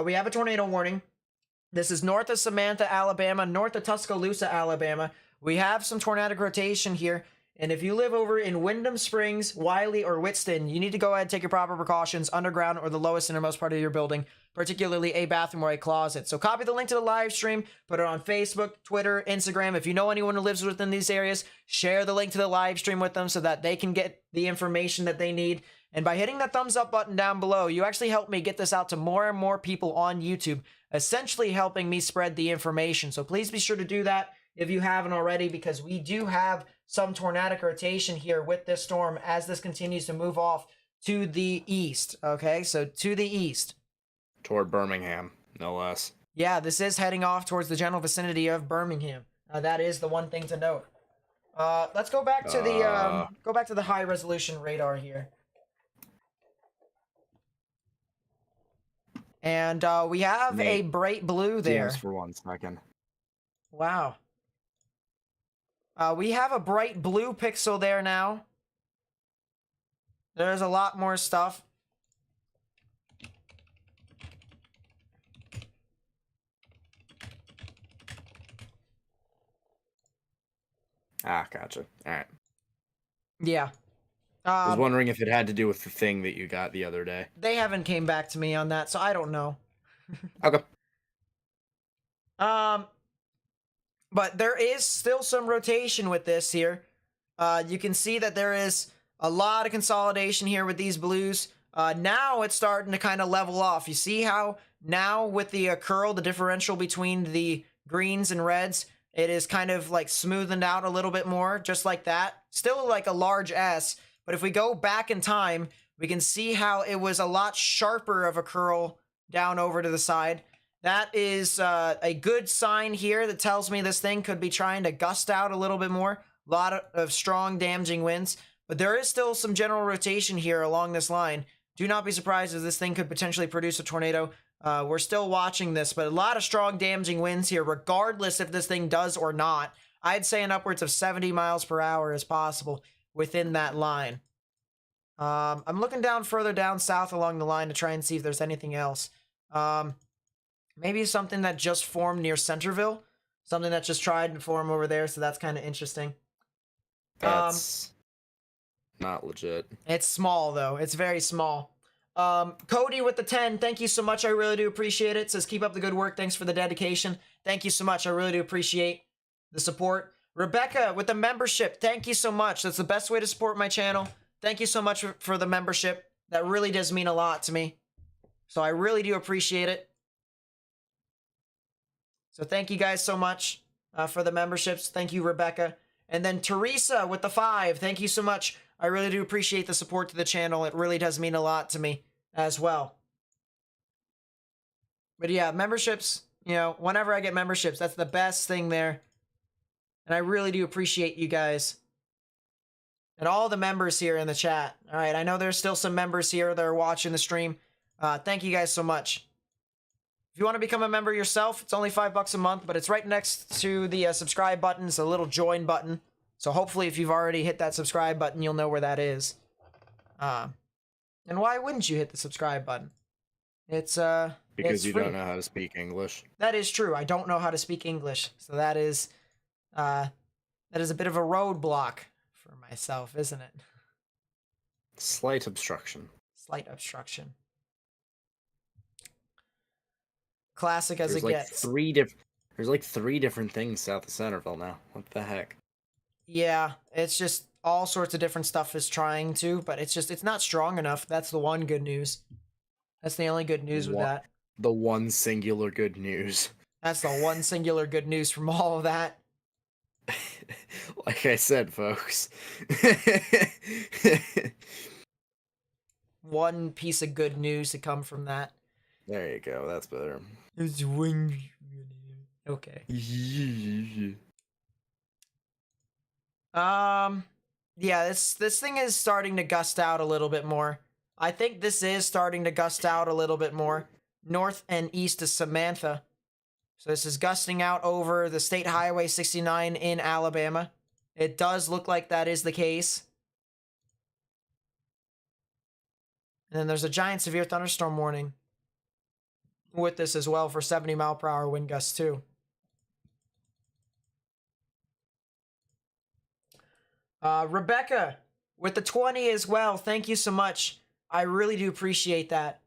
we have a tornado warning. This is north of Samantha, Alabama, north of Tuscaloosa, Alabama. We have some tornadic rotation here. And if you live over in Wyndham Springs, Wiley, or Witston, you need to go ahead and take your proper precautions underground or the lowest innermost part of your building, particularly a bathroom or a closet. So copy the link to the live stream, put it on Facebook, Twitter, Instagram. If you know anyone who lives within these areas, share the link to the live stream with them so that they can get the information that they need. And by hitting that thumbs up button down below, you actually help me get this out to more and more people on YouTube, essentially helping me spread the information. So please be sure to do that if you haven't already, because we do have some tornadic rotation here with this storm as this continues to move off to the east. Okay, so to the east. Toward Birmingham, no less. Yeah, this is heading off towards the general vicinity of Birmingham. That is the one thing to note. Let's go back to the high resolution radar here. And we have a bright blue there. Just for 1 second. Wow. We have a bright blue pixel there now. There's a lot more stuff. Ah, gotcha. All right. Yeah. I was wondering if it had to do with the thing that you got the other day. They haven't came back to me on that, so I don't know. Okay. But there is still some rotation with this here. You can see that there is a lot of consolidation here with these blues. Now it's starting to kind of level off. You see how now with the curl, the differential between the greens and reds, it is kind of like smoothened out a little bit more, just like that. Still like a large S, but if we go back in time, we can see how it was a lot sharper of a curl down over to the side. That is a good sign here that tells me this thing could be trying to gust out a little bit more. A lot of strong damaging winds, but there is still some general rotation here along this line. Do not be surprised if this thing could potentially produce a tornado. We're still watching this, but a lot of strong damaging winds here, regardless if this thing does or not. I'd say an upwards of 70 miles per hour is possible within that line. I'm looking down further down south along the line to try and see if there's anything else. Maybe something that just formed near Centerville. Something that just tried to form over there, so that's kind of interesting. That's not legit. It's small, though. It's very small. Cody with the 10, thank you so much. I really do appreciate it. Says, keep up the good work. Thanks for the dedication. Thank you so much. I really do appreciate the support. Rebecca with the membership, thank you so much. That's the best way to support my channel. Thank you so much for the membership. That really does mean a lot to me. So I really do appreciate it. So thank you guys so much for the memberships. Thank you, Rebecca. And then Teresa with the 5. Thank you so much. I really do appreciate the support to the channel. It really does mean a lot to me as well. But yeah, memberships, you know, whenever I get memberships, that's the best thing there. And I really do appreciate you guys. And all the members here in the chat. All right, I know there's still some members here that are watching the stream. Thank you guys so much. If you want to become a member yourself, it's only $5 a month, but it's right next to the subscribe button. It's a little join button. So hopefully if you've already hit that subscribe button, you'll know where that is. And why wouldn't you hit the subscribe button? It's Because it's you free. don't know how to speak English. That is true. I don't know how to speak English. So that is a bit of a roadblock for myself, isn't it? Slight obstruction. Slight obstruction. Classic as There's it like gets. There's like 3 different things south of Centerville now. What the heck? Yeah, it's just all sorts of different stuff is trying to, but it's not strong enough. That's the one good news. That's the only good news with that. The one singular good news. That's the one singular good news from all of that. Like I said, folks. One piece of good news to come from that. There you go. That's better. It's one. Okay. Yeah, this thing is starting to gust out a little bit more. I think this is starting to gust out a little bit more. North and east of Samantha. So this is gusting out over the State Highway 69 in Alabama. It does look like that is the case. And then there's a giant severe thunderstorm warning with this as well for 70-mile-per-hour wind gusts too. Rebecca with the 20 as well. Thank you so much. I really do appreciate that.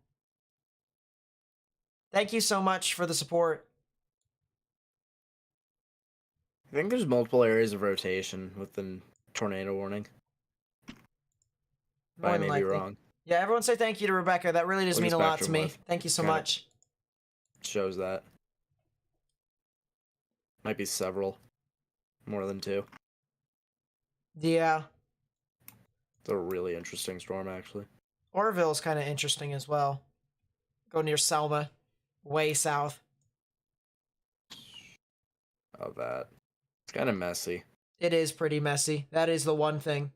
Thank you so much for the support. I think there's multiple areas of rotation with the tornado warning. But I may be wrong. Yeah, everyone say thank you to Rebecca. That really does Look at mean a lot to Spectrum me. Live. Thank you so Kinda much. Shows that. Might be several. More than 2. Yeah. It's a really interesting storm, actually. Orville's kind of interesting as well. Go near Selma. Way south. Of that. It's kind of messy. It is pretty messy. That is the one thing.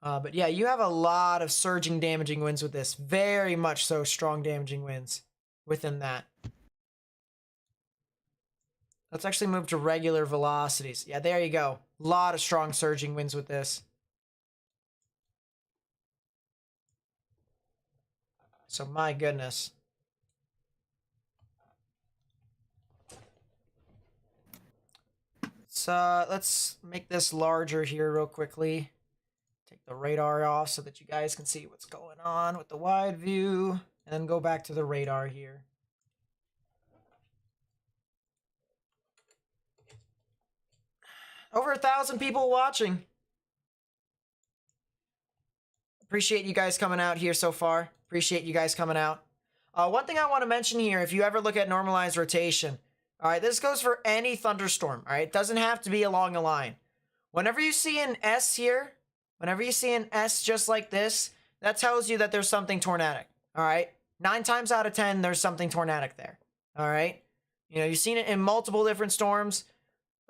But yeah, you have a lot of surging, damaging winds with this. Very much so strong, damaging winds within that. Let's actually move to regular velocities. Yeah, there you go. A lot of strong, surging winds with this. So my goodness. So let's make this larger here real quickly. Take the radar off so that you guys can see what's going on with the wide view. And then go back to the radar here. Over 1,000 people watching. Appreciate you guys coming out here so far. Appreciate you guys coming out. One thing I want to mention here, if you ever look at normalized rotation, all right, this goes for any thunderstorm, all right? It doesn't have to be along a line. Whenever you see an S here, whenever you see an S just like this, that tells you that there's something tornadic, all right? 9 times out of 10, there's something tornadic there, all right? You know, you've seen it in multiple different storms.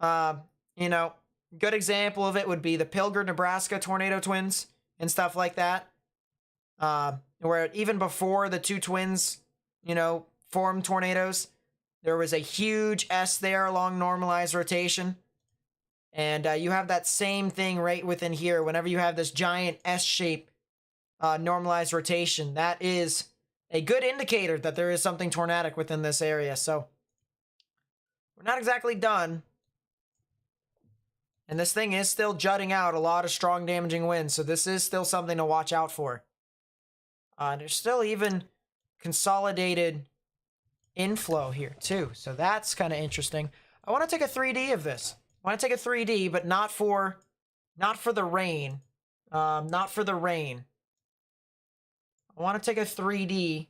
You know, good example of it would be the Pilger, Nebraska tornado twins and stuff like that. Where even before the 2 twins, you know, formed tornadoes, there was a huge S there along normalized rotation. And you have that same thing right within here. Whenever you have this giant S-shape normalized rotation, that is a good indicator that there is something tornadic within this area. So we're not exactly done. And this thing is still jutting out a lot of strong damaging winds, so this is still something to watch out for. There's still even consolidated inflow here too, so that's kind of interesting. I want to take a 3D of this. I want to take a 3D, but not for the rain. Not for the rain. I want to take a 3D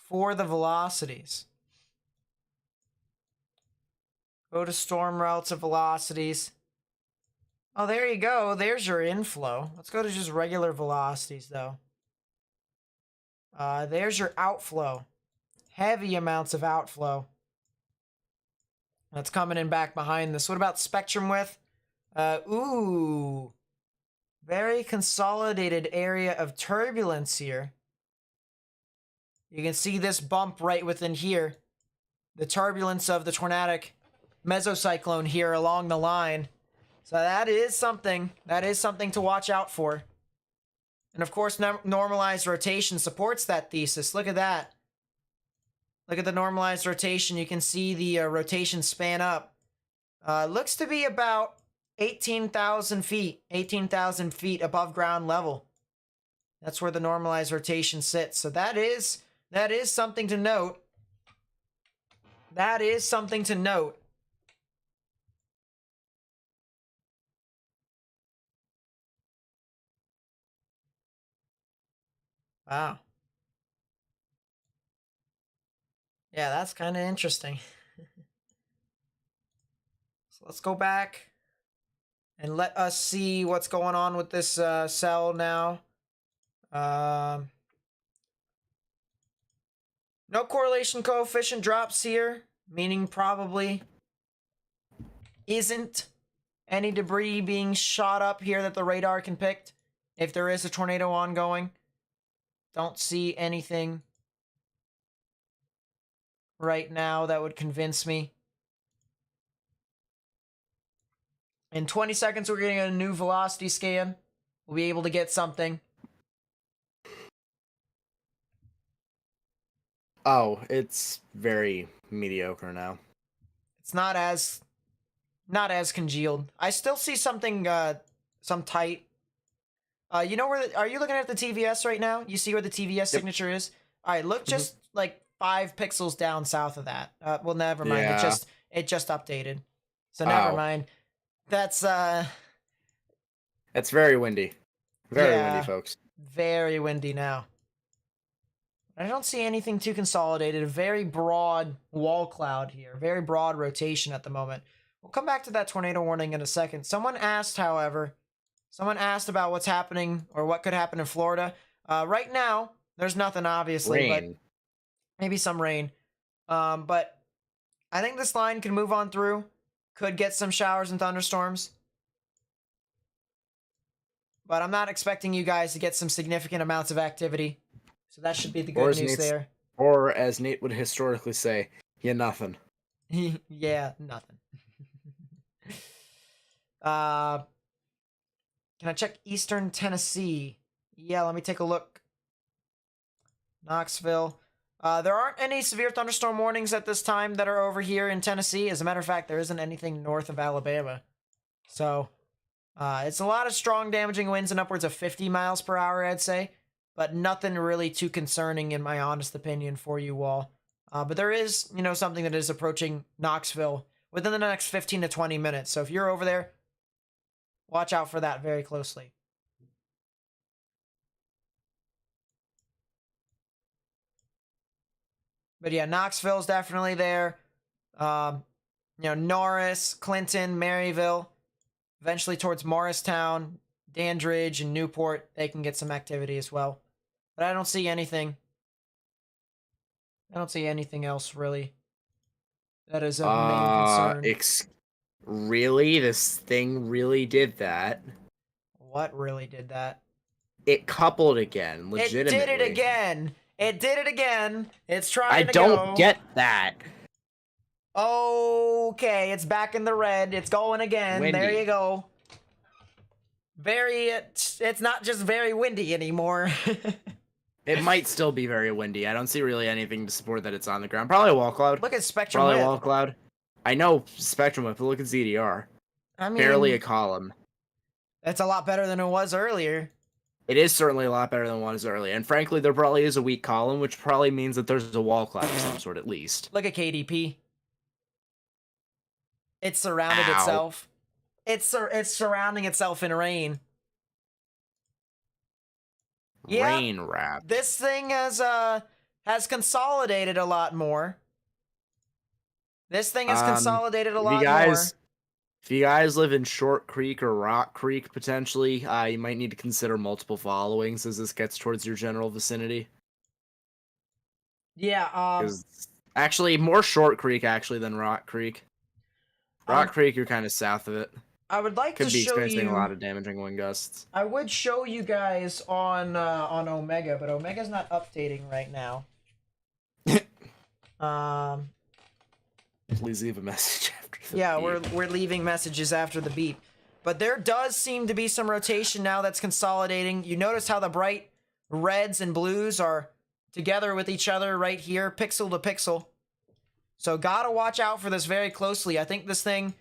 for the velocities. Go to storm relative velocities. Oh, there you go. There's your inflow. Let's go to just regular velocities, though. There's your outflow. Heavy amounts of outflow. That's coming in back behind this. What about spectrum width? Ooh. Very consolidated area of turbulence here. You can see this bump right within here. the turbulence of the tornadic mesocyclone here along the line. So that is something to watch out for. And of course, normalized rotation supports that thesis. Look at that. Look at the normalized rotation. You can see the rotation span up. Looks to be about 18,000 feet above ground level. That's where the normalized rotation sits. So that is something to note. That is something to note. Wow. Yeah, that's kind of interesting. So let's go back and let us see what's going on with this cell now. No correlation coefficient drops here, meaning probably isn't any debris being shot up here that the radar can pick. If there is a tornado ongoing, don't see anything right now that would convince me. In 20 seconds, we're getting a new velocity scan. We'll be able to get something. Oh, it's very mediocre now. It's not as congealed. I still see something, some tight. You know where? Are you looking at the TVS right now? You see where the TVS signature is? All right, look just like 5 pixels down south of that. Well, never mind. Yeah. It just updated. So never mind. That's very windy. Very Yeah. windy, folks. very windy now. I don't see anything too consolidated. A very broad wall cloud here. Very broad rotation at the moment. We'll come back to that tornado warning in a second. Someone asked about what's happening or what could happen in Florida. Right now, there's nothing obviously, but Rain. maybe some rain. But I think this line can move on through. Could get some showers and thunderstorms. But I'm not expecting you guys to get some significant amounts of activity. So that should be the good news there. Or as Nate would historically say, yeah, nothing. Yeah, nothing. Can I check Eastern Tennessee? Yeah, let me take a look. Knoxville. There aren't any severe thunderstorm warnings at this time that are over here in Tennessee. As a matter of fact, there isn't anything north of Alabama. So, it's a lot of strong damaging winds and upwards of 50 miles per hour, I'd say. But nothing really too concerning in my honest opinion for you all. But there is, something that is approaching Knoxville within the next 15 to 20 minutes. So if you're over there, watch out for that very closely. But yeah, Knoxville's definitely there. Norris, Clinton, Maryville, eventually towards Morristown, Dandridge, and Newport, they can get some activity as well. But I don't see anything. I don't see anything else really that is of main concern. Really? This thing really did that? What really did that? It coupled again, legitimately. It did it again. It did it again. It's trying to go. I don't get that. Okay, it's back in the red. It's going again. Windy. There you go. It's not just very windy anymore. It might still be very windy. I don't see really anything to support that it's on the ground. Probably a wall cloud. Look at spectrum Probably width. a wall cloud. I know spectrum width, but look at ZDR. I mean, barely a column. That's a lot better than it was earlier. It is certainly a lot better than it was earlier. And frankly, there probably is a weak column, which probably means that there's a wall cloud of some sort at least. Look at KDP. It's surrounded itself. It's surrounding itself in rain. Yeah, Rain wrap. This thing has consolidated a lot more. This thing has consolidated a lot more. If you guys live in Short Creek or Rock Creek, potentially, you might need to consider multiple followings as this gets towards your general vicinity. Yeah, actually, more Short Creek, actually, than Rock Creek. Rock Creek, you're kind of south of it. I would like to Could be show experiencing you a lot of damaging wind gusts. I would show you guys on Omega, but Omega's not updating right now. Please leave a message after the Yeah, beep. we're leaving messages after the beep. But there does seem to be some rotation now that's consolidating. You notice how the bright reds and blues are together with each other right here, pixel to pixel. So gotta watch out for this very closely. I think this thing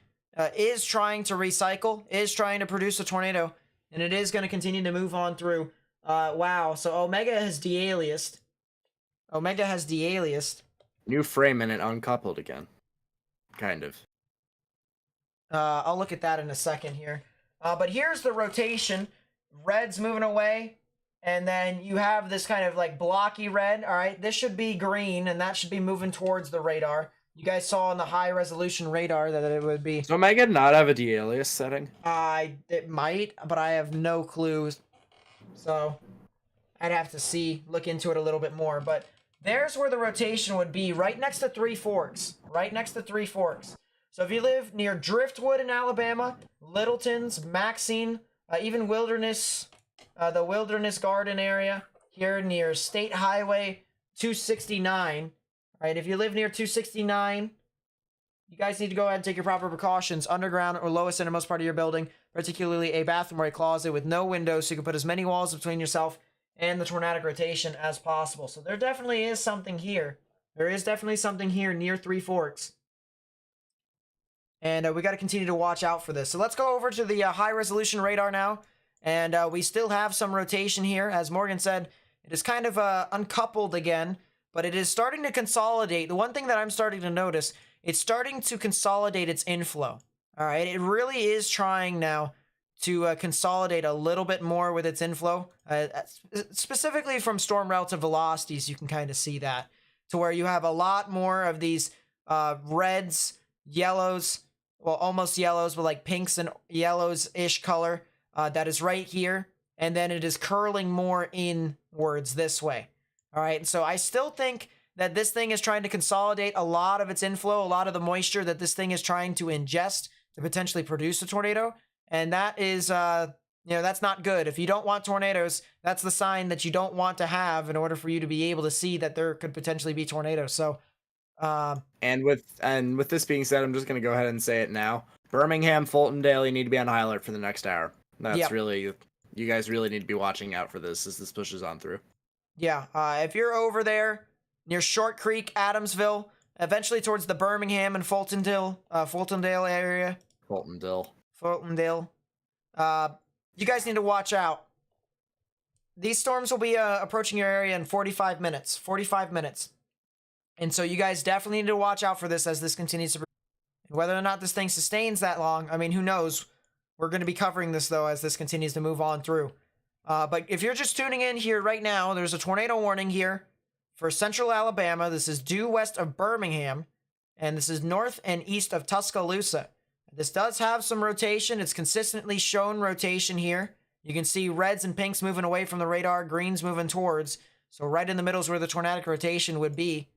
is trying to recycle, is trying to produce a tornado, and it is going to continue to move on through. Wow, so Omega has de-aliased. Omega has de-aliased. New frame and it uncoupled again. Kind of. I'll look at that in a second here. But here's the rotation. Red's moving away. And then you have this kind of like blocky red. All right, this should be green, and that should be moving towards the radar. You guys saw on the high resolution radar that it would be. So Omega not have a de-alias setting? It might, but I have no clue. So I'd have to look into it a little bit more. But there's where the rotation would be, right next to Three Forks. Right next to Three Forks. So if you live near Driftwood in Alabama, Littleton's, Maxine, even Wilderness, the Wilderness Garden area here near State Highway 269. Right, if you live near 269, you guys need to go ahead and take your proper precautions. Underground or lowest innermost part of your building, particularly a bathroom or a closet with no windows, so you can put as many walls between yourself and the tornadic rotation as possible. So there definitely is something here. There is definitely something here near Three Forks. And we got to continue to watch out for this. So let's go over to the high-resolution radar now. And we still have some rotation here. As Morgan said, it is kind of uncoupled again, but it is starting to consolidate. The one thing that I'm starting to notice, it's starting to consolidate its inflow. All right, it really is trying now to consolidate a little bit more with its inflow. Specifically from storm relative velocities, you can kind of see that. To where you have a lot more of these reds, yellows, well, almost yellows, but like pinks and yellows-ish color. That is right here, and then it is curling more inwards this way. All right, so I still think that this thing is trying to consolidate a lot of its inflow, a lot of the moisture that this thing is trying to ingest to potentially produce a tornado, and that is, that's not good. If you don't want tornadoes, that's the sign that you don't want to have in order for you to be able to see that there could potentially be tornadoes. So, and with this being said, I'm just gonna go ahead and say it now. Birmingham, Fulton, Dale, you need to be on high alert for the next hour. That's really, you guys really need to be watching out for this as this pushes on through. Yeah, if you're over there near Short Creek, Adamsville, eventually towards the Birmingham and Fultondale area. Fultondale. You guys need to watch out. These storms will be approaching your area in 45 minutes. 45 minutes. And so you guys definitely need to watch out for this as this continues to. Whether or not this thing sustains that long, I mean, who knows? We're going to be covering this, though, as this continues to move on through. But if you're just tuning in here right now, there's a tornado warning here for central Alabama. This is due west of Birmingham, and this is north and east of Tuscaloosa. This does have some rotation. It's consistently shown rotation here. You can see reds and pinks moving away from the radar, greens moving towards. So right in the middle is where the tornadic rotation would be.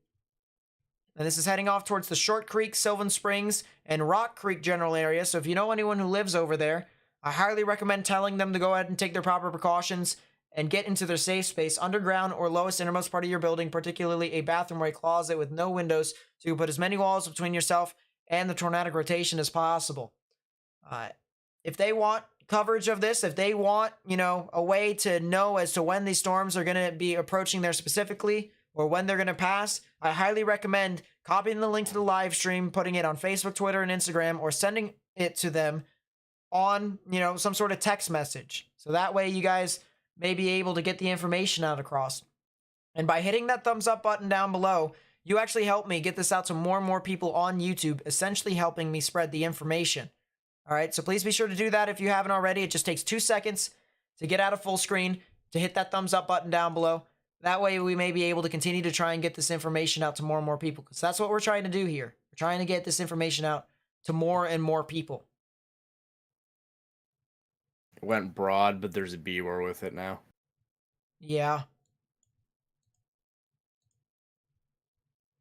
And this is heading off towards the Short Creek, Sylvan Springs, and Rock Creek general area. So if you know anyone who lives over there, I highly recommend telling them to go ahead and take their proper precautions and get into their safe space, underground or lowest innermost part of your building, particularly a bathroom or a closet with no windows, so you can put as many walls between yourself and the tornadic rotation as possible. If they want coverage of this, if they want, a way to know as to when these storms are going to be approaching there specifically, or when they're going to pass, I highly recommend copying the link to the live stream, putting it on Facebook, Twitter, and Instagram, or sending it to them on, some sort of text message. So that way you guys may be able to get the information out across. And by hitting that thumbs up button down below, you actually help me get this out to more and more people on YouTube, essentially helping me spread the information. All right, so please be sure to do that if you haven't already. It just takes 2 seconds to get out of full screen, to hit that thumbs up button down below. That way we may be able to continue to try and get this information out to more and more people, because that's what we're trying to do here. We're trying to get this information out to more and more people. It went broad, but there's a B-word with it now. Yeah.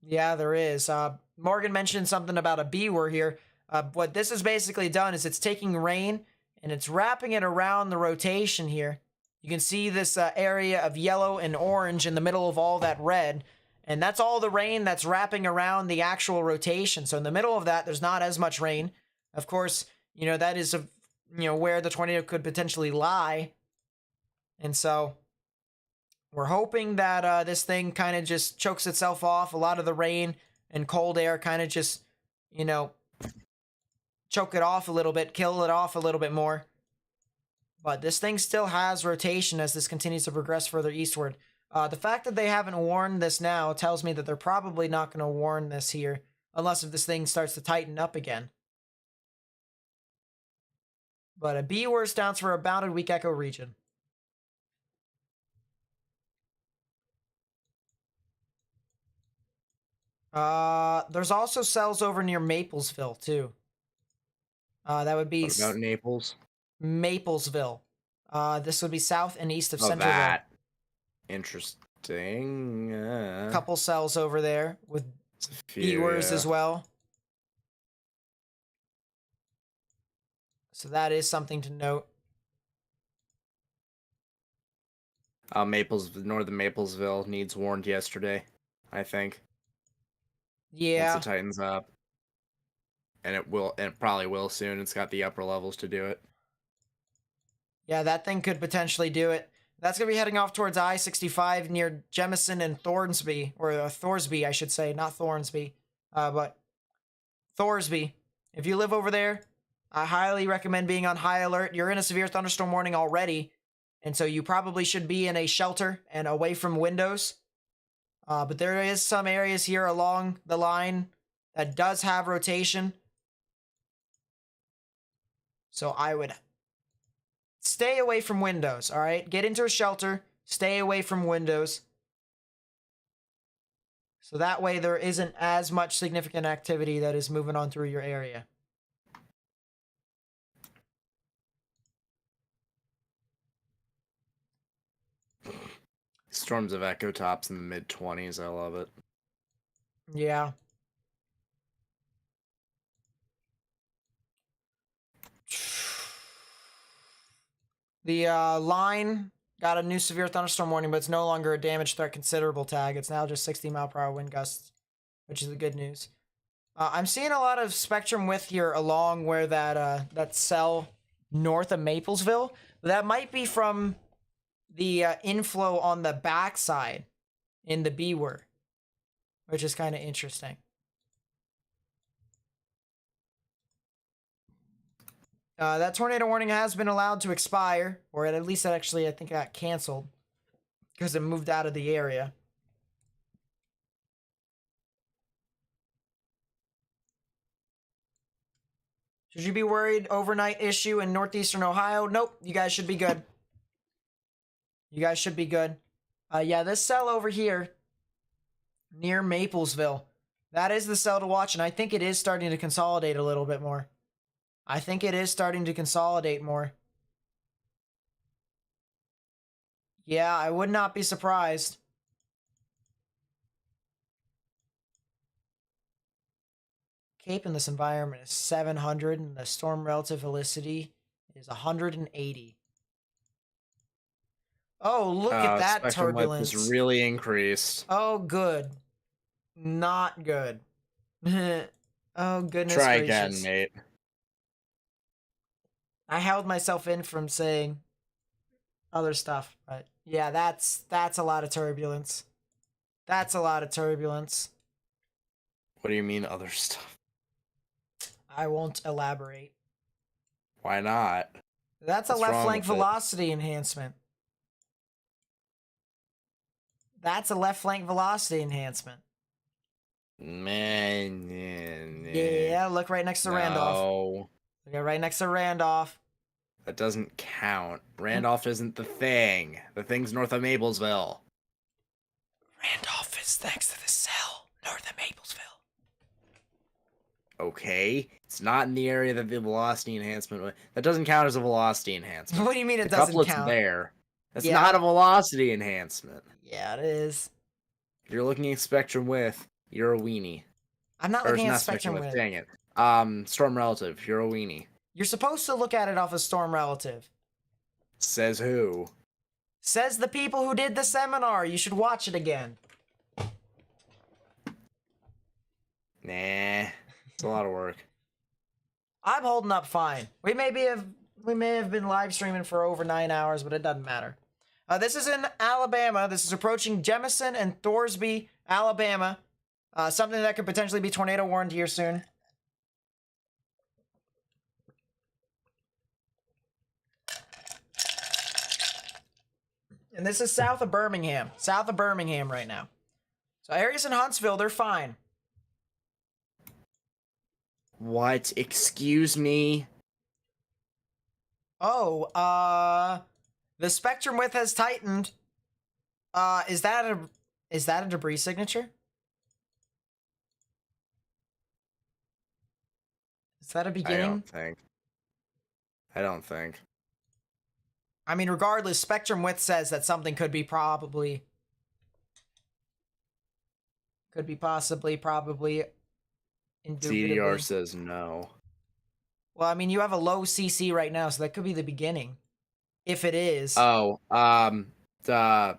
Yeah, there is. Morgan mentioned something about a B-word here. What this has basically done is it's taking rain and it's wrapping it around the rotation here. You can see this area of yellow and orange in the middle of all that red. And that's all the rain that's wrapping around the actual rotation. So in the middle of that, there's not as much rain. Of course, you know, that is, where the tornado could potentially lie. And so we're hoping that this thing kind of just chokes itself off. A lot of the rain and cold air kind of just, choke it off a little bit, kill it off a little bit more. But this thing still has rotation as this continues to progress further eastward. The fact that they haven't warned this now tells me that they're probably not going to warn this here, unless if this thing starts to tighten up again. But a B worst down for a bounded weak echo region. There's also cells over near Maplesville too. That would be What about Naples? Maplesville. This would be south and east of Oh, Centerville. that. Interesting. Couple cells over there with viewers as well. So that is something to note. Northern Maplesville needs warned yesterday, I think. Yeah. Once it tightens up. And it probably will soon. It's got the upper levels to do it. Yeah, that thing could potentially do it. That's going to be heading off towards I-65 near Jemison and Thornsby, or Thorsby, I should say, not Thornsby, but Thorsby. If you live over there, I highly recommend being on high alert. You're in a severe thunderstorm warning already, and so you probably should be in a shelter and away from windows. But there is some areas here along the line that does have rotation. So I would stay away from windows, all right? Get into a shelter, stay away from windows. So that way there isn't as much significant activity that is moving on through your area. Storms of echo tops in the mid-20s. I love it. Yeah. The line got a new severe thunderstorm warning, but it's no longer a damage threat considerable tag. It's now just 60-mile-per-hour wind gusts, which is the good news. I'm seeing a lot of spectrum width here along where that cell north of Maplesville. That might be from the inflow on the backside in the B-word, which is kind of interesting. That tornado warning has been allowed to expire, or at least that actually I think got canceled because it moved out of the area. Should you be worried? Overnight issue in northeastern Ohio? Nope, you guys should be good. You guys should be good. Yeah, this cell over here near Maplesville, that is the cell to watch, and I think it is starting to consolidate a little bit more. I think it is starting to consolidate more. Yeah, I would not be surprised. Cape in this environment is 700, and the storm relative velocity is 180. Oh, look at that spectrum width turbulence. is really increased. Oh, good. Not good. Oh, goodness Try gracious. again, mate. I held myself in from saying other stuff, but yeah, that's a lot of turbulence. That's a lot of turbulence. What do you mean other stuff? I won't elaborate. Why not? That's a What's left wrong flank with it? velocity enhancement. That's a left flank velocity enhancement. Man. Yeah, look right next to Randolph. No, Look right next to Randolph. that doesn't count. Randolph isn't the thing. The thing's north of Maplesville. Randolph is next to the cell north of Maplesville. Okay, it's not in the area that the velocity enhancement. That doesn't count as a velocity enhancement. What do you mean it The doesn't couplet's count? there. That's Yeah. not a velocity enhancement. Yeah, it is. If you're looking at spectrum width, you're a weenie. I'm not Or looking not at spectrum width. Dang it. Storm relative, you're a weenie. You're supposed to look at it off of storm relative. Says who? Says the people who did the seminar. You should watch it again. Nah, it's a lot of work. I'm holding up fine. We may have been live streaming for over 9 hours, but it doesn't matter. This is in Alabama. This is approaching Jemison and Thorsby, Alabama. Something that could potentially be tornado warned here soon. And this is south of Birmingham. South of Birmingham right now. So areas in Huntsville, they're fine. What? Excuse me? Oh, the spectrum width has tightened. Is that a debris signature? Is that a beginning? I don't think. I mean, regardless, spectrum width says that something could be possibly, indubitably. CDR says no. Well, I mean, you have a low CC right now, so that could be the beginning. If it is. Oh, the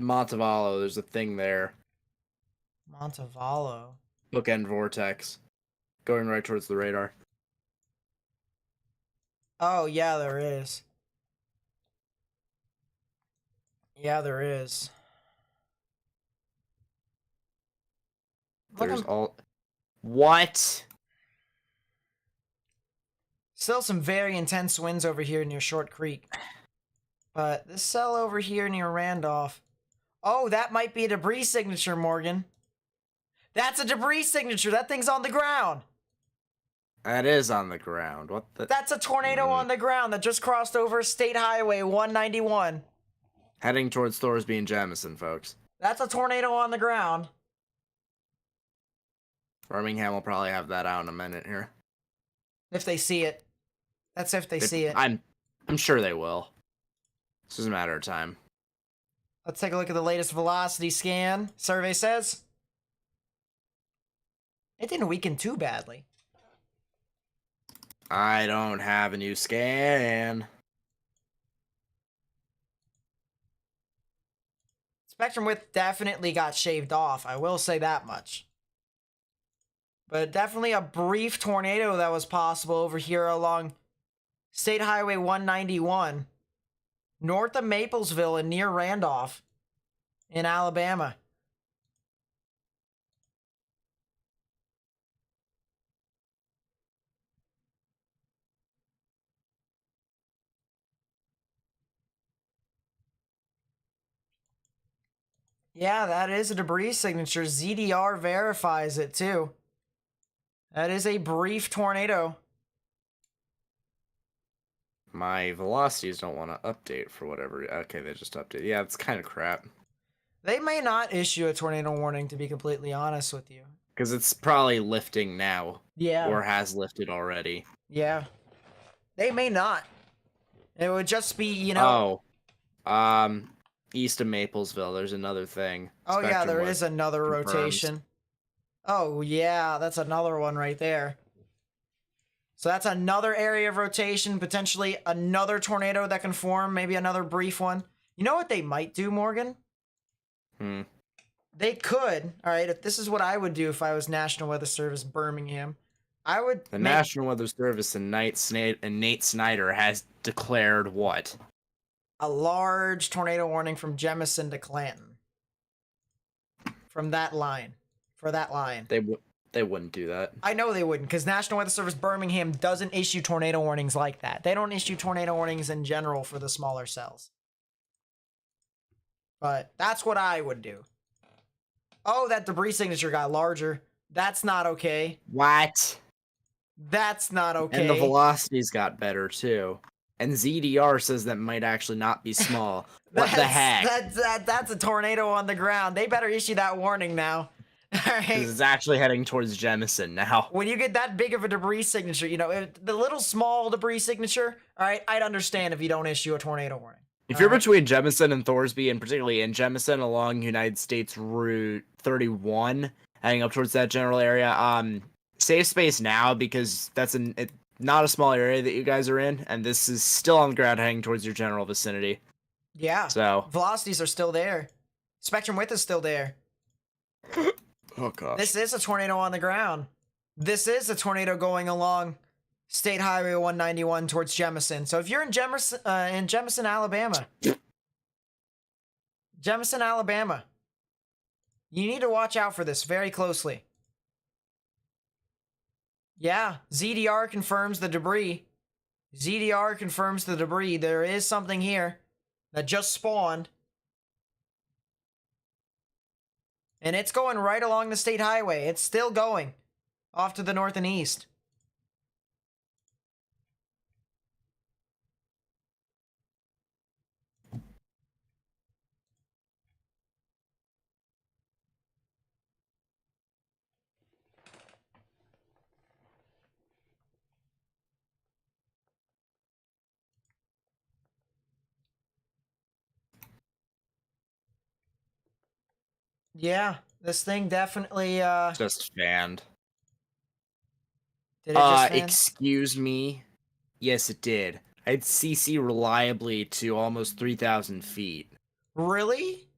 Montevallo, there's a thing there. Montevallo. Bookend vortex. Going right towards the radar. Oh, yeah, there is. Yeah, there is. There's all... What? Still some very intense winds over here near Short Creek. But this cell over here near Randolph. Oh, that might be a debris signature, Morgan. That's a debris signature. That thing's on the ground. That is on the ground. What the... That's a tornado on the ground that just crossed over State Highway 191. Heading towards Thorsby and Jamison, folks. That's a tornado on the ground. Birmingham will probably have that out in a minute here. If they see it. That's if they see it. I'm sure they will. It's just a matter of time. Let's take a look at the latest velocity scan. Survey says it didn't weaken too badly. I don't have a new scan. Spectrum width definitely got shaved off. I will say that much. But definitely a brief tornado that was possible over here along State Highway 191. North of Maplesville and near Randolph in Alabama. Yeah, that is a debris signature. ZDR verifies it too. That is a brief tornado. My velocities don't want to update for whatever. Okay, they just update. Yeah, it's kind of crap. They may not issue a tornado warning, to be completely honest with you. Because it's probably lifting now. Yeah. Or has lifted already. Yeah. They may not. It would just be, you know... Oh. East of Maplesville, there's another thing. Oh, yeah, Spectrum there width is another confirms. rotation. Oh, yeah, that's another one right there. So that's another area of rotation, potentially another tornado that can form, maybe another brief one. You know what they might do, Morgan? They could, all right, if this is what I would do if I was National Weather Service Birmingham. I would... The National Weather Service and Nate Snyder has declared what? A large tornado warning from Jemison to Clanton. From that line. For that line. They wouldn't do that. I know they wouldn't, because National Weather Service Birmingham doesn't issue tornado warnings like that. They don't issue tornado warnings in general for the smaller cells. But that's what I would do. Oh, that debris signature got larger. That's not okay. What? That's not okay. And the velocities got better, too. And ZDR says that might actually not be small. What the heck? That's a tornado on the ground. They better issue that warning now. All right. This is actually heading towards Jemison now. When you get that big of a debris signature, you know, the little small debris signature, all right, I'd understand if you don't issue a tornado warning. If you're between Jemison and Thorsby, and particularly in Jemison along United States Route 31, heading up towards that general area, save space now because that's not a small area that you guys are in, and this is still on the ground heading towards your general vicinity. Yeah. So velocities are still there. Spectrum width is still there. Oh gosh. This is a tornado on the ground. This is a tornado going along State Highway 191 towards Jemison. So if you're in Jemison, Alabama, you need to watch out for this very closely. Yeah, ZDR confirms the debris. There is something here that just spawned. And it's going right along the state highway. It's still going off to the north and east. Yeah, this thing definitely Just fanned. did it just fan? Excuse me. Yes, it did. I'd CC reliably to almost 3,000 feet. Really?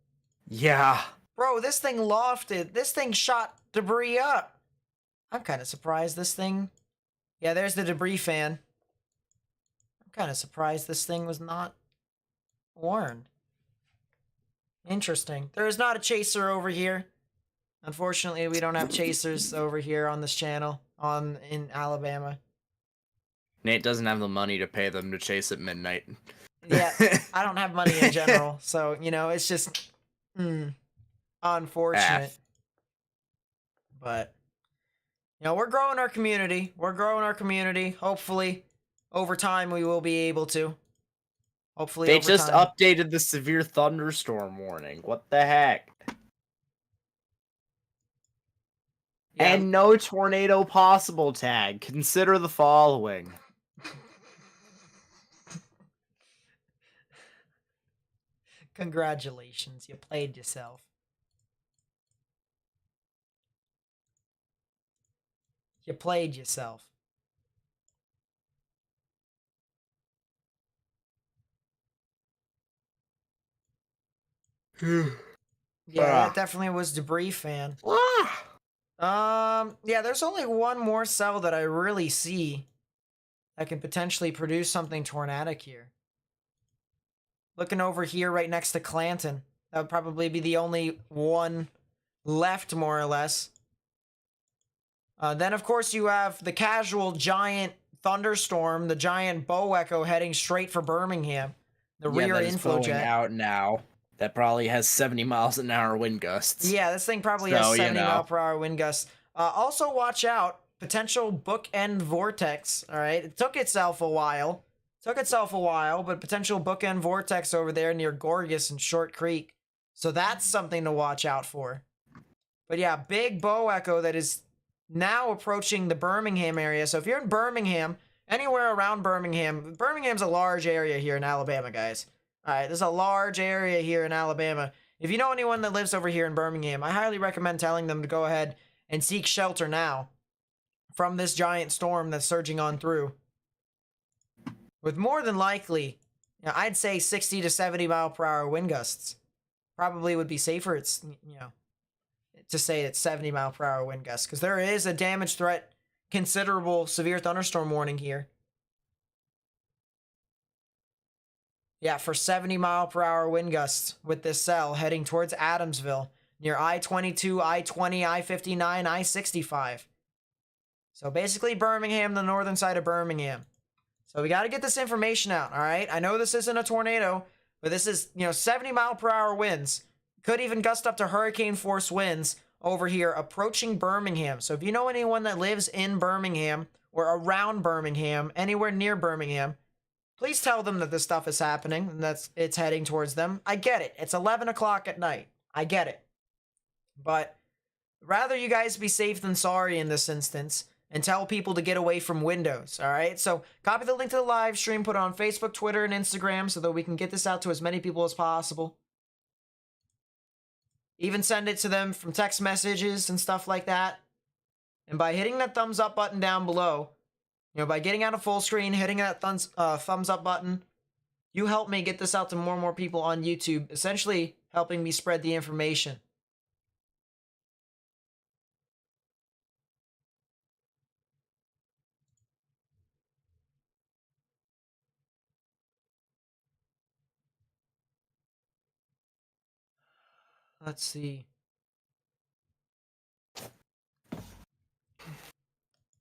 Yeah. Bro, this thing lofted. This thing shot debris up. I'm kind of surprised this thing... Yeah, there's the debris fan. I'm kind of surprised this thing was not warned. Interesting. There is not a chaser over here. Unfortunately, we don't have chasers over here on this channel in Alabama. Nate doesn't have the money to pay them to chase at midnight. Yeah, I don't have money in general, so, you know, it's just unfortunate. But, you know, we're growing our community. Hopefully, over time, we will be able to. Hopefully, They over just time. updated the severe thunderstorm warning. What the heck? Yeah. And no tornado possible tag. Consider the following. Congratulations, you played yourself. You played yourself. Yeah, that definitely was debris fan. Yeah, there's only one more cell that I really see that can potentially produce something tornadic here. Looking over here right next to Clanton. That would probably be the only one left, more or less. Then, of course, you have the casual giant thunderstorm, the giant bow echo heading straight for Birmingham. The rear that is inflow blowing jet. out now. That probably has 70 miles an hour wind gusts. Yeah, this thing probably So, has you 70 know. mile per hour wind gusts. Also, watch out. Potential bookend vortex. All right. It took itself a while. But potential bookend vortex over there near Gorgas and Short Creek. So that's something to watch out for. But yeah, big bow echo that is now approaching the Birmingham area. So if you're in Birmingham, anywhere around Birmingham, Birmingham's a large area here in Alabama, guys. All right, there's a large area here in Alabama. If you know anyone that lives over here in Birmingham, I highly recommend telling them to go ahead and seek shelter now from this giant storm that's surging on through. With more than likely, you know, I'd say 60 to 70 mile per hour wind gusts. Probably would be safer, it's, you know, to say it's 70 mile per hour wind gusts, because there is a damage threat, considerable severe thunderstorm warning here. Yeah, for 70 mile per hour wind gusts with this cell heading towards Adamsville near I-22, I-20, I-59, I-65. So basically Birmingham, the northern side of Birmingham. So we got to get this information out, all right? I know this isn't a tornado, but this is, you know, 70 mile per hour winds. Could even gust up to hurricane force winds over here approaching Birmingham. So if you know anyone that lives in Birmingham or around Birmingham, anywhere near Birmingham, please tell them that this stuff is happening and that it's heading towards them. I get it. It's 11 o'clock at night. I get it. But rather you guys be safe than sorry in this instance and tell people to get away from windows, all right? So copy the link to the live stream, put it on Facebook, Twitter, and Instagram so that we can get this out to as many people as possible. Even send it to them from text messages and stuff like that. And by hitting that thumbs up button down below, you know, by getting out of full screen, hitting that thumbs up button, you help me get this out to more and more people on YouTube, essentially helping me spread the information. Let's see.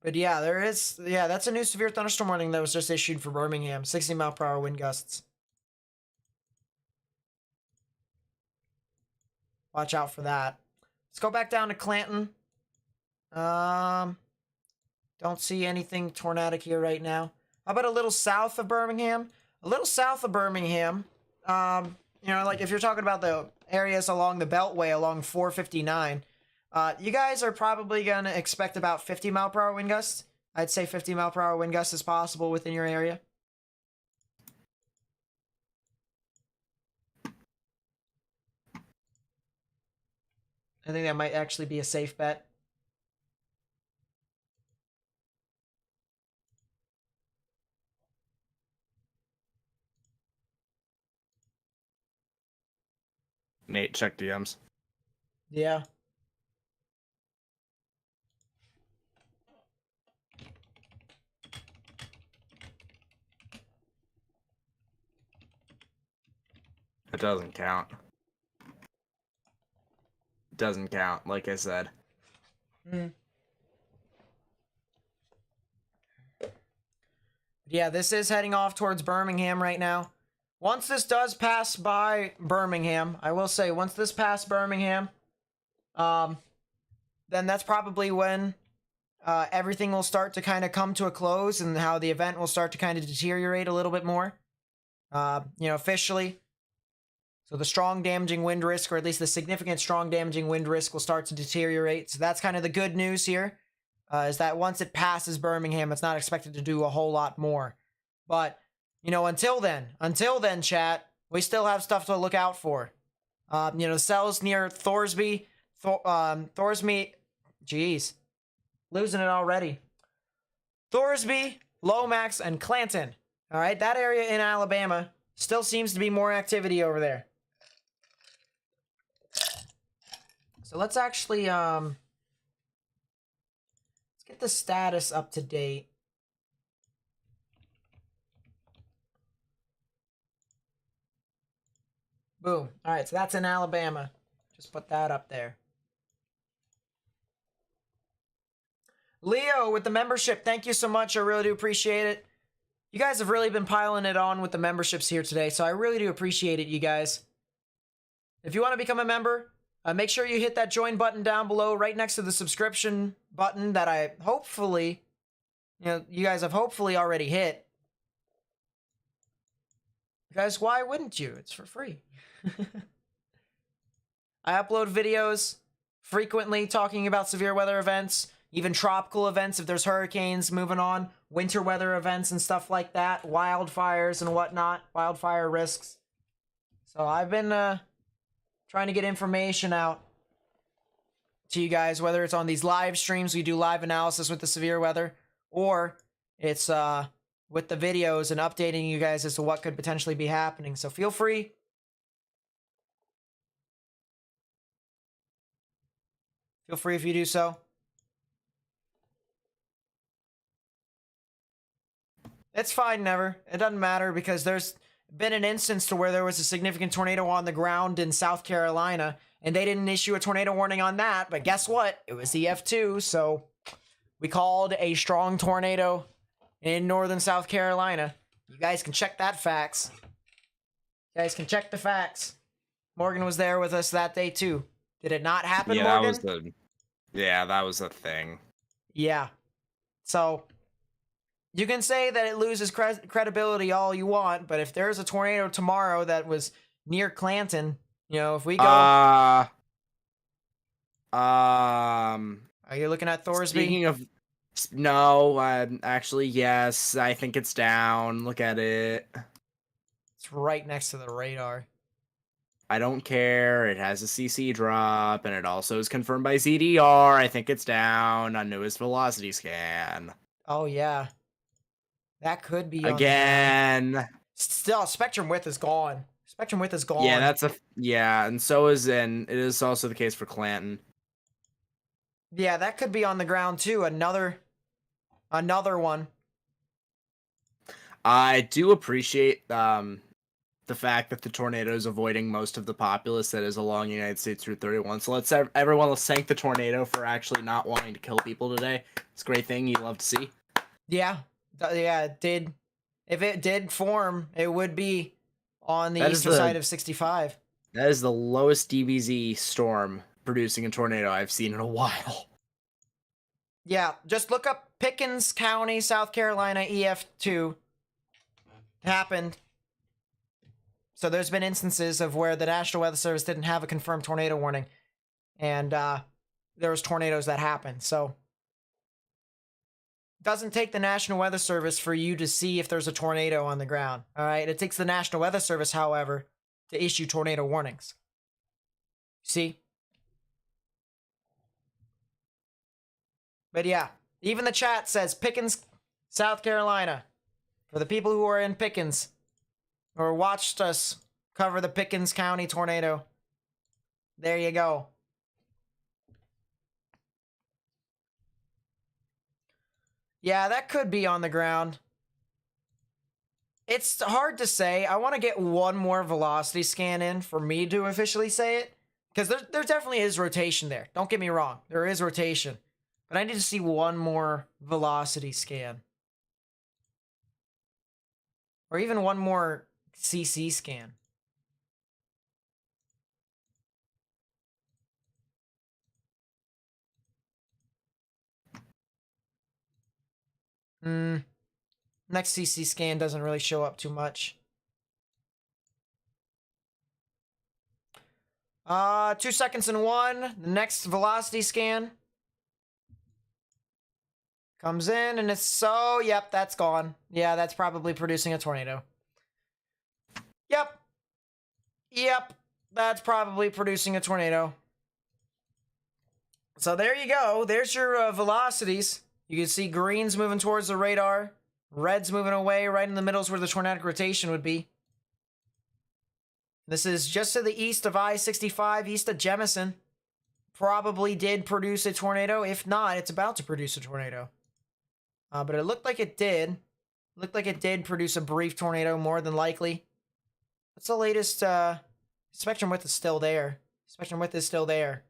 But yeah, that's a new severe thunderstorm warning that was just issued for Birmingham. 60-mile-per-hour wind gusts. Watch out for that. Let's go back down to Clanton. Don't see anything tornadic here right now. How about a little south of Birmingham? A little south of Birmingham. You know, like if you're talking about the areas along the Beltway along 459, you guys are probably going to expect about 50-mile-per-hour wind gusts. I'd say 50-mile-per-hour wind gusts is possible within your area. I think that might actually be a safe bet. Nate, check DMs. Yeah. It doesn't count. Doesn't count, like I said. Yeah, this is heading off towards Birmingham right now. Once this does pass by Birmingham, I will say, once this passes Birmingham, then that's probably when everything will start to kind of come to a close and how the event will start to kind of deteriorate a little bit more, you know, officially. So the strong damaging wind risk, or at least the significant strong damaging wind risk, will start to deteriorate. So that's kind of the good news here, is that once it passes Birmingham, it's not expected to do a whole lot more. But, you know, until then, chat, we still have stuff to look out for. You know, cells near Thorsby, Thorsby, jeez, losing it already. Thorsby, Lomax, and Clanton. All right, that area in Alabama still seems to be more activity over there. So let's actually, let's get the status up to date. Boom. All right, so that's in Alabama. Just put that up there. Leo with the membership, thank you so much. I really do appreciate it. You guys have really been piling it on with the memberships here today, so I really do appreciate it, you guys. If you want to become a member, make sure you hit that join button down below right next to the subscription button that I hopefully, you know, you guys have hopefully already hit. Guys, why wouldn't you? It's for free. I upload videos frequently talking about severe weather events, even tropical events if there's hurricanes moving on, winter weather events and stuff like that, wildfires and whatnot, wildfire risks. So I've been trying to get information out to you guys, whether it's on these live streams, we do live analysis with the severe weather, or it's with the videos and updating you guys as to what could potentially be happening. So feel free. Feel free if you do so. It's fine, never. It doesn't matter because there's been an instance to where there was a significant tornado on the ground in South Carolina, and they didn't issue a tornado warning on that, but guess what? It was EF2, so we called a strong tornado in northern South Carolina. You guys can check that facts. You guys can check the facts. Morgan was there with us that day too. Did it not happen, Yeah, Morgan? that was a thing. Yeah. So you can say that it loses credibility all you want, but if there's a tornado tomorrow that was near Clanton, you know, if we go... Are you looking at Thorsby? Speaking of... No, actually, yes. I think it's down. Look at it. It's right next to the radar. I don't care. It has a CC drop, and it also is confirmed by ZDR. I think it's down on newest velocity scan. Oh, yeah. That could be again. Still, spectrum width is gone. Spectrum width is gone. Yeah, and so is it is also the case for Clanton. Yeah, that could be on the ground too. Another one. I do appreciate the fact that the tornado is avoiding most of the populace that is along United States Route 31. So let's thank the tornado for actually not wanting to kill people today. It's a great thing you love to see. Yeah, yeah, it did. If it did form, it would be on the That is eastern side of 65. That is the lowest DBZ storm producing a tornado I've seen in a while. Yeah, just look up Pickens County, South Carolina, EF2. Happened. So there's been instances of where the National Weather Service didn't have a confirmed tornado warning. And there was tornadoes that happened. So it doesn't take the National Weather Service for you to see if there's a tornado on the ground. All right. It takes the National Weather Service, however, to issue tornado warnings. See? But yeah, even the chat says Pickens, South Carolina. For the people who are in Pickens or watched us cover the Pickens County tornado, there you go. Yeah, that could be on the ground. It's hard to say. I want to get one more velocity scan in for me to officially say it. Because there definitely is rotation there. Don't get me wrong. There is rotation. But I need to see one more velocity scan. Or even one more CC scan. Next CC scan doesn't really show up too much. 2 seconds and 1. The next velocity scan comes in and it's so, yep, that's gone. Yeah, that's probably producing a tornado. Yep, that's probably producing a tornado. So there you go. There's your velocities. You can see green's moving towards the radar. Red's moving away. Right in the middle is where the tornadic rotation would be. This is just to the east of I-65, east of Jemison. Probably did produce a tornado. If not, it's about to produce a tornado. But it looked like it did. Looked like it did produce a brief tornado, more than likely. What's the latest? Spectrum width is still there. Spectrum width is still there.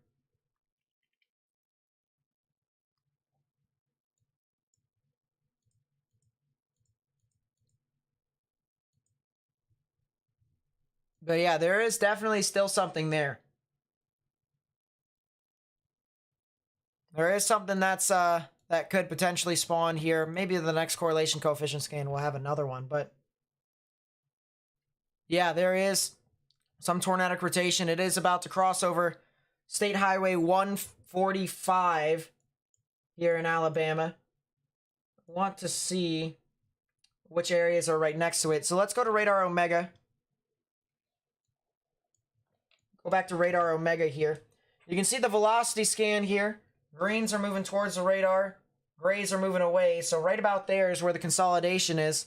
But yeah, there is definitely still something there. There is something that's that could potentially spawn here. Maybe the next correlation coefficient scan will have another one, but yeah, there is some tornadic rotation. It is about to cross over State Highway 145 here in Alabama. I want to see which areas are right next to it. So let's go to Radar Omega. Go back to Radar Omega here. You can see the velocity scan here. Greens are moving towards the radar. Grays are moving away. So right about there is where the consolidation is.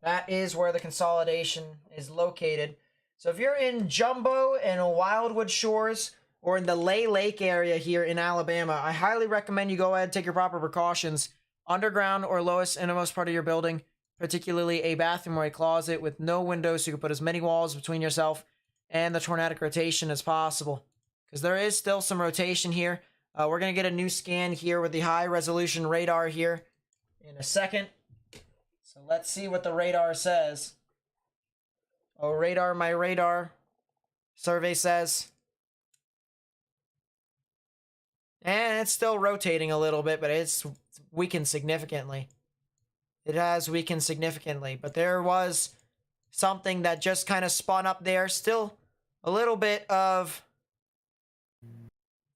That is where the consolidation is located. So if you're in Jumbo and Wildwood Shores or in the Lay Lake area here in Alabama, I highly recommend you go ahead and take your proper precautions. Underground or lowest innermost part of your building, particularly a bathroom or a closet with no windows, so you can put as many walls between yourself and the tornadic rotation as possible. Because there is still some rotation here. We're going to get a new scan here with the high resolution radar here in a second. So let's see what the radar says. Oh, radar, my radar. Survey says. And it's still rotating a little bit, but it's weakened significantly. It has weakened significantly, but there was something that just kind of spun up there. Still a little bit of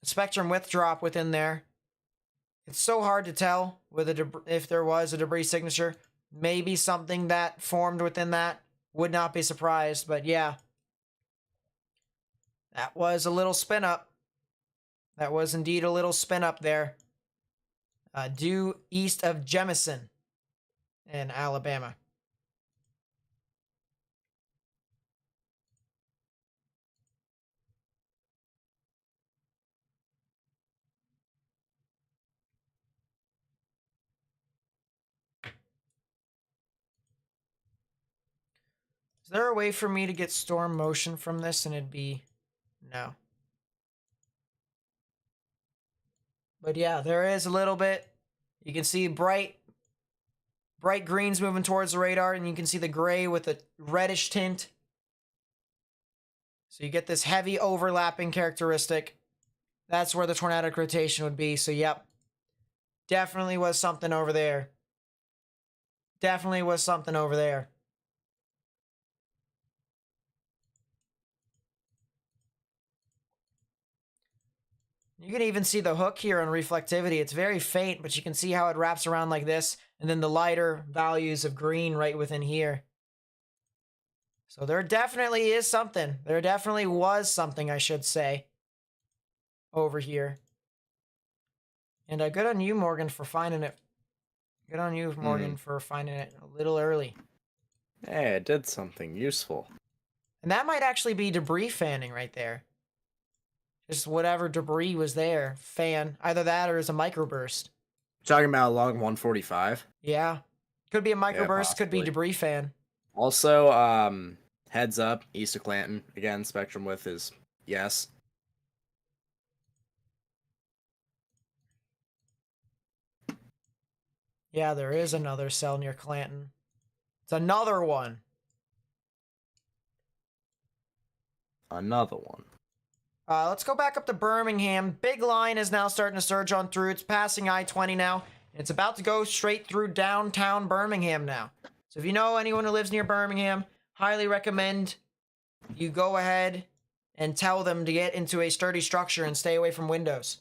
spectrum width drop within there. It's so hard to tell with if there was a debris signature. Maybe something that formed within that. Would not be surprised, but yeah. That was a little spin up. That was indeed a little spin up there. Due east of Jemison in Alabama. Is there a way for me to get storm motion from this and it'd be... No. But yeah, there is a little bit. You can see bright greens moving towards the radar, and you can see the gray with a reddish tint. So you get this heavy overlapping characteristic. That's where the tornadic rotation would be. So yep, definitely was something over there. Definitely was something over there. You can even see the hook here on reflectivity. It's very faint, but you can see how it wraps around like this, and then the lighter values of green right within here. So there definitely is something. There definitely was something, I should say, over here. And good on you, Morgan, for finding it. Good on you, Morgan, for finding it a little early. Hey, it did something useful. And that might actually be debris fanning right there. Just whatever debris was there. Fan. Either that or is a microburst. Talking about log 145. Yeah. Could be a microburst, could be possibly. debris fan. Also, heads up, east of Clanton. Again, spectrum width is yes. Yeah, there is another cell near Clanton. It's another one. Another one. Let's go back up to Birmingham. Big line is now starting to surge on through. It's passing I-20 now. And it's about to go straight through downtown Birmingham now. So if you know anyone who lives near Birmingham, highly recommend you go ahead and tell them to get into a sturdy structure and stay away from windows.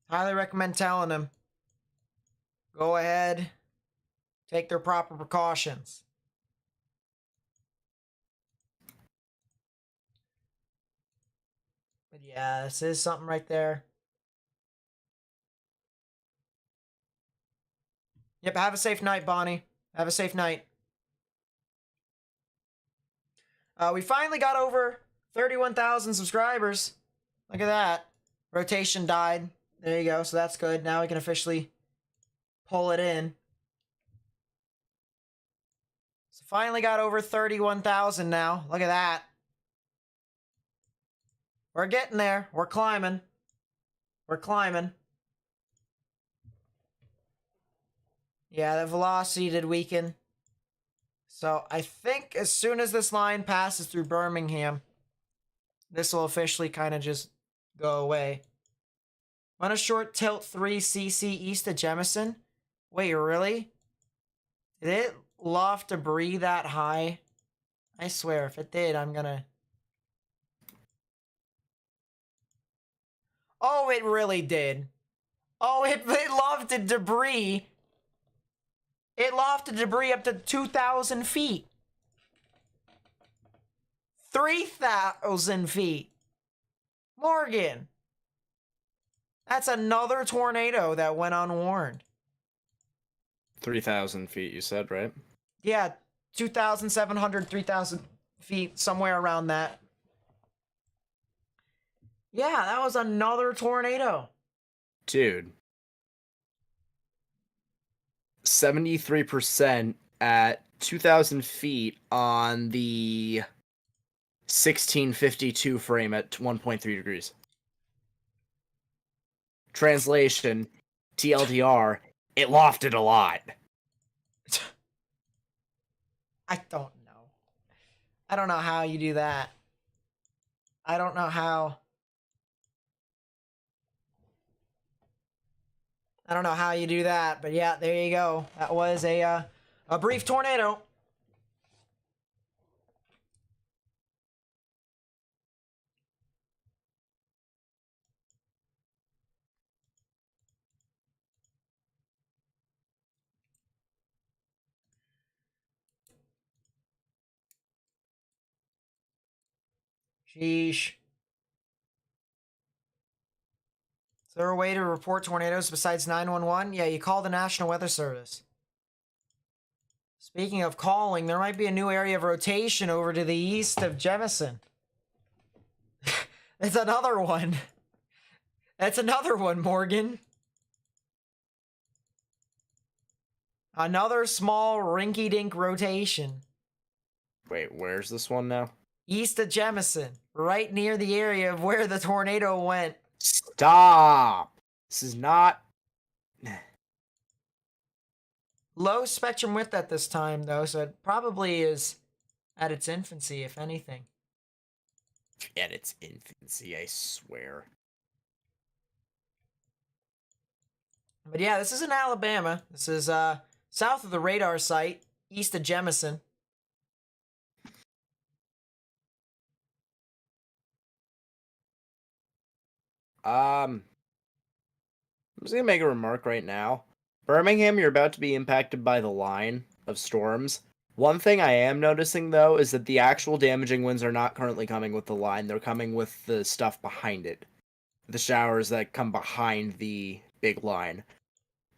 Highly recommend telling them. Go ahead. Take their proper precautions. But yeah, this is something right there. Yep, have a safe night, Bonnie. Have a safe night. We finally got over 31,000 subscribers. Look at that. Rotation died. There you go. So that's good. Now we can officially pull it in. So finally got over 31,000 now. Look at that. We're getting there. We're climbing. We're climbing. Yeah, the velocity did weaken. So I think as soon as this line passes through Birmingham, this will officially kind of just go away. On a short tilt 3 cc east of Jemison. Wait, really? Did it loft debris that high? I swear, if it did, I'm gonna... Oh, it really did. Oh, it lofted debris. It lofted debris up to 2,000 feet. 3,000 feet. Morgan. That's another tornado that went unwarned. 3,000 feet, you said, right? Yeah, 2,700, 3,000 feet, somewhere around that. Yeah, that was another tornado. Dude. 73% at 2,000 feet on the 1652 frame at 1.3 degrees. Translation, TLDR, it lofted a lot. I don't know. I don't know how you do that. I don't know how. I don't know how you do that, but yeah, there you go. That was a brief tornado. Sheesh. Is there a way to report tornadoes besides 911? Yeah, you call the National Weather Service. Speaking of calling, there might be a new area of rotation over to the east of Jemison. That's another one. That's another one, Morgan. Another small rinky-dink rotation. Wait, where's this one now? East of Jemison, right near the area of where the tornado went. Stop! This is not... Low spectrum width at this time, though, so it probably is at its infancy, if anything. At its infancy, I swear. But yeah, this is in Alabama. This is south of the radar site, east of Jemison. I'm just gonna make a remark right now. Birmingham, you're about to be impacted by the line of storms. One thing I am noticing, though, is that the actual damaging winds are not currently coming with the line. They're coming with the stuff behind it. The showers that come behind the big line.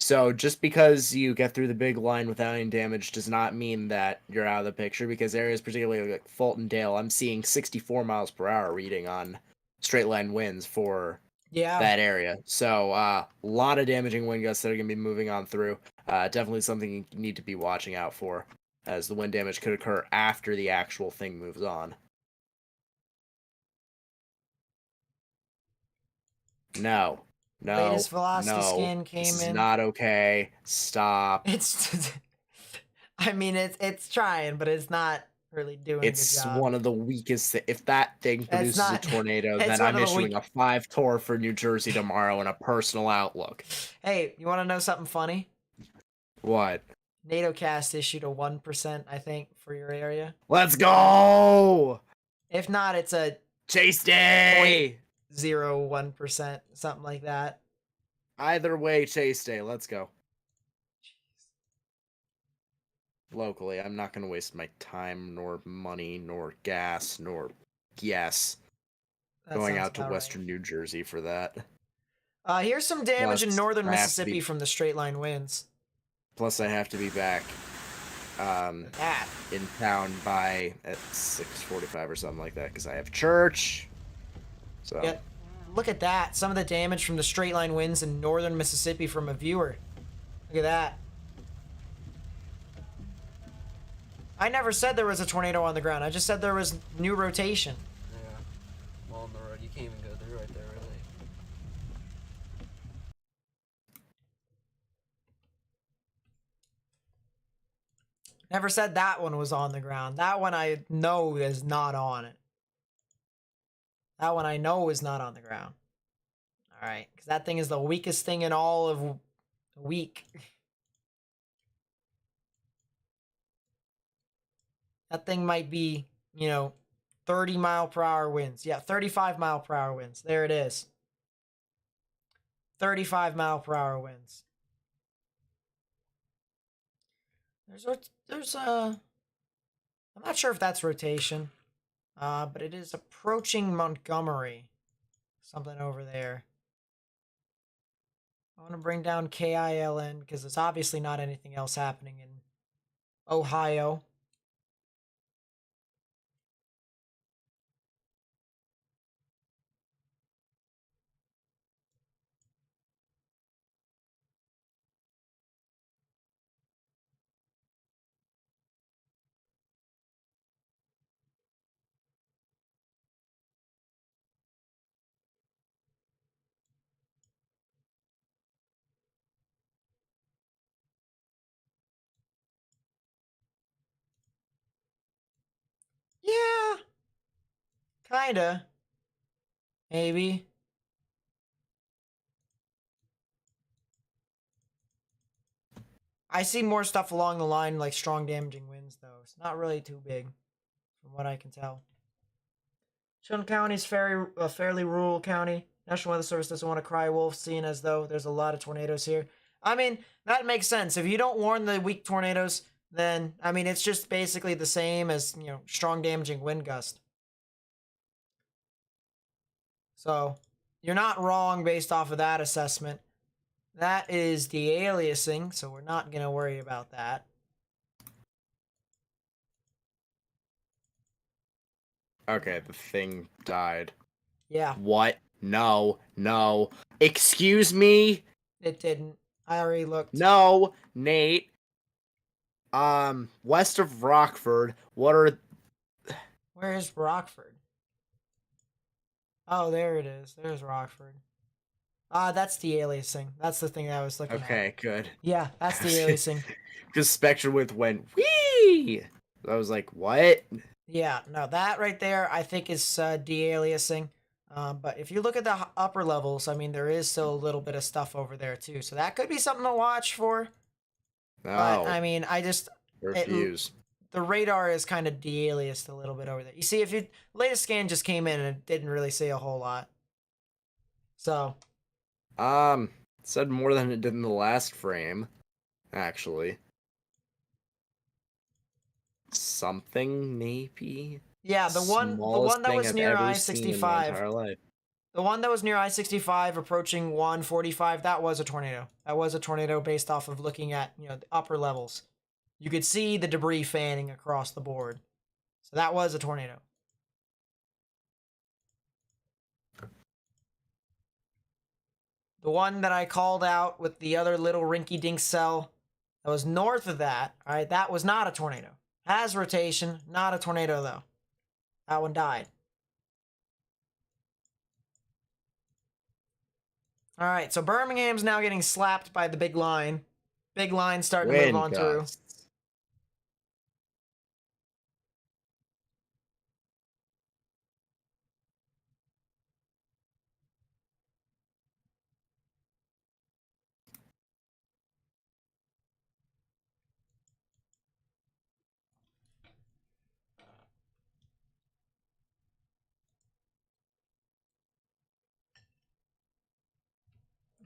So just because you get through the big line without any damage does not mean that you're out of the picture, because areas particularly like Fulton Dale, I'm seeing 64 miles per hour reading on straight line winds for that area. So a lot of damaging wind gusts that are going to be moving on through. Definitely something you need to be watching out for, as the wind damage could occur after the actual thing moves on. No. Latest velocity scan came this is in. not okay. Stop. It's, I mean, it's trying, but it's not really doing a good It's job. one of the weakest. If that thing produces a tornado, it's then one I'm of the issuing a 5 tour for New Jersey tomorrow in a personal outlook. Hey, you want to know something funny? What? NATOcast issued a 1%, I think, for your area. Let's go! If not, it's a Chase Day! 0.01%, something like that. Either way, Chase Day. Let's go. Locally, I'm not going to waste my time, nor money, nor gas, nor going out to Western New Jersey for that. Here's some damage in Plus, northern I have to Mississippi be- from the straight line winds. Plus, I have to be back in town by at 6:45 or something like that, because I have church. So Yeah, look at that. Some of the damage from the straight line winds in northern Mississippi from a viewer. Look at that. I never said there was a tornado on the ground. I just said there was new rotation. Yeah. Well, on the road, you can't even go through right there, really. Never said that one was on the ground. That one I know is not on it. That one I know is not on the ground. All right, because that thing is the weakest thing in all of the week. That thing might be, 30 mile per hour winds. Yeah, 35 mile per hour winds. There it is. 35 mile per hour winds. I'm not sure if that's rotation, but it is approaching Montgomery. Something over there. I want to bring down KILN because there's obviously not anything else happening in Ohio. Yeah. Kinda. Maybe. I see more stuff along the line like strong damaging winds though. It's not really too big from what I can tell. Chilton County is a fairly rural county. National Weather Service doesn't want to cry wolf, seeing as though there's a lot of tornadoes here. I mean, that makes sense. If you don't warn the weak tornadoes, then, I mean, it's just basically the same as, strong damaging wind gust. So, you're not wrong based off of that assessment. That is the aliasing, so we're not going to worry about that. Okay, the thing died. Yeah, What? No, no. Excuse me? it didn't. I already looked. No, Nate. West of Rockford, what are... Where is Rockford? Oh, there it is. There's Rockford. That's the aliasing. That's the thing that I was looking at. Okay, good. Yeah, that's the aliasing. Because Spectre Width went, whee! I was like, what? Yeah, no, that right there I think is de-aliasing. But if you look at the upper levels, I mean, there is still a little bit of stuff over there too. So that could be something to watch for. No. But I mean, Refuse. the radar is kind of de-aliased a little bit over there. You see, if you latest scan just came in and it didn't really say a whole lot. So It said more than it did in the last frame, actually. Something, maybe? yeah, the one Smallest that thing was I've near ever seen in my I-65. entire life. The one that was near I-65 approaching 145, that was a tornado. That was a tornado based off of looking at, the upper levels. You could see the debris fanning across the board. So that was a tornado. The one that I called out with the other little rinky-dink cell that was north of that, all right, that was not a tornado. Has rotation, not a tornado though. That one died. All right, so Birmingham's now getting slapped by the big line. Big line starting to move on through.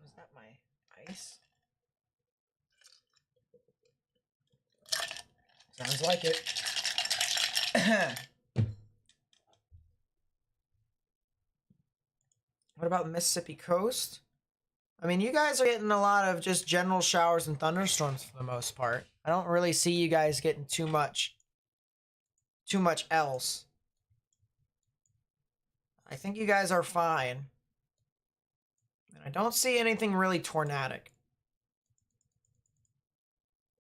Was that my ice? Sounds like it. What about the Mississippi coast? I mean, you guys are getting a lot of just general showers and thunderstorms for the most part. I don't really see you guys getting too much else. I think you guys are fine. And I don't see anything really tornadic.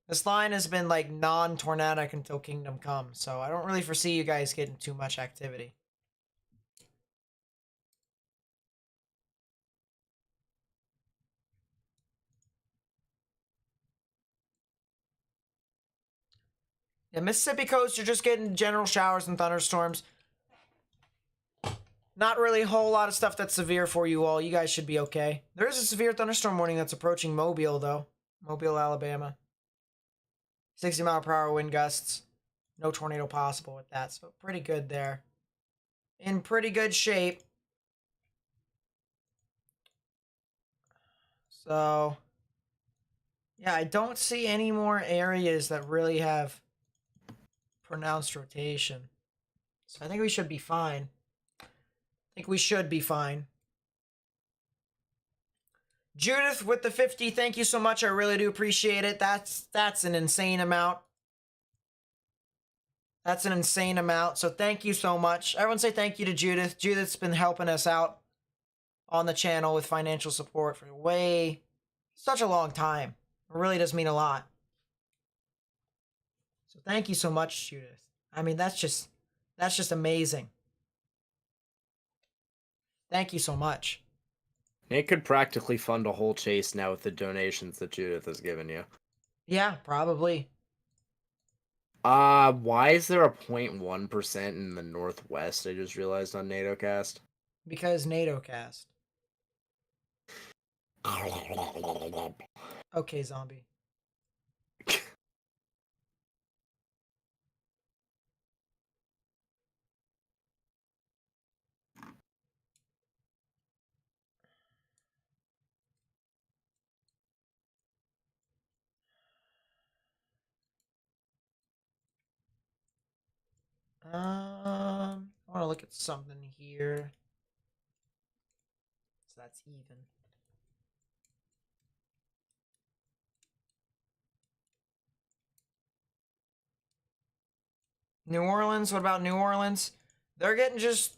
This line has been like non-tornadic until Kingdom Come, so I don't really foresee you guys getting too much activity. Yeah, Mississippi coast, you're just getting general showers and thunderstorms. Not really a whole lot of stuff that's severe for you all. You guys should be okay. There is a severe thunderstorm warning that's approaching Mobile, though. Mobile, Alabama. 60-mile-per-hour wind gusts. No tornado possible with that, so pretty good there. In pretty good shape. So, yeah, I don't see any more areas that really have pronounced rotation. So I think we should be fine. Judith with the 50, thank you so much. I really do appreciate it. That's an insane amount. That's an insane amount. So thank you so much. Everyone say thank you to Judith. Judith's been helping us out on the channel with financial support for such a long time. It really does mean a lot. So thank you so much, Judith. I mean, that's just amazing. Thank you so much. It could practically fund a whole chase now with the donations that Judith has given you. Yeah, probably. Why is there a 0.1% in the Northwest? I just realized on NATOcast. Because NATOcast. Okay, zombie. I want to look at something here. So that's even. New Orleans, what about New Orleans? they're getting just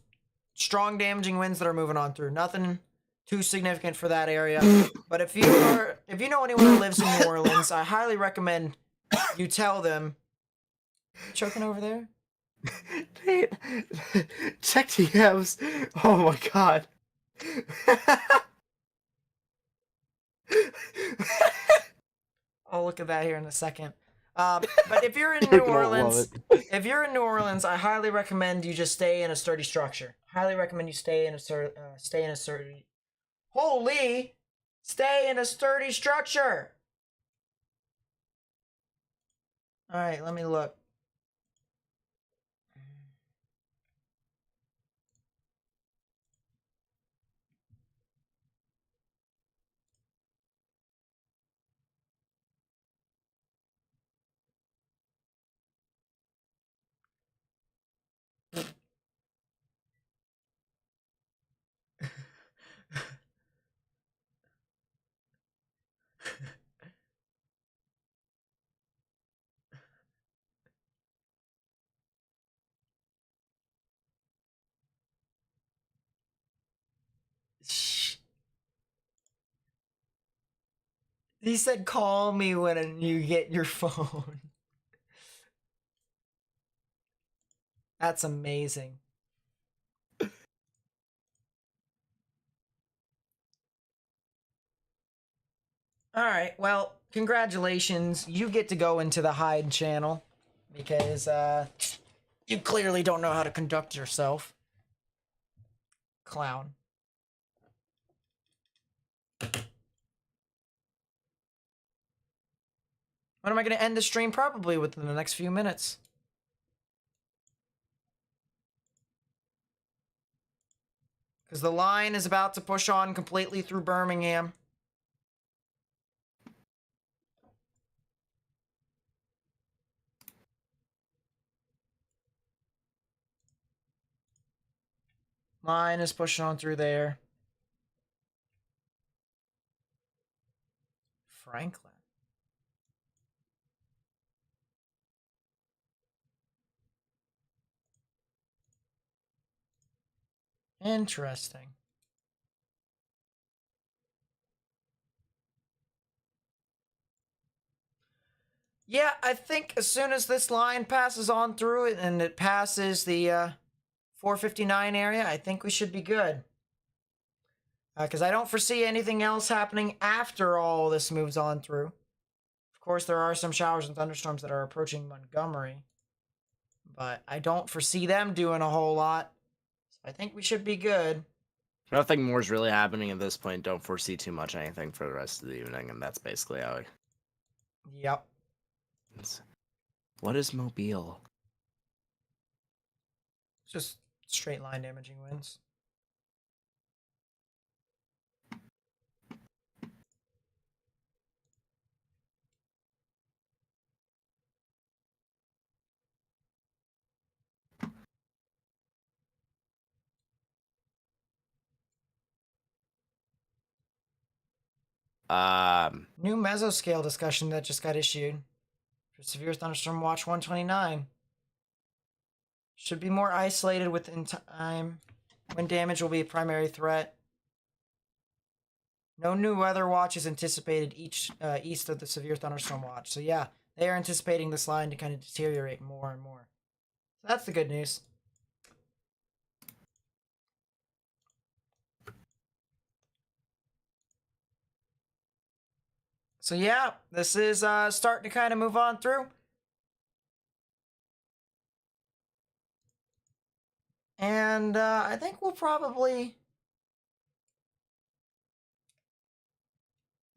strong damaging winds that are moving on through. Nothing too significant for that area. But if you know anyone who lives in New Orleans, I highly recommend you tell them. Choking over there? Check TMs. Oh my god. I'll look at that here in a second. But if you're in New You're gonna love Orleans, it. if you're in New Orleans, I highly recommend you just stay in a sturdy structure. Highly recommend you stay in a sturdy. Holy, stay in a sturdy structure. All right, let me look. He said, "Call me when you get your phone." That's amazing. All right, well, congratulations. You get to go into the hide channel because you clearly don't know how to conduct yourself. Clown. When am I going to end the stream? Probably within the next few minutes. Because the line is about to push on completely through Birmingham. Line is pushing on through there. Franklin. Interesting. Yeah, I think as soon as this line passes on through it and it passes the 459 area, I think we should be good. Because I don't foresee anything else happening after all this moves on through. Of course, there are some showers and thunderstorms that are approaching Montgomery, but I don't foresee them doing a whole lot. So I think we should be good. Nothing more is really happening at this point. Don't foresee too much anything for the rest of the evening, and that's basically how Yep. What is Mobile? Just straight line damaging winds. New mesoscale discussion that just got issued for severe thunderstorm watch 129. Should be more isolated within time. Wind damage will be a primary threat. No new weather watch is anticipated east of the severe thunderstorm watch. So yeah, they are anticipating this line to kind of deteriorate more and more. So that's the good news. So yeah, this is starting to kind of move on through. And I think we'll probably...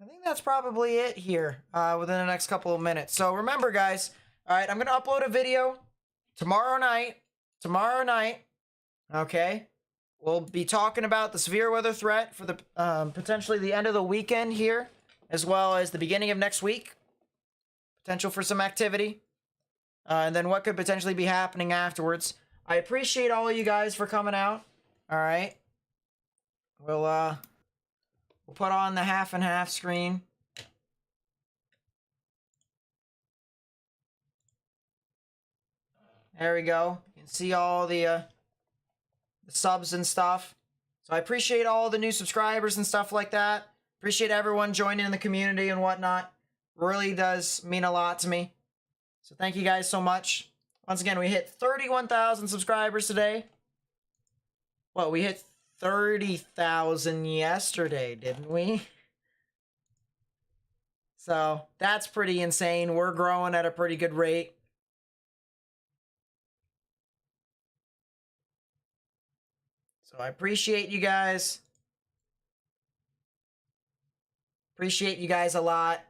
I think that's probably it here within the next couple of minutes. So remember, guys, all right, I'm going to upload a video tomorrow night. Okay? We'll be talking about the severe weather threat for the potentially the end of the weekend here, as well as the beginning of next week. Potential for some activity. And then what could potentially be happening afterwards. I appreciate all of you guys for coming out. All right. We'll put on the half and half screen. There we go. You can see all the the subs and stuff. So I appreciate all the new subscribers and stuff like that. Appreciate everyone joining in the community and whatnot. Really does mean a lot to me. So thank you guys so much. Once again, we hit 31,000 subscribers today. Well, we hit 30,000 yesterday, didn't we? So that's pretty insane. We're growing at a pretty good rate. So I appreciate you guys. Appreciate you guys a lot.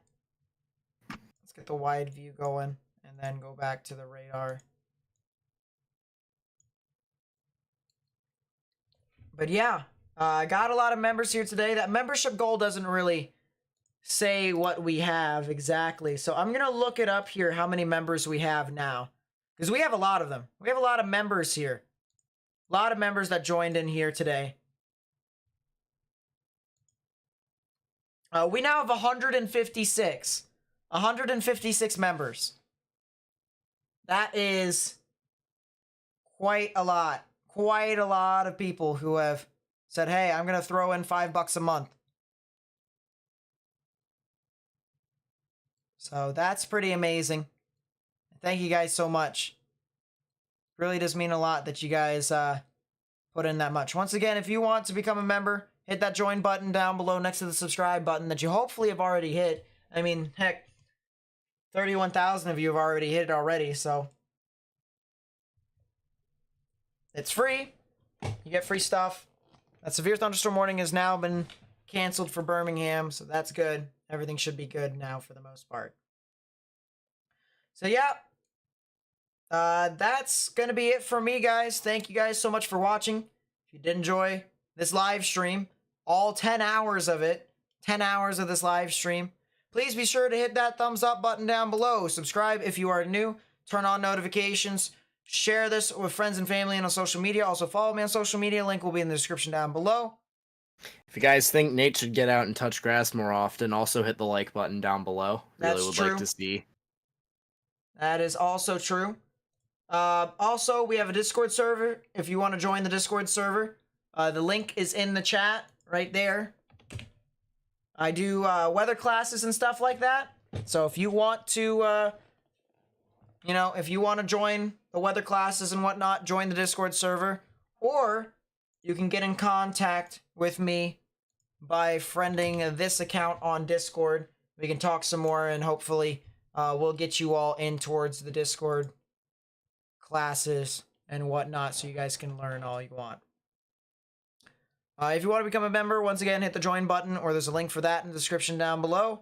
Let's get the wide view going and then go back to the radar. But yeah, I got a lot of members here today. That membership goal doesn't really say what we have exactly. So I'm going to look it up here, how many members we have now. Because we have a lot of them. We have a lot of members here. A lot of members that joined in here today. We now have 156. 156 members. That is quite a lot. Quite a lot of people who have said, hey, I'm going to throw in $5 a month. So that's pretty amazing. Thank you guys so much. Really does mean a lot that you guys put in that much. Once again, if you want to become a member, hit that join button down below next to the subscribe button that you hopefully have already hit. I mean, heck, 31,000 of you have already hit it already, so it's free. You get free stuff. That severe thunderstorm warning has now been canceled for Birmingham, so that's good. Everything should be good now for the most part. So yeah, that's gonna be it for me, guys. Thank you guys so much for watching. If you did enjoy this live stream, all 10 hours of it, 10 hours of this live stream, please be sure to hit that thumbs up button down below. Subscribe if you are new. Turn on notifications. Share this with friends and family and on social media. Also follow me on social media. Link will be in the description down below. If you guys think Nate should get out and touch grass more often, also hit the like button down below. Really That's would true. like to see. That is also true. Also, we have a Discord server. If you want to join the Discord server, the link is in the chat right there. I do weather classes and stuff like that. So if you want to, if you want to join the weather classes and whatnot, join the Discord server. Or you can get in contact with me by friending this account on Discord. We can talk some more and hopefully we'll get you all in towards the Discord classes and whatnot so you guys can learn all you want. If you want to become a member, once again, hit the join button or there's a link for that in the description down below.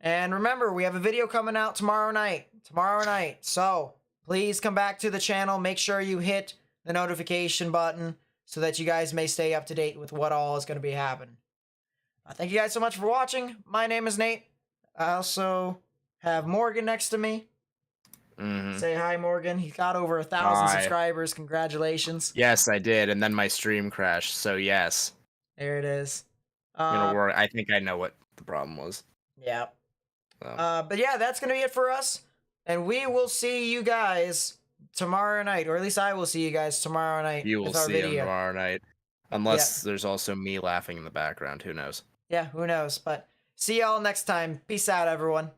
And remember, we have a video coming out tomorrow night. So please come back to the channel. Make sure you hit the notification button so that you guys may stay up to date with what all is going to be happening. Thank you guys so much for watching. My name is Nate. I also have Morgan next to me. Say hi, Morgan. He got over 1,000 subscribers. Congratulations. Yes, I did, and then my stream crashed, so yes. There it is. I think I know what the problem was. Yeah. But yeah, that's going to be it for us. And we will see you guys tomorrow night. Or at least I will see you guys tomorrow night. You will with our see video. him tomorrow night. Unless there's also me laughing in the background. Who knows? Yeah, who knows. But see y'all next time. Peace out, everyone.